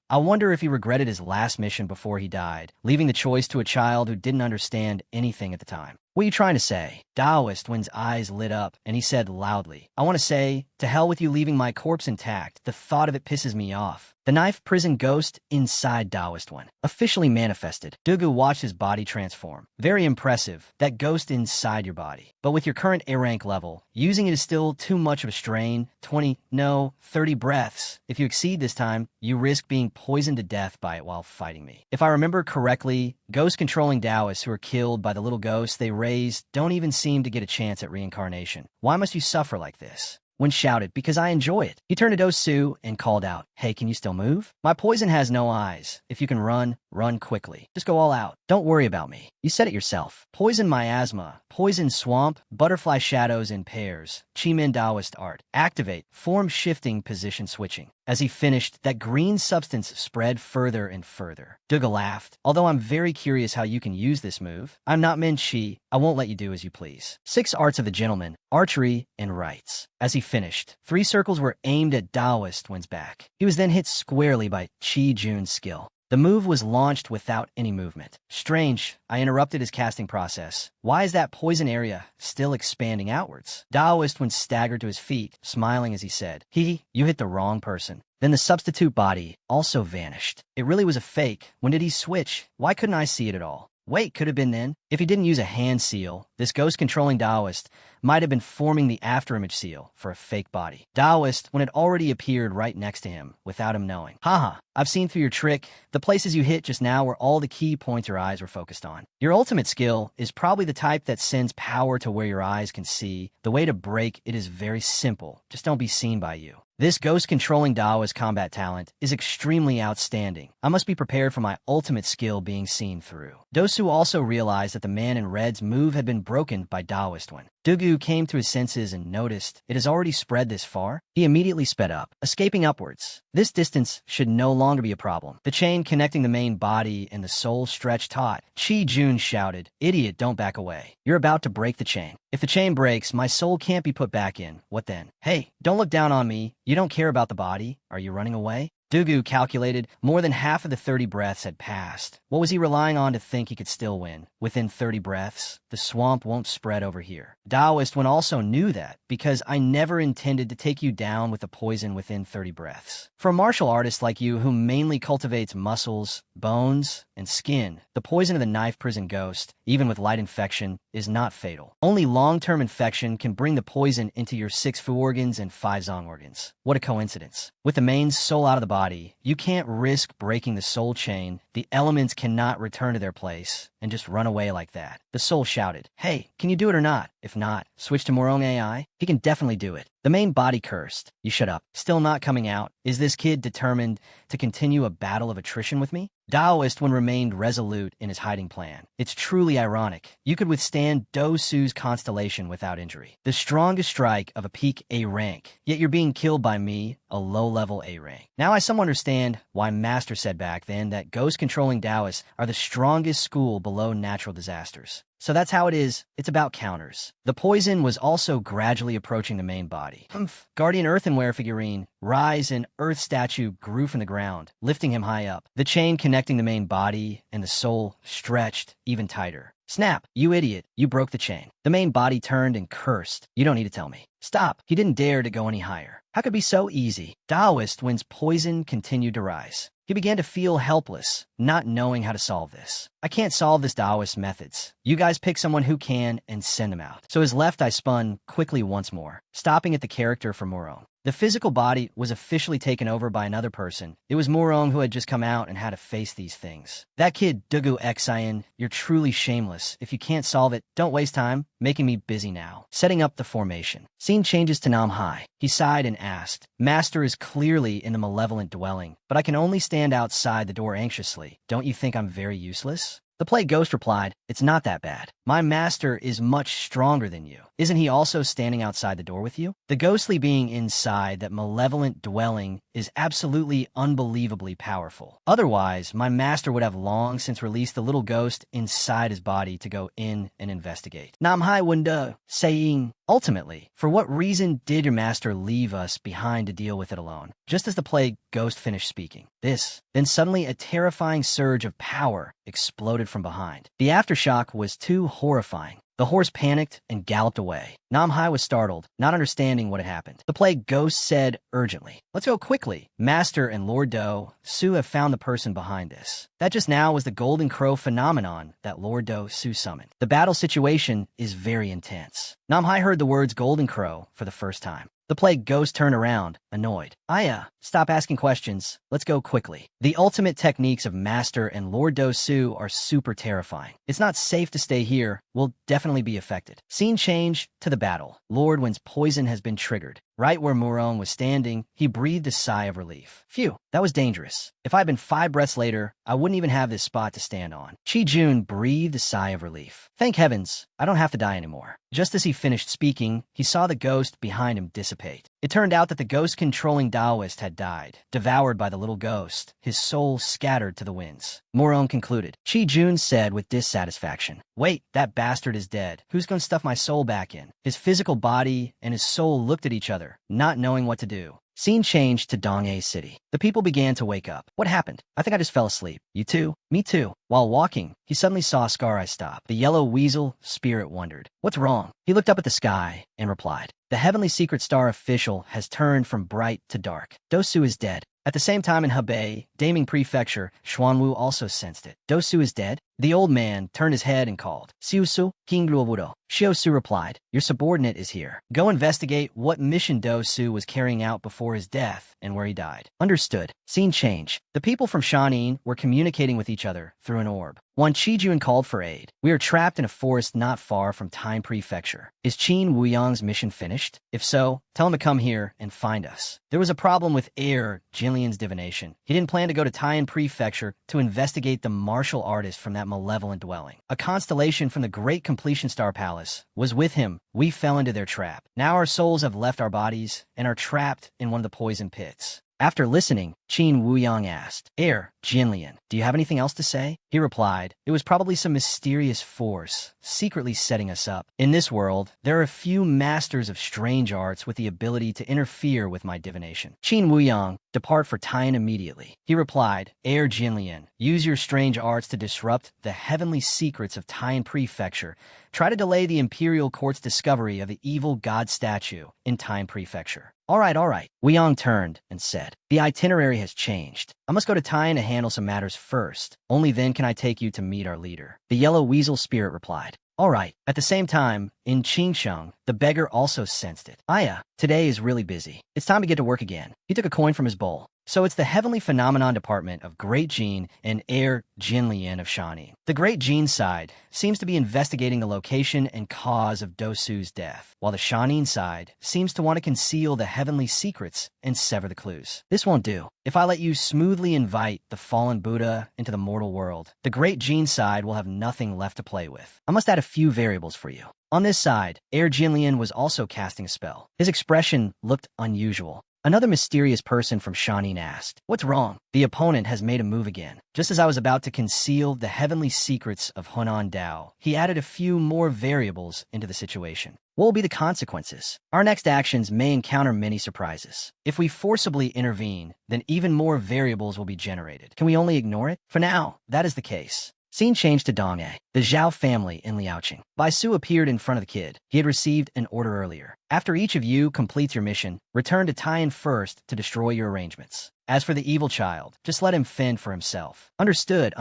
I wonder if he regretted his last mission before he died, leaving the choice to a child who didn't understand anything at the time. What are you trying to say? Daoist Wen's eyes lit up, and he said loudly, "I want to say, to hell with you leaving my corpse intact. The thought of it pisses me off." The knife prison ghost inside Daoist Wen officially manifested. Dugu watched his body transform. Very impressive, that ghost inside your body. But with your current A-rank level, using it is still too much of a strain. 30 breaths. If you exceed this time, you risk being poisoned to death by it while fighting me. If I remember correctly, ghost-controlling Taoists who are killed by the little ghosts they raise don't even seem to get a chance at reincarnation. Why must you suffer like this? Wen shouted, "Because I enjoy it." He turned to Do Su and called out, "Hey, can you still move? My poison has no eyes. If you can run, run quickly. Just go all out. Don't worry about me. You said it yourself. Poison miasma, poison swamp, butterfly shadows in pairs, Chimin Taoist art. Activate, form shifting, position switching." As he finished, that green substance spread further and further. Duga laughed. "Although I'm very curious how you can use this move. I'm not Min Chi. I won't let you do as you please. 6 arts of the gentleman, archery, and rights." As he finished, 3 circles were aimed at Daoist Wen's back. He was then hit squarely by Chi Jun's skill. The move was launched without any movement. Strange, I interrupted his casting process. Why is that poison area still expanding outwards? Daoist Wen staggered to his feet, smiling as he said, "You hit the wrong person." Then the substitute body also vanished. It really was a fake. When did he switch? Why couldn't I see it at all? Wait, could have been then. If he didn't use a hand seal, this ghost-controlling Taoist might have been forming the afterimage seal for a fake body. Taoist when it already appeared right next to him without him knowing. Haha, I've seen through your trick. The places you hit just now were all the key points your eyes were focused on. Your ultimate skill is probably the type that sends power to where your eyes can see. The way to break it is very simple. Just don't be seen by you. This ghost-controlling Taoist combat talent is extremely outstanding. I must be prepared for my ultimate skill being seen through. Dosu also realized that the man in red's move had been broken by Taoist one. Dugu came to his senses and noticed it has already spread this far. He immediately sped up, escaping upwards. This distance should no longer be a problem. The chain connecting the main body and the soul stretched taut. Shi Jun shouted, "Idiot, don't back away. You're about to break the chain. If the chain breaks, my soul can't be put back in. What then? Hey, don't look down on me. You don't care about the body. Are you running away?" Dugu calculated more than half of the 30 breaths had passed. What was he relying on to think he could still win? Within 30 breaths, the swamp won't spread over here. Taoist one also knew that, because I never intended to take you down with the poison within 30 breaths. For a martial artist like you who mainly cultivates muscles, bones, and skin, the poison of the knife prison ghost, even with light infection, is not fatal. Only long-term infection can bring the poison into your 6 fu organs and 5 zong organs. What a coincidence. With the main soul out of the body, you can't risk breaking the soul chain. The elements cannot return to their place and just run away like that. The soul shouted, "Hey, can you do it or not? If not, switch to Morong AI. He can definitely do it." The main body cursed. "You shut up. Still not coming out? Is this kid determined to continue a battle of attrition with me?" Taoist one remained resolute in his hiding plan. It's truly ironic. You could withstand Do Su's constellation without injury. The strongest strike of a peak A rank, yet you're being killed by me, a low-level A rank. Now I somewhat understand why Master said back then that ghost-controlling Taoists are the strongest school below natural disasters. So that's how it is. It's about counters. The poison was also gradually approaching the main body. Humph. Guardian Earthenware figurine. Rise and Earth statue grew from the ground, lifting him high up. The chain connecting the main body and the soul stretched even tighter. Snap, you idiot. You broke the chain. The main body turned and cursed. You don't need to tell me. Stop. He didn't dare to go any higher. How could it be so easy? Taoist when's poison continued to rise. He began to feel helpless, not knowing how to solve this. I can't solve this Taoist methods. You guys pick someone who can and send them out. So his left eye spun quickly once more, stopping at the character for Morong. The physical body was officially taken over by another person. It was Morong who had just come out and had to face these things. That kid, Dugu Xian, you're truly shameless. If you can't solve it, don't waste time making me busy now. Setting up the formation. Scene changes to Nam Hai. He sighed and asked, "Master is clearly in the malevolent dwelling, but I can only stand outside the door anxiously. Don't you think I'm very useless?" The play ghost replied, "It's not that bad. My master is much stronger than you. Isn't he also standing outside the door with you?" The ghostly being inside that malevolent dwelling is absolutely unbelievably powerful. Otherwise, my master would have long since released the little ghost inside his body to go in and investigate. Nam Hai Wunda, saying, "Ultimately, for what reason did your master leave us behind to deal with it alone?" Just as the plague ghost finished speaking, then suddenly a terrifying surge of power exploded from behind. The aftershock was too horrifying. The horse panicked and galloped away. Nam Hai was startled, not understanding what had happened. The plague ghost said urgently, "Let's go quickly. Master and Lord Do Su have found the person behind this." That just now was the Golden Crow phenomenon that Lord Do Su summoned. The battle situation is very intense. Nam Hai heard the words Golden Crow for the first time. The plague ghost turned around, annoyed. "Aya, stop asking questions. Let's go quickly." The ultimate techniques of Master and Lord Do Su are super terrifying. It's not safe to stay here. We'll definitely be affected. Scene change to the battle. Lord Wen's poison has been triggered. Right where Morong was standing, he breathed a sigh of relief. Phew, that was dangerous. If I'd been 5 breaths later, I wouldn't even have this spot to stand on. Chi Jun breathed a sigh of relief. Thank heavens, I don't have to die anymore. Just as he finished speaking, he saw the ghost behind him dissipate. It turned out that the ghost-controlling Taoist had died, devoured by the little ghost, his soul scattered to the winds. Morong concluded. Chi Jun said with dissatisfaction, "Wait, that bastard is dead. Who's going to stuff my soul back in?" His physical body and his soul looked at each other, not knowing what to do. Scene changed to Donghae City. The people began to wake up. What happened? I think I just fell asleep. You too? Me too. While walking, he suddenly saw Scar Eye stop. The yellow weasel spirit wondered, "What's wrong?" He looked up at the sky and replied, "The Heavenly Secret Star official has turned from bright to dark. Dosu is dead." At the same time in Hebei, Daming Prefecture, Xuanwu also sensed it. "Dosu is dead?" The old man turned his head and called, "Siusu, King Luobudo." Shiosu replied, "Your subordinate is here. Go investigate what mission Dosu was carrying out before his death and where he died." Understood. Scene change. The people from Shanin were communicating with each other through an orb. One Chijun called for aid. "We are trapped in a forest not far from Time Prefecture. Is Qin Wuyang's mission finished? If so, tell him to come here and find us." There was a problem with Jinlian's divination. He didn't plan to go to Taiyan Prefecture to investigate the martial artist from that malevolent dwelling. A constellation from the Great Completion Star Palace was with him. We fell into their trap. Now our souls have left our bodies and are trapped in one of the poison pits. After listening, Qin Wuyang asked, Jinlian, do you have anything else to say?" He replied, "It was probably some mysterious force, secretly setting us up. In this world, there are a few masters of strange arts with the ability to interfere with my divination." Qin Wuyang, "Depart for Taiyan immediately." He replied, Jinlian, use your strange arts to disrupt the heavenly secrets of Taiyan Prefecture. Try to delay the Imperial Court's discovery of the evil god statue in Taiyan Prefecture." All right. Wuyang turned and said, "The itinerary has changed. I must go to Taiyan to handle some matters first. Only then can I take you to meet our leader." The yellow weasel spirit replied, "All right." At the same time, in Qingsheng, the beggar also sensed it. "Aya, today is really busy. It's time to get to work again." He took a coin from his bowl. "So it's the Heavenly Phenomenon Department of Great Jin and Jinlian of Shani. The Great Jin side seems to be investigating the location and cause of Dosu's death, while the Shanin side seems to want to conceal the heavenly secrets and sever the clues. This won't do. If I let you smoothly invite the fallen Buddha into the mortal world, the Great Jin side will have nothing left to play with. I must add a few variables for you." On this side, Jinlian was also casting a spell. His expression looked unusual. Another mysterious person from Shanin asked, "What's wrong?" The opponent has made a move again. Just as I was about to conceal the heavenly secrets of Hunan Dao, he added a few more variables into the situation. What will be the consequences? Our next actions may encounter many surprises. If we forcibly intervene, then even more variables will be generated. Can we only ignore it? For now, that is the case. Scene changed to Dongye, the Zhao family in Liaoqing. Bai Su appeared in front of the kid. He had received an order earlier. "After each of you completes your mission, return to Taiyan first to destroy your arrangements. As for the evil child, just let him fend for himself." Understood.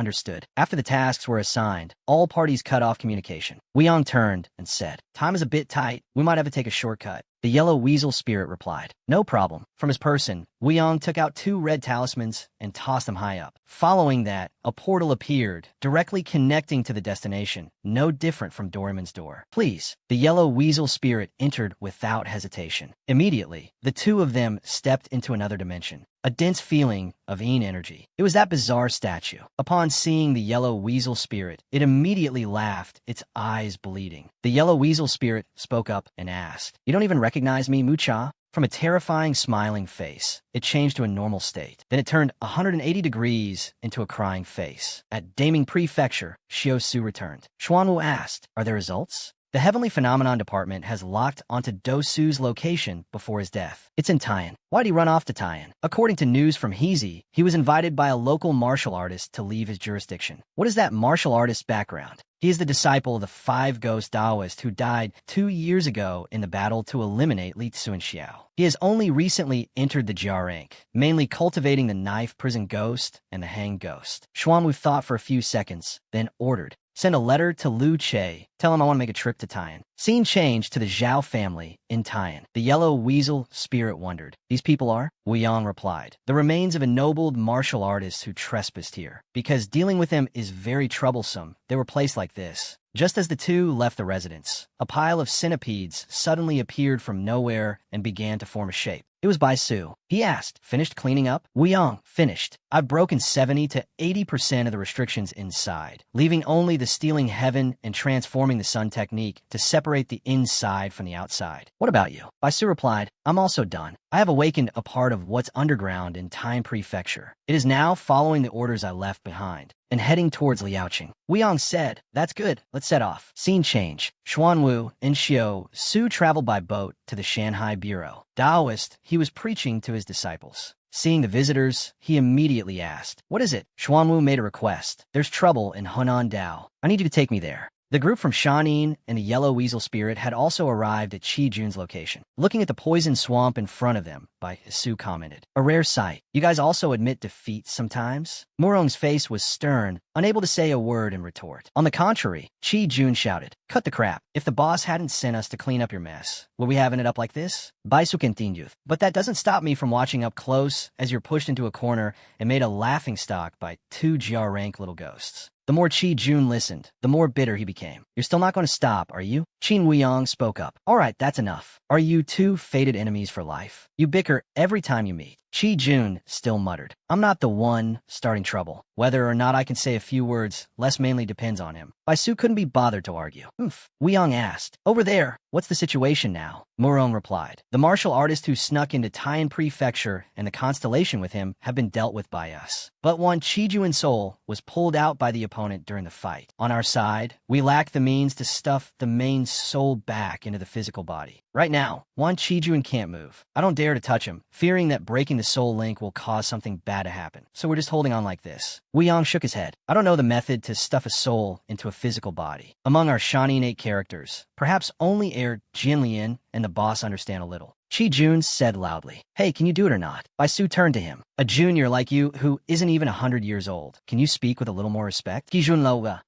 After the tasks were assigned, all parties cut off communication. Wuyang turned and said, "Time is a bit tight. We might have to take a shortcut." The yellow weasel spirit replied, "No problem." From his person, Wuyang took out 2 red talismans and tossed them high up. Following that, a portal appeared, directly connecting to the destination, no different from Doraemon's door. "Please." The yellow weasel spirit entered without hesitation. Immediately, the two of them stepped into another dimension. A dense feeling of Yin energy. It was that bizarre statue. Upon seeing the yellow weasel spirit, it immediately laughed, its eyes bleeding. The yellow weasel spirit spoke up and asked, "You don't even recognize me, Mucha?" From a terrifying smiling face, it changed to a normal state. Then it turned 180 degrees into a crying face. At Daming Prefecture, Shiosu returned. Xuanwu asked, "Are there results?" The Heavenly Phenomenon Department has locked onto Dosu's location before his death. It's in Taiyan. Why'd he run off to Taiyan? According to news from Heezy, he was invited by a local martial artist to leave his jurisdiction. What is that martial artist's background? He is the disciple of the 5 Ghost Taoist who died 2 years ago in the battle to eliminate Li Tsuanxiao. He has only recently entered the Jia rank, mainly cultivating the Knife Prison Ghost and the Hang Ghost. Xuanwu thought for a few seconds, then ordered, "Send a letter to Lu Che. Tell him I want to make a trip to Taiyan." Scene changed to the Zhao family in Taiyan. The yellow weasel spirit wondered, "These people are?" Wuyang replied, "The remains of ennobled martial artists who trespassed here. Because dealing with them is very troublesome, they were placed like this." Just as the two left the residence, a pile of centipedes suddenly appeared from nowhere and began to form a shape. It was Bai Su. He asked, "Finished cleaning up?" Wuyang, "Finished. I've broken 70 to 80% of the restrictions inside, leaving only the stealing heaven and transforming the sun technique to separate the inside from the outside. What about you?" Bai Su replied, "I'm also done. I have awakened a part of what's underground in Taiyan Prefecture. It is now following the orders I left behind and heading towards Liaoqing." Wuyang said, "That's good. Let's set off." Scene change. Xuanwu and Xiao Su traveled by boat to the Shanghai Bureau. Taoist, he was preaching to his disciples. Seeing the visitors, he immediately asked, "What is it?" Xuanwu made a request. "There's trouble in Hunan Dao. I need you to take me there." The group from Shanin and the Yellow Weasel Spirit had also arrived at Qi Jun's location. Looking at the poison swamp in front of them, Su commented, "A rare sight. You guys also admit defeat sometimes?" Murong's face was stern, unable to say a word in retort. On the contrary, Qi Jun shouted, "Cut the crap. If the boss hadn't sent us to clean up your mess, would we having it up like this?" Su continued, "But that doesn't stop me from watching up close as you're pushed into a corner and made a laughingstock by two GR-rank little ghosts." The more Qi Jun listened, the more bitter he became. "You're still not going to stop, are you?" Qin Wuyong spoke up. "All right, that's enough. Are you two fated enemies for life? You bicker every time you meet." Qi Jun still muttered, "I'm not the one starting trouble. Whether or not I can say a few words less mainly depends on him." Su couldn't be bothered to argue. Wuyong asked, "Over there, what's the situation now?" Murong replied, "The martial artist who snuck into Taiyan Prefecture and the constellation with him have been dealt with by us. But one Chijuan soul was pulled out by the opponent during the fight. On our side, we lack the means to stuff the main soul back into the physical body. Right now, Wan Chijuan can't move. I don't dare to touch him, fearing that breaking the soul link will cause something bad to happen. So we're just holding on like this." Wuyong shook his head. "I don't know the method to stuff a soul into a physical body. Among our Shanin 8 characters, perhaps only Heir Jinlian and the boss understand a little." Qi Jun said loudly, "Hey, can you do it or not?" Su turned to him. "A junior like you who isn't even 100 years old. Can you speak with a little more respect?" Qijun Loga,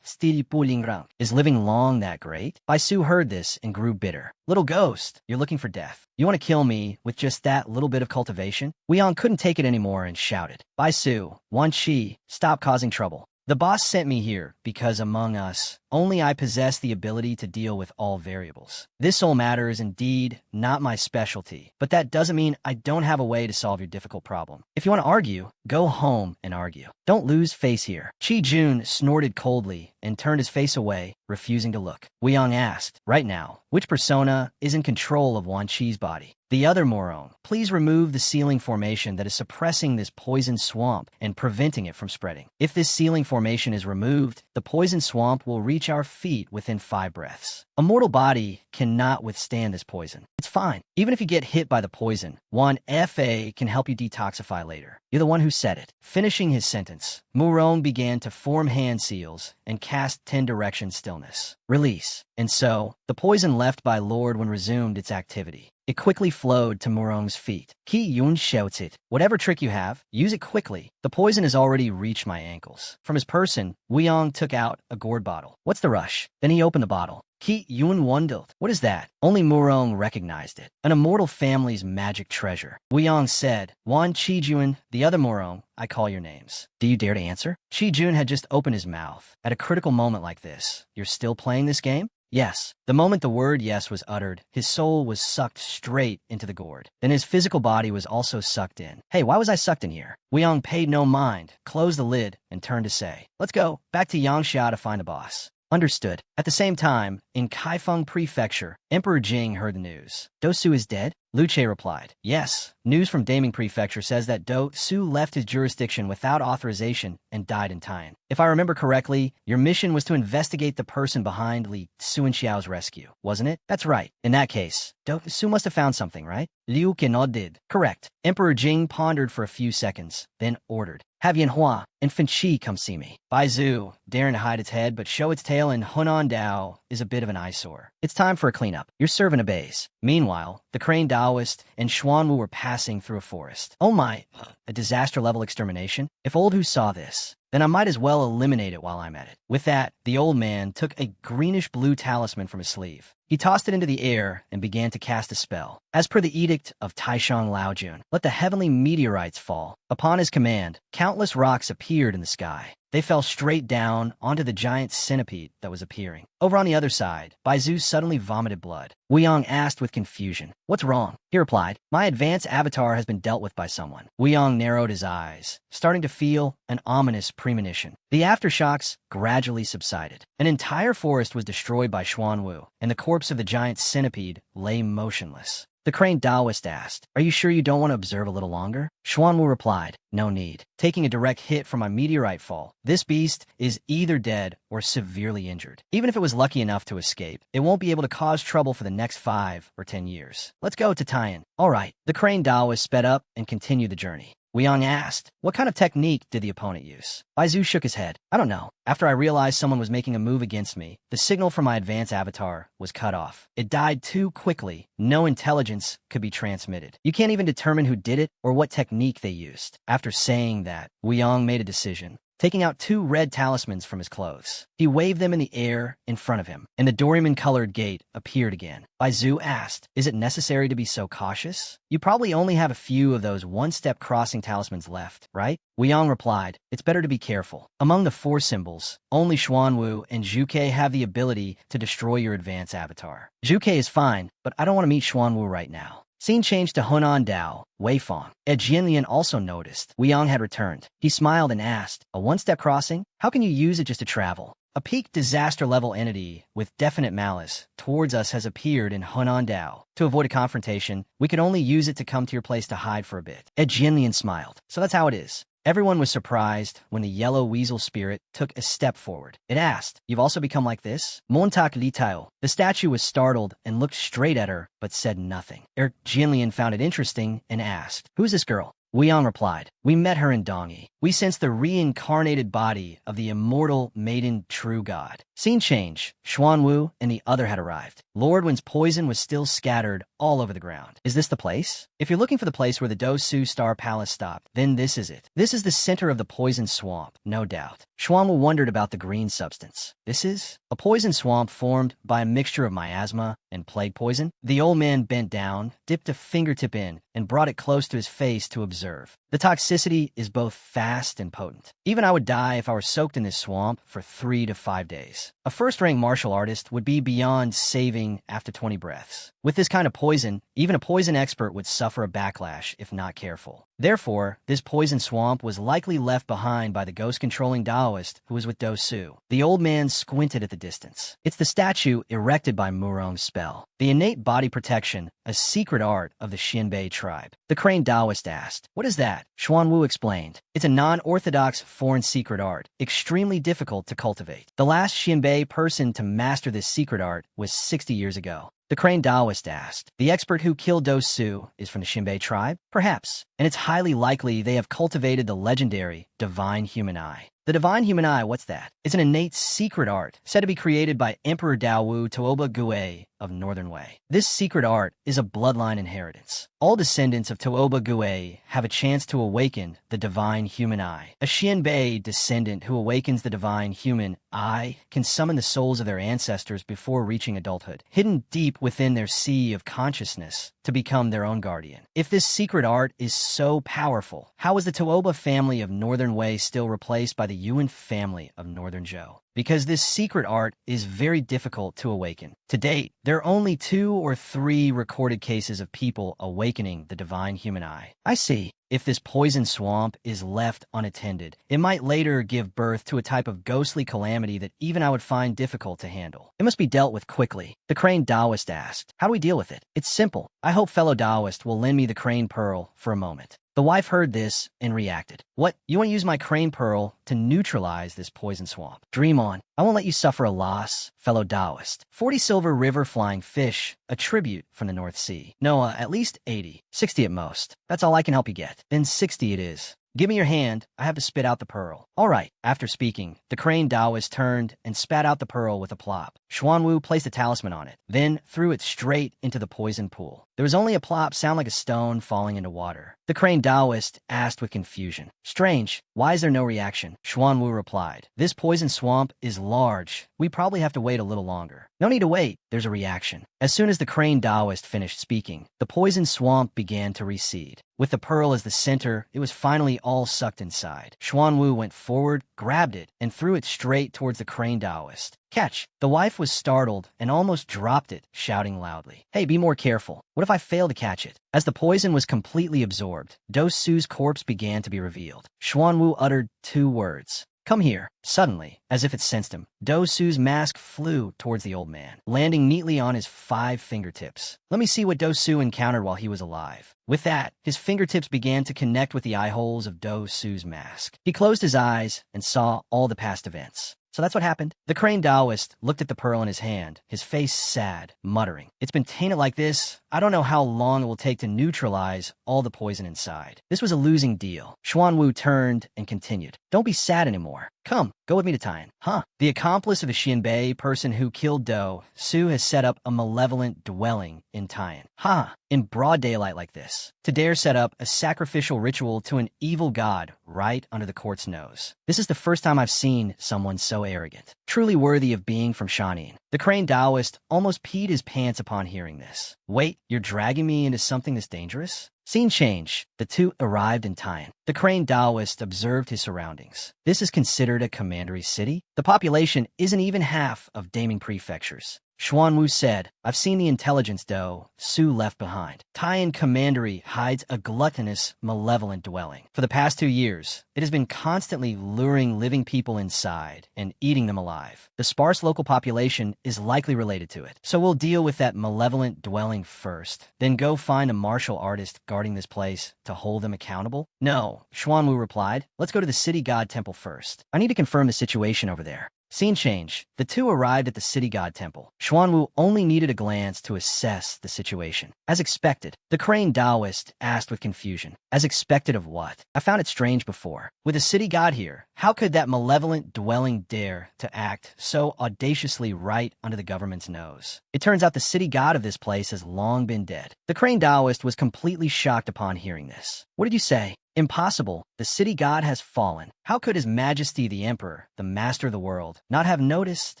Stili Pulingrang. Is living long that great? Su heard this and grew bitter. "Little ghost, you're looking for death. You want to kill me with just that little bit of cultivation?" Wuyong couldn't take it anymore and shouted, Su, Wan Qi, stop causing trouble. The boss sent me here because among us, only I possess the ability to deal with all variables. This soul matter is indeed not my specialty, but that doesn't mean I don't have a way to solve your difficult problem. If you want to argue, go home and argue. Don't lose face here." Qi Jun snorted coldly and turned his face away, refusing to look. Wuyong asked, "Right now, which persona is in control of Wan Qi's body?" The other Morong, "Please remove the sealing formation that is suppressing this poison swamp and preventing it from spreading. If this sealing formation is removed, the poison swamp will reach our feet within 5 breaths. A mortal body cannot withstand this poison. It's fine. Even if you get hit by the poison, one FA can help you detoxify later." You're the one who said it. Finishing his sentence, Murong began to form hand seals and cast 10 direction stillness. Release. And so, the poison left by Lord when resumed its activity. It quickly flowed to Murong's feet. Qi Yun shouts it. "Whatever trick you have, use it quickly. The poison has already reached my ankles." From his person, Wuyong took out a gourd bottle. "What's the rush?" Then he opened the bottle. Qi Yun wondered. "What is that?" Only Murong recognized it. An immortal family's magic treasure. Wuyong said, "Wan Qijun, the other Murong, I call your names. Do you dare to answer?" Qi Jun had just opened his mouth. At a critical moment like this, "You're still playing this game?" "Yes." The moment the word yes was uttered, his soul was sucked straight into the gourd. Then his physical body was also sucked in. "Hey, why was I sucked in here?" Wuyong paid no mind, closed the lid, and turned to say, "Let's go. Back to Yangxia to find the boss." Understood. At the same time, in Kaifeng Prefecture, Emperor Jing heard the news. "Dosu is dead?" Luce replied, "Yes. News from Daming Prefecture says that Do Su left his jurisdiction without authorization and died in Taiyan. If I remember correctly, your mission was to investigate the person behind Li Suanxiao's rescue, wasn't it?" "That's right. In that case, Do Su must have found something, right?" Liu Qinao did. "Correct." Emperor Jing pondered for a few seconds, then ordered, "Have Yanhua and Finchi come see me." Baizu, daring to hide its head but show its tail in Hunan Dao, is a bit of an eyesore. It's time for a cleanup. Your servant obeys. Meanwhile, the Crane Taoist and Xuanwu were passing through a forest. "Oh my, a disaster-level extermination? If old Hu saw this, then I might as well eliminate it while I'm at it." With that, the old man took a greenish-blue talisman from his sleeve. He tossed it into the air and began to cast a spell. As per the edict of Taishang Laojun, let the heavenly meteorites fall. Upon his command, countless rocks appeared in the sky. They fell straight down onto the giant centipede that was appearing. Over on the other side, Baizu suddenly vomited blood. Wuyong asked with confusion, "What's wrong?" He replied, "My advanced avatar has been dealt with by someone." Wuyong narrowed his eyes, starting to feel an ominous premonition. The aftershocks gradually subsided. An entire forest was destroyed by Xuanwu, and the corpse of the giant centipede lay motionless. The crane Taoist asked. Are you sure you don't want to observe a little longer? Xuanwu replied, no need. Taking a direct hit from my meteorite fall, this beast is either dead or severely injured. Even if it was lucky enough to escape, it won't be able to cause trouble for the next 5 or 10 years. Let's go to Taiyan. All right. The crane Taoist sped up and continued the journey. Weiyang asked, what kind of technique did the opponent use? Bai Zhu shook his head. I don't know. After I realized someone was making a move against me, the signal from my advanced avatar was cut off. It died too quickly. No intelligence could be transmitted. You can't even determine who did it or what technique they used. After saying that, Weiyang made a decision. Taking out 2 red talismans from his clothes, he waved them in the air in front of him, and the Doraemon-colored gate appeared again. Bai Zhu asked, is it necessary to be so cautious? You probably only have a few of those one-step crossing talismans left, right? Weiyang replied, it's better to be careful. Among the 4 symbols, only Xuanwu and Zhuke have the ability to destroy your advanced avatar. Zhuke is fine, but I don't want to meet Xuanwu right now. Scene changed to Hunan Dao, Weifang. Ed Jianlian also noticed Weiyang had returned. He smiled and asked, a one-step crossing? How can you use it just to travel? A peak disaster-level entity with definite malice towards us has appeared in Hunan Dao. To avoid a confrontation, we could only use it to come to your place to hide for a bit. Ed Jianlian smiled. So that's how it is. Everyone was surprised when the yellow weasel spirit took a step forward. It asked, you've also become like this? Montak Li Tao. The statue was startled and looked straight at her, but said nothing. Jianlian found it interesting and asked, who's this girl? Weiyang replied, we met her in Dongyi. We sensed the reincarnated body of the immortal maiden true god. Scene change. Xuanwu and the other had arrived. Lord Wen's poison was still scattered all over the ground. Is this the place? If you're looking for the place where the Do Su Star Palace stopped, then this is it. This is the center of the poison swamp, no doubt. Xuanwu wondered about the green substance. This is a poison swamp formed by a mixture of miasma and plague poison. The old man bent down, dipped a fingertip in, and brought it close to his face to observe. The toxicity is both fast and potent. Even I would die if I were soaked in this swamp for 3 to 5 days. A first-rank martial artist would be beyond saving after 20 breaths. With this kind of poison, even a poison expert would suffer a backlash if not careful. Therefore, this poison swamp was likely left behind by the ghost-controlling Taoist who was with Do Su. The old man squinted at the distance. It's the statue erected by Murong's spell. The innate body protection, a secret art of the Xinbei tribe. The crane Taoist asked, what is that? Xuanwu explained. It's a non-orthodox foreign secret art, extremely difficult to cultivate. The last Xinbei person to master this secret art was 60 years ago. The crane Taoist asked, the expert who killed Do Su is from the Xinbei tribe? Perhaps, and it's highly likely they have cultivated the legendary divine human eye. The divine human eye, what's that? It's an innate secret art said to be created by Emperor Daowu Tuoba Gui of Northern Wei. This secret art is a bloodline inheritance. All descendants of Tuoba Gui have a chance to awaken the divine human eye. A Xianbei descendant who awakens the divine human eye can summon the souls of their ancestors before reaching adulthood, hidden deep within their sea of consciousness, to become their own guardian. If this secret art is so powerful, how is the Tuoba family of Northern Wei still replaced by the Yuan family of Northern Zhou? Because this secret art is very difficult to awaken. To date, there are only 2 or 3 recorded cases of people awakening the divine human eye. I see. If this poison swamp is left unattended, it might later give birth to a type of ghostly calamity that even I would find difficult to handle. It must be dealt with quickly. The crane Taoist asked, how do we deal with it? It's simple. I hope fellow Taoist will lend me the crane pearl for a moment. The wife heard this and reacted. What? You want to use my crane pearl to neutralize this poison swamp? Dream on. I won't let you suffer a loss, fellow Taoist. 40 silver river flying fish, a tribute from the North Sea. No, at least 80. 60 at most. That's all I can help you get. Then 60 it is. Give me your hand. I have to spit out the pearl. All right. After speaking, the crane Taoist turned and spat out the pearl with a plop. Xuanwu placed a talisman on it, then threw it straight into the poison pool. There was only a plop sound like a stone falling into water. The crane Taoist asked with confusion. Strange. Why is there no reaction? Xuanwu replied. This poison swamp is large. We probably have to wait a little longer. No need to wait. There's a reaction. As soon as the crane Taoist finished speaking, the poison swamp began to recede. With the pearl as the center, it was finally all sucked inside. Xuanwu went forward, grabbed it, and threw it straight towards the crane Taoist. Catch! The wife was startled and almost dropped it, shouting loudly. Hey, be more careful. What if I fail to catch it? As the poison was completely absorbed, Do Su's corpse began to be revealed. Xuanwu uttered 2 words. Come here. Suddenly, as if it sensed him, Do Su's mask flew towards the old man, landing neatly on his 5 fingertips. Let me see what Do Su encountered while he was alive. With that, his fingertips began to connect with the eye holes of Do Su's mask. He closed his eyes and saw all the past events. So that's what happened. The crane Taoist looked at the pearl in his hand, his face sad, muttering, "It's been tainted like this. I don't know how long it will take to neutralize all the poison inside." This was a losing deal. Xuanwu turned and continued, "Don't be sad anymore. Come, go with me to Tian." Huh. The accomplice of the Xianbei person who killed Do Su has set up a malevolent dwelling in Tian. Ha! In broad daylight like this. To dare set up a sacrificial ritual to an evil god right under the court's nose. This is the first time I've seen someone so arrogant. Truly worthy of being from Shanin. The crane Taoist almost peed his pants upon hearing this. Wait, you're dragging me into something this dangerous? Scene change. The two arrived in Tian. The crane Taoist observed his surroundings. This is considered a commandery city? The population isn't even half of Daming prefectures. Xuanwu said, "I've seen the intelligence Do Su left behind. Tian Commandery hides a gluttonous, malevolent dwelling. For the past 2 years, it has been constantly luring living people inside and eating them alive. The sparse local population is likely related to it. So we'll deal with that malevolent dwelling first, then go find a martial artist guarding this place to hold them accountable?" "No," Xuanwu replied. "Let's go to the city god temple first. I need to confirm the situation over there." Scene change. The two arrived at the city god temple. Xuanwu only needed a glance to assess the situation. As expected, the crane Taoist asked with confusion. As expected of what? I found it strange before. With a city god here, how could that malevolent dwelling dare to act so audaciously right under the government's nose? It turns out the city god of this place has long been dead. The crane Taoist was completely shocked upon hearing this. "What did you say?" "Impossible. The city god has fallen. How could His Majesty the Emperor, the master of the world, not have noticed?"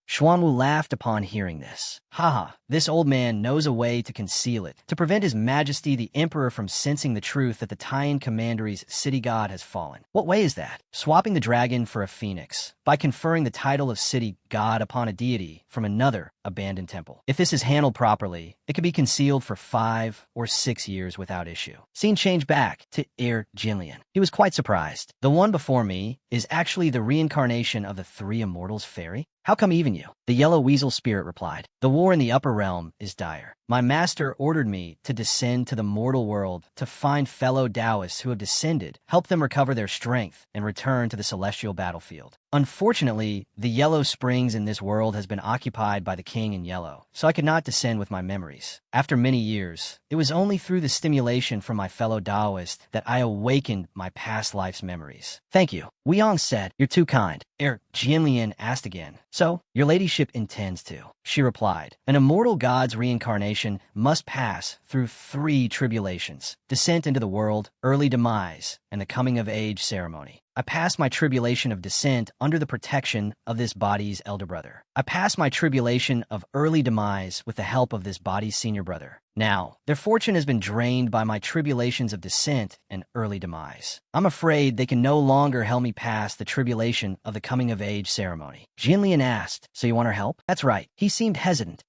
Xuanwu laughed upon hearing this. "Haha, this old man knows a way to conceal it, to prevent His Majesty the Emperor from sensing the truth that the Tian Commandery's city god has fallen. What way is that? Swapping the dragon for a phoenix, by conferring the title of city god upon a deity from another abandoned temple. If this is handled properly, it could be concealed for 5 or 6 years without issue." Scene changed back to Jinlian. He was quite surprised. "The one before me is actually the reincarnation of the 3 immortals fairy? How come even you?" The yellow weasel spirit replied, "The war in the upper realm is dire. My master ordered me to descend to the mortal world to find fellow Taoists who have descended, help them recover their strength, and return to the celestial battlefield. Unfortunately, the yellow springs in this world has been occupied by the king in yellow, so I could not descend with my memories. After many years, it was only through the stimulation from my fellow Taoist that I awakened my past life's memories." "Thank you," Weiyang said. "You're too kind." Jianlian asked again. "So, your ladyship intends to?" She replied, "An immortal god's reincarnation must pass through 3 tribulations: descent into the world, early demise, and the coming-of-age ceremony. I passed my tribulation of descent under the protection of this body's elder brother. I passed my tribulation of early demise with the help of this body's senior brother. Now, their fortune has been drained by my tribulations of descent and early demise. I'm afraid they can no longer help me pass the tribulation of the coming-of-age ceremony." Jinlian asked, "So you want our help?" "That's right." He seemed hesitant.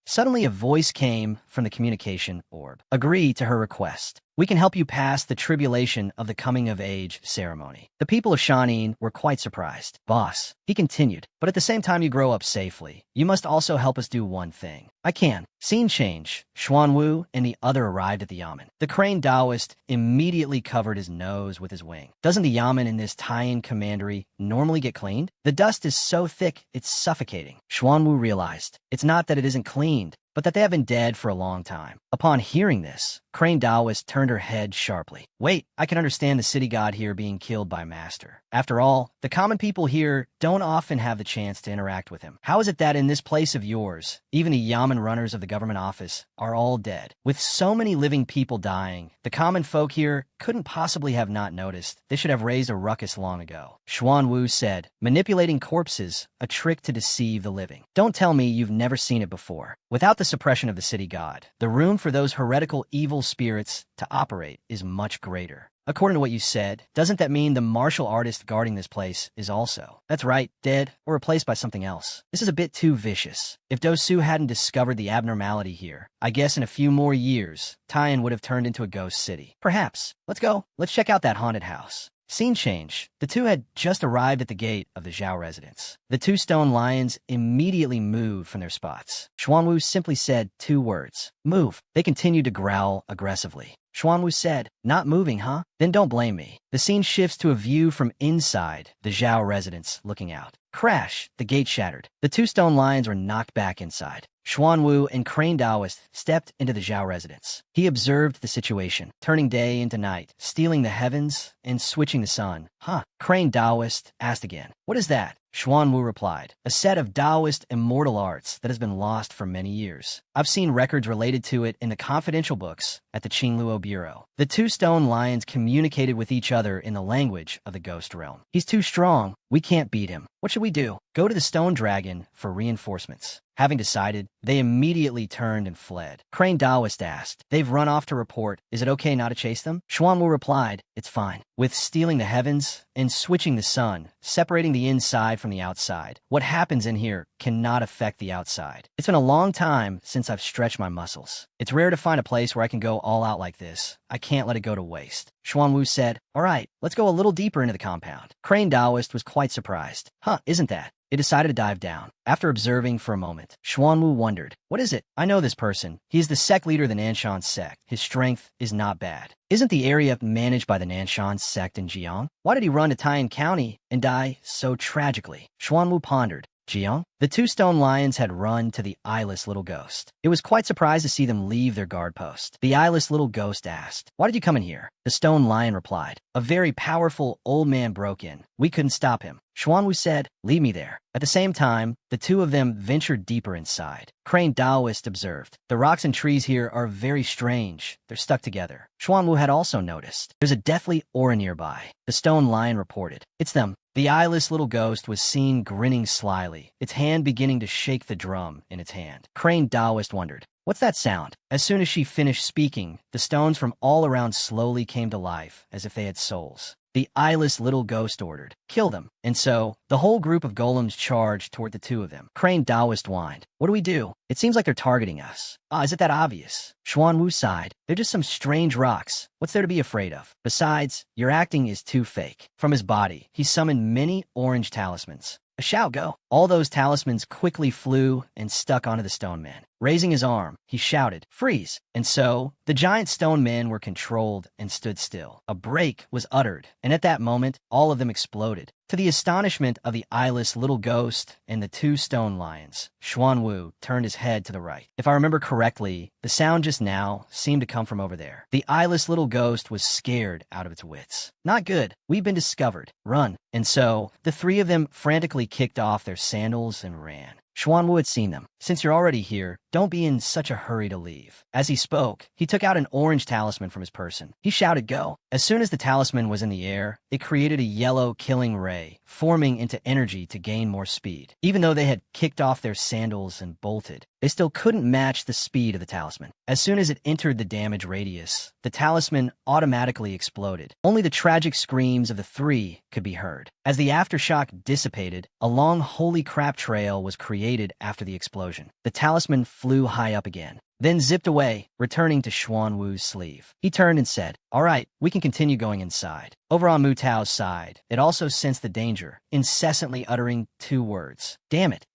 Suddenly a voice came from the communication orb. "Agree to her request. We can help you pass the tribulation of the coming-of-age ceremony." The people of Shanin were quite surprised. "Boss," he continued, "but at the same time you grow up safely, you must also help us do one thing." "I can." Scene change. Xuanwu and the other arrived at the yamen. The crane Taoist immediately covered his nose with his wing. "Doesn't the yamen in this Tian commandery normally get cleaned? The dust is so thick it's suffocating." Xuanwu realized, it's not that it isn't cleaned, but that they have been dead for a long time. Upon hearing this, Crane Taoist turned her head sharply. "Wait, I can understand the city god here being killed by Master. After all, the common people here don't often have the chance to interact with him. How is it that in this place of yours, even the yamen runners of the government office are all dead? With so many living people dying, the common folk here couldn't possibly have not noticed. They should have raised a ruckus long ago." Xuanwu said, "Manipulating corpses, a trick to deceive the living. Don't tell me you've never seen it before. Without the suppression of the city god, the room for those heretical evil spirits to operate is much greater. According to what you said, doesn't that mean the martial artist guarding this place is also?" "That's right, dead or replaced by something else. This is a bit too vicious. If Do Su hadn't discovered the abnormality here, I guess in a few more years, Tian would have turned into a ghost city. Perhaps. Let's go. Let's check out that haunted house." Scene change. The two had just arrived at the gate of the Zhao residence. The two stone lions immediately moved from their spots. Xuanwu simply said 2 words. Move. They continued to growl aggressively. Xuanwu said, not moving, huh? Then don't blame me. The scene shifts to a view from inside the Zhao residence looking out. Crash! The gate shattered. The two stone lions were knocked back inside. Xuanwu and Crane Taoist stepped into the Zhao residence. He observed the situation, turning day into night, stealing the heavens and switching the sun. Huh? Crane Taoist asked again. What is that? Xuanwu replied, a set of Taoist immortal arts that has been lost for many years. I've seen records related to it in the confidential books at the Qingluo Bureau. The two stone lions communicated with each other in the language of the ghost realm. He's too strong. We can't beat him. What should we do? Go to the stone dragon for reinforcements. Having decided, they immediately turned and fled. Crane Taoist asked, they've run off to report. Is it okay not to chase them? Xuanwu replied, it's fine. With stealing the heavens and switching the sun, separating the inside from the outside, what happens in here cannot affect the outside. It's been a long time since I've stretched my muscles. It's rare to find a place where I can go all out like this. I can't let it go to waste. Xuanwu said, all right, let's go a little deeper into the compound. Crane Taoist was quite surprised. Huh, isn't that? It decided to dive down. After observing for a moment, Xuanwu wondered, what is it? I know this person. He is the sect leader of the Nanshan sect. His strength is not bad. Isn't the area managed by the Nanshan sect in Jiang? Why did he run to Taiyan County and die so tragically? Xuanwu pondered. Jiang? The two stone lions had run to the eyeless little ghost. It was quite surprised to see them leave their guard post. The eyeless little ghost asked, why did you come in here? The stone lion replied, a very powerful old man broke in. We couldn't stop him. Xuanwu said, leave me there. At the same time, the two of them ventured deeper inside. Crane Taoist observed, the rocks and trees here are very strange. They're stuck together. Xuanwu had also noticed, there's a deathly aura nearby. The stone lion reported, it's them. The eyeless little ghost was seen grinning slyly, its hand beginning to shake the drum in its hand. Crane Taoist wondered, what's that sound? As soon as she finished speaking, the stones from all around slowly came to life, as if they had souls. The eyeless little ghost ordered, kill them. And so, the whole group of golems charged toward the two of them. Crane Taoist whined, what do we do? It seems like they're targeting us. Is it that obvious? Xuanwu sighed, they're just some strange rocks. What's there to be afraid of? Besides, your acting is too fake. From his body, he summoned many orange talismans. A shout go. All those talismans quickly flew and stuck onto the stone man. Raising his arm, he shouted, freeze! And so, the giant stone men were controlled and stood still. A break was uttered, and at that moment, all of them exploded. To the astonishment of the eyeless little ghost and the two stone lions, Xuanwu turned his head to the right. If I remember correctly, the sound just now seemed to come from over there. The eyeless little ghost was scared out of its wits. Not good. We've been discovered. Run. And so, the three of them frantically kicked off their sandals and ran. Xuanwu had seen them. Since you're already here, don't be in such a hurry to leave. As he spoke, he took out an orange talisman from his person. He shouted, go. As soon as the talisman was in the air, it created a yellow killing ray, forming into energy to gain more speed. Even though they had kicked off their sandals and bolted, they still couldn't match the speed of the talisman. As soon as it entered the damage radius, the talisman automatically exploded. Only the tragic screams of the three could be heard. As the aftershock dissipated, a long holy crap trail was created after the explosion. The talisman flew high up again, then zipped away, returning to Xuanwu's sleeve. He turned and said, all right, we can continue going inside. Over on Mu Tao's side, it also sensed the danger, incessantly uttering 2 words. Damn it,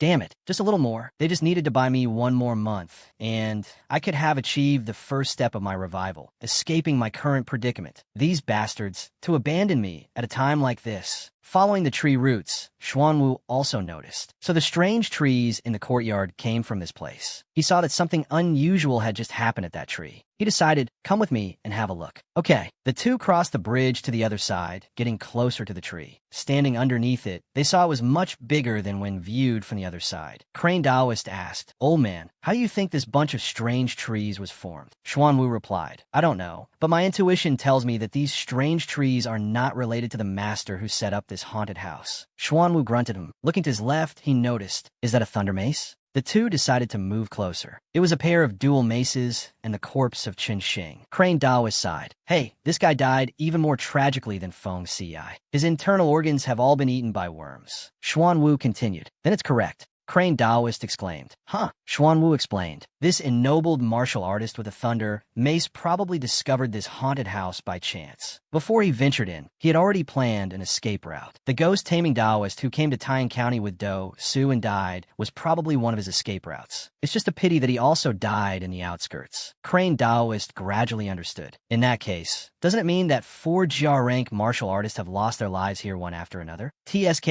just a little more. They just needed to buy me 1 more month, and I could have achieved the first step of my revival, escaping my current predicament. These bastards, to abandon me at a time like this. Following the tree roots, Xuanwu also noticed. So the strange trees in the courtyard came from this place. He saw that something unusual had just happened at that tree. He decided, come with me and have a look. Okay, the two crossed the bridge to the other side, getting closer to the tree. Standing underneath it, they saw it was much bigger than when viewed from the other side. Crane Taoist asked, old man, how do you think this bunch of strange trees was formed? Xuanwu replied, I don't know, but my intuition tells me that these strange trees are not related to the master who set up this haunted house. Xuanwu grunted him. Looking to his left, he noticed, is that a thunder mace? The two decided to move closer. It was a pair of dual maces and the corpse of Qin Xing. Crane Taoist sighed. Hey, this guy died even more tragically than Feng Ci. His internal organs have all been eaten by worms. Xuanwu continued. Then it's correct. Crane Daoist exclaimed. Huh, Xuanwu explained. This ennobled martial artist with a thunder mace probably discovered this haunted house by chance. Before he ventured in, he had already planned an escape route. The ghost-taming Daoist who came to Taiyan County with Do, Su, and died was probably one of his escape routes. It's just a pity that he also died in the outskirts. Crane Daoist gradually understood. In that case, doesn't it mean that 4 GR rank martial artists have lost their lives here one after another? TSK.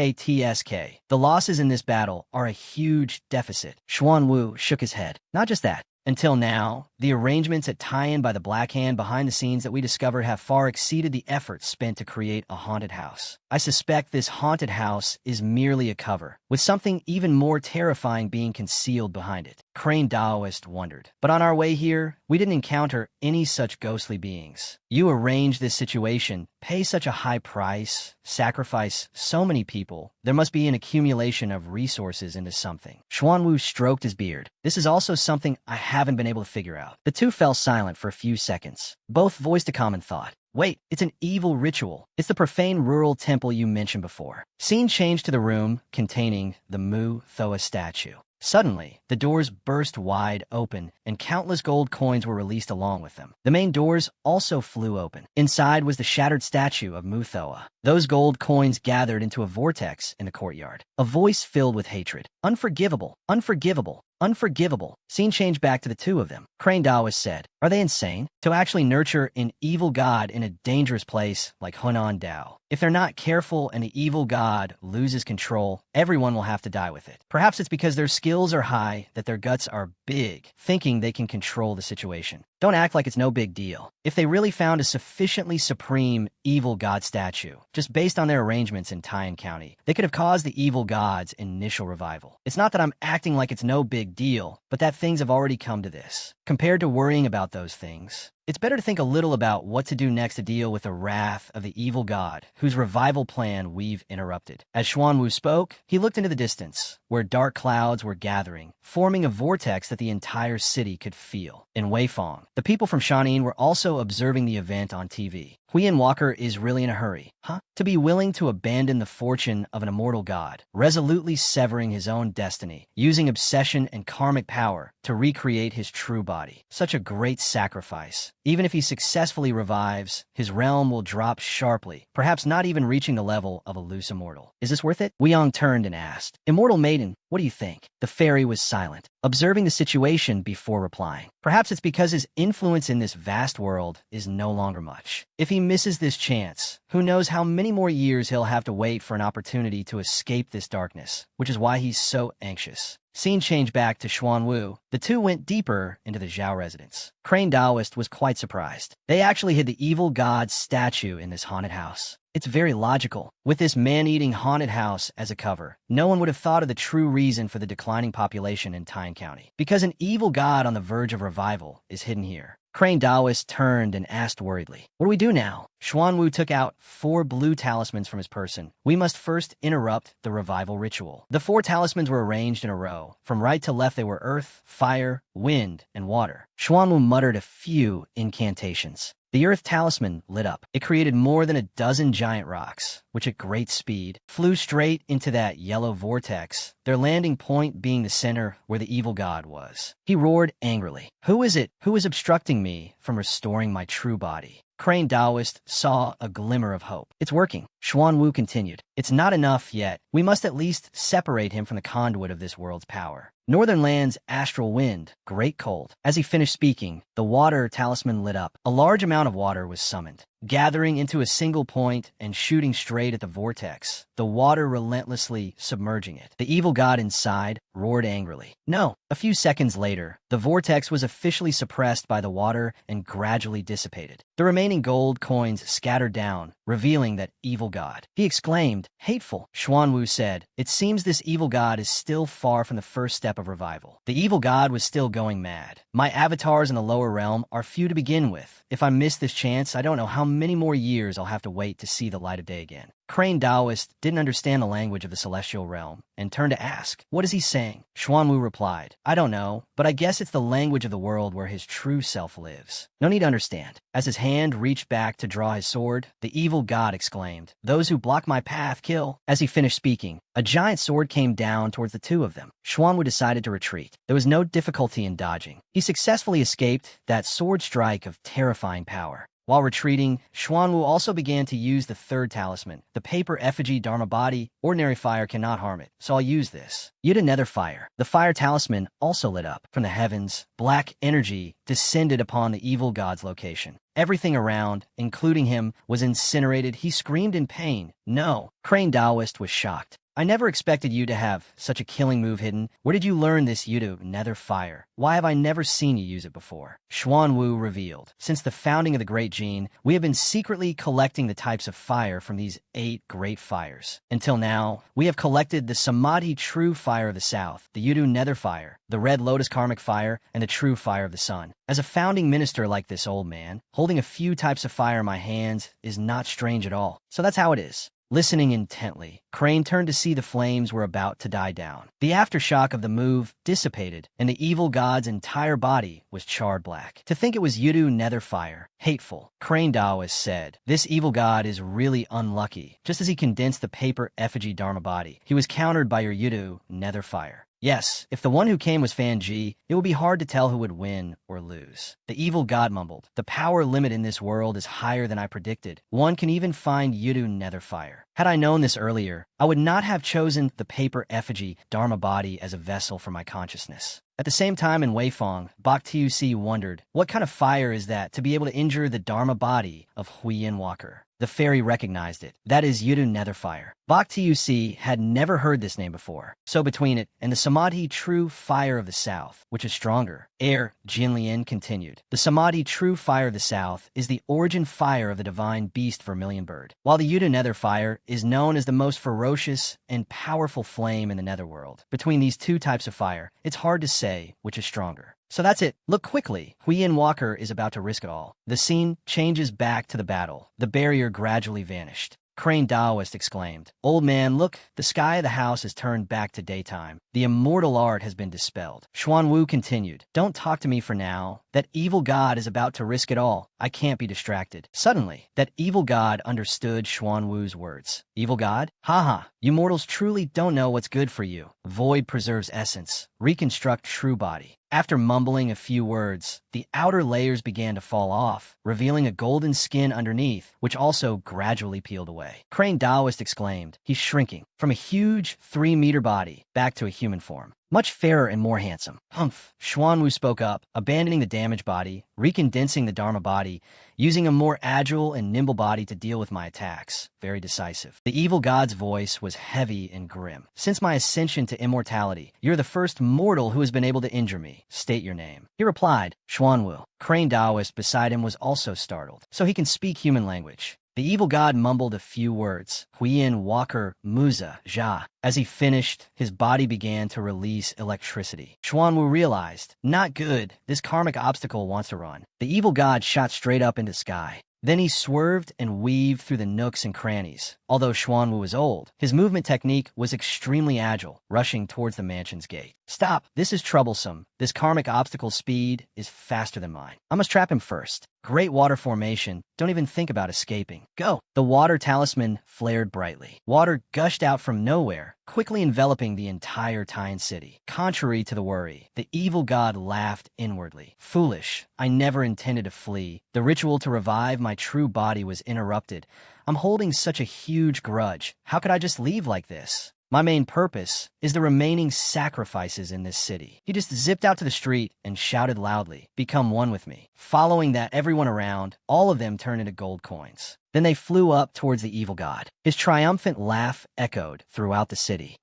The losses in this battle are a huge deficit. Xuanwu shook his head. Not just that. Until now, the arrangements at Taiyan by the Black Hand behind the scenes that we discovered have far exceeded the efforts spent to create a haunted house. I suspect this haunted house is merely a cover, with something even more terrifying being concealed behind it. Crane Daoist wondered. But on our way here, we didn't encounter any such ghostly beings. You arrange this situation, pay such a high price, sacrifice so many people. There must be an accumulation of resources into something. Xuanwu stroked his beard. This is also something I haven't been able to figure out. The two fell silent for a few seconds. Both voiced a common thought. Wait, it's an evil ritual. It's the profane rural temple you mentioned before. Scene changed to the room containing the Mu Thoa statue. Suddenly, the doors burst wide open, and countless gold coins were released along with them. The main doors also flew open. Inside was the shattered statue of Mu Thoa. Those gold coins gathered into a vortex in the courtyard. A voice filled with hatred. Unforgivable, unforgivable, unforgivable. Scene changed back to the two of them. Crane Daoist said, are they insane? To actually nurture an evil god in a dangerous place like Hunan Dao. If they're not careful and the evil god loses control, everyone will have to die with it. Perhaps it's because their skills are high that their guts are big, thinking they can control the situation. Don't act like it's no big deal. If they really found a sufficiently supreme evil god statue, just based on their arrangements in Taiyan County, they could have caused the evil god's initial revival. It's not that I'm acting like it's no big deal, but that things have already come to this. Compared to worrying about those things, it's better to think a little about what to do next to deal with the wrath of the evil god, whose revival plan we've interrupted. As Xuanwu spoke, he looked into the distance, where dark clouds were gathering, forming a vortex that the entire city could feel. In Weifang, the people from Shanin were also observing the event on TV. Huiyan Walker is really in a hurry, huh? To be willing to abandon the fortune of an immortal god, resolutely severing his own destiny, using obsession and karmic power to recreate his true body. Such a great sacrifice. Even if he successfully revives, his realm will drop sharply, perhaps not even reaching the level of a loose immortal. Is this worth it? Weiyang turned and asked. Immortal maiden, what do you think? The fairy was silent, observing the situation before replying. Perhaps it's because his influence in this vast world is no longer much. If he misses this chance, who knows how many more years he'll have to wait for an opportunity to escape this darkness, which is why he's so anxious. Scene changed back to Xuanwu. The two went deeper into the Zhao residence. Crane Daoist was quite surprised. They actually hid the evil god's statue in this haunted house. It's very logical. With this man-eating haunted house as a cover, no one would have thought of the true reason for the declining population in Taiyan County. Because an evil god on the verge of revival is hidden here. Crane Daoist turned and asked worriedly, what do we do now? Xuanwu took out 4 blue talismans from his person. We must first interrupt the revival ritual. The 4 talismans were arranged in a row. From right to left they were earth, fire, wind, and water. Xuanwu muttered a few incantations. The earth talisman lit up. It created more than a dozen giant rocks, which at great speed flew straight into that yellow vortex, their landing point being the center where the evil god was. He roared angrily. Who is it who is obstructing me from restoring my true body? Crane Daoist saw a glimmer of hope. It's working. Xuanwu continued. It's not enough yet. We must at least separate him from the conduit of this world's power. Northern Land's astral wind, great cold. As he finished speaking, the water talisman lit up. A large amount of water was summoned, gathering into a single point and shooting straight at the vortex, the water relentlessly submerging it. The evil god inside roared angrily. No. A few seconds later, the vortex was officially suppressed by the water and gradually dissipated. The remaining gold coins scattered down, revealing that evil god. He exclaimed, hateful. Xuanwu said, it seems this evil god is still far from the first step of revival. The evil god was still going mad. My avatars in the lower realm are few to begin with. If I miss this chance, I don't know how many more years I'll have to wait to see the light of day again. Crane Taoist didn't understand the language of the celestial realm and turned to ask, "What is he saying?" Xuanwu replied, "I don't know, but I guess it's the language of the world where his true self lives. No need to understand." As his hand reached back to draw his sword, the evil god exclaimed, "Those who block my path, kill." As he finished speaking, a giant sword came down towards the two of them. Xuanwu decided to retreat. There was no difficulty in dodging. He successfully escaped that sword strike of terrifying power. While retreating, Xuanwu also began to use the third talisman, the paper effigy Dharma body. Ordinary fire cannot harm it, so I'll use this. Yuta Nether Fire. The fire talisman also lit up. From the heavens, black energy descended upon the evil god's location. Everything around, including him, was incinerated. He screamed in pain. "No." Crane Taoist was shocked. "I never expected you to have such a killing move hidden. Where did you learn this Yuta Nether Fire? Why have I never seen you use it before?" Xuanwu revealed, "Since the founding of the Great Gene, we have been secretly collecting the types of fire from these 8 great fires. Until now, we have collected the Samadhi True Fire of the South, the Yuta Nether Fire, the Red Lotus Karmic Fire, and the True Fire of the Sun. As a founding minister like this old man, holding a few types of fire in my hands is not strange at all. So that's how it is." Listening intently, Crane turned to see the flames were about to die down. The aftershock of the move dissipated, and the evil god's entire body was charred black. "To think it was Yudu Nether Fire. Hateful." Crane Taoist said, "This evil god is really unlucky. Just as he condensed the paper effigy Dharma body, he was countered by your Yudu Nether Fire. Yes, if the one who came was Fan Ji, it would be hard to tell who would win or lose." The evil god mumbled, "The power limit in this world is higher than I predicted. One can even find Yudu Nether Fire. Had I known this earlier, I would not have chosen the paper effigy Dharma body as a vessel for my consciousness." At the same time in Weifang, Bak Tuc wondered, what kind of fire is that to be able to injure the Dharma body of Huiyin Walker? The fairy recognized it. That is Yudu Nether Fire. Bak Tuc had never heard this name before. So between it and the Samadhi True Fire of the South, which is stronger? Jinlian continued. The Samadhi True Fire of the South is the origin fire of the divine beast Vermilion Bird, while the Yudu Nether Fire is known as the most ferocious and powerful flame in the netherworld. Between these two types of fire, it's hard to say which is stronger. So that's it. Look quickly. Huiyin Walker is about to risk it all. The scene changes back to the battle. The barrier gradually vanished. Crane Taoist exclaimed, "Old man, look, the sky of the house has turned back to daytime. The immortal art has been dispelled." Xuanwu continued, "Don't talk to me for now. That evil god is about to risk it all. I can't be distracted." Suddenly, that evil god understood Xuanwu's words. "Evil god? Haha, you mortals truly don't know what's good for you. Void preserves essence. Reconstruct true body." After mumbling a few words, the outer layers began to fall off, revealing a golden skin underneath, which also gradually peeled away. Crane Taoist exclaimed, "He's shrinking from a huge 3-meter body back to a human form. Much fairer and more handsome." "Humph." Xuanwu spoke up, abandoning the damaged body, recondensing the Dharma body, using a more agile and nimble body to deal with my attacks. Very decisive. The evil god's voice was heavy and grim. "Since my ascension to immortality, you're the first mortal who has been able to injure me. State your name." He replied, "Xuanwu." Crane Taoist beside him was also startled. So he can speak human language. The evil god mumbled a few words. Huiyin Walker Muza Jia. As he finished, his body began to release electricity. Xuanwu realized, not good, this karmic obstacle wants to run. The evil god shot straight up into the sky. Then he swerved and weaved through the nooks and crannies. Although Xuanwu was old, his movement technique was extremely agile, rushing towards the mansion's gate. "Stop! This is troublesome. This karmic obstacle's speed is faster than mine. I must trap him first. Great water formation. Don't even think about escaping. Go!" The water talisman flared brightly. Water gushed out from nowhere, quickly enveloping the entire Tian city. Contrary to the worry, the evil god laughed inwardly. "Foolish. I never intended to flee. The ritual to revive my true body was interrupted. I'm holding such a huge grudge. How could I just leave like this? My main purpose is the remaining sacrifices in this city." He just zipped out to the street and shouted loudly, "Become one with me." Following that, everyone around, all of them turned into gold coins. Then they flew up towards the evil god. His triumphant laugh echoed throughout the city.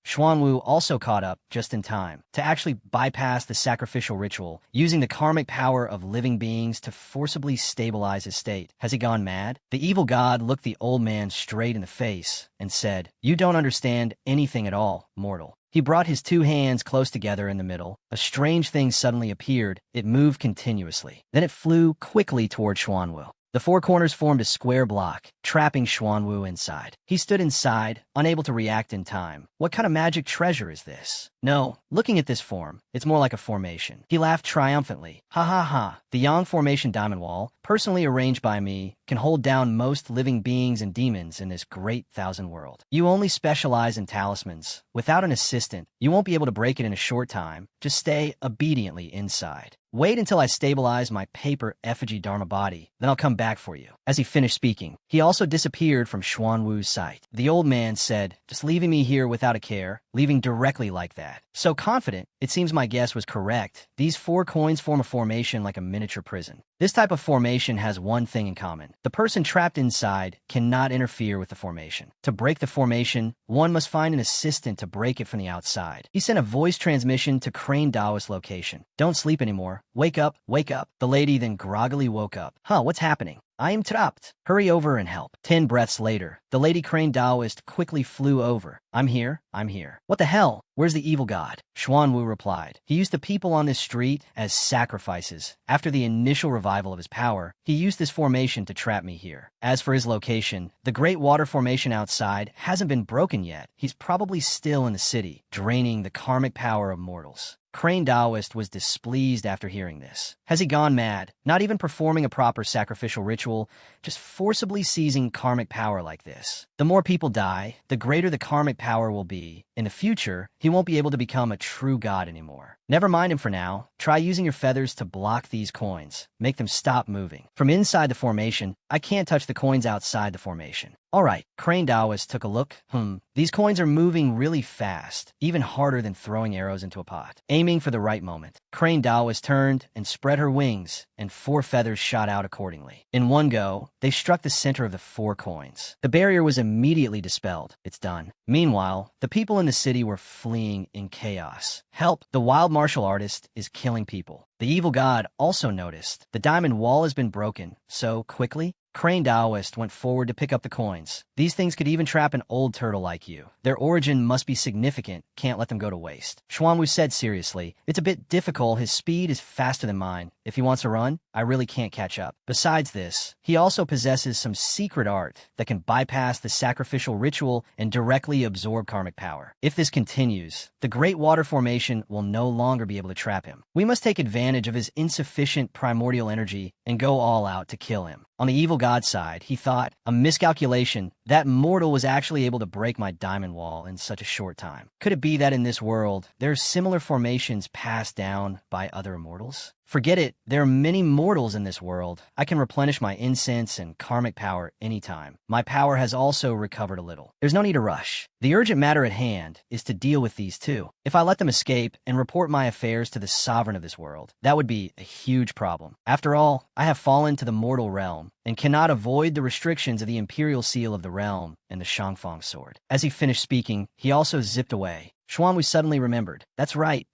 Xuanwu also caught up just in time to actually bypass the sacrificial ritual, using the karmic power of living beings to forcibly stabilize his state. Has he gone mad? The evil god looked the old man straight in the face and said, "You don't understand anything at all, mortal." He brought his 2 hands close together in the middle. A strange thing suddenly appeared. It moved continuously. Then it flew quickly toward Xuanwu. The four corners formed a square block, trapping Xuanwu inside. He stood inside, unable to react in time. What kind of magic treasure is this? No, looking at this form, it's more like a formation. He laughed triumphantly. Ha ha ha. The Yang Formation Diamond Wall, personally arranged by me, can hold down most living beings and demons in this great thousand world. You only specialize in talismans. Without an assistant, you won't be able to break it in a short time. Just stay obediently inside. Wait until I stabilize my paper effigy Dharma body, then I'll come back for you. As he finished speaking, he also disappeared from Xuanwu's sight. The old man said, just leaving me here without a care, leaving directly like that. So confident, it seems my guess was correct. These four coins form a formation like a miniature prison. This type of formation has one thing in common. The person trapped inside cannot interfere with the formation. To break the formation, one must find an assistant to break it from the outside. He sent a voice transmission to Crane Daoist's location. Don't sleep anymore. Wake up, wake up. The lady then groggily woke up. Huh, what's happening? I am trapped. Hurry over and help. 10 breaths later, the Lady Crane Daoist quickly flew over. I'm here, I'm here. What the hell? Where's the evil god? Xuanwu replied. He used the people on this street as sacrifices. After the initial revival of his power, he used this formation to trap me here. As for his location, the great water formation outside hasn't been broken yet. He's probably still in the city, draining the karmic power of mortals. Crane Daoist was displeased after hearing this. Has he gone mad? Not even performing a proper sacrificial ritual, just forcibly seizing karmic power like this. The more people die, the greater the karmic power will be. In the future, he won't be able to become a true god anymore. Never mind him for now. Try using your feathers to block these coins. Make them stop moving. From inside the formation, I can't touch the coins outside the formation. Alright, Crane Daoist took a look. These coins are moving really fast, even harder than throwing arrows into a pot. Aiming for the right moment, Crane Daoist turned and spread her wings, and 4 feathers shot out accordingly. In one go, they struck the center of the 4 coins. The barrier was immediately dispelled. It's done. Meanwhile, the people in the city were fleeing in chaos. Help! The wild martial artist is killing people. The evil god also noticed. The diamond wall has been broken, so quickly, Crane Daoist went forward to pick up the coins. These things could even trap an old turtle like you. Their origin must be significant. Can't let them go to waste. Xuanwu said seriously, it's a bit difficult. His speed is faster than mine. If he wants to run, I really can't catch up. Besides this, he also possesses some secret art that can bypass the sacrificial ritual and directly absorb karmic power. If this continues, the Great Water Formation will no longer be able to trap him. We must take advantage of his insufficient primordial energy and go all out to kill him. On the evil god's side, he thought, a miscalculation. That mortal was actually able to break my diamond wall in such a short time. Could it be that in this world, there are similar formations passed down by other immortals? Forget it. There are many mortals in this world. I can replenish my incense and karmic power anytime. My power has also recovered a little. There's no need to rush. The urgent matter at hand is to deal with these two. If I let them escape and report my affairs to the sovereign of this world, that would be a huge problem. After all, I have fallen to the mortal realm and cannot avoid the restrictions of the imperial seal of the realm and the Shangfang sword. As he finished speaking, he also zipped away. Xuanwu suddenly remembered. That's right.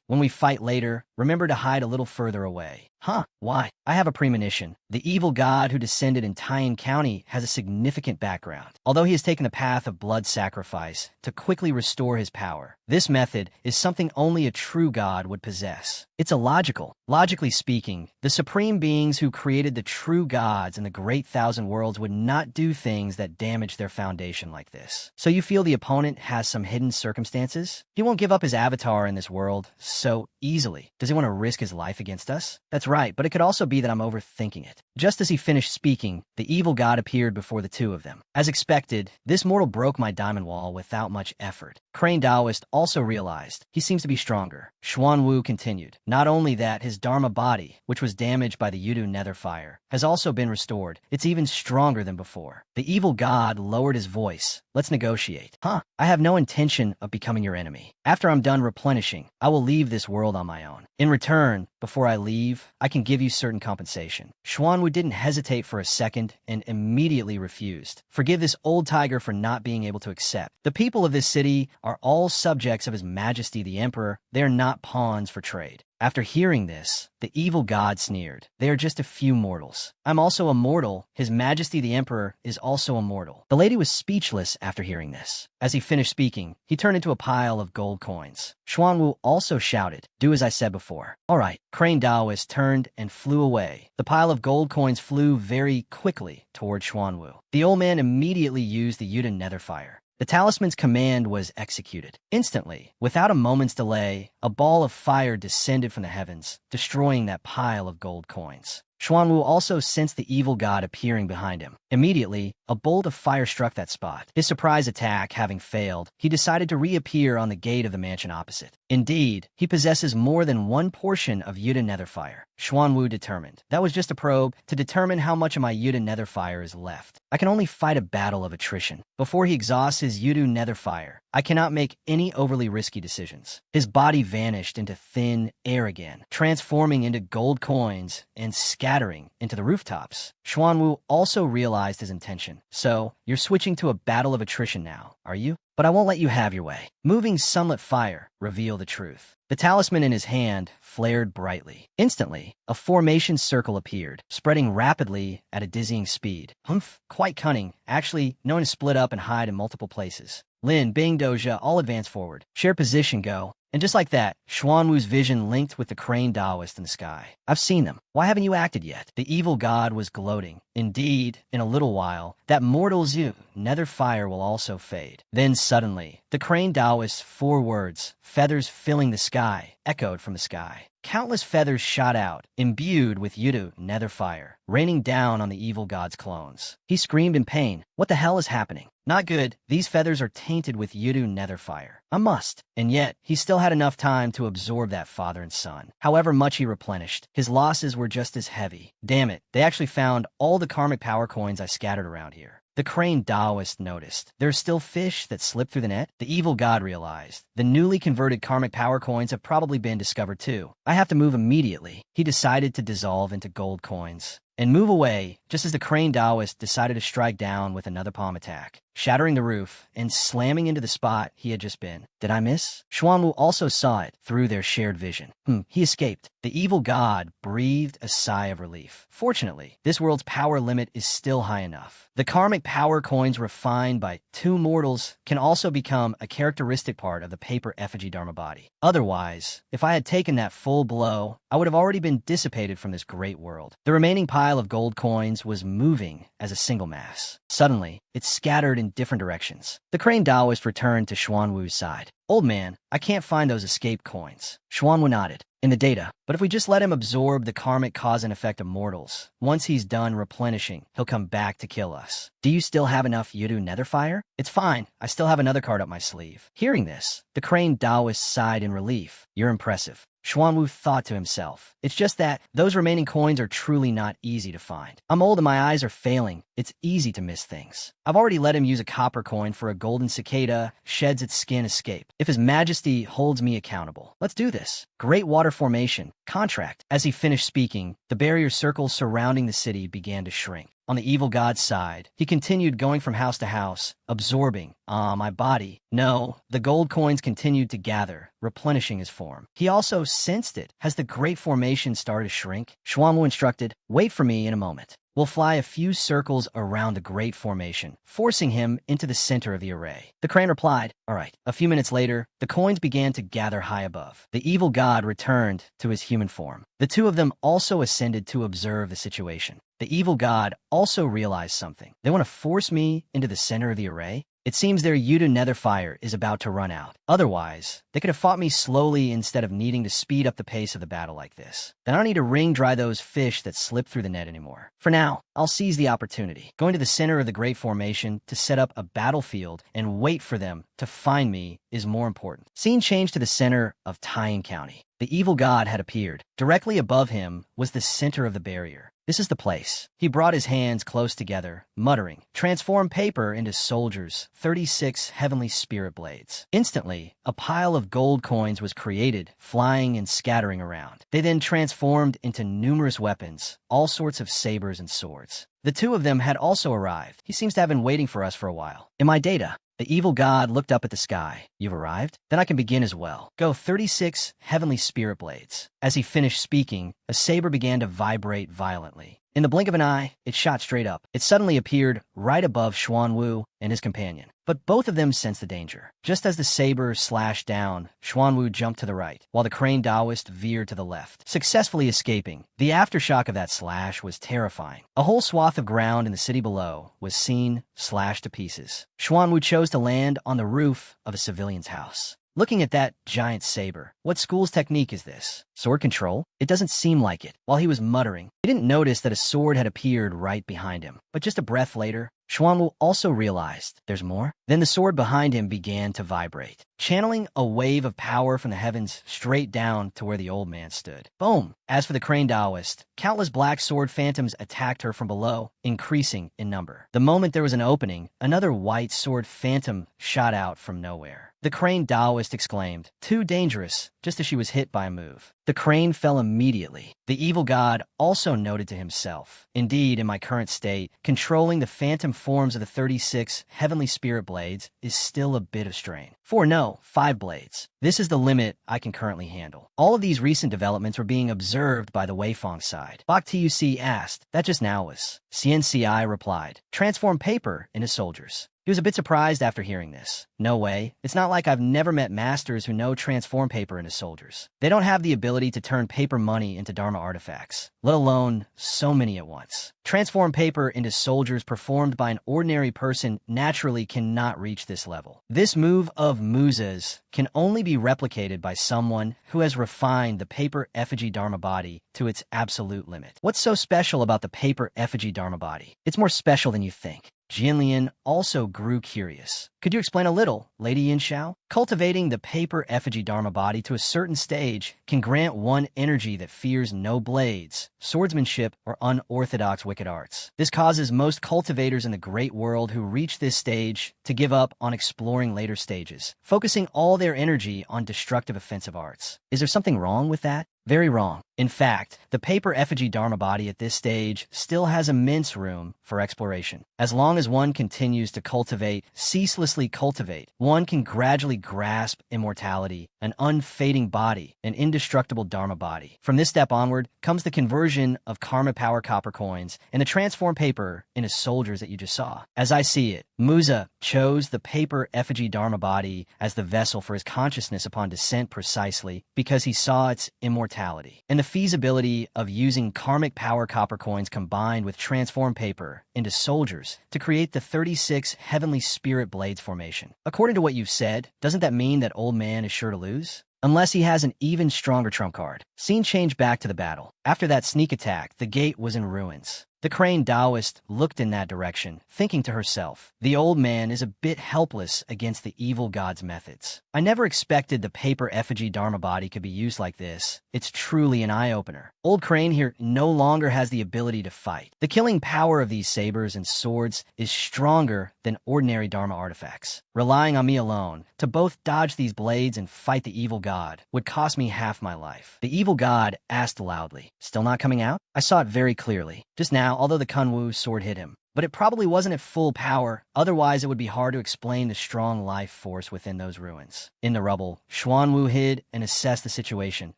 When we fight later, remember to hide a little further away. Huh, why? I have a premonition. The evil god who descended in Taiyan County has a significant background. Although he has taken the path of blood sacrifice to quickly restore his power, this method is something only a true god would possess. It's illogical. Logically speaking, the supreme beings who created the true gods in the great thousand worlds would not do things that damage their foundation like this. So you feel the opponent has some hidden circumstances? He won't give up his avatar in this world so easily. Does he want to risk his life against us? That's right, but it could also be that I'm overthinking it. Just as he finished speaking, the evil god appeared before the two of them. As expected, this mortal broke my diamond wall without much effort. Crane Daoist also realized he seems to be stronger. Xuanwu continued. Not only that, his Dharma body, which was damaged by the Yudu nether fire, has also been restored. It's even stronger than before. The evil god lowered his voice. Let's negotiate. I have no intention of becoming your enemy. After I'm done replenishing, I will leave this world on my own. In return, before I leave, I can give you certain compensation. Xuanwu didn't hesitate for a second and immediately refused. Forgive this old tiger for not being able to accept. The people of this city are all subjects of His Majesty the Emperor. They are not pawns for trade. After hearing this, the evil god sneered. They are just a few mortals. I'm also immortal. His Majesty the Emperor is also immortal. The lady was speechless after hearing this. As he finished speaking, he turned into a pile of gold coins. Xuanwu also shouted, "Do as I said before." All right, Crane Daoist turned and flew away. The pile of gold coins flew very quickly toward Xuanwu. The old man immediately used the Yuta Netherfire. The talisman's command was executed. Instantly, without a moment's delay, a ball of fire descended from the heavens, destroying that pile of gold coins. Xuanwu also sensed the evil god appearing behind him. Immediately, a bolt of fire struck that spot. His surprise attack having failed, he decided to reappear on the gate of the mansion opposite. Indeed, he possesses more than one portion of Yuta Netherfire. Xuanwu determined. That was just a probe to determine how much of my Yuta Netherfire is left. I can only fight a battle of attrition. Before he exhausts his Yuta Netherfire, I cannot make any overly risky decisions. His body vanished into thin air again, transforming into gold coins and scattering into the rooftops. Xuanwu also realized his intention. So, you're switching to a battle of attrition now, are you? But I won't let you have your way. Moving sunlit fire revealed the truth. The talisman in his hand flared brightly. Instantly, a formation circle appeared, spreading rapidly at a dizzying speed. Humph, quite cunning, actually known to split up and hide in multiple places. Lin, Bing, Doja all advance forward. Share position, go. And just like that, Xuanwu's vision linked with the Crane Daoist in the sky. I've seen them. Why haven't you acted yet? The evil god was gloating. Indeed, in a little while, that mortal Zhu, nether fire will also fade. Then suddenly, the Crane Daoist's 4 words, feathers filling the sky, echoed from the sky. Countless feathers shot out, imbued with Yuta nether fire, raining down on the evil god's clones. He screamed in pain. What the hell is happening? Not good. These feathers are tainted with Yuta nether fire. A must. And yet, he still had enough time to absorb that father and son. However much he replenished, his losses were just as heavy. Damn it, they actually found all the karmic power coins I scattered around here. The Crane Daoist noticed. There's still fish that slip through the net? The evil god realized. The newly converted karmic power coins have probably been discovered too. I have to move immediately. He decided to dissolve into gold coins and move away just as the Crane Daoist decided to strike down with another palm attack, shattering the roof and slamming into the spot he had just been. Did I miss? Xuanwu also saw it through their shared vision. He escaped. The evil god breathed a sigh of relief. Fortunately, this world's power limit is still high enough. The karmic power coins refined by 2 mortals can also become a characteristic part of the paper effigy Dharma body. Otherwise, if I had taken that full blow, I would have already been dissipated from this great world. The remaining pile of gold coins was moving as a single mass. Suddenly, it scattered in different directions. The Crane Daoist returned to Xuanwu's side. Old man, I can't find those escape coins. Xuanwu nodded. In the data. But if we just let him absorb the karmic cause and effect of mortals, once he's done replenishing, he'll come back to kill us. Do you still have enough Yuta Netherfire? It's fine. I still have another card up my sleeve. Hearing this, the Crane Daoist sighed in relief. You're impressive. Xuanwu thought to himself. It's just that those remaining coins are truly not easy to find. I'm old and my eyes are failing. It's easy to miss things. I've already let him use a copper coin for a golden cicada sheds its skin escape. If His Majesty holds me accountable. Let's do this. Great water formation. Contract. As he finished speaking, the barrier circles surrounding the city began to shrink. On the evil god's side, he continued going from house to house, absorbing, my body. No, the gold coins continued to gather, replenishing his form. He also sensed it. Has the great formation started to shrink? Xuanwu instructed, wait for me in a moment. We'll fly a few circles around the great formation, forcing him into the center of the array. The crane replied, all right. A few minutes later, the coins began to gather high above. The evil god returned to his human form. The 2 of them also ascended to observe the situation. The evil god also realized something. They want to force me into the center of the array? It seems their Yuta Netherfire is about to run out. Otherwise, they could have fought me slowly instead of needing to speed up the pace of the battle like this. Then I don't need to wring dry those fish that slip through the net anymore. For now, I'll seize the opportunity, going to the center of the Great Formation to set up a battlefield and wait for them to find me is more important. Scene changed to the center of Taiyan County. The evil god had appeared. Directly above him was the center of the barrier. This is the place. He brought his hands close together, muttering, transform paper into soldiers, 36 heavenly spirit blades. Instantly, a pile of gold coins was created, flying and scattering around. They then transformed into numerous weapons, all sorts of sabers and swords. The 2 of them had also arrived. He seems to have been waiting for us for a while. In my data, The evil god looked up at the sky. You've arrived? Then I can begin as well. Go 36 heavenly spirit blades. As he finished speaking, a saber began to vibrate violently. In the blink of an eye, it shot straight up. It suddenly appeared right above Xuanwu and his companion. But both of them sensed the danger. Just as the saber slashed down, Xuanwu jumped to the right, while the crane Taoist veered to the left, successfully escaping. The aftershock of that slash was terrifying. A whole swath of ground in the city below was seen slashed to pieces. Xuanwu chose to land on the roof of a civilian's house. Looking at that giant saber, what school's technique is this? Sword control? It doesn't seem like it. While he was muttering, he didn't notice that a sword had appeared right behind him. But just a breath later, Xuanwu also realized there's more. Then the sword behind him began to vibrate, channeling a wave of power from the heavens straight down to where the old man stood. Boom! As for the crane Taoist, countless black sword phantoms attacked her from below, increasing in number. The moment there was an opening, another white sword phantom shot out from nowhere. The crane Taoist exclaimed, "Too dangerous," just as she was hit by a move. The crane fell immediately. The evil god also noted to himself, "Indeed, in my current state, controlling the phantom forms of the 36 heavenly spirit blades is still a bit of strain. 5 blades. This is the limit I can currently handle." All of these recent developments were being observed by the Weifang side. Bak Tuc asked, "That just now was?" CNCI replied, "Transform paper into soldiers." He was a bit surprised after hearing this. No way. It's not like I've never met masters who know transform paper into soldiers. They don't have the ability to turn paper money into Dharma artifacts, let alone so many at once. Transform paper into soldiers performed by an ordinary person naturally cannot reach this level. This move of Musa's can only be replicated by someone who has refined the paper effigy Dharma body to its absolute limit. What's so special about the paper effigy Dharma body? It's more special than you think. Jianlian also grew curious. "Could you explain a little, Lady Yinshao?" Cultivating the paper effigy Dharma body to a certain stage can grant one energy that fears no blades, swordsmanship, or unorthodox wicked arts. This causes most cultivators in the great world who reach this stage to give up on exploring later stages, focusing all their energy on destructive offensive arts. Is there something wrong with that? Very wrong. In fact, the paper effigy Dharma body at this stage still has immense room for exploration. As long as one continues to ceaselessly cultivate, one can gradually grasp immortality, an unfading body, an indestructible Dharma body. From this step onward comes the conversion of karma power copper coins and the transform paper into soldiers that you just saw. As I see it, Musa chose the paper effigy Dharma body as the vessel for his consciousness upon descent precisely because he saw its immortality and the feasibility of using karmic power copper coins combined with transform paper into soldiers to create the 36 heavenly spirit blades formation. According to what you've said, doesn't that mean that old man is sure to lose? Unless he has an even stronger trump card. Scene changed back to the battle. After that sneak attack, the gate was in ruins. The crane Taoist looked in that direction, thinking to herself, "The old man is a bit helpless against the evil god's methods. I never expected the paper effigy Dharma body could be used like this. It's truly an eye-opener. Old Crane here no longer has the ability to fight. The killing power of these sabers and swords is stronger than ordinary Dharma artifacts. Relying on me alone to both dodge these blades and fight the evil god would cost me half my life." The evil god asked loudly, "Still not coming out?" "I saw it very clearly. Just now, although the Kunwu sword hit him. But it probably wasn't at full power, otherwise it would be hard to explain the strong life force within those ruins." In the rubble, Xuanwu hid and assessed the situation.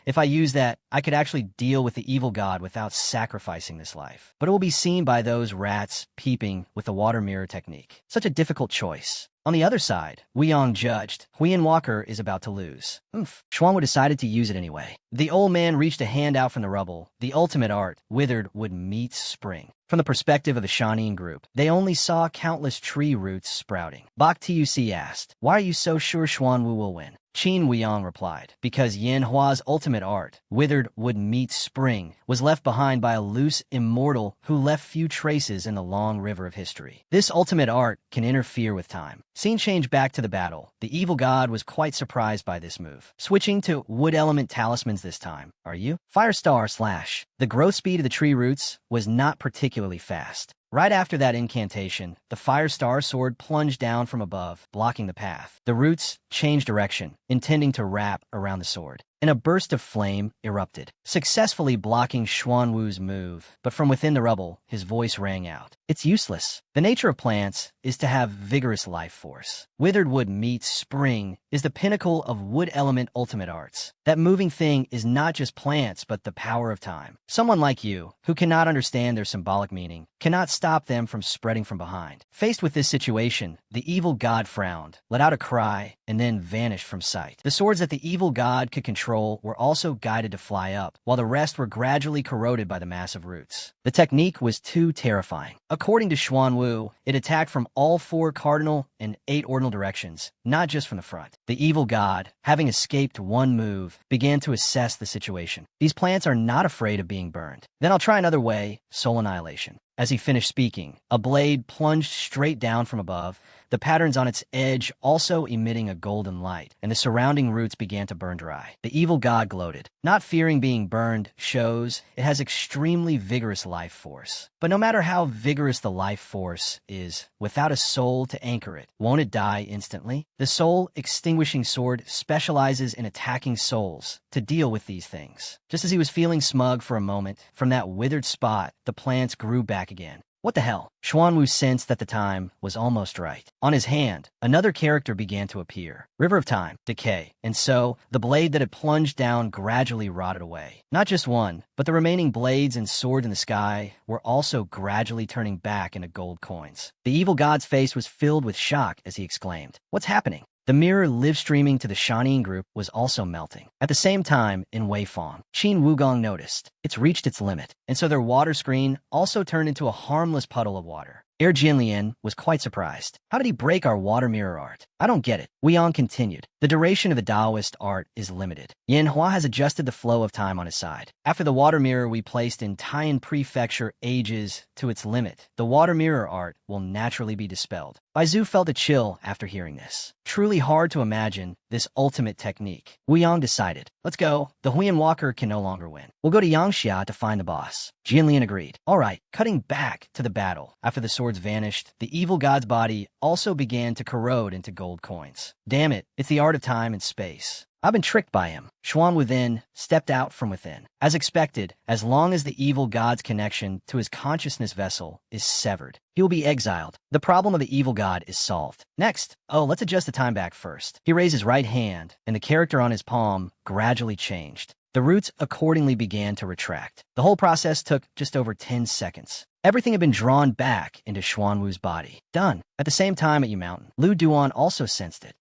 If I use that, I could actually deal with the evil god without sacrificing this life. But it will be seen by those rats peeping with the water mirror technique. Such a difficult choice. On the other side, Weiyang judged. Huiyan Walker is about to lose. Xuanwu decided to use it anyway. The old man reached a hand out from the rubble. The ultimate art, withered wood meets spring. From the perspective of the Shanin group, they only saw countless tree roots sprouting. Bak Tuc asked, "Why are you so sure Xuanwu will win?" Qin Weiyang replied, "Because Yan Hua's ultimate art, withered wood meets spring, was left behind by a loose immortal who left few traces in the long river of history. This ultimate art can interfere with time." Scene changed back to the battle. The evil god was quite surprised by this move. Switching to wood element talismans this time. "Are you?" Firestar slash. The growth speed of the tree roots was not particularly fast. Right after that incantation, the Firestar sword plunged down from above, blocking the path. The roots changed direction, intending to wrap around the sword. and a burst of flame erupted, successfully blocking Xuanwu's move. But from within the rubble, his voice rang out. It's useless. The nature of plants is to have vigorous life force. Withered wood meets spring is the pinnacle of wood element ultimate arts. That moving thing is not just plants, but the power of time. Someone like you, who cannot understand their symbolic meaning, cannot stop them from spreading from behind. Faced with this situation, the evil god frowned, let out a cry, and then vanished from sight. The swords that the evil god could control were also guided to fly up, while the rest were gradually corroded by the massive roots. The technique was too terrifying. According to Xuanwu, it attacked from all 4 cardinal and 8 ordinal directions, not just from the front. The evil god, having escaped one move, began to assess the situation. These plants are not afraid of being burned. Then I'll try another way, soul annihilation. As he finished speaking, a blade plunged straight down from above, the patterns on its edge also emitting a golden light, and the surrounding roots began to burn dry. The evil god gloated. Not fearing being burned shows it has extremely vigorous life force. But no matter how vigorous the life force is, without a soul to anchor it, won't it die instantly? The soul extinguishing sword specializes in attacking souls to deal with these things. Just as he was feeling smug for a moment, from that withered spot, the plants grew back again. What the hell? Xuanwu sensed that the time was almost right. On his hand, another character began to appear. River of Time, Decay. And so, the blade that had plunged down gradually rotted away. Not just one, but the remaining blades and sword in the sky were also gradually turning back into gold coins. The evil god's face was filled with shock as he exclaimed, "What's happening?" The mirror live-streaming to the Shanin group was also melting. At the same time, in Weifang, Qin Wugong noticed. It's reached its limit, and so their water screen also turned into a harmless puddle of water. Jianlian was quite surprised. How did he break our water mirror art? I don't get it. Weiyang continued. The duration of the Taoist art is limited. Yanhua has adjusted the flow of time on his side. After the water mirror we placed in Taiyan Prefecture ages to its limit, the water mirror art will naturally be dispelled. Baizu felt a chill after hearing this. Truly hard to imagine this ultimate technique. Weiyang decided. Let's go. The Huiyan Walker can no longer win. We'll go to Yangxia to find the boss. Jianlian agreed. All right, cutting back to the battle. After the swords vanished, the evil god's body also began to corrode into gold coins. Damn it, it's the art of time and space. I've been tricked by him. Xuan within stepped out from within. As expected, as long as the evil god's connection to his consciousness vessel is severed, he will be exiled. The problem of the evil god is solved. Next, let's adjust the time back first. He raised his right hand, and the character on his palm gradually changed. The roots accordingly began to retract. The whole process took just over 10 seconds. Everything had been drawn back into Xuanwu's body. Done. At the same time at Yu Mountain, Lu Duan also sensed it.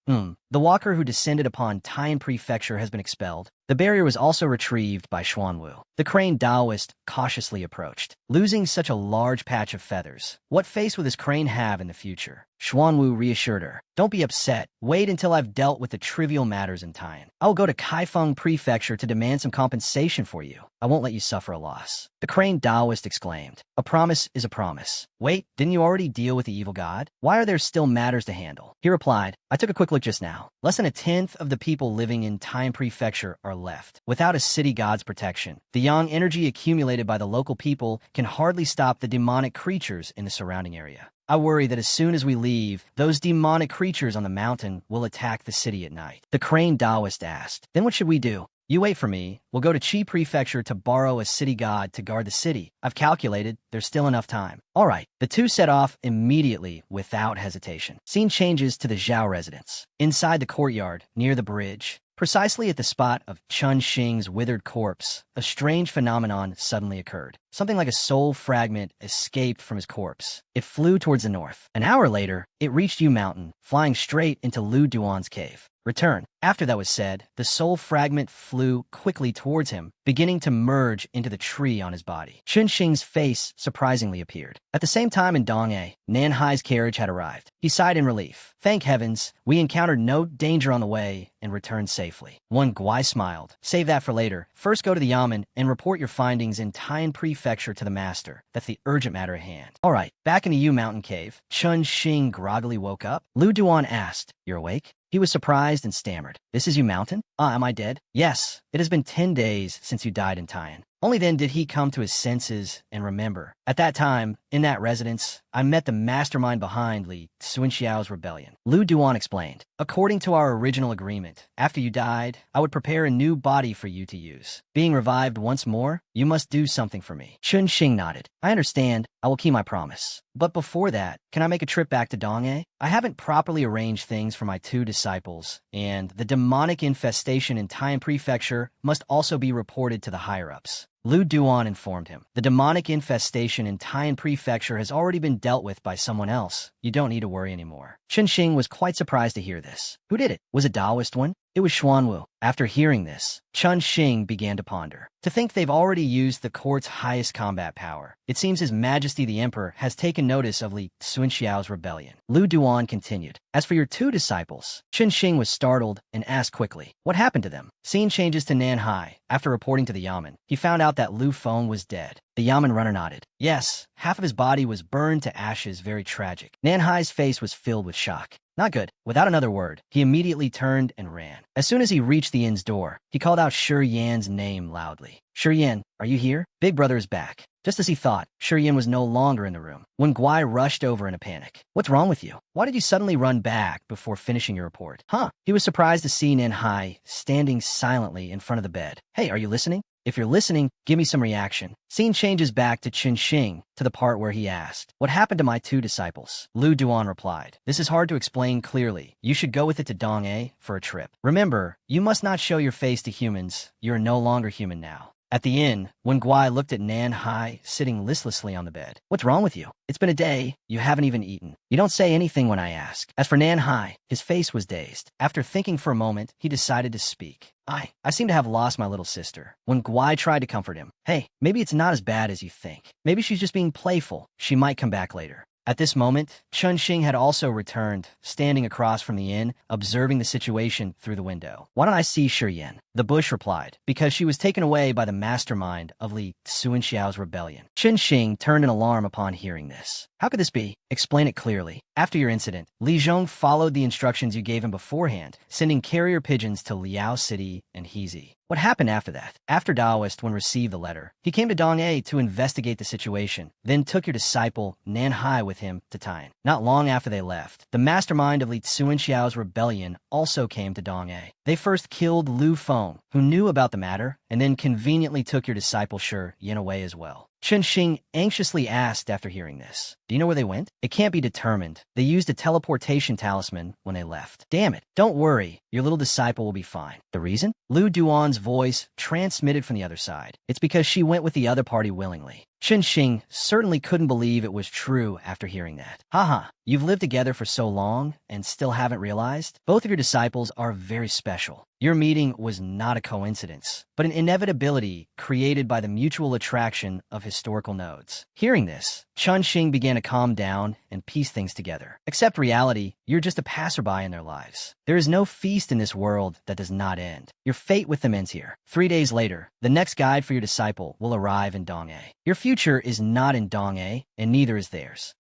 The walker who descended upon Taiyan Prefecture has been expelled. The barrier was also retrieved by Xuanwu. The crane Taoist cautiously approached. Losing such a large patch of feathers, what face will this crane have in the future? Xuanwu reassured her. Don't be upset. Wait until I've dealt with the trivial matters in Taiyan. I will go to Kaifeng Prefecture to demand some compensation for you. I won't let you suffer a loss. The crane Taoist exclaimed. A promise is a promise. Wait, didn't you already deal with the evil god? Why are there still matters to handle? He replied, I took a quick look just now. Less than a tenth of the people living in Taiyan Prefecture are left. Without a city god's protection, the yang energy accumulated by the local people can hardly stop the demonic creatures in the surrounding area. I worry that as soon as we leave, those demonic creatures on the mountain will attack the city at night. The crane Taoist asked, then what should we do? You wait for me. We'll go to Qi Prefecture to borrow a city god to guard the city. I've calculated there's still enough time. All right. The two set off immediately without hesitation. Scene changes to the Zhao residence. Inside the courtyard, near the bridge, precisely at the spot of Chun Xing's withered corpse, a strange phenomenon suddenly occurred. Something like a soul fragment escaped from his corpse. It flew towards the north. An hour later, it reached Yu Mountain, flying straight into Lu Duan's cave. Return. After that was said, the soul fragment flew quickly towards him, beginning to merge into the tree on his body. Chun Xing's face surprisingly appeared. At the same time in Dong'e, Nanhai's carriage had arrived. He sighed in relief. Thank heavens, we encountered no danger on the way and returned safely. One Guai smiled. Save that for later. First go to the Yamen and report your findings in Taiyan Prefecture to the master. That's the urgent matter at hand. All right, back in the Yu Mountain cave, Chun Xing groggily woke up. Lu Duan asked, You're awake? He was surprised and stammered. This is Yu Mountain? Am I dead? Yes. It has been 10 days since you died in Taiyan. Only then did he come to his senses and remember. At that time, in that residence, I met the mastermind behind Li Xuanxiao's rebellion. Lu Duan explained, according to our original agreement, after you died, I would prepare a new body for you to use. Being revived once more, you must do something for me. Chun Xing nodded. I understand. I will keep my promise. But before that, can I make a trip back to Dongye? I haven't properly arranged things for my 2 disciples, and the demonic infestation in Taiyan Prefecture must also be reported to the higher-ups. Lu Duan informed him. The demonic infestation in Taiyan Prefecture has already been dealt with by someone else. You don't need to worry anymore. Chun Xing was quite surprised to hear this. Who did it? Was it Taoist one? It was Xuanwu. After hearing this, Chun Xing began to ponder. To think they've already used the court's highest combat power. It seems His Majesty the Emperor has taken notice of Li Xuanxiao's rebellion. Lu Duan continued. As for your 2 disciples, Chun Xing was startled and asked quickly, what happened to them? Scene changes to Nanhai. After reporting to the Yamen, he found out that Lu Feng was dead. The Yamen runner nodded. Yes, half of his body was burned to ashes, very tragic. Nanhai's face was filled with shock. Not good. Without another word, he immediately turned and ran. As soon as he reached the inn's door, he called out Shi Yan's name loudly. Shi Yan, are you here? Big brother is back. Just as he thought, Shi Yan was no longer in the room, when Guai rushed over in a panic. What's wrong with you? Why did you suddenly run back before finishing your report? He was surprised to see Nanhai standing silently in front of the bed. Hey, are you listening? If you're listening, give me some reaction. Scene changes back to Chun Xing, to the part where he asked, what happened to my 2 disciples? Lu Duan replied, this is hard to explain clearly. You should go with it to Dongye for a trip. Remember, you must not show your face to humans. You are no longer human now. At the inn, when Guai looked at Nanhai sitting listlessly on the bed. What's wrong with you? It's been a day. You haven't even eaten. You don't say anything when I ask. As for Nanhai, his face was dazed. After thinking for a moment, he decided to speak. I seem to have lost my little sister. When Guai tried to comfort him, hey, maybe it's not as bad as you think. Maybe she's just being playful. She might come back later. At this moment, Chun Xing had also returned, standing across from the inn, observing the situation through the window. Why don't I see Shi Yan? The bush replied, because she was taken away by the mastermind of Li Xuanxiao's rebellion. Chun Xing turned in alarm upon hearing this. How could this be? Explain it clearly. After your incident, Li Zhong followed the instructions you gave him beforehand, sending carrier pigeons to Liao City and Hezi. What happened after that? After Taoist, when received the letter, he came to Dongye to investigate the situation, then took your disciple, Nanhai, with him to Taiyan. Not long after they left, the mastermind of Li Xuanxiao's rebellion also came to Dongye. They first killed Lu Feng, who knew about the matter, and then conveniently took your disciple Shi Yan away as well. Chun Xing anxiously asked after hearing this, do you know where they went? It can't be determined. They used a teleportation talisman when they left. Damn it. Don't worry. Your little disciple will be fine. The reason? Lu Duan's voice transmitted from the other side. It's because she went with the other party willingly. Chun Xing certainly couldn't believe it was true after hearing that. Haha, you've lived together for so long and still haven't realized? Both of your disciples are very special. Your meeting was not a coincidence, but an inevitability created by the mutual attraction of historical nodes. Hearing this, Chun Xing began to calm down and piece things together. Accept reality, you're just a passerby in their lives. There is no feast in this world that does not end. Your fate with them ends here. 3 days later, the next guide for your disciple will arrive in Dongye. Your future is not in Dongye, and neither is theirs.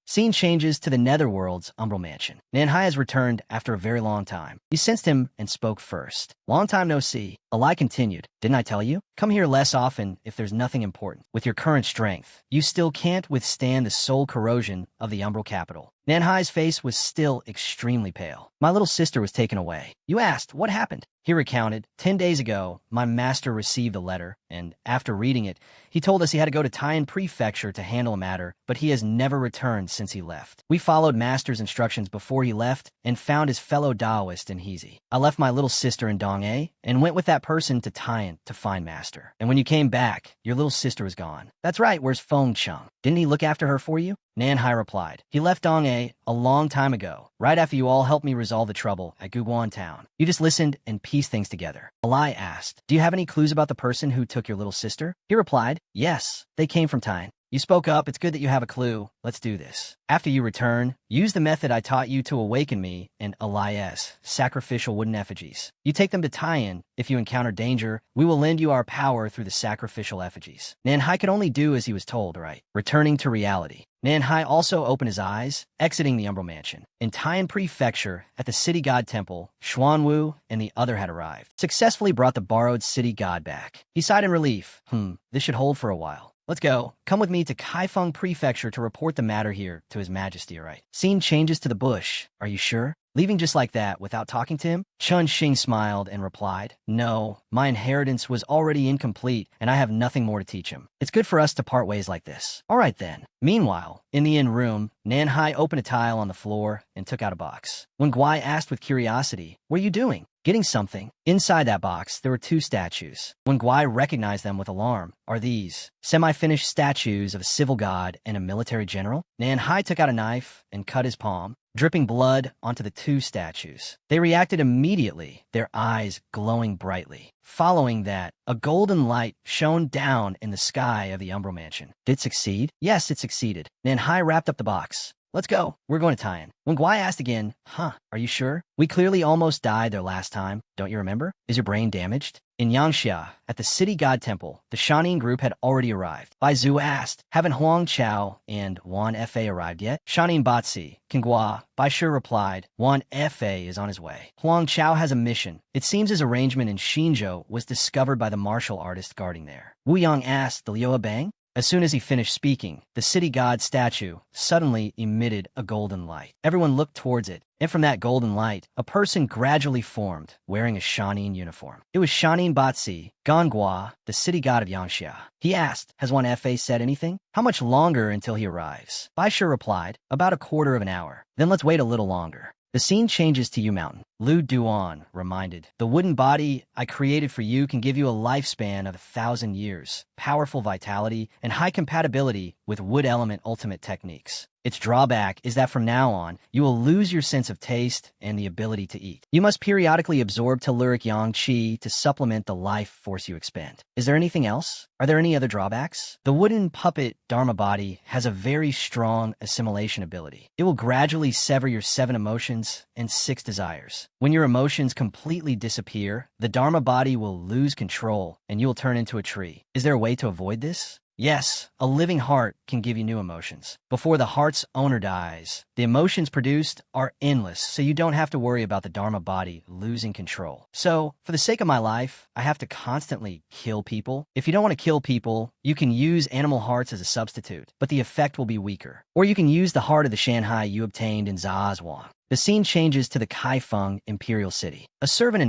Scene changes to the Netherworld's Umbral Mansion. Nanhai has returned after a very long time. You sensed him and spoke first. Long time no see. Alai continued. Didn't I tell you? Come here less often if there's nothing important. With your current strength, you still can't withstand the soul corrosion of the Umbral capital. Nanhai's face was still extremely pale. My little sister was taken away. You asked, what happened? He recounted, 10 days ago, my master received a letter, and after reading it, he told us he had to go to Taiyan Prefecture to handle a matter, but he has never returned since he left. We followed master's instructions before he left and found his fellow Taoist in Hezi. I left my little sister in Dongye and went with that person to Taiyan to find master. And when you came back, your little sister was gone. That's right, where's Feng Cheng? Didn't he look after her for you? Nanhai replied, he left Dongye a long time ago, right after you all helped me resolve the trouble at Guguan town. You just listened and pieced things together. Alai asked, do you have any clues about the person who took your little sister? He replied, yes, they came from Taiyan. You spoke up. It's good that you have a clue. Let's do this. After you return, use the method I taught you to awaken me in Elias, sacrificial wooden effigies. You take them to Taiyan. If you encounter danger, we will lend you our power through the sacrificial effigies. Nanhai could only do as he was told, right? Returning to reality. Nanhai also opened his eyes, exiting the Umbral Mansion. In Taiyan Prefecture, at the city god temple, Xuanwu and the other had arrived. Successfully brought the borrowed city god back. He sighed in relief. This should hold for a while. Let's go. Come with me to Kaifeng Prefecture to report the matter here to His Majesty, right? Scene changes to the bush. Are you sure? Leaving just like that, without talking to him? Chun Xing smiled and replied, No, my inheritance was already incomplete, and I have nothing more to teach him. It's good for us to part ways like this. All right, then. Meanwhile, in the inn room, Nanhai opened a tile on the floor and took out a box. When Guai asked with curiosity, What are you doing? Getting something. Inside that box, there were 2 statues. When Guai recognized them with alarm, are these semi-finished statues of a civil god and a military general? Nanhai took out a knife and cut his palm, dripping blood onto the 2 statues. They reacted immediately, their eyes glowing brightly. Following that, a golden light shone down in the sky of the Umbral Mansion. Did it succeed? Yes, it succeeded. Nanhai wrapped up the box. Let's go. We're going to Taiyan. When Guai asked again, are you sure? We clearly almost died there last time. Don't you remember? Is your brain damaged? In Yangxia, at the city god temple, the Shanin group had already arrived. Bai Zhu asked, haven't Huang Chao and Wan Fa arrived yet? Shanin Batsi, Kingua, Bai Shi replied, Wan Fa is on his way. Huang Chao has a mission. It seems his arrangement in Xinzhou was discovered by the martial artist guarding there. Wu Yang asked, the Liu Bang? As soon as he finished speaking, the city god statue suddenly emitted a golden light. Everyone looked towards it, and from that golden light, a person gradually formed, wearing a Shanin uniform. It was Shanin Batsi, Gongua, the city god of Yangxia. He asked, has Wan Fa said anything? How much longer until he arrives? Bai Shi replied, about a quarter of an hour. Then let's wait a little longer. The scene changes to Yu Mountain. Lu Duan reminded, the wooden body I created for you can give you a lifespan of 1,000 years, powerful vitality, and high compatibility with wood element ultimate techniques. Its drawback is that from now on, you will lose your sense of taste and the ability to eat. You must periodically absorb telluric yang qi to supplement the life force you expend. Is there anything else? Are there any other drawbacks? The wooden puppet Dharma body has a very strong assimilation ability. It will gradually sever your 7 emotions and 6 desires. When your emotions completely disappear, the Dharma body will lose control and you will turn into a tree. Is there a way to avoid this? Yes, a living heart can give you new emotions. Before the heart's owner dies, the emotions produced are endless, so you don't have to worry about the Dharma body losing control. So, for the sake of my life, I have to constantly kill people. If you don't want to kill people, you can use animal hearts as a substitute, but the effect will be weaker. Or you can use the heart of the Shanghai you obtained in Zaazhuang. The scene changes to the Kaifeng Imperial City. A servant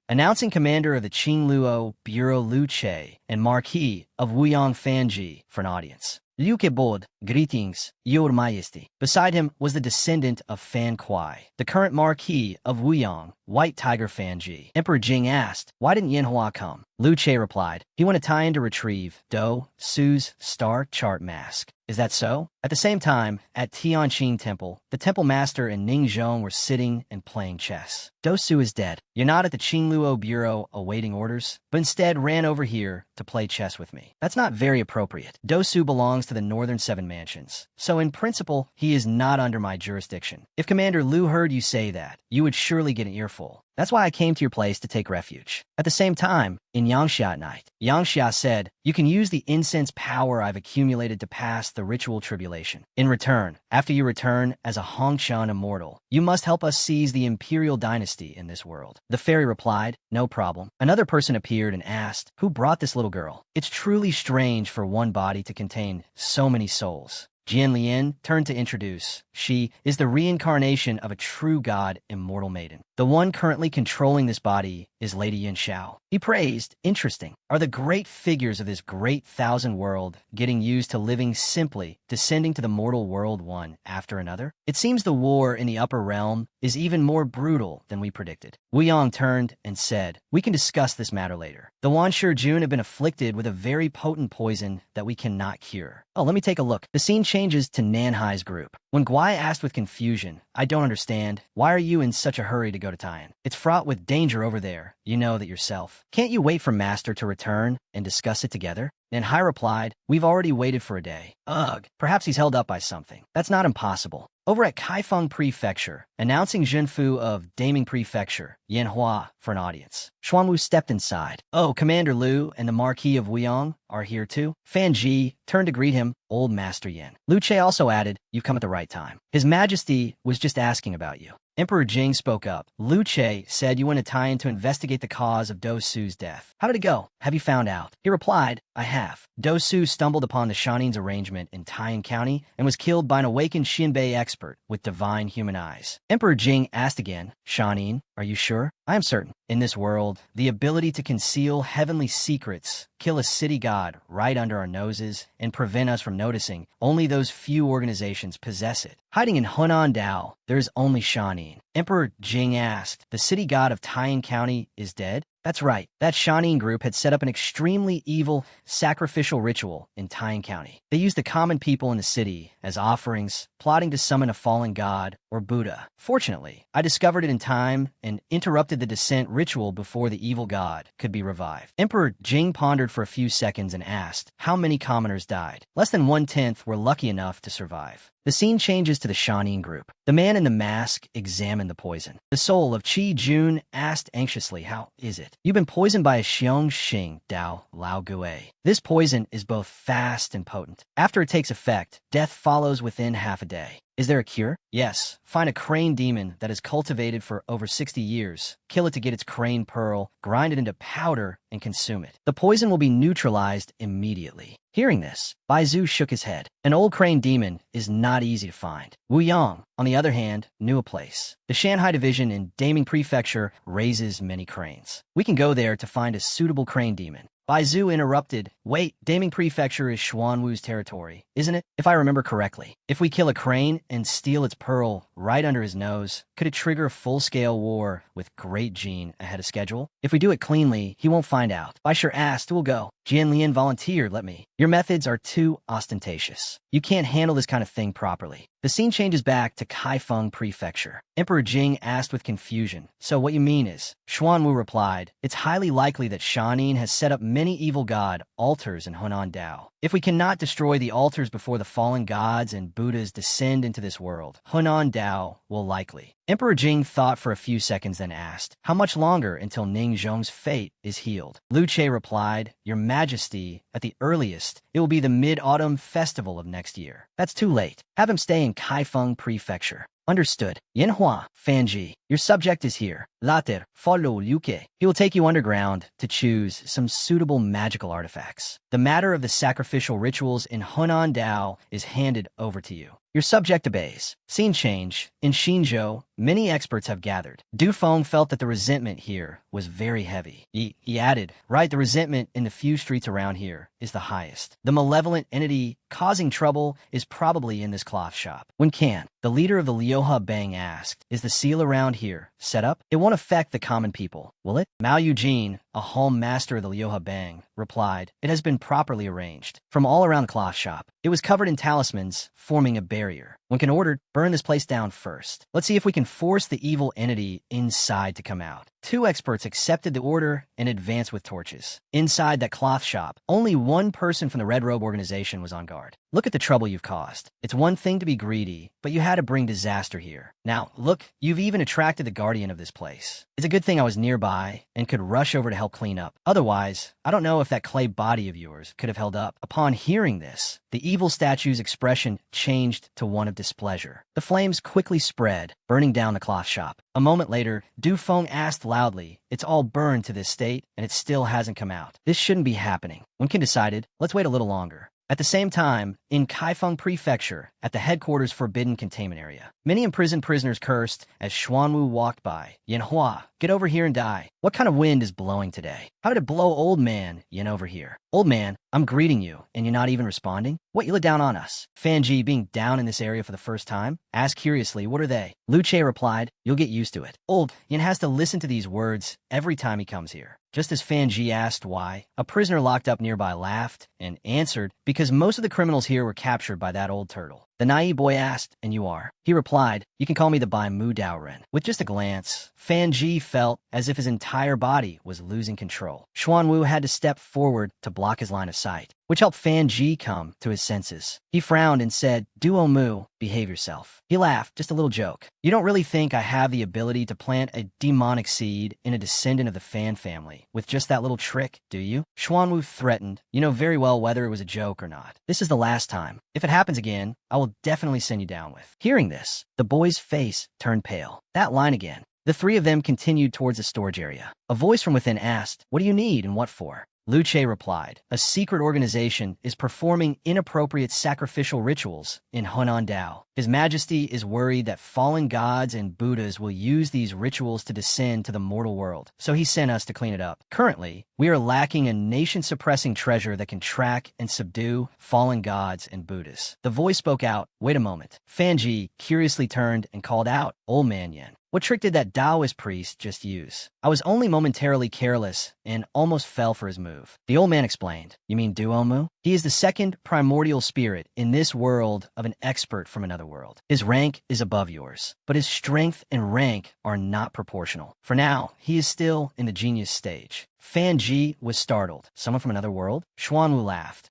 announcing commander of the Qingluo Bureau Lu Che and Marquis of Wuyang Fanji for an audience. Liu Kebod, greetings, Your Majesty. Beside him was the descendant of Fan Kuai, the current Marquis of Wuyang, White Tiger Fanji. Emperor Jing asked, why didn't Yanhua come? Lu Che replied, he went to Taiyan to retrieve Do Su's star chart mask. Is that so? At the same time, at Tianqing Temple, the temple master and Ning Zhong were sitting and playing chess. Do Su is dead. You're not at the Qingluo Bureau awaiting orders, but instead ran over here to play chess with me. That's not very appropriate. Do Su belongs to the Northern 7 Mansions, so in principle, he is not under my jurisdiction. If Commander Lu heard you say that, you would surely get an earful. That's why I came to your place to take refuge. At the same time, in Yangxia at night, Yangxia said, you can use the incense power I've accumulated to pass the ritual tribulation. In return, after you return as a Hongqian immortal, you must help us seize the imperial dynasty in this world. The fairy replied, no problem. Another person appeared and asked, who brought this little girl? It's truly strange for one body to contain so many souls. Jian Lian turned to introduce. She is the reincarnation of a true god, immortal maiden. The one currently controlling this body is Lady Yin Xiao. He praised, interesting. Are the great figures of this great 1,000 world getting used to living simply, descending to the mortal world one after another? It seems the war in the upper realm is even more brutal than we predicted. Wu Yang turned and said, we can discuss this matter later. The Wan Jun have been afflicted with a very potent poison that we cannot cure. Oh, let me take a look. The scene changes to Nanhai's group. When Guai asked with confusion, I don't understand. Why are you in such a hurry to go to Taiyan? It's fraught with danger over there. You know that yourself. Can't you wait for Master to return and discuss it together? And Hai replied, "We've already waited for a day." Ugh, perhaps he's held up by something. That's not impossible. Over at Kaifeng Prefecture, announcing Zhenfu of Daming Prefecture, Yanhua, for an audience. Xuanwu stepped inside. "Oh, Commander Liu and the Marquis of Wuyong are here too?" Fan Ji turned to greet him, "Old Master Yin." Lu Che also added, "You've come at the right time. His Majesty was just asking about you." Emperor Jing spoke up. "Lu Che said you went to Taiyan to investigate the cause of Do Su's death. How did it go? Have you found out?" He replied, "I have. Do Su stumbled upon the Shanin's arrangement in Taiyan County and was killed by an awakened Xinbei expert with divine human eyes." Emperor Jing asked again, "Shanin, are you sure?" "I am certain. In this world, the ability to conceal heavenly secrets, kill a city god right under our noses, and prevent us from noticing, only those few organizations possess it. Hiding in Hunan Dao, there is only Shanin." Emperor Jing asked, "The city god of Taiyan County is dead?" That's right. That Shanin group had set up an extremely evil sacrificial ritual in Taiyan County. They used the common people in the city as offerings, plotting to summon a fallen god or Buddha. Fortunately, I discovered it in time and interrupted the descent ritual before the evil god could be revived. Emperor Jing pondered for a few seconds and asked, "How many commoners died?" "Less than 1/10 were lucky enough to survive." The scene changes to the Shanin group. The man in the mask examined the poison. The soul of Qi Jun asked anxiously, "How is it?" "You've been poisoned by a Xiong Xing Dao Lao Gue. This poison is both fast and potent. After it takes effect, death follows within half a day." "Is there a cure?" "Yes. Find a crane demon that is cultivated for over 60 years, kill it to get its crane pearl, grind it into powder, and consume it. The poison will be neutralized immediately." Hearing this, Bai Zhu shook his head. An old crane demon is not easy to find. Wu Yang, on the other hand, knew a place. The Shanghai division in Daming Prefecture raises many cranes. We can go there to find a suitable crane demon. Bai Zhu interrupted, "Wait, Daming Prefecture is Xuanwu's territory, isn't it? If I remember correctly. If we kill a crane and steal its pearl right under his nose, could it trigger a full-scale war with Great Gene ahead of schedule? If we do it cleanly, he won't find out. Bai Shi asked, we'll go. Jian Lian volunteered, let me. Your methods are too ostentatious. You can't handle this kind of thing properly." The scene changes back to Kaifeng Prefecture. Emperor Jing asked with confusion, "So what you mean is?" Xuanwu replied, "It's highly likely that Shanin has set up many evil god altars in Hunan Dao. If we cannot destroy the altars before the fallen gods and Buddhas descend into this world, Hunan Dao will likely." Emperor Jing thought for a few seconds, then asked, "How much longer until Ning Zhong's fate is healed?" Lu Che replied, "Your Majesty, at the earliest, it will be the Mid-Autumn Festival of next year. That's too late. Have him stay in Kaifeng Prefecture." "Understood. Yanhua, Fanji, your subject is here. Later, follow Liu Ke. He will take you underground to choose some suitable magical artifacts. The matter of the sacrificial rituals in Hunan Dao is handed over to you." Your subject obeys. Scene change. In Xinzhou, many experts have gathered. Du Feng felt that the resentment here was very heavy. He added, "Right, the resentment in the few streets around here is the highest. The malevolent entity causing trouble is probably in this cloth shop." When Kan, the leader of the Liuha Bang, asked, "Is the seal around here set up? It won't affect the common people, will it?" Mao Eugene, a home master of the Liuha Bang, replied, "It has been properly arranged. From all around the cloth shop, it was covered in talismans, forming a barrier. When can ordered, burn this place down first. Let's see if we can force the evil entity inside to come out." Two experts accepted the order and advanced with torches. Inside that cloth shop, only one person from the Red Robe organization was on guard. "Look at the trouble you've caused. It's one thing to be greedy, but you had to bring disaster here. Now, look, you've even attracted the guardian of this place. It's a good thing I was nearby and could rush over to help clean up. Otherwise, I don't know if that clay body of yours could have held up." Upon hearing this, the evil statue's expression changed to one of displeasure. The flames quickly spread, burning down the cloth shop. A moment later, Du Feng asked loudly, "It's all burned to this state, and it still hasn't come out. This shouldn't be happening." When Qin decided, let's wait a little longer. At the same time, in Kaifeng Prefecture, at the headquarters Forbidden Containment Area, many imprisoned prisoners cursed as Xuanwu walked by. "Yanhua, get over here and die. What kind of wind is blowing today? How did it blow old man Yin over here? Old man, I'm greeting you, and you're not even responding? What, you let down on us?" Fanji, being down in this area for the first time, asked curiously, "What are they?" Lu Che replied, "You'll get used to it. Old Yin has to listen to these words every time he comes here." Just as Fanji asked why, a prisoner locked up nearby laughed and answered, "Because most of the criminals here were captured by that old turtle. The naive boy asked, and you are? He replied, you can call me the Bai Mu Dao Ren. With just a glance, Fan Ji felt as if his entire body was losing control. Xuan Wu had to step forward to block his line of sight, which helped Fan Ji come to his senses. He frowned and said, Duo Mu, behave yourself. He laughed, just a little joke. You don't really think I have the ability to plant a demonic seed in a descendant of the Fan family with just that little trick, do you? Xuan Wu threatened, you know very well whether it was a joke or not. This is the last time. If it happens again, I will definitely send you down with. Hearing this, the boy's face turned pale. That line again. The three of them continued towards the storage area. A voice from within asked, what do you need and what for? Lu Che replied, a secret organization is performing inappropriate sacrificial rituals in Hunan Dao. His Majesty is worried that fallen gods and Buddhas will use these rituals to descend to the mortal world, so he sent us to clean it up. Currently, we are lacking a nation-suppressing treasure that can track and subdue fallen gods and Buddhas. The voice spoke out, wait a moment. Fanji curiously turned and called out, Old Man Yen. What trick did that Taoist priest just use? I was only momentarily careless and almost fell for his move. The old man explained, you mean Duomu? He is the second primordial spirit in this world of an expert from another world. His rank is above yours, but his strength and rank are not proportional. For now, he is still in the genius stage. Fan Ji was startled. Someone from another world? Xuan Wu laughed.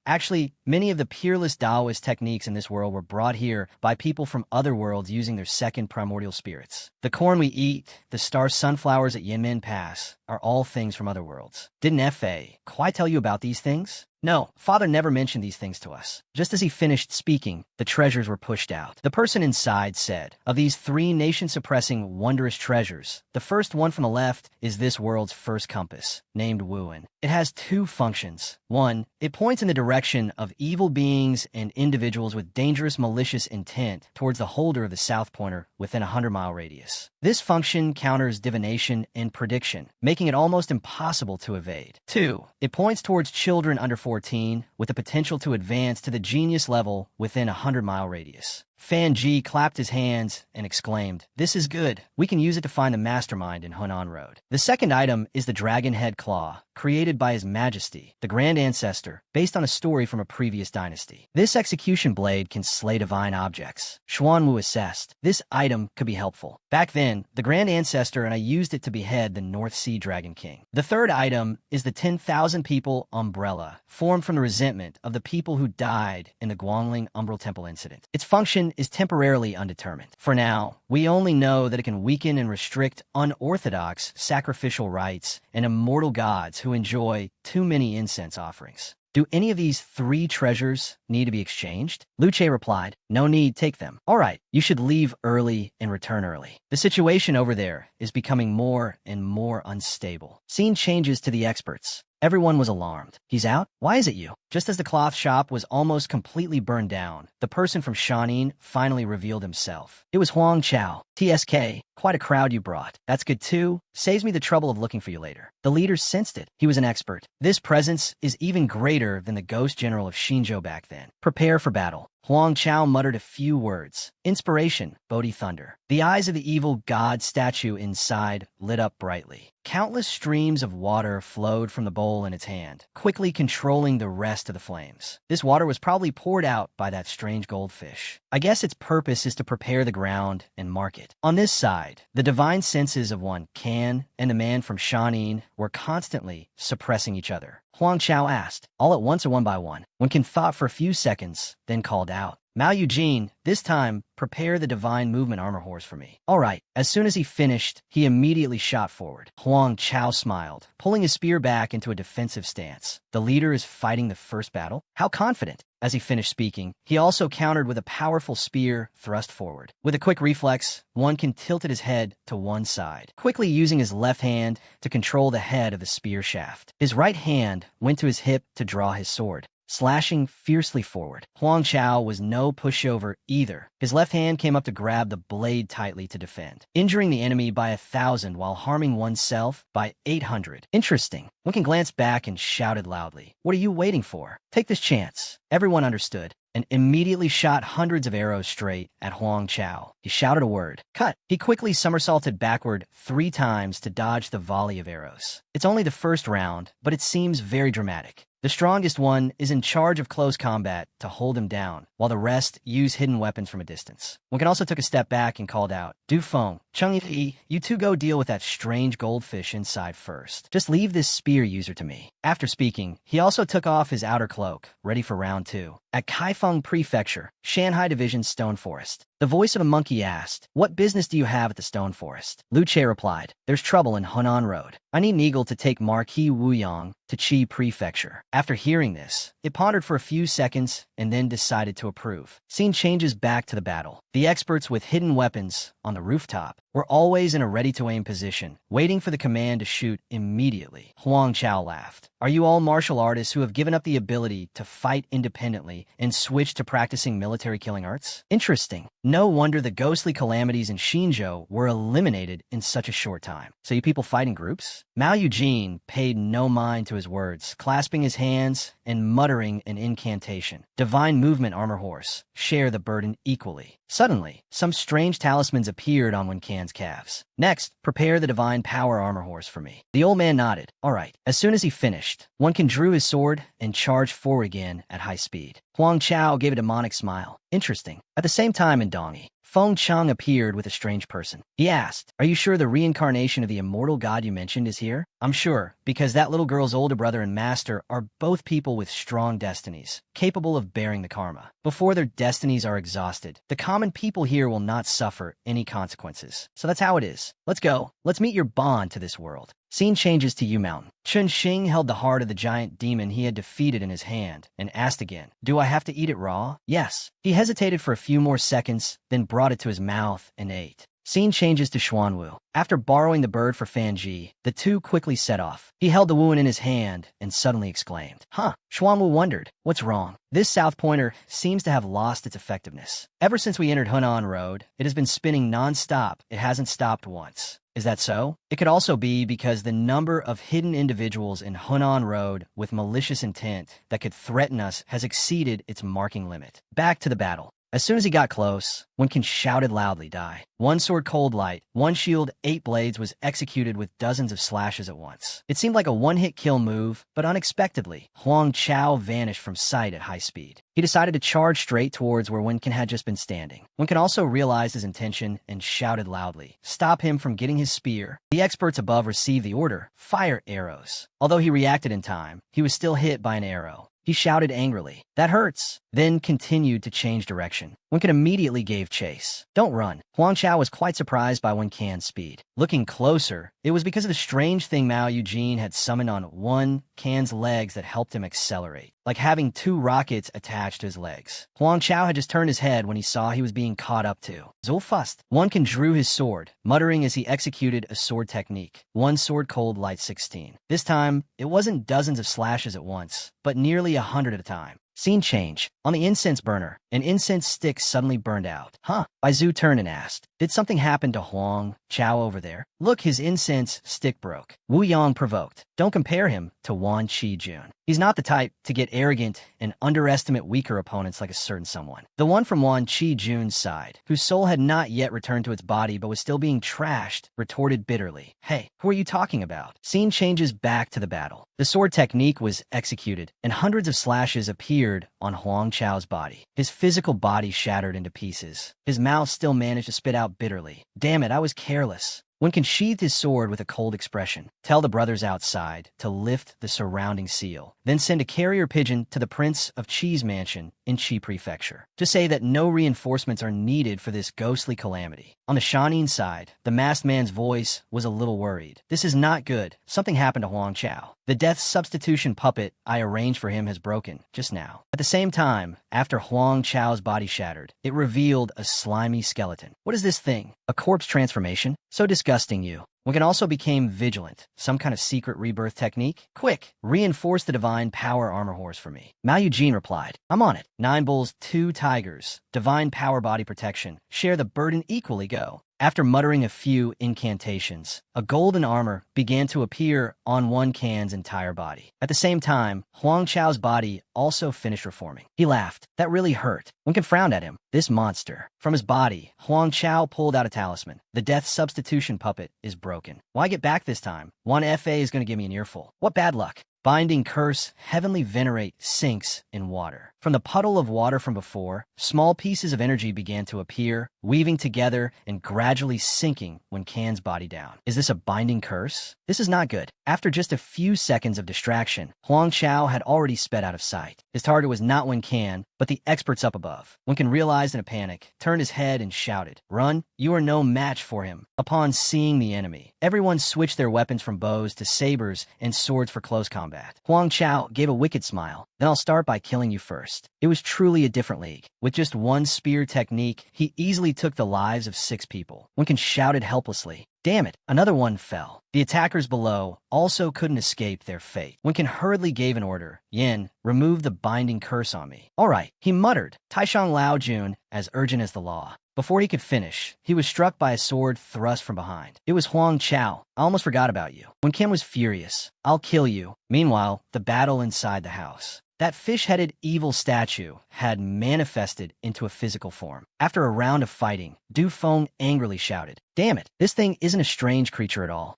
Actually, many of the peerless Taoist techniques in this world were brought here by people from other worlds using their second primordial spirits. The corn we eat, the star sunflowers at Yinmen Pass, are all things from other worlds. Didn't F.A. quite tell you about these things? No, Father never mentioned these things to us. Just as he finished speaking, the treasures were pushed out. The person inside said, of these three nation-suppressing wondrous treasures, the first one from the left is this world's first compass, named Wuan. It has two functions. One, it points in the direction of evil beings and individuals with dangerous malicious intent towards the holder of the South Pointer within a 100-mile radius. This function counters divination and prediction, making it almost impossible to evade. Two, it points towards children under 14 with the potential to advance to the genius level within a 100-mile radius. Fan Ji clapped his hands and exclaimed, this is good. We can use it to find the mastermind in Hunan Road. The second item is the dragon head claw, created by His Majesty, the Grand Ancestor, based on a story from a previous dynasty. This execution blade can slay divine objects. Xuan Wu assessed. This item could be helpful. Back then, the Grand Ancestor and I used it to behead the North Sea Dragon King. The third item is the 10,000 people umbrella, formed from the resentment of the people who died in the Guangling Umbral Temple incident. Its function is temporarily undetermined. For now, we only know that it can weaken and restrict unorthodox sacrificial rites and immortal gods who enjoy too many incense offerings. Do any of these three treasures need to be exchanged? Lu Che replied, no need, take them. All right, you should leave early and return early. The situation over there is becoming more and more unstable. Scene changes to the experts. Everyone was alarmed. He's out? Why is it you? Just as the cloth shop was almost completely burned down, the person from Shanin finally revealed himself. It was Huang Chao. TSK, quite a crowd you brought. That's good too. Saves me the trouble of looking for you later. The leaders sensed it. He was an expert. This presence is even greater than the ghost general of Shinzhou back then. Prepare for battle. Huang Chao muttered a few words. Inspiration, Bodhi Thunder. The eyes of the evil god statue inside lit up brightly. Countless streams of water flowed from the bowl in its hand, quickly controlling the rest of the flames. This water was probably poured out by that strange goldfish. I guess its purpose is to prepare the ground and mark it. On this side, the divine senses of one Can and the man from Shanin were constantly suppressing each other. Huang Chao asked, all at once or one by one? One can thought for a few seconds, then called out, Mao Eugene, this time, prepare the divine movement armor horse for me. All right. As soon as he finished, he immediately shot forward. Huang Chao smiled, pulling his spear back into a defensive stance. The leader is fighting the first battle? How confident? As he finished speaking, he also countered with a powerful spear thrust forward. With a quick reflex, one can tilted his head to one side, quickly using his left hand to control the head of the spear shaft. His right hand went to his hip to draw his sword, slashing fiercely forward. Huang Chao was no pushover either. His left hand came up to grab the blade tightly to defend, injuring the enemy by 1,000 while harming oneself by 800. Interesting. One can glance back and shouted loudly, what are you waiting for? Take this chance. Everyone understood and immediately shot hundreds of arrows straight at Huang Chao. He shouted a word. Cut! He quickly somersaulted backward 3 times to dodge the volley of arrows. It's only the first round, but it seems very dramatic. The strongest one is in charge of close combat to hold him down, while the rest use hidden weapons from a distance. One also took a step back and called out, Du Feng, Chung Yi, you two go deal with that strange goldfish inside first. Just leave this spear user to me. After speaking, he also took off his outer cloak, ready for round 2. At Kaifeng Prefecture, Shanghai Division Stone Forest, the voice of a monkey asked, "What business do you have at the Stone Forest?" Lu Che replied, "There's trouble in Hunan Road. I need an eagle to take Marquis Wu Yang to Qi Prefecture." After hearing this, it pondered for a few seconds and then decided to approve. Scene changes back to the battle. The experts with hidden weapons on the rooftop were always in a ready-to-aim position, waiting for the command to shoot immediately. Huang Chao laughed. "Are you all martial artists who have given up the ability to fight independently and switched to practicing military killing arts? Interesting. No wonder the ghostly calamities in Xinzhou were eliminated in such a short time. So you people fight in groups?" Mao Eugene paid no mind to his words, clasping his hands and muttering an incantation. "Divine movement, armor horse. Share the burden equally." Suddenly, some strange talismans appeared on Wencan's calves. "Next, prepare the divine power armor horse for me." The old man nodded. "All right." As soon as he finished, Wencan drew his sword and charged forward again at high speed. Huang Chao gave a demonic smile. Interesting. At the same time in Dongyi, Feng Chang appeared with a strange person. He asked, "Are you sure the reincarnation of the immortal god you mentioned is here?" "I'm sure, because that little girl's older brother and master are both people with strong destinies, capable of bearing the karma. Before their destinies are exhausted, the common people here will not suffer any consequences. So that's how it is. Let's go. Let's meet your bond to this world." Scene changes to Yu Mountain. Chun Xing held the heart of the giant demon he had defeated in his hand and asked again, "Do I have to eat it raw?" "Yes." He hesitated for a few more seconds, then brought it to his mouth and ate. Scene changes to Xuanwu. After borrowing the bird for Fanji, the two quickly set off. He held the Wuan in his hand and suddenly exclaimed, "Huh." Xuanwu wondered, "What's wrong?" "This South Pointer seems to have lost its effectiveness. Ever since we entered Hunan Road, it has been spinning non-stop. It hasn't stopped once." "Is that so?" "It could also be because the number of hidden individuals in Hunan Road with malicious intent that could threaten us has exceeded its marking limit." Back to the battle. As soon as he got close, Wencan shouted loudly, "Die." One sword cold light, one shield 8 blades was executed with dozens of slashes at once. It seemed like a one-hit kill move, but unexpectedly, Huang Chao vanished from sight at high speed. He decided to charge straight towards where Wencan had just been standing. Wencan also realized his intention and shouted loudly, "Stop him from getting his spear." The experts above received the order, "Fire arrows." Although he reacted in time, he was still hit by an arrow. He shouted angrily, "That hurts," then continued to change direction. Wencan immediately gave chase. "Don't run." Huang Chao was quite surprised by Wencan's speed. Looking closer, it was because of the strange thing Mao Eugene had summoned on Wencan's legs that helped him accelerate, like having 2 rockets attached to his legs. Huang Chao had just turned his head when he saw he was being caught up to. So fast. Wencan drew his sword, muttering as he executed a sword technique. One sword cold light 16. This time, it wasn't dozens of slashes at once, but nearly 100 at a time. Scene change. On the incense burner, an incense stick suddenly burned out. "Huh?" Bai Zhu turned and asked, "Did something happen to Huang Chao over there?" "Look, his incense stick broke." Wu Yang provoked, "Don't compare him to Wan Qi Jun. He's not the type to get arrogant and underestimate weaker opponents like a certain someone." The one from Wan Qi Jun's side, whose soul had not yet returned to its body but was still being trashed, retorted bitterly, "Hey, who are you talking about?" Scene changes back to the battle. The sword technique was executed, and hundreds of slashes appeared on Huang Chao's body. His physical body shattered into pieces. His mouth still managed to spit out bitterly, "Damn it, I was careless." Wencan sheathed his sword with a cold expression. "Tell the brothers outside to lift the surrounding seal, then send a carrier pigeon to the Prince of Qi's mansion in Qi Prefecture to say that no reinforcements are needed for this ghostly calamity." On the Shanin side, the masked man's voice was a little worried. "This is not good. Something happened to Huang Chao. The death substitution puppet I arranged for him has broken just now." At the same time, after Huang Chao's body shattered, it revealed a slimy skeleton. "What is this thing? A corpse transformation? So disgusting, you." Wencan also became vigilant. "Some kind of secret rebirth technique? Quick, reinforce the divine power armor horse for me." Mao Eugene replied, "I'm on it." 9 bulls, 2 tigers, divine power body protection. Share the burden equally, go. After muttering a few incantations, a golden armor began to appear on Wencan's entire body. At the same time, Huang Chao's body also finished reforming. He laughed. That really hurt. Wencan frowned at him. This monster. From his body, Huang Chao pulled out a talisman. The death substitution puppet is broken. Why get back this time? One FA is going to give me an earful. What bad luck. Binding curse, heavenly venerate, sinks in water. From the puddle of water from before, small pieces of energy began to appear, weaving together and gradually sinking when Kan's body down. Is this a binding curse? This is not good. After just a few seconds of distraction, Huang Chao had already sped out of sight. His target was not Wen Kan, but the experts up above. Wen Kan realized in a panic, turned his head and shouted, "Run! You are no match for him." Upon seeing the enemy, everyone switched their weapons from bows to sabers and swords for close combat. Huang Chao gave a wicked smile. "Then I'll start by killing you first." It was truly a different league. With just one spear technique, he easily took the lives of 6 people. Wen Kan shouted helplessly. Damn it, another one fell. The attackers below also couldn't escape their fate. Wen Kan hurriedly gave an order. "Yin, remove the binding curse on me." "All right," he muttered. Taishang Lao Jun, as urgent as the law. Before he could finish, he was struck by a sword thrust from behind. It was Huang Chao. "I almost forgot about you." Wen Kan was furious. "I'll kill you." Meanwhile, the battle inside the house. That fish-headed evil statue had manifested into a physical form. After a round of fighting, Du Feng angrily shouted, "Damn it, this thing isn't a strange creature at all.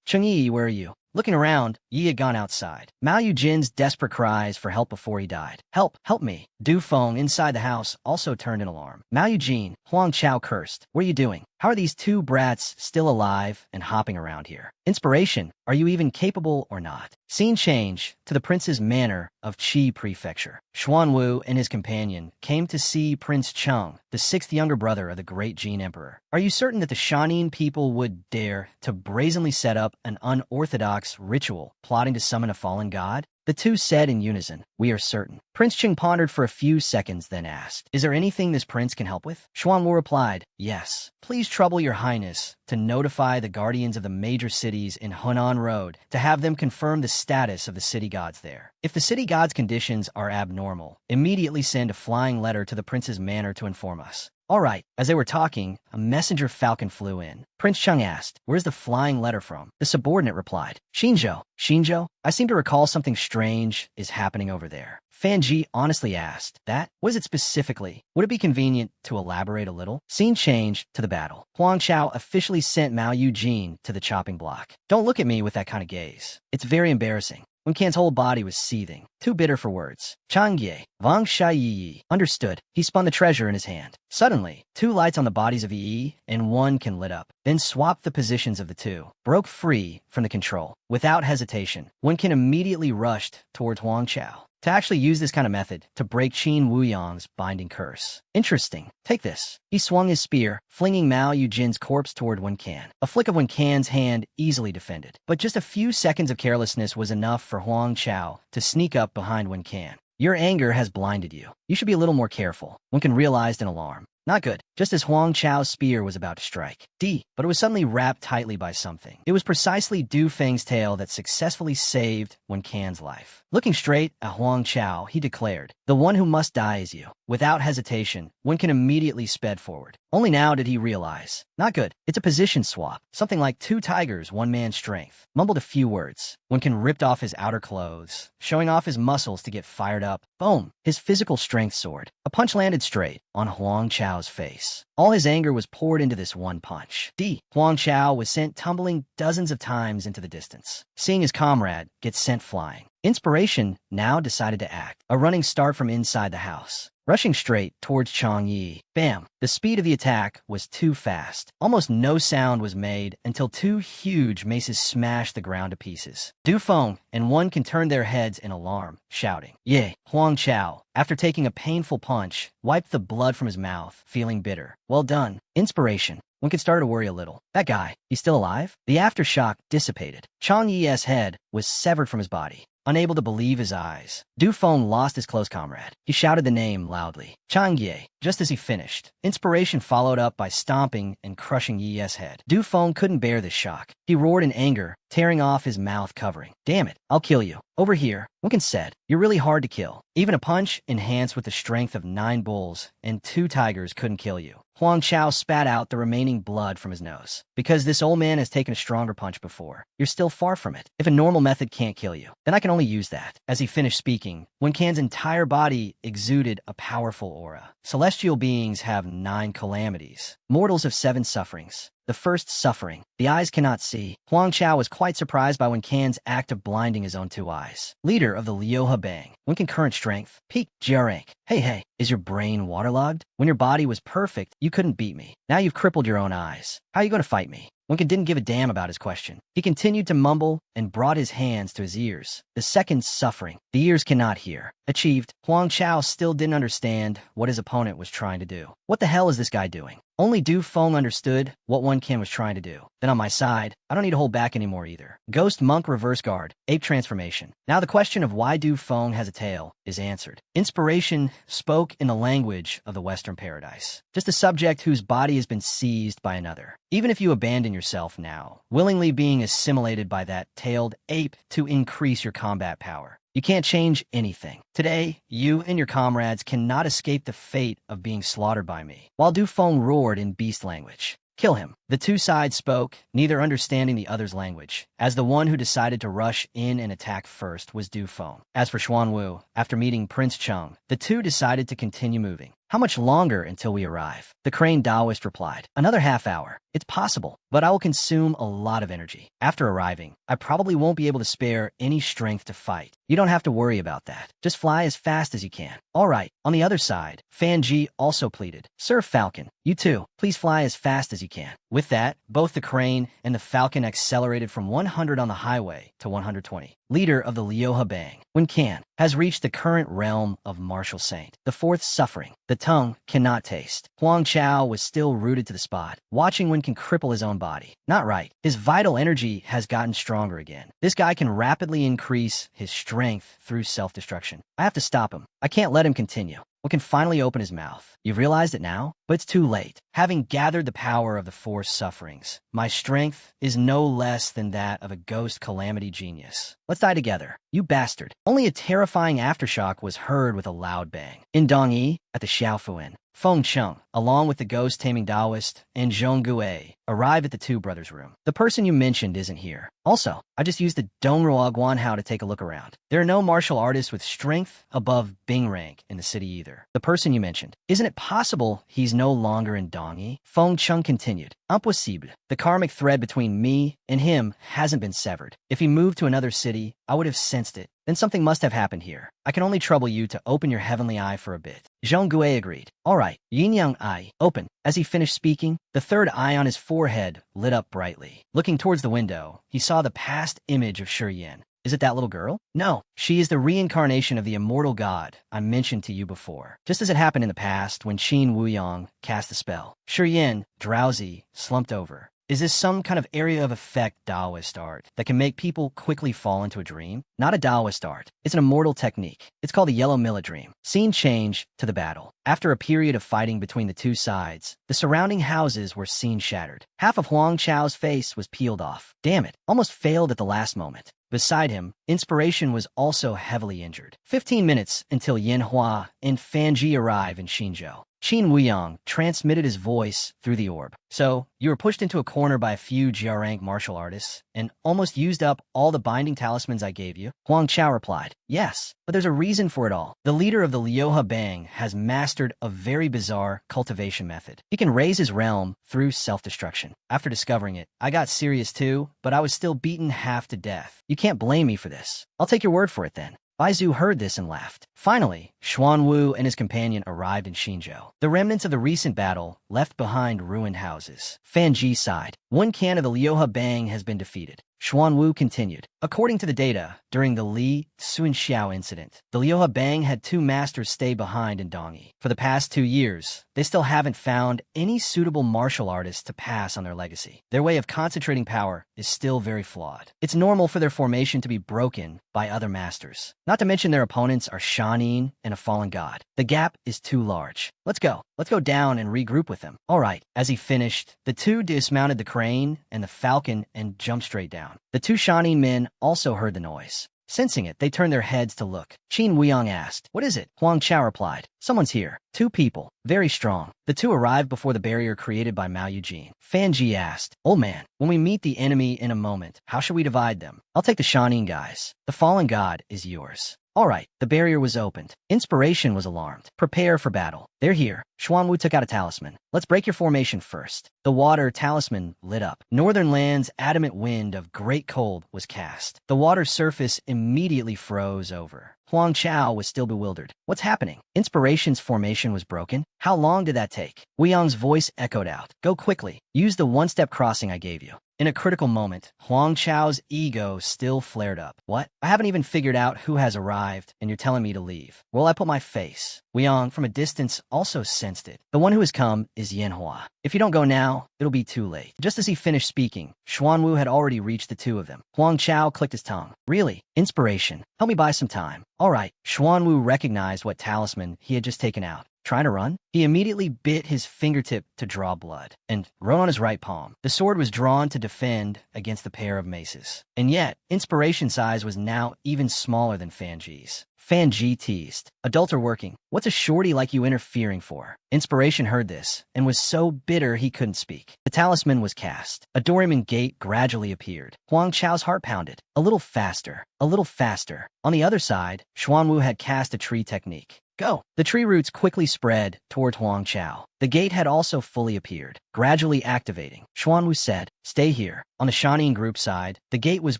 Cheng Yi, where are you?" Looking around, Yi had gone outside. Mao Yujin's desperate cries for help before he died. "Help, help me." Du Feng, inside the house, also turned in alarm. "Mao Yujin," Huang Chao cursed. "What are you doing? How are these 2 brats still alive and hopping around here? Inspiration, are you even capable or not?" Scene change to the prince's manor of Qi Prefecture. Xuanwu and his companion came to see Prince Cheng, the 6th younger brother of the great Jin Emperor. "Are you certain that the Shanin people would dare to brazenly set up an unorthodox ritual plotting to summon a fallen god?" The 2 said in unison, "We are certain." Prince Cheng pondered for a few seconds, then asked, "Is there anything this prince can help with?" Xuanwu replied, "Yes. Please trouble your highness to notify the guardians of the major cities in Hunan Road to have them confirm the status of the city gods there. If the city gods' conditions are abnormal, immediately send a flying letter to the prince's manor to inform us." "All right." As they were talking, a messenger falcon flew in. Prince Cheng asked, "Where's the flying letter from?" The subordinate replied, "Xinzhou." "Xinzhou? I seem to recall something strange is happening over there." Fan Ji honestly asked, "That? What is it specifically? Would it be convenient to elaborate a little?" Scene changed to the battle. Huang Chao officially sent Mao Yujin to the chopping block. "Don't look at me with that kind of gaze. It's very embarrassing." Wen Kan's whole body was seething, too bitter for words. "Chang Ye, Wang Shai Yi." Understood. He spun the treasure in his hand. Suddenly, 2 lights on the bodies of Yi and Wen Kan lit up, then swapped the positions of the 2, broke free from the control. Without hesitation, Wen Kan immediately rushed towards Huang Chao to actually use this kind of method to break Qin Wuyang's binding curse. "Interesting. Take this." He swung his spear, flinging Mao Yujin's corpse toward Wen Kan. A flick of Wen Kan's hand easily defended. But just a few seconds of carelessness was enough for Huang Chao to sneak up behind Wen Kan. "Your anger has blinded you. You should be a little more careful." Wen Kan realized in alarm. Not good. Just as Huang Chao's spear was about to strike. But it was suddenly wrapped tightly by something. It was precisely Du Feng's tail that successfully saved Wen Kan's life. Looking straight at Huang Chao, he declared, "The one who must die is you." Without hesitation, Wen Kan immediately sped forward. Only now did he realize. Not good. It's a position swap. Something like 2 tigers, 1 man's strength. Mumbled a few words. Wen Kan ripped off his outer clothes, showing off his muscles to get fired up. Boom! His physical strength soared. A punch landed straight on Huang Chao's face. All his anger was poured into this one punch. Huang Chao was sent tumbling dozens of times into the distance, seeing his comrade get sent flying. Inspiration now decided to act. A running start from inside the house, rushing straight towards Chang Yi. Bam! The speed of the attack was too fast. Almost no sound was made until 2 huge maces smashed the ground to pieces. Du Feng and Wen Kan turned their heads in alarm, shouting, "Yay!" Huang Chao, after taking a painful punch, wiped the blood from his mouth, feeling bitter. Well done. Inspiration. Wen Kan started to worry a little. That guy, he's still alive? The aftershock dissipated. Chang Yi's head was severed from his body. Unable to believe his eyes, Du Feng lost his close comrade. He shouted the name loudly. Chang Yi. Just as he finished, inspiration followed up by stomping and crushing Yi's head. Du Feng couldn't bear this shock. He roared in anger, tearing off his mouth covering. "Damn it, I'll kill you." "Over here," Wen Kan said. "You're really hard to kill. Even a punch enhanced with the strength of 9 bulls and 2 tigers couldn't kill you." Huang Chao spat out the remaining blood from his nose. "Because this old man has taken a stronger punch before. You're still far from it. If a normal method can't kill you, then I can only use that." As he finished speaking, Wen Kan's entire body exuded a powerful aura. Celestial beings have 9 calamities. Mortals have 7 sufferings. The first suffering. The eyes cannot see. Huang Chao was quite surprised by Wen Can's act of blinding his own two eyes. Leader of the Liuhe Bang. Wen Can current strength. Peak. Jiarank. Hey, is your brain waterlogged? When your body was perfect, you couldn't beat me. Now you've crippled your own eyes. How are you going to fight me? Winkin didn't give a damn about his question. He continued to mumble and brought his hands to his ears. The second suffering. The ears cannot hear. Achieved. Huang Chao still didn't understand what his opponent was trying to do. What the hell is this guy doing? Only Du Feng understood what Wen Can was trying to do. Then on my side, I don't need to hold back anymore either. Ghost Monk Reverse Guard, Ape Transformation. Now the question of why Du Feng has a tail is answered. Inspiration spoke in the language of the Western paradise. Just a subject whose body has been seized by another. Even if you abandon yourself now, willingly being assimilated by that tailed ape to increase your combat power. You can't change anything. Today, you and your comrades cannot escape the fate of being slaughtered by me. While Du Feng roared in beast language. Kill him. The two sides spoke, neither understanding the other's language, as the one who decided to rush in and attack first was Du Feng. As for Xuanwu, after meeting Prince Cheng, the two decided to continue moving. How much longer until we arrive? The crane Taoist replied. Another half hour. It's possible, but I will consume a lot of energy. After arriving, I probably won't be able to spare any strength to fight. You don't have to worry about that. Just fly as fast as you can. All right, on the other side, Fan Ji also pleaded. Sir Falcon, you too, please fly as fast as you can. With that, both the crane and the Falcon accelerated from 100 on the highway to 120. Leader of the Liuhe Bang, Wen Can, has reached the current realm of martial saint. The fourth suffering. The tongue cannot taste. Huang Chao was still rooted to the spot, watching Wen Can cripple his own body. Not right. His vital energy has gotten stronger again. This guy can rapidly increase his strength through self-destruction. I have to stop him. I can't let him continue. Wen can finally open his mouth. You've realized it now? But it's too late. Having gathered the power of the four sufferings, my strength is no less than that of a ghost calamity genius. Let's die together. You bastard. Only a terrifying aftershock was heard with a loud bang. In Dongyi, at the Xiaofuan, Feng Cheng, along with the ghost-taming Taoist, and Zhong Gui, arrive at the two brothers' room. The person you mentioned isn't here. Also, I just used the Dongruo Guanhao to take a look around. There are no martial artists with strength above Bing rank in the city either. The person you mentioned. Isn't it possible he's no longer in Dongyi? Feng Cheng continued. Impossible. The karmic thread between me and him hasn't been severed. If he moved to another city, I would have sensed it. Then something must have happened here. I can only trouble you to open your heavenly eye for a bit. Zhong Gui agreed. All right, yin-yang eye, open. As he finished speaking, the third eye on his forehead lit up brightly. Looking towards the window, he saw the past image of Shi Shan. Is it that little girl? No, she is the reincarnation of the immortal god I mentioned to you before. Just as it happened in the past when Qin Wuyang cast the spell. Shi Shan, drowsy, slumped over. Is this some kind of area of effect Taoist art that can make people quickly fall into a dream? Not a Taoist art. It's an immortal technique. It's called the Yellow Millet Dream. Scene change to the battle. After a period of fighting between the two sides, the surrounding houses were seen shattered. Half of Huang Chao's face was peeled off. Damn it, almost failed at the last moment. Beside him, Inspiration was also heavily injured. 15 minutes until Yin Hua and Fan Ji arrive in Xinzhou. Qin Wuyang transmitted his voice through the orb. So, you were pushed into a corner by a few Jiarank martial artists and almost used up all the binding talismans I gave you? Huang Chao replied, yes, but there's a reason for it all. The leader of the Liuhe Bang has mastered a very bizarre cultivation method. He can raise his realm through self-destruction. After discovering it, I got serious too, but I was still beaten half to death. You can't blame me for this. I'll take your word for it then. Bai Zhu heard this and laughed. Finally, Xuanwu and his companion arrived in Xinzhou. The remnants of the recent battle left behind ruined houses. Fan Ji sighed. One can of the Liuhe Bang has been defeated. Xuanwu continued. According to the data, during the Li Sunxiao incident, the Liuhe Bang had two masters stay behind in Dongyi. For the past 2 years, they still haven't found any suitable martial artists to pass on their legacy. Their way of concentrating power is still very flawed. It's normal for their formation to be broken by other masters. Not to mention their opponents are Shanin and a fallen god. The gap is too large. Let's go. Let's go down and regroup with them. All right. As he finished, the two dismounted the crane and the falcon and jumped straight down. The two Shanin men also heard the noise. Sensing it, they turned their heads to look. Qin Wuyang asked, "What is it?" Huang Chao replied, "Someone's here. 2 people. Very strong." The two arrived before the barrier created by Mao Yujin. Fan Ji asked, "Old man, when we meet the enemy in a moment, how should we divide them?" "I'll take the Shanin guys. The fallen god is yours." All right, the barrier was opened. Inspiration was alarmed. Prepare for battle. They're here. Xuanwu took out a talisman. Let's break your formation first. The water talisman lit up. Northern Land's adamant wind of great cold was cast. The water's surface immediately froze over. Huang Chao was still bewildered. What's happening? Inspiration's formation was broken? How long did that take? Wei Yang's voice echoed out. Go quickly. Use the one-step crossing I gave you. In a critical moment, Huang Chao's ego still flared up. What? I haven't even figured out who has arrived, and you're telling me to leave. Well, I put my face. Wei Yang, from a distance, also sensed it. The one who has come is Yanhua. If you don't go now, it'll be too late. Just as he finished speaking, Xuanwu had already reached the two of them. Huang Chao clicked his tongue. Really? Inspiration. Help me buy some time. All right. Xuanwu recognized what talisman he had just taken out. Trying to run? He immediately bit his fingertip to draw blood and wrote on his right palm. The sword was drawn to defend against the pair of maces. And yet, Inspiration's size was now even smaller than Fanji's. Fanji teased. Adults are working. What's a shorty like you interfering for? Inspiration heard this and was so bitter he couldn't speak. The talisman was cast. A doorman gate gradually appeared. Huang Chao's heart pounded. A little faster. A little faster. On the other side, Xuanwu had cast a tree technique. Go. The tree roots quickly spread toward Huang Chao. The gate had also fully appeared, gradually activating. Xuanwu said, stay here. On the Shanin group side, the gate was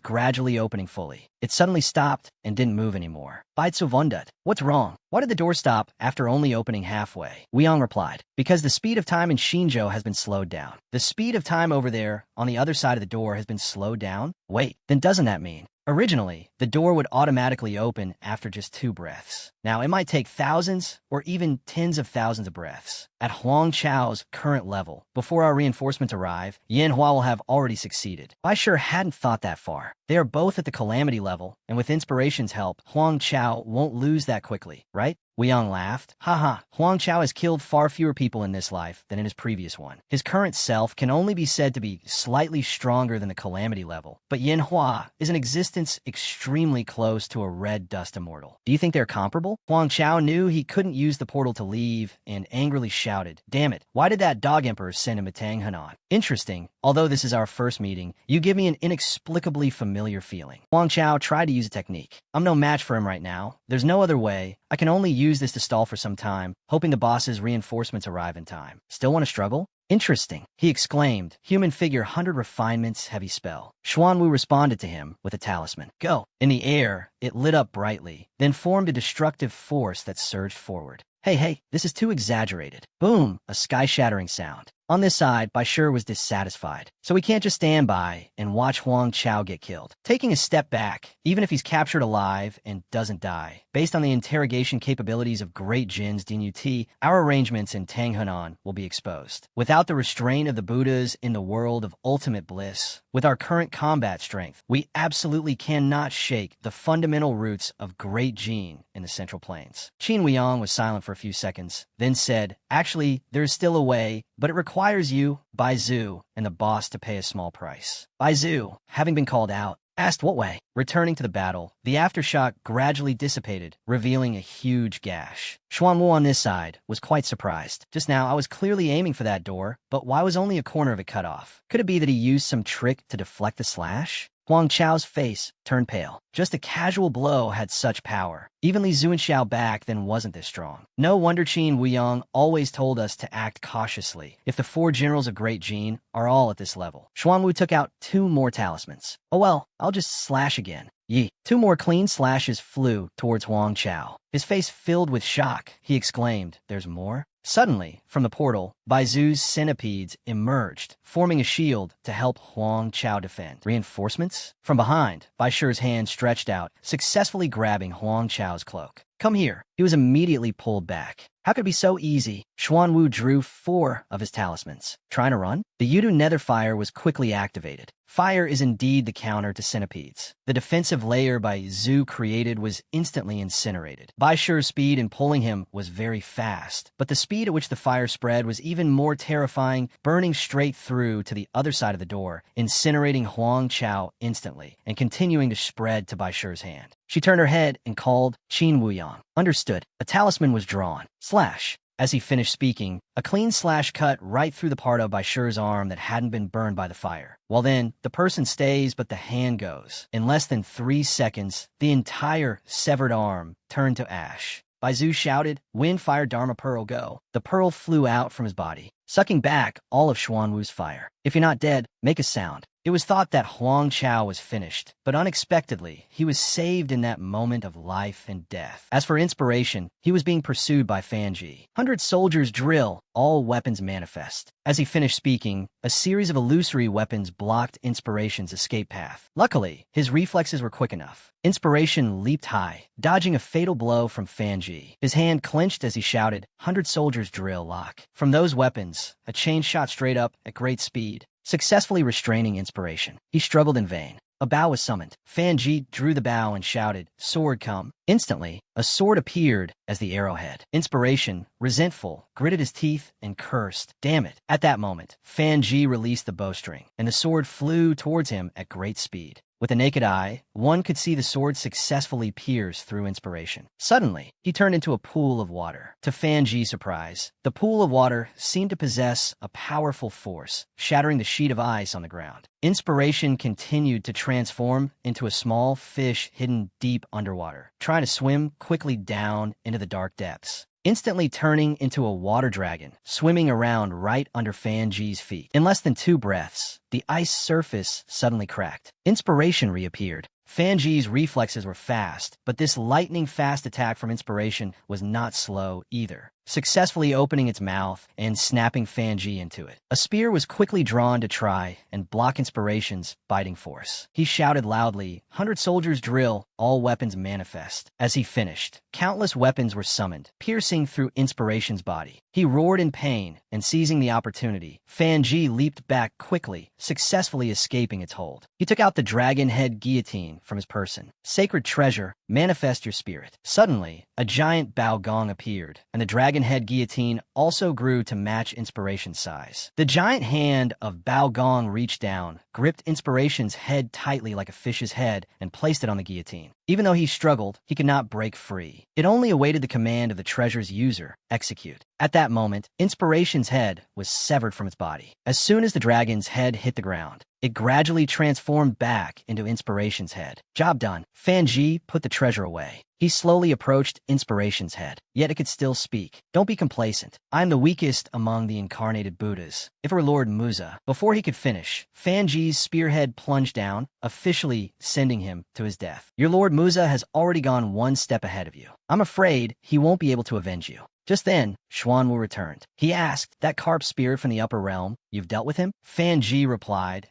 gradually opening fully. It suddenly stopped and didn't move anymore. Baitsuvundat. What's wrong? Why did the door stop after only opening halfway? Weiyang replied, because the speed of time in Xinzhou has been slowed down. The speed of time over there on the other side of the door has been slowed down? Wait, then doesn't that mean? Originally, the door would automatically open after just 2 breaths. Now, it might take thousands or even tens of thousands of breaths. At Huang Chao's current level, before our reinforcements arrive, Yanhua will have already succeeded. I sure hadn't thought that far. They are both at the calamity level, and with Inspiration's help, Huang Chao won't lose that quickly, right? Weiyang laughed. Haha, Huang Chao has killed far fewer people in this life than in his previous one. His current self can only be said to be slightly stronger than the calamity level, but Yanhua is an existence extremely close to a red dust immortal. Do you think they're comparable? Huang Chao knew he couldn't use the portal to leave and angrily shouted, damn it, why did that dog emperor send him a Tang Hanan? Interesting. Although this is our first meeting, you give me an inexplicably familiar feeling. Huang Chao tried to use a technique. I'm no match for him right now. There's no other way. I can only use this to stall for some time, hoping the boss's reinforcements arrive in time. Still want to struggle? Interesting, he exclaimed. Human figure 100 refinements heavy spell. Xuanwu responded to him with a talisman. Go. In the air, it lit up brightly, then formed a destructive force that surged forward. Hey, this is too exaggerated. Boom, a sky-shattering sound. On this side, Bai Shi was dissatisfied, so we can't just stand by and watch Huang Chao get killed. Taking a step back, even if he's captured alive and doesn't die, based on the interrogation capabilities of Great Jin's Dinut, our arrangements in Tang Hanan will be exposed. Without the restraint of the Buddhas in the world of ultimate bliss, with our current combat strength, we absolutely cannot shake the fundamental roots of Great Jin in the Central Plains. Qin Weiyang was silent for a few seconds, then said, actually, there's still a way, but it requires you, Bai Zhu, and the boss to pay a small price. Bai Zhu, having been called out, asked what way. Returning to the battle, the aftershock gradually dissipated, revealing a huge gash. Xuanwu on this side was quite surprised. Just now, I was clearly aiming for that door, but why was only a corner of it cut off? Could it be that he used some trick to deflect the slash? Huang Chao's face turned pale. Just a casual blow had such power. Even Li Zuanxiao back then wasn't this strong. No wonder Qin Weiyang always told us to act cautiously if the 4 generals of Great Jin are all at this level. Xuanwu took out 2 more talismans. Oh well, I'll just slash again. Yi. 2 more clean slashes flew towards Huang Chao. His face filled with shock. He exclaimed, there's more? Suddenly, from the portal, Bai Zhu's centipedes emerged, forming a shield to help Huang Chao defend. Reinforcements? From behind, Bai Shi's hand stretched out, successfully grabbing Huang Chao's cloak. Come here. He was immediately pulled back. How could it be so easy? Xuanwu drew 4 of his talismans. Trying to run? The Yudu Netherfire was quickly activated. Fire is indeed the counter to centipedes. The defensive layer Bai Zhu created was instantly incinerated. Bai Shi's speed in pulling him was very fast, but the speed at which the fire spread was even more terrifying, burning straight through to the other side of the door, incinerating Huang Chao instantly, and continuing to spread to Bai Shi's hand. She turned her head and called Qin Weiyang. Understood. A talisman was drawn. Slash. As he finished speaking, a clean slash cut right through the part of by Shi's arm that hadn't been burned by the fire. Well then, the person stays but the hand goes. In less than 3 seconds, the entire severed arm turned to ash. Bai Zhu shouted, "Wind fire Dharma Pearl go." The pearl flew out from his body, sucking back all of Xuanwu's fire. "If you're not dead, make a sound." It was thought that Huang Chao was finished, but unexpectedly, he was saved in that moment of life and death. As for inspiration, he was being pursued by Fanji. 100 soldiers drill, all weapons manifest. As he finished speaking, a series of illusory weapons blocked Inspiration's escape path. Luckily, his reflexes were quick enough. Inspiration leaped high, dodging a fatal blow from Fanji. His hand clenched as he shouted, "100 soldiers drill lock." From those weapons, a chain shot straight up at great speed, successfully restraining Inspiration. He struggled in vain. A bow was summoned. Fanji drew the bow and shouted, "Sword come." Instantly, a sword appeared as the arrowhead. Inspiration, resentful, gritted his teeth and cursed, "Damn it." At that moment, Fanji released the bowstring, and the sword flew towards him at great speed. With the naked eye, one could see the sword successfully pierce through Inspiration. Suddenly, he turned into a pool of water. To Fanji's surprise, the pool of water seemed to possess a powerful force, shattering the sheet of ice on the ground. Inspiration continued to transform into a small fish hidden deep underwater, trying to swim quickly down into the dark depths, instantly turning into a water dragon, swimming around right under Fanji's feet. In less than 2 breaths, the ice surface suddenly cracked. Inspiration reappeared. Fanji's reflexes were fast, but this lightning-fast attack from Inspiration was not slow either, successfully opening its mouth and snapping Fanji into it. A spear was quickly drawn to try and block Inspiration's biting force. He shouted loudly, "100 soldiers drill, all weapons manifest." As he finished, countless weapons were summoned, piercing through Inspiration's body. He roared in pain, and seizing the opportunity, Fanji leaped back quickly, successfully escaping its hold. He took out the dragon head guillotine from his person. "Sacred treasure, manifest your spirit." Suddenly, a giant bao gong appeared, and the dragon head guillotine also grew to match Inspiration's size. The giant hand of Bao Gong reached down, gripped Inspiration's head tightly like a fish's head, and placed it on the guillotine. Even though he struggled, he could not break free. It only awaited the command of the treasure's user, execute. At that moment, Inspiration's head was severed from its body. As soon as the dragon's head hit the ground, it gradually transformed back into Inspiration's head. Job done. Fanji put the treasure away. He slowly approached Inspiration's head, yet it could still speak. "Don't be complacent. I am the weakest among the incarnated Buddhas. If it were Lord Musa." Before he could finish, Fanji's spearhead plunged down, officially sending him to his death. "Your Lord Musa has already gone 1 step ahead of you. I'm afraid he won't be able to avenge you." Just then, Xuanwu returned. He asked, "That carp spirit from the upper realm, you've dealt with him?" Fanji replied,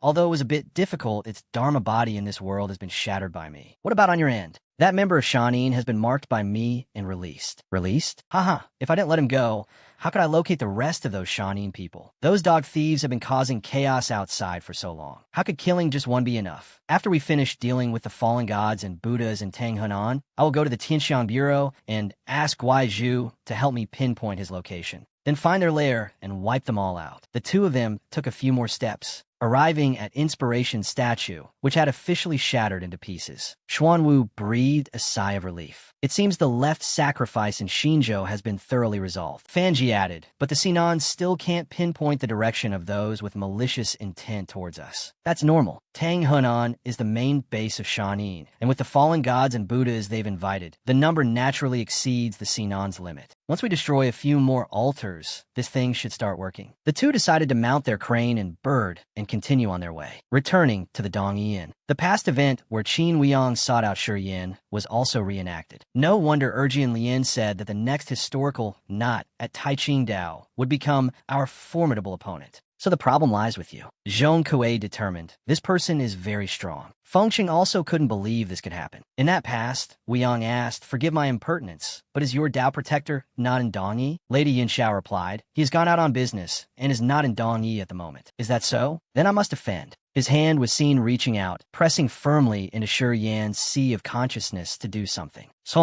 Although it was a bit difficult, its dharma body in this world has been shattered by me." "What about on your end?" "That member of Shanin has been marked by me and released." "Released?" "Haha, if I didn't let him go, how could I locate the rest of those Shanin people? Those dog thieves have been causing chaos outside for so long. How could killing just one be enough? After we finish dealing with the fallen gods and Buddhas in Tang Henan, I will go to the Tianxiang Bureau and ask Wai Zhu to help me pinpoint his location. Then find their lair and wipe them all out." The two of them took a few more steps, arriving at Inspiration's statue, which had officially shattered into pieces. Xuanwu breathed a sigh of relief. "It seems the left sacrifice in Xinzhou has been thoroughly resolved." Fanji added, "But the Sinan still can't pinpoint the direction of those with malicious intent towards us." "That's normal. Tang Henan is the main base of Shanin, and with the fallen gods and Buddhas they've invited, the number naturally exceeds the Sinan's limit. Once we destroy a few more altars, this thing should start working." The two decided to mount their crane and bird and continue on their way, returning to the Dongyi Inn. The past event where Qin Weiyang sought out Shi Yin was also reenacted. No wonder Erjian Lian said that the next historical knot at Taiching Dao would become our formidable opponent. So the problem lies with you. Zhong Kuei determined. This person is very strong. Fengqing also couldn't believe this could happen. In that past, Weiyang asked, "Forgive my impertinence, but is your Dao protector not in Dongyi?" Lady Yinxiao replied, "He has gone out on business and is not in Dongyi at the moment." "Is that so? Then I must offend." His hand was seen reaching out, pressing firmly into Shi Yan's sea of consciousness to do something. He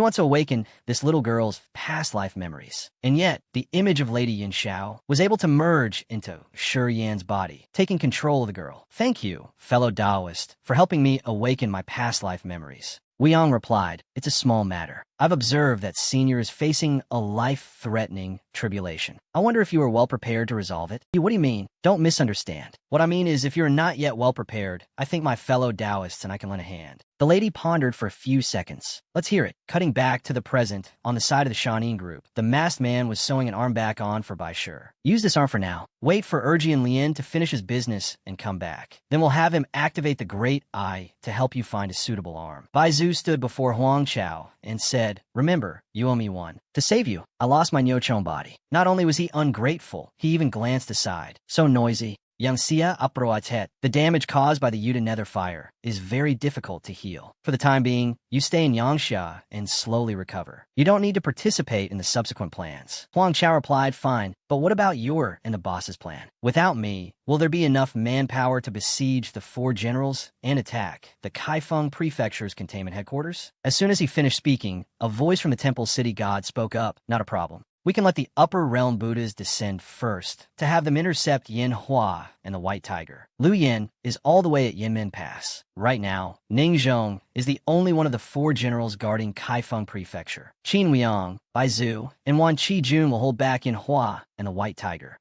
wants to awaken this little girl's past life memories. And yet, the image of Lady Yinxiao was able to merge into Shi Yan's body, taking control of the girl. "Thank you, fellow Taoist, for helping me awaken my past life memories." Weiyang replied, "It's a small matter. I've observed that Senior is facing a life-threatening tribulation. I wonder if you are well prepared to resolve it. What do you mean? Don't misunderstand. What I mean is if you're not yet well prepared, I think my fellow Taoists and I can lend a hand. The lady pondered for a few seconds. Let's hear it. Cutting back to the present, on the side of the Shanin group, the masked man was sewing an arm back on for Bai Shi. Use this arm for now. Wait for Erji and Lien to finish his business and come back. Then we'll have him activate the Great Eye to help you find a suitable arm. Bai Zhu stood before Huang Chao and said, remember, you owe me one. To save you, I lost my Nyochon body. Not only was he ungrateful, he even glanced aside. So noisy. Yang Xia Aproatet, the damage caused by the Yuta nether fire, is very difficult to heal. For the time being, you stay in Yangsha and slowly recover. You don't need to participate in the subsequent plans. Huang Chao replied, fine, but what about your and the boss's plan? Without me, will there be enough manpower to besiege the 4 generals and attack the Kaifeng Prefecture's containment headquarters? As soon as he finished speaking, a voice from the temple city god spoke up, not a problem. We can let the upper realm Buddhas descend first, to have them intercept Yin Hua and the White Tiger. Lu Yin is all the way at Yinmen Pass. Right now, Ning Zhong is the only one of the 4 generals guarding Kaifeng Prefecture. Qin Weiyang, Bai Zhu, and Wan Qijun will hold back Yin Hua and the White Tiger.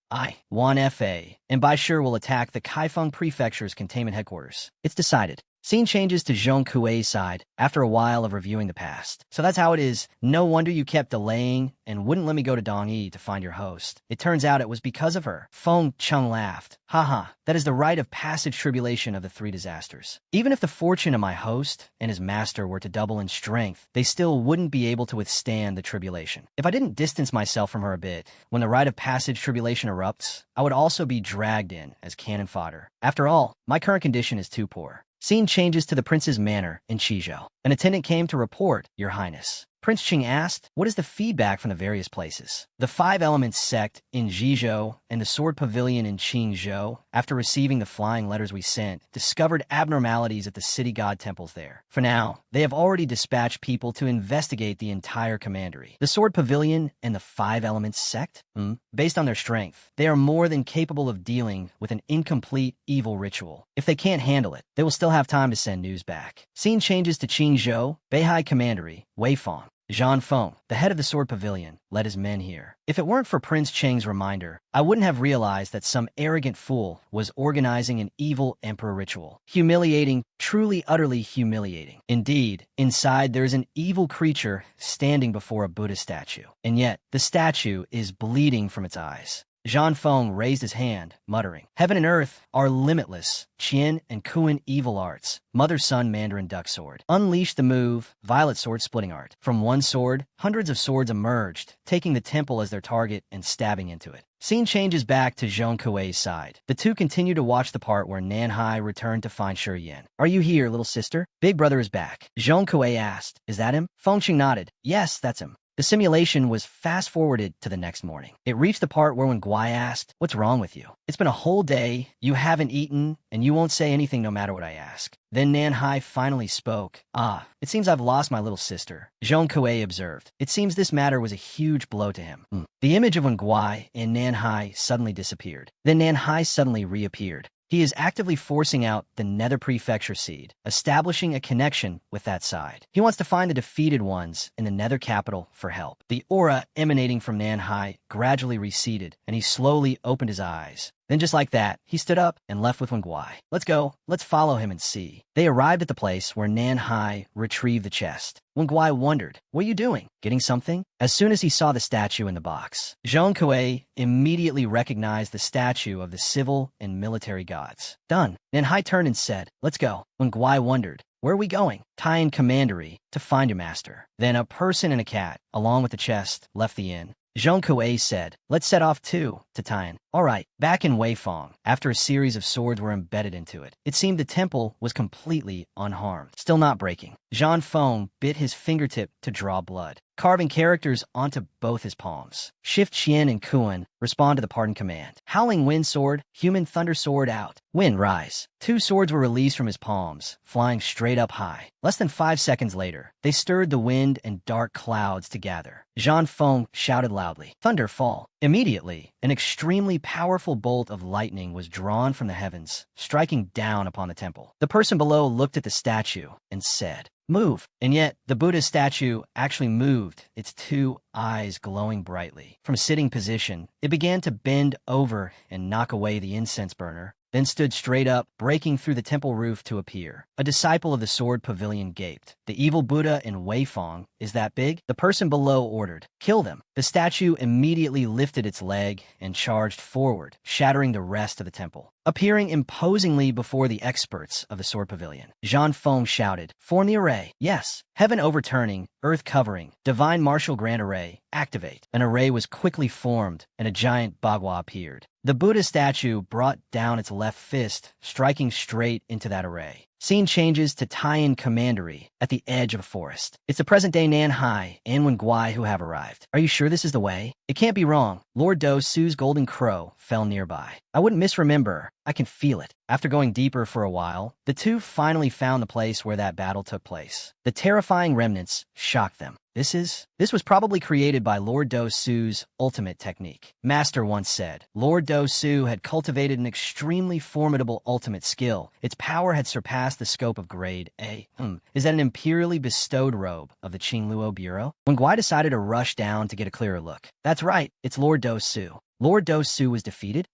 Wan Fa, and Bai Shi will attack the Kaifeng Prefecture's containment headquarters. It's decided. Scene changes to Zhong Kuei's side after a while of reviewing the past. So that's how it is. No wonder you kept delaying and wouldn't let me go to Dongyi to find your host. It turns out it was because of her. Feng Chung laughed. Haha, that is the rite of passage tribulation of the 3 disasters. Even if the fortune of my host and his master were to double in strength, they still wouldn't be able to withstand the tribulation. If I didn't distance myself from her a bit, when the rite of passage tribulation erupts, I would also be dragged in as cannon fodder. After all, my current condition is too poor. Scene changes to the prince's manor in Qizhou. An attendant came to report, Your Highness. Prince Qing asked, what is the feedback from the various places? The 5 Elements sect in Jizhou and the Sword Pavilion in Qingzhou, after receiving the flying letters we sent, discovered abnormalities at the city god temples there. For now, they have already dispatched people to investigate the entire commandery. The Sword Pavilion and the 5 Elements sect? Based on their strength, they are more than capable of dealing with an incomplete evil ritual. If they can't handle it, they will still have time to send news back. Scene changes to Qingzhou, Beihai Commandery, Weifang. Zhan Feng, the head of the Sword Pavilion, led his men here. If it weren't for Prince Cheng's reminder, I wouldn't have realized that some arrogant fool was organizing an evil emperor ritual. Humiliating, truly utterly humiliating. Indeed, inside there is an evil creature standing before a Buddha statue. And yet, the statue is bleeding from its eyes. Zhan Feng raised his hand, muttering, Heaven and earth are limitless. Qian and Kuan evil arts. Mother-son Mandarin duck sword. Unleash the move, violet sword splitting art. From one sword, hundreds of swords emerged, taking the temple as their target and stabbing into it. Scene changes back to Zhong Kuei's side. The 2 continue to watch the part where Nanhai returned to find Shi Yan. Are you here, little sister? Big brother is back. Zhong Kuei asked, Is that him? Fengqing nodded. Yes, that's him. The simulation was fast-forwarded to the next morning. It reached the part where when Guai asked, What's wrong with you? It's been a whole day, you haven't eaten, and you won't say anything no matter what I ask. Then Nanhai finally spoke. It seems I've lost my little sister. Zhong Kuei observed. It seems this matter was a huge blow to him. The image of when Guai and Nanhai suddenly disappeared. Then Nanhai suddenly reappeared. He is actively forcing out the Nether Prefecture seed, establishing a connection with that side. He wants to find the defeated ones in the Nether capital for help. The aura emanating from Nanhai gradually receded, and he slowly opened his eyes. Then just like that, he stood up and left with Wenguai. Let's go. Let's follow him and see. They arrived at the place where Nanhai retrieved the chest. Wenguai wondered, What are you doing? Getting something? As soon as he saw the statue in the box, Zhong Kuei immediately recognized the statue of the civil and military gods. Done. Nanhai turned and said, Let's go. Wenguai wondered, Where are we going? Taiyan Commandery, to find your master. Then a person and a cat, along with the chest, left the inn. Zhong Kuei said, Let's set off too, to Taiyan. All right, back in Weifang, after a series of swords were embedded into it, it seemed the temple was completely unharmed, still not breaking. Zhan Feng bit his fingertip to draw blood, carving characters onto both his palms. Shift Qian and Kuan respond to the pardon command. Howling Wind Sword, Human Thunder Sword out. Wind Rise. 2 swords were released from his palms, flying straight up high. Less than 5 seconds later, they stirred the wind and dark clouds to gather. Zhan Feng shouted loudly, Thunder fall. Immediately, an extremely powerful bolt of lightning was drawn from the heavens, striking down upon the temple. The person below looked at the statue and said, Move. And yet, the Buddha's statue actually moved, its two eyes glowing brightly. From a sitting position, it began to bend over and knock away the incense burner, then stood straight up, breaking through the temple roof to appear. A disciple of the sword pavilion gaped. The evil Buddha in Weifang is that big? The person below ordered, "Kill them." The statue immediately lifted its leg and charged forward, shattering the rest of the temple. Appearing imposingly before the experts of the sword pavilion, Zhan Feng shouted, "Form the array." Yes. Heaven overturning, earth covering, divine martial grand array, activate. An array was quickly formed, and a giant bagua appeared. The Buddha statue brought down its left fist, striking straight into that array. Scene changes to Taiyan commandery at the edge of a forest. It's the present-day Nanhai and Wenguai who have arrived. Are you sure this is the way? It can't be wrong. Lord Do Su's golden crow fell nearby. I wouldn't misremember. I can feel it. After going deeper for a while, the two finally found the place where that battle took place. The terrifying remnants shocked them. This was probably created by Lord Do Su's ultimate technique. Master once said, Lord Do Su had cultivated an extremely formidable ultimate skill. Its power had surpassed the scope of grade A. Is that an imperially bestowed robe of the Qingluo Bureau? When Guai decided to rush down to get a clearer look. That's right, it's Lord Do Su. Lord Do Su was defeated?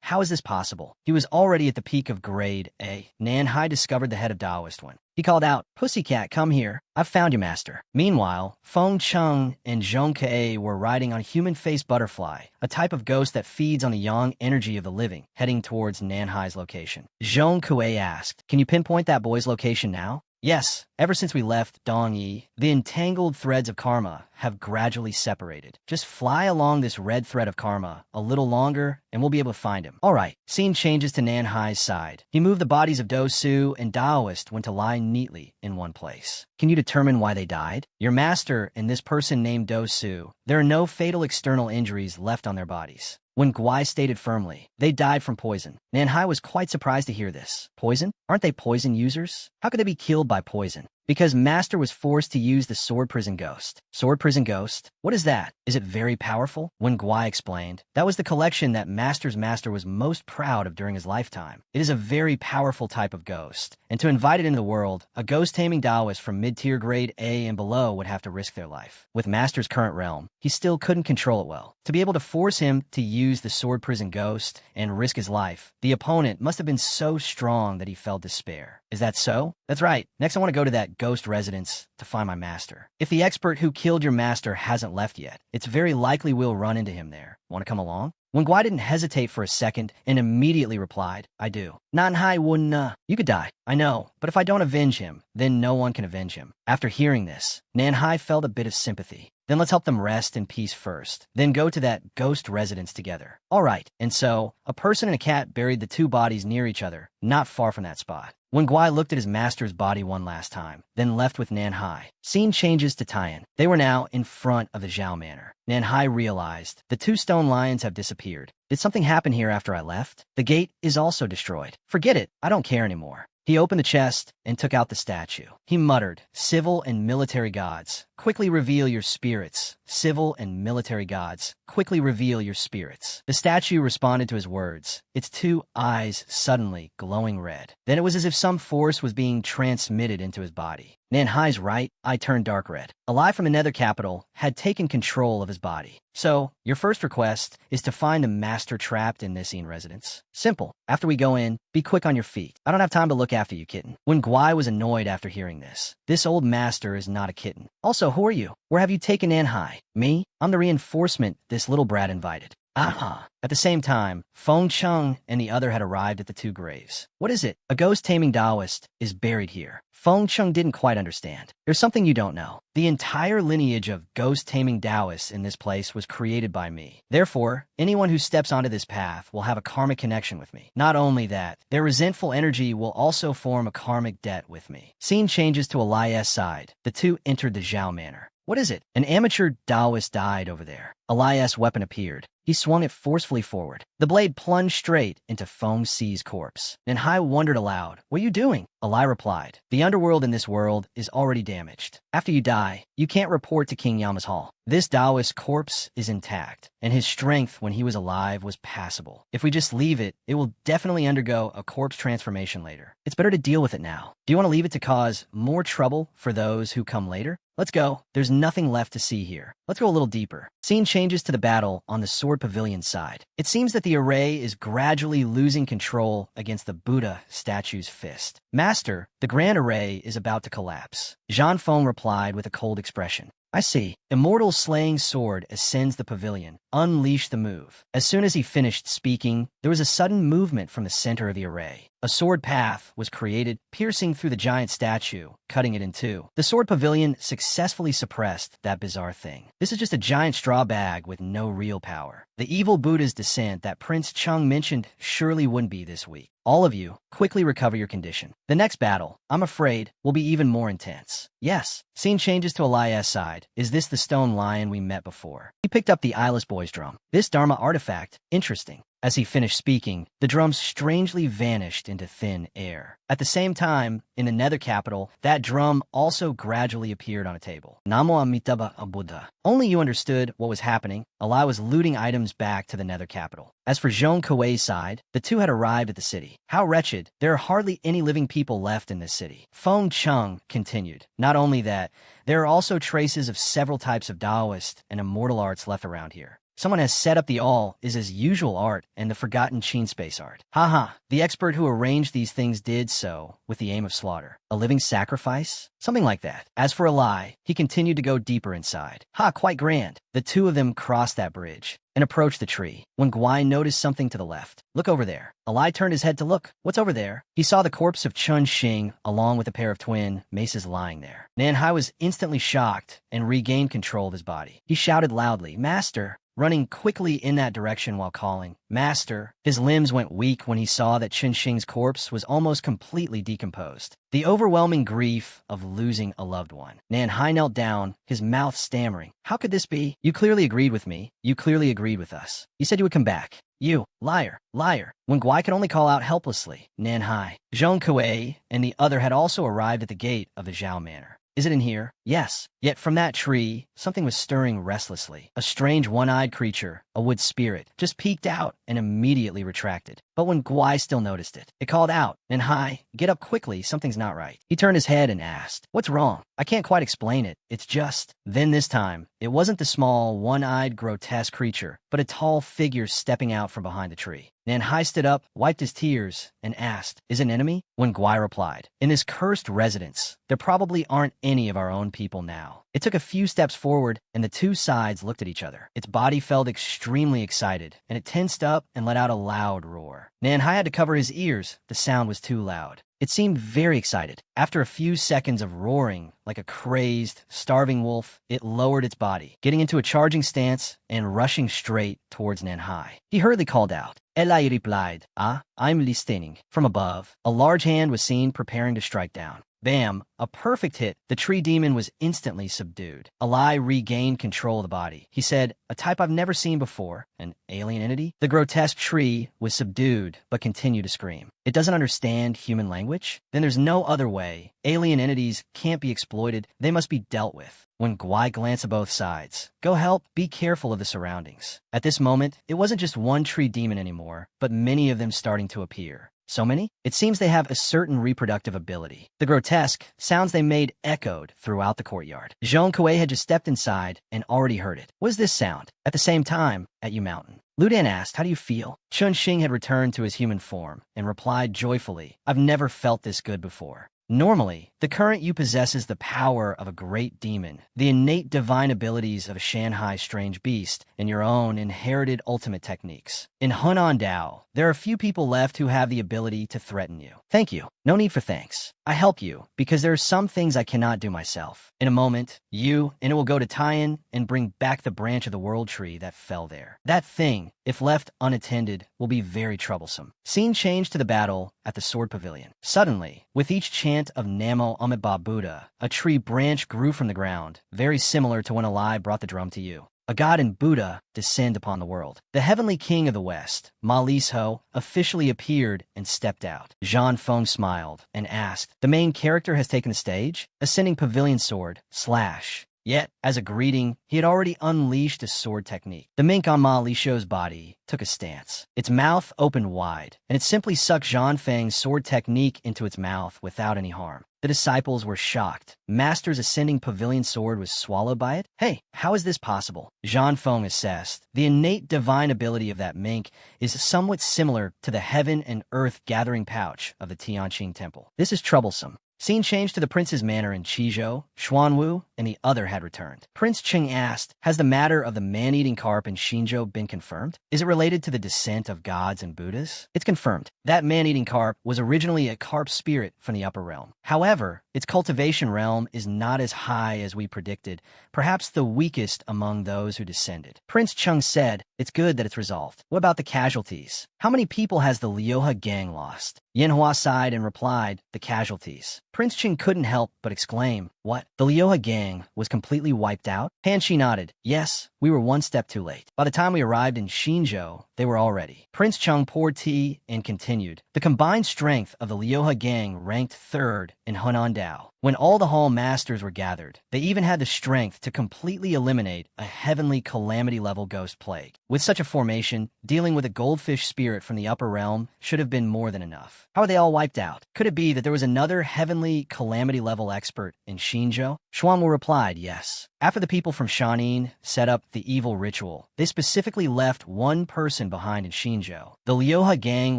How is this possible? He was already at the peak of grade A. Nanhai discovered the head of Taoist one. He called out, "Pussycat, come here. I've found you, master." Meanwhile, Feng Cheng and Zhong Ke were riding on a human-faced butterfly, a type of ghost that feeds on the yang energy of the living, heading towards Nanhai's location. Zhong Ke asked, "Can you pinpoint that boy's location now?" Yes, ever since we left Dongyi, the entangled threads of karma have gradually separated. Just fly along this red thread of karma a little longer, and we'll be able to find him. All right, scene changes to Nanhai's side. He moved the bodies of Do Su and Daoist went to lie neatly in one place. Can you determine why they died? Your master and this person named Do Su, there are no fatal external injuries left on their bodies. When Guai stated firmly, they died from poison. Nanhai was quite surprised to hear this. Poison? Aren't they poison users? How could they be killed by poison? Because Master was forced to use the Sword Prison Ghost. Sword Prison Ghost? What is that? Is it very powerful? When Guai explained, that was the collection that Master's master was most proud of during his lifetime. It is a very powerful type of ghost, and to invite it into the world, a ghost-taming Taoist from mid-tier grade A and below would have to risk their life. With Master's current realm, he still couldn't control it well. To be able to force him to use the Sword Prison Ghost and risk his life, the opponent must have been so strong that he felt despair. Is that so? That's right. Next I want to go to that ghost residence to find my master. If the expert who killed your master hasn't left yet, it's very likely we'll run into him there. Want to come along? When Guai didn't hesitate for a second and immediately replied, I do. Nanhai wouldn't, you could die. I know, but if I don't avenge him, then no one can avenge him. After hearing this, Nanhai felt a bit of sympathy. Then let's help them rest in peace first, then go to that ghost residence together. All right, and so, a person and a cat buried the two bodies near each other, not far from that spot. When Guai looked at his master's body one last time, then left with Nanhai, scene changes to Taiyan. They were now in front of the Zhao Manor. Nanhai realized the two stone lions have disappeared. Did something happen here after I left? The gate is also destroyed. Forget it, I don't care anymore. He opened the chest and took out the statue. He muttered, civil and military gods, quickly reveal your spirits. Civil and military gods, quickly reveal your spirits. The statue responded to his words, its two eyes suddenly glowing red. Then it was as if some force was being transmitted into his body. Nanhai's right eye turned dark red. A lie from the Nether capital had taken control of his body. So, your first request is to find the master trapped in this residence. Simple. After we go in, be quick on your feet. I don't have time to look after you, kitten. When Guai was annoyed after hearing this old master is not a kitten. Also, who are you? Where have you taken Nanhai? Me? I'm the reinforcement this little brat invited. Aha. At the same time, Feng Cheng and the other had arrived at the two graves. What is it? A ghost-taming Taoist is buried here. Feng Cheng didn't quite understand. There's something you don't know. The entire lineage of ghost-taming Taoists in this place was created by me. Therefore, anyone who steps onto this path will have a karmic connection with me. Not only that, their resentful energy will also form a karmic debt with me. Scene changes to Elias' side. The two entered the Zhao Manor. What is it? An amateur Taoist died over there. Elias' weapon appeared. He swung it forcefully forward. The blade plunged straight into Feng Xi's corpse. Nanhai wondered aloud, "What are you doing?" Eli replied, "The underworld in this world is already damaged. After you die, you can't report to King Yama's hall. This Taoist corpse is intact, and his strength when he was alive was passable. If we just leave it, it will definitely undergo a corpse transformation later. It's better to deal with it now. Do you want to leave it to cause more trouble for those who come later? Let's go. There's nothing left to see here. Let's go a little deeper." Scene changes to the battle on the Sword Pavilion side. It seems that the array is gradually losing control against the Buddha statue's fist. "Master, the grand array is about to collapse." Zhang Feng replied with a cold expression. "I see." Immortal's slaying sword ascends the pavilion. Unleash the move. As soon as he finished speaking, there was a sudden movement from the center of the array. A sword path was created, piercing through the giant statue, cutting it in two. The sword pavilion successfully suppressed that bizarre thing. This is just a giant straw bag with no real power. The evil Buddha's descent that Prince Chung mentioned surely wouldn't be this weak. All of you, quickly recover your condition. The next battle, I'm afraid, will be even more intense. Yes. Scene changes to Elias' side. Is this the stone lion we met before? He picked up the eyeless boy's drum. This Dharma artifact, interesting. As he finished speaking, the drums strangely vanished into thin air. At the same time, in the nether capital, that drum also gradually appeared on a table. Namo Amitabha Buddha. Only you understood what was happening. Eli was looting items back to the nether capital. As for Zhong Kuei's side, the two had arrived at the city. How wretched. There are hardly any living people left in this city. Feng Chung continued. Not only that, there are also traces of several types of Taoist and immortal arts left around here. Someone has set up the all is as usual art and the forgotten Qin space art. Haha, the expert who arranged these things did so with the aim of slaughter. A living sacrifice? Something like that. As for Eli, he continued to go deeper inside. Quite grand. The two of them crossed that bridge and approached the tree, when Guai noticed something to the left. Look over there. Eli turned his head to look. What's over there? He saw the corpse of Chun Xing along with a pair of twin maces lying there. Nanhai was instantly shocked and regained control of his body. He shouted loudly, "Master!" running quickly in that direction while calling, "Master." His limbs went weak when he saw that Chun Xing's corpse was almost completely decomposed. The overwhelming grief of losing a loved one. Nanhai knelt down, his mouth stammering. "How could this be? You clearly agreed with me. You clearly agreed with us. You said you would come back. You, liar, liar." When Guai could only call out helplessly, Nanhai, Zhong Kuei, and the other had also arrived at the gate of the Zhao Manor. "Is it in here?" "Yes." Yet from that tree, something was stirring restlessly. A strange one-eyed creature, a wood spirit, just peeked out and immediately retracted. But when Guai still noticed it, it called out, "Nanhai, get up quickly, something's not right." He turned his head and asked, "What's wrong?" "I can't quite explain it. It's just..." Then this time, it wasn't the small, one-eyed, grotesque creature, but a tall figure stepping out from behind the tree. Nanhai stood up, wiped his tears, and asked, "Is it an enemy?" When Guai replied, "In this cursed residence, there probably aren't any of our own people now." It took a few steps forward, and the two sides looked at each other. Its body felt extremely excited, and it tensed up and let out a loud roar. Nanhai had to cover his ears. The sound was too loud. It seemed very excited. After a few seconds of roaring, like a crazed, starving wolf, it lowered its body, getting into a charging stance and rushing straight towards Nanhai. He hurriedly called out. Eli replied, I'm listening." From above, a large hand was seen preparing to strike down. Bam! A perfect hit. The tree demon was instantly subdued. Eli regained control of the body. He said, "A type I've never seen before. An alien entity?" The grotesque tree was subdued, but continued to scream. "It doesn't understand human language? Then there's no other way. Alien entities can't be exploited. They must be dealt with." When Guai glanced at both sides, "Go help. Be careful of the surroundings." At this moment, it wasn't just one tree demon anymore, but many of them starting to appear. So many? It seems they have a certain reproductive ability. The grotesque sounds they made echoed throughout the courtyard. Zhong Kuei had just stepped inside and already heard it. What is this sound? At the same time, at Yu Mountain, Ludan asked, "How do you feel?" Chun Xing had returned to his human form and replied joyfully, "I've never felt this good before." Normally, the current you possesses the power of a great demon, the innate divine abilities of a Shanghai strange beast, and your own inherited ultimate techniques. In Hunan Dao, there are few people left who have the ability to threaten you. Thank you. No need for thanks. I help you because there are some things I cannot do myself. In a moment, you and it will go to Taiyan and bring back the branch of the world tree that fell there. That thing, if left unattended, will be very troublesome. Scene changed to the battle at the Sword Pavilion. Suddenly, with each chant of Namo Amitabha Buddha, a tree branch grew from the ground, very similar to when Eli brought the drum to you. a god and Buddha descend upon the world. The heavenly king of the West, Ma Lis-ho, officially appeared and stepped out. Zhang Feng smiled and asked, "The main character has taken the stage?" Ascending pavilion sword, slash. Yet, as a greeting, he had already unleashed a sword technique. The mink on Ma Lisho's body took a stance. Its mouth opened wide, and it simply sucked Zhang Feng's sword technique into its mouth without any harm. The disciples were shocked. Master's ascending pavilion sword was swallowed by it? Hey, how is this possible? Zhang Feng assessed. The innate divine ability of that mink is somewhat similar to the heaven and earth gathering pouch of the Tianqing temple. This is troublesome. Scene changed to the prince's manor in Qizhou. Xuanwu and the other had returned. Prince Qing asked, "Has the matter of the man-eating carp in Xinzhou been confirmed? Is it related to the descent of gods and Buddhas?" It's confirmed. That man-eating carp was originally a carp spirit from the upper realm. However, its cultivation realm is not as high as we predicted, perhaps the weakest among those who descended. Prince Chung said, "It's good that it's resolved. What about the casualties? How many people has the Liuhe gang lost?" Yanhua sighed and replied, "The casualties." Prince Qing couldn't help but exclaim, "What? The Liuhe gang was completely wiped out?" Han Shi nodded. "Yes, we were one step too late. By the time we arrived in Xinzhou, they were all ready." Prince Chung poured tea and continued, "The combined strength of the Liuhe gang ranked third in Hunan Dao. When all the hall masters were gathered, they even had the strength to completely eliminate a heavenly calamity-level ghost plague. With such a formation, dealing with a goldfish spirit from the upper realm should have been more than enough. How are they all wiped out? Could it be that there was another heavenly calamity-level expert in Xinzhou?" Xuanwu replied, "Yes. After the people from Shanin set up the evil ritual, they specifically left one person behind in Xinzhou. The Liuhe gang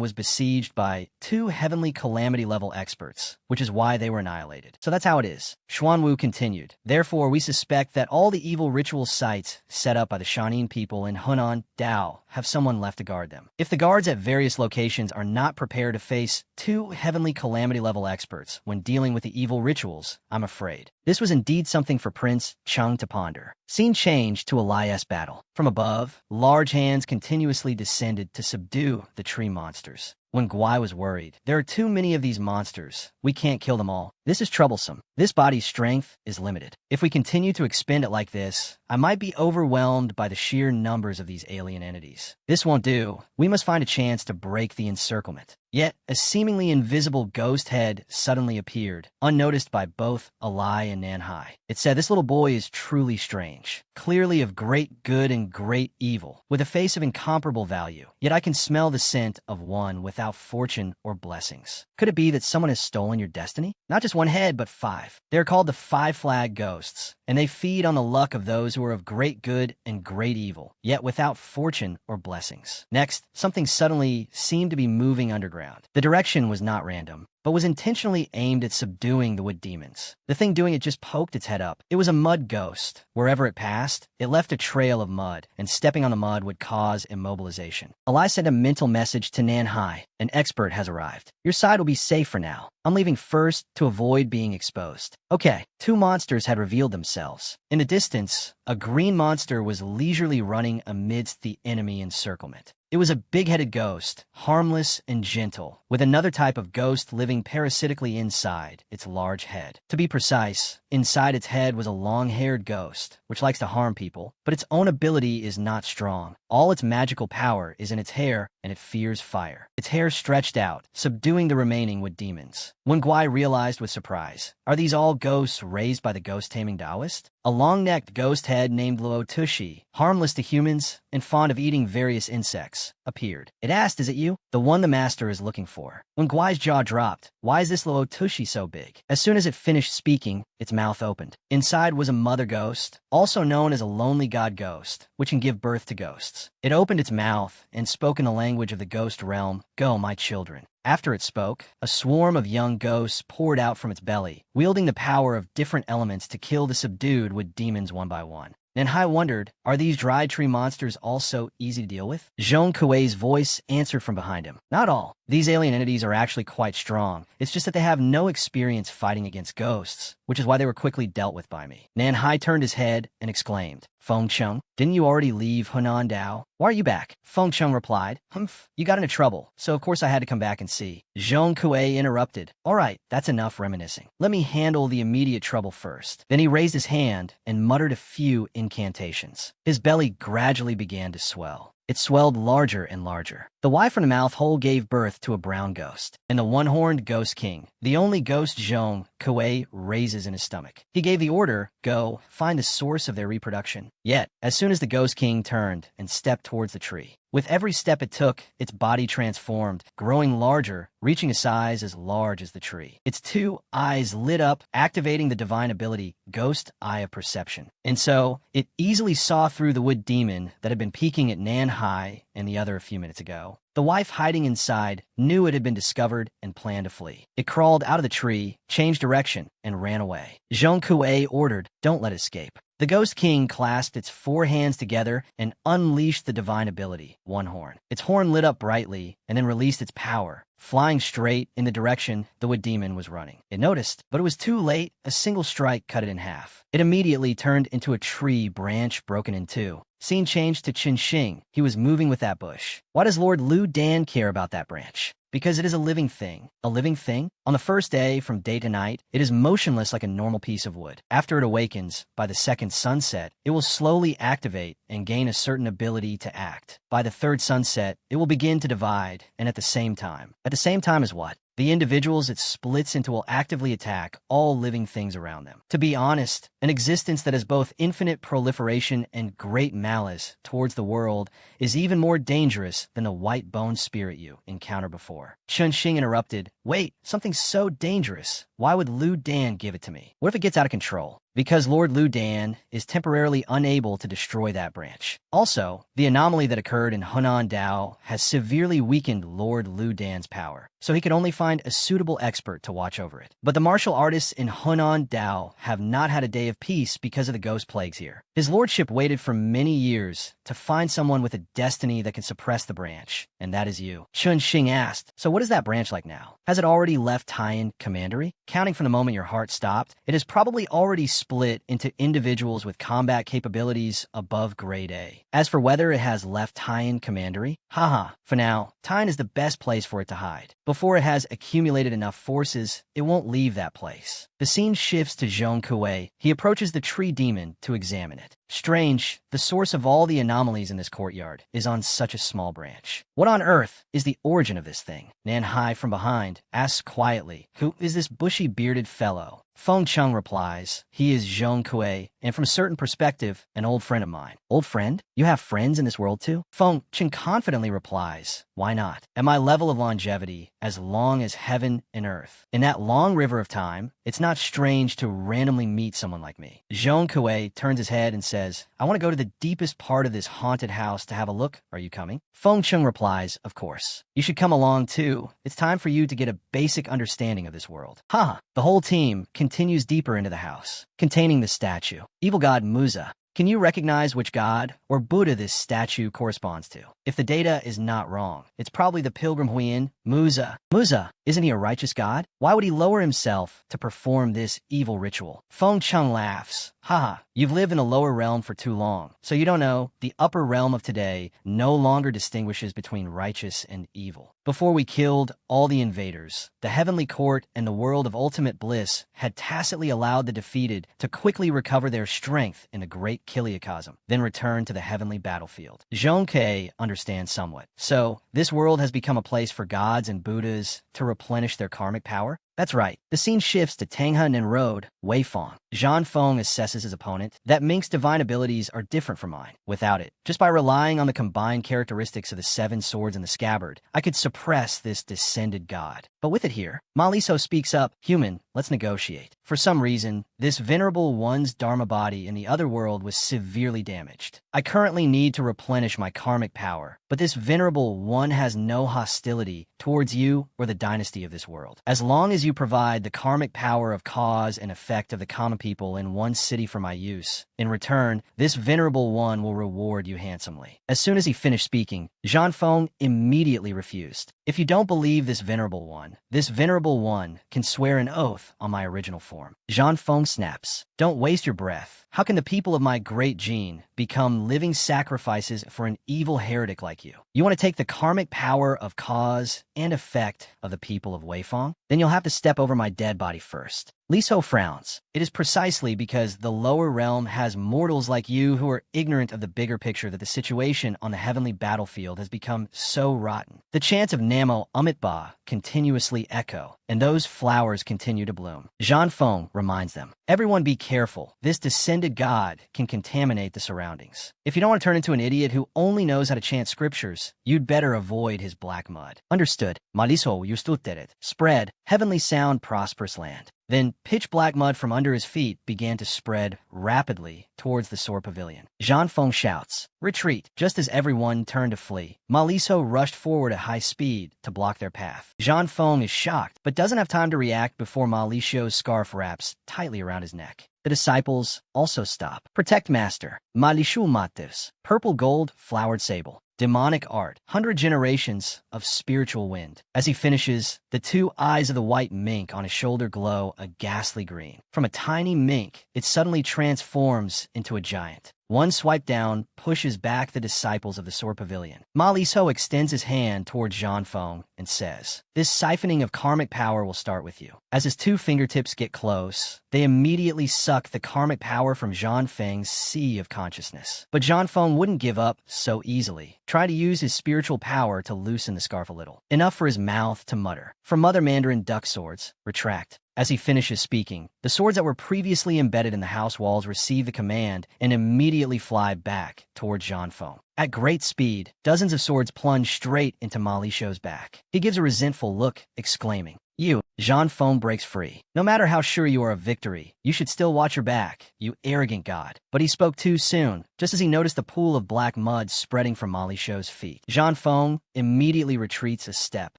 was besieged by two heavenly calamity-level experts, which is why they were annihilated. So that's how it is." Xuanwu continued, "Therefore, we suspect that all the evil ritual sites set up by the Shanin people in Hunan Dao have someone left to guard them. If the guards at various locations are not prepared to face two heavenly calamity-level experts when dealing with the evil rituals, I'm afraid." This was indeed something for Prince Chung to ponder. Scene changed to a Lias battle. From above, large hands continuously descended to subdue the tree monsters. When Guai was worried, "There are too many of these monsters. We can't kill them all. This is troublesome. This body's strength is limited. If we continue to expend it like this, I might be overwhelmed by the sheer numbers of these alien entities. This won't do. We must find a chance to break the encirclement." Yet, a seemingly invisible ghost head suddenly appeared, unnoticed by both Alai and Nanhai. It said, "This little boy is truly strange, clearly of great good and great evil, with a face of incomparable value. Yet I can smell the scent of one without fortune or blessings. Could it be that someone has stolen your destiny? Not just one head, but 5. They are called the 5-flag ghosts, and they feed on the luck of those who are of great good and great evil, yet without fortune or blessings." Next, something suddenly seemed to be moving underground. The direction was not random, but was intentionally aimed at subduing the wood demons. The thing doing it just poked its head up. It was a mud ghost. Wherever it passed, it left a trail of mud, and stepping on the mud would cause immobilization. Alai sent a mental message to Nanhai. "An expert has arrived. Your side will be safe for now. I'm leaving first to avoid being exposed." Okay, 2 monsters had revealed themselves. In the distance, a green monster was leisurely running amidst the enemy encirclement. It was a big-headed ghost, harmless and gentle, with another type of ghost living parasitically inside its large head. To be precise, inside its head was a long-haired ghost, which likes to harm people, but its own ability is not strong. All its magical power is in its hair, and it fears fire. Its hair stretched out, subduing the remaining wood demons. When Guai realized with surprise, "Are these all ghosts raised by the ghost-taming Taoist?" A long-necked ghost head named Luo Tushi, harmless to humans and fond of eating various insects, appeared. It asked, "Is it you?" "The one the master is looking for." When Guai's jaw dropped, "Why is this Luo Tushi so big?" As soon as it finished speaking, its mouth opened. Inside was a mother ghost, also known as a lonely god ghost, which can give birth to ghosts. It opened its mouth and spoke in the language of the ghost realm, "Go, my children." After it spoke, a swarm of young ghosts poured out from its belly, wielding the power of different elements to kill the subdued wood demons one by one. Nanhai wondered, "Are these dry tree monsters also easy to deal with?" Zhong Kuei's voice answered from behind him, "Not all. These alien entities are actually quite strong. It's just that they have no experience fighting against ghosts, which is why they were quickly dealt with by me. Nan Hai turned his head and exclaimed, Feng Chung, didn't you already leave Hunan Dao? Why are you back? Feng Chung replied, Humph, you got into trouble, so of course I had to come back and see. Zhong Kuei interrupted, all right, that's enough reminiscing. Let me handle the immediate trouble first. Then he raised his hand and muttered a few incantations. His belly gradually began to swell. It swelled larger and larger. The Y from the mouth hole gave birth to a brown ghost, and the one-horned ghost king, the only ghost Zhong Kuei raises in his stomach. He gave the order, go, find the source of their reproduction. Yet, as soon as the ghost king turned and stepped towards the tree, with every step it took, its body transformed, growing larger, reaching a size as large as the tree. Its two eyes lit up, activating the divine ability, Ghost Eye of Perception. And so, it easily saw through the wood demon that had been peeking at Nan Hai and the other a few minutes ago. The wife hiding inside knew it had been discovered and planned to flee. It crawled out of the tree, changed direction, and ran away. Zhong Kuei ordered, don't let it escape. The Ghost King clasped its four hands together and unleashed the divine ability, One Horn. Its horn lit up brightly and then released its power, flying straight in the direction the wood demon was running. It noticed, but it was too late. A single strike cut it in half. It immediately turned into a tree branch broken in two. Scene changed to Qin Xing. He was moving with that bush. Why does Lord Lu Dan care about that branch? Because it is a living thing. A living thing? On the first day, from day to night, it is motionless like a normal piece of wood. After it awakens, by the second sunset, it will slowly activate and gain a certain ability to act. By the third sunset, it will begin to divide, and at the same time. At the same time as what? The individuals it splits into will actively attack all living things around them. To be honest, an existence that has both infinite proliferation and great malice towards the world is even more dangerous than the white-boned spirit you encountered before. Chun Xing interrupted, wait, something so dangerous. Why would Lu Dan give it to me? What if it gets out of control? Because Lord Lu Dan is temporarily unable to destroy that branch. Also, the anomaly that occurred in Hunan Dao has severely weakened Lord Lu Dan's power, so he could only find a suitable expert to watch over it. But the martial artists in Hunan Dao have not had a day of peace because of the ghost plagues here. His lordship waited for many years to find someone with a destiny that can suppress the branch, and that is you. Chun Xing asked, so what is that branch like now? Has it already left Taiyan Commandery? Counting from the moment your heart stopped, it has probably already split into individuals with combat capabilities above grade A. As for whether it has left Taiyan Commandery, haha, for now, Taiyan is the best place for it to hide. Before it has accumulated enough forces, it won't leave that place. The scene shifts to Zhong Kuei. He approaches the tree demon to examine it. Strange, the source of all the anomalies in this courtyard is on such a small branch. What on earth is the origin of this thing? Nan Hai from behind asks quietly, who is this bushy bearded fellow? Feng Chung replies, he is Zhong Kuei, and from a certain perspective, an old friend of mine. Old friend? You have friends in this world too? Feng Chung confidently replies, why not? At my level of longevity, as long as heaven and earth. In that long river of time, it's not strange to randomly meet someone like me. Zhong Kuei turns his head and says, I want to go to the deepest part of this haunted house to have a look. Are you coming? Feng Chung replies, of course. You should come along too. It's time for you to get a basic understanding of this world. Haha. The whole team continues deeper into the house, containing the statue. Evil god Musa. Can you recognize which god or Buddha this statue corresponds to? If the data is not wrong, it's probably the pilgrim Huiyin, Musa. Musa, isn't he a righteous god? Why would he lower himself to perform this evil ritual? Feng Chung laughs. Haha, you've lived in the lower realm for too long, so you don't know the upper realm of today no longer distinguishes between righteous and evil. Before we killed all the invaders, the heavenly court and the world of ultimate bliss had tacitly allowed the defeated to quickly recover their strength in the great Kiliakosm, then return to the heavenly battlefield. Zhong Kuei understands somewhat. So, this world has become a place for gods and Buddhas to replenish their karmic power? That's right. The scene shifts to Tanghun and Road, Wei Fong. Zhan Feng assesses his opponent. That Mink's divine abilities are different from mine. Without it, just by relying on the combined characteristics of the 7 swords in the scabbard, I could suppress this descended god. But with it here, Ma Liso speaks up, human, let's negotiate. For some reason, this venerable one's dharma body in the other world was severely damaged. I currently need to replenish my karmic power, but this venerable one has no hostility towards you or the dynasty of this world. As long as as you provide the karmic power of cause and effect of the common people in one city for my use. In return, this venerable one will reward you handsomely." As soon as he finished speaking, Zhang Feng immediately refused. "If you don't believe this venerable one can swear an oath on my original form." Zhang Feng snaps. "Don't waste your breath. How can the people of my great gene become living sacrifices for an evil heretic like you? You want to take the karmic power of cause and effect of the people of Weifang? Then you'll have to step over my dead body first." Li Shou frowns. "It is precisely because the lower realm has mortals like you who are ignorant of the bigger picture that the situation on the heavenly battlefield has become so rotten. The chants of Namo Amitba continuously echo, and those flowers continue to bloom." Zhang Feng reminds them, "Everyone be careful. This descended god can contaminate the surroundings. If you don't want to turn into an idiot who only knows how to chant scriptures, you'd better avoid his black mud." "Understood. Maliso justuteret." Spread, heavenly sound, prosperous land. Then pitch-black mud from under his feet began to spread rapidly towards the sword pavilion. Zhang Feng shouts, "Retreat!" Just as everyone turned to flee, Maliso rushed forward at high speed to block their path. Zhang Feng is shocked, but doesn't have time to react before Maliso's scarf wraps tightly around his neck. The disciples also stop. "Protect, master." Malishu motifs. Purple gold, flowered sable. Demonic art, 100 generations of spiritual wind. As he finishes, the two eyes of the white mink on his shoulder glow a ghastly green. From a tiny mink, it suddenly transforms into a giant. One swipe down pushes back the disciples of the sword pavilion. Ma Liso extends his hand towards Zhang Feng and says, "This siphoning of karmic power will start with you." As his two fingertips get close, they immediately suck the karmic power from Zhang Feng's sea of consciousness. But Zhang Feng wouldn't give up so easily. Try to use his spiritual power to loosen the scarf a little. Enough for his mouth to mutter. From Mother Mandarin duck swords, retract. As he finishes speaking, the swords that were previously embedded in the house walls receive the command and immediately fly back towards Zhang Feng. At great speed, dozens of swords plunge straight into Ma Lisho's back. He gives a resentful look, exclaiming, "You!" Zhang Feng breaks free. "No matter how sure you are of victory, you should still watch your back, you arrogant god." But he spoke too soon, just as he noticed the pool of black mud spreading from Ma Lisho's feet. Zhang Feng immediately retreats a step.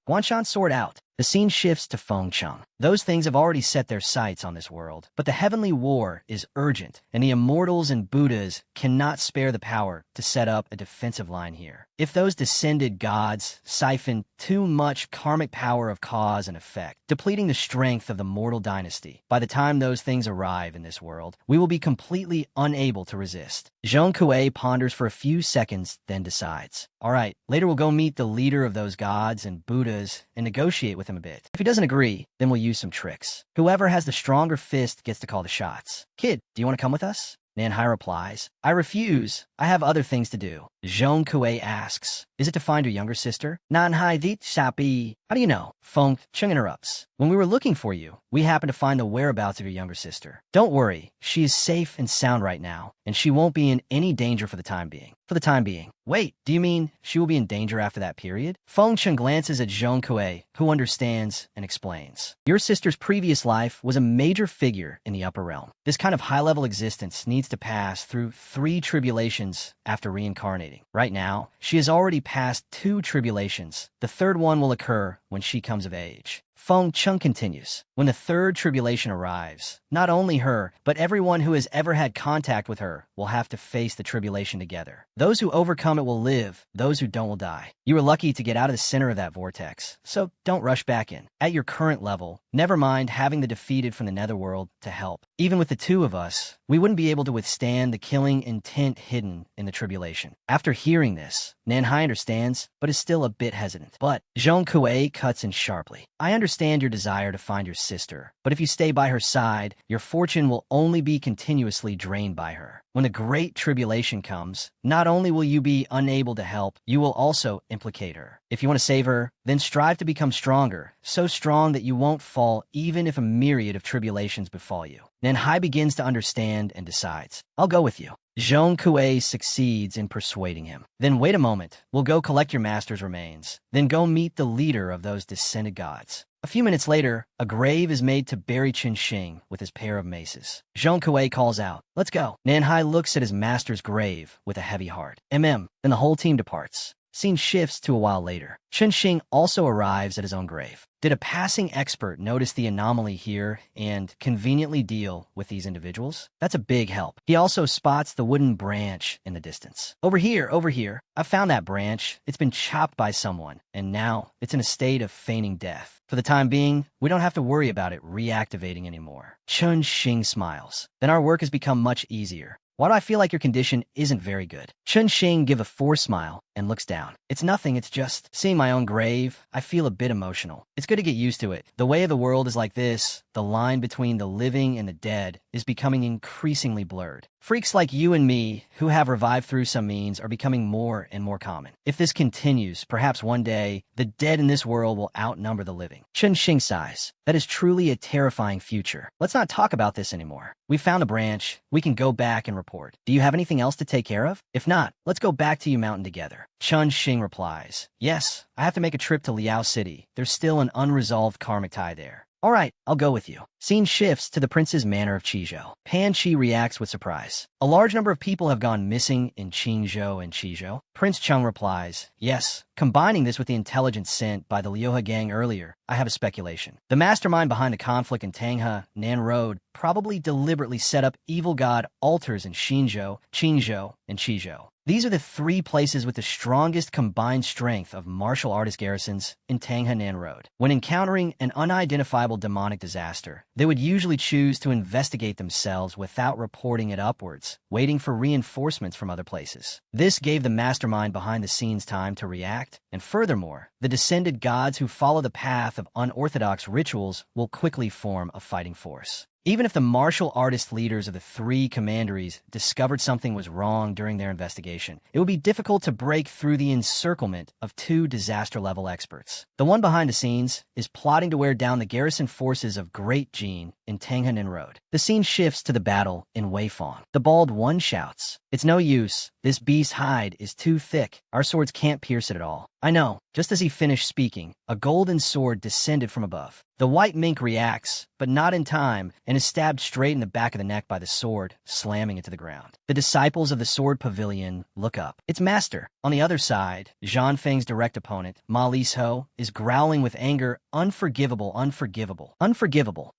Guanshan's sword out. The scene shifts to Fengcheng. Those things have already set their sights on this world, but the heavenly war is urgent, and the immortals and Buddhas cannot spare the power to set up a defensive line here. If those descended gods siphon too much karmic power of cause and effect, depleting the strength of the mortal dynasty, by the time those things arrive in this world, we will be completely unable to resist. Zhong Kuei ponders for a few seconds, then decides, "All right, later we'll go meet the leader of those gods and Buddhas and negotiate with him a bit. If he doesn't agree, then we'll use some tricks. Whoever has the stronger fist gets to call the shots. Kid, do you want to come with us?" Nanhai replies, "I refuse. I have other things to do." Zhong Kuei asks, "Is it to find your younger sister?" Nanhai dit sapi. "How do you know?" Feng Chung interrupts. "When we were looking for you, we happened to find the whereabouts of your younger sister. Don't worry, she is safe and sound right now, and she won't be in any danger for the time being." For the time being. Wait, do you mean she will be in danger after that period? Feng Chung glances at Zhong Kuei, who understands and explains. "Your sister's previous life was a major figure in the upper realm. This kind of high-level existence needs to pass through 3 tribulations after reincarnating. Right now, she has already passed 2 tribulations. The third one will occur when she comes of age." Feng Chung continues, "When the third tribulation arrives, not only her, but everyone who has ever had contact with her will have to face the tribulation together. Those who overcome it will live, those who don't will die. You were lucky to get out of the center of that vortex, so don't rush back in. At your current level, never mind having the defeated from the netherworld to help. Even with the 2 of us, we wouldn't be able to withstand the killing intent hidden in the tribulation." After hearing this, Nanhai understands, but is still a bit hesitant. But Zhong Kuei cuts in sharply. "I understand your desire to find your sister, but if you stay by her side, your fortune will only be continuously drained by her. When the great tribulation comes, not only will you be unable to help, you will also implicate her. If you want to save her, then strive to become stronger, so strong that you won't fall even if a myriad of tribulations befall you." Nanhai begins to understand and decides, "I'll go with you." Zhong Kuei succeeds in persuading him. "Then wait a moment. We'll go collect your master's remains. Then go meet the leader of those descended gods." A few minutes later, a grave is made to bury Qin Shing with his pair of maces. Zhong Kuei calls out, "Let's go." Nanhai looks at his master's grave with a heavy heart. Then the whole team departs. Scene shifts to a while later. Chen Xing also arrives at his own grave. Did a passing expert notice the anomaly here and conveniently deal with these individuals? That's a big help. He also spots the wooden branch in the distance. Over here. I found that branch. It's been chopped by someone, and now it's in a state of feigning death. For the time being, we don't have to worry about it reactivating anymore. Chen Xing smiles. Then our work has become much easier. Why do I feel like your condition isn't very good? Chen Xing gives a forced smile and looks down. It's nothing, it's just seeing my own grave. I feel a bit emotional. It's good to get used to it. The way of the world is like this. The line between the living and the dead is becoming increasingly blurred. Freaks like you and me, who have revived through some means, are becoming more and more common. If this continues, perhaps one day, the dead in this world will outnumber the living. Chen Xing sighs. That is truly a terrifying future. Let's not talk about this anymore. We found a branch. We can go back and report. Do you have anything else to take care of? If not, let's go back to Yu Mountain together. Chen Xing replies, yes, I have to make a trip to Liao City. There's still an unresolved karmic tie there. All right, I'll go with you. Scene shifts to the prince's manor of Qizhou. Pan Qi reacts with surprise. A large number of people have gone missing in Qingzhou and Qizhou. Prince Cheng replies, yes, combining this with the intelligence sent by the Liuhe gang earlier, I have a speculation. The mastermind behind the conflict in Tanghe, Nan Road, probably deliberately set up evil god altars in Xinzhou, Qingzhou, and Qizhou. These are the three places with the strongest combined strength of martial artist garrisons in Tanghe Nan Road. When encountering an unidentifiable demonic disaster, they would usually choose to investigate themselves without reporting it upwards, waiting for reinforcements from other places. This gave the mastermind behind the scenes time to react, and furthermore, the descended gods who follow the path of unorthodox rituals will quickly form a fighting force. Even if the martial artist leaders of the three commanderies discovered something was wrong during their investigation, it would be difficult to break through the encirclement of two disaster-level experts. The one behind the scenes is plotting to wear down the garrison forces of Great Jin in Tanghe Nan Road. The scene shifts to the battle in Weifang. The bald one shouts, it's no use. This beast's hide is too thick. Our swords can't pierce it at all. I know. Just as he finished speaking, a golden sword descended from above. The white mink reacts, but not in time, and is stabbed straight in the back of the neck by the sword, slamming it to the ground. The disciples of the sword pavilion look up. It's Master. On the other side, Zhan Feng's direct opponent, Ma Lisho, is growling with anger. Unforgivable.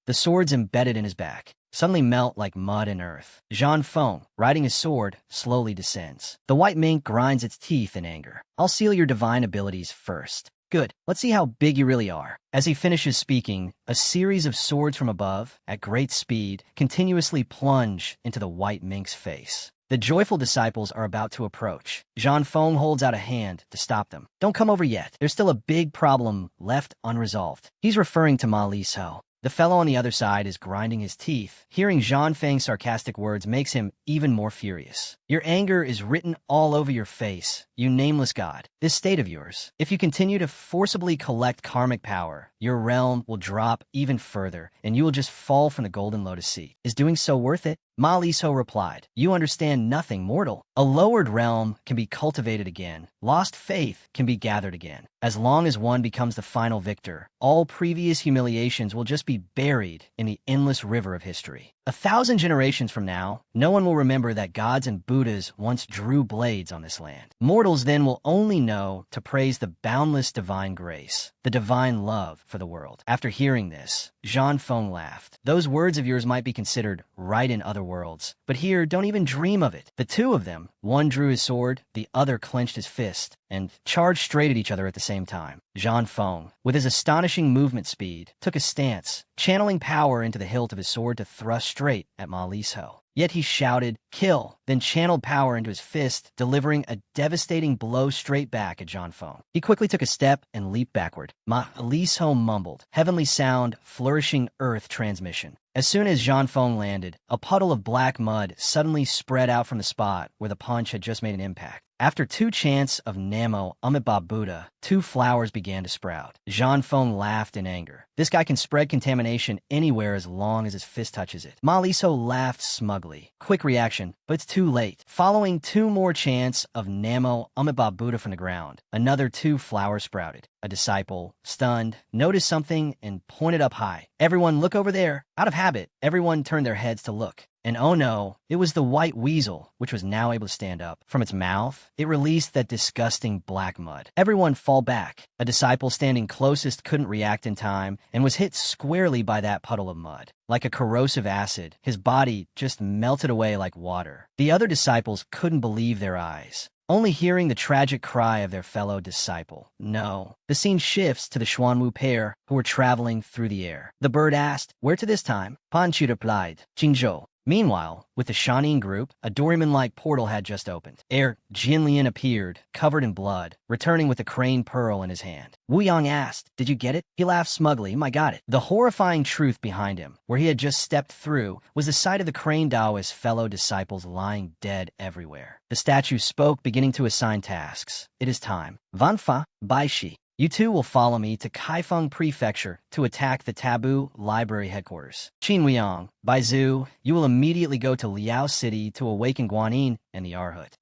The swords embedded in his back suddenly melt like mud and earth. Zhan Feng, riding his sword, slowly descends. The white mink grinds its teeth in anger. I'll seal your divine abilities first. Good. Let's see how big you really are. As he finishes speaking, a series of swords from above, at great speed, continuously plunge into the white mink's face. The joyful disciples are about to approach. Zhan Feng holds out a hand to stop them. Don't come over yet. There's still a big problem left unresolved. He's referring to Ma Lisho. The fellow on the other side is grinding his teeth. Hearing Zhan Feng's sarcastic words makes him even more furious. Your anger is written all over your face, you nameless god. This state of yours. If you continue to forcibly collect karmic power, your realm will drop even further, and you will just fall from the golden lotus seat. Is doing so worth it? Ma Lisho replied, you understand nothing, mortal. A lowered realm can be cultivated again. Lost faith can be gathered again. As long as one becomes the final victor, all previous humiliations will just be buried in the endless river of history. 1,000 generations from now, no one will remember that gods and Buddhas once drew blades on this land. Mortals then will only know to praise the boundless divine grace, the divine love for the world. After hearing this, Zhan Feng laughed. Those words of yours might be considered right in other worlds, but here, don't even dream of it. The two of them, one drew his sword, the other clenched his fist, and charged straight at each other at the same time. Zhan Feng, with his astonishing movement speed, took a stance, channeling power into the hilt of his sword to thrust straight at Ma Lisho. Yet he shouted, kill, then channeled power into his fist, delivering a devastating blow straight back at Zhan Feng. He quickly took a step and leaped backward. Ma Lisho mumbled, heavenly sound, flourishing earth transmission. As soon as Zhan Feng landed, a puddle of black mud suddenly spread out from the spot where the punch had just made an impact. After two chants of Namo Amitabha Buddha, two flowers began to sprout. Zhan Feng laughed in anger. This guy can spread contamination anywhere as long as his fist touches it. Ma Lisho laughed smugly. Quick reaction, but it's too late. Following two more chants of Namo Amitabha Buddha from the ground, another two flowers sprouted. A disciple, stunned, noticed something and pointed up high. Everyone look over there. Out of habit, everyone turned their heads to look. And oh no, it was the white weasel, which was now able to stand up. From its mouth, it released that disgusting black mud. Everyone fall back. A disciple standing closest couldn't react in time and was hit squarely by that puddle of mud. Like a corrosive acid, his body just melted away like water. The other disciples couldn't believe their eyes, only hearing the tragic cry of their fellow disciple. No. The scene shifts to the Xuanwu pair who were traveling through the air. The bird asked, "Where to this time?" Pan Chu replied, "Jingzhou." Meanwhile, with the Shanin group, a doorman-like portal had just opened. Jinlian appeared, covered in blood, returning with a crane pearl in his hand. Wu Yang asked, "Did you get it?" He laughed smugly, "I got it." The horrifying truth behind him, where he had just stepped through, was the sight of the crane Taoist fellow disciples lying dead everywhere. The statue spoke, beginning to assign tasks. "It is time. Vanfa, Baishi. You two will follow me to Kaifeng Prefecture to attack the Taboo Library headquarters. Qin Weiyang, Bai Zhu, you will immediately go to Liao City to awaken Guanyin and the Arhut.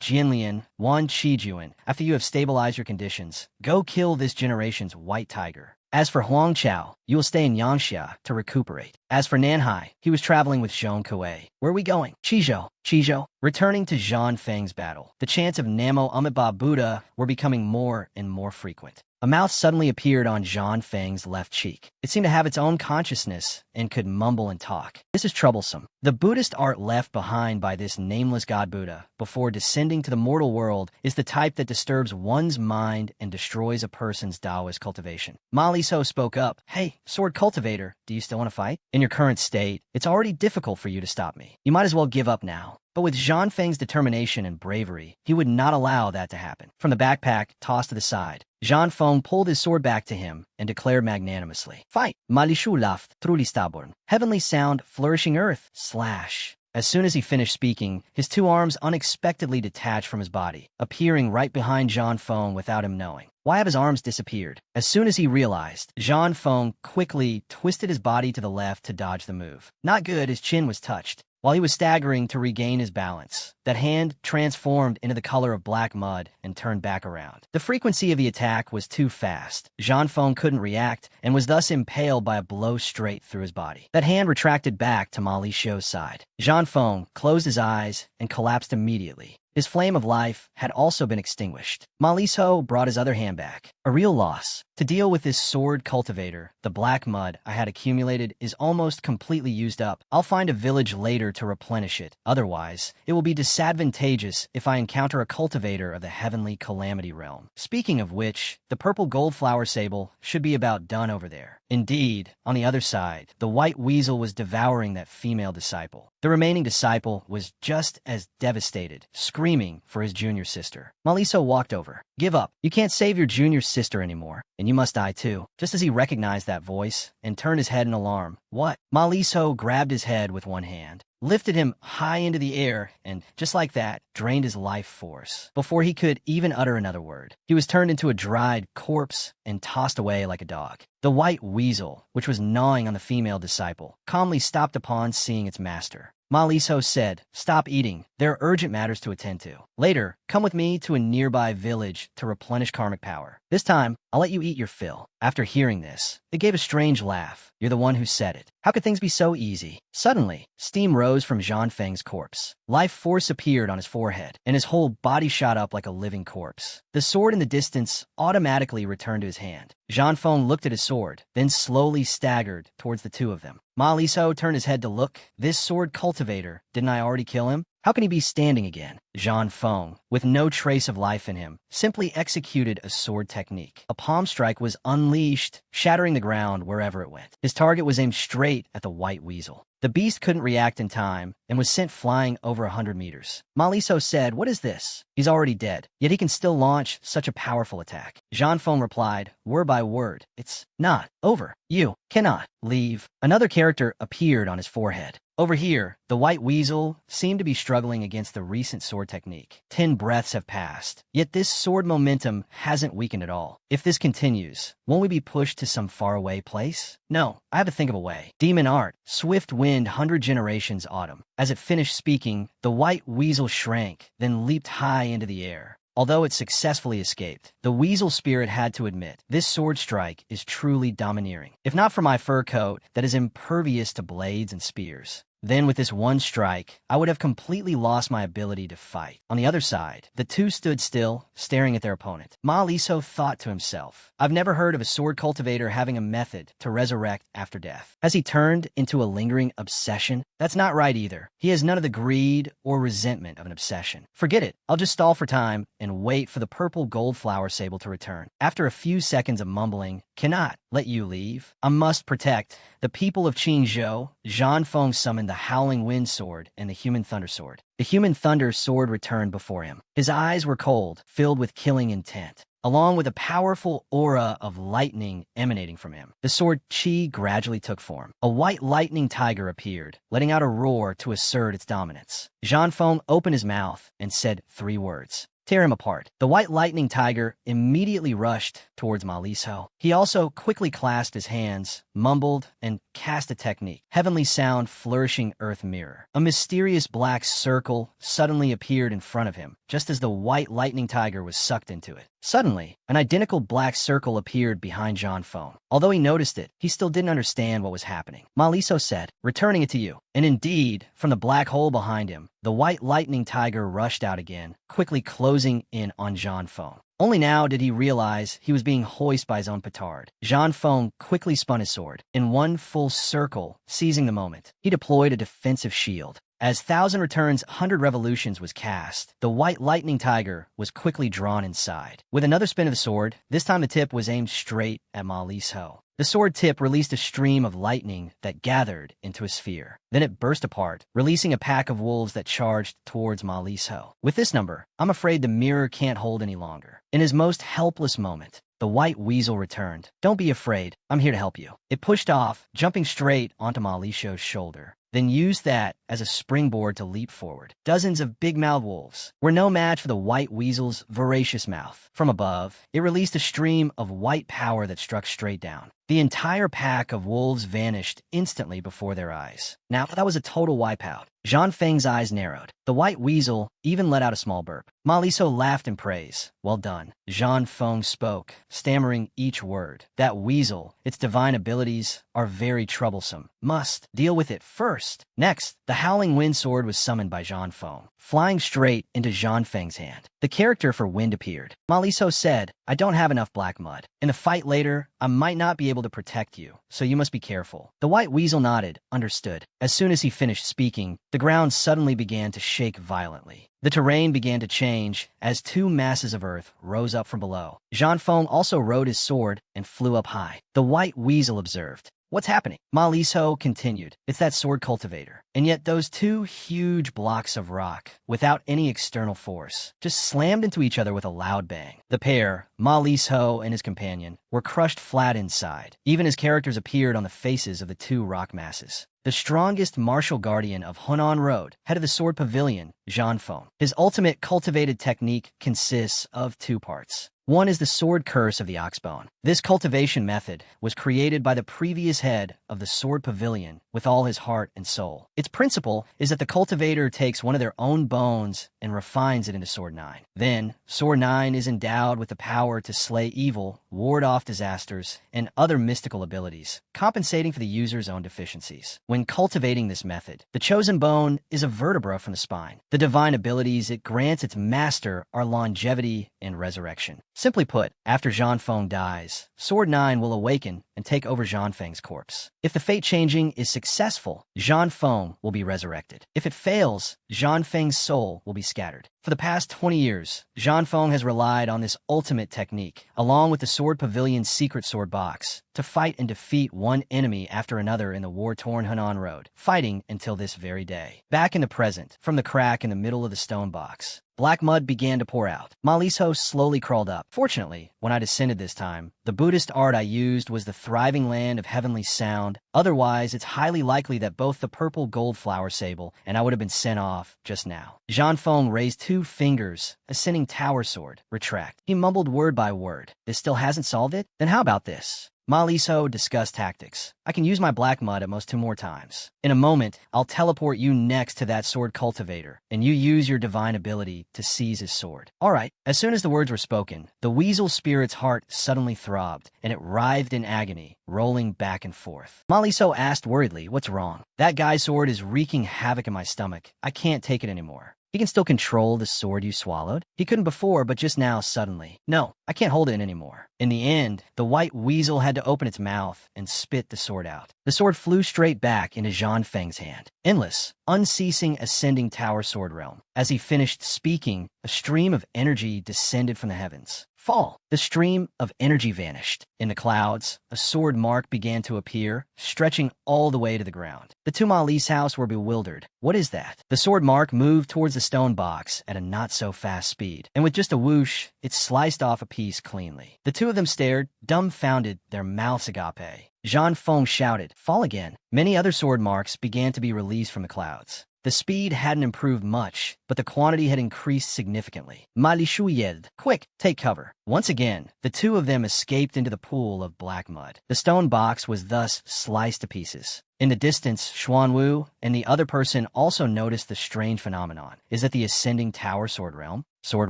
Jianlian, Wan Qijuan, after you have stabilized your conditions, go kill this generation's white tiger. As for Huang Chao, you will stay in Yangxia to recuperate. As for Nanhai, he was traveling with Zhong Kuei. Where are we going? Qizhou. Returning to Zhan Feng's battle, the chants of Namo Amitabha Buddha were becoming more and more frequent. A mouth suddenly appeared on Zhan Feng's left cheek. It seemed to have its own consciousness and could mumble and talk. This is troublesome. The Buddhist art left behind by this nameless god Buddha before descending to the mortal world is the type that disturbs one's mind and destroys a person's Taoist cultivation. Ma Liso spoke up. "Hey, sword cultivator, do you still want to fight? In your current state, it's already difficult for you to stop me. You might as well give up now." But with Zhan Feng's determination and bravery, he would not allow that to happen. From the backpack tossed to the side, Zhan Feng pulled his sword back to him and declared magnanimously, "Fight! Malishu laft, truly stubborn. Heavenly sound, flourishing earth, slash." As soon as he finished speaking, his two arms unexpectedly detached from his body, appearing right behind Zhan Feng without him knowing. Why have his arms disappeared? As soon as he realized, Zhan Feng quickly twisted his body to the left to dodge the move. Not good, his chin was touched. While he was staggering to regain his balance, that hand transformed into the color of black mud and turned back around. The frequency of the attack was too fast. Zhan Feng couldn't react and was thus impaled by a blow straight through his body. That hand retracted back to Ma Li Shou's side. Zhan Feng closed his eyes and collapsed immediately. His flame of life had also been extinguished. Ma Liso brought his other hand back. A real loss. To deal with this sword cultivator, the black mud I had accumulated is almost completely used up. I'll find a village later to replenish it. Otherwise, it will be disadvantageous if I encounter a cultivator of the heavenly calamity realm. Speaking of which, the purple gold flower sable should be about done over there. Indeed, on the other side, the white weasel was devouring that female disciple. The remaining disciple was just as devastated, screaming for his junior sister. Ma Liso walked over. "Give up. You can't save your junior sister anymore, and you must die too." Just as he recognized that voice and turned his head in alarm. "What?" Ma Liso grabbed his head with one hand, lifted him high into the air, and just like that, drained his life force. Before he could even utter another word, he was turned into a dried corpse and tossed away like a dog. The white weasel, which was gnawing on the female disciple, calmly stopped upon seeing its master. Ma Liso said, "Stop eating. There are urgent matters to attend to. Later, come with me to a nearby village to replenish karmic power. This time, I'll let you eat your fill." After hearing this, it gave a strange laugh. "You're the one who said it. How could things be so easy?" Suddenly, steam rose from Zhan Feng's corpse. Life force appeared on his forehead, and his whole body shot up like a living corpse. The sword in the distance automatically returned to his hand. Zhan Feng looked at his sword, then slowly staggered towards the two of them. Ma Liso turned his head to look. This sword cultivator, didn't I already kill him? How can he be standing again? Zhan Feng, with no trace of life in him, simply executed a sword technique. A palm strike was unleashed, shattering the ground wherever it went. His target was aimed straight at the white weasel. The beast couldn't react in time and was sent flying over 100 meters. Ma Liso said, "What is this?" He's already dead, yet he can still launch such a powerful attack. Zhan Feng replied, word by word, "It's not over. You cannot leave." Another character appeared on his forehead. Over here, the white weasel seemed to be struggling against the recent sword technique. 10 breaths have passed, yet this sword momentum hasn't weakened at all. If this continues, won't we be pushed to some faraway place? No, I have to think of a way. Demon art, swift wind, 100 generations autumn. As it finished speaking, the white weasel shrank, then leaped high into the air. Although it successfully escaped, the weasel spirit had to admit, this sword strike is truly domineering. If not for my fur coat that is impervious to blades and spears, Then with this one strike, I would have completely lost my ability to fight. On the other side, the two stood still, staring at their opponent. Ma Liso thought to himself, I've never heard of a sword cultivator having a method to resurrect after death. Has he turned into a lingering obsession? That's not right either. He has none of the greed or resentment of an obsession. Forget it. I'll just stall for time and wait for the purple gold flower sable to return. After a few seconds of mumbling, cannot let you leave. I must protect the people of Qingzhou. Zhan Feng summoned the Howling Wind Sword and the Human Thunder Sword. The Human Thunder Sword returned before him. His eyes were cold, filled with killing intent, along with a powerful aura of lightning emanating from him. The sword Qi gradually took form. A white lightning tiger appeared, letting out a roar to assert its dominance. Zhan Feng opened his mouth and said 3 words. Tear him apart. The white lightning tiger immediately rushed towards Ma Liso. He also quickly clasped his hands, mumbled, and cast a technique. Heavenly Sound Flourishing Earth Mirror. A mysterious black circle suddenly appeared in front of him, just as the white lightning tiger was sucked into it. Suddenly, an identical black circle appeared behind Zhan Feng. Although he noticed it, he still didn't understand what was happening. Ma Liso said, returning it to you. And indeed, from the black hole behind him, the white lightning tiger rushed out again, quickly closing in on Zhan Feng. Only now did he realize he was being hoisted by his own petard. Zhan Feng quickly spun his sword. In one full circle, seizing the moment, he deployed a defensive shield. As 1,000 returns 100 revolutions was cast, the white lightning tiger was quickly drawn inside. With another spin of the sword, this time the tip was aimed straight at Ma Liso. The sword tip released a stream of lightning that gathered into a sphere. Then it burst apart, releasing a pack of wolves that charged towards Ma Liso. With this number, I'm afraid the mirror can't hold any longer. In his most helpless moment, the white weasel returned. Don't be afraid, I'm here to help you. It pushed off, jumping straight onto Ma Liso's shoulder, then used that as a springboard to leap forward. Dozens of big-mouthed wolves were no match for the white weasel's voracious mouth. From above, it released a stream of white power that struck straight down. The entire pack of wolves vanished instantly before their eyes. Now, that was a total wipeout. Zhan Feng's eyes narrowed. The white weasel even let out a small burp. Ma Liso laughed in praise. Well done. Zhan Feng spoke, stammering each word. That weasel, its divine abilities, are very troublesome. Must deal with it first. Next, the Howling Wind Sword was summoned by Zhan Feng, flying straight into Zhan Feng's hand. The character for wind appeared. Ma Liso said, I don't have enough black mud. In the fight later, I might not be able to protect you, so you must be careful. The white weasel nodded, understood. As soon as he finished speaking, the ground suddenly began to shake violently. The terrain began to change as 2 masses of earth rose up from below. Zhan Feng also rode his sword and flew up high. The white weasel observed. What's happening? Ma Liso continued. It's that sword cultivator. And yet those 2 huge blocks of rock, without any external force, just slammed into each other with a loud bang. The pair, Ma Liso and his companion, were crushed flat inside, even as characters appeared on the faces of the 2 rock masses. The strongest martial guardian of Hunan Road, head of the sword pavilion, Zhan Feng. His ultimate cultivated technique consists of 2 parts. One is the sword curse of the oxbone. This cultivation method was created by the previous head of the sword pavilion with all his heart and soul. Its principle is that the cultivator takes one of their own bones and refines it into Sword 9. Then, Sword 9 is endowed with the power to slay evil, ward off disasters, and other mystical abilities, compensating for the user's own deficiencies. When cultivating this method, the chosen bone is a vertebra from the spine. The divine abilities it grants its master are longevity and resurrection. Simply put, after Zhan Feng dies, Sword 9 will awaken and take over Zhan Feng's corpse. If the fate changing is successful, Zhan Feng will be resurrected. If it fails, Zhan Feng's soul will be scattered. For the past 20 years, Zhan Feng has relied on this ultimate technique, along with the Sword Pavilion's secret sword box, to fight and defeat one enemy after another in the war-torn Hunan Road, fighting until this very day. Back in the present, from the crack in the middle of the stone box, black mud began to pour out. Ma Liso slowly crawled up. Fortunately, when I descended this time, the Buddhist art I used was the thriving land of heavenly sound. Otherwise, it's highly likely that both the purple gold flower sable and I would have been sent off just now. Zhan Feng raised 2 fingers, ascending tower sword. Retract. He mumbled word by word. This still hasn't solved it? Then how about this? Ma Liso discussed tactics. I can use my black mud at most 2 more times. In a moment, I'll teleport you next to that sword cultivator, and you use your divine ability to seize his sword. All right. As soon as the words were spoken, the weasel spirit's heart suddenly throbbed, and it writhed in agony, rolling back and forth. Ma Liso asked worriedly, "What's wrong?" "That guy's sword is wreaking havoc in my stomach. I can't take it anymore." "He can still control the sword you swallowed?" "He couldn't before, but just now, suddenly." "No, I can't hold it in anymore." In the end, the white weasel had to open its mouth and spit the sword out. The sword flew straight back into Zhang Feng's hand. Endless, unceasing ascending tower sword realm. As he finished speaking, a stream of energy descended from the heavens. Fall. The stream of energy vanished. In the clouds, a sword mark began to appear, stretching all the way to the ground. The two Mali's house were bewildered. What is that? The sword mark moved towards the stone box at a not-so-fast speed, and with just a whoosh, it sliced off a piece cleanly. The two of them stared, dumbfounded, their mouths agape. Zhang Feng shouted, "Fall again." Many other sword marks began to be released from the clouds. The speed hadn't improved much, but the quantity had increased significantly. Ma Lishu yelled, "Quick, take cover." Once again, the two of them escaped into the pool of black mud. The stone box was thus sliced to pieces. In the distance, Xuanwu and the other person also noticed the strange phenomenon. Is that the ascending tower sword realm? Sword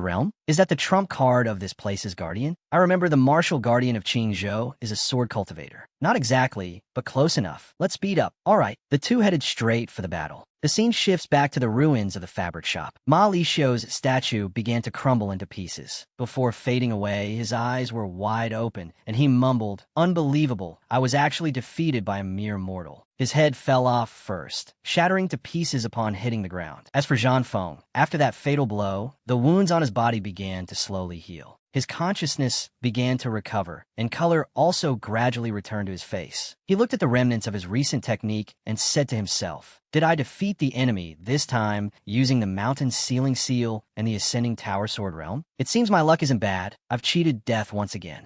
realm? Is that the trump card of this place's guardian? I remember the martial guardian of Qingzhou is a sword cultivator. Not exactly, but close enough. Let's speed up. All right, the two headed straight for the battle. The scene shifts back to the ruins of the fabric shop. Ma Lishou's statue began to crumble into pieces. Before fading away, his eyes were wide open, and he mumbled, "Unbelievable, I was actually defeated by a mere mortal." His head fell off first, shattering to pieces upon hitting the ground. As for Zhang Feng, after that fatal blow, the wounds on his body began to slowly heal. His consciousness began to recover, and color also gradually returned to his face. He looked at the remnants of his recent technique and said to himself, "Did I defeat the enemy this time using the mountain ceiling seal and the ascending tower sword realm? It seems my luck isn't bad. I've cheated death once again."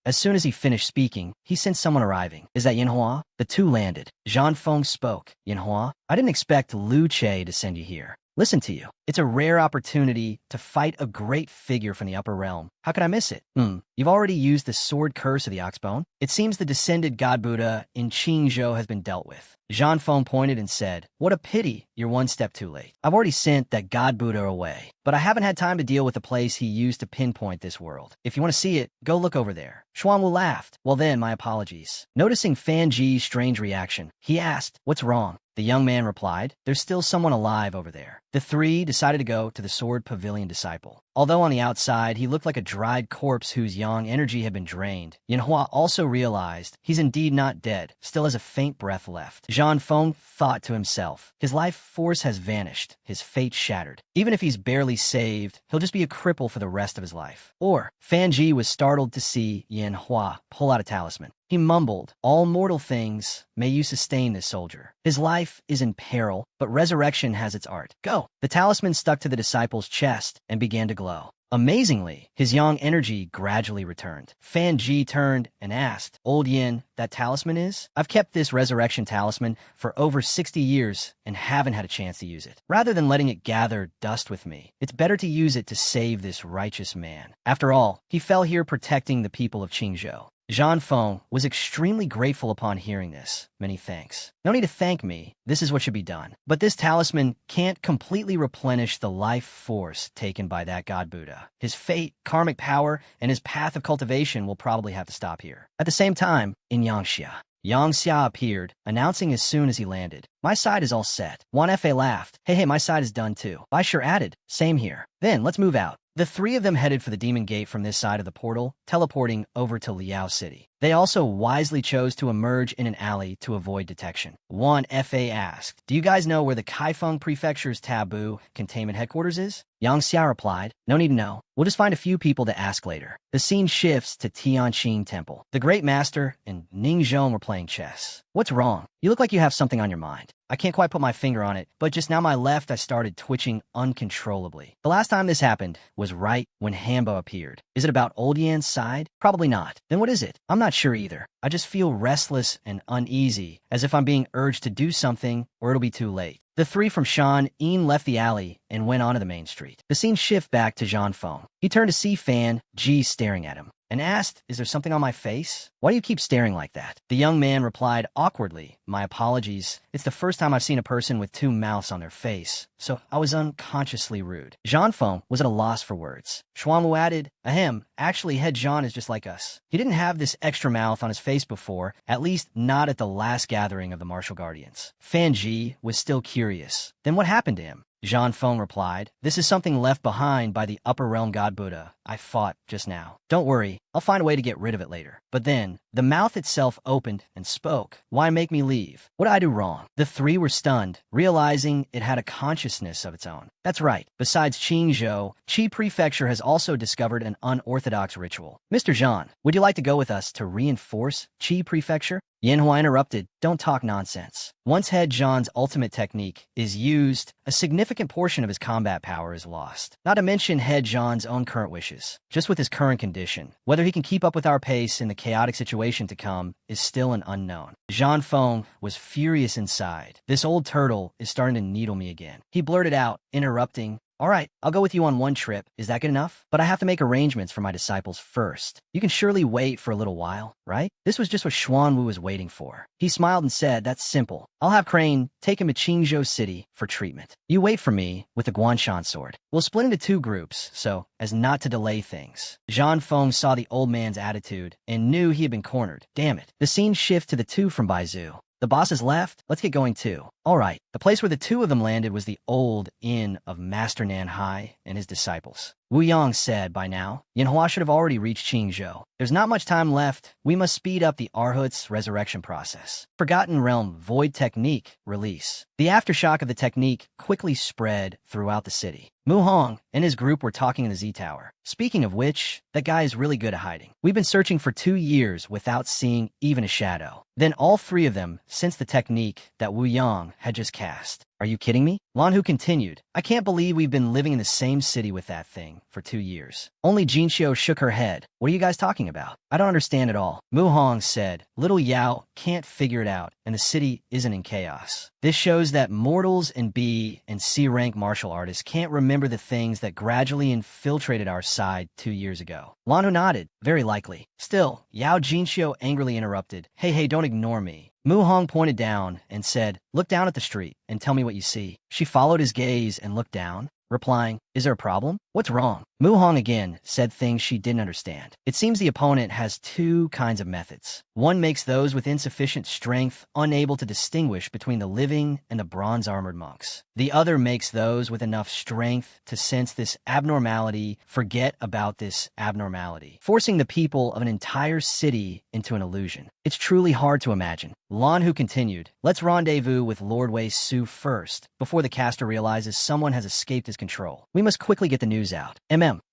As soon as he finished speaking, he sensed someone arriving. "Is that Yanhua?" The two landed. Zhang Feng spoke. "Yanhua, I didn't expect Lu Che to send you here. Listen to you. It's a rare opportunity to fight a great figure from the upper realm. How could I miss it? You've already used the sword curse of the oxbone. It seems the descended god Buddha in Qingzhou has been dealt with." Zhang Feng pointed and said, "What a pity you're one step too late. I've already sent that god Buddha away, but I haven't had time to deal with the place he used to pinpoint this world. If you want to see it, go look over there." Xuanwu laughed. "Well then, my apologies." Noticing Fan Ji's strange reaction, he asked, "What's wrong?" The young man replied, "There's still someone alive over there." The three decided to go to the Sword Pavilion disciple. Although on the outside, he looked like a dried corpse whose yang energy had been drained, Yanhua also realized he's indeed not dead, still has a faint breath left. Zhang Feng thought to himself, his life force has vanished, his fate shattered. Even if he's barely saved, he'll just be a cripple for the rest of his life. Or, Fan Ji was startled to see Yanhua pull out a talisman. He mumbled, "All mortal things, may you sustain this soldier. His life is in peril, but resurrection has its art. Go." The talisman stuck to the disciple's chest and began to glow. Amazingly, his yang energy gradually returned. Fan Ji turned and asked, "Old Yin, that talisman is?" "I've kept this resurrection talisman for over 60 years and haven't had a chance to use it. Rather than letting it gather dust with me, it's better to use it to save this righteous man. After all, he fell here protecting the people of Qingzhou." Zhang Feng was extremely grateful upon hearing this. "Many thanks." "No need to thank me. This is what should be done. But this talisman can't completely replenish the life force taken by that god Buddha. His fate, karmic power, and his path of cultivation will probably have to stop here." At the same time, in Yangxia, Yang Xia appeared, announcing as soon as he landed, "My side is all set." Wan Fe laughed. Hey, my side is done too." Bai Sure added, "Same here." "Then, let's move out." The three of them headed for the demon gate from this side of the portal, teleporting over to Liao City. They also wisely chose to emerge in an alley to avoid detection. Wan Fa asked, "Do you guys know where the Kaifeng Prefecture's taboo containment headquarters is?" Yang Xia replied, "No need to know. We'll just find a few people to ask later." The scene shifts to Tianqing Temple. The Great Master and Ning Zhong were playing chess. "What's wrong? You look like you have something on your mind." "I can't quite put my finger on it, but just now my left I started twitching uncontrollably. The last time this happened was right when Hambo appeared." "Is it about Old Yan's side?" "Probably not." "Then what is it?" "I'm not sure either. I just feel restless and uneasy, as if I'm being urged to do something or it'll be too late." The three from Shan Yin left the alley and went onto the main street. The scene shifts back to Zhang Feng. He turned to see Fan Ji staring at him. and asked, "Is there something on my face? Why do you keep staring like that?" The young man replied awkwardly, "My apologies. It's the first time I've seen a person with two mouths on their face, so I was unconsciously rude." Jean Feng was at a loss for words. Xuanwu added, "Ahem, actually head Jean is just like us. He didn't have this extra mouth on his face before, at least not at the last gathering of the martial guardians." Fan Ji was still curious. Then what happened to him? Jean Feng replied, "This is something left behind by the upper realm god Buddha I fought just now. Don't worry, I'll find a way to get rid of it later." But then, the mouth itself opened and spoke. "Why make me leave? What did I do wrong?" The three were stunned, realizing it had a consciousness of its own. That's right, besides Qingzhou, Qi Prefecture has also discovered an unorthodox ritual. "Mr. Jean, would you like to go with us to reinforce Qi Prefecture?" Yanhua interrupted, "Don't talk nonsense. Once Head Zhan's ultimate technique is used, a significant portion of his combat power is lost. Not to mention Head Zhan's own current wishes. Just with his current condition, whether he can keep up with our pace in the chaotic situation to come is still an unknown." Jean Feng was furious inside. This old turtle is starting to needle me again. He blurted out, interrupting, "All right, I'll go with you on one trip. Is that good enough? But I have to make arrangements for my disciples first. You can surely wait for a little while, right?" This was just what Xuanwu was waiting for. He smiled and said, "That's simple. I'll have Crane take him to Qingzhou City for treatment. You wait for me with the Guanshan sword. We'll split into two groups, so as not to delay things." Jean Feng saw the old man's attitude and knew he had been cornered. Damn it. The scene shifted to the two from Baizu. "The boss has left. Let's get going too." All right. The place where the two of them landed was the old inn of Master Nanhai and his disciples. Wu Yang said by now, Yanhua should have already reached Qingzhou. "There's not much time left. We must speed up the Arhut's resurrection process." Forgotten Realm Void Technique release. The aftershock of the technique quickly spread throughout the city. Mu Hong and his group were talking in the Z Tower. "Speaking of which, that guy is really good at hiding. We've been searching for 2 years without seeing even a shadow." Then all three of them sensed the technique that Wu Yang had just cast. "Are you kidding me?" Lanhu continued, "I can't believe we've been living in the same city with that thing for 2 years." Only Jinxiu shook her head. "What are you guys talking about? I don't understand at all." Mu Hong said, "Little Yao can't figure it out, and the city isn't in chaos. This shows that mortals and B and C rank martial artists can't remember the things that gradually infiltrated our side 2 years ago." Lanhu nodded, "Very likely." Still, Yao Jinxiu angrily interrupted, Hey, don't ignore me." Mu Hong pointed down and said, "Look down at the street and tell me what you see." She followed his gaze and looked down, replying, "Is there a problem? What's wrong?" Mu Hong again said things she didn't understand. It seems the opponent has 2 kinds of methods. One makes those with insufficient strength unable to distinguish between the living and the bronze-armored monks. The other makes those with enough strength to sense this abnormality forget about this abnormality, forcing the people of an entire city into an illusion. It's truly hard to imagine. Lanhu continued, "Let's rendezvous with Lord Wei Su first, before the caster realizes someone has escaped his control. We must quickly get the news out."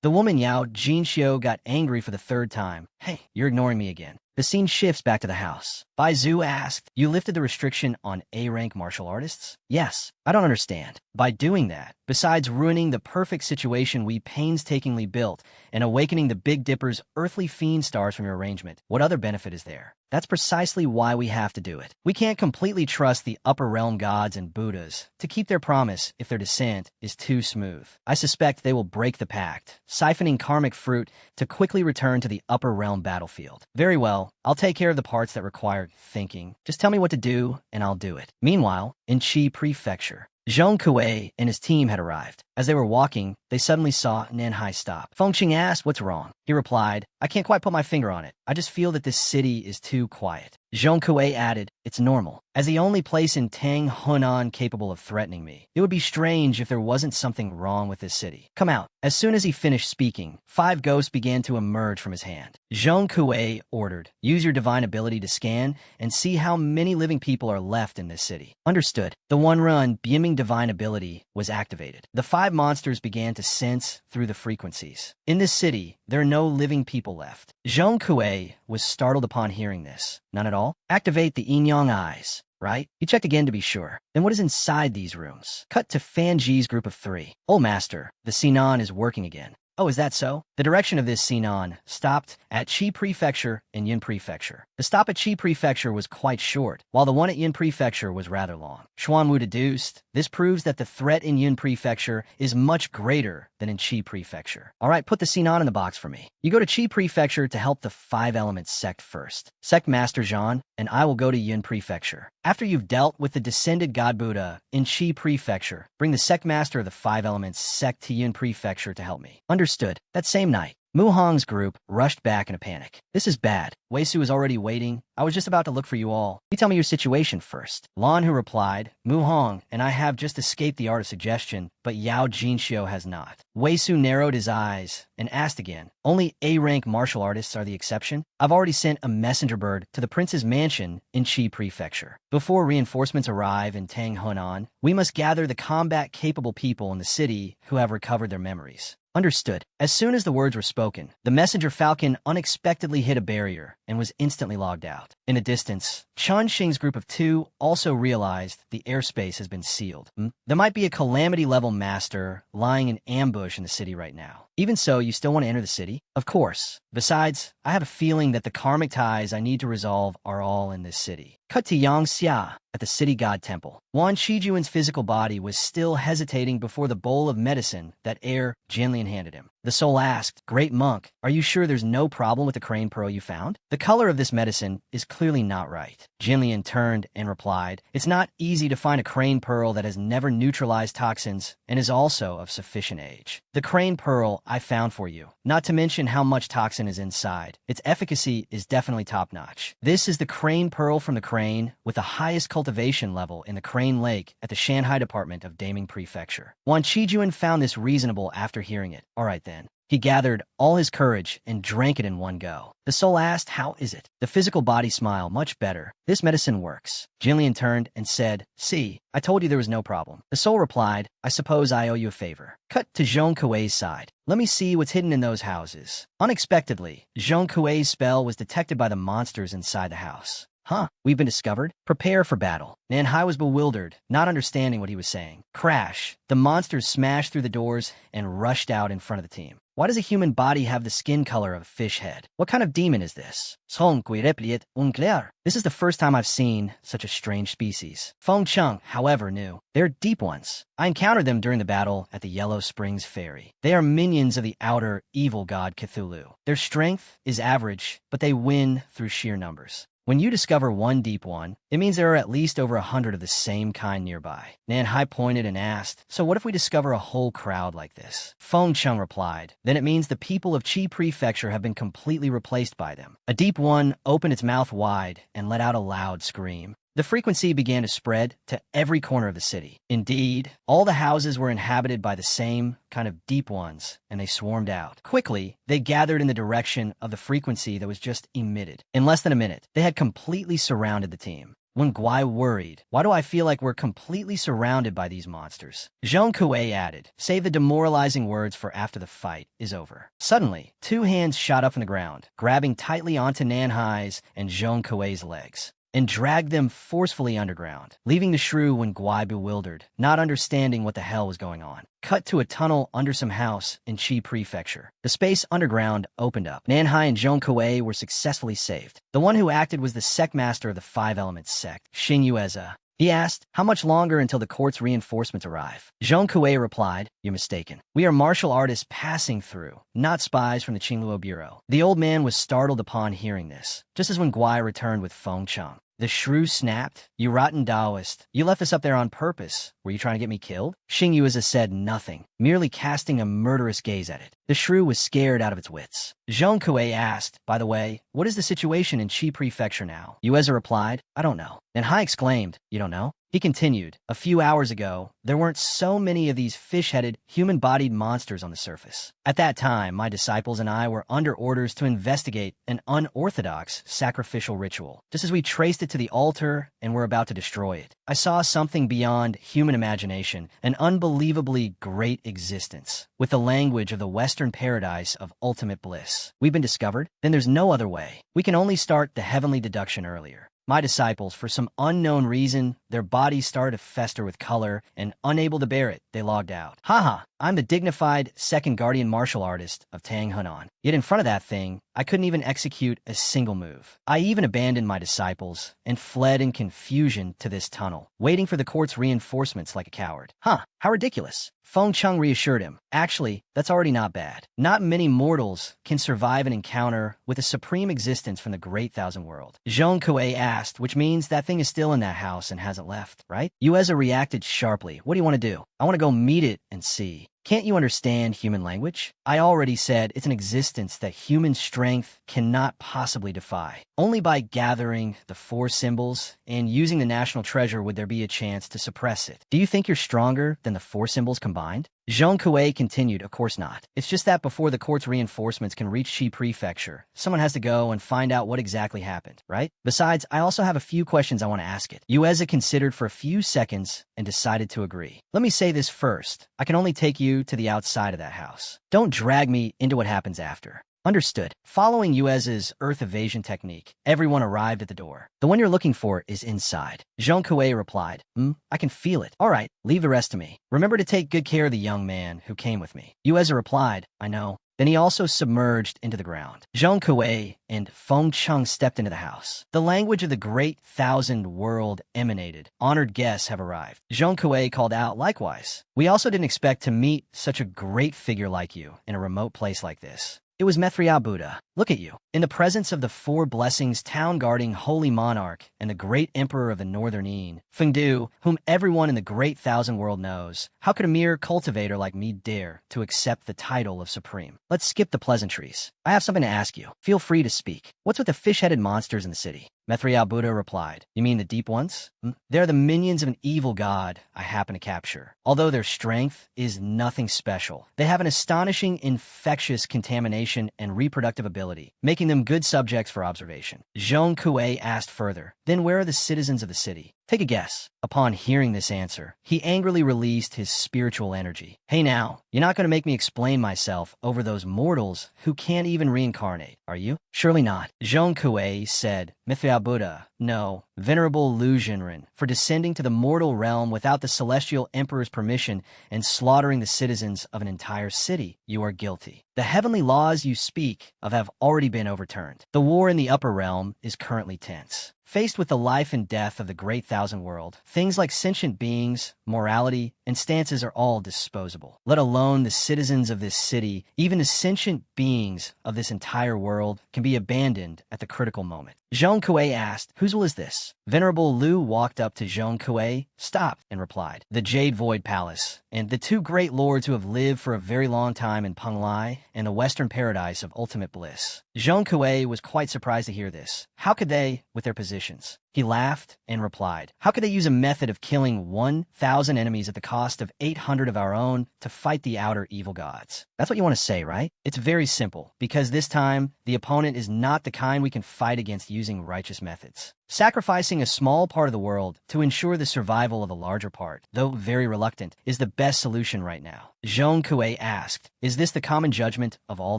The woman Yao Jinxiu got angry for the 3rd time. "Hey, you're ignoring me again." The scene shifts back to the house. Bai Zhu asked, "You lifted the restriction on A-rank martial artists?" "Yes. I don't understand." By doing that, besides ruining the perfect situation we painstakingly built and awakening the Big Dipper's earthly fiend stars from your arrangement, what other benefit is there? That's precisely why we have to do it. We can't completely trust the upper realm gods and Buddhas to keep their promise if their descent is too smooth. I suspect they will break the pact, siphoning karmic fruit to quickly return to the upper realm battlefield. Very well, I'll take care of the parts that require thinking. Just tell me what to do, and I'll do it. Meanwhile, in Qi Prefecture, Zhong Kuei and his team had arrived. As they were walking, they suddenly saw Nanhai stop. Fengqing asked, "What's wrong?" He replied, "I can't quite put my finger on it. I just feel that this city is too quiet." Zhong Kuei added, "It's normal. As the only place in Tang Hunan capable of threatening me, it would be strange if there wasn't something wrong with this city. Come out." As soon as he finished speaking, 5 ghosts began to emerge from his hand. Zhong Kuei ordered, "Use your divine ability to scan and see how many living people are left in this city." Understood. The one-run, beaming divine ability was activated. The 5 monsters began to sense through the frequencies. In this city, there are no living people left. Zhong Kuei was startled upon hearing this. None at all? Activate the yin-yang eyes. Right? He checked again to be sure. Then what is inside these rooms? Cut to Fan Ji's group of 3. "Oh, master, the Sinan is working again. Oh, is that so? The direction of this Sinan stopped at Qi Prefecture in Yin Prefecture. The stop at Qi Prefecture was quite short, while the one at Yin Prefecture was rather long. Xuanwu deduced, this proves that the threat in Yin Prefecture is much greater than in Qi Prefecture. All right, put the Sinan in the box for me. You go to Qi Prefecture to help the Five Elements sect first. Sect Master Zhan, and I will go to Yin Prefecture. After you've dealt with the descended God Buddha in Qi Prefecture, bring the sect master of the Five Elements sect to Yin Prefecture to help me. Understood. That same night, Mu Hong's group rushed back in a panic. This is bad. Wei Su is already waiting. I was just about to look for you all. You tell me your situation first. Lan Hu replied, Mu Hong and I have just escaped the art of suggestion, but Yao Jinxiu has not. Wei Su narrowed his eyes and asked again, only A-rank martial artists are the exception? I've already sent a messenger bird to the prince's mansion in Qi Prefecture. Before reinforcements arrive in Tang Henan, we must gather the combat-capable people in the city who have recovered their memories. Understood. As soon as the words were spoken, the messenger falcon unexpectedly hit a barrier and was instantly logged out. In the distance, Chun Xing's group of two also realized the airspace has been sealed. There might be a calamity-level master lying in ambush in the city right now. Even so, you still want to enter the city? Of course. Besides, I have a feeling that the karmic ties I need to resolve are all in this city. Cut to Yangxia at the city god temple. Wan Shijuan's physical body was still hesitating before the bowl of medicine that heir Jinlian handed him. The soul asked, Great monk, are you sure there's no problem with the crane pearl you found? The color of this medicine is clearly not right. Jinlian turned and replied, It's not easy to find a crane pearl that has never neutralized toxins and is also of sufficient age. The crane pearl I found for you, not to mention how much toxin is inside. Its efficacy is definitely top-notch. This is the crane pearl from the crane with the highest cultivation level in the Crane Lake at the Shanghai Department of Daming Prefecture. Wan Shijuan found this reasonable after hearing it. All right then. He gathered all his courage and drank it in one go. The soul asked, How is it? The physical body smiled, Much better. This medicine works. Jinlian turned and said, See, I told you there was no problem. The soul replied, I suppose I owe you a favor. Cut to Zhong Kuei's side. Let me see what's hidden in those houses. Unexpectedly, Zhong Kuei's spell was detected by the monsters inside the house. Huh, we've been discovered? Prepare for battle. Nanhai was bewildered, not understanding what he was saying. Crash. The monsters smashed through the doors and rushed out in front of the team. Why does a human body have the skin color of a fish head? What kind of demon is this? This is the first time I've seen such a strange species. Feng Chung, however, knew. They're deep ones. I encountered them during the battle at the Yellow Springs Ferry. They are minions of the outer evil god Cthulhu. Their strength is average, but they win through sheer numbers. When you discover one deep one, it means there are at least over 100 of the same kind nearby. Nanhai pointed and asked, So what if we discover a whole crowd like this? Feng Chung replied, Then it means the people of Qi Prefecture have been completely replaced by them. A deep one opened its mouth wide and let out a loud scream. The frequency began to spread to every corner of the city. Indeed, all the houses were inhabited by the same kind of deep ones, and they swarmed out. Quickly, they gathered in the direction of the frequency that was just emitted. In less than a minute, they had completely surrounded the team. When Guai worried, Why do I feel like we're completely surrounded by these monsters? Zhong Kuei added, Save the demoralizing words for after the fight is over. Suddenly, two hands shot up from the ground, grabbing tightly onto Nanhai's and Zhong Kuei's legs, and dragged them forcefully underground, leaving the shrew and Guai bewildered, not understanding what the hell was going on. Cut to a tunnel under some house in Qi Prefecture. The space underground opened up. Nanhai and Zhong Kuei were successfully saved. The one who acted was the sect master of the Five Elements sect, Xing Yueza. He asked, How much longer until the court's reinforcements arrive? Zhong Kuei replied, You're mistaken. We are martial artists passing through, not spies from the Qingluo Bureau. The old man was startled upon hearing this, just as when Guai returned with Feng Chung. The shrew snapped, You rotten Taoist. You left us up there on purpose. Were you trying to get me killed? Xing Yueza said nothing, merely casting a murderous gaze at it. The shrew was scared out of its wits. Zhong Kuei asked, By the way, what is the situation in Qi Prefecture now? Yueza replied, I don't know. And Hai exclaimed, You don't know? He continued, A few hours ago, there weren't so many of these fish-headed, human-bodied monsters on the surface. At that time, my disciples and I were under orders to investigate an unorthodox sacrificial ritual. Just as we traced it to the altar and were about to destroy it, I saw something beyond human imagination, an unbelievably great existence, with the language of the Western paradise of ultimate bliss. We've been discovered? Then there's no other way. We can only start the heavenly deduction earlier. My disciples, for some unknown reason, their bodies started to fester with color, and unable to bear it, they logged out. Haha, I'm the dignified second guardian martial artist of Tang Hunan. Yet in front of that thing, I couldn't even execute a single move. I even abandoned my disciples and fled in confusion to this tunnel, waiting for the court's reinforcements like a coward. Huh, how ridiculous. Feng Cheng reassured him. Actually, that's already not bad. Not many mortals can survive an encounter with a supreme existence from the Great Thousand World. Zhong Kuei asked, which means that thing is still in that house and hasn't left, right? Yueza reacted sharply. What do you want to do? I want to go meet it and see. Can't you understand human language? I already said it's an existence that human strength cannot possibly defy. Only by gathering the four symbols and using the national treasure would there be a chance to suppress it. Do you think you're stronger than the four symbols combined? Zhong Kuei continued, of course not. It's just that before the court's reinforcements can reach Shi Prefecture, someone has to go and find out what exactly happened, right? Besides, I also have a few questions I want to ask it. Yueza considered for a few seconds and decided to agree. Let me say this first. I can only take you to the outside of that house. Don't drag me into what happens after. Understood. Following Yueza's earth evasion technique, everyone arrived at the door. The one you're looking for is inside. Zhong Kuei replied, I can feel it. All right, leave the rest to me. Remember to take good care of the young man who came with me. Yueza replied, I know. Then he also submerged into the ground. Zhong Kuei and Feng Cheng stepped into the house. The language of the Great Thousand World emanated. Honored guests have arrived. Zhong Kuei called out likewise. We also didn't expect to meet such a great figure like you in a remote place like this. It was Mithria Buddha. Look at you. In the presence of the four blessings town-guarding holy monarch and the great emperor of the northern Yin, Fengdu, whom everyone in the Great Thousand World knows, how could a mere cultivator like me dare to accept the title of supreme? Let's skip the pleasantries. I have something to ask you. Feel free to speak. What's with the fish-headed monsters in the city? Mithria Buddha replied, You mean the deep ones? They're the minions of an evil god I happen to capture. Although their strength is nothing special, they have an astonishing infectious contamination and reproductive ability, making them good subjects for observation. Zhong Kuei asked further, Then where are the citizens of the city? Take a guess. Upon hearing this answer, he angrily released his spiritual energy. Hey now, you're not going to make me explain myself over those mortals who can't even reincarnate, are you? Surely not. Zhong Kuei said, Mithria Buddha, no, Venerable Lu Jinren, for descending to the mortal realm without the celestial emperor's permission and slaughtering the citizens of an entire city, you are guilty. The heavenly laws you speak of have already been overturned. The war in the upper realm is currently tense. Faced with the life and death of the Great Thousand World, things like sentient beings, morality, and stances are all disposable. Let alone the citizens of this city, even the sentient beings of this entire world can be abandoned at the critical moment. Zhong Kuei asked, Whose will is this? Venerable Lu walked up to Zhong Kuei, stopped, and replied, The Jade Void Palace, and the two great lords who have lived for a very long time in Penglai and the Western Paradise of Ultimate Bliss. Zhong Kuei was quite surprised to hear this. How could they, with their positions? He laughed and replied, How could they use a method of killing 1,000 enemies at the cost of 800 of our own to fight the outer evil gods? That's what you want to say, right? It's very simple, because this time, the opponent is not the kind we can fight against using righteous methods. Sacrificing a small part of the world to ensure the survival of a larger part, though very reluctant, is the best solution right now. Zhong Kuei asked, Is this the common judgment of all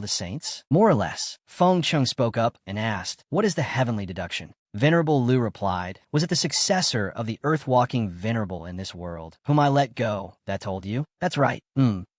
the saints? More or less. Feng Cheng spoke up and asked, What is the heavenly deduction? Venerable Lu replied, Was it the successor of the earth-walking venerable in this world, whom I let go, that told you? That's right.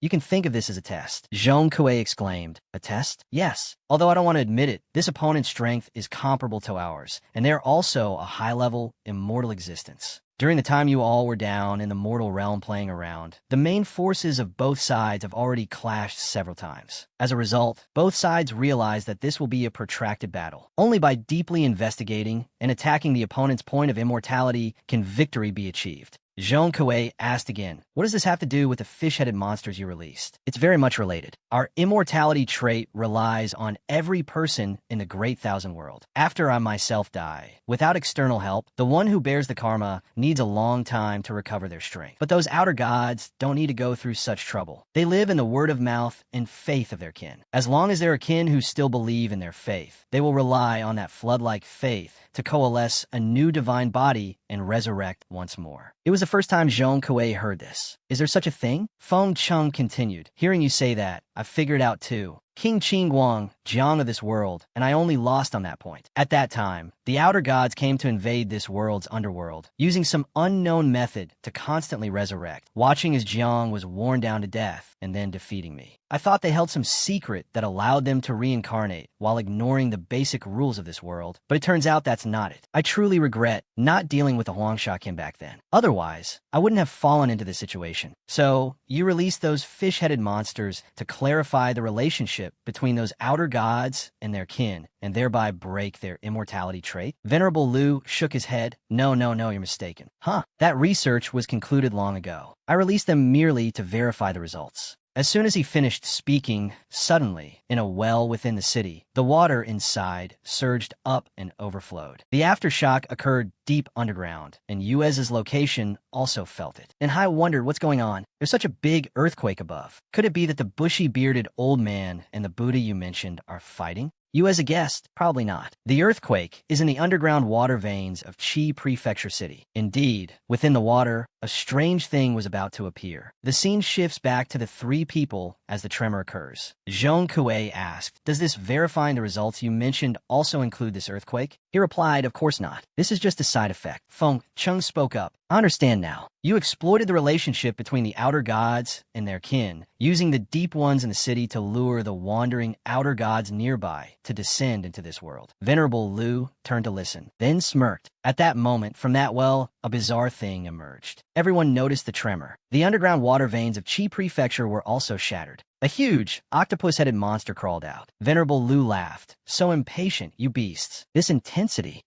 You can think of this as a test. Zhong Kuei exclaimed, A test? Yes. Although I don't want to admit it, this opponent's strength is comparable to ours, and they're also a high-level, immortal existence. During the time you all were down in the mortal realm playing around, the main forces of both sides have already clashed several times. As a result, both sides realize that this will be a protracted battle. Only by deeply investigating and attacking the opponent's point of immortality can victory be achieved. Zhong Kuei asked again, What does this have to do with the fish-headed monsters you released? It's very much related. Our immortality trait relies on every person in the Great Thousand World. After I myself die, without external help, the one who bears the karma needs a long time to recover their strength. But those outer gods don't need to go through such trouble. They live in the word of mouth and faith of their kin. As long as there are kin who still believe in their faith, they will rely on that flood-like faith to coalesce a new divine body and resurrect once more. It was the first time Zhong Kuei heard this. Is there such a thing? Feng Cheng continued, Hearing you say that, I've figured out too. King Qin Guang, Jiang of this world, and I only lost on that point. At that time, the the outer gods came to invade this world's underworld, using some unknown method to constantly resurrect, watching as Jiang was worn down to death and then defeating me. I thought they held some secret that allowed them to reincarnate while ignoring the basic rules of this world, but it turns out that's not it. I truly regret not dealing with the Huangsha Kim back then. Otherwise, I wouldn't have fallen into this situation. So, you released those fish-headed monsters to clarify the relationship between those outer gods and their kin, and thereby break their immortality trait? Venerable Liu shook his head. No, you're mistaken. Huh, that research was concluded long ago. I released them merely to verify the results. As soon as he finished speaking, suddenly, in a well within the city, the water inside surged up and overflowed. The aftershock occurred deep underground, and Yuez's location also felt it. And Hai wondered what's going on. There's such a big earthquake above. Could it be that the bushy-bearded old man and the Buddha you mentioned are fighting? You as a guest? Probably not. The earthquake is in the underground water veins of Qi Prefecture City. Indeed, within the water, a strange thing was about to appear. The scene shifts back to the three people as the tremor occurs. Zhong Kuei asked, "Does this verifying the results you mentioned also include this earthquake?" He replied, "Of course not. This is just a side effect." Feng Chung spoke up. "I understand now. You exploited the relationship between the outer gods and their kin, using the deep ones in the city to lure the wandering outer gods nearby to descend into this world." Venerable Liu turned to listen, then smirked. At that moment, from that well, a bizarre thing emerged. Everyone noticed the tremor. The underground water veins of Qi Prefecture were also shattered. A huge, octopus-headed monster crawled out. Venerable Liu laughed. "So impatient, you beasts. This intensity.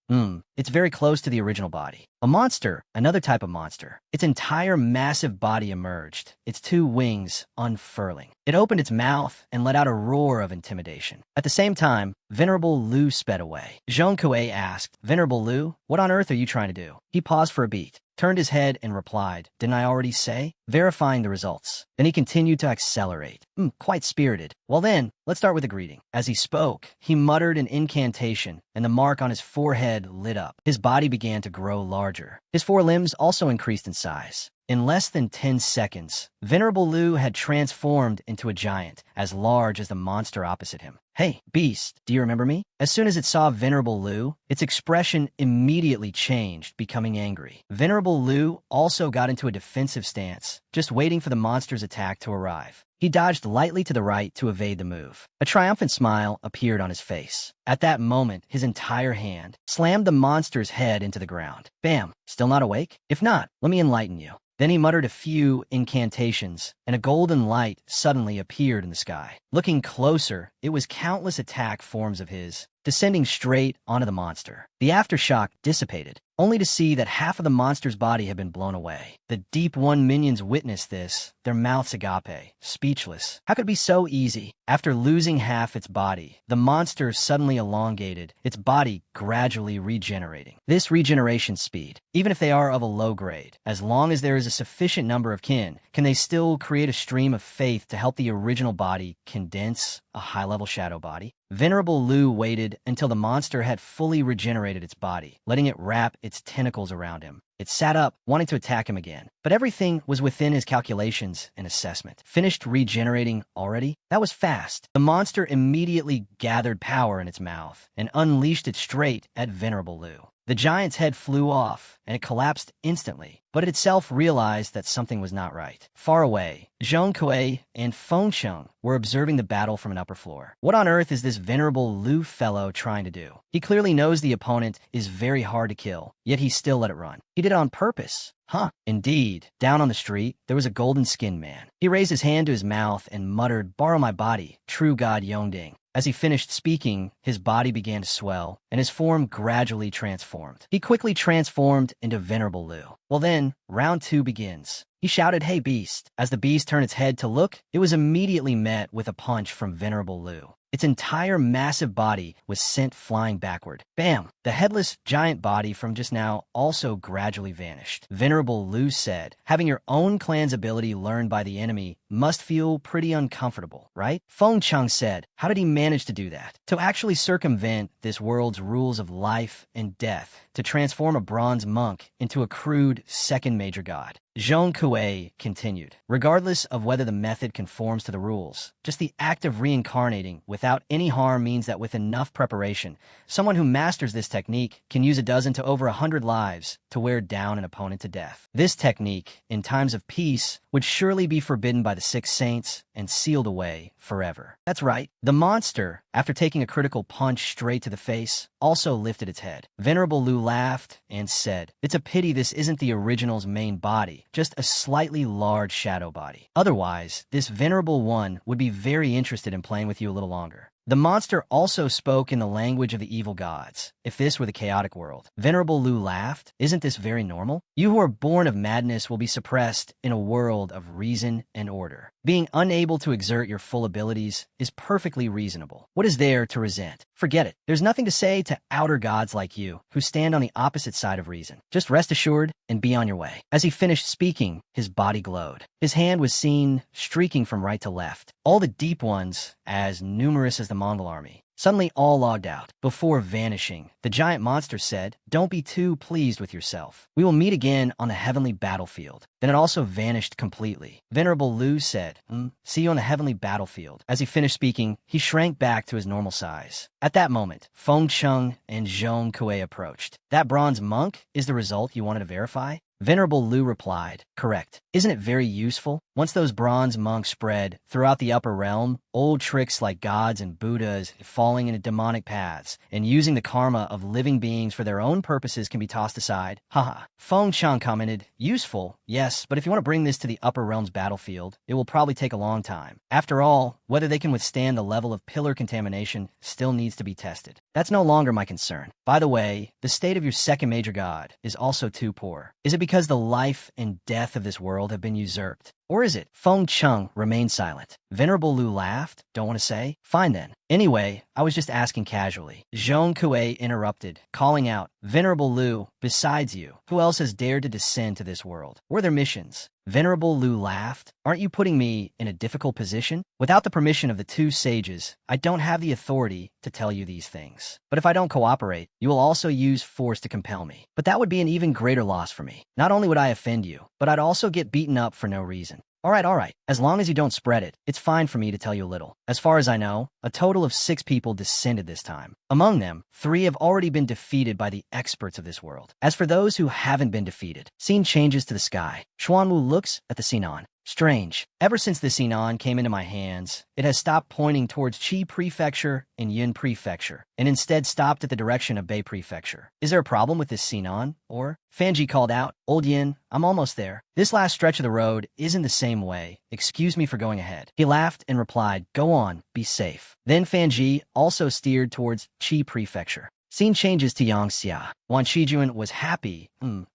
It's very close to the original body." A monster, another type of monster. Its entire massive body emerged, its two wings unfurling. It opened its mouth and let out a roar of intimidation. At the same time, Venerable Liu sped away. Zhong Kuei asked, "Venerable Liu, what on earth are you trying to do?" He paused for a beat, turned his head and replied, "Didn't I already say?" Verifying the results. Then he continued to accelerate. Quite spirited. "Well then, let's start with a greeting." As he spoke, he muttered an incantation, and the mark on his forehead lit up. His body began to grow larger. His forelimbs also increased in size. In less than 10 seconds, Venerable Liu had transformed into a giant, as large as the monster opposite him. "Hey, beast, do you remember me?" As soon as it saw Venerable Liu, its expression immediately changed, becoming angry. Venerable Liu also got into a defensive stance, just waiting for the monster's attack to arrive. He dodged lightly to the right to evade the move. A triumphant smile appeared on his face. At that moment, his entire hand slammed the monster's head into the ground. Bam! Still not awake? If not, let me enlighten you. Then he muttered a few incantations, and a golden light suddenly appeared in the sky. Looking closer, it was countless attack forms of his, descending straight onto the monster. The aftershock dissipated, only to see that half of the monster's body had been blown away. The Deep One minions witnessed this, their mouths agape, speechless. How could it be so easy? After losing half its body, the monster suddenly elongated, its body gradually regenerating. This regeneration speed, even if they are of a low grade, as long as there is a sufficient number of kin, can they still create a stream of faith to help the original body condense a high-level shadow body? Venerable Liu waited until the monster had fully regenerated its body, letting it wrap its tentacles around him. It sat up, wanting to attack him again. But everything was within his calculations and assessment. Finished regenerating already? That was fast. The monster immediately gathered power in its mouth and unleashed it straight at Venerable Liu. The giant's head flew off, and it collapsed instantly, but it itself realized that something was not right. Far away, Zhong Kuei and Feng Chung were observing the battle from an upper floor. What on earth is this Venerable Liu fellow trying to do? He clearly knows the opponent is very hard to kill, yet he still let it run. He did it on purpose. Huh. Indeed. Down on the street, there was a golden-skinned man. He raised his hand to his mouth and muttered, "Borrow my body, true god Yongding." As he finished speaking, his body began to swell, and his form gradually transformed. He quickly transformed into Venerable Liu. Well then, round 2 begins. He shouted, "Hey, beast." As the beast turned its head to look, it was immediately met with a punch from Venerable Liu. Its entire massive body was sent flying backward. Bam! The headless giant body from just now also gradually vanished. Venerable Liu said, "Having your own clan's ability learned by the enemy must feel pretty uncomfortable, right?" Feng Chung said, "How did he manage to do that? To actually circumvent this world's rules of life and death, to transform a bronze monk into a crude second major god." Zhong Kuei continued. Regardless of whether the method conforms to the rules, just the act of reincarnating without any harm means that with enough preparation, someone who masters this technique can use a dozen to over 100 lives to wear down an opponent to death. This technique, in times of peace, would surely be forbidden by the Six Saints and sealed away forever. That's right. The monster, after taking a critical punch straight to the face, also lifted its head. Venerable Lu laughed and said, "It's a pity this isn't the original's main body, just a slightly large shadow body. Otherwise, this Venerable One would be very interested in playing with you a little longer." The monster also spoke in the language of the evil gods. If this were the chaotic world. Venerable Lu laughed. "Isn't this very normal? You who are born of madness will be suppressed in a world of reason and order. Being unable to exert your full abilities is perfectly reasonable. What is there to resent? Forget it. There's nothing to say to outer gods like you, who stand on the opposite side of reason. Just rest assured and be on your way." As he finished speaking, his body glowed. His hand was seen streaking from right to left. All the deep ones, as numerous as the Mongol army, suddenly all logged out. Before vanishing, the giant monster said, "Don't be too pleased with yourself. We will meet again on the heavenly battlefield." Then it also vanished completely. Venerable Lu said, "See you on the heavenly battlefield." As he finished speaking, he shrank back to his normal size. At that moment, Feng Cheng and Zhong Kuei approached. "That bronze monk is the result you wanted to verify?" Venerable Lu replied, "Correct. Isn't it very useful? Once those bronze monks spread throughout the upper realm, old tricks like gods and Buddhas falling into demonic paths and using the karma of living beings for their own purposes can be tossed aside." Haha. Feng Chang commented, "Useful, yes, but if you want to bring this to the upper realm's battlefield, it will probably take a long time. After all, whether they can withstand the level of pillar contamination still needs to be tested. That's no longer my concern. By the way, the state of your second major god is also too poor. Is it because the life and death of this world have been usurped? Or is it?" Feng Cheng remained silent. Venerable Lu laughed. "Don't want to say? Fine then. Anyway, I was just asking casually." Zhong Kuei interrupted, calling out, "Venerable Lu, besides you, who else has dared to descend to this world? What are their missions?" Venerable Lu laughed. "Aren't you putting me in a difficult position? Without the permission of the two sages, I don't have the authority to tell you these things. But if I don't cooperate, you will also use force to compel me. But that would be an even greater loss for me. Not only would I offend you, but I'd also get beaten up for no reason. All right. As long as you don't spread it, it's fine for me to tell you a little. As far as I know, a total of 6 people descended this time. Among them, 3 have already been defeated by the experts of this world. As for those who haven't been defeated, scene changes to the sky. Xuanwu looks at the Sinan. Strange. Ever since the Sinan came into my hands, it has stopped pointing towards Qi Prefecture and Yin Prefecture, and instead stopped at the direction of Bei Prefecture. Is there a problem with this Sinan? Or? Fanji called out, "Old Yin, I'm almost there. This last stretch of the road isn't the same way. Excuse me for going ahead." He laughed and replied, "Go on, be safe." Then Fanji also steered towards Qi Prefecture. Scene changes to Yangxia. Wan Shijuan was happy.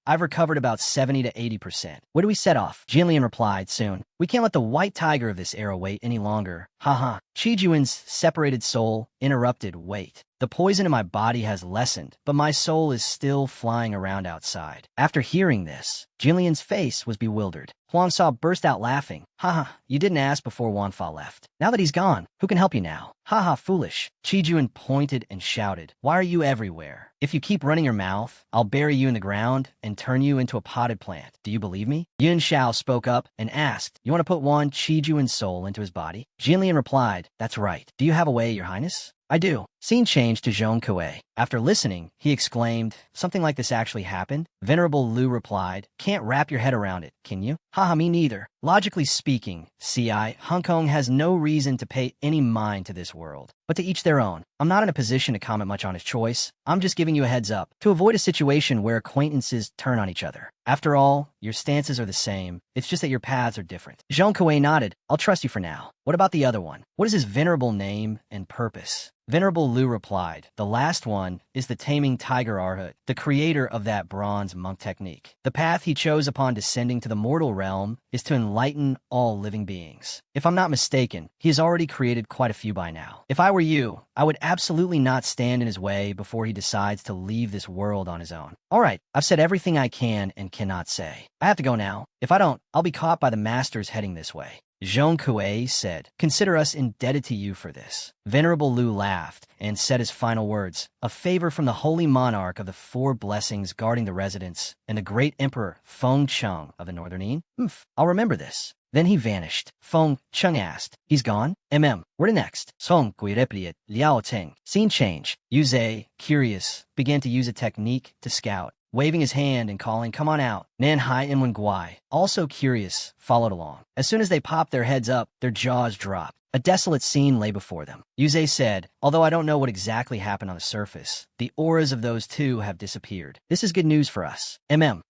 I've recovered about 70 to 80%. Where do we set off?" Jinlian replied, "Soon. We can't let the white tiger of this era wait any longer." Haha. Shijuan's separated soul interrupted, "Wait. The poison in my body has lessened, but my soul is still flying around outside." After hearing this, Jinlian's face was bewildered. Huang Sa burst out laughing. "Haha, you didn't ask before Wanfa left. Now that he's gone, who can help you now?" "Haha, foolish." Shijuan pointed and shouted, "Why are you everywhere? If you keep running your mouth, I'll bury you in the ground and turn you into a potted plant. Do you believe me?" Yun Shao spoke up and asked, "You want to put one Shijuan's soul into his body?" Jinlian replied, "That's right. Do you have a way, your highness?" "I do." Scene changed to Zhong Kuei. After listening, he exclaimed, "Something like this actually happened?" Venerable Lu replied, "Can't wrap your head around it, can you?" "Haha, me neither. Logically speaking, CI, Hong Kong has no reason to pay any mind to this world. But to each their own. I'm not in a position to comment much on his choice. I'm just giving you a heads up, to avoid a situation where acquaintances turn on each other. After all, your stances are the same. It's just that your paths are different." Zhong Kuei nodded. "I'll trust you for now. What about the other one? What is his venerable name and purpose?" Venerable Lu replied, "The last one is the taming tiger Arhut, the creator of that bronze monk technique. The path he chose upon descending to the mortal realm is to enlighten all living beings. If I'm not mistaken, he has already created quite a few by now. If I were you, I would absolutely not stand in his way before he decides to leave this world on his own. All right, I've said everything I can and cannot say. I have to go now. If I don't, I'll be caught by the masters heading this way." Zhong Kuei said, "Consider us indebted to you for this." Venerable Lu laughed and said his final words, "A favor from the holy monarch of the four blessings guarding the residence and the great emperor Feng Cheng of the Northern Yin. I'll remember this." Then he vanished. Feng Cheng asked, "He's gone? Where to next?" Song Gui replied, "Liao Ting." Scene change. Yu, curious, began to use a technique to scout, waving his hand and calling, "Come on out." Nan Hai and Wen Guai, also curious, followed along. As soon as they popped their heads up, their jaws dropped. A desolate scene lay before them. Yuze said, "Although I don't know what exactly happened on the surface, the auras of those two have disappeared. This is good news for us."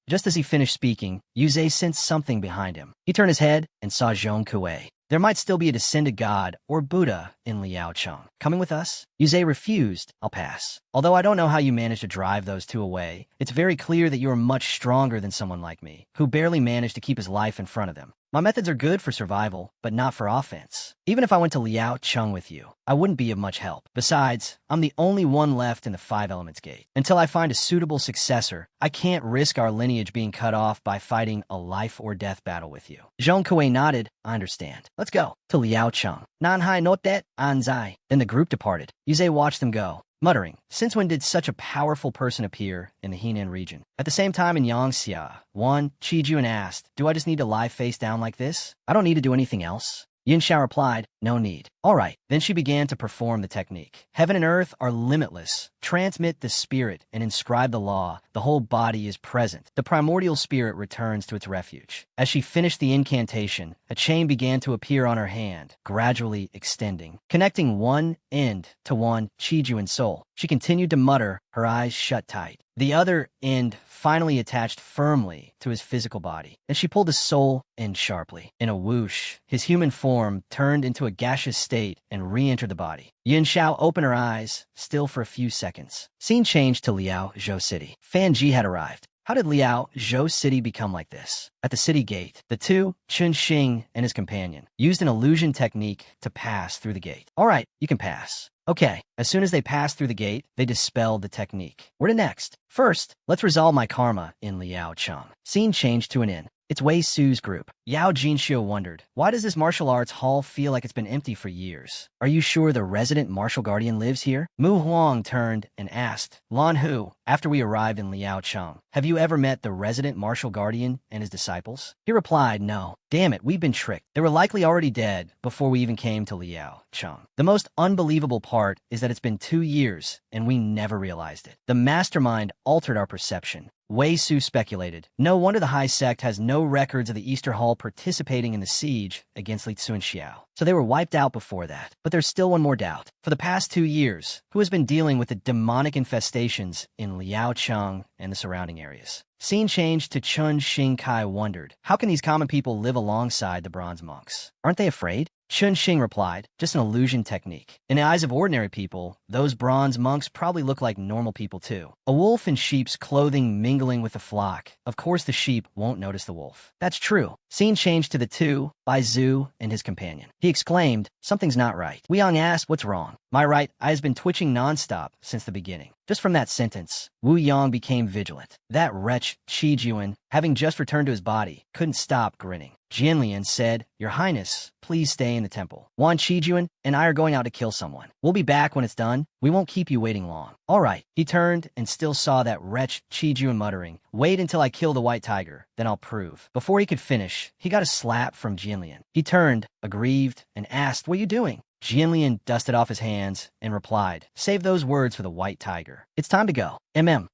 Just as he finished speaking, Yuze sensed something behind him. He turned his head and saw Zhong Kuei. There might still be a descended god or Buddha in Liaocheng. "Coming with us?" Yuze refused. "I'll pass. Although I don't know how you managed to drive those two away, it's very clear that you are much stronger than someone like me, who barely managed to keep his life in front of them. My methods are good for survival, but not for offense. Even if I went to Liaocheng with you, I wouldn't be of much help. Besides, I'm the only one left in the Five Elements Gate. Until I find a suitable successor, I can't risk our lineage being cut off by fighting a life-or-death battle with you." Zhong Kuei nodded. "I understand. Let's go." To Liaocheng. "Nanhai not that, Anzai." Then the group departed. Yuze watched them go, muttering, "Since when did such a powerful person appear in the Henan region?" At the same time in Yangxia, Qijuan asked, "Do I just need to lie face down like this? I don't need to do anything else?" Yinxiao replied, "No need." "All right." Then she began to perform the technique. Heaven and earth are limitless. Transmit the spirit and inscribe the law. The whole body is present. The primordial spirit returns to its refuge. As she finished the incantation, a chain began to appear on her hand, gradually extending, connecting one end to one Qijuan soul. She continued to mutter, her eyes shut tight. The other end finally attached firmly to his physical body, and she pulled his soul in sharply. In a whoosh, his human form turned into a gaseous state and re-entered the body. Yin Xiao opened her eyes, still for a few seconds. Scene changed to Liao Zhou City. Fan Ji had arrived. How did Liao Zhou City become like this? At the city gate, the two, Chun Xing and his companion, used an illusion technique to pass through the gate. "All right, you can pass." Okay, as soon as they passed through the gate, they dispelled the technique. Where to next? "First, let's resolve my karma in Liaocheng." Scene changed to an inn. It's Wei Su's group. Yao Jinxiu wondered, "Why does this martial arts hall feel like it's been empty for years? Are you sure the resident martial guardian lives here?" Mu Huang turned and asked, "Lan Hu, after we arrived in Liaocheng, have you ever met the resident martial guardian and his disciples?" He replied, "No." "Damn it, we've been tricked. They were likely already dead before we even came to Liaocheng. The most unbelievable part is that it's been 2 years and we never realized it. The mastermind altered our perception." Wei Su speculated, "No wonder the High Sect has no records of the Easter Hall participating in the siege against Li Tsunxiao. So they were wiped out before that. But there's still one more doubt. For the past 2 years, who has been dealing with the demonic infestations in Liaocheng and the surrounding areas?" Scene changed to Chun Xing Kai wondered, how can these common people live alongside the bronze monks? Aren't they afraid? Chun Xing replied, "Just an illusion technique. In the eyes of ordinary people, those bronze monks probably look like normal people too. A wolf in sheep's clothing mingling with the flock. Of course the sheep won't notice the wolf." "That's true." Scene changed to the two, Bai Zhu and his companion. He exclaimed, "Something's not right." Wu Yang asked, "What's wrong?" "My right eye has been twitching nonstop since the beginning." Just from that sentence, Wu Yang became vigilant. That wretch, Qi Juan, having just returned to his body, couldn't stop grinning. Jianlian said, "Your Highness, please stay in the temple. Wan Qijuan and I are going out to kill someone. We'll be back when it's done. We won't keep you waiting long." "All right." He turned and still saw that wretch Qijuan muttering, "Wait until I kill the white tiger, then I'll prove." Before he could finish, he got a slap from Jianlian. He turned, aggrieved, and asked, "What are you doing?" Jianlian dusted off his hands and replied, "Save those words for the white tiger. It's time to go."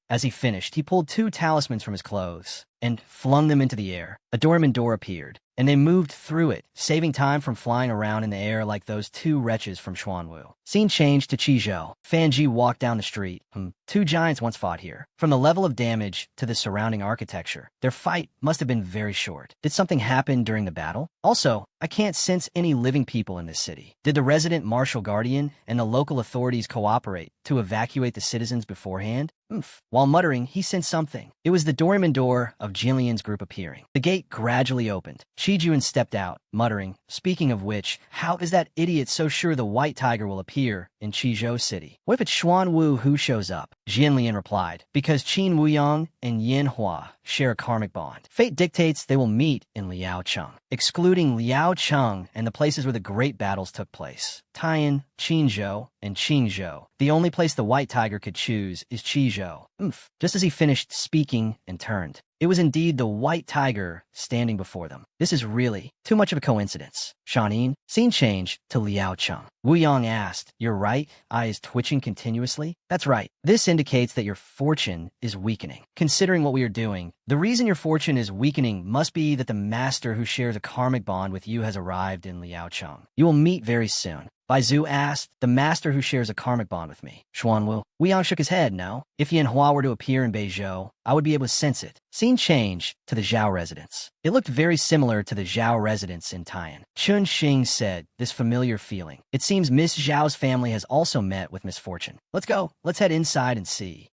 As he finished, he pulled 2 talismans from his clothes and flung them into the air. A doorman door appeared, and they moved through it, saving time from flying around in the air like those 2 wretches from Xuanwu. Scene changed to Qizhou. Fan Ji walked down the street. 2 giants once fought here. From the level of damage to the surrounding architecture, their fight must have been very short. Did something happen during the battle? Also, I can't sense any living people in this city. Did the resident martial guardian and the local authorities cooperate to evacuate the citizens beforehand? While muttering, he sensed something. It was the doorman door of Jillian's group appearing. The gate gradually opened. Qijuan stepped out, muttering, "Speaking of which, how is that idiot so sure the white tiger will appear in Qizhou City. What if it's Xuan Wu who shows up? Jian Lian replied, because Qin Wuyang and Yin Hua share a karmic bond. Fate dictates they will meet in Liaocheng. Excluding Liaocheng and the places where the great battles took place, Taiyan, Qinzhou, and Qingzhou, the only place the White Tiger could choose is Qizhou. Just as he finished speaking and turned, it was indeed the White Tiger standing before them. This is really too much of a coincidence. Shanin, scene change to Liaocheng. Wu Yang asked, "You're right?" Eyes twitching continuously. That's right. This indicates that your fortune is weakening. Considering what we are doing, the reason your fortune is weakening must be that the master who shares a karmic bond with you has arrived in Liaocheng. You will meet very soon. Bai Zhu asked, the master who shares a karmic bond with me. Xuanwu. Wu Yang shook his head, no. If Yin Hua were to appear in Beizhou, I would be able to sense it. Scene change to the Zhao residence. It looked very similar to the Zhao residence in Taiyan. Chun Xing said, this familiar feeling. It seems Miss Zhao's family has also met with misfortune. Let's go. Let's head inside and see.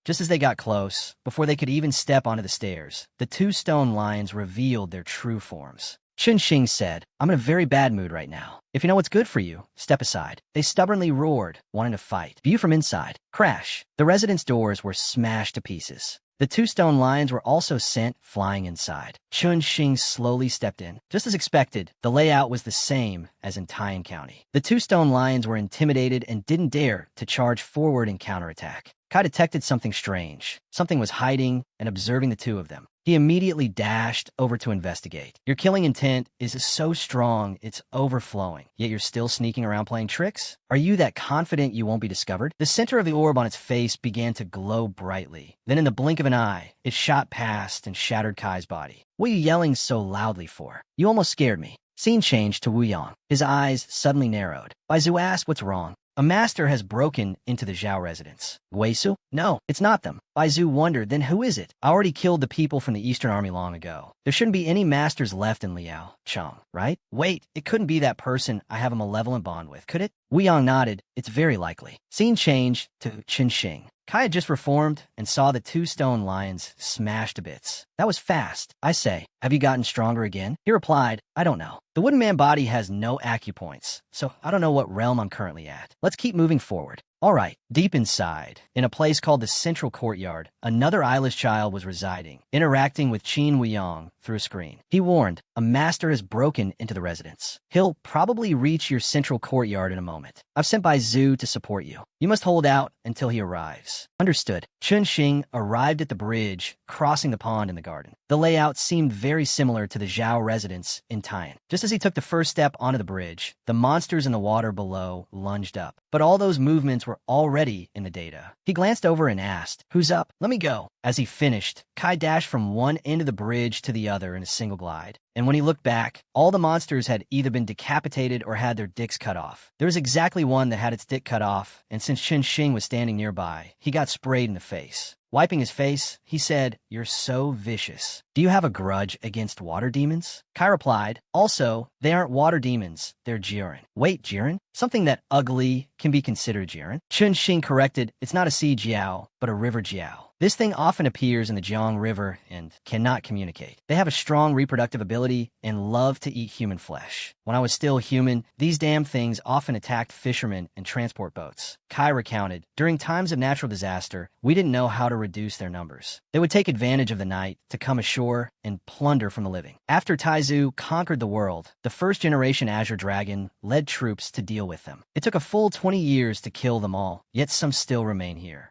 Just as they got close, before they could even step onto the stairs, the two stone lions revealed their true forms. Chun Xing said, I'm in a very bad mood right now. If you know what's good for you, step aside. They stubbornly roared, wanting to fight. View from inside. Crash. The residence doors were smashed to pieces. The two stone lions were also sent flying inside. Chun Xing slowly stepped in. Just as expected, the layout was the same as in Taiyan County. The two stone lions were intimidated and didn't dare to charge forward and counterattack. Kai detected something strange. Something was hiding and observing the two of them. He immediately dashed over to investigate. Your killing intent is so strong, it's overflowing, yet you're still sneaking around playing tricks? Are you that confident you won't be discovered? The center of the orb on its face began to glow brightly. Then in the blink of an eye, it shot past and shattered Kai's body. What are you yelling so loudly for? You almost scared me. Scene changed to Wu Yang. His eyes suddenly narrowed. Bai Zhu asked what's wrong. A master has broken into the Zhao residence. Guisu? No, it's not them. Bai Zhu wondered, then who is it? I already killed the people from the Eastern Army long ago. There shouldn't be any masters left in Liaocheng, right? Wait, it couldn't be that person I have a malevolent bond with, could it? Wu Yang nodded. It's very likely. Scene change to Chun Xing. Kai had just reformed and saw the two stone lions smashed to bits. That was fast. I say, have you gotten stronger again? He replied, I don't know. The wooden man body has no acupoints, so I don't know what realm I'm currently at. Let's keep moving forward. All right, deep inside, in a place called the Central Courtyard, another eyeless child was residing, interacting with Qin Wuyang through a screen. He warned, a master has broken into the residence. He'll probably reach your Central Courtyard in a moment. I've sent Bai Zhu to support you. You must hold out until he arrives. Understood. Chun Xing arrived at the bridge, crossing the pond in the garden. The layout seemed very similar to the Zhao residence in Taiyan. Just as he took the first step onto the bridge, the monsters in the water below lunged up. But all those movements were already in the data. He glanced over and asked, who's up? Let me go. As he finished, Kai dashed from one end of the bridge to the other in a single glide. And when he looked back, all the monsters had either been decapitated or had their dicks cut off. There was exactly one that had its dick cut off, and since Chun Xing was standing nearby, he got sprayed in the face. Wiping his face, he said, you're so vicious. Do you have a grudge against water demons? Kai replied, also, they aren't water demons, they're Jiren. Wait, Jiren? Something that ugly can be considered Jiren? Chun Xing corrected, it's not a sea jiao, but a river jiao. This thing often appears in the Jiang River and cannot communicate. They have a strong reproductive ability and love to eat human flesh. When I was still human, these damn things often attacked fishermen and transport boats. Kai recounted, during times of natural disaster, we didn't know how to reduce their numbers. They would take advantage of the night to come ashore and plunder from the living. After Taizu conquered the world, the first generation Azure Dragon led troops to deal with them. It took a full 20 years to kill them all, yet some still remain here.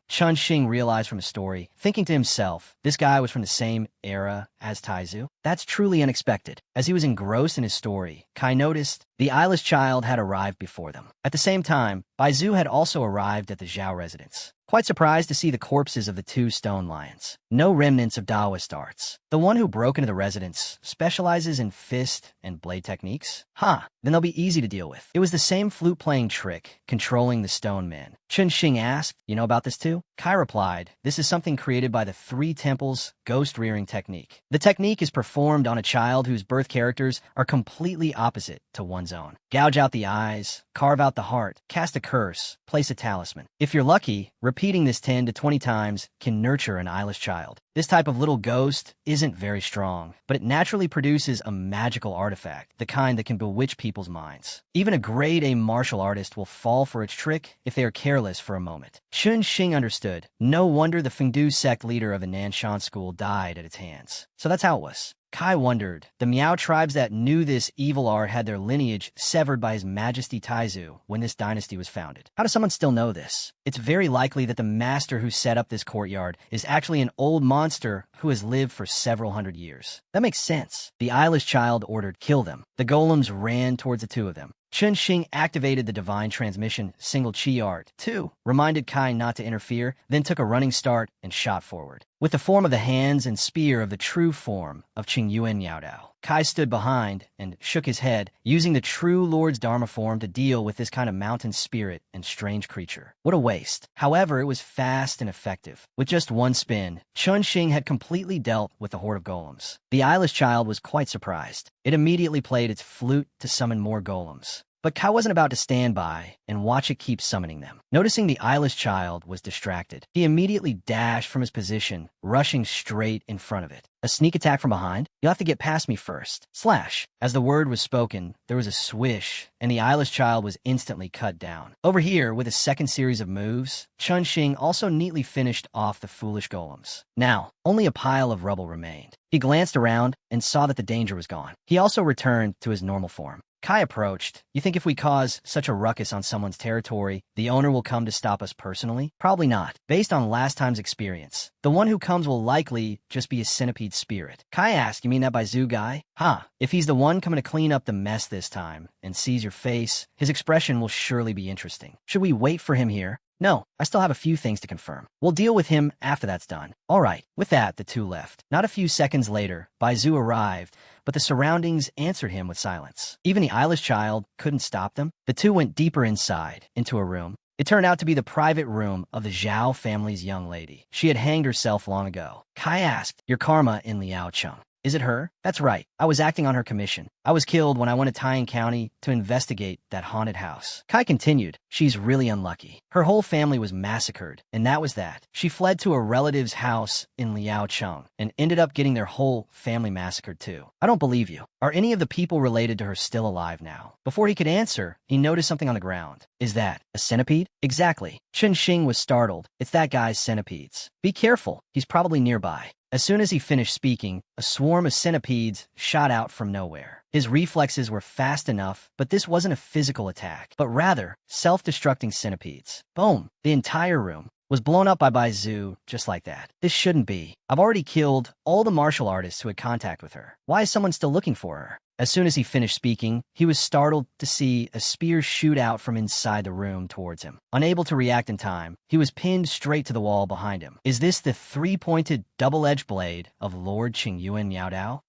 Chun Xing realized from his story, thinking to himself, this guy was from the same era as Taizu. That's truly unexpected. As he was engrossed in his story, Kai noticed the eyeless child had arrived before them. At the same time, Bai Zhu had also arrived at the Zhao residence. Quite surprised to see the corpses of the two stone lions. No remnants of Taoist arts. The one who broke into the residence specializes in fist and blade techniques? Then they'll be easy to deal with. It was the same flute-playing trick, controlling the stone men. Chun Xing asked, you know about this too? Kai replied, this is something created by the three temples ghost rearing technique. The technique is performed on a child whose birth characters are completely opposite to one's own. Gouge out the eyes, carve out the heart, cast a curse, place a talisman. If you're lucky, repeating this 10 to 20 times can nurture an eyeless child. This type of little ghost isn't very strong, but it naturally produces a magical artifact, the kind that can bewitch people's minds. Even a grade A martial artist will fall for its trick if they are careless for a moment. Chun Xing understood. No wonder the Fengdu sect leader of the Nanshan school died at its hands. So that's how it was. Kai wondered. The Miao tribes that knew this evil art had their lineage severed by His Majesty Taizu when this dynasty was founded. How does someone still know this? It's very likely that the master who set up this courtyard is actually an old monster who has lived for several hundred years. That makes sense. The eyeless child ordered, "Kill them." The golems ran towards the two of them. Chun Xing activated the divine transmission single chi art, too, reminded Kai not to interfere, then took a running start and shot forward. With the form of the hands and spear of the true form of Qing Yuan Yao Dao, Kai stood behind and shook his head, using the true Lord's Dharma form to deal with this kind of mountain spirit and strange creature. What a waste. However, it was fast and effective. With just one spin, Chun Xing had completely dealt with the horde of golems. The eyeless child was quite surprised. It immediately played its flute to summon more golems. But Kai wasn't about to stand by and watch it keep summoning them. Noticing the eyeless child was distracted, he immediately dashed from his position, rushing straight in front of it. A sneak attack from behind? You'll have to get past me first. Slash. As the word was spoken, there was a swish, and the eyeless child was instantly cut down. Over here, with a second series of moves, Chun Xing also neatly finished off the foolish golems. Now, only a pile of rubble remained. He glanced around and saw that the danger was gone. He also returned to his normal form. Kai approached. You think if we cause such a ruckus on someone's territory, the owner will come to stop us personally? Probably not. Based on last time's experience, the one who comes will likely just be a centipede spirit. Kai asked, "You mean that Baizu guy?" "Huh. If he's the one coming to clean up the mess this time and sees your face, his expression will surely be interesting. Should we wait for him here?" "No, I still have a few things to confirm. We'll deal with him after that's done." All right. With that, the two left. Not a few seconds later, Baizu arrived, but the surroundings answered him with silence. Even the eyeless child couldn't stop them. The two went deeper inside, into a room. It turned out to be the private room of the Zhao family's young lady. She had hanged herself long ago. Kai asked, "Your karma in Liaocheng. Is it her?" "That's right. I was acting on her commission. I was killed when I went to Taiyang County to investigate that haunted house." Kai continued, "She's really unlucky. Her whole family was massacred, and that was that. She fled to a relative's house in Liaocheng and ended up getting their whole family massacred too." "I don't believe you. Are any of the people related to her still alive now?" Before he could answer, he noticed something on the ground. "Is that a centipede?" "Exactly." Chun Xing was startled. "It's that guy's centipedes. Be careful. He's probably nearby." As soon as he finished speaking, a swarm of centipedes shot out from nowhere. His reflexes were fast enough, but this wasn't a physical attack, but rather self-destructing centipedes. Boom! The entire room was blown up by Baizu just like that. This shouldn't be. I've already killed all the martial artists who had contact with her. Why is someone still looking for her? As soon as he finished speaking, he was startled to see a spear shoot out from inside the room towards him. Unable to react in time, he was pinned straight to the wall behind him. Is this the three-pointed, double-edged blade of Lord Qing Yuan Yao Dao?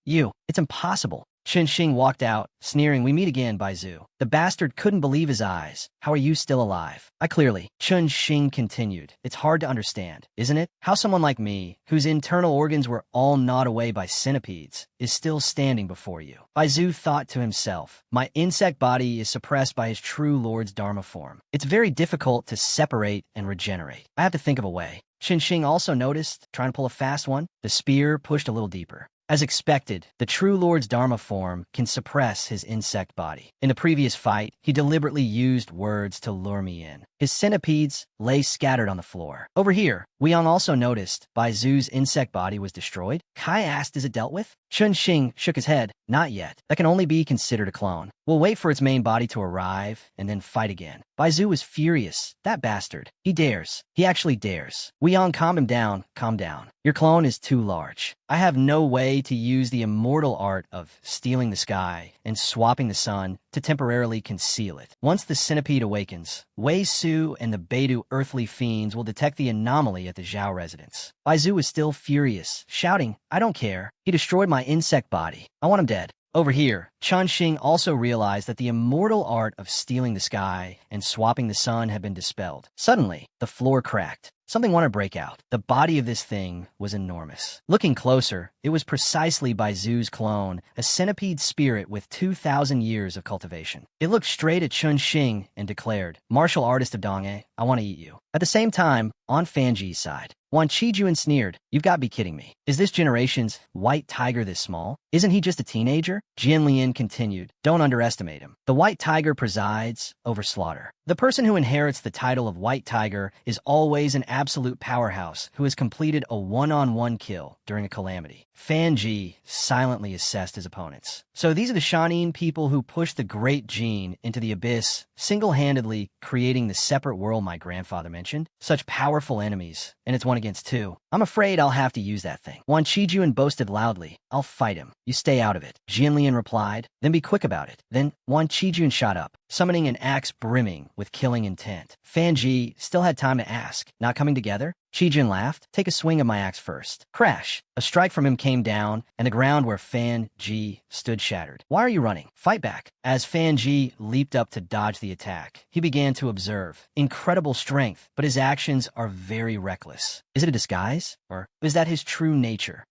It's impossible. Chun Xing walked out, sneering, "We meet again, Baizu." The bastard couldn't believe his eyes. "How are you still alive?" "I clearly." Chun Xing continued, "It's hard to understand, isn't it? How someone like me, whose internal organs were all gnawed away by centipedes, is still standing before you." Baizu thought to himself, "My insect body is suppressed by his true Lord's Dharma form. It's very difficult to separate and regenerate. I have to think of a way." Chun Xing also noticed, trying to pull a fast one, the spear pushed a little deeper. As expected, the true Lord's Dharma form can suppress his insect body. In the previous fight, he deliberately used words to lure me in. His centipedes lay scattered on the floor. Over here, Weiyang also noticed Baizu's insect body was destroyed. Kai asked, "Is it dealt with?" Chun Xing shook his head. "Not yet. That can only be considered a clone. We'll wait for its main body to arrive and then fight again." Baizu was furious. That bastard. He dares. He actually dares. Weiyang, calm him down. Calm down. Your clone is too large. I have no way to use the immortal art of stealing the sky and swapping the sun to temporarily conceal it. Once the centipede awakens, Wei Su and the Beidou earthly fiends will detect the anomaly at the Zhao residence. Baizu is still furious, shouting, "I don't care. He destroyed my insect body. I want him dead." Over here, Chun Xing also realized that the immortal art of stealing the sky and swapping the sun had been dispelled. Suddenly, the floor cracked. something wanted to break out. The body of this thing was enormous. Looking closer, it was precisely by Zhu's clone, a centipede spirit with 2,000 years of cultivation. It looked straight at Chun Xing and declared, "Martial artist of Dongye, I want to eat you." At the same time, on Fanji's side, Wan Qijuan sneered, "You've got to be kidding me. Is this generation's white tiger this small? Isn't he just a teenager?" Jian Lian continued, "Don't underestimate him. The white tiger presides over slaughter. The person who inherits the title of white tiger is always an absolute powerhouse who has completed a one-on-one kill during a calamity." Fan Ji silently assessed his opponents. So these are the Shanin people who pushed the great gene into the abyss, single-handedly creating the separate world my grandfather mentioned? Such powerful enemies, and it's 1 against 2. I'm afraid I'll have to use that thing. Wan Qijuan boasted loudly, "I'll fight him. You stay out of it." Jian Lian replied, "Then be quick about it." Then Wan Qijuan shot up, summoning an axe brimming with killing intent. Fan Ji still had time to ask, "Not coming together?" Qijuan laughed, "Take a swing of my axe first." Crash! A strike from him came down, and the ground where Fan Ji stood shattered. "Why are you running? Fight back." As Fan Ji leaped up to dodge the attack, he began to observe. Incredible strength, but his actions are very reckless. Is it a disguise? Or is that his true nature?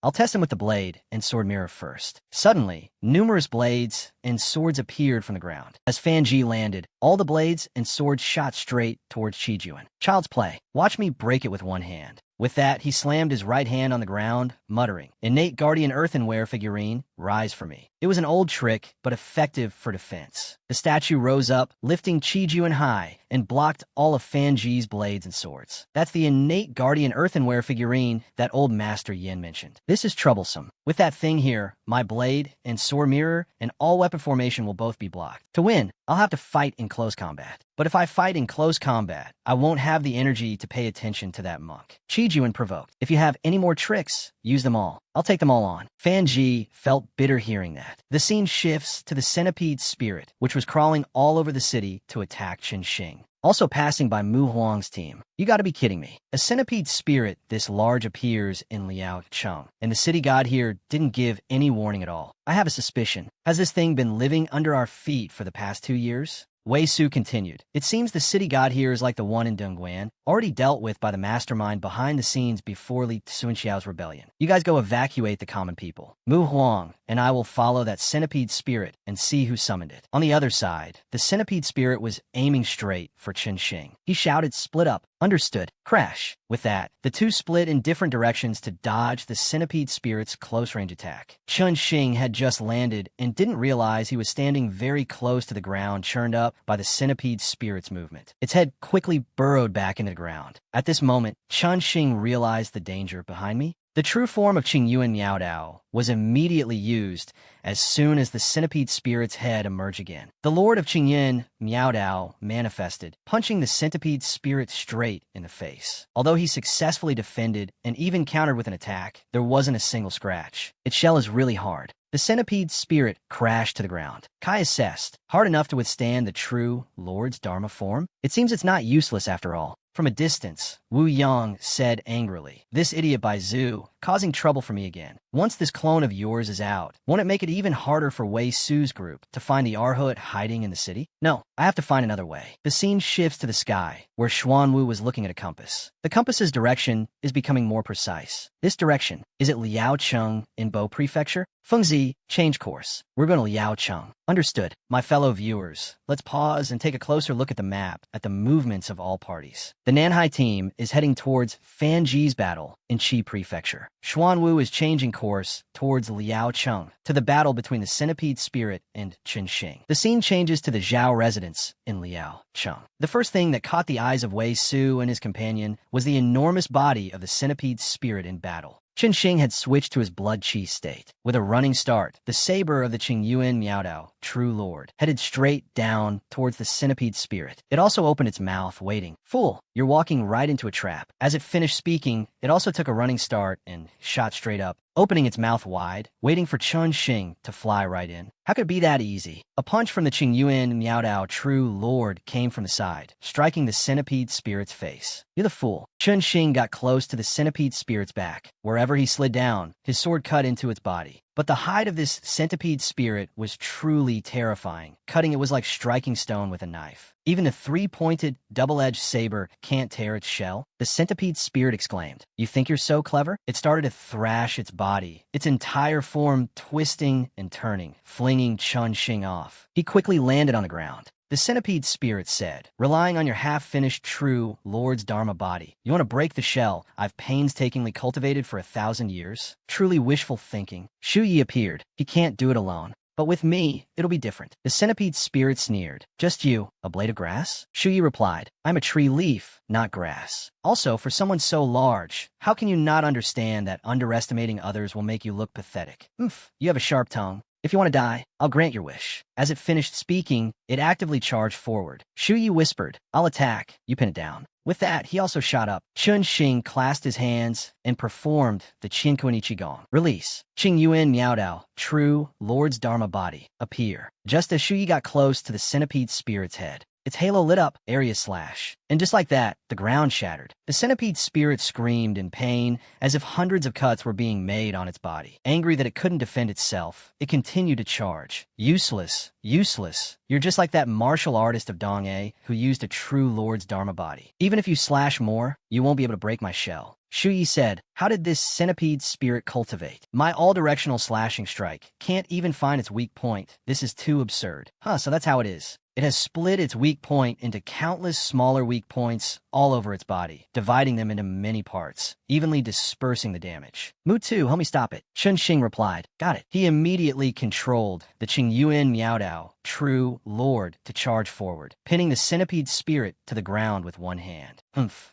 I'll test him with the blade and sword mirror first. Suddenly, numerous blades and swords appeared from the ground. As Fan Ji landed, all the blades and swords shot straight towards Qijuan. Child's play. Watch me break it with one hand. With that, he slammed his right hand on the ground, muttering, "Innate guardian earthenware figurine, rise for me." It was an old trick, but effective for defense. The statue rose up, lifting Qijuan high, and blocked all of Fan Ji's blades and swords. That's the innate guardian earthenware figurine that old Master Yin mentioned. This is troublesome. With that thing here, my blade and sword mirror and all weapon formation will both be blocked. To win, I'll have to fight in close combat. But if I fight in close combat, I won't have the energy to pay attention to that monk. Qijuan provoked, "If you have any more tricks, use them all. I'll take them all on." Fan Ji felt bitter hearing that. The scene shifts to the centipede spirit, which was crawling all over the city to attack Qin Xing. Also passing by Mu Huang's team. You gotta be kidding me. A centipede spirit this large appears in Liao Cheng, and the city god here didn't give any warning at all. I have a suspicion. Has this thing been living under our feet for the past 2 years? Wei Su continued, "It seems the city god here is like the one in Dongguan, already dealt with by the mastermind behind the scenes before Li Sunxiao's rebellion. You guys go evacuate the common people. Mu Huang and I will follow that centipede spirit and see who summoned it." On the other side, the centipede spirit was aiming straight for Qin Xing. He shouted, "Split up." Understood. Crash. With that, the two split in different directions to dodge the centipede spirit's close-range attack. Qin Xing had just landed and didn't realize he was standing very close to the ground churned up by the centipede spirit's movement. Its head quickly burrowed back into the ground. At this moment, Qin Xing realized the danger behind me. The true form of Qingyuan Miao Dao was immediately used as soon as the centipede spirit's head emerged again. The Lord of Qingyuan Miao Dao manifested, punching the centipede spirit straight in the face. Although he successfully defended and even countered with an attack, there wasn't a single scratch. Its shell is really hard. The centipede spirit crashed to the ground. Kai assessed, hard enough to withstand the true Lord's Dharma form? It seems it's not useless after all. From a distance, Wu Yang said angrily, "This idiot by Zhu, causing trouble for me again. Once this clone of yours is out, won't it make it even harder for Wei Su's group to find the Arhut hiding in the city? No, I have to find another way." The scene shifts to the sky, where Xuan Wu was looking at a compass. The compass's direction is becoming more precise. This direction, is it Liaocheng in Bo Prefecture? Fengzi, change course. We're going to Liaocheng. Understood. My fellow viewers, let's pause and take a closer look at the map, at the movements of all parties. The Nanhai team is heading towards Fan Ji's battle in Qi Prefecture. Xuan Wu is changing course towards Liaocheng, to the battle between the centipede spirit and Qin Xing. The scene changes to the Zhao residence in Liaocheng. The first thing that caught the eyes of Wei Su and his companion was the enormous body of the centipede spirit in battle. Qin Xing had switched to his blood chi state. With a running start, the saber of the Qingyuan Miaodao, true lord, headed straight down towards the centipede spirit. It also opened its mouth, waiting. "Fool, you're walking right into a trap." As it finished speaking, it also took a running start and shot straight up, opening its mouth wide, waiting for Qin Xing to fly right in. How could it be that easy? A punch from the Qingyuan Miaodao true lord came from the side, striking the centipede spirit's face. "You're the fool." Qin Xing got close to the centipede spirit's back. Wherever he slid down, his sword cut into its body. But the hide of this centipede spirit was truly terrifying. Cutting it was like striking stone with a knife. Even the three-pointed, double-edged saber can't tear its shell. The centipede spirit exclaimed, "You think you're so clever?" It started to thrash its body, its entire form twisting and turning, flinging Chun Xing off. He quickly landed on the ground. The centipede spirit said, "Relying on your half-finished true Lord's Dharma body. You want to break the shell I've painstakingly cultivated for 1,000 years? Truly wishful thinking." Shu Yi appeared. "He can't do it alone. But with me, it'll be different." The centipede spirit sneered. "Just you, a blade of grass?" Shu Yi replied, "I'm a tree leaf, not grass. Also, for someone so large, how can you not understand that underestimating others will make you look pathetic? You have a sharp tongue. If you want to die, I'll grant your wish." As it finished speaking, it actively charged forward. Shu Yi whispered, "I'll attack. You pin it down." With that, he also shot up. Chun Xing clasped his hands and performed the Qinkuan Qigong. Release. Qing Yuan Miaodao, true Lord's Dharma body, appear. Just as Shu Yi got close to the centipede spirit's head, its halo lit up, area slash. And just like that, the ground shattered. The centipede spirit screamed in pain, as if hundreds of cuts were being made on its body. Angry that it couldn't defend itself, it continued to charge. "Useless, useless. You're just like that martial artist of Dong-A who used a true Lord's Dharma body. Even if you slash more, you won't be able to break my shell." Shu Yi said, "How did this centipede spirit cultivate? My all-directional slashing strike can't even find its weak point. This is too absurd." So that's how it is. It has split its weak point into countless smaller weak points all over its body, dividing them into many parts, evenly dispersing the damage. "Mutu, help me stop it." Chun Xing replied, "Got it." He immediately controlled the Qing Yuan Miaodao, true Lord, to charge forward, pinning the centipede spirit to the ground with one hand.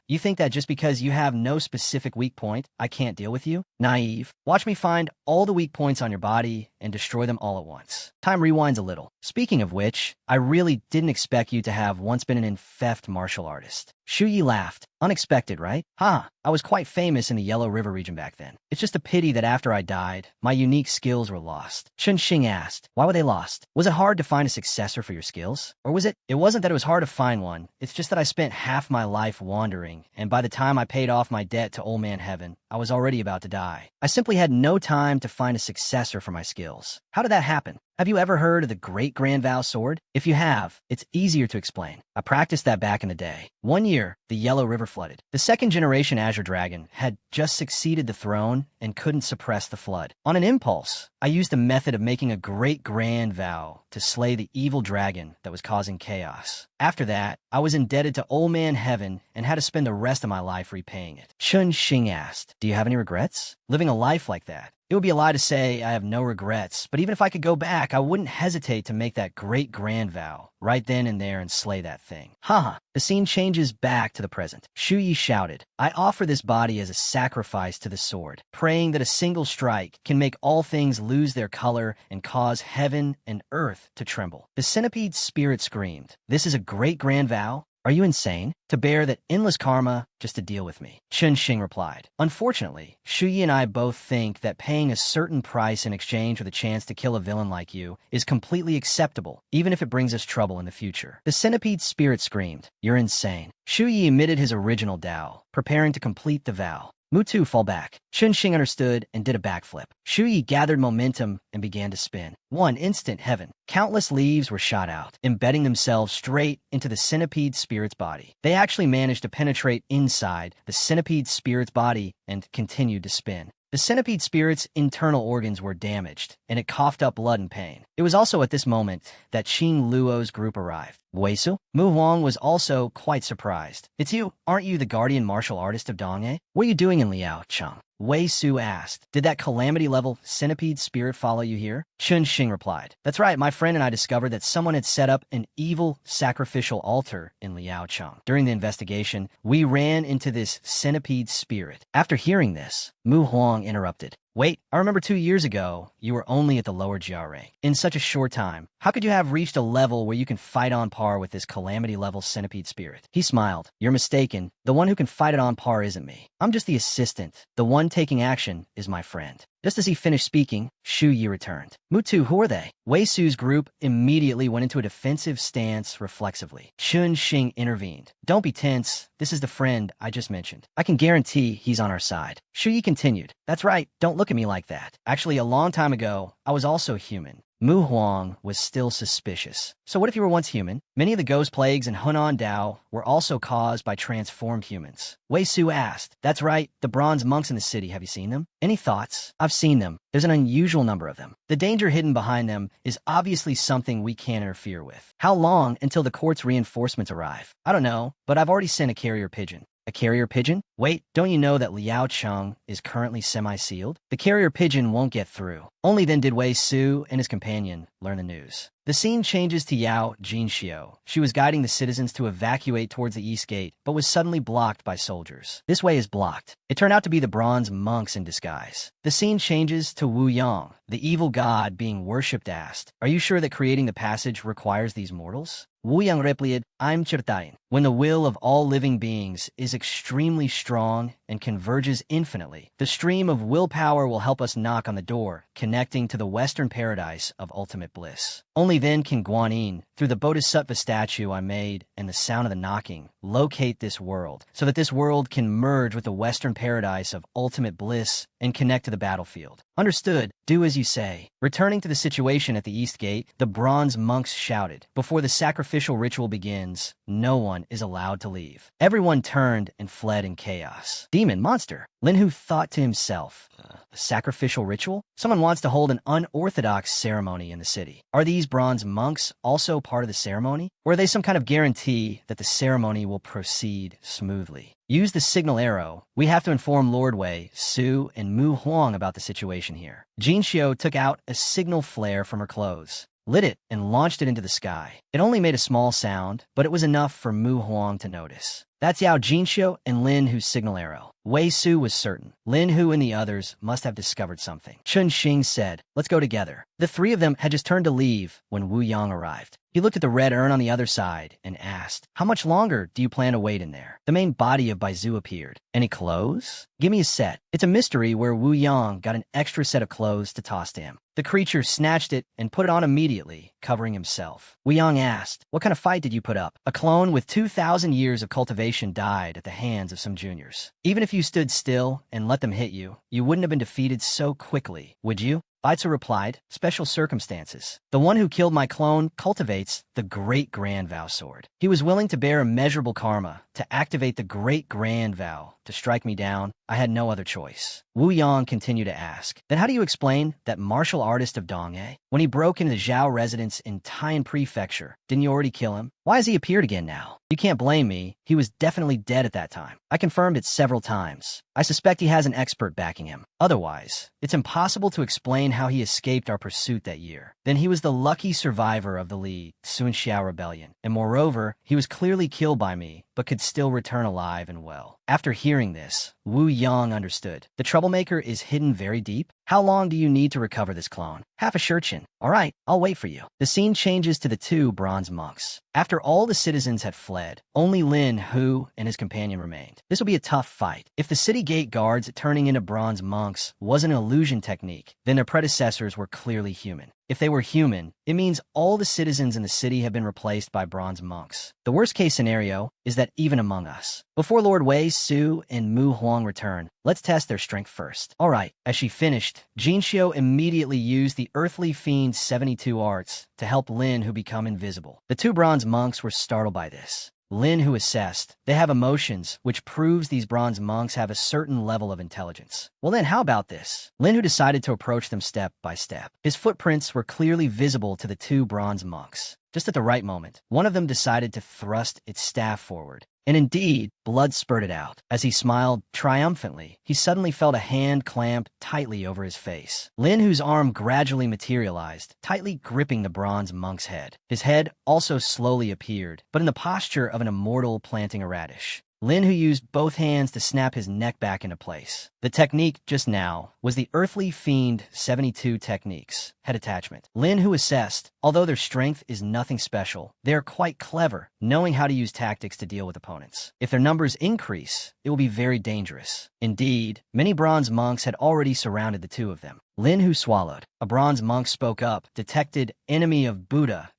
You think that just because you have no specific weak point, I can't deal with you? Naive. Watch me find all the weak points on your body and destroy them all at once. Time rewinds a little. Speaking of which, I really didn't expect you to have once been an infeft martial artist. Shu Yi laughed. Unexpected, right? I was quite famous in the Yellow River region back then. It's just a pity that after I died, my unique skills were lost. Chun Xing asked, "Why were they lost? Was it hard to find a successor for your skills? Or was it? It wasn't that it was hard to find one. It's just that I spent half my life wandering, and by the time I paid off my debt to Old Man Heaven, I was already about to die. I simply had no time to find a successor for my skills." How did that happen? Have you ever heard of the Great Grand Vow Sword? If you have, it's easier to explain. I practiced that back in the day. One year, the Yellow River flooded. The second-generation Azure Dragon had just succeeded the throne and couldn't suppress the flood. On an impulse, I used the method of making a great grand vow to slay the evil dragon that was causing chaos. After that, I was indebted to Old Man Heaven and had to spend the rest of my life repaying it. Chun Xing asked, "Do you have any regrets? Living a life like that?" It would be a lie to say I have no regrets, but even if I could go back, I wouldn't hesitate to make that great grand vow right then and there and slay that thing. The scene changes back to the present. Shu Yi shouted, "I offer this body as a sacrifice to the sword, praying that a single strike can make all things lose their color and cause heaven and earth to tremble." The centipede spirit screamed, "This is a great grand vow? Are you insane? To bear that endless karma just to deal with me?" Chun Xing replied, "Unfortunately, Shu Yi and I both think that paying a certain price in exchange for the chance to kill a villain like you is completely acceptable, even if it brings us trouble in the future." The centipede spirit screamed, "You're insane." Shu Yi emitted his original Tao, preparing to complete the vow. Mutu, fall back. Chun Xing understood and did a backflip. Shu Yi gathered momentum and began to spin. One instant heaven. Countless leaves were shot out, embedding themselves straight into the centipede spirit's body. They actually managed to penetrate inside the centipede spirit's body and continued to spin. The centipede spirit's internal organs were damaged, and it coughed up blood in pain. It was also at this moment that Qing Luo's group arrived. "Weisu?" Mu Huang was also quite surprised. "It's you. Aren't you the guardian martial artist of Dong-A? What are you doing in Liao Cheng?" Wei Su asked, "Did that calamity-level centipede spirit follow you here?" Chun Xing replied, "That's right, my friend and I discovered that someone had set up an evil sacrificial altar in Liaocheng. During the investigation, we ran into this centipede spirit." After hearing this, Mu Huang interrupted. "Wait, I remember 2 years ago, you were only at the lower Jia rank. In such a short time, how could you have reached a level where you can fight on par with this calamity-level centipede spirit?" He smiled. "You're mistaken. The one who can fight it on par isn't me. I'm just the assistant. The one taking action is my friend." Just as he finished speaking, Shu Yi returned. Mutu, who are they? Wei Su's group immediately went into a defensive stance reflexively. Chun Xing intervened. Don't be tense. This is the friend I just mentioned. I can guarantee he's on our side. Shu Yi continued. That's right. Don't look at me like that. Actually, a long time ago, I was also human. Mu Huang was still suspicious. So what if you were once human? Many of the ghost plagues in Hunan Dao were also caused by transformed humans. Wei Su asked. That's right, the bronze monks in the city, have you seen them? Any thoughts? I've seen them. There's an unusual number of them. The danger hidden behind them is obviously something we can't interfere with. How long until the court's reinforcements arrive? I don't know, but I've already sent a carrier pigeon. A carrier pigeon? Wait, don't you know that Liao Cheng is currently semi-sealed? The carrier pigeon won't get through. Only then did Wei Su and his companion learn the news. The scene changes to Yao Jinxiu. She was guiding the citizens to evacuate towards the east gate, but was suddenly blocked by soldiers. This way is blocked. It turned out to be the bronze monks in disguise. The scene changes to Wu Yang, the evil god being worshipped, asked, Are you sure that creating the passage requires these mortals? Wu Yang replied, I'm certain. When the will of all living beings is extremely strong and converges infinitely, the stream of willpower will help us knock on the door, connecting to the western paradise of ultimate bliss. Only then can Guanyin, through the Bodhisattva statue I made and the sound of the knocking, locate this world, so that this world can merge with the western paradise of ultimate bliss and connect to the battlefield. Understood. Do as you say. Returning to the situation at the east gate, the bronze monks shouted, Before the sacrificial ritual begins, no one is allowed to leave. Everyone turned and fled in chaos. Demon, monster. Lin Hu thought to himself, a sacrificial ritual? Someone wants to hold an unorthodox ceremony in the city. Are these bronze monks also part of the ceremony? Or are they some kind of guarantee that the ceremony will proceed smoothly? Use the signal arrow. We have to inform Lord Wei, Su, and Mu Huang about the situation here. Jinxiu took out a signal flare from her clothes, lit it, and launched it into the sky. It only made a small sound, but it was enough for Mu Huang to notice. That's Yao Jinxiu and Lin Hu's signal arrow. Wei Su was certain. Lin Hu and the others must have discovered something. Chun Xing said, Let's go together. The three of them had just turned to leave when Wu Yang arrived. He looked at the red urn on the other side and asked, How much longer do you plan to wait in there? The main body of Baizu appeared. Any clothes? Give me a set. It's a mystery where Wu Yang got an extra set of clothes to toss to him. The creature snatched it and put it on immediately, covering himself. Wu Yang asked, What kind of fight did you put up? A clone with 2,000 years of cultivation died at the hands of some juniors. Even if you stood still and let them hit you, you wouldn't have been defeated so quickly, would you? Baizu replied, Special circumstances. The one who killed my clone cultivates the Great Grand Vow sword. He was willing to bear immeasurable karma to activate the Great Grand Vow to strike me down. I had no other choice. Wu Yang continued to ask, Then how do you explain that martial artist of Dongye? When he broke into the Zhao residence in Taiyan Prefecture, didn't you already kill him? Why has he appeared again now? You can't blame me. He was definitely dead at that time. I confirmed it several times. I suspect he has an expert backing him. Otherwise, it's impossible to explain how he escaped our pursuit that year. Then he was the lucky survivor of the Li Sunxiao rebellion, and moreover, he was clearly killed by me, but could still return alive and well. After hearing this, Wu Yang understood. The troublemaker is hidden very deep? How long do you need to recover this clone? Half a shurchen. All right, I'll wait for you. The scene changes to the two bronze monks. After all the citizens had fled, only Lin Hu and his companion remained. This will be a tough fight. If the city gate guards turning into bronze monks wasn't an illusion technique, then their predecessors were clearly human. If they were human, it means all the citizens in the city have been replaced by bronze monks. The worst-case scenario is that even among us. Before Lord Wei, Su, and Mu Huang return, let's test their strength first. All right. As she finished, Jinxiu immediately used the Earthly Fiend's 72 arts to help Lin Hu become invisible. The two bronze monks were startled by this. Lin Hu assessed, They have emotions, which proves these bronze monks have a certain level of intelligence. Well then, how about this? Lin Hu decided to approach them step by step. His footprints were clearly visible to the two bronze monks. Just at the right moment, one of them decided to thrust its staff forward. And indeed, blood spurted out. As he smiled triumphantly, he suddenly felt a hand clamp tightly over his face. Lin Hu's arm gradually materialized, tightly gripping the bronze monk's head. His head also slowly appeared, but in the posture of an immortal planting a radish. Lin Hu used both hands to snap his neck back into place. The The technique just now was the Earthly Fiend 72 techniques, head attachment. Lin, who assessed, although their strength is nothing special, they are quite clever, knowing how to use tactics to deal with opponents. If their numbers increase, it will be very dangerous. Indeed, many bronze monks had already surrounded the two of them. Lin, who swallowed. A bronze monk spoke up, detected enemy of Buddha,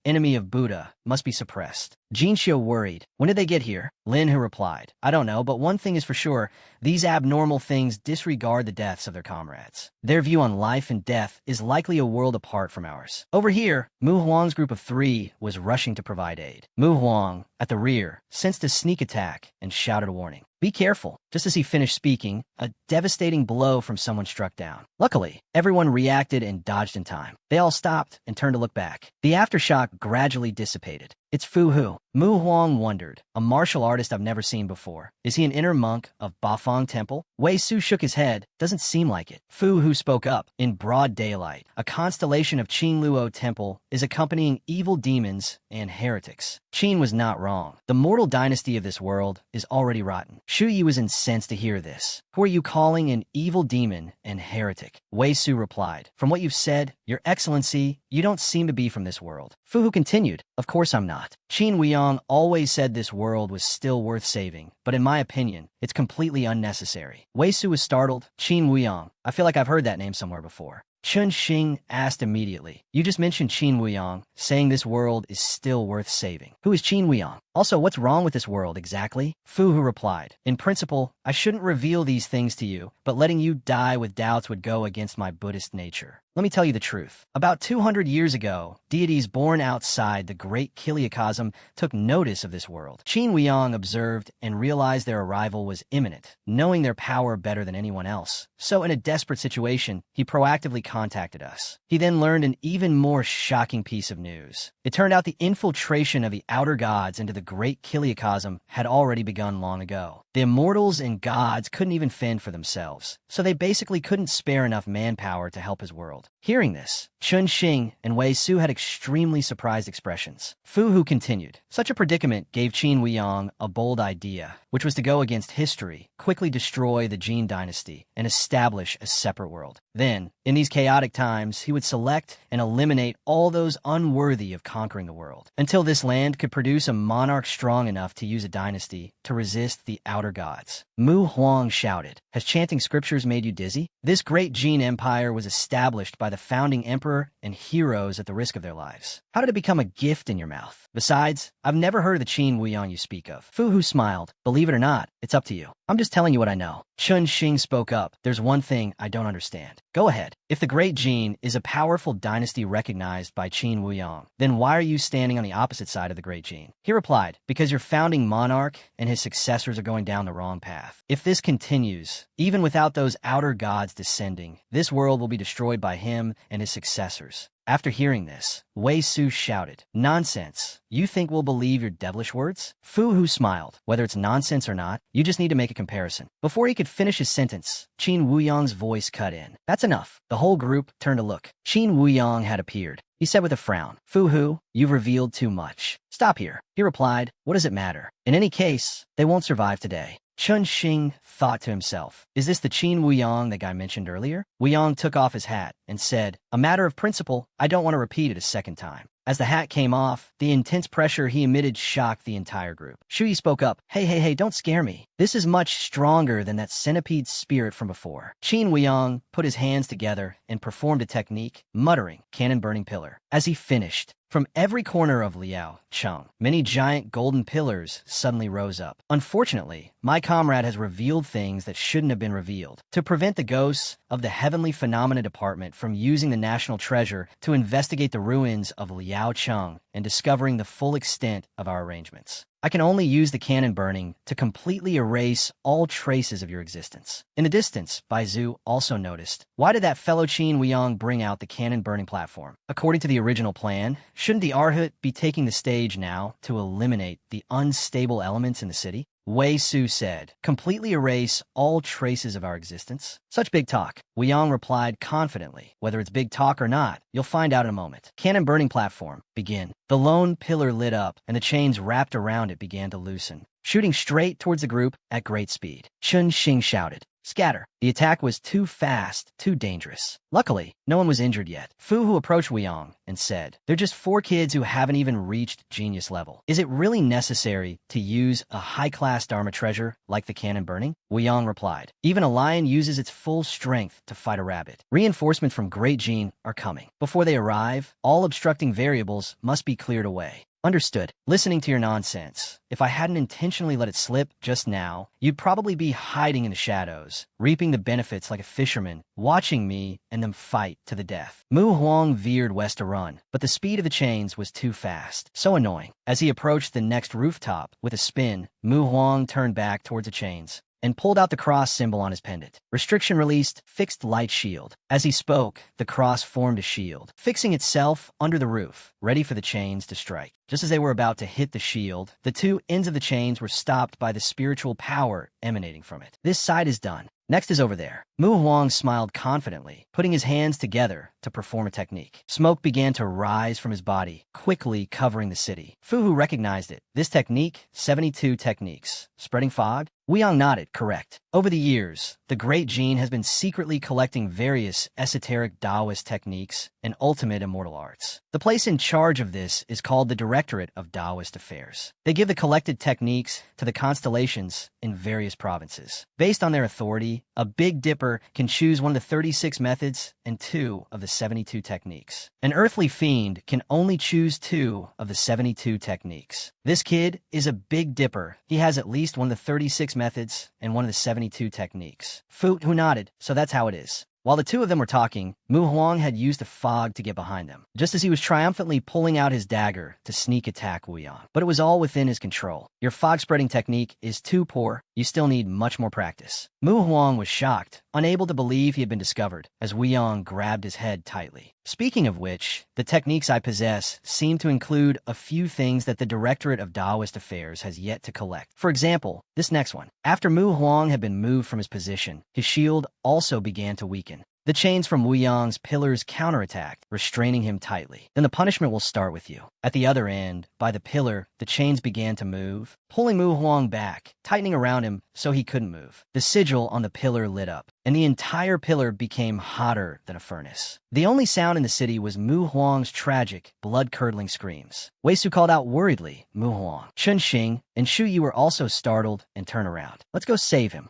must be suppressed. Jinxiu worried. When did they get here? Lin, who replied, I don't know, but one thing is for sure, these abnormal things disregard the deaths of their comrades. Their view on life and death is likely a world apart from ours. Over here, Mu Huang's group of 3 was rushing to provide aid. Mu Huang, at the rear, sensed a sneak attack and shouted a warning. Be careful. Just as he finished speaking, a devastating blow from someone struck down. Luckily, everyone reacted and dodged in time. They all stopped and turned to look back. The aftershock gradually dissipated. It's Fu Hu. Mu Huang wondered, a martial artist I've never seen before. Is he an inner monk of Bafang Temple? Wei Su shook his head. Doesn't seem like it. Fu Hu spoke up. In broad daylight, a constellation of Qin Luo Temple is accompanying evil demons and heretics. Qin was not wrong. The mortal dynasty of this world is already rotten. Shu Yi was incensed to hear this. Who are you calling an evil demon and heretic? Wei Su replied, from what you've said, Your Excellency, you don't seem to be from this world. Fu Hu continued, of course I'm not. Qin Weiyang always said this world was still worth saving, but in my opinion, it's completely unnecessary. Wei Su was startled. Qin Weiyang, I feel like I've heard that name somewhere before. Chun Xing asked immediately, you just mentioned Qin Weiyang, saying this world is still worth saving. Who is Qin Weiyang? Also, what's wrong with this world exactly? Fu Hu replied, in principle, I shouldn't reveal these things to you, but letting you die with doubts would go against my Buddhist nature. Let me tell you the truth. About 200 years ago, deities born outside the great Kiliacosm took notice of this world. Qin Weiyang observed and realized their arrival was imminent, knowing their power better than anyone else. So in a desperate situation, he proactively contacted us. He then learned an even more shocking piece of news. It turned out the infiltration of the outer gods into the great Kiliacosm had already begun long ago. The immortals and gods couldn't even fend for themselves, so they basically couldn't spare enough manpower to help his world. Hearing this, Chun Xing and Wei Su had extremely surprised expressions. Fu Hu continued, such a predicament gave Qin Weiyang a bold idea, which was to go against history, quickly destroy the Jin dynasty, and establish a separate world. Then, in these chaotic times, he would select and eliminate all those unworthy of conquering the world, until this land could produce a monarch strong enough to use a dynasty to resist the outer gods. Mu Huang shouted, has chanting scriptures made you dizzy? This great Jin empire was established by the founding emperor and heroes at the risk of their lives. How did it become a gift in your mouth? Besides, I've never heard of the Qin Weiyang you speak of. Fu Hu smiled. Believe it or not, it's up to you. I'm just telling you what I know. Chun Xing spoke up. There's one thing I don't understand. Go ahead. If the Great Jin is a powerful dynasty recognized by Qin Weiyang, then why are you standing on the opposite side of the Great Jin? He replied, because your founding monarch and his successors are going down the wrong path. If this continues, even without those outer gods descending, this world will be destroyed by him and his successors. After hearing this, Wei Su shouted, nonsense. You think we'll believe your devilish words? Fu Hu smiled. Whether it's nonsense or not, you just need to make a comparison. Before he could finish his sentence, Qin Weiyang's voice cut in. That's enough. The whole group turned to look. Qin Weiyang had appeared. He said with a frown, Fu Hu, you've revealed too much. Stop here. He replied, what does it matter? In any case, they won't survive today. Chun Xing thought to himself, is this the Qin Weiyang that guy mentioned earlier? Weiyang took off his hat and said, a matter of principle, I don't want to repeat it a second time. As the hat came off, the intense pressure he emitted shocked the entire group. Shu Yi spoke up, hey, don't scare me. This is much stronger than that centipede spirit from before. Qin Weiyang put his hands together and performed a technique, muttering, cannon burning pillar. As he finished, from every corner of Liao Cheng, many giant golden pillars suddenly rose up. Unfortunately, my comrade has revealed things that shouldn't have been revealed. To prevent the ghosts of the Heavenly Phenomena Department from using the national treasure to investigate the ruins of Liao Cheng and discovering the full extent of our arrangements, I can only use the cannon burning to completely erase all traces of your existence. In the distance, Bai Zhu also noticed, why did that fellow Qin Weiyang bring out the cannon burning platform? According to the original plan, shouldn't the Arhut be taking the stage now to eliminate the unstable elements in the city? Wei Su said, completely erase all traces of our existence? Such big talk. Weiyang replied confidently, whether it's big talk or not, you'll find out in a moment. Cannon burning platform, begin. The lone pillar lit up, and the chains wrapped around it began to loosen, shooting straight towards the group at great speed. Chun Xing shouted, scatter. The attack was too fast, too dangerous. Luckily, no one was injured yet. Fu Hu approached Wuyong and said, "They're just 4 kids who haven't even reached genius level. Is it really necessary to use a high-class Dharma treasure like the cannon burning?" Wuyong replied, "Even a lion uses its full strength to fight a rabbit. Reinforcements from Great Gene are coming. Before they arrive, all obstructing variables must be cleared away." Understood. Listening to your nonsense. If I hadn't intentionally let it slip just now, you'd probably be hiding in the shadows, reaping the benefits like a fisherman, watching me and them fight to the death. Mu Huang veered west to run, but the speed of the chains was too fast. So annoying. As he approached the next rooftop with a spin, Mu Huang turned back towards the chains and pulled out the cross symbol on his pendant. Restriction released, fixed light shield. As he spoke, the cross formed a shield, fixing itself under the roof, ready for the chains to strike. Just as they were about to hit the shield, the 2 ends of the chains were stopped by the spiritual power emanating from it. This side is done. Next is over there. Mu Huang smiled confidently, putting his hands together to perform a technique. Smoke began to rise from his body, quickly covering the city. Fu Hu recognized it. This technique, 72 techniques. Spreading fog? Wuyong nodded, correct. Over the years, the Great Gene has been secretly collecting various esoteric Taoist techniques and ultimate immortal arts. The place in charge of this is called the Directorate of Taoist Affairs. They give the collected techniques to the constellations in various provinces. Based on their authority, a Big Dipper can choose one of the 36 methods and 2 of the 72 techniques. An earthly fiend can only choose 2 of the 72 techniques. This kid is a Big Dipper. He has at least one of the 36 methods and one of the 72 techniques. Fu Hu nodded, so that's how it is. While the 2 of them were talking, Mu Huang had used the fog to get behind them, just as he was triumphantly pulling out his dagger to sneak attack Wuyong. But it was all within his control. Your fog-spreading technique is too poor. You still need much more practice. Mu Huang was shocked, unable to believe he had been discovered, as Wuyong grabbed his head tightly. Speaking of which, the techniques I possess seem to include a few things that the Directorate of Taoist Affairs has yet to collect. For example, this next one. After Mu Huang had been moved from his position, his shield also began to weaken. The chains from Wuyong's pillars counterattacked, restraining him tightly. Then the punishment will start with you. At the other end, by the pillar, the chains began to move, pulling Mu Huang back, tightening around him so he couldn't move. The sigil on the pillar lit up, and the entire pillar became hotter than a furnace. The only sound in the city was Mu Huang's tragic, blood-curdling screams. Wei Su called out worriedly, "Mu Huang." Chun Xing and Shu Yi were also startled and turned around. "Let's go save him."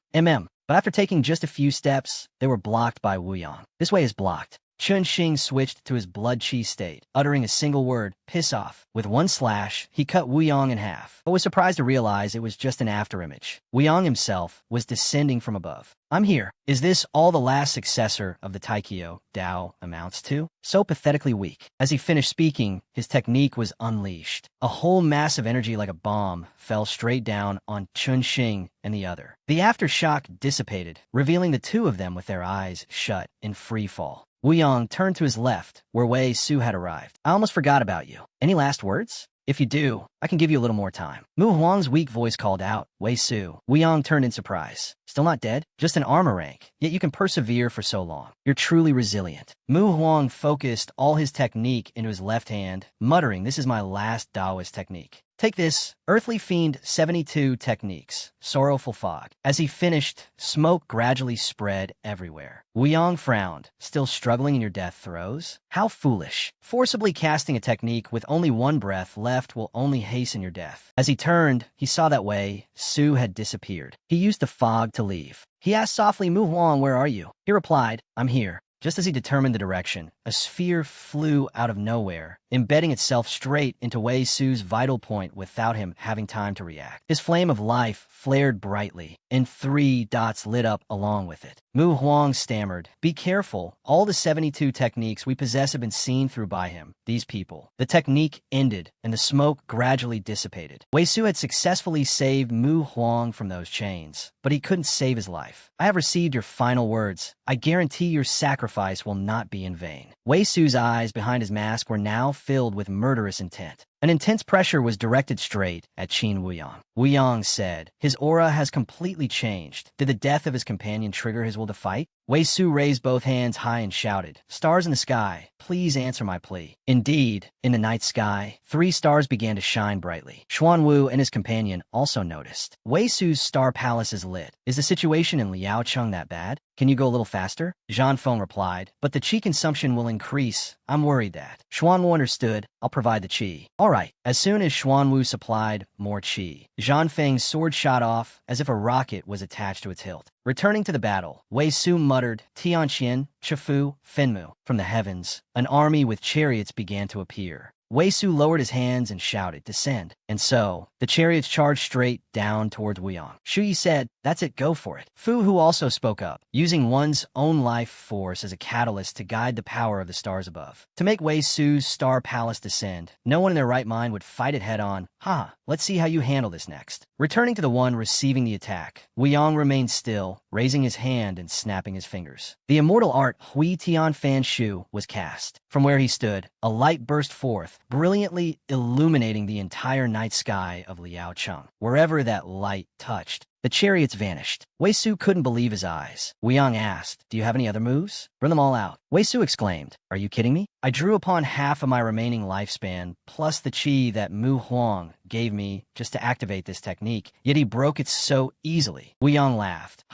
But after taking just a few steps, they were blocked by Wuyong. "This way is blocked." Chun Xing switched to his blood chi state, uttering a single word, "Piss off." With one slash, he cut Wuyong in half, but was surprised to realize it was just an afterimage. Wuyong himself was descending from above. "I'm here." Is this all the last successor of the Taikyo Dao amounts to? So pathetically weak. As he finished speaking, his technique was unleashed. A whole mass of energy like a bomb fell straight down on Chun Xing and the other. The aftershock dissipated, revealing the 2 of them with their eyes shut in free fall. Wuyong turned to his left, where Wei Su had arrived. "I almost forgot about you. Any last words?" "If you do, I can give you a little more time." Mu Huang's weak voice called out, "Wei Su." Wuyong turned in surprise. "Still not dead? Just an armor rank. Yet you can persevere for so long. You're truly resilient." Mu Huang focused all his technique into his left hand, muttering, "This is my last Taoist technique. Take this, Earthly Fiend 72 Techniques, Sorrowful Fog." As he finished, smoke gradually spread everywhere. Wuyong frowned. "Still struggling in your death throes? How foolish. Forcibly casting a technique with only one breath left will only hasten your death." As he turned, he saw that Wei Su had disappeared. He used the fog to leave. He asked softly, "Mu Huang, where are you?" He replied, "I'm here." Just as he determined the direction, a sphere flew out of nowhere, embedding itself straight into Wei Su's vital point without him having time to react. His flame of life flared brightly, and 3 dots lit up along with it. Mu Huang stammered, "Be careful. All the 72 techniques we possess have been seen through by him, these people." The technique ended, and the smoke gradually dissipated. Wei Su had successfully saved Mu Huang from those chains, but he couldn't save his life. "I have received your final words. I guarantee your sacrifice will not be in vain." Wei Su's eyes behind his mask were now filled with murderous intent. An intense pressure was directed straight at Qin Wuyang. Wuyang said, his aura has completely changed. Did the death of his companion trigger his will to fight? Wei Su raised both hands high and shouted, "Stars in the sky, please answer my plea." Indeed, in the night sky, 3 stars began to shine brightly. Xuan Wu and his companion also noticed. Wei Su's star palace is lit. Is the situation in Liaocheng that bad? Can you go a little faster? Zhang Feng replied, but the qi consumption will increase. I'm worried that. Xuan Wu understood. I'll provide the qi. All right. As soon as Xuan Wu supplied more qi, Zhang Feng's sword shot off as if a rocket was attached to its hilt. Returning to the battle, Wei Su muttered, Tianqian, Chifu, Fenmu. From the heavens, an army with chariots began to appear. Wei Su lowered his hands and shouted, "Descend." And so, the chariots charged straight down towards Wuyang. Shu Yi said, "That's it, go for it." Fu Hu also spoke up, using one's own life force as a catalyst to guide the power of the stars above. To make Wei Su's star palace descend, no one in their right mind would fight it head-on. Let's see how you handle this next. Returning to the one receiving the attack, Wuyang remained still, raising his hand and snapping his fingers. The immortal art Hui Tian Fan Shu was cast. From where he stood, a light burst forth, brilliantly illuminating the entire night sky of Liaocheng. Wherever that light touched, the chariots vanished. Wei Su couldn't believe his eyes. Wuyang asked, "Do you have any other moves?" "Bring them all out." Wei Su exclaimed, "Are you kidding me? I drew upon half of my remaining lifespan, plus the qi that Mu Huang gave me just to activate this technique, yet he broke it so easily." Wuyang laughed.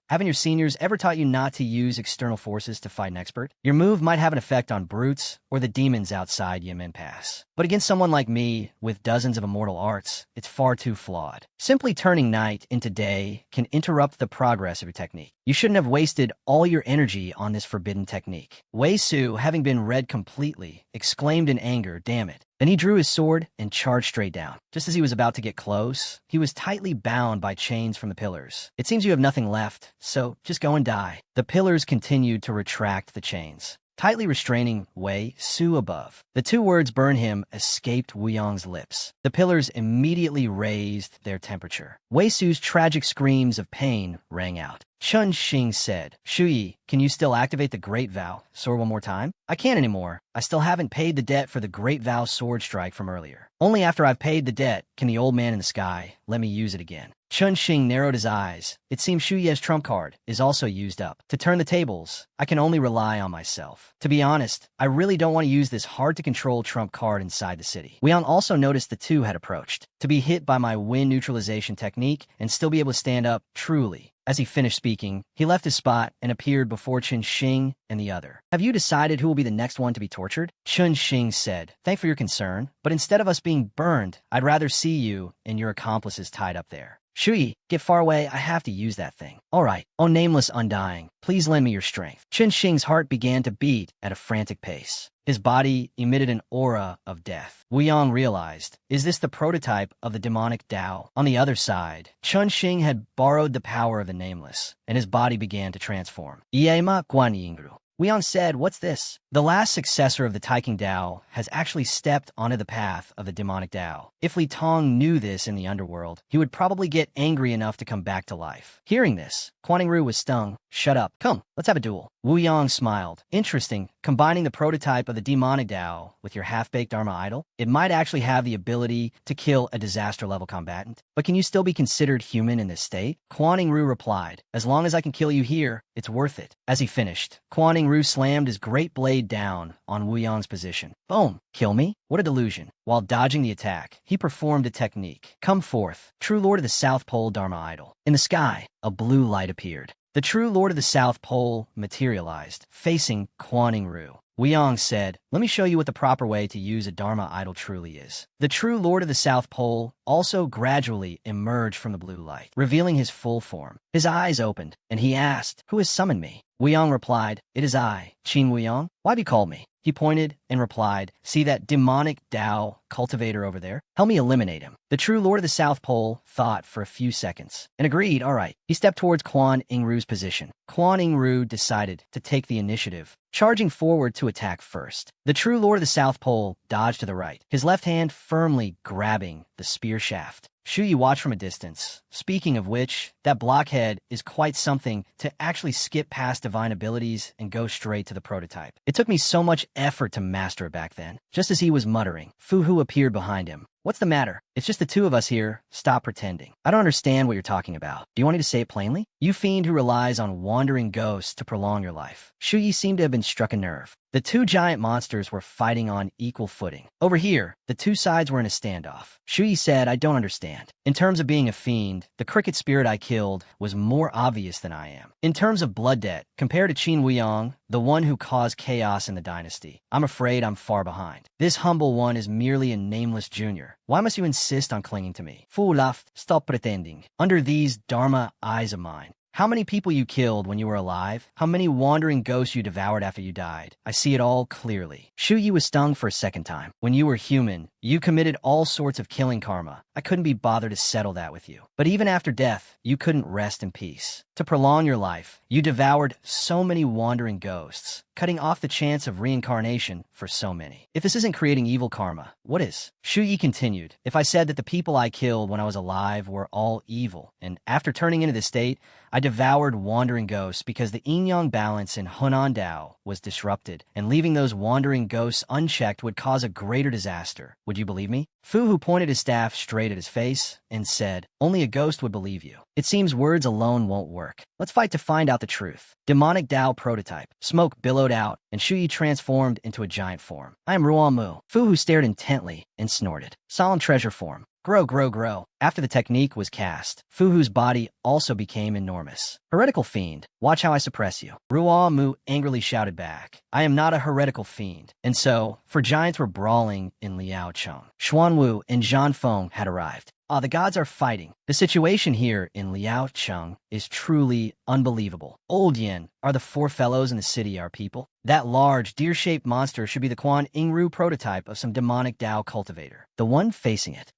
Haven't your seniors ever taught you not to use external forces to fight an expert? Your move might have an effect on brutes or the demons outside Yemen Pass. But against someone like me, with dozens of immortal arts, it's far too flawed. Simply turning night into day can interrupt the progress of your technique. You shouldn't have wasted all your energy on this forbidden technique. Wei Su, having been read completely, exclaimed in anger, "Damn it." Then he drew his sword and charged straight down. Just as he was about to get close, he was tightly bound by chains from the pillars. "It seems you have nothing left, so just go and die." The pillars continued to retract the chains, tightly restraining Wei Su above. The 2 words "burn him" escaped Wuyang's lips. The pillars immediately raised their temperature. Wei Su's tragic screams of pain rang out. Chun Xing said, "Shu Yi, can you still activate the Great Vow sword one more time?" "I can't anymore. I still haven't paid the debt for the Great Vow sword strike from earlier. Only after I've paid the debt can the old man in the sky let me use it again." Chun Xing narrowed his eyes. It seems Shu Ye's trump card is also used up. To turn the tables, I can only rely on myself. To be honest, I really don't want to use this hard-to-control trump card inside the city. Wuyang also noticed the 2 had approached. To be hit by my wind neutralization technique and still be able to stand up, truly. As he finished speaking, he left his spot and appeared before Chun Xing and the other. "Have you decided who will be the next one to be tortured?" Chun Xing said, "Thank for your concern, but instead of us being burned, I'd rather see you and your accomplices tied up there." "Shu Yi, get far away. I have to use that thing." "All right. Oh, nameless undying, please lend me your strength." Chun Xing's heart began to beat at a frantic pace. His body emitted an aura of death. Wuyang realized, is this the prototype of the demonic Tao? On the other side, Chun Xing had borrowed the power of the nameless, and his body began to transform. Iema Guan Yingru. Wuyang said, "What's this?" The last successor of the Taiking Tao has actually stepped onto the path of the demonic Tao. If Li Tong knew this in the underworld, he would probably get angry enough to come back to life. Hearing this, Guan Yingru was stung. "Shut up. Come, let's have a duel." Wuyang smiled. "Interesting, combining the prototype of the demonic Tao with your half-baked Dharma idol. It might actually have the ability to kill a disaster-level combatant. But can you still be considered human in this state?" Guan Yingru replied, "As long as I can kill you here, it's worth it." As he finished, Guan Yingru slammed his great blade down on Wuyang's position. Boom! Kill me? What a delusion. While dodging the attack, he performed a technique. "Come forth, true Lord of the South Pole Dharma idol." In the sky, a blue light appeared. The true Lord of the South Pole materialized, facing Guan Yingru. Wuyang said, "Let me show you what the proper way to use a Dharma idol truly is." The true Lord of the South Pole also gradually emerged from the blue light, revealing his full form. His eyes opened, and he asked, "Who has summoned me?" Wuyang replied, "It is I, Qin Wuyang. Why have you called me?" He pointed and replied, "See that demonic Tao cultivator over there? Help me eliminate him." The true Lord of the South Pole thought for a few seconds and agreed, all right. He stepped towards Guan Yingru's position. Guan Yingru decided to take the initiative, charging forward to attack first. The true Lord of the South Pole dodged to the right, his left hand firmly grabbing the spear shaft. Shu Yi watched from a distance. Speaking of which, that blockhead is quite something to actually skip past divine abilities and go straight to the prototype. It took me so much effort to master it back then. Just as he was muttering, Fu Hu appeared behind him. What's the matter? It's just the two of us here. Stop pretending. I don't understand what you're talking about. Do you want me to say it plainly? You fiend who relies on wandering ghosts to prolong your life. Shu Yi seemed to have been struck a nerve. The two giant monsters were fighting on equal footing. Over here, the two sides were in a standoff. Shu Yi said, I don't understand. In terms of being a fiend, the cricket spirit I killed was more obvious than I am. In terms of blood debt, compared to Qin Wuyong, the one who caused chaos in the dynasty, I'm afraid I'm far behind. This humble one is merely a nameless junior. Why must you insist on clinging to me? Fu laughed. Stop pretending. Under these Dharma eyes of mine, how many people you killed when you were alive? How many wandering ghosts you devoured after you died? I see it all clearly. Shu Yi was stung for a second time. When you were human, you committed all sorts of killing karma. I couldn't be bothered to settle that with you. But even after death, you couldn't rest in peace. To prolong your life, you devoured so many wandering ghosts, cutting off the chance of reincarnation for so many. If this isn't creating evil karma, what is? Shu Yi continued, if I said that the people I killed when I was alive were all evil, and after turning into this state, I devoured wandering ghosts because the yin-yang balance in Hunan Dao was disrupted, and leaving those wandering ghosts unchecked would cause a greater disaster. Would you believe me? Fu Hu pointed his staff straight at his face and said, only a ghost would believe you. It seems words alone won't work. Let's fight to find out the truth. Demonic Dao prototype. Smoke billowed out, and Shu Yi transformed into a giant form. I am Ruan Mu. Fu Hu stared intently and snorted. Solemn treasure form. Grow, grow, grow. After the technique was cast, Fu Hu's body also became enormous. Heretical fiend, watch how I suppress you. Ruan Mu angrily shouted back. I am not a heretical fiend. And so, for giants were brawling in Liao Cheng. Xuan Wu and Zhan Feng had arrived. The gods are fighting. The situation here in Liao Cheng is truly unbelievable. Old Yin, are the four fellows in the city our people? That large, deer-shaped monster should be the Quan Ingru prototype of some demonic Dao cultivator. The one facing it,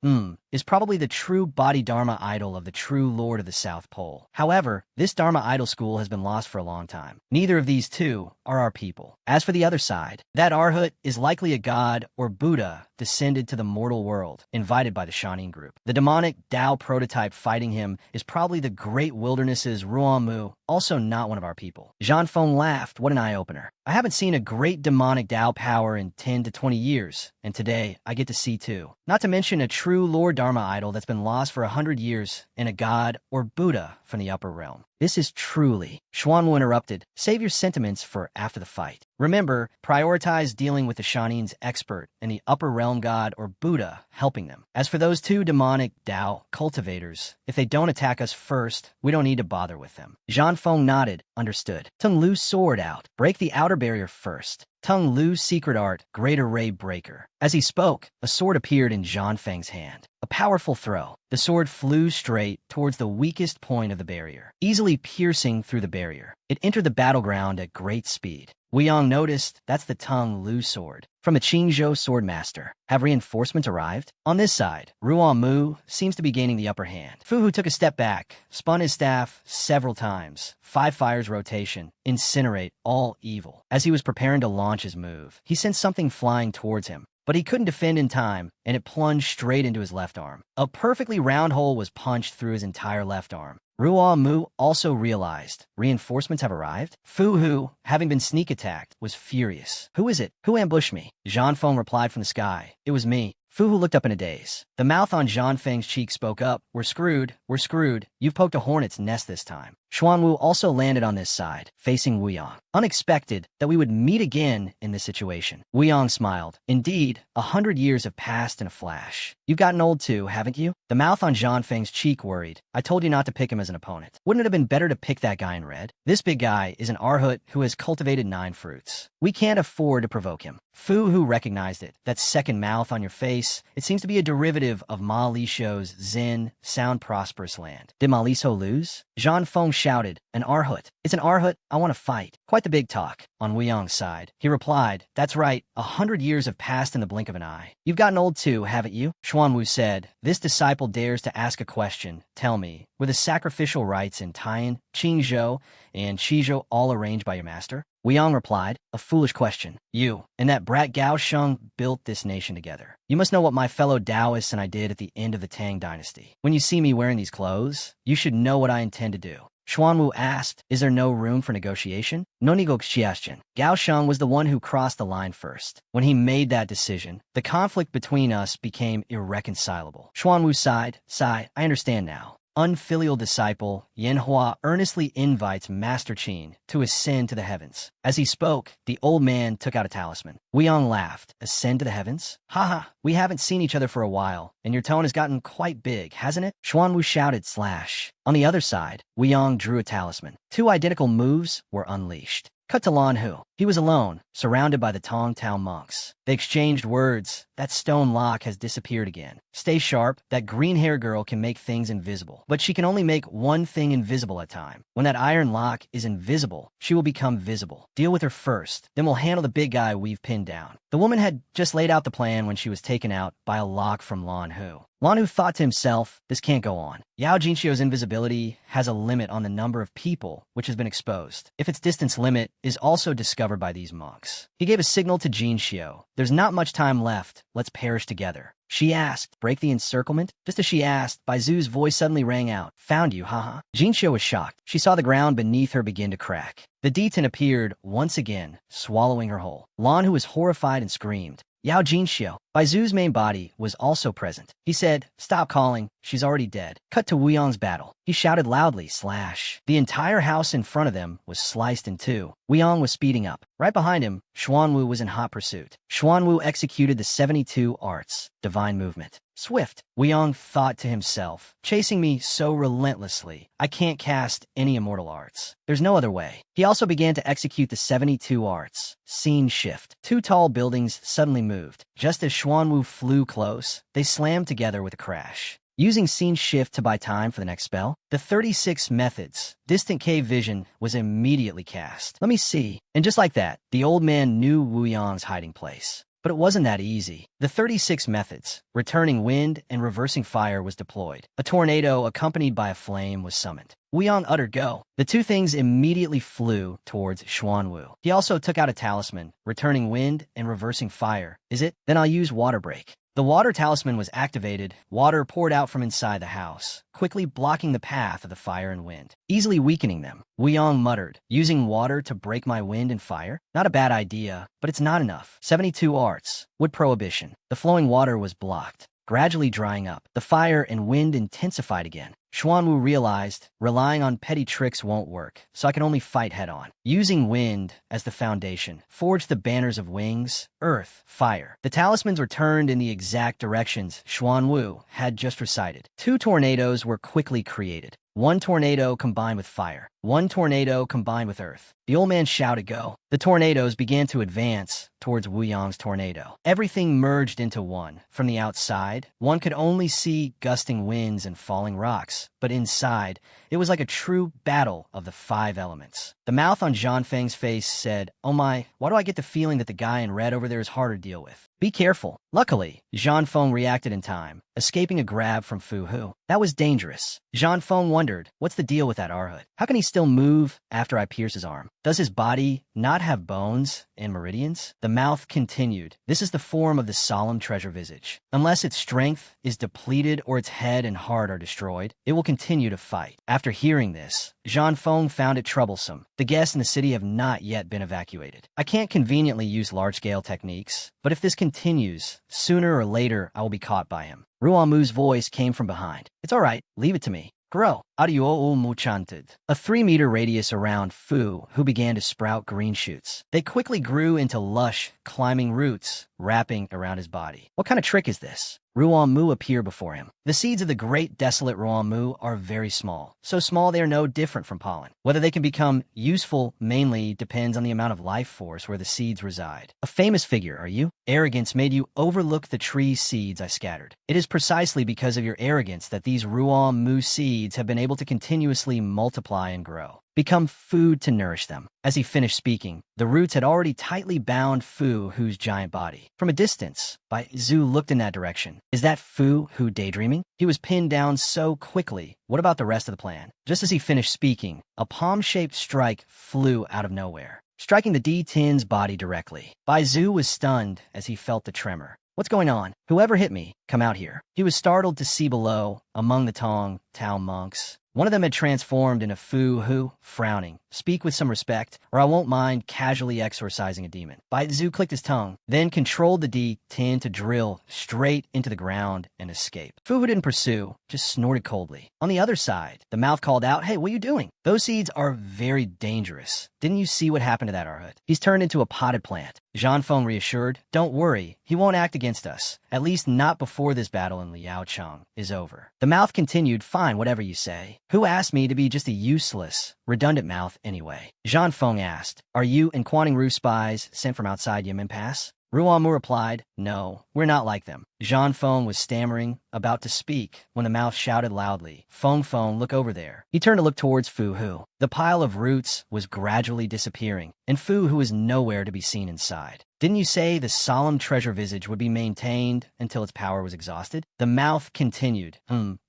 is probably the true body Dharma idol of the true Lord of the South Pole. However, this Dharma idol school has been lost for a long time. Neither of these two are our people. As for the other side, that Arhat is likely a god or Buddha descended to the mortal world, invited by the Shanin group. The demonic Dao prototype fighting him is probably the great wilderness's Ruan Mu, also not one of our people. Zhan Feng laughed. What an eye-opener. I haven't seen a great demonic Dao power in 10 to 20 years, and today I get to see two. Not to mention a true Lord Dharma idol that's been lost for 100 years, and a god or Buddha from the upper realm. This is truly... Xuanwu interrupted. Save your sentiments for after the fight. Remember, prioritize dealing with the Shanin's expert and the upper realm god or Buddha helping them. As for those two demonic Dao cultivators, if they don't attack us first, we don't need to bother with them. Zhan Feng nodded. Understood. Tung Lu's sword out. Break the outer barrier first. Tung Lu's secret art, Great Array Breaker. As he spoke, a sword appeared in Zhan Feng's hand. A powerful throw. The sword flew straight towards the weakest point of the barrier, easily piercing through the barrier. It entered the battleground at great speed. Wuyong noticed that's the Tung Lu sword. From the Qingzhou Swordmaster. Have reinforcements arrived? On this side, Ruan Mu seems to be gaining the upper hand. Fu Hu took a step back, spun his staff several times. 5 fires rotation. Incinerate all evil. As he was preparing to launch his move, he sensed something flying towards him. But he couldn't defend in time, and it plunged straight into his left arm. A perfectly round hole was punched through his entire left arm. Ruan Mu also realized reinforcements have arrived. Fu Hu, having been sneak attacked, was furious. Who is it? Who ambushed me? Zhan Feng replied from the sky. It was me. Fu Hu looked up in a daze. The mouth on Zhan Feng's cheek spoke up. We're screwed. We're screwed. You've poked a hornet's nest this time. Xuanwu also landed on this side, facing Wuyong. Unexpected that we would meet again in this situation. Wuyong smiled. Indeed, 100 years have passed in a flash. You've gotten old too, haven't you? The mouth on Zhan Feng's cheek worried. I told you not to pick him as an opponent. Wouldn't it have been better to pick that guy in red? This big guy is an Arhat who has cultivated 9 fruits. We can't afford to provoke him. Fu Hu recognized it. That second mouth on your face, it seems to be a derivative of Ma Li Shou's Zen, sound prosperous land. Did Ma Li Shou lose? Zhan Feng shouted, "An Arhut. It's an Arhut. I want to fight." Quite the big talk. On Wuyong's side, he replied, "That's right. 100 years have passed in the blink of an eye. You've gotten old too, haven't you?" Xuanwu said, "This disciple dares to ask a question. Tell me, were the sacrificial rites in Taiyan, Qingzhou, and Shizhou all arranged by your master?" Wuyong replied, "A foolish question. You and that brat Gao Sheng built this nation together. You must know what my fellow Taoists and I did at the end of the Tang dynasty. When you see me wearing these clothes, you should know what I intend to do." Xuanwu asked, "Is there no room for negotiation?" No negotiation. Gao Sheng was the one who crossed the line first. When he made that decision, the conflict between us became irreconcilable. Xuanwu sighed, "I understand now." Unfilial disciple, Yanhua earnestly invites Master Qin to ascend to the heavens. As he spoke, the old man took out a talisman. Wuyong laughed. "Ascend to the heavens? Haha, we haven't seen each other for a while, and your tone has gotten quite big, hasn't it?" Xuanwu shouted, slash. On the other side, Wuyong drew a talisman. Two identical moves were unleashed. Cut to Lan Hu. He was alone, surrounded by the Tong Tao monks. They exchanged words. "That stone lock has disappeared again. Stay sharp. That green-haired girl can make things invisible, but she can only make one thing invisible at a time. When that iron lock is invisible, she will become visible. Deal with her first, then we'll handle the big guy we've pinned down." The woman had just laid out the plan when she was taken out by a lock from Lan Hu. Lan Hu thought to himself, "This can't go on. Yao Jinxiu's invisibility has a limit on the number of people which has been exposed. If its distance limit is also discovered by these monks." He gave a signal to Jinxiu. "There's not much time left. Let's perish together." She asked, "Break the encirclement?" Just as she asked, Baizu's voice suddenly rang out, "Found you, haha." Jinxiu was shocked. She saw the ground beneath her begin to crack. The deton appeared once again, swallowing her whole. Lan, who was horrified and screamed, "Yao Jinxiu." Baizu's main body was also present. He said, "Stop calling. She's already dead." Cut to Wuyong's battle. He shouted loudly, slash. The entire house in front of them was sliced in two. Wuyong was speeding up. Right behind him, Xuanwu was in hot pursuit. Xuanwu executed the 72 arts, divine movement. Swift. Wuyong thought to himself, "Chasing me so relentlessly, I can't cast any immortal arts. There's no other way." He also began to execute the 72 arts. Scene shift. Two tall buildings suddenly moved. Just as Xuanwu flew close, they slammed together with a crash. Using scene shift to buy time for the next spell, the 36 methods, distant cave vision, was immediately cast. "Let me see." And just like that, the old man knew Wuyong's hiding place. But it wasn't that easy. The 36 methods, returning wind and reversing fire, was deployed. A tornado accompanied by a flame was summoned. Wuyong uttered go. The two things immediately flew towards Xuanwu. He also took out a talisman, returning wind and reversing fire. "Is it? Then I'll use water break." The water talisman was activated. Water poured out from inside the house, quickly blocking the path of the fire and wind, easily weakening them. Wuyong muttered, "Using water to break my wind and fire? Not a bad idea, but it's not enough." 72 arts. Wood prohibition. The flowing water was blocked, gradually drying up. The fire and wind intensified again. Xuanwu realized, relying on petty tricks won't work, so I can only fight head-on. Using wind as the foundation, forged the banners of wings, earth, fire. The talismans were turned in the exact directions Xuanwu had just recited. Two tornadoes were quickly created. One tornado combined with fire. One tornado combined with earth. The old man shouted go. The tornadoes began to advance towards Wuyong's tornado. Everything merged into one. From the outside, one could only see gusting winds and falling rocks, but inside, it was like a true battle of the 5 elements. The mouth on Zhang Feng's face said, "Oh my, why do I get the feeling that the guy in red over there is harder to deal with? Be careful." Luckily, Zhang Feng reacted in time, escaping a grab from Fu Hu. That was dangerous. Zhang Feng wondered, what's the deal with that Arhut? How can he still move after I pierce his arm? Does his body not have bones and meridians? The mouth continued, "This is the form of the solemn treasure visage. Unless its strength is depleted or its head and heart are destroyed, it will continue to fight." After hearing this, Zhang Feng found it troublesome. The guests in the city have not yet been evacuated. I can't conveniently use large-scale techniques, but if this continues, sooner or later I will be caught by him. Ruamu's voice came from behind. "It's all right, leave it to me. Grow." Adio muchanted. A 3-meter radius around Fu, who began to sprout green shoots. They quickly grew into lush, climbing roots, wrapping around his body. "What kind of trick is this?" Ruan Mu appear before him. The seeds of the great desolate Ruan Mu are very small, so small they are no different from pollen. Whether they can become useful mainly depends on the amount of life force where the seeds reside. A famous figure, are you? Arrogance made you overlook the tree seeds I scattered. It is precisely because of your arrogance that these Ruan Mu seeds have been able to continuously multiply and grow. Become food to nourish them. As he finished speaking, the roots had already tightly bound Fu Hu's giant body. From a distance, Bai Zhu looked in that direction. Is that Fu Hu daydreaming? He was pinned down so quickly. What about the rest of the plan? Just as he finished speaking, a palm-shaped strike flew out of nowhere, striking the D-10's body directly. Bai Zhu was stunned as he felt the tremor. What's going on? Whoever hit me, come out here. He was startled to see below, among the Tao monks. One of them had transformed into Fu Hu, frowning. Speak with some respect, or I won't mind casually exorcising a demon. Bai Zhu clicked his tongue, then controlled the D-10 to drill straight into the ground and escape. Fu Hu didn't pursue, just snorted coldly. On the other side, the mouth called out, "Hey, what are you doing? Those seeds are very dangerous. Didn't you see what happened to that Arhut? He's turned into a potted plant." Zhan Feng reassured, "Don't worry, he won't act against us. At least not before this battle in Liaocheng is over." The mouth continued, "Fine, whatever you say. Who asked me to be just a useless, redundant mouth anyway?" Zhan Feng asked, "Are you and Quanning Ru spies sent from outside Yemen Pass?" Ruan Mu replied, "No, we're not like them." Zhan Feng was stammering, about to speak, when the mouth shouted loudly, "Feng Feng, look over there." He turned to look towards Fu Hu. The pile of roots was gradually disappearing, and Fu Hu was nowhere to be seen inside. "Didn't you say the solemn treasure visage would be maintained until its power was exhausted?" The mouth continued,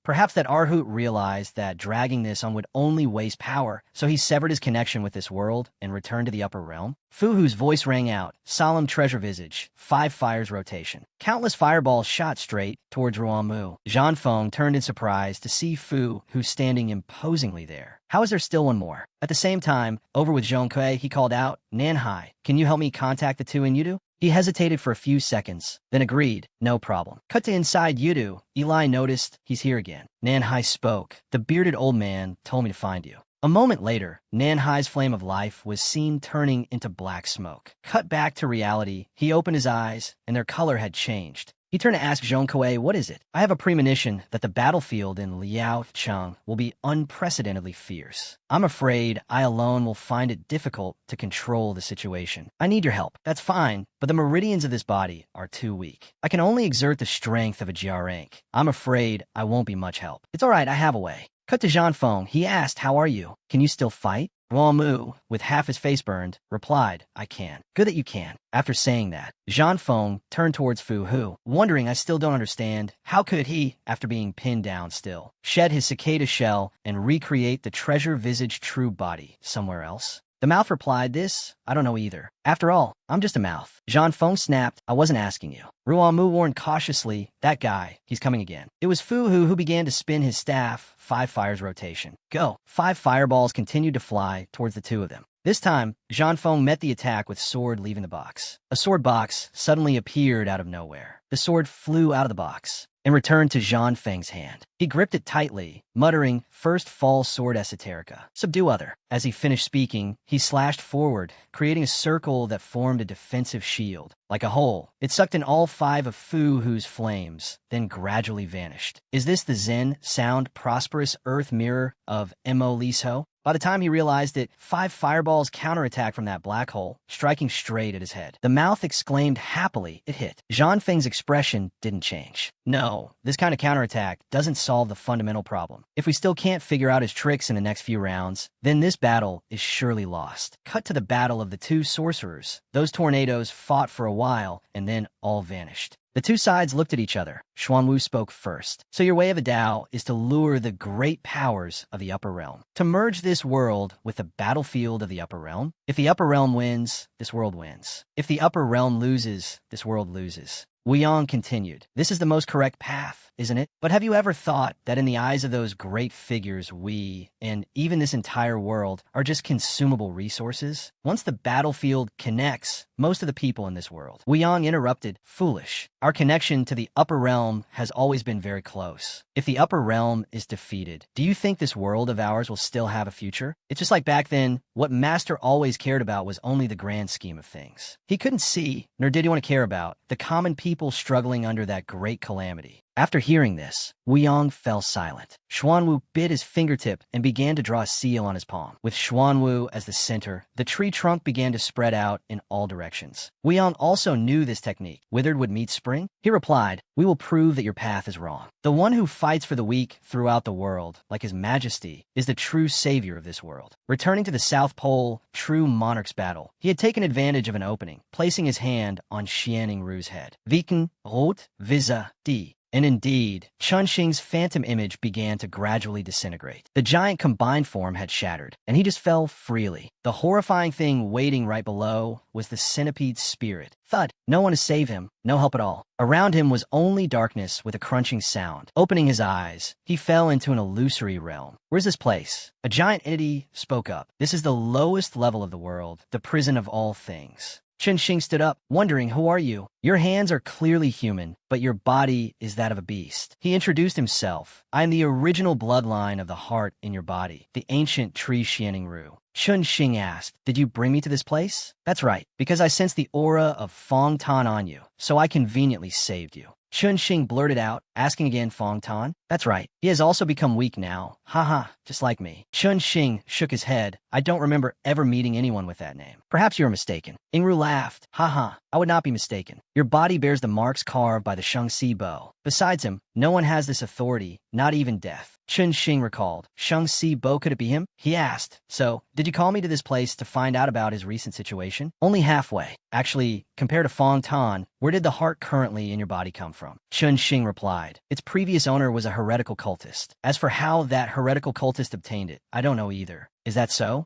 Perhaps that Arhut realized that dragging this on would only waste power, so he severed his connection with this world and returned to the upper realm. Fu Hu's voice rang out, "Solemn treasure visage, 5 fires rotation." Countless fireballs shot straight towards Ruan Mu. Zhan Feng turned in surprise to see Fu Hu standing imposingly there. How is there still one more? At the same time, over with Zhong Kui, he called out, "Nanhai, can you help me contact the two in Yudu?" He hesitated for a few seconds, then agreed, "No problem." Cut to inside Yudu. Eli noticed he's here again. Nanhai spoke. "The bearded old man told me to find you." A moment later, Nanhai's flame of life was seen turning into black smoke. Cut back to reality, he opened his eyes, and their color had changed. He turned to ask Zhong Kui, "What is it?" "I have a premonition that the battlefield in Liaocheng will be unprecedentedly fierce. I'm afraid I alone will find it difficult to control the situation. I need your help." "That's fine, but the meridians of this body are too weak. I can only exert the strength of a GR rank. I'm afraid I won't be much help." "It's all right, I have a way." Cut to Zhan Feng. He asked, "How are you? Can you still fight?" Ruan Mu, with half his face burned, replied, "I can." "Good that you can." After saying that, Zhan Feng turned towards Fu Hu, wondering, I still don't understand, how could he, after being pinned down still, shed his cicada shell and recreate the treasure-visaged true body somewhere else? The mouth replied, "This, I don't know either. After all, I'm just a mouth." Zhan Feng snapped, "I wasn't asking you." Ruan Mu warned cautiously, "That guy, he's coming again." It was Fu Hu who began to spin his staff, 5 fires rotation. Go. 5 fireballs continued to fly towards the two of them. This time, Zhan Feng met the attack with sword leaving the box. A sword box suddenly appeared out of nowhere. The sword flew out of the box and returned to Zhan Feng's hand. He gripped it tightly, muttering, "First fall sword esoterica. Subdue other." As he finished speaking, he slashed forward, creating a circle that formed a defensive shield. Like a hole, it sucked in all 5 of Fu Hu's flames, then gradually vanished. Is this the Zen, sound, prosperous earth mirror of Mo Liso? By the time he realized it, 5 fireballs counterattacked from that black hole, striking straight at his head. The mouth exclaimed happily, it hit. Zhan Feng's expression didn't change. No, this kind of counterattack doesn't solve the fundamental problem. If we still can't figure out his tricks in the next few rounds, then this battle is surely lost. Cut to the battle of the 2 sorcerers. Those tornadoes fought for a while, and then all vanished. The 2 sides looked at each other. Xuanwu spoke first. "So your way of a Tao is to lure the great powers of the upper realm, to merge this world with the battlefield of the upper realm? If the upper realm wins, this world wins. If the upper realm loses, this world loses." Wu Yang continued, "This is the most correct path, isn't it? But have you ever thought that in the eyes of those great figures, we, and even this entire world, are just consumable resources? Once the battlefield connects most of the people in this world." Wu Yang interrupted, "Foolish. Our connection to the upper realm has always been very close. If the upper realm is defeated, do you think this world of ours will still have a future? It's just like back then, what Master always cared about was only the grand scheme of things. He couldn't see, nor did he want to care about, the common people people struggling under that great calamity. After hearing this, Wuyong fell silent. Xuanwu bit his fingertip and began to draw a seal on his palm. With Xuanwu as the center, the tree trunk began to spread out in all directions. Wuyong also knew this technique. Withered would meet spring? He replied, "We will prove that your path is wrong. The one who fights for the weak throughout the world, like His Majesty, is the true savior of this world." Returning to the South Pole, true monarch's battle, he had taken advantage of an opening, placing his hand on Xianing Ru's head. Viken, Rot, Visa, D. And indeed, Chunxing's phantom image began to gradually disintegrate. The giant combined form had shattered, and he just fell freely. The horrifying thing waiting right below was the centipede's spirit. Thud. No one to save him. No help at all. Around him was only darkness with a crunching sound. Opening his eyes, he fell into an illusory realm. "Where's this place?" A giant entity spoke up. "This is the lowest level of the world, the prison of all things." Chunxing stood up, wondering, "Who are you? Your hands are clearly human, but your body is that of a beast." He introduced himself. "I am the original bloodline of the heart in your body, the ancient tree Xianing Ru." Chunxing asked, "Did you bring me to this place?" "That's right, because I sense the aura of Fong Tan on you, so I conveniently saved you." Chunxing blurted out, asking again, "Fong Tan?" "That's right. He has also become weak now. Haha, just like me." Chunxing shook his head. "I don't remember ever meeting anyone with that name." "Perhaps you are mistaken." Enro laughed. "Haha, I would not be mistaken. Your body bears the marks carved by the Shangxi bow. Besides him, no one has this authority, not even death." Chunxing recalled. "Shangxi bow, could it be him?" He asked. "So, did you call me to this place to find out about his recent situation?" "Only halfway. Actually, compared to Fong Tan, where did the heart currently in your body come from?" Chunxing replied. "Its previous owner was a heretical cultist. As for how that heretical cultist obtained it, I don't know either." "Is that so?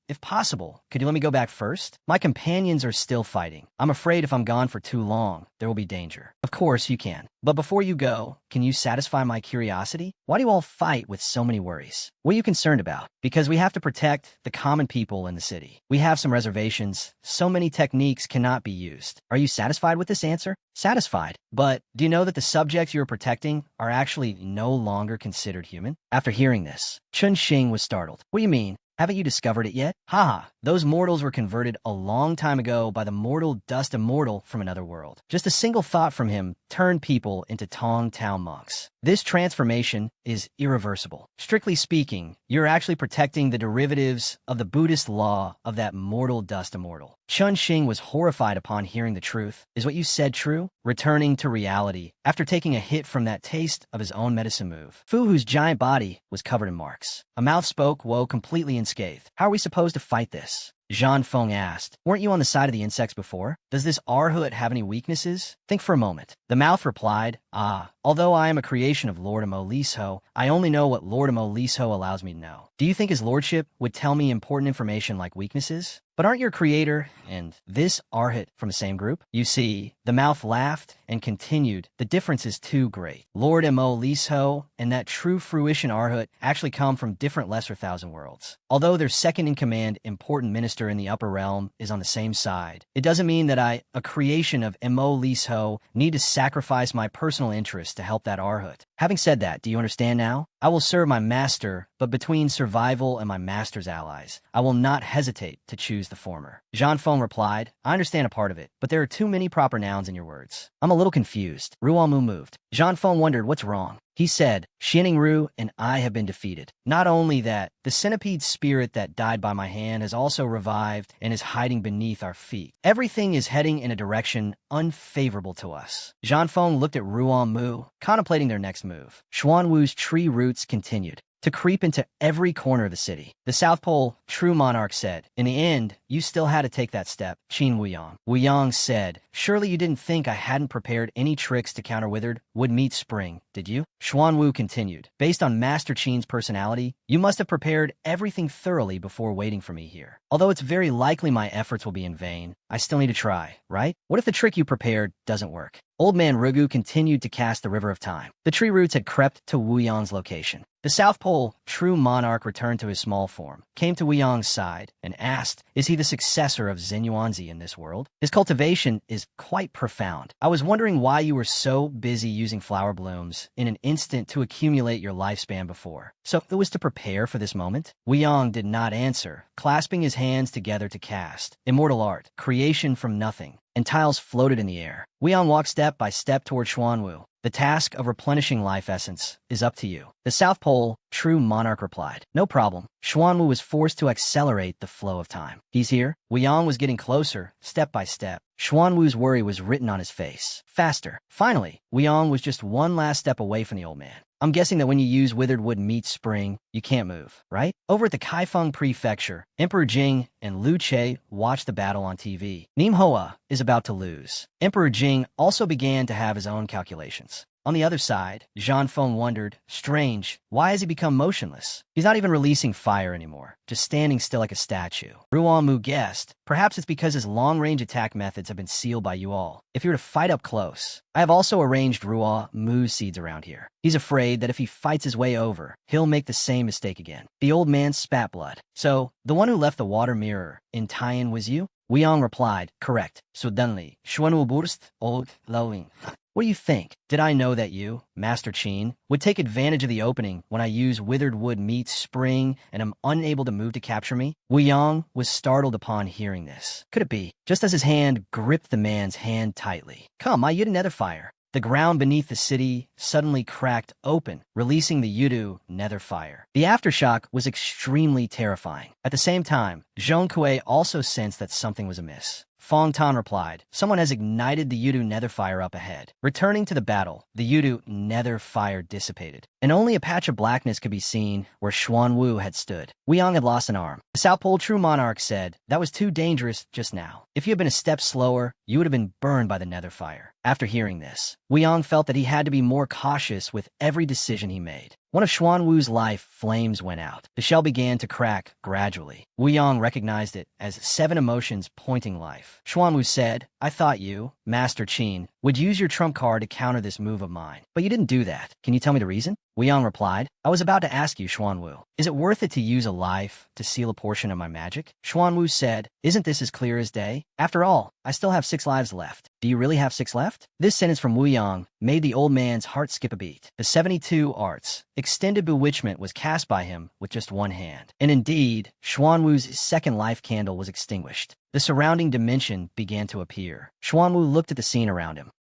If possible, could you let me go back first? My companions are still fighting. I'm afraid if I'm gone for too long, there will be danger." "Of course you can. But before you go, can you satisfy my curiosity? Why do you all fight with so many worries? What are you concerned about?" "Because we have to protect the common people in the city. We have some reservations. So many techniques cannot be used." "Are you satisfied with this answer?" "Satisfied. But do you know that the subjects you are protecting are actually no longer considered human?" After hearing this, Chunxing was startled. "What do you mean? Haven't you discovered it yet?" "Haha, those mortals were converted a long time ago by the mortal dust immortal from another world. Just a single thought from him turned people into Tong Tao monks. This transformation is irreversible. Strictly speaking, you're actually protecting the derivatives of the Buddhist law of that mortal dust immortal." Chunxing was horrified upon hearing the truth. "Is what you said true?" Returning to reality, after taking a hit from that taste of his own medicine move, Fu, whose giant body was covered in marks. A mouth spoke, woe completely unscathed. "How are we supposed to fight this?" Zhan Feng asked. "Weren't you on the side of the insects before? Does this Arhut have any weaknesses? Think for a moment." The mouth replied, although I am a creation of Lord Amo Liso, I only know what Lord Amo Liso allows me to know. Do you think his lordship would tell me important information like weaknesses? But aren't your creator and this Arhut from the same group?" You see, the mouth laughed and continued, "The difference is too great. Lord Amo Liso and that true fruition Arhut actually come from different lesser thousand worlds. Although their second-in-command important minister in the upper realm is on the same side, it doesn't mean that I, a creation of Amo Liso, need to sacrifice my personal interests to help that Arhut. Having said that, do you understand now? I will serve my master, but between survival and my master's allies, I will not hesitate to choose the former." Zhan Feng replied, "I understand a part of it, but there are too many proper nouns in your words. I'm a little confused." Ruamu moved. Zhan Feng wondered what's wrong. He said, "Xianing Ru and I have been defeated. Not only that, the centipede spirit that died by my hand has also revived and is hiding beneath our feet. Everything is heading in a direction unfavorable to us." Zhan Feng looked at Ruan Mu, contemplating their next move. Xuan Wu's tree roots continued to creep into every corner of the city. The South Pole, true monarch, said, "In the end, you still had to take that step." Qin Wuyang. Wuyang said, "Surely you didn't think I hadn't prepared any tricks to counter withered would meet spring, did you?" Xuan Wu continued, "Based on Master Qin's personality, you must have prepared everything thoroughly before waiting for me here. Although it's very likely my efforts will be in vain, I still need to try, right? What if the trick you prepared doesn't work?" Old Man Rugu continued to cast the river of time. The tree roots had crept to Wuyang's location. The South Pole, true monarch, returned to his small form, came to Wuyang's side, and asked, "Is he the successor of Zenyuanzi in this world? His cultivation is quite profound. I was wondering why you were so busy using flower blooms in an instant to accumulate your lifespan before. So it was to prepare prepare for this moment? Wuyong did not answer, clasping his hands together to cast. Immortal art, creation from nothing, and tiles floated in the air. Wuyong walked step by step toward Xuanwu. The task of replenishing life essence is up to you. The South Pole, true monarch replied. No problem. Xuanwu was forced to accelerate the flow of time. He's here. Wuyong was getting closer, step by step. Xuanwu's worry was written on his face. Faster. Finally, Wuyong was just one last step away from the old man. I'm guessing that when you use withered wood meets spring, you can't move, right? Over at the Kaifeng Prefecture, Emperor Jing and Liu Che watched the battle on TV. Nimhoa is about to lose. Emperor Jing also began to have his own calculations. On the other side, Zhang Feng wondered, strange, why has he become motionless? He's not even releasing fire anymore, just standing still like a statue. Ruan Mu guessed, perhaps it's because his long-range attack methods have been sealed by you all. If you were to fight up close, I have also arranged Ruan Mu's seeds around here. He's afraid that if he fights his way over, he'll make the same mistake again. The old man spat blood. So, the one who left the water mirror in Taiyan was you? Wuyong replied, correct. Suddenly, Xuanwu burst, old, lowing. What do you think? Did I know that you, Master Qin, would take advantage of the opening when I use withered wood meets spring and am unable to move to capture me? Wuyong was startled upon hearing this. Could it be? Just as his hand gripped the man's hand tightly. Come, I yet another fire. The ground beneath the city suddenly cracked open, releasing the Yudu nether fire. The aftershock was extremely terrifying. At the same time, Zhong Kuei also sensed that something was amiss. Fong Tan replied, someone has ignited the Yudu nether fire up ahead. Returning to the battle, the Yudu nether fire dissipated, and only a patch of blackness could be seen where Xuanwu had stood. Wuyong had lost an arm. The South Pole True Monarch said, that was too dangerous just now. If you had been a step slower, you would have been burned by the nether fire. After hearing this, Wuyong felt that he had to be more cautious with every decision he made. One of Xuanwu's life flames went out. The shell began to crack gradually. Wuyong recognized it as 7 emotions pointing life. Xuanwu said, I thought you, Master Qin, would use your trump card to counter this move of mine. But you didn't do that. Can you tell me the reason? Wuyong replied, I was about to ask you, Xuanwu. Is it worth it to use a life to seal a portion of my magic? Xuanwu said, isn't this as clear as day? After all, I still have 6 lives left. Do you really have 6 left? This sentence from Wuyong made the old man's heart skip a beat. The 72 arts, extended bewitchment was cast by him with just one hand. And indeed, Xuanwu's second life candle was extinguished. The surrounding dimension began to appear. Xuanwu looked at the scene around him.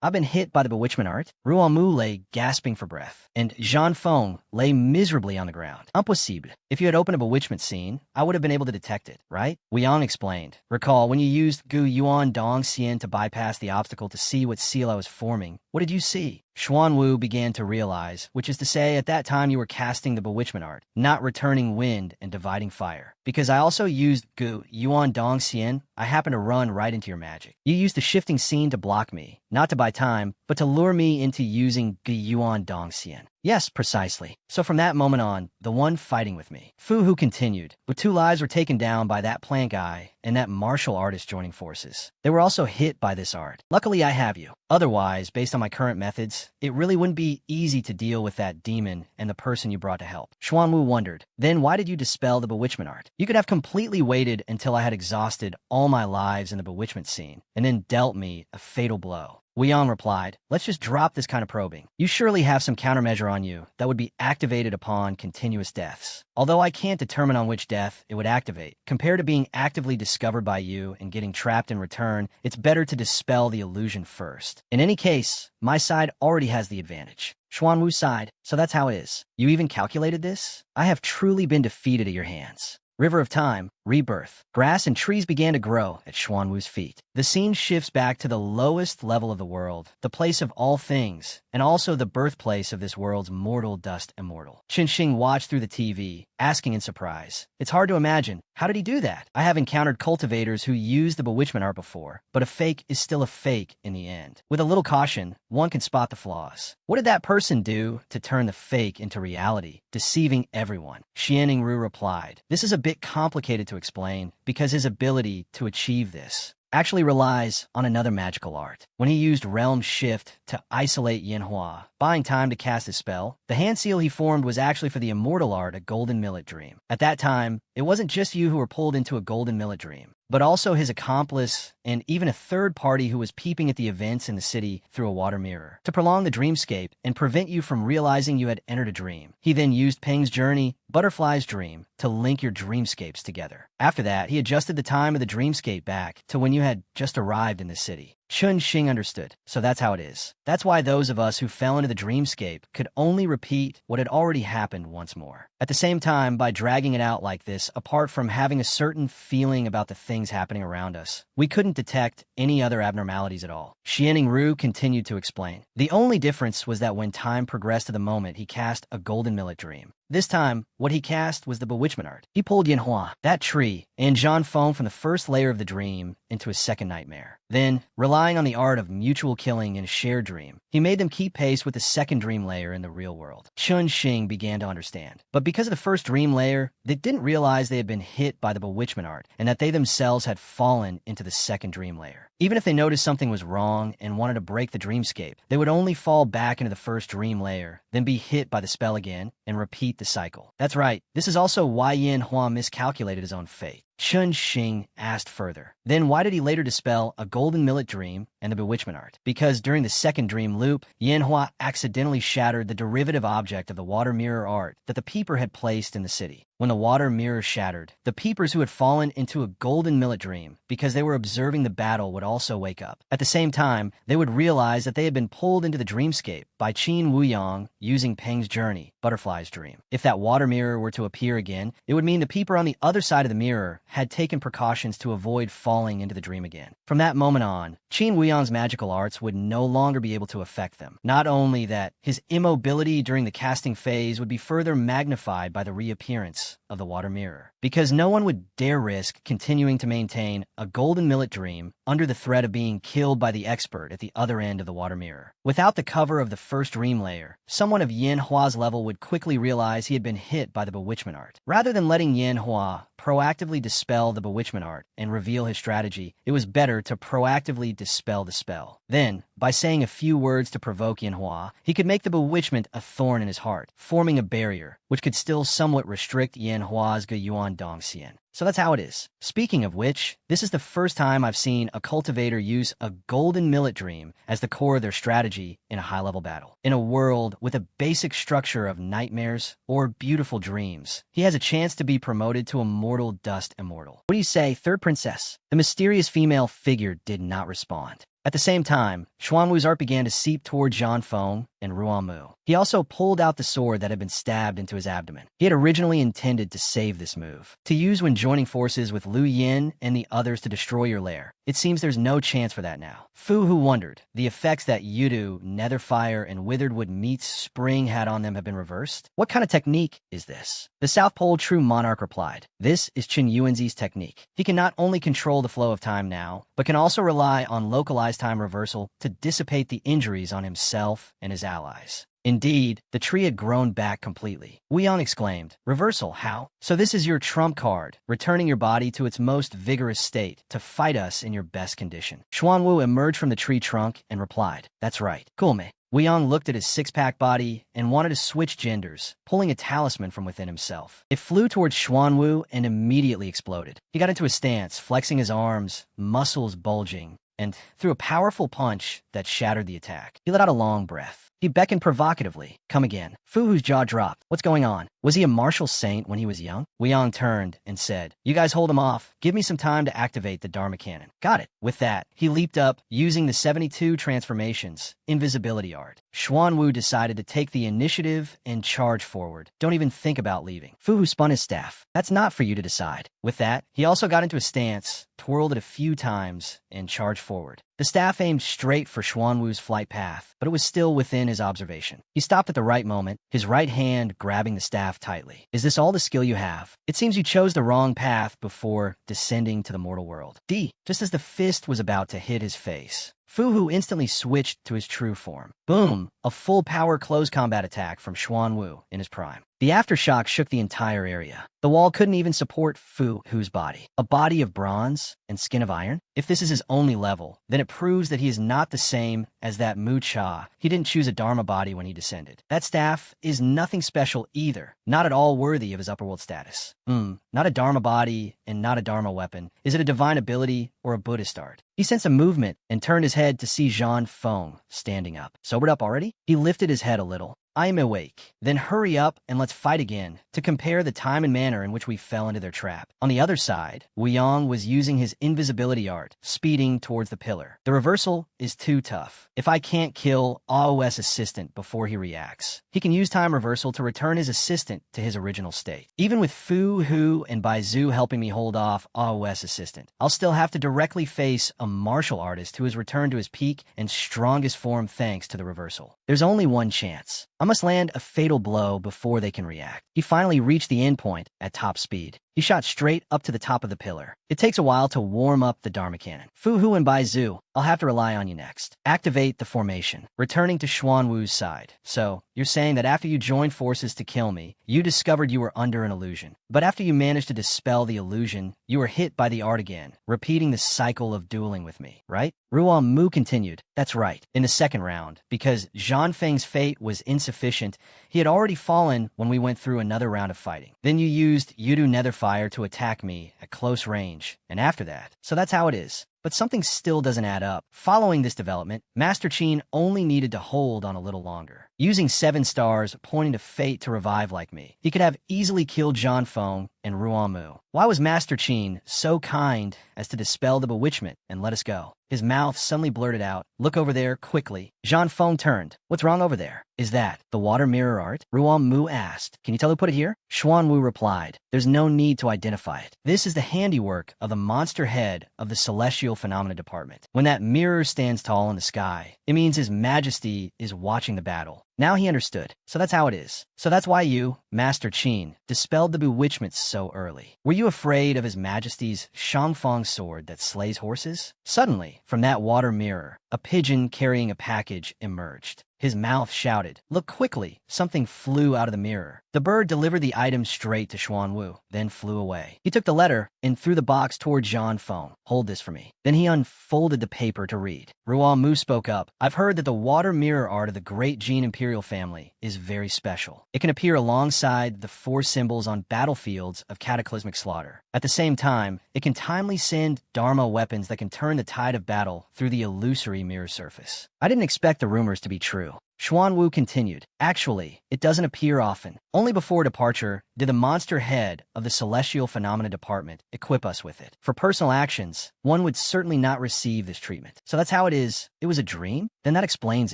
I've been hit by the bewitchment art. Ruan Mu lay gasping for breath, and Zhang Feng lay miserably on the ground. Impossible. If you had opened a bewitchment scene, I would have been able to detect it, right? Wuyong explained. Recall, when you used Gu Yuan Dong Xian to bypass the obstacle to see what seal I was forming, what did you see? Xuanwu began to realize, which is to say at that time you were casting the bewitchment art, not returning wind and dividing fire. Because I also used Gu Yuan Dong Xian, I happened to run right into your magic. You used the shifting scene to block me, not to buy time, but to lure me into using Gu Yuan Dong Xian. Yes, precisely. So from that moment on, the one fighting with me, Fu Hu continued, but 2 lives were taken down by that plant guy and that martial artist joining forces. They were also hit by this art. Luckily, I have you. Otherwise, based on my current methods, it really wouldn't be easy to deal with that demon and the person you brought to help. Xuanwu wondered, then why did you dispel the bewitchment art? You could have completely waited until I had exhausted all my lives in the bewitchment scene, and then dealt me a fatal blow. Wuyong replied, let's just drop this kind of probing. You surely have some countermeasure on you that would be activated upon continuous deaths. Although I can't determine on which death it would activate, compared to being actively discovered by you and getting trapped in return, it's better to dispel the illusion first. In any case, my side already has the advantage. Xuanwu's side, so that's how it is. You even calculated this? I have truly been defeated at your hands. River of Time, Rebirth. Grass and trees began to grow at Xuanwu's feet. The scene shifts back to the lowest level of the world, the place of all things, and also the birthplace of this world's mortal dust immortal. Qinxing watched through the TV, asking in surprise. It's hard to imagine. How did he do that? I have encountered cultivators who used the bewitchment art before, but a fake is still a fake in the end. With a little caution, one can spot the flaws. What did that person do to turn the fake into reality, deceiving everyone? Xianing Ru replied, this is a bit complicated to explain because his ability to achieve this actually relies on another magical art. When he used Realm Shift to isolate Yanhua, buying time to cast his spell. The hand seal he formed was actually for the immortal art, a golden millet dream. At that time, it wasn't just you who were pulled into a golden millet dream, but also his accomplice and even a third party who was peeping at the events in the city through a water mirror. To prolong the dreamscape and prevent you from realizing you had entered a dream, he then used Peng's journey, Butterfly's dream, to link your dreamscapes together. After that, he adjusted the time of the dreamscape back to when you had just arrived in the city. Chun Xing understood, so that's how it is. That's why those of us who fell into the dreamscape could only repeat what had already happened once more. At the same time, by dragging it out like this, apart from having a certain feeling about the things happening around us, we couldn't detect any other abnormalities at all. Xianing Ru continued to explain. The only difference was that when time progressed to the moment he cast a golden millet dream. This time, what he cast was the bewitchment art. He pulled Yanhua, that tree, and Zhan Feng from the first layer of the dream into his second nightmare. Then, relying on the art of mutual killing in a shared dream, he made them keep pace with the second dream layer in the real world. Chun Xing began to understand. But because of the first dream layer, they didn't realize they had been hit by the bewitchment art and that they themselves had fallen into the second dream layer. Even if they noticed something was wrong and wanted to break the dreamscape, they would only fall back into the first dream layer, then be hit by the spell again, and repeat the cycle. That's right, this is also why Yin Hua miscalculated his own fate. Chun Xing asked further. Then why did he later dispel a golden millet dream and the bewitchment art? Because during the second dream loop, Yin Hua accidentally shattered the derivative object of the water mirror art that the peeper had placed in the city. When the water mirror shattered, the peepers who had fallen into a golden millet dream because they were observing the battle would also wake up. At the same time, they would realize that they had been pulled into the dreamscape by Qin Wuyang using Peng's journey, Butterfly's dream. If that water mirror were to appear again, it would mean the peeper on the other side of the mirror had taken precautions to avoid falling into the dream again. From that moment on, Qin Wuyang's magical arts would no longer be able to affect them. Not only that, his immobility during the casting phase would be further magnified by the reappearance of the water mirror, because no one would dare risk continuing to maintain a golden millet dream under the threat of being killed by the expert at the other end of the water mirror. Without the cover of the first dream layer, someone of Yin Hua's level would quickly realize he had been hit by the bewitchment art. Rather than letting Yin Hua proactively dispel the bewitchment art and reveal his strategy, it was better to proactively dispel the spell. Then, by saying a few words to provoke Yin Hua, he could make the bewitchment a thorn in his heart, forming a barrier, which could still somewhat restrict Yin Hua's Ge Yuan Dong Xian. So that's how it is. Speaking of which, this is the first time I've seen a cultivator use a golden millet dream as the core of their strategy in a high-level battle. In a world with a basic structure of nightmares or beautiful dreams, he has a chance to be promoted to Immortal Dust Immortal. What do you say, third princess? The mysterious female figure did not respond. At the same time, Xuanwu's art began to seep toward Zhan Feng and Ruanmu. He also pulled out the sword that had been stabbed into his abdomen. He had originally intended to save this move, to use when joining forces with Lu Yin and the others to destroy your lair. It seems there's no chance for that now. Fu Hu wondered. The effects that Yudu, Netherfire, and Witheredwood meets Spring had on them have been reversed. What kind of technique is this? The South Pole True Monarch replied. This is Chen Yuanzi's technique. He can not only control the flow of time now, but can also rely on localized time reversal to dissipate the injuries on himself and his allies. Indeed, the tree had grown back completely. Wuyang exclaimed, "Reversal, how? So this is your trump card, returning your body to its most vigorous state to fight us in your best condition." Xuanwu emerged from the tree trunk and replied, "That's right. Cool, me." Wuyang looked at his six-pack body and wanted to switch genders, pulling a talisman from within himself. It flew towards Xuanwu and immediately exploded. He got into a stance, flexing his arms, muscles bulging, and threw a powerful punch that shattered the attack. He let out a long breath. He beckoned provocatively. "Come again." Fu Hu's jaw dropped. What's going on? Was he a martial saint when he was young? Wuyang turned and said, "You guys hold him off. Give me some time to activate the Dharma Cannon." Got it. With that, he leaped up, using the 72 transformations, invisibility art. Xuanwu decided to take the initiative and charge forward. Don't even think about leaving. Fu Hu spun his staff. That's not for you to decide. With that, he also got into a stance, twirled it a few times, and charged forward. The staff aimed straight for Xuanwu's flight path, but it was still within his observation. He stopped at the right moment, his right hand grabbing the staff tightly. "Is this all the skill you have? It seems you chose the wrong path before descending to the mortal world." Just as the fist was about to hit his face, Fu Hu instantly switched to his true form. Boom! A full-power close combat attack from Xuanwu in his prime. The aftershock shook the entire area. The wall couldn't even support Fu Hu's body. A body of bronze and skin of iron? If this is his only level, then it proves that he is not the same as that Mu Cha. He didn't choose a Dharma body when he descended. That staff is nothing special either. Not at all worthy of his upperworld status. Not a Dharma body and not a Dharma weapon. Is it a divine ability or a Buddhist art? He sensed a movement and turned his head to see Zhang Feng standing up. Sobered up already? He lifted his head a little. I am awake. Then hurry up and let's fight again to compare the time and manner in which we fell into their trap. On the other side, Wu Yang was using his invisibility art, speeding towards the pillar. The reversal is too tough. If I can't kill AOS assistant before he reacts, he can use time reversal to return his assistant to his original state. Even with Fu Hu and Bai Zhu helping me hold off AOS assistant, I'll still have to directly face a martial artist who has returned to his peak and strongest form thanks to the reversal. There's only one chance. I must land a fatal blow before they can react. He finally reached the endpoint at top speed. He shot straight up to the top of the pillar. It takes a while to warm up the Dharma cannon. Fu Hu and Bai Zhu, I'll have to rely on you next. Activate the formation, returning to Xuan Wu's side. So, you're saying that after you joined forces to kill me, you discovered you were under an illusion. But after you managed to dispel the illusion, you were hit by the art again, repeating the cycle of dueling with me, right? Ruan Mu continued, that's right, in the second round, because Zhan Feng's fate was insufficient. He had already fallen when we went through another round of fighting. Then you used Yudu Netherfire to attack me at close range, and after that. So that's how it is. But something still doesn't add up. Following this development, Master Qin only needed to hold on a little longer. Using 7 stars pointing to fate to revive like me, he could have easily killed Zhan Feng and Ruan Mu. Why was Master Qin so kind as to dispel the bewitchment and let us go? His mouth suddenly blurted out, look over there, quickly. Zhan Feng turned. What's wrong over there? Is that the water mirror art? Ruan Mu asked. Can you tell who put it here? Xuan Wu replied. There's no need to identify it. This is the handiwork of the monster head of the Celestial Phenomena Department. When that mirror stands tall in the sky, it means His Majesty is watching the battle. Now he understood. So that's how it is. So that's why you, Master Qin, dispelled the bewitchment so early. Were you afraid of His Majesty's Shangfang sword that slays horses? Suddenly, from that water mirror, a pigeon carrying a package emerged. His mouth shouted, look quickly. Something flew out of the mirror. The bird delivered the item straight to Xuan Wu, then flew away. He took the letter and threw the box toward Zhan Feng. Hold this for me. Then he unfolded the paper to read. Ruan Mu spoke up. I've heard that the water mirror art of the great Jin Imperial family is very special. It can appear alongside the 4 symbols on battlefields of cataclysmic slaughter. At the same time, it can timely send Dharma weapons that can turn the tide of battle through the illusory mirror surface. I didn't expect the rumors to be true. Xuan Wu continued, actually, it doesn't appear often. Only before departure did the monster head of the Celestial Phenomena Department equip us with it. For personal actions, one would certainly not receive this treatment. So that's how it is. It was a dream? Then that explains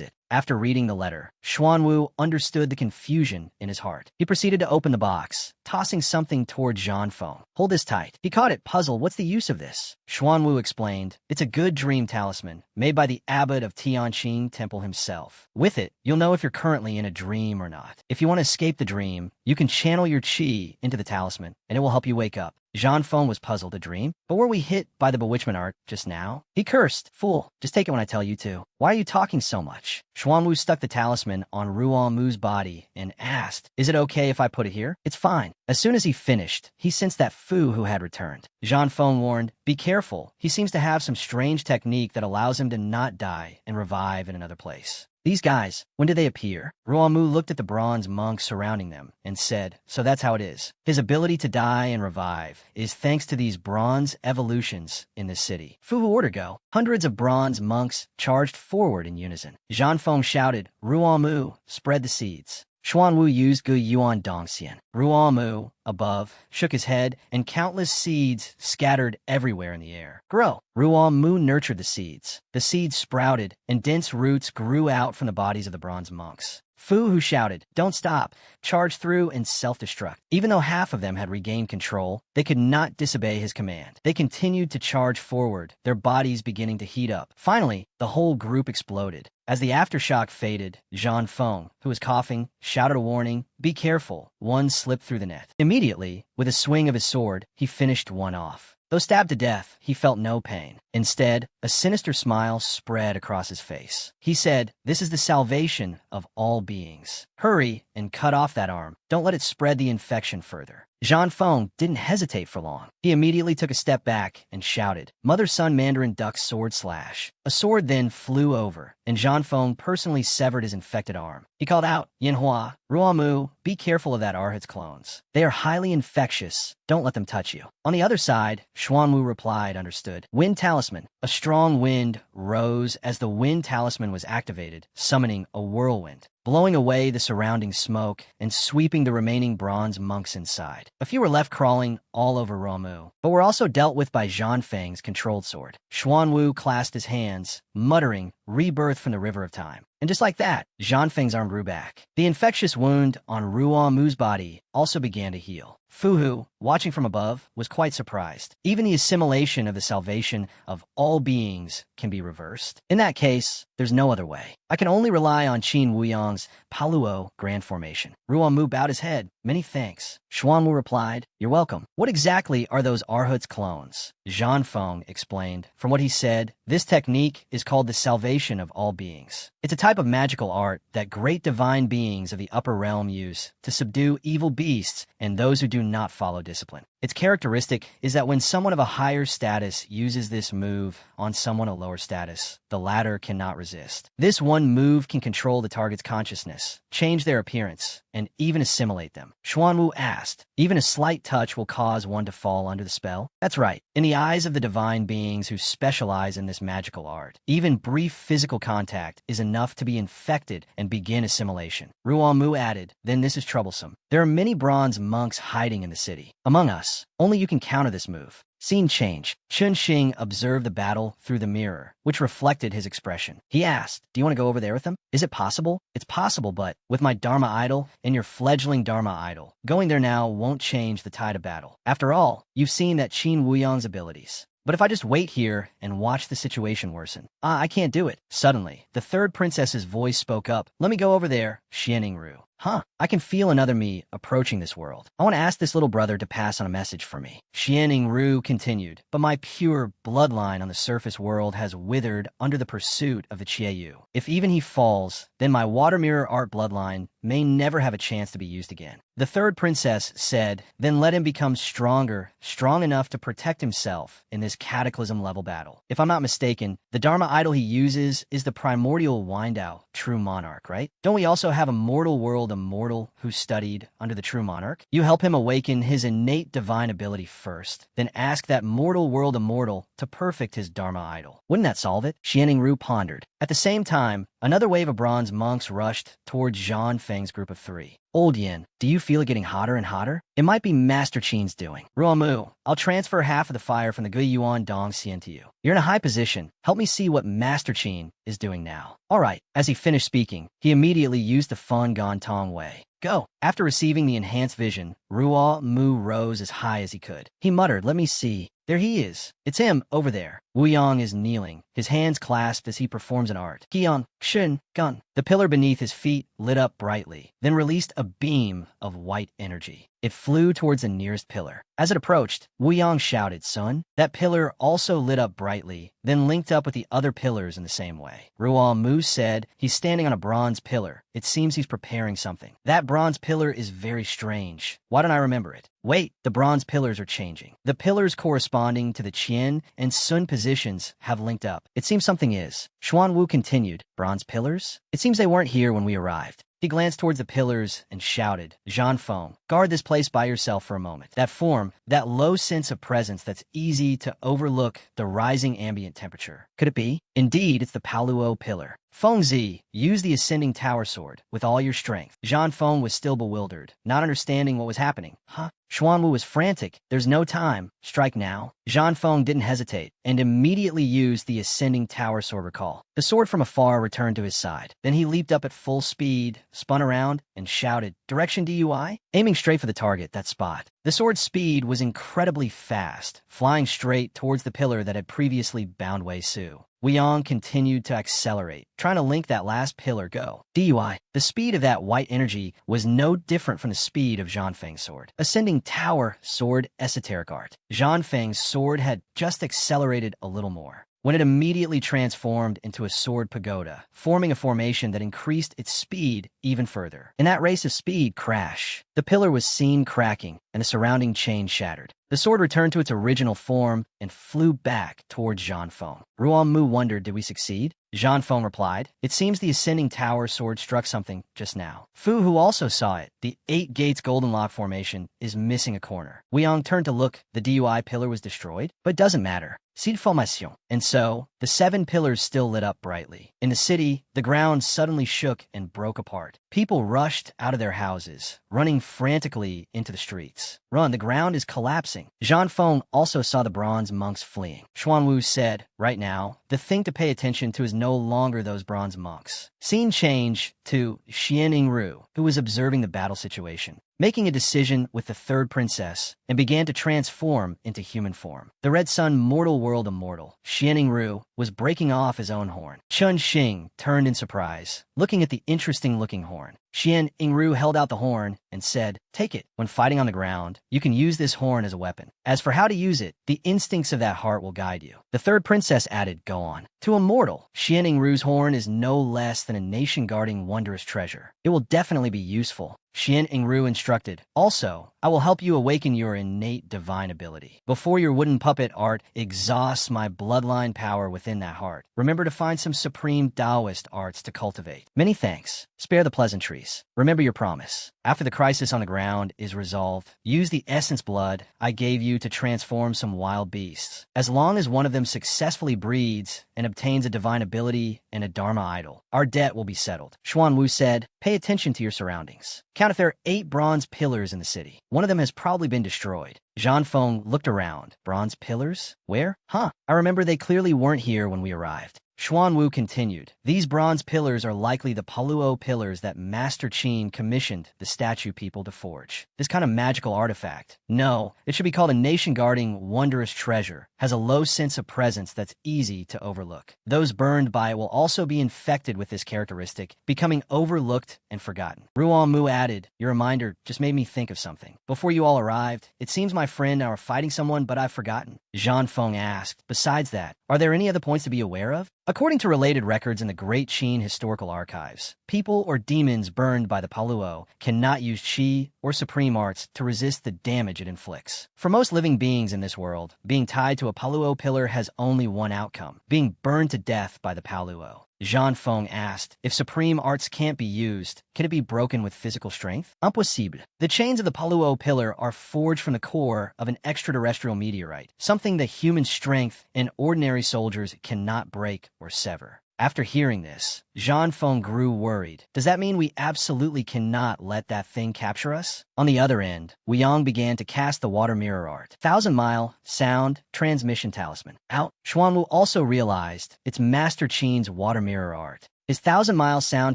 it. After reading the letter, Xuan Wu understood the confusion in his heart. He proceeded to open the box, tossing something toward Zhan Feng. Hold this tight. He caught it, puzzled. What's the use of this? Xuan Wu explained, it's a good dream talisman, made by the abbot of Tianqing Temple himself. With it, you'll know if you're currently in a dream or not. If you want to escape the dream, you can channel your qi into the talisman, and it will help you wake up. Zhan Feng was puzzled. A dream? But were we hit by the bewitchment art just now? He cursed. Fool, just take it when I tell you to. Why are you talking so much? Xuan Wu stuck the talisman on Ruan Mu's body and asked, is it okay if I put it here? It's fine. As soon as he finished, he sensed that Fu Hu had returned. Zhan Feng warned, be careful. He seems to have some strange technique that allows him to not die and revive in another place. These guys, when did they appear? Ruan Mu looked at the bronze monks surrounding them and said, so that's how it is. His ability to die and revive is thanks to these bronze evolutions in this city. Fu Hu order go. Hundreds of bronze monks charged forward in unison. Zhan Feng shouted, Ruan Mu, spread the seeds. Xuan Wu used Gu Yuan Dongxian. Ruan Mu, above, shook his head, and countless seeds scattered everywhere in the air. Grow. Ruan Mu nurtured the seeds. The seeds sprouted, and dense roots grew out from the bodies of the bronze monks. Fu Hu shouted, don't stop, charge through and self-destruct. Even though half of them had regained control, they could not disobey his command. They continued to charge forward, their bodies beginning to heat up. Finally, the whole group exploded. As the aftershock faded, Zhan Feng, who was coughing, shouted a warning, be careful. One slipped through the net. Immediately, with a swing of his sword, he finished one off. Though stabbed to death, he felt no pain. Instead, a sinister smile spread across his face. He said, this is the salvation of all beings. Hurry and cut off that arm. Don't let it spread the infection further. Zhan Feng didn't hesitate for long. He immediately took a step back and shouted, Mother-son Mandarin duck sword slash. A sword then flew over, and Zhan Feng personally severed his infected arm. He called out, Yinhua, Ruamu, be careful of that Arhit's clones. They are highly infectious. Don't let them touch you. On the other side, Xuanwu replied, understood. Wind Talisman. A strong wind rose as the Wind Talisman was activated, summoning a whirlwind, blowing away the surrounding smoke and sweeping the remaining bronze monks inside. A few were left crawling all over Ramu, but were also dealt with by Zhan Feng's controlled sword. Xuanwu clasped his hands, muttering, rebirth from the river of time. And just like that, Zhan Feng's arm grew back. The infectious wound on Ruamu's body also began to heal. Fuhu, watching from above, was quite surprised. Even the assimilation of the salvation of all beings can be reversed. In that case, there's no other way. I can only rely on Qin Wuyong's Paluo Grand Formation. Ruamu bowed his head. Many thanks. Xuanwu replied, You're welcome. What exactly are those Arhut's clones? Zhan Feng explained. From what he said, this technique is called the salvation of all beings. It's a type of magical art that great divine beings of the upper realm use to subdue evil beasts and those who do not follow discipline. Its characteristic is that when someone of a higher status uses this move on someone of lower status, the latter cannot resist. This one move can control the target's consciousness, change their appearance, and even assimilate them. Xuanwu asked, even a slight touch will cause one to fall under the spell? That's right. In the eyes of the divine beings who specialize in this magical art, even brief physical contact is enough to be infected and begin assimilation. Ruamu added, then this is troublesome. There are many bronze monks hiding in the city. Among us, only you can counter this move. Scene change. Chun Xing observed the battle through the mirror, which reflected his expression. He asked, do you want to go over there with them? Is it possible? It's possible, but with my Dharma idol and your fledgling Dharma idol, going there now won't change the tide of battle. After all, you've seen that Qin Wuyong's abilities. But if I just wait here and watch the situation worsen, I can't do it. Suddenly, the third princess's voice spoke up. Let me go over there, Xianingru. Huh, I can feel another me approaching this world. I want to ask this little brother to pass on a message for me. Xianingru continued, but my pure bloodline on the surface world has withered under the pursuit of the Qiayu. If even he falls, then my water mirror art bloodline may never have a chance to be used again. The third princess said, then let him become stronger, strong enough to protect himself in this cataclysm-level battle. If I'm not mistaken, the Dharma idol he uses is the primordial Windao, true monarch, right? Don't we also have a mortal world immortal who studied under the true monarch? You help him awaken his innate divine ability first, then ask that mortal world immortal to perfect his Dharma idol. Wouldn't that solve it? Xianingru pondered. At the same time, another wave of bronze monks rushed towards Zhan Feng's group of three. Old Yin, do you feel it getting hotter and hotter? It might be Master Qin's doing. Ruamu, I'll transfer half of the fire from the Gui Yuan Dong Xian to you. You're in a high position. Help me see what Master Qin is doing now. All right. As he finished speaking, he immediately used the Fun Gon Tong Wei. Go. After receiving the enhanced vision, Ruamu rose as high as he could. He muttered, let me see. There he is. It's him, over there. Wuyong is kneeling, his hands clasped as he performs an art. Qian, Xun, Gun. The pillar beneath his feet lit up brightly, then released a beam of white energy. It flew towards the nearest pillar. As it approached, Wuyong shouted, son. That pillar also lit up brightly, then linked up with the other pillars in the same way. Ruamu said, he's standing on a bronze pillar. It seems he's preparing something. That bronze pillar is very strange. Why don't I remember it? Wait, the bronze pillars are changing. The pillars corresponding to the Qian and Sun positions have linked up. It seems something is. Xuanwu continued, bronze pillars? It seems they weren't here when we arrived. He glanced towards the pillars and shouted, Zhan Feng, guard this place by yourself for a moment. That form, that low sense of presence that's easy to overlook the rising ambient temperature. Could it be? Indeed, it's the Paluo pillar. Feng Zi, use the ascending tower sword with all your strength. Zhan Feng was still bewildered, not understanding what was happening. Huh? Xuanwu was frantic. There's no time. Strike now. Zhan Feng didn't hesitate and immediately used the ascending tower sword recall. The sword from afar returned to his side. Then he leaped up at full speed, spun around, and shouted, Direction DUI? Aiming straight for the target, that spot. The sword's speed was incredibly fast, flying straight towards the pillar that had previously bound Wei Su. Wuyong continued to accelerate, trying to link that last pillar go. DUI. The speed of that white energy was no different from the speed of Zhan Feng's sword. Ascending tower sword esoteric art. Zhan Feng's sword had just accelerated a little more. when it immediately transformed into a sword pagoda, forming a formation that increased its speed even further. In that race of speed, crash. The pillar was seen cracking, and the surrounding chain shattered. The sword returned to its original form and flew back towards Jianfeng. Ruan Mu wondered, did we succeed? Jianfeng replied, it seems the ascending tower sword struck something just now. Fu, who also saw it, the 8 gates golden lock formation, is missing a corner. Weiyang turned to look. The DUI pillar was destroyed, but it doesn't matter. Seed formation. And so, the 7 pillars still lit up brightly. In the city, the ground suddenly shook and broke apart. People rushed out of their houses, running frantically into the streets. Run, the ground is collapsing. Jianfeng also saw the bronze monks fleeing. Xuanwu said, right now, the thing to pay attention to is no longer those bronze monks. Scene change to Xian Yingru, who was observing the battle situation, making a decision with the 3rd princess, and began to transform into human form. The Red Sun mortal world immortal, Xian Yingru, was breaking off his own horn. Chun Xing turned in surprise, looking at the interesting-looking horn. Xian Yingru held out the horn and said, take it. When fighting on the ground, you can use this horn as a weapon. As for how to use it, the instincts of that heart will guide you. The 3rd princess added, go on. To a mortal, Xian Yingru's horn is no less than a nation-guarding wondrous treasure. It will definitely be useful. Xian Yingru instructed, also, I will help you awaken your innate divine ability. Before your wooden puppet art exhausts my bloodline power within that heart, remember to find some supreme Taoist arts to cultivate. Many thanks. Spare the pleasantries. Remember your promise. After the crisis on the ground is resolved, use the essence blood I gave you to transform some wild beasts. As long as one of them successfully breeds and obtains a divine ability and a Dharma idol, our debt will be settled. Xuanwu said, pay attention to your surroundings. Count if there are 8 bronze pillars in the city. One of them has probably been destroyed. Jianfeng looked around. Bronze pillars? Where? Huh. I remember they clearly weren't here when we arrived. Xuanwu continued, these bronze pillars are likely the Paluo pillars that Master Qin commissioned the statue people to forge. This kind of magical artifact, no, it should be called a nation-guarding wondrous treasure, has a low sense of presence that's easy to overlook. Those burned by it will also be infected with this characteristic, becoming overlooked and forgotten. Ruan Mu added, your reminder just made me think of something. Before you all arrived, it seems my friend and I were fighting someone, but I've forgotten. Jianfeng asked, besides that, are there any other points to be aware of? According to related records in the Great Qin Historical Archives, people or demons burned by the Paluo cannot use qi or supreme arts to resist the damage it inflicts. For most living beings in this world, being tied to a Paluo pillar has only one outcome, being burned to death by the Paluo. Jianfeng asked, if supreme arts can't be used, can it be broken with physical strength? Impossible. The chains of the Paluo pillar are forged from the core of an extraterrestrial meteorite, something that human strength and ordinary soldiers cannot break or sever. After hearing this, Jianfeng grew worried. Does that mean we absolutely cannot let that thing capture us? On the other end, Weiyang began to cast the water mirror art. 1,000-mile sound transmission talisman. Out. Xuanwu also realized it's Master Qin's water mirror art. His 1,000-mile sound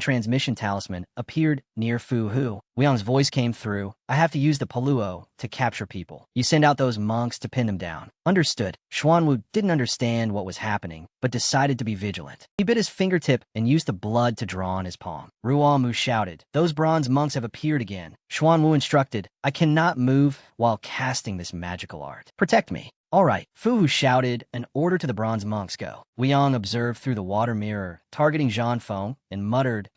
transmission talisman appeared near Fu Hu. Weiyang's voice came through. I have to use the Paluo to capture people. You send out those monks to pin them down. Understood. Xuanwu didn't understand what was happening, but decided to be vigilant. He bit his fingertip and used the blood to draw on his palm. Ruan Mu shouted, those bronze monks have appeared again. Xuanwu instructed, I cannot move while casting this magical art. Protect me. All right, Fu Hu shouted an order to the bronze monks go. Weiyang observed through the water mirror, targeting Jianfeng, and muttered,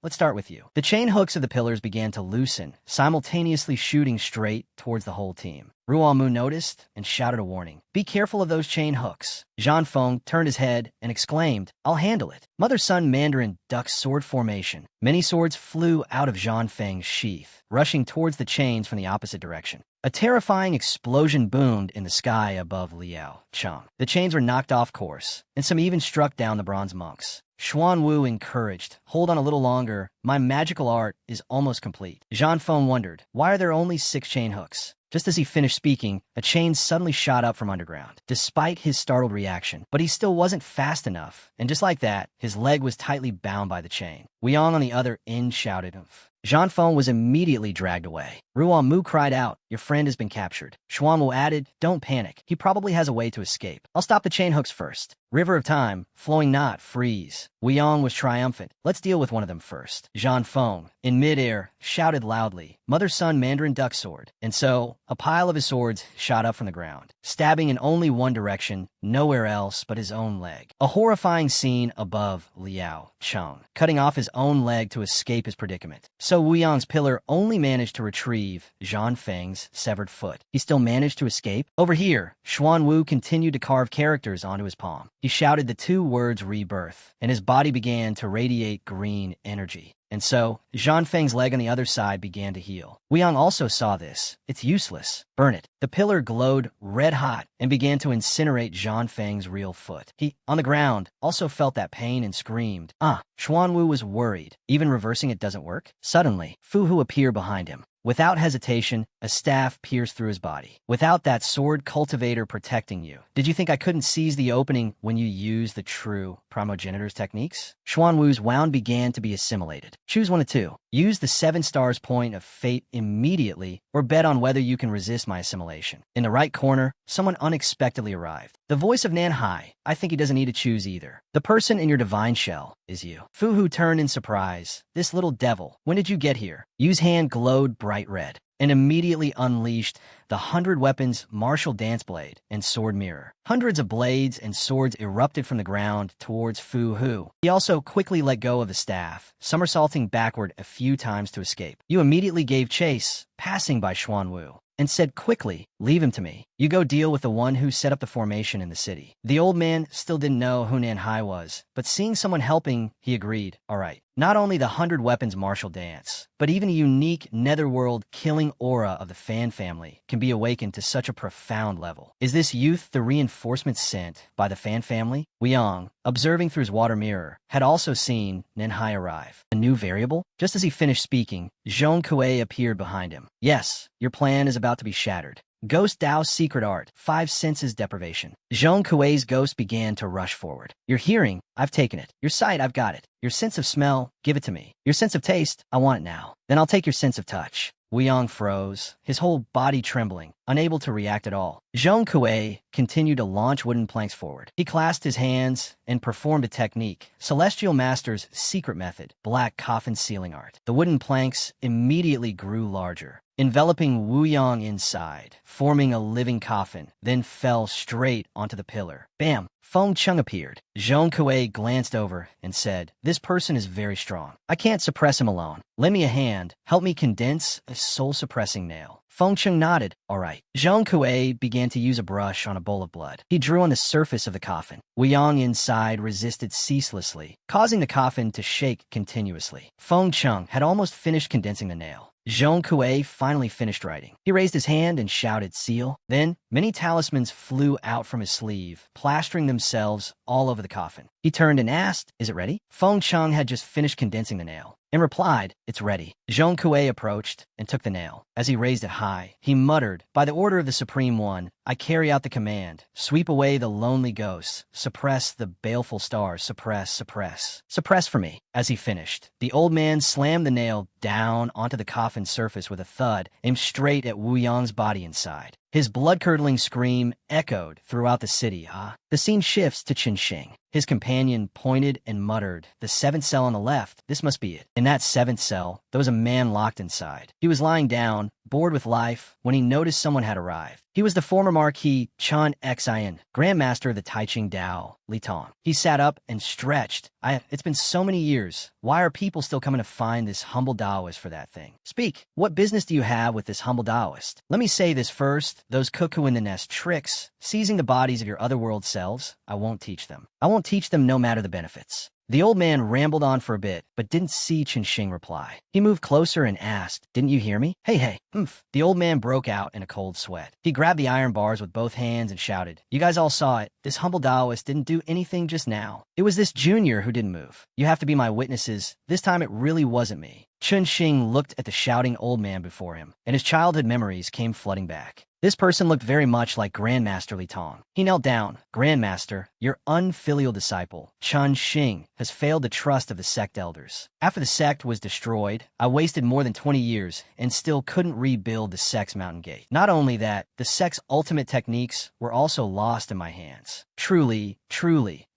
let's start with you. The chain hooks of the pillars began to loosen, simultaneously shooting straight towards the whole team. Ruan Mu noticed and shouted a warning. Be careful of those chain hooks. Jianfeng turned his head and exclaimed, I'll handle it. Mother-son Mandarin ducked sword formation. Many swords flew out of Jianfeng's sheath, rushing towards the chains from the opposite direction. A terrifying explosion boomed in the sky above Liao Cheng. The chains were knocked off course, and some even struck down the bronze monks. Xuanwu encouraged, hold on a little longer, my magical art is almost complete. Jianfeng wondered, why are there only 6 chain hooks? Just as he finished speaking, a chain suddenly shot up from underground, despite his startled reaction. But he still wasn't fast enough, and just like that, his leg was tightly bound by the chain. Weiyang on the other end shouted, Jianfeng was immediately dragged away. Ruan Mu cried out, "Your friend has been captured." Xuan Wu added, "Don't panic. He probably has a way to escape. I'll stop the chain hooks first." River of time, flowing not, freeze. Wuyong was triumphant. "Let's deal with one of them first." Zhan Feng, in midair, shouted loudly, "Mother-son Mandarin duck sword." And so, a pile of his swords shot up from the ground, stabbing in only one direction, nowhere else but his own leg. A horrifying scene above Liao Cheng, cutting off his own leg to escape his predicament. So Wuyong's pillar only managed to retrieve Zhan Feng's severed foot. He still managed to escape? Over here, Xuan Wu continued to carve characters onto his palm. He shouted the two words rebirth, and his body began to radiate green energy. And so, Zhan Feng's leg on the other side began to heal. Wuyong also saw this. "It's useless. Burn it." The pillar glowed red hot and began to incinerate Zhan Feng's real foot. He, on the ground, also felt that pain and screamed. Xuan Wu was worried. Even reversing it doesn't work? Suddenly, Fu Hu appeared behind him. Without hesitation, a staff pierced through his body. "Without that sword cultivator protecting you, did you think I couldn't seize the opening when you used the true primogenitor's techniques?" Xuan Wu's wound began to be assimilated. Choose one of two. Use the 7 stars point of fate immediately, or bet on whether you can resist my assimilation. In the right corner, someone unexpectedly arrived. The voice of Nan Hai. "I think he doesn't need to choose either. The person in your divine shell is you." Fu Hu turned in surprise. "This little devil, when did you get here?" Yu's hand glowed bright red and immediately unleashed the 100 weapons martial dance blade and sword mirror. Hundreds of blades and swords erupted from the ground towards Fu Hu. He also quickly let go of the staff, somersaulting backward a few times to escape. Yu immediately gave chase, passing by Xuan Wu, and said quickly, "Leave him to me. You go deal with the one who set up the formation in the city." The old man still didn't know who Nan Hai was, but seeing someone helping, he agreed. All right. Not only the 100 weapons martial dance, but even a unique netherworld killing aura of the Fan family can be awakened to such a profound level. Is this youth the reinforcement sent by the Fan family? Wuyong, observing through his water mirror, had also seen Nan Hai arrive. A new variable? Just as he finished speaking, Zhong Kuei appeared behind him. "Yes, your plan is about to be shattered. Ghost Dao's secret art, 5 senses deprivation." Zhong Kuei's ghost began to rush forward. "Your hearing, I've taken it. Your sight, I've got it. Your sense of smell, give it to me. Your sense of taste, I want it now. Then I'll take your sense of touch." Wuyong froze, his whole body trembling, unable to react at all. Zhong Kuei continued to launch wooden planks forward. He clasped his hands and performed a technique, Celestial Master's secret method, black coffin sealing art. The wooden planks immediately grew larger, enveloping Wuyong inside, forming a living coffin, then fell straight onto the pillar. Bam! Feng Chung appeared. Zhong Kuei glanced over and said, "This person is very strong. I can't suppress him alone. Lend me a hand. Help me condense a soul-suppressing nail." Feng Chung nodded. "All right." Zhong Kuei began to use a brush on a bowl of blood. He drew on the surface of the coffin. Wuyong inside resisted ceaselessly, causing the coffin to shake continuously. Feng Chung had almost finished condensing the nail. Zhong Kuei finally finished writing. He raised his hand and shouted, "Seal." Then, many talismans flew out from his sleeve, plastering themselves all over the coffin. He turned and asked, "Is it ready?" Feng Chung had just finished condensing the nail and replied, "It's ready." Zhong Kuei approached and took the nail. As he raised it high, he muttered, "By the order of the Supreme One, I carry out the command. Sweep away the lonely ghosts. Suppress the baleful stars. Suppress, suppress. Suppress for me." As he finished, the old man slammed the nail down onto the coffin's surface with a thud, aimed straight at Wuyong's body inside. His blood-curdling scream echoed throughout the city. The scene shifts to Qinsheng. His companion pointed and muttered, "The 7th cell on the left. This must be it." In that 7th cell, there was a man locked inside. He was lying down, bored with life, when he noticed someone had arrived. He was the former Marquis Chen Xian, Grandmaster of the Taiching Dao, Li Tong. He sat up and stretched. It's been so many years. Why are people still coming to find this humble Taoist for that thing? Speak. What business do you have with this humble Taoist? Let me say this first. Those cuckoo in the nest tricks, seizing the bodies of your otherworld selves, I won't teach them. I won't teach them no matter the benefits. The old man rambled on for a bit, but didn't see Qinsheng reply. He moved closer and asked, "Didn't you hear me?" Hey, oomph. The old man broke out in a cold sweat. He grabbed the iron bars with both hands and shouted, "You guys all saw it. This humble Taoist didn't do anything just now. It was this junior who didn't move. You have to be my witnesses. This time it really wasn't me." Qinsheng looked at the shouting old man before him, and his childhood memories came flooding back. This person looked very much like Grandmaster Li Tong. He knelt down. Grandmaster, your unfilial disciple, Chun Xing, has failed the trust of the sect elders. After the sect was destroyed, I wasted more than 20 years and still couldn't rebuild the sect's mountain gate. Not only that, the sect's ultimate techniques were also lost in my hands. Truly,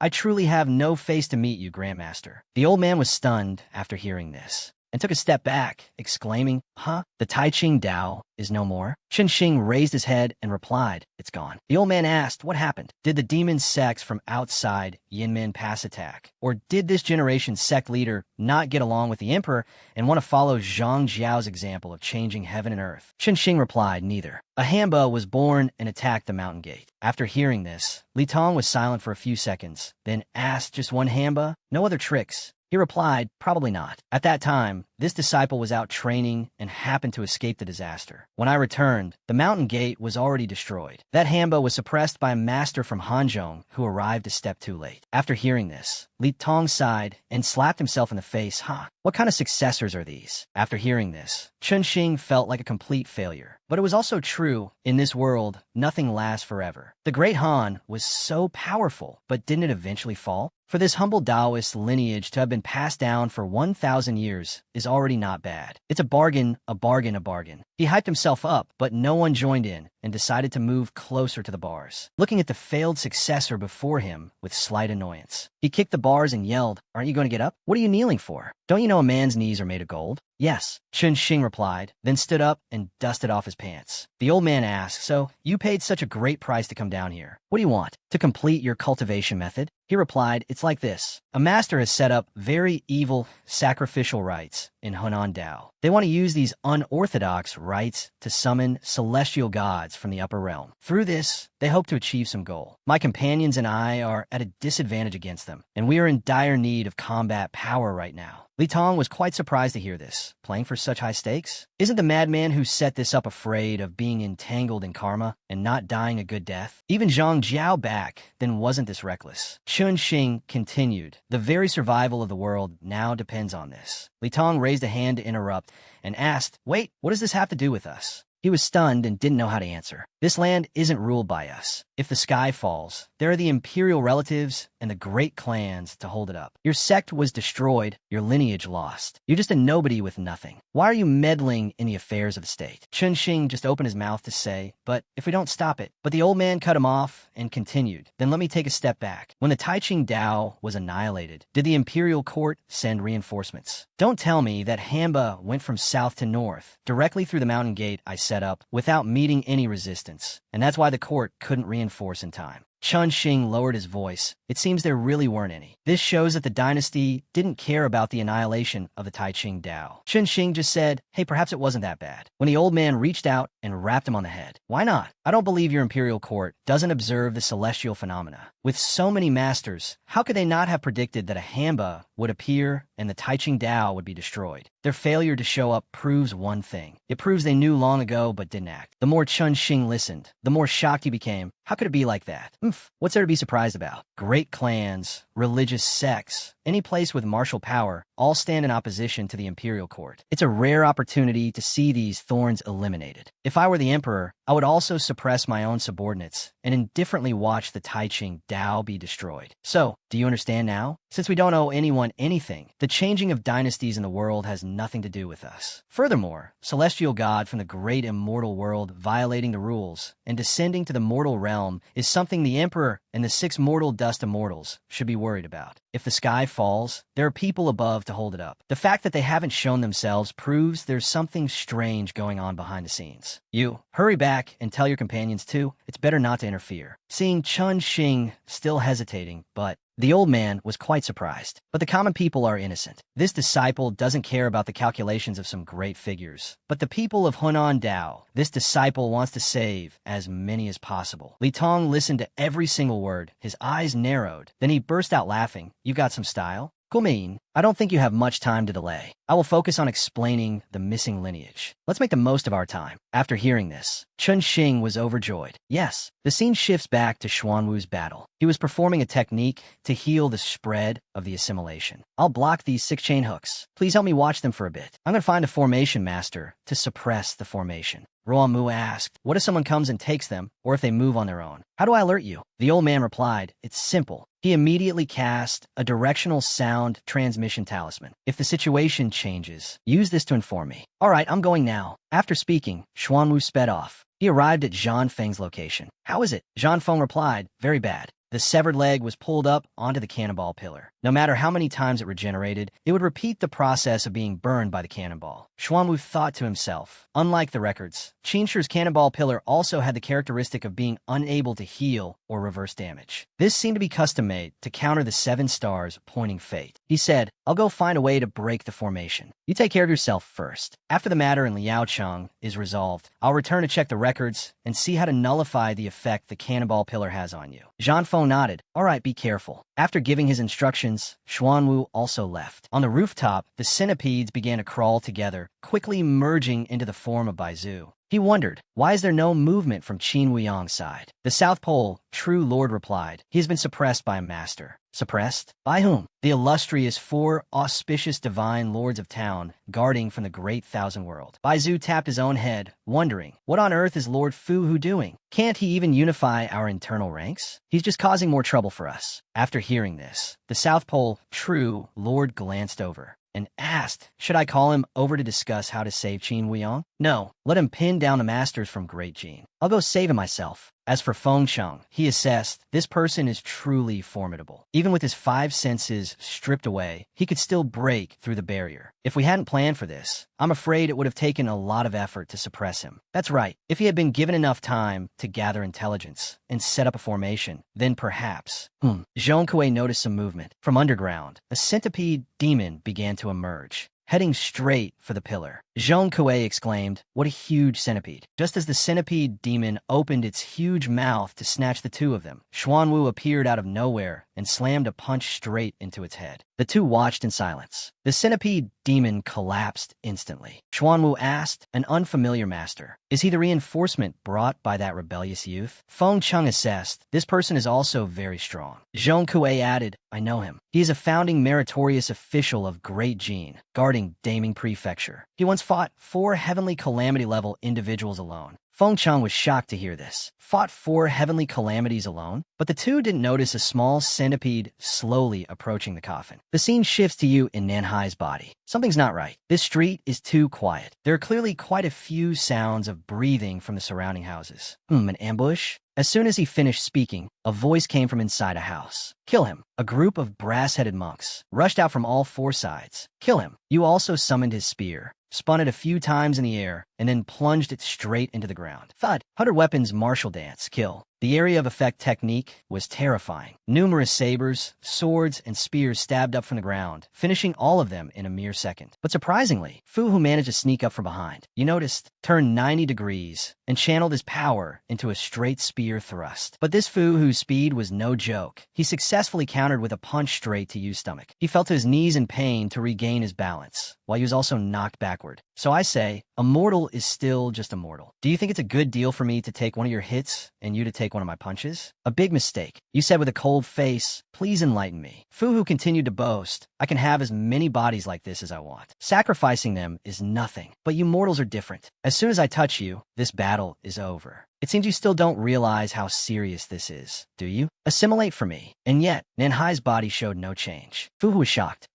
I truly have no face to meet you, Grandmaster. The old man was stunned after hearing this and took a step back, exclaiming, "Huh? The Tai Ching Dao is no more?" Chun Xing raised his head and replied, "It's gone." The old man asked, "What happened? Did the demon sects from outside Yinmen pass attack? Or did this generation's sect leader not get along with the emperor and want to follow Zhang Jiao's example of changing heaven and earth?" Chun Xing replied, "Neither. A Hamba was born and attacked the mountain gate." After hearing this, Li Tong was silent for a few seconds, then asked, "Just one Hamba? No other tricks?" He replied, "Probably not." At that time, this disciple was out training and happened to escape the disaster. When I returned, the mountain gate was already destroyed. That Hamba was suppressed by a master from Hanzhong who arrived a step too late. After hearing this, Li Tong sighed and slapped himself in the face. What kind of successors are these? After hearing this, Chun Xing felt like a complete failure. But it was also true, in this world, nothing lasts forever. The Great Han was so powerful, but didn't it eventually fall? For this humble Taoist lineage to have been passed down for 1,000 years is already not bad. It's a bargain, a bargain, a bargain. He hyped himself up, but no one joined in and decided to move closer to the bars, looking at the failed successor before him with slight annoyance. He kicked the bars and yelled, "Aren't you going to get up? What are you kneeling for? Don't you know a man's knees are made of gold?" "Yes," Chun Xing replied, then stood up and dusted off his pants. The old man asked, "So, you paid such a great price to come down here. What do you want? To complete your cultivation method?" He replied, "It's like this. A master has set up very evil sacrificial rites in Hunan Dao. They want to use these unorthodox rites to summon celestial gods from the upper realm. Through this, they hope to achieve some goal. My companions and I are at a disadvantage against them, and we are in dire need of combat power right now." Li Tong was quite surprised to hear this. Playing for such high stakes? Isn't the madman who set this up afraid of being entangled in karma and not dying a good death? Even Zhang Jiao back then wasn't this reckless. Chun Xing continued, "The very survival of the world now depends on this." Li Tong raised a hand to interrupt and asked, "Wait, what does this have to do with us?" He was stunned and didn't know how to answer. "This land isn't ruled by us. If the sky falls, there are the imperial relatives and the great clans to hold it up. Your sect was destroyed, your lineage lost. You're just a nobody with nothing. Why are you meddling in the affairs of the state?" Chun Xing just opened his mouth to say, "But if we don't stop it." But the old man cut him off and continued, "Then let me take a step back. When the Tai Ching Dao was annihilated, did the imperial court send reinforcements? Don't tell me that Hamba went from south to north, directly through the mountain gate I set up, without meeting any resistance, and that's why the court couldn't reinforce in time." Chun Xing lowered his voice. "It seems there really weren't any. This shows that the dynasty didn't care about the annihilation of the Tai Ching Dao." Chun Xing just said, "Hey, perhaps it wasn't that bad," when the old man reached out and rapped him on the head. "Why not? I don't believe your imperial court doesn't observe the celestial phenomena. With so many masters, how could they not have predicted that a Hamba would appear and the Tai Ching Dao would be destroyed? Their failure to show up proves one thing. It proves they knew long ago but didn't act." The more Chun Xing listened, the more shocked he became. How could it be like that? What's there to be surprised about? Great clans, religious sects, any place with martial power, all stand in opposition to the imperial court. It's a rare opportunity to see these thorns eliminated. If I were the emperor, I would also suppress my own subordinates and indifferently watch the Tai Ching Dao be destroyed. So, do you understand now? Since we don't owe anyone anything, the changing of dynasties in the world has nothing to do with us. Furthermore, celestial god from the great immortal world violating the rules and descending to the mortal realm is something the emperor and the 6 mortal dust immortals should be worried about. If the sky falls, there are people above to hold it up. The fact that they haven't shown themselves proves there's something strange going on behind the scenes. You, hurry back and tell your companions too. It's better not to interfere." Seeing Chun Xing still hesitating, but the old man was quite surprised. But the common people are innocent. This disciple doesn't care about the calculations of some great figures. But the people of Hunan Dao, this disciple wants to save as many as possible. Li Tong listened to every single word. His eyes narrowed. Then he burst out laughing. "You got some style? Gumin, I don't think you have much time to delay. I will focus on explaining the missing lineage. Let's make the most of our time." After hearing this, Chun Xing was overjoyed. Yes, the scene shifts back to Xuanwu's battle. He was performing a technique to heal the spread of the assimilation. I'll block these 6 chain hooks. Please help me watch them for a bit. I'm going to find a formation master to suppress the formation. Ruomu asked, what if someone comes and takes them, or if they move on their own? How do I alert you? The old man replied, it's simple. He immediately cast a directional sound transmission talisman. If the situation changes, use this to inform me. All right, I'm going now. After speaking, Xuanwu sped off. He arrived at Zhan Feng's location. How is it? Zhan Feng replied, very bad. The severed leg was pulled up onto the cannonball pillar. No matter how many times it regenerated, it would repeat the process of being burned by the cannonball. Xuanwu thought to himself, unlike the records, Qinshi's cannonball pillar also had the characteristic of being unable to heal or reverse damage. This seemed to be custom-made to counter the 7 stars pointing fate. He said, I'll go find a way to break the formation. You take care of yourself first. After the matter in Liaocheng is resolved, I'll return to check the records and see how to nullify the effect the cannonball pillar has on you. Zhan Feng nodded. All right, be careful. After giving his instructions, Xuanwu also left. On the rooftop, the centipedes began to crawl together, quickly merging into the form of Baizu. He wondered, why is there no movement from Qin Wuyong's side? The South Pole, True Lord replied, he has been suppressed by a master. Suppressed? By whom? The illustrious 4 auspicious divine lords of town, guarding from the great thousand world. Baizu tapped his own head, wondering, what on earth is Lord Fu Hu doing? Can't he even unify our internal ranks? He's just causing more trouble for us. After hearing this, the South Pole, True Lord glanced over and asked, should I call him over to discuss how to save Qin Wuyong? No, let him pin down the masters from Great Jin. I'll go save him myself. As for Feng Cheng, he assessed, this person is truly formidable. Even with his 5 senses stripped away, he could still break through the barrier. If we hadn't planned for this, I'm afraid it would have taken a lot of effort to suppress him. That's right. If he had been given enough time to gather intelligence and set up a formation, then perhaps. Zhong Kuei noticed some movement. From underground, a centipede demon began to emerge, heading straight for the pillar. Zhong Kuei exclaimed, what a huge centipede. Just as the centipede demon opened its huge mouth to snatch the 2 of them, Xuanwu appeared out of nowhere and slammed a punch straight into its head. The 2 watched in silence. The centipede demon collapsed instantly. Xuanwu asked, an unfamiliar master. Is he the reinforcement brought by that rebellious youth? Feng Cheng assessed, this person is also very strong. Zhong Kuei added, I know him. He is a founding meritorious official of Great Jin, guarding Daming Prefecture. He once fought 4 heavenly calamity-level individuals alone. Feng Cheng was shocked to hear this. Fought 4 heavenly calamities alone? But the 2 didn't notice a small centipede slowly approaching the coffin. The scene shifts to you in Nanhai's body. Something's not right. This street is too quiet. There are clearly quite a few sounds of breathing from the surrounding houses. An ambush? As soon as he finished speaking, a voice came from inside a house. Kill him. A group of brass-headed monks rushed out from all 4 sides. Kill him. You also summoned his spear, spun it a few times in the air, and then plunged it straight into the ground. Thud. 100 weapons martial dance. Kill. The area of effect technique was terrifying. Numerous sabers, swords, and spears stabbed up from the ground, finishing all of them in a mere second. But surprisingly, Fu Hu managed to sneak up from behind. You noticed, turned 90 degrees, and channeled his power into a straight spear thrust. But this Fu Hu's speed was no joke. He successfully countered with a punch straight to Yu's stomach. He fell to his knees in pain to regain his balance, while he was also knocked backward. So I say, a mortal is still just a mortal. Do you think it's a good deal for me to take one of your hits and you to take one of my punches? A big mistake. You said with a cold face, please enlighten me. Fu Hu continued to boast, I can have as many bodies like this as I want. Sacrificing them is nothing, but you mortals are different. As soon as I touch you, this battle is over. It seems you still don't realize how serious this is, do you? Assimilate for me. And yet, Nanhai's body showed no change. Fu Hu was shocked.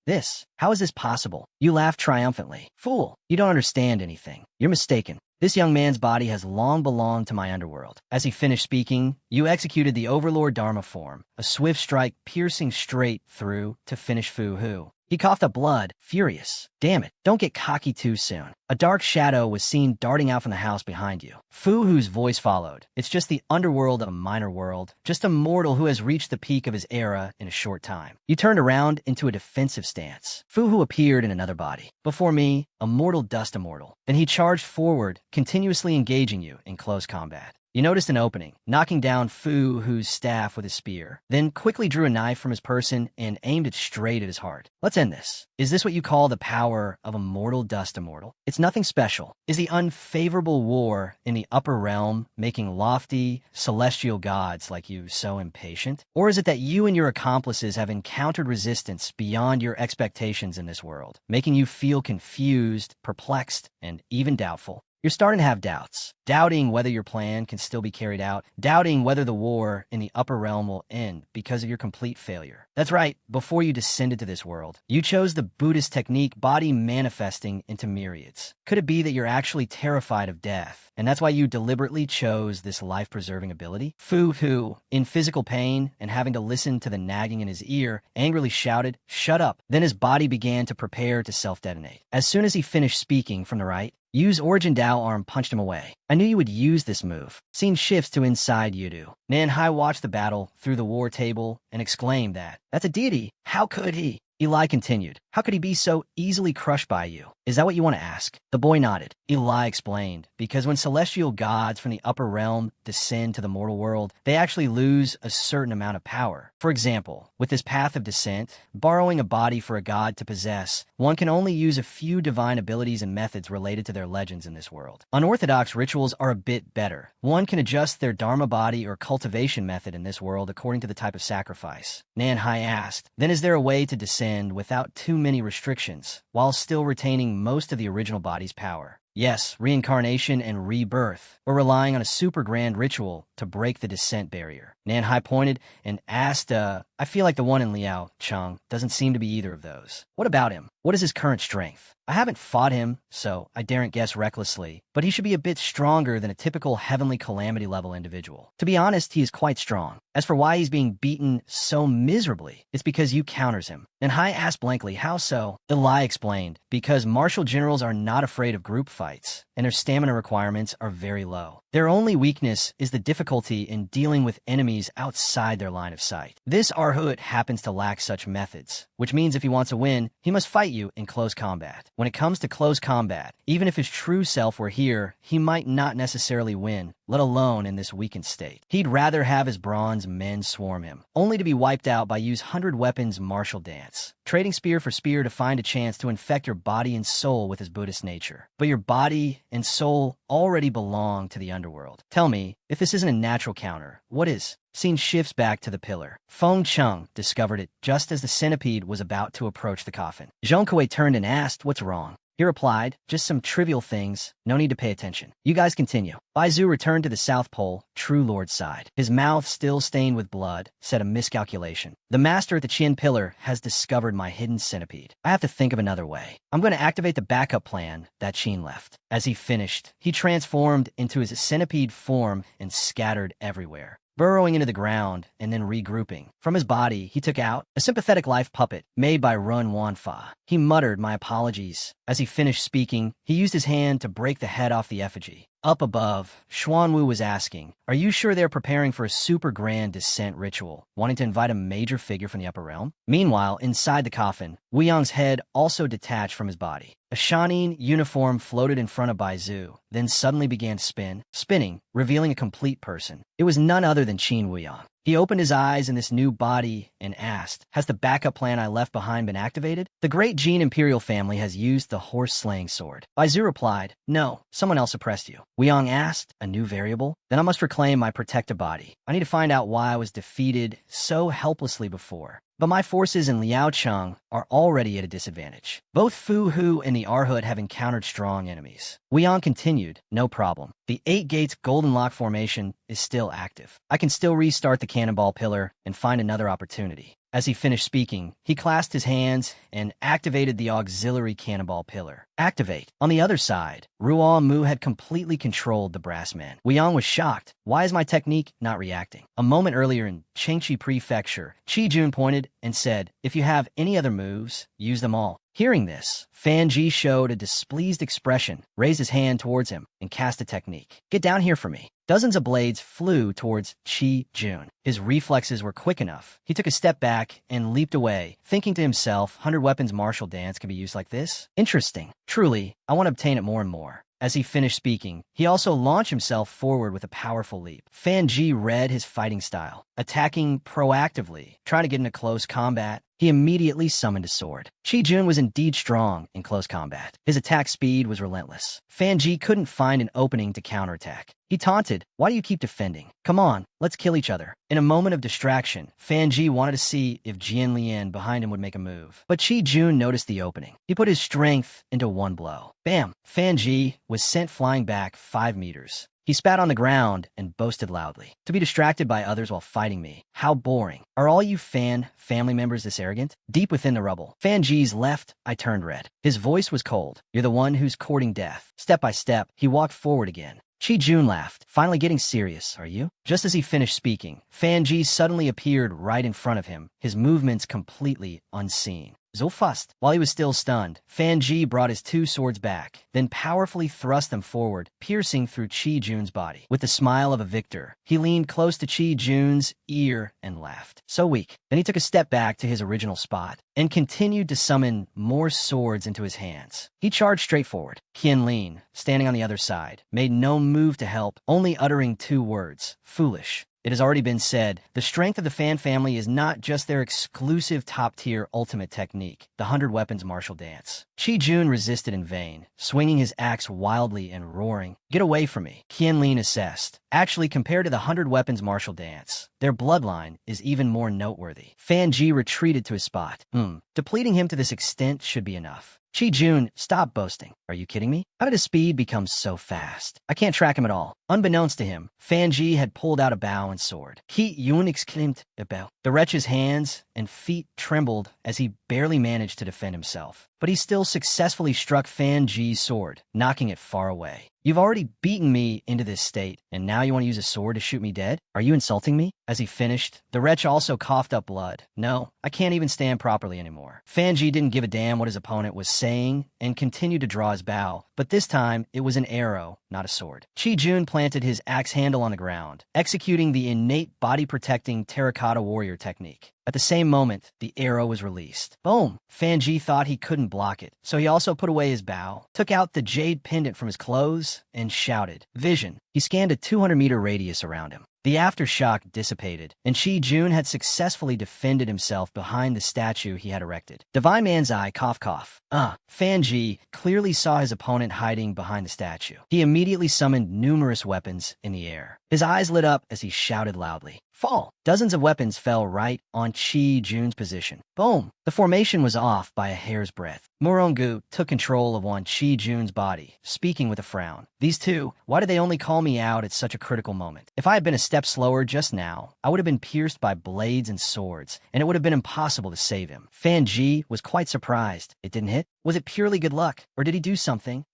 How is this possible? You laughed triumphantly. Fool, you don't understand anything. You're mistaken. This young man's body has long belonged to my underworld. As he finished speaking, you executed the Overlord Dharma form, a swift strike piercing straight through to finish Fu Hu. He coughed up blood, furious. Damn it, don't get cocky too soon. A dark shadow was seen darting out from the house behind you. Fu Hu's voice followed. It's just the underworld of a minor world, just a mortal who has reached the peak of his era in a short time. You turned around into a defensive stance. Fu Hu appeared in another body. Before me, a mortal dust immortal. Then he charged forward, continuously engaging you in close combat. He noticed an opening, knocking down Fu Hu's staff with his spear, then quickly drew a knife from his person and aimed it straight at his heart. Let's end this. Is this what you call the power of a mortal dust immortal? It's nothing special. Is the unfavorable war in the upper realm making lofty, celestial gods like you so impatient? Or is it that you and your accomplices have encountered resistance beyond your expectations in this world, making you feel confused, perplexed, and even doubtful? You're starting to have doubts, doubting whether your plan can still be carried out, doubting whether the war in the upper realm will end because of your complete failure. That's right, before you descended to this world, you chose the Buddhist technique body manifesting into myriads. Could it be that you're actually terrified of death, and that's why you deliberately chose this life-preserving ability? Fu Hu, in physical pain and having to listen to the nagging in his ear, angrily shouted, "Shut up." Then his body began to prepare to self-detonate. As soon as he finished speaking from the right, Yu's Origin Dao arm punched him away. I knew you would use this move. Scene shifts to inside Yudu. Nanhai watched the battle through the war table and exclaimed that, "That's a deity. How could he?" Eli continued, "How could he be so easily crushed by you? Is that what you want to ask?" The boy nodded. Eli explained, because when celestial gods from the upper realm descend to the mortal world, they actually lose a certain amount of power. For example, with this path of descent, borrowing a body for a god to possess, one can only use a few divine abilities and methods related to their legends in this world. Unorthodox rituals are a bit better. One can adjust their dharma body or cultivation method in this world according to the type of sacrifice. Nanhai asked, "Then is there a way to descend without too many restrictions, while still retaining most of the original body's power?" Yes, reincarnation and rebirth, or relying on a super grand ritual to break the descent barrier. Nanhai pointed and asked, I feel like the one in Liao Cheng doesn't seem to be either of those. What about him? What is his current strength? I haven't fought him, so I daren't guess recklessly, but he should be a bit stronger than a typical heavenly calamity level individual. To be honest, he is quite strong. As for why he's being beaten so miserably, it's because you counters him. Nanhai asked blankly, how so? Eli explained, because martial generals are not afraid of group fights, and their stamina requirements are very low. Their only weakness is the difficulty in dealing with enemies outside their line of sight. This Arhut happens to lack such methods, which means if he wants to win, he must fight you in close combat. When it comes to close combat, even if his true self were here, he might not necessarily win, let alone in this weakened state. He'd rather have his bronze men swarm him, only to be wiped out by use 100 weapons martial dance, trading spear for spear to find a chance to infect your body and soul with his Buddhist nature. But your body and soul already belong to the underworld. Tell me, if this isn't a natural counter, what is? Scene shifts back to the pillar. Feng Cheng discovered it just as the centipede was about to approach the coffin. Zhong Kuei turned and asked, what's wrong? He replied, just some trivial things, no need to pay attention. You guys continue. Baizu returned to the South Pole, True Lord's side. His mouth still stained with blood, said a miscalculation. The master at the Qin pillar has discovered my hidden centipede. I have to think of another way. I'm going to activate the backup plan that Qin left. As he finished, he transformed into his centipede form and scattered everywhere, burrowing into the ground and then regrouping. From his body, he took out a sympathetic life puppet made by Run Wanfa. He muttered my apologies. As he finished speaking, he used his hand to break the head off the effigy. Up above, Xuanwu was asking, are you sure they're preparing for a super grand descent ritual, wanting to invite a major figure from the upper realm? Meanwhile, inside the coffin, Wu Yang's head also detached from his body. A shining uniform floated in front of Baizu, then suddenly began to spinning, revealing a complete person. It was none other than Qin Wu Yang. He opened his eyes in this new body and asked, has the backup plan I left behind been activated? The great Jin Imperial family has used the horse-slaying sword. Baizu replied, no, someone else oppressed you. Wu Yang asked, a new variable? Then I must reclaim my protective body. I need to find out why I was defeated so helplessly before. But my forces in Liao Cheng are already at a disadvantage. Both Fu Hu and the Arhut have encountered strong enemies. Wu Yang continued, no problem. The 8 Gates Golden Lock formation is still active. I can still restart the cannonball pillar and find another opportunity. As he finished speaking, he clasped his hands and activated the auxiliary cannonball pillar. Activate. On the other side, Ruo Mu had completely controlled the brass man. Wu Yang was shocked. Why is my technique not reacting? A moment earlier in Chengchi Prefecture, Qi Jun pointed and said, if you have any other moves, use them all. Hearing this, Fan Ji showed a displeased expression, raised his hand towards him, and cast a technique. Get down here for me. Dozens of blades flew towards Qi Jun. His reflexes were quick enough. He took a step back and leaped away, thinking to himself, 100 weapons martial dance can be used like this? Interesting. Truly, I want to obtain it more and more. As he finished speaking, he also launched himself forward with a powerful leap. Fan Ji read his fighting style, attacking proactively, trying to get into close combat. He immediately summoned a sword. Chi Jun was indeed strong in close combat. His attack speed was relentless. Fan Ji couldn't find an opening to counterattack. He taunted, "Why do you keep defending? Come on, let's kill each other." In a moment of distraction, Fan Ji wanted to see if Jian Lian behind him would make a move. But Chi Jun noticed the opening. He put his strength into one blow. Bam! Fan Ji was sent flying back 5 meters. He spat on the ground and boasted loudly. "To be distracted by others while fighting me. How boring. Are all you family members this arrogant?" Deep within the rubble, Fan Ji's left eye turned red. His voice was cold. "You're the one who's courting death." Step by step, he walked forward again. Chi Jun laughed. "Finally getting serious, are you?" Just as he finished speaking, Fan Ji suddenly appeared right in front of him, his movements completely unseen. So fast. While he was still stunned, Fan Ji brought his 2 swords back, then powerfully thrust them forward, piercing through Chi Jun's body. With the smile of a victor, he leaned close to Chi Jun's ear and laughed. "So weak." Then he took a step back to his original spot and continued to summon more swords into his hands. He charged straight forward. Qian Lin, standing on the other side, made no move to help, only uttering 2 words: "Foolish." It has already been said, the strength of the Fan family is not just their exclusive top-tier ultimate technique, the 100 Weapons martial dance. Chi Jun resisted in vain, swinging his axe wildly and roaring, "Get away from me," Qian Lin assessed. Actually, compared to the 100 Weapons martial dance, their bloodline is even more noteworthy. Fan Ji retreated to his spot. Depleting him to this extent should be enough. Chi Jun, stop boasting. Are you kidding me? How did his speed become so fast? I can't track him at all. Unbeknownst to him, Fan Ji had pulled out a bow and sword. Ki Yun exclaimed, "A bow." The wretch's hands and feet trembled as he barely managed to defend himself. But he still successfully struck Fan Ji's sword, knocking it far away. "You've already beaten me into this state, and now you want to use a sword to shoot me dead? Are you insulting me?" As he finished, the wretch also coughed up blood. "No, I can't even stand properly anymore." Fan Ji didn't give a damn what his opponent was saying and continued to draw his bow, but this time it was an arrow, not a sword. Chi Jun planted his axe handle on the ground, executing the innate body-protecting terracotta warrior technique. At the same moment, the arrow was released. Boom! Fan Ji thought he couldn't block it, so he also put away his bow, took out the jade pendant from his clothes, and shouted, "Vision!" He scanned a 200-meter radius around him. The aftershock dissipated, and Chi Jun had successfully defended himself behind the statue he had erected. Divine Man's Eye, cough cough. Fan Ji clearly saw his opponent hiding behind the statue. He immediately summoned numerous weapons in the air. His eyes lit up as he shouted loudly, "Fall!" Dozens of weapons fell right on Chi Jun's position. Boom! The formation was off by a hair's breadth. Murongu took control of one Chi Jun's body, speaking with a frown. "These two, why did they only call me out at such a critical moment? If I had been a step slower just now, I would have been pierced by blades and swords, and it would have been impossible to save him." Fan Ji was quite surprised. It didn't hit? Was it purely good luck? Or did he do something?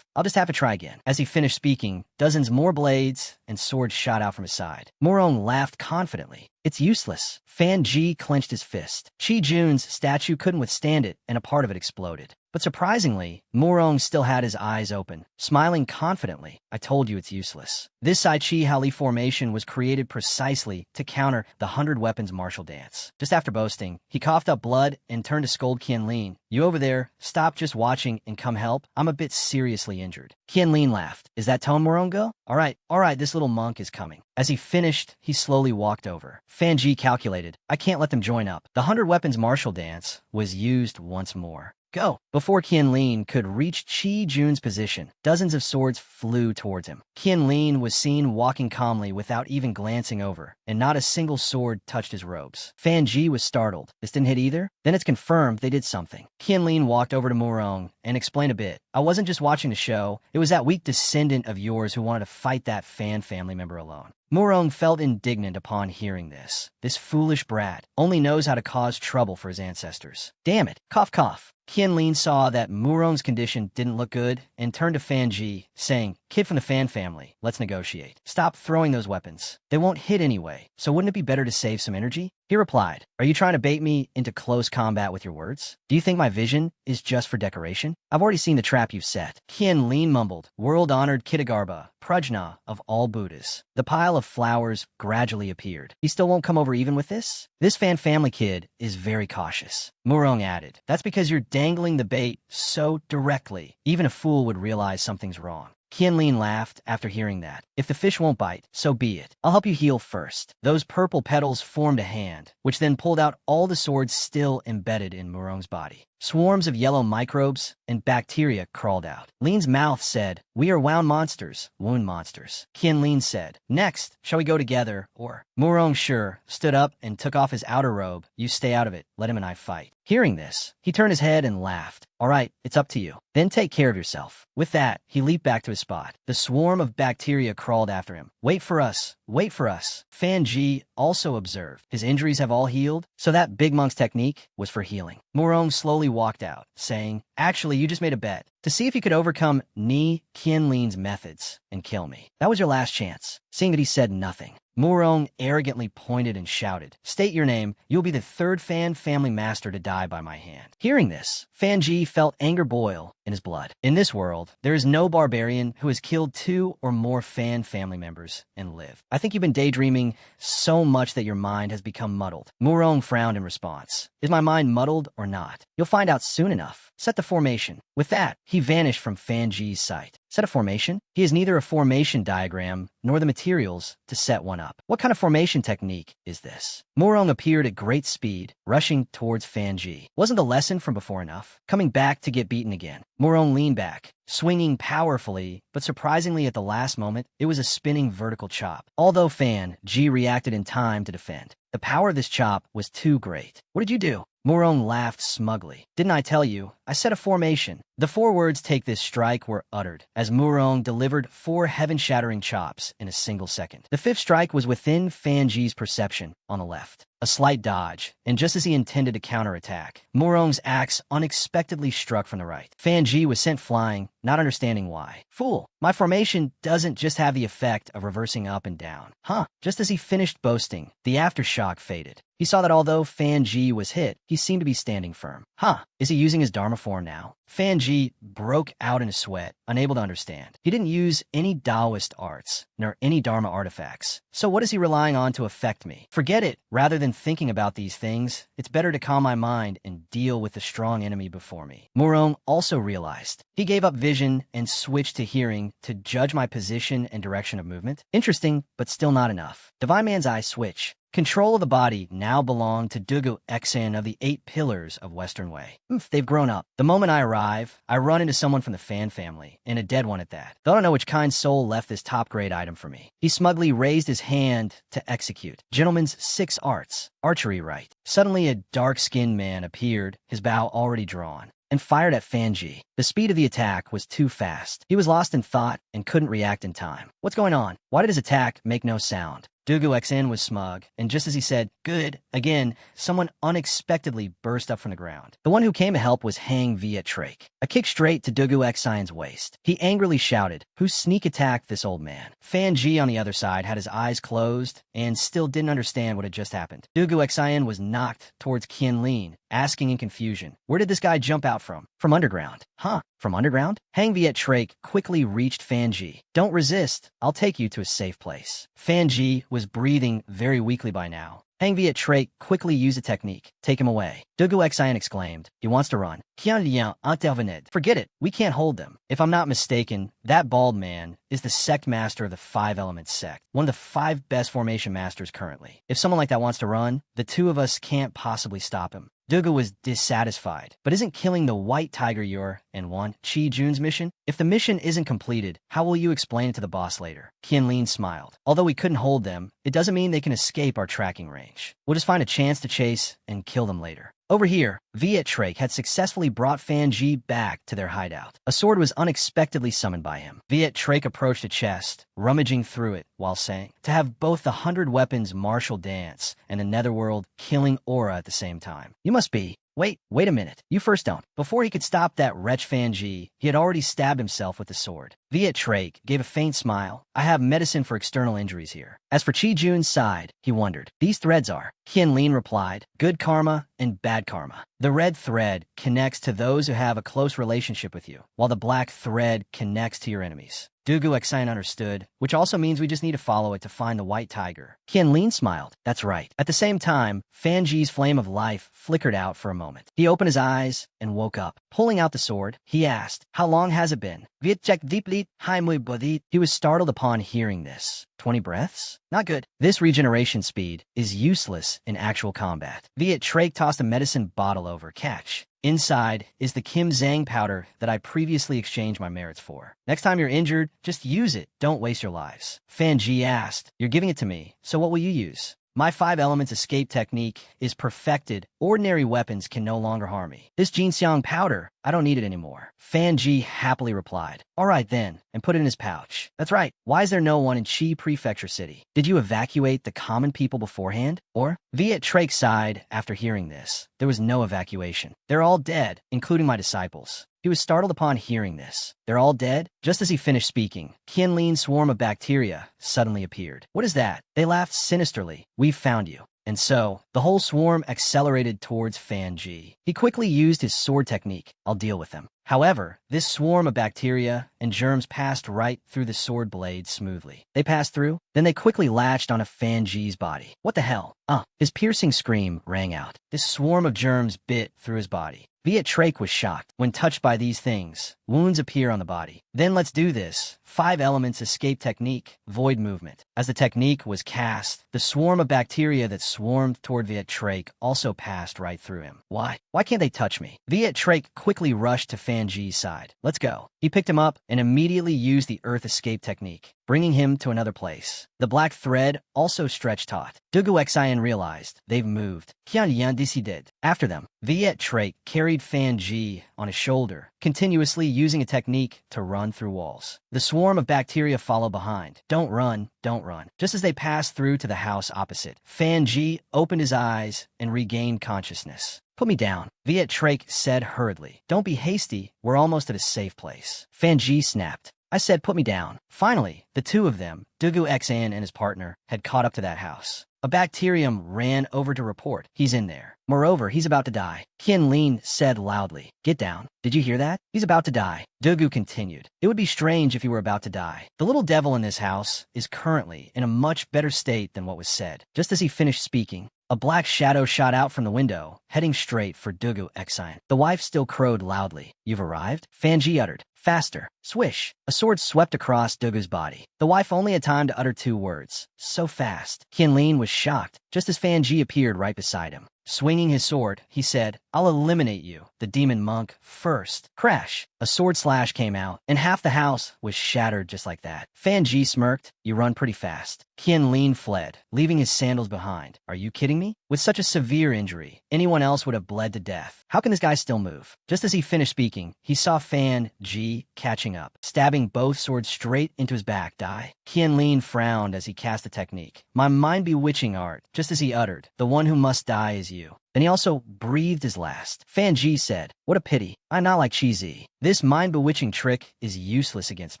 I'll just have to try again. As he finished speaking, dozens more blades and swords shot out from his side. Murong laughed confidently. "It's useless." Fan Ji clenched his fist. Chi Jun's statue couldn't withstand it, and a part of it exploded. But surprisingly, Murong still had his eyes open, smiling confidently. "I told you it's useless." This Sai Chi Hali formation was created precisely to counter the 100 Weapons martial dance. Just after boasting, he coughed up blood and turned to scold Qian Lin. "You over there, stop just watching and come help. I'm a bit seriously injured." Qian Lin laughed. "Is that Tone Morongo? All right, this little monk is coming." As he finished, he slowly walked over. Fan Ji calculated, "I can't let them join up." The 100 Weapons martial dance was used once more. Go! Before Qian Lin could reach Chi Jun's position, dozens of swords flew towards him. Qian Lin was seen walking calmly without even glancing over, and not a single sword touched his robes. Fan Ji was startled. This didn't hit either? Then it's confirmed they did something. Qian Lin walked over to Murong and explained a bit. "I wasn't just watching the show. It was that weak descendant of yours who wanted to fight that Fan family member alone." Murong felt indignant upon hearing this. This foolish brat only knows how to cause trouble for his ancestors. Damn it! Cough cough. Qian Lin saw that Murong's condition didn't look good and turned to Fan Ji, saying, "Kid from the Fan family, let's negotiate. Stop throwing those weapons. They won't hit anyway, so wouldn't it be better to save some energy?" He replied, "Are you trying to bait me into close combat with your words? Do you think my vision is just for decoration? I've already seen the trap you've set." Qian Lin mumbled, "World-honored Kitagarbha, Prajna of all Buddhas." The pile of flowers gradually appeared. "He still won't come over even with this? This Fan family kid is very cautious." Murong added, "That's because you're dangling the bait so directly. Even a fool would realize something's wrong." Qianlin laughed after hearing that. If the fish won't bite, so be it. I'll help you heal first. Those purple petals formed a hand, which then pulled out all the swords still embedded in Murong's body. Swarms of yellow microbes and bacteria crawled out. Lean's mouth said, "We are wound monsters, wound monsters." Qianlin said, "Next, shall we go together, or?" Murong sure stood up and took off his outer robe. "You stay out of it. Let him and I fight." Hearing this, he turned his head and laughed. "All right, it's up to you. Then take care of yourself." With that, he leaped back to his spot. The swarm of bacteria crawled after him. "Wait for us. Wait for us." Fan Ji also observed. His injuries have all healed, so that big monk's technique was for healing. Murong slowly walked out, saying, "Actually, you just made a bet to see if you could overcome Ni Qianlin's methods and kill me. That was your last chance." Seeing that he said nothing, Murong arrogantly pointed and shouted, "State your name. You'll be the third Fan family master to die by my hand." Hearing this, Fan Ji felt anger boil in his blood. In this world, there is no barbarian who has killed 2 or more Fan family members and lived. "I think you've been daydreaming so much that your mind has become muddled." Murong frowned in response. "Is my mind muddled or not? You'll find out soon enough. Set the formation." With that, he vanished from Fan Ji's sight. Set a formation? He has neither a formation diagram nor the materials to set one up. What kind of formation technique is this? Murong appeared at great speed, rushing towards Fan Ji. Wasn't the lesson from before enough? Coming back to get beaten again. Murong leaned back, swinging powerfully, but surprisingly at the last moment, it was a spinning vertical chop. Although Fan Ji reacted in time to defend, the power of this chop was too great. "What did you do?" Murong laughed smugly. "Didn't I tell you? I set a formation." The 4 words "take this strike" were uttered, as Murong delivered 4 heaven-shattering chops in a single second. The 5th strike was within Fan Ji's perception, on the left. A slight dodge, and just as he intended to counterattack, Murong's axe unexpectedly struck from the right. Fan Ji was sent flying, not understanding why. "Fool, my formation doesn't just have the effect of reversing up and down." Huh. Just as he finished boasting, the aftershock faded. He saw that although Fan Ji was hit, he seemed to be standing firm. Huh, is he using his Dharma form now? Fan Ji broke out in a sweat, unable to understand. He didn't use any Taoist arts, nor any Dharma artifacts. So what is he relying on to affect me? Forget it. Rather than thinking about these things, it's better to calm my mind and deal with the strong enemy before me. Murong also realized. He gave up vision and switched to hearing to judge my position and direction of movement. Interesting, but still not enough. Divine Man's Eye switch. Control of the body now belonged to Dugu Exan of the 8 pillars of Western Way. They've grown up. The moment I arrive, I run into someone from the Fan family, and a dead one at that. Though I don't know which kind soul left this top-grade item for me. He smugly raised his hand to execute. Gentleman's 6 arts. Archery right. Suddenly a dark-skinned man appeared, his bow already drawn, and fired at Fan Ji. The speed of the attack was too fast. He was lost in thought and couldn't react in time. What's going on? Why did his attack make no sound? Dugu XN was smug, and just as he said, "Good," again, someone unexpectedly burst up from the ground. The one who came to help was Hang Viet Trake. A kick straight to Dugu Xion's waist. He angrily shouted, "Who sneak attacked this old man?" Fan Ji on the other side had his eyes closed and still didn't understand what had just happened. Dugu Xion was knocked towards Qianlin, asking in confusion, "Where did this guy jump out from?" "From underground." "Huh? From underground?" Hang Viet Trake quickly reached Fan Ji. "Don't resist. I'll take you to a safe place." Fan Ji was breathing very weakly by now. Hang Viet Trake quickly used a technique. "Take him away." Dugu Xion exclaimed, "He wants to run." "Qianlian intervened." "Forget it. We can't hold them." If I'm not mistaken, that bald man is the sect master of the 5 Elements sect, one of the 5 best formation masters currently. If someone like that wants to run, the 2 of us can't possibly stop him. Dugu was dissatisfied. "But isn't killing the white tiger your and one Chi Jun's mission? If the mission isn't completed, how will you explain it to the boss later?" Qianlin smiled. "Although we couldn't hold them, it doesn't mean they can escape our tracking range. We'll just find a chance to chase and kill them later." Over here, Viet Trake had successfully brought Fan Ji back to their hideout. A sword was unexpectedly summoned by him. Viet Trake approached a chest, rummaging through it while saying, "To have both the 100 weapons martial dance and the netherworld killing aura at the same time. You must be..." Wait a minute. You first don't." Before he could stop that wretch Fan Ji, he had already stabbed himself with the sword. Viet Trake gave a faint smile. "I have medicine for external injuries here." As for Chi Jun's side, he wondered. "These threads are..." Qianlin replied, "Good karma and bad karma. The red thread connects to those who have a close relationship with you, while the black thread connects to your enemies. Dugu Xian understood, which also means we just need to follow it to find the white tiger. Qianlin smiled. That's right. At the same time, Fan Ji's flame of life flickered out for a moment. He opened his eyes and woke up. Pulling out the sword, he asked, "How long has it been?" He was startled upon hearing this. 20 breaths? Not good. This regeneration speed is useless in actual combat. Viet Trake tossed a medicine bottle over. Catch. Inside is the Kim Zhang powder that I previously exchanged my merits for. Next time you're injured, just use it. Don't waste your lives. Fan Ji asked, "You're giving it to me, so what will you use?" My 5 elements escape technique is perfected. Ordinary weapons can no longer harm me. This Jinxiang powder, I don't need it anymore. Fan Ji happily replied. All right then, and put it in his pouch. That's right. Why is there no one in Qi Prefecture City? Did you evacuate the common people beforehand? Or? Viet Trake sighed after hearing this. There was no evacuation. They're all dead, including my disciples. He was startled upon hearing this. They're all dead? Just as he finished speaking, Qianlin's swarm of bacteria suddenly appeared. What is that? They laughed sinisterly. We've found you. And so, the whole swarm accelerated towards Fan Ji. He quickly used his sword technique. I'll deal with them. However, this swarm of bacteria and germs passed right through the sword blade smoothly. They passed through, then they quickly latched onto Fan Ji's body. What the hell? His piercing scream rang out. This swarm of germs bit through his body. Viet Trake was shocked. When touched by these things, wounds appear on the body. Then let's do this. 5 elements escape technique, void movement. As the technique was cast, the swarm of bacteria that swarmed toward Viet Trake also passed right through him. Why? Why can't they touch me? Viet Trake quickly rushed to Fan Ji's side. Let's go. He picked him up and immediately used the earth escape technique, bringing him to another place. The black thread also stretched taut. Dugu Xian realized they've moved. Qian Yan decided. After them, Viet Trake carried Fan Ji on his shoulder, continuously using a technique to run through walls. The swarm of bacteria followed behind. Don't run, don't run. Just as they passed through to the house opposite, Fan Ji opened his eyes and regained consciousness. Put me down, Viet Trake said hurriedly. Don't be hasty, we're almost at a safe place. Fan Ji snapped. I said put me down. Finally, the two of them, Dugu Xian and his partner, had caught up to that house. A bacterium ran over to report. He's in there. Moreover, he's about to die. Qianlin said loudly. Get down. Did you hear that? He's about to die. Dugu continued. It would be strange if he were about to die. The little devil in this house is currently in a much better state than what was said. Just as he finished speaking, a black shadow shot out from the window, heading straight for Dugu Xian. The wife still crowed loudly. You've arrived? Fan Ji uttered. Faster. Swish. A sword swept across Dugu's body. The wife only had time to utter 2 words. So fast. Qianlin was shocked, just as Fan Ji appeared right beside him. Swinging his sword, he said, I'll eliminate you, the demon monk, first. Crash. A sword slash came out, and half the house was shattered just like that. Fan Ji smirked. You run pretty fast. Qianlin fled, leaving his sandals behind. Are you kidding me? With such a severe injury, anyone else would have bled to death. How can this guy still move? Just as he finished speaking, he saw Fan Ji catching up, stabbing both swords straight into his back. Die. Qianlin frowned as he cast the technique. My mind-bewitching art, just as he uttered, the one who must die is you. Then he also breathed his last. Fan Ji said, what a pity. I'm not like Chi. This mind-bewitching trick is useless against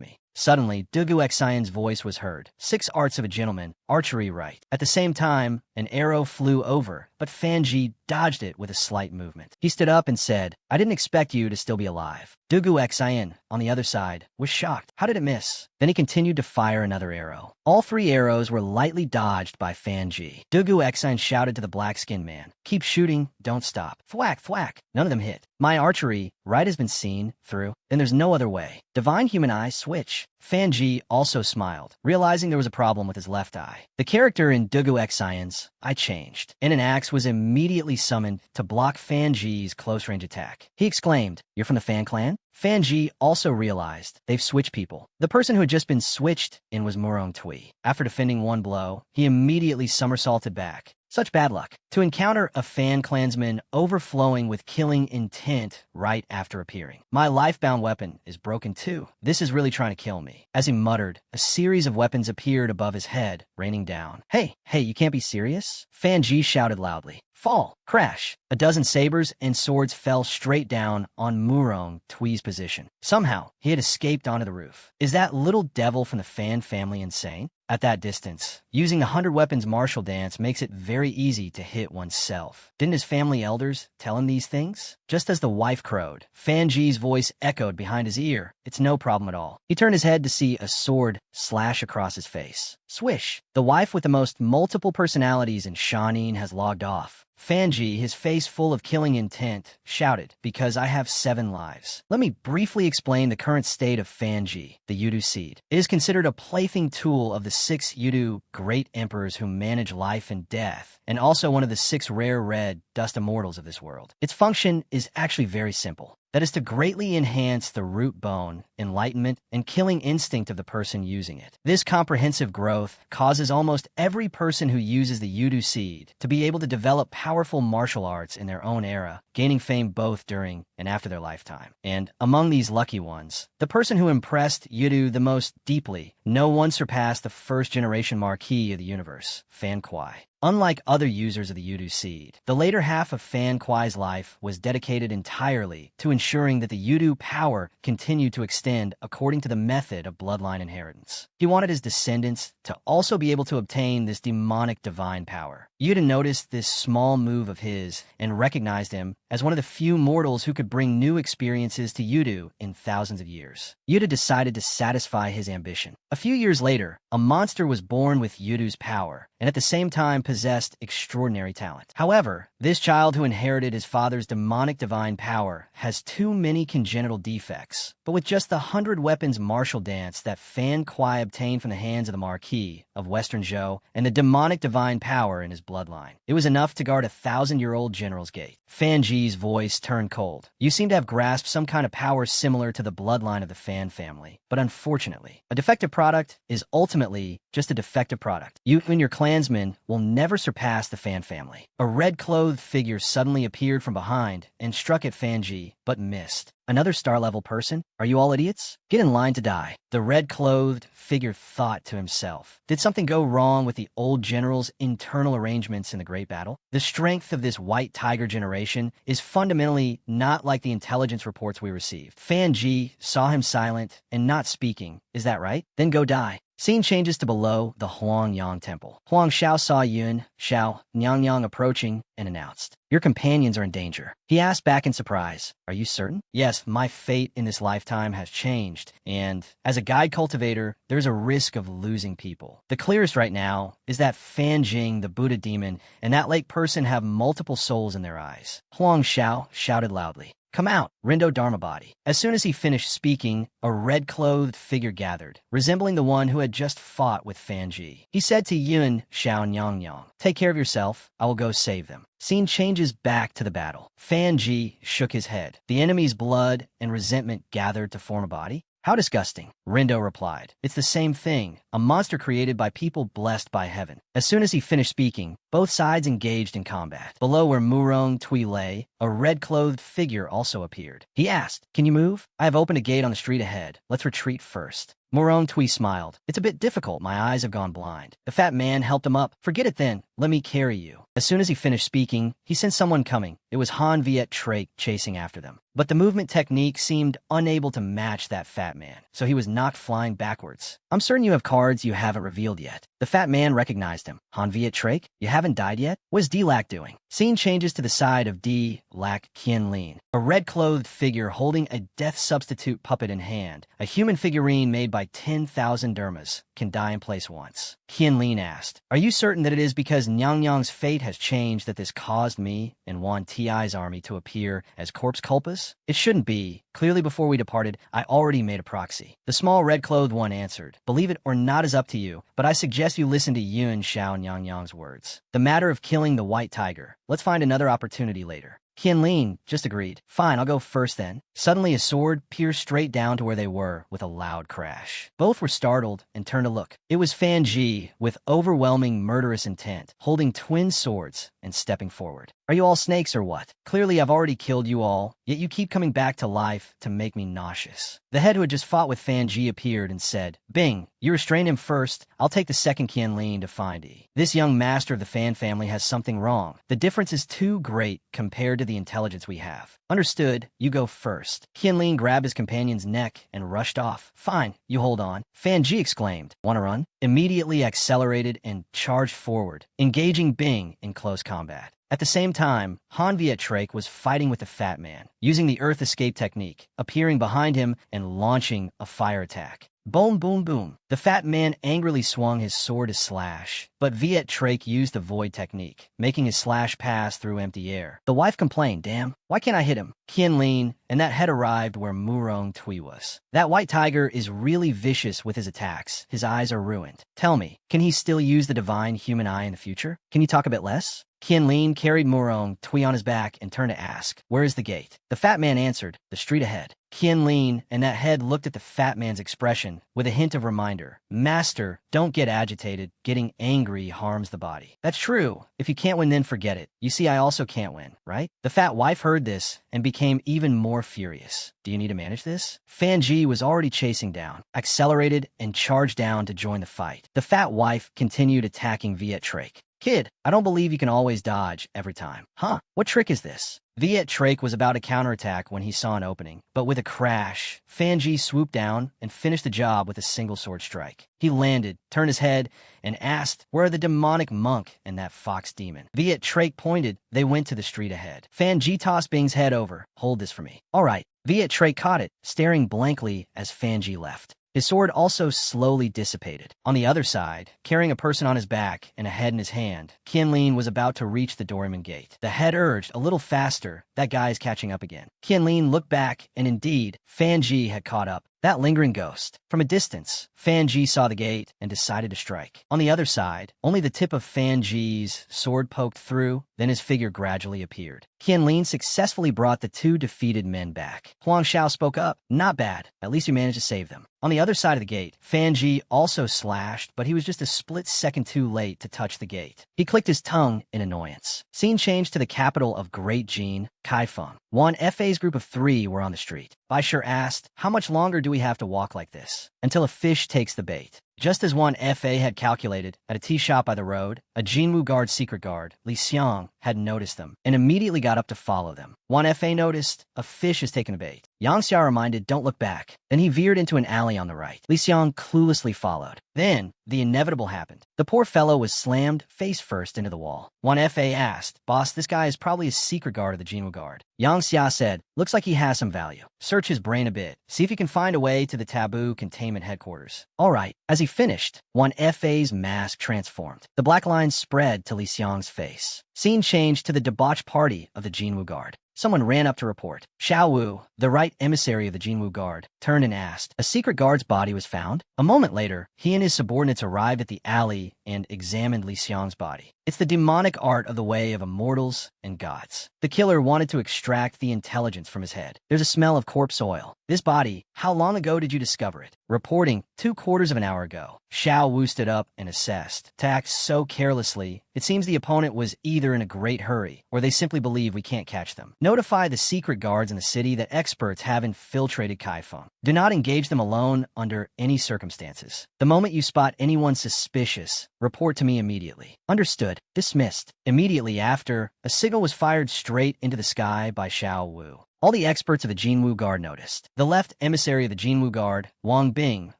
me. Suddenly, Dugu Xian's voice was heard. 6 arts of a gentleman, archery right. At the same time, an arrow flew over, but Fan Ji dodged it with a slight movement. He stood up and said, I didn't expect you to still be alive. Dugu Xian, on the other side, was shocked. How did it miss? Then he continued to fire another arrow. All 3 arrows were lightly dodged by Fan Ji. Dugu Xian shouted to the black-skinned man, keep shooting, don't stop. Thwack, thwack. None of them hit. My archery right has been seen through. Then there's no other way. Divine human eye switch. Fan Ji also smiled, realizing there was a problem with his left eye. The character in Dugu Xian's eye changed, and an axe was immediately summoned to block Fan Ji's close-range attack. He exclaimed, You're from the Fan clan? Fan Ji also realized they've switched people. The person who had just been switched in was Murong Tui. After defending 1 blow, he immediately somersaulted back. Such bad luck. To encounter a Fan clansman overflowing with killing intent right after appearing. My life-bound weapon is broken too. This is really trying to kill me. As he muttered, a series of weapons appeared above his head, raining down. Hey, you can't be serious? Fan Ji shouted loudly. Fall. Crash! A dozen sabers and swords fell straight down on Murong Twee's position. Somehow, he had escaped onto the roof. Is that little devil from the Fan family insane? At that distance, using the 100 weapons martial dance makes it very easy to hit oneself. Didn't his family elders tell him these things? Just as the wife crowed, Fan Ji's voice echoed behind his ear. It's no problem at all. He turned his head to see a sword slash across his face. Swish! The wife with the most multiple personalities in Shanin has logged off. Fanji, his face full of killing intent, shouted, "Because I have 7 lives." Let me briefly explain the current state of Fanji, the Yudu seed. It is considered a plaything tool of the 6 Yudu great emperors who manage life and death, and also one of the 6 rare red dust immortals of this world. Its function is actually very simple. That is to greatly enhance the root bone, enlightenment, and killing instinct of the person using it. This comprehensive growth causes almost every person who uses the Yudu seed to be able to develop powerful martial arts in their own era, gaining fame both during and after their lifetime. And among these lucky ones, the person who impressed Yudu the most deeply, no one surpassed the first-generation marquis of the universe, Fan Kuai. Unlike other users of the Yudu seed, the later half of Fan Kuai's life was dedicated entirely to ensuring that the Yudu power continued to extend according to the method of bloodline inheritance. He wanted his descendants to also be able to obtain this demonic divine power. Yudu noticed this small move of his and recognized him as one of the few mortals who could bring new experiences to Yudu in thousands of years. Yudu decided to satisfy his ambition. A few years later, a monster was born with Yudu's power, and at the same time possessed extraordinary talent. However, this child who inherited his father's demonic divine power has too many congenital defects. But with just the 100 weapons martial dance that Fan Kuai obtained from the hands of the Marquis of Western Zhou and the demonic divine power in his bloodline, it was enough to guard a 1,000-year-old general's gate. Fan Ji's voice turned cold. You seem to have grasped some kind of power similar to the bloodline of the Fan family. But unfortunately, a defective product is ultimately just a defective product. You and your clansmen will never surpass the Fan family. A red-clothed figure suddenly appeared from behind and struck at Fan Ji, but missed. Another star-level person? Are you all idiots? Get in line to die. The red-clothed figure thought to himself. Did something go wrong with the old general's internal arrangements in the Great Battle? The strength of this white tiger generation is fundamentally not like the intelligence reports we received. Fan Ji saw him silent and not speaking. Is that right? Then go die. Scene changes to below the Huangyang Temple. Huang Xiao saw Yun, Xiao, Nyang approaching and announced, "Your companions are in danger." He asked back in surprise, "Are you certain?" "Yes, my fate in this lifetime has changed, and as a guide cultivator, there's a risk of losing people. The clearest right now is that Fan Jing, the Buddha demon, and that lake person have multiple souls in their eyes." Huang Xiao shouted loudly, "Come out, Rindo Dharma Body." As soon as he finished speaking, a red-clothed figure gathered, resembling the one who had just fought with Fan Ji. He said to Yun, Xiao, Nyang, "Take care of yourself. I will go save them." Scene changes back to the battle. Fan Ji shook his head. The enemy's blood and resentment gathered to form a body. "How disgusting," Rindo replied. "It's the same thing, a monster created by people blessed by heaven." As soon as he finished speaking, both sides engaged in combat. Below where Murong Tui lay, a red-clothed figure also appeared. He asked, "Can you move? I have opened a gate on the street ahead. Let's retreat first." Murong Tui smiled. "It's a bit difficult. My eyes have gone blind." The fat man helped him up. "Forget it then. Let me carry you." As soon as he finished speaking, he sensed someone coming. It was Han Viet Trake chasing after them. But the movement technique seemed unable to match that fat man, so he was knocked flying backwards. "I'm certain you have cards you haven't revealed yet." The fat man recognized him. "Han Viet Trake, you haven't died yet? What's D-Lac doing?" Scene changes to the side of D-Lac Qianlin, a red-clothed figure holding a death substitute puppet in hand. A human figurine made by 10,000 dermas can die in place once. Qianlin asked, "Are you certain that it is because Nyang's fate has changed that this caused me and Wan Ti's army to appear as corpse culpas?" "It shouldn't be. Clearly before we departed, I already made a proxy." The small red-clothed one answered, "Believe it or not is up to you, but I suggest you listen to Yun Xiao Nyang's words. The matter of killing the white tiger. Let's find another opportunity later." Qianlin just agreed. "Fine, I'll go first then." Suddenly a sword pierced straight down to where they were with a loud crash. Both were startled and turned to look. It was Fan Ji with overwhelming murderous intent, holding twin swords, and stepping forward. Are you all snakes or what? Clearly I've already killed you all, yet you keep coming back to life to make me nauseous. The head who had just fought with Fan Ji appeared and said, Bing, you restrain him first, I'll take the second Qianlin to find E. This young master of the Fan family has something wrong. The difference is too great compared to the intelligence we have. Understood, you go first. Qianlin grabbed his companion's neck and rushed off. Fine, you hold on. Fan Ji exclaimed, wanna run? Immediately accelerated and charged forward, engaging Bing in close combat. At the same time, Han Viet-Trake was fighting with the fat man, using the earth escape technique, appearing behind him and launching a fire attack. Boom, boom, boom. The fat man angrily swung his sword to slash, but Viet-Trake used the void technique, making his slash pass through empty air. The wife complained, damn, why can't I hit him? Qianlin, and that head arrived where Murong Tui was. That white tiger is really vicious with his attacks. His eyes are ruined. Tell me, can he still use the divine human eye in the future? Can you talk a bit less? Qianlin carried Murong Tui on his back and turned to ask, where is the gate? The fat man answered, the street ahead. Qianlin and that head looked at the fat man's expression with a hint of reminder. Master, don't get agitated. Getting angry harms the body. That's true. If you can't win, then forget it. You see, I also can't win, right? The fat wife heard this and became even more furious. Do you need to manage this? Fan Ji was already chasing down, accelerated, and charged down to join the fight. The fat wife continued attacking Viet-Trake. Kid, I don't believe you can always dodge every time. Huh? What trick is this? Viet-Trake was about to counterattack when he saw an opening, but with a crash, Fan Ji swooped down and finished the job with a single sword strike. He landed, turned his head, and asked, where are the demonic monk and that fox demon? Viet-Trake pointed. They went to the street ahead. Fan Ji tossed Bing's head over. Hold this for me. All right. Viet-Trake caught it, staring blankly as Fan Ji left. His sword also slowly dissipated. On the other side, carrying a person on his back and a head in his hand, Qianlin was about to reach the doorman gate. The head urged, a little faster, that guy's catching up again. Qianlin looked back, and indeed, Fan Ji had caught up. That lingering ghost. From a distance, Fan Ji saw the gate and decided to strike. On the other side, only the tip of Fan Ji's sword poked through, then his figure gradually appeared. Qianlin successfully brought the two defeated men back. Huang Xiao spoke up. Not bad. At least you managed to save them. On the other side of the gate, Fan Ji also slashed, but he was just a split second too late to touch the gate. He clicked his tongue in annoyance. Scene changed to the capital of Great Jin, Kaifeng. One FA's group of 3 were on the street. Bai Shi asked, how much longer do we have to walk like this? Until a fish takes the bait. Just as one FA had calculated, at a tea shop by the road, a Jinwu guard secret guard, Li Xiang, had noticed them and immediately got up to follow them. One FA noticed, a fish is taking a bait. Yang Xia reminded, don't look back. Then he veered into an alley on the right. Li Xiang cluelessly followed. Then, the inevitable happened. The poor fellow was slammed face first into the wall. One FA asked, boss, this guy is probably a secret guard of the Jinwu guard. Yang Xia said, looks like he has some value. Search his brain a bit. See if you can find a way to the taboo containment headquarters. All right. As he finished, one FA's mask transformed. The black lines spread to Li Xiang's face. Scene changed to the debauched party of the Jinwu guard. Someone ran up to report. Xiao Wu, the right emissary of the Jinwu guard, turned and asked, a secret guard's body was found? A moment later, he and his subordinates arrived at the alley and examined Li Xiang's body. It's the demonic art of the way of immortals and gods. The killer wanted to extract the intelligence from his head. There's a smell of corpse oil. This body, how long ago did you discover it? Reporting, 2/4 of an hour ago. Xiao Wu stood up and assessed. To act so carelessly, it seems the opponent was either in a great hurry, or they simply believe we can't catch them. Notify the secret guards in the city that experts have infiltrated Kaifeng. Do not engage them alone under any circumstances. The moment you spot anyone suspicious, report to me immediately. Understood. Dismissed. Immediately after, a signal was fired straight into the sky by Xiao Wu. All the experts of the Jinwu Guard noticed. The left emissary of the Jinwu Guard, Wang Bing,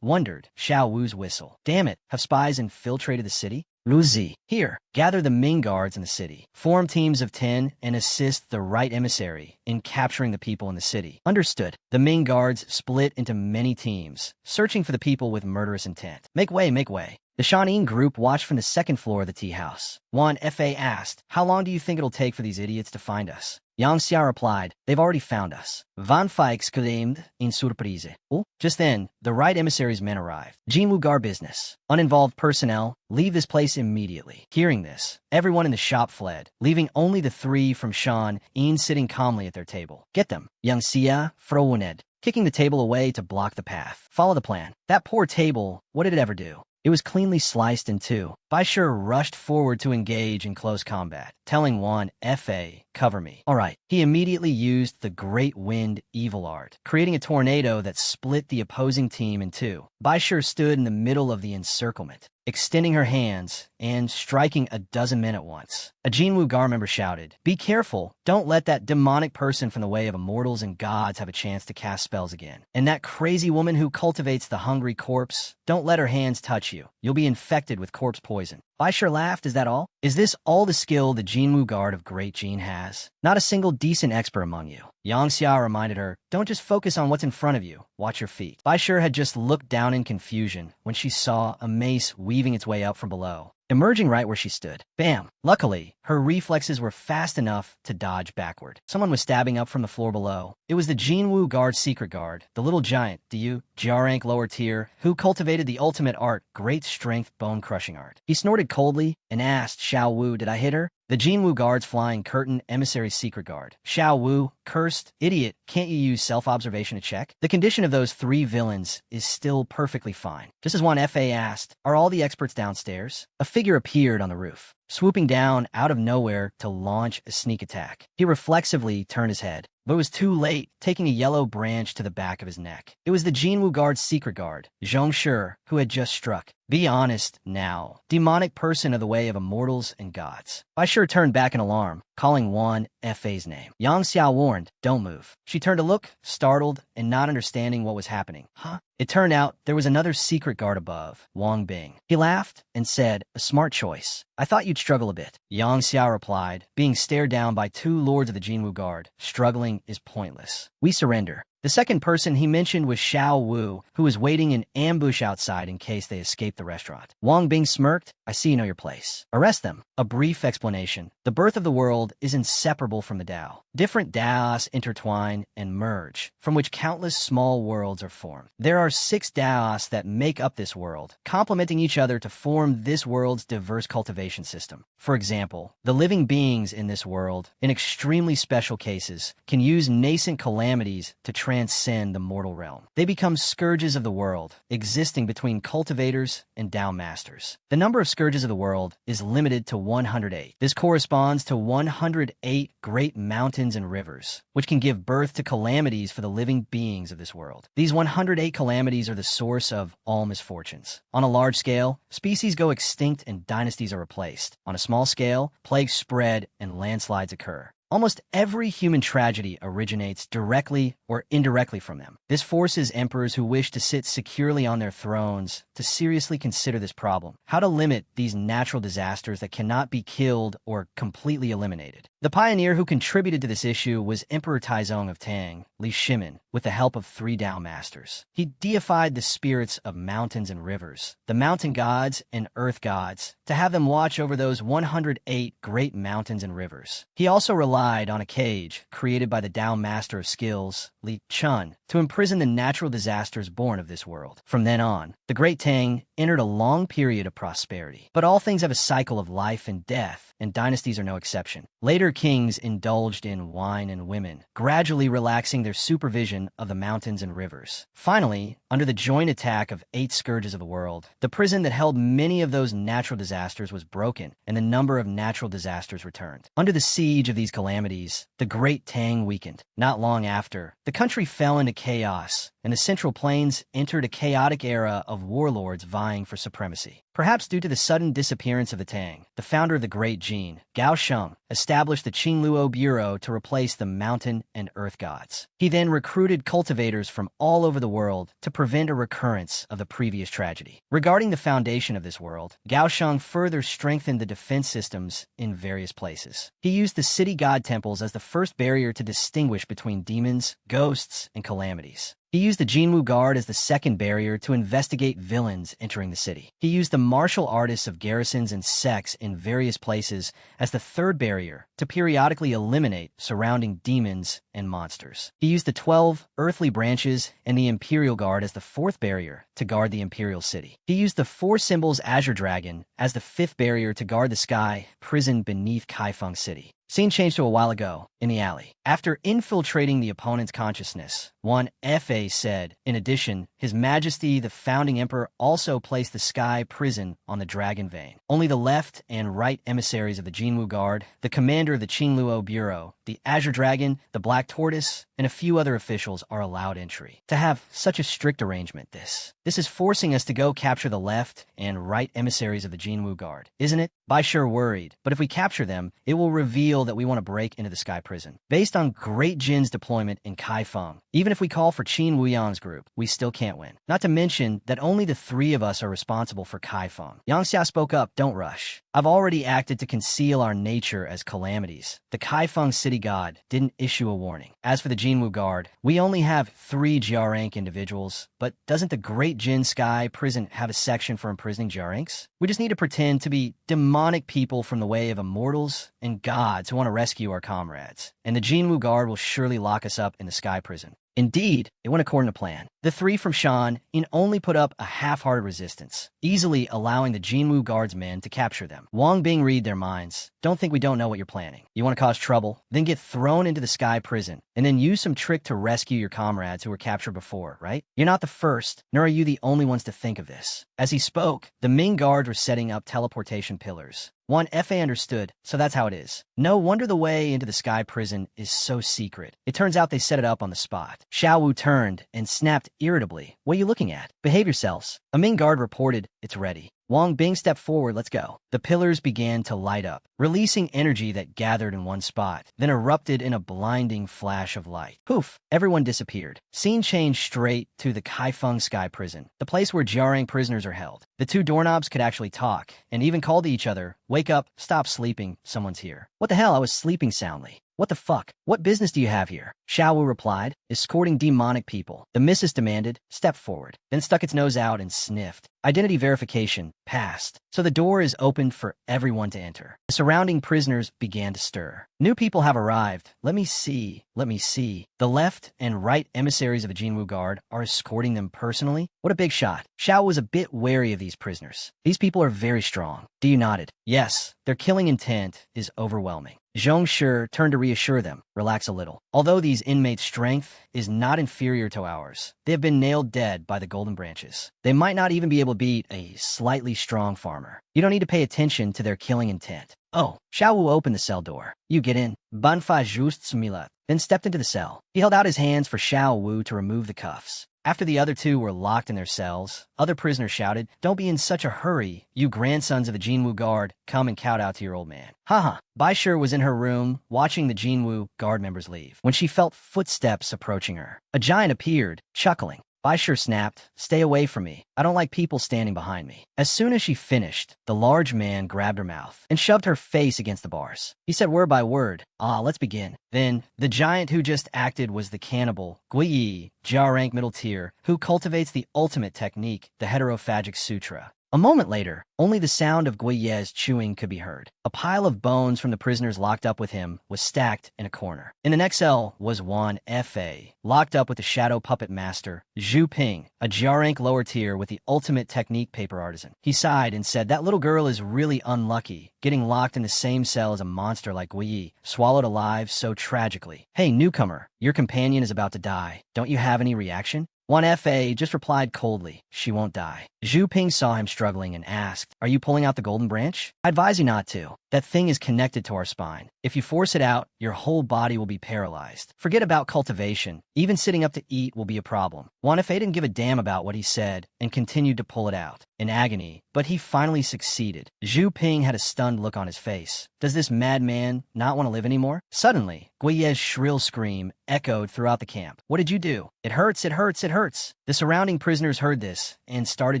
wondered. Xiao Wu's whistle. Damn it, have spies infiltrated the city? Lu Zi, here, gather the Ming guards in the city. Form teams of 10 and assist the right emissary in capturing the people in the city. Understood. The Ming guards split into many teams, searching for the people with murderous intent. Make way, make way. The Shanin group watched from the second floor of the tea house. One FA asked, how long do you think it'll take for these idiots to find us? Yang Xia replied, they've already found us. Van Fa exclaimed in surprise. Oh, just then, the right emissary's men arrived. Jinwu Guard business. Uninvolved personnel, leave this place immediately. Hearing this, everyone in the shop fled, leaving only the 3 from Shan In sitting calmly at their table. Get them. Yang Xia, Frowened, kicking the table away to block the path. Follow the plan. That poor table, what did it ever do? It was cleanly sliced in two. Bai Shi rushed forward to engage in close combat, telling Wan, "Fa, cover me." All right. He immediately used the Great Wind evil art, creating a tornado that split the opposing team in two. Bai Shi stood in the middle of the encirclement, extending her hands and striking a dozen men at once. A Jinwu Gar member shouted, "Be careful! Don't let that demonic person from the way of immortals and gods have a chance to cast spells again. And that crazy woman who cultivates the hungry corpse, don't let her hands touch you. You'll be infected with corpse poison." Bai Shi laughed. "Is that all? Is this all the skill the Jinwu Guard of Great Jin has? Not a single decent expert among you." Yang Xia reminded her, "Don't just focus on what's in front of you. Watch your feet." Bai Shi had just looked down in confusion when she saw a mace weaving its way up from below, emerging right where she stood. Bam! Luckily, her reflexes were fast enough to dodge backward. Someone was stabbing up from the floor below. It was the Jinwu Guard secret guard, the little giant, the Jia rank lower tier, who cultivated the ultimate art, great strength bone-crushing art. He snorted coldly and asked Xiao Wu, "Did I hit her?" The Jinwu Guard's flying curtain emissary secret guard. Xiao Wu cursed, "Idiot, can't you use self-observation to check?" The condition of those three villains is still perfectly fine. Just as one FA asked, "Are all the experts downstairs?" A figure appeared on the roof, swooping down out of nowhere to launch a sneak attack. He reflexively turned his head, but was too late, taking a yellow branch to the back of his neck. It was the Jinwu Guard's secret guard, Zhong Shi, who had just struck. "Be honest now, demonic person of the way of immortals and gods." Bai Shi turned back in alarm, calling Wan Fa's name. Yang Xiao warned, "Don't move." She turned to look, startled and not understanding what was happening. Huh? It turned out there was another secret guard above, Wang Bing. He laughed and said, "A smart choice. I thought you'd struggle a bit." Yang Xiao replied, being stared down by two lords of the Jinwu Guard. "Struggling is pointless. We surrender." The second person he mentioned was Xiao Wu, who was waiting in ambush outside in case they escaped the restaurant. Wang Bing smirked, "I see you know your place. Arrest them." A brief explanation. The birth of the world is inseparable from the Tao. Different Taos intertwine and merge, from which countless small worlds are formed. There are 6 Taos that make up this world, complementing each other to form this world's diverse cultivation system. For example, the living beings in this world, in extremely special cases, can use nascent calamities to transcend the mortal realm. They become scourges of the world, existing between cultivators and Tao masters. The number of scourges of the world is limited to 108. This corresponds to 108 great mountains and rivers, which can give birth to calamities for the living beings of this world. These 108 calamities are the source of all misfortunes. On a large scale, species go extinct and dynasties are replaced. On a small scale, plagues spread and landslides occur. Almost every human tragedy originates directly or indirectly from them. This forces emperors who wish to sit securely on their thrones to seriously consider this problem: how to limit these natural disasters that cannot be killed or completely eliminated. The pioneer who contributed to this issue was Emperor Taizong of Tang, Li Shimin, with the help of 3 Tao masters. He deified the spirits of mountains and rivers, the mountain gods and earth gods, to have them watch over those 108 great mountains and rivers. He also relied on a cage created by the Tao master of skills, Li Chun, to imprison the natural disasters born of this world. From then on, the Great Tang entered a long period of prosperity. But all things have a cycle of life and death, and dynasties are no exception. Later kings indulged in wine and women, gradually relaxing their supervision of the mountains and rivers. Finally, under the joint attack of 8 scourges of the world, the prison that held many of those natural disasters was broken, and the number of natural disasters returned. Under the siege of these calamities, the Great Tang weakened. Not long after, the country fell into chaos, and the Central Plains entered a chaotic era of warlords vying for supremacy. Perhaps due to the sudden disappearance of the Tang, the founder of the Great Jin, Gao Sheng, established the Qingluo Bureau to replace the mountain and earth gods. He then recruited cultivators from all over the world to prevent a recurrence of the previous tragedy. Regarding the foundation of this world, Gao Sheng further strengthened the defense systems in various places. He used the city god temples as the first barrier to distinguish between demons, ghosts, and calamities. He used the Jinwu Guard as the second barrier to investigate villains entering the city. He used the martial artists of garrisons and sects in various places as the third barrier to periodically eliminate surrounding demons and monsters. He used the 12 earthly branches and the Imperial Guard as the fourth barrier to guard the Imperial City. He used the 4 symbols Azure Dragon as the fifth barrier to guard the sky prison beneath Kaifeng City. Scene changed to a while ago, in the alley. After infiltrating the opponent's consciousness, One Fa said. In addition, His Majesty the founding emperor also placed the sky prison on the Dragon Vein. Only the left and right emissaries of the Jinwu Guard, the commander of the Qingluo Bureau, the Azure Dragon, the Black Tortoise, and a few other officials are allowed entry. To have such a strict arrangement, this is forcing us to go capture the left and right emissaries of the Jinwu Guard, isn't it? Bai Shi worried, but if we capture them, it will reveal that we want to break into the Sky Prison. Based on Great Jin's deployment in Kaifeng, even if we call for Qin Wuyang's group, we still can't win. Not to mention that only the three of us are responsible for Kaifeng. Yang Xia spoke up, don't rush. I've already acted to conceal our nature as calamities. The Kaifeng city god didn't issue a warning. As for the Jinwu Guard, we only have 3 Jiarank individuals, but doesn't the Great Jin Sky Prison have a section for imprisoning Jiaranks? We just need to pretend to be demonic people from the way of immortals and gods who want to rescue our comrades. And the Jinwu Guard will surely lock us up in the Sky Prison. Indeed, it went according to plan. The 3 from Shan only put up a half-hearted resistance, easily allowing the Jinwu Guard's men to capture them. Wang Bing read their minds. Don't think we don't know what you're planning. You want to cause trouble? Then get thrown into the Sky Prison, and then use some trick to rescue your comrades who were captured before, right? You're not the first, nor are you the only ones to think of this. As he spoke, the Ming Guards were setting up teleportation pillars. One Fa understood, so that's how it is. No wonder the way into the Sky Prison is so secret. It turns out they set it up on the spot. Xiao Wu turned and snapped irritably. What are you looking at? Behave yourselves. A Ming Guard reported, it's ready. Wang Bing stepped forward, let's go. The pillars began to light up, releasing energy that gathered in one spot, then erupted in a blinding flash of light. Poof! Everyone disappeared. Scene changed straight to the Kaifeng Sky Prison, the place where Jiaring prisoners are held. The 2 doorknobs could actually talk, and even call to each other, wake up, stop sleeping, someone's here. What the hell, I was sleeping soundly. What the fuck? What business do you have here? Xiao Wu replied, escorting demonic people. The missus demanded, step forward, then stuck its nose out and sniffed. Identity verification passed, so the door is opened for everyone to enter. The surrounding prisoners began to stir. New people have arrived. Let me see. The left and right emissaries of the Jinwu Guard are escorting them personally. What a big shot. Xiao was a bit wary of these prisoners. These people are very strong. Diyu nodded. Yes, their killing intent is overwhelming. Zhong Shi turned to reassure them. Relax a little. Although these inmates' strength is not inferior to ours, they have been nailed dead by the golden branches. They might not even be able to beat a slightly strong farmer. You don't need to pay attention to their killing intent. Oh, Xiao Wu opened the cell door. You get in. Banfa just Smila, then stepped into the cell. He held out his hands for Xiao Wu to remove the cuffs. After the other 2 were locked in their cells, other prisoners shouted, don't be in such a hurry, you grandsons of the Jinwu Guard, come and kowtow to your old man. Haha. Bai Shi was in her room, watching the Jinwu Guard members leave, when she felt footsteps approaching her. A giant appeared, chuckling. Bai Shi snapped, stay away from me. I don't like people standing behind me. As soon as she finished, the large man grabbed her mouth and shoved her face against the bars. He said word by word, let's begin. Then, the giant who just acted was the cannibal, Guiyi, Jiarank middle tier, who cultivates the ultimate technique, the heterophagic sutra. A moment later, only the sound of Guiye's chewing could be heard. A pile of bones from the prisoners locked up with him was stacked in a corner. In the next cell was Wan Fa, locked up with the shadow puppet master, Zhu Ping, a Jiarank lower tier with the ultimate technique paper artisan. He sighed and said, that little girl is really unlucky, getting locked in the same cell as a monster like Guiyi, swallowed alive so tragically. Hey, newcomer, your companion is about to die. Don't you have any reaction? One Fa just replied coldly, she won't die. Zhu Ping saw him struggling and asked, are you pulling out the golden branch? I advise you not to. That thing is connected to our spine. If you force it out, your whole body will be paralyzed. Forget about cultivation. Even sitting up to eat will be a problem. Wan Fei didn't give a damn about what he said and continued to pull it out. In agony, but he finally succeeded. Zhu Ping had a stunned look on his face. Does this madman not want to live anymore? Suddenly, Guiye's shrill scream echoed throughout the camp. What did you do? It hurts, it hurts, it hurts. The surrounding prisoners heard this and started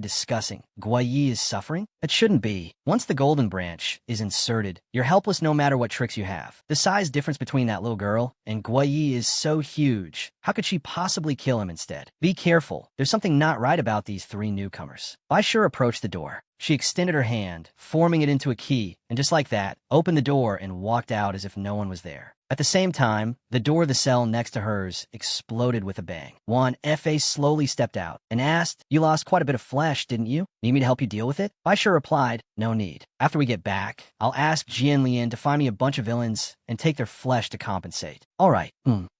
discussing. Guiyi is suffering? It shouldn't be. Once the golden branch is inserted, you're helpless no matter what tricks you have. The size difference between that little girl and Guiyi is so huge. How could she possibly kill him instead? Be careful. There's something not right about these 3 newcomers. Bai Shi approached the door. She extended her hand, forming it into a key, and just like that, opened the door and walked out as if no one was there. At the same time, the door of the cell next to hers exploded with a bang. Juan F.A. slowly stepped out and asked, "You lost quite a bit of flesh, didn't you? Need me to help you deal with it?" Bai Shi replied, "No need. After we get back, I'll ask Jian Lian to find me a bunch of villains and take their flesh to compensate." All right.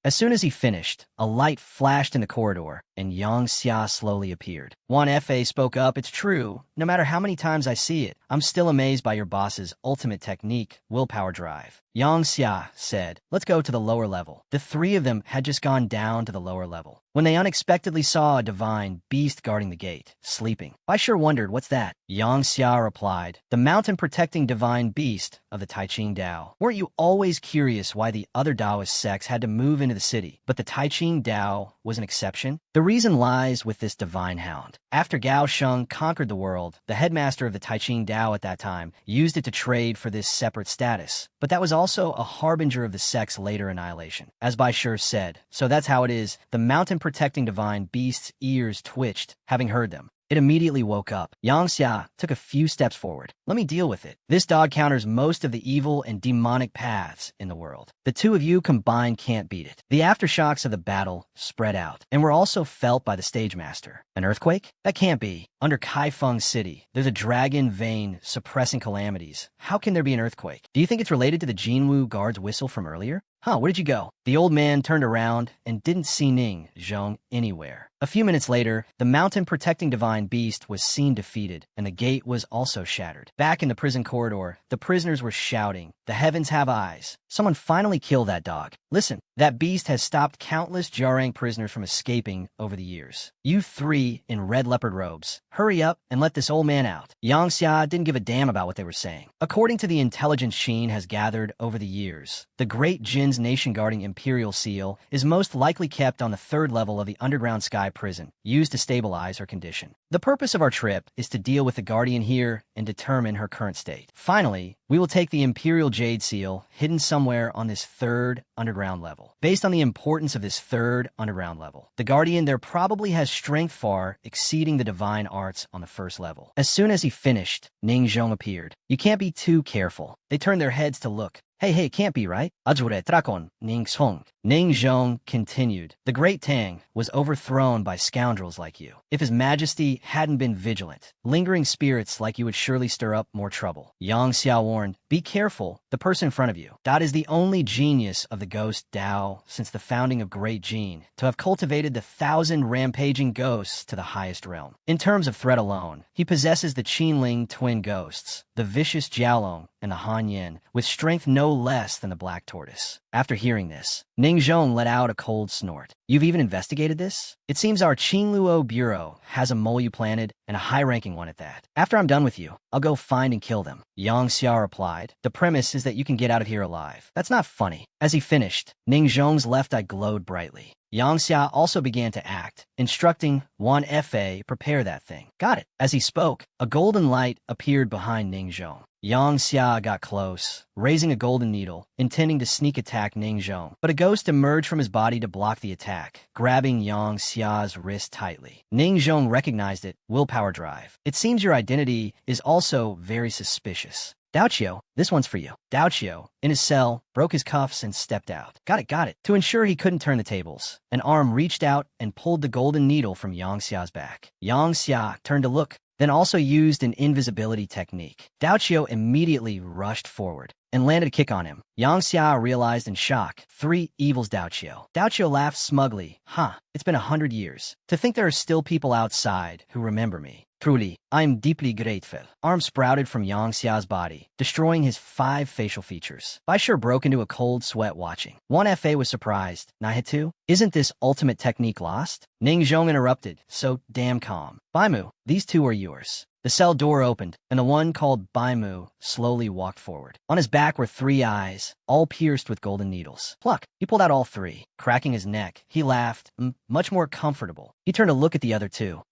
As soon as he finished, a light flashed in the corridor, and Yang Xia slowly appeared. Juan F.A. spoke up, "It's true. No matter how many times I see it, I'm still amazed by your boss's ultimate technique, willpower drive." Yang Xia said, "Let's go to the lower level." The three of them had just gone down to the lower level when they unexpectedly saw a divine beast guarding the gate, sleeping. Bai Shi wondered, "What's that?" Yang Xia replied, "The mountain-protecting divine beast of the Taiqing Dao. Weren't you always curious why the other Daoist sects had to move into the city, but the Taiqing Dao was an exception? The reason lies with this divine hound. After Gao Sheng conquered the world, the headmaster of the Taiqing Dao at that time used it to trade for this separate status, but that was also a harbinger of the sect's later annihilation." As Bai Shi said, "So that's how it is. The mountain-protecting divine beast's ears twitched, having heard them. It immediately woke up." Yang Xia took a few steps forward. "Let me deal with it. This dog counters most of the evil and demonic paths in the world. The two of you combined can't beat it." The aftershocks of the battle spread out and were also felt by the stage master. An earthquake? That can't be. Under Kaifeng City, there's a dragon vein suppressing calamities. How can there be an earthquake? Do you think it's related to the Jinwu guard's whistle from earlier? Huh, where did you go? The old man turned around and didn't see Ning Zhong anywhere. A few minutes later, the mountain-protecting divine beast was seen defeated, and the gate was also shattered. Back in the prison corridor, the prisoners were shouting, "The heavens have eyes. Someone finally kill that dog. Listen, that beast has stopped countless Jarang prisoners from escaping over the years. You three in red leopard robes, hurry up and let this old man out." Yang Xia didn't give a damn about what they were saying. According to the intelligence Sheen has gathered over the years, the Great Jin's nation-guarding Imperial Seal is most likely kept on the third level of the underground sky prison, used to stabilize her condition. The purpose of our trip is to deal with the Guardian here and determine her current state. Finally, we will take the Imperial Jade Seal hidden somewhere on this third underground level. Based on the importance of this third underground level, the Guardian there probably has strength far exceeding the divine arts on the first level. As soon as he finished, Ning Zhong appeared. "You can't be too careful." They turned their heads to look. Hey, can't be, right? Ajure Trakon, Ning Song. Ning Zhong continued. "The Great Tang was overthrown by scoundrels like you. If His Majesty hadn't been vigilant, lingering spirits like you would surely stir up more trouble." Yang Xia warned, "Be careful, the person in front of you. That is the only genius of the Ghost Dao since the founding of Great Jin, to have cultivated the 1,000 rampaging ghosts to the highest realm. In terms of threat alone, he possesses the Qinling twin ghosts, the vicious Jiaolong and the Han Yin, with strength no less than the Black Tortoise." After hearing this, Ning Zhong let out a cold snort. "You've even investigated this? It seems our Qingluo Bureau has a mole you planted, and a high-ranking one at that. After I'm done with you, I'll go find and kill them." Yang Xia replied, "The premise is that you can get out of here alive. That's not funny." As he finished, Ning Zhong's left eye glowed brightly. Yang Xia also began to act, instructing Juan F.A. prepare that thing. "Got it." As he spoke, a golden light appeared behind Ning Zhong. Yang Xia got close, raising a golden needle, intending to sneak attack Ning Zhong, but a ghost emerged from his body to block the attack, grabbing Yang Xia's wrist tightly. Ning Zhong recognized it, willpower drive. "It seems your identity is also very suspicious. Daoqiu, this one's for you." Daoqiu, in his cell, broke his cuffs and stepped out. Got it. To ensure he couldn't turn the tables, an arm reached out and pulled the golden needle from Yang Xia's back. Yang Xia turned to look, then also used an invisibility technique. Daoqiu immediately rushed forward and landed a kick on him. Yang Xia realized in shock, "Three evils, Daoqiu." Daoqiu laughed smugly. It's been 100 years. To think there are still people outside who remember me. Truly, I am deeply grateful." Arms sprouted from Yang Xia's body, destroying his 5 facial features. Bai Shi broke into a cold sweat watching. One F.A. was surprised. "Naihetu, isn't this ultimate technique lost?" Ning Zhong interrupted, so damn calm. "Baimu, these two are yours." The cell door opened, and the one called Baimu slowly walked forward. On his back were 3 eyes, all pierced with golden needles. Pluck! He pulled out all 3. Cracking his neck, he laughed, much more comfortable. He turned to look at the other 2.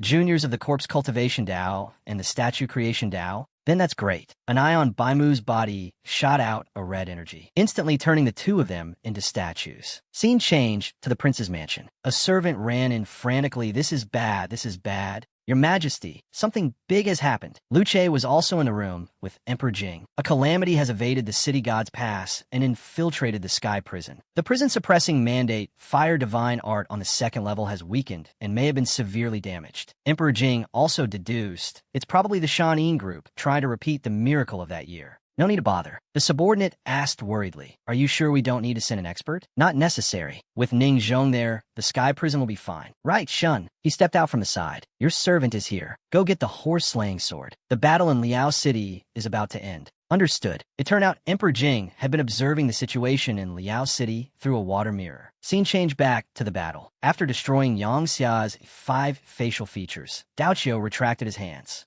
Juniors of the Corpse Cultivation Dao and the Statue Creation Dao? Then that's great." An eye on Baimu's body shot out a red energy, instantly turning the 2 of them into statues. Scene changed to the prince's mansion. A servant ran in frantically, "This is bad. Your Majesty, something big has happened. Luce was also in the room with Emperor Jing. A calamity has evaded the city god's pass and infiltrated the sky prison. The prison-suppressing mandate, Fire Divine Art on the second level, has weakened and may have been severely damaged. Emperor Jing also deduced it's probably the Shan group trying to repeat the miracle of that year. No need to bother. The subordinate asked worriedly, "Are you sure we don't need to send an expert?" "Not necessary. With Ning Zhong there, the sky prison will be fine." "Right, Shun." He stepped out from the side. "Your servant is here. Go get the horse-slaying sword. The battle in Liao City is about to end." Understood. It turned out Emperor Jing had been observing the situation in Liao City through a water mirror. Scene changed back to the battle. After destroying Yang Xia's 5 facial features, Dao Qiu retracted his hands.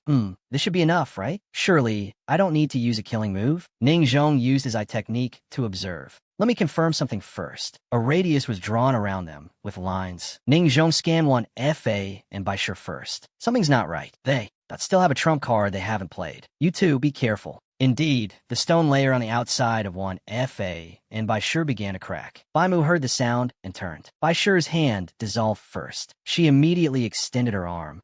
This should be enough, right? Surely, I don't need to use a killing move. Ning Zhong used his eye technique to observe. Let me confirm something first. A radius was drawn around them with lines. Ning Zhong scanned one FA and Bai Shi first. Something's not right. They still have a trump card they haven't played. You two, be careful. Indeed, the stone layer on the outside of one FA and Bai Shi began to crack. Bai Mu heard the sound and turned. Bai Shi's hand dissolved first. She immediately extended her arm,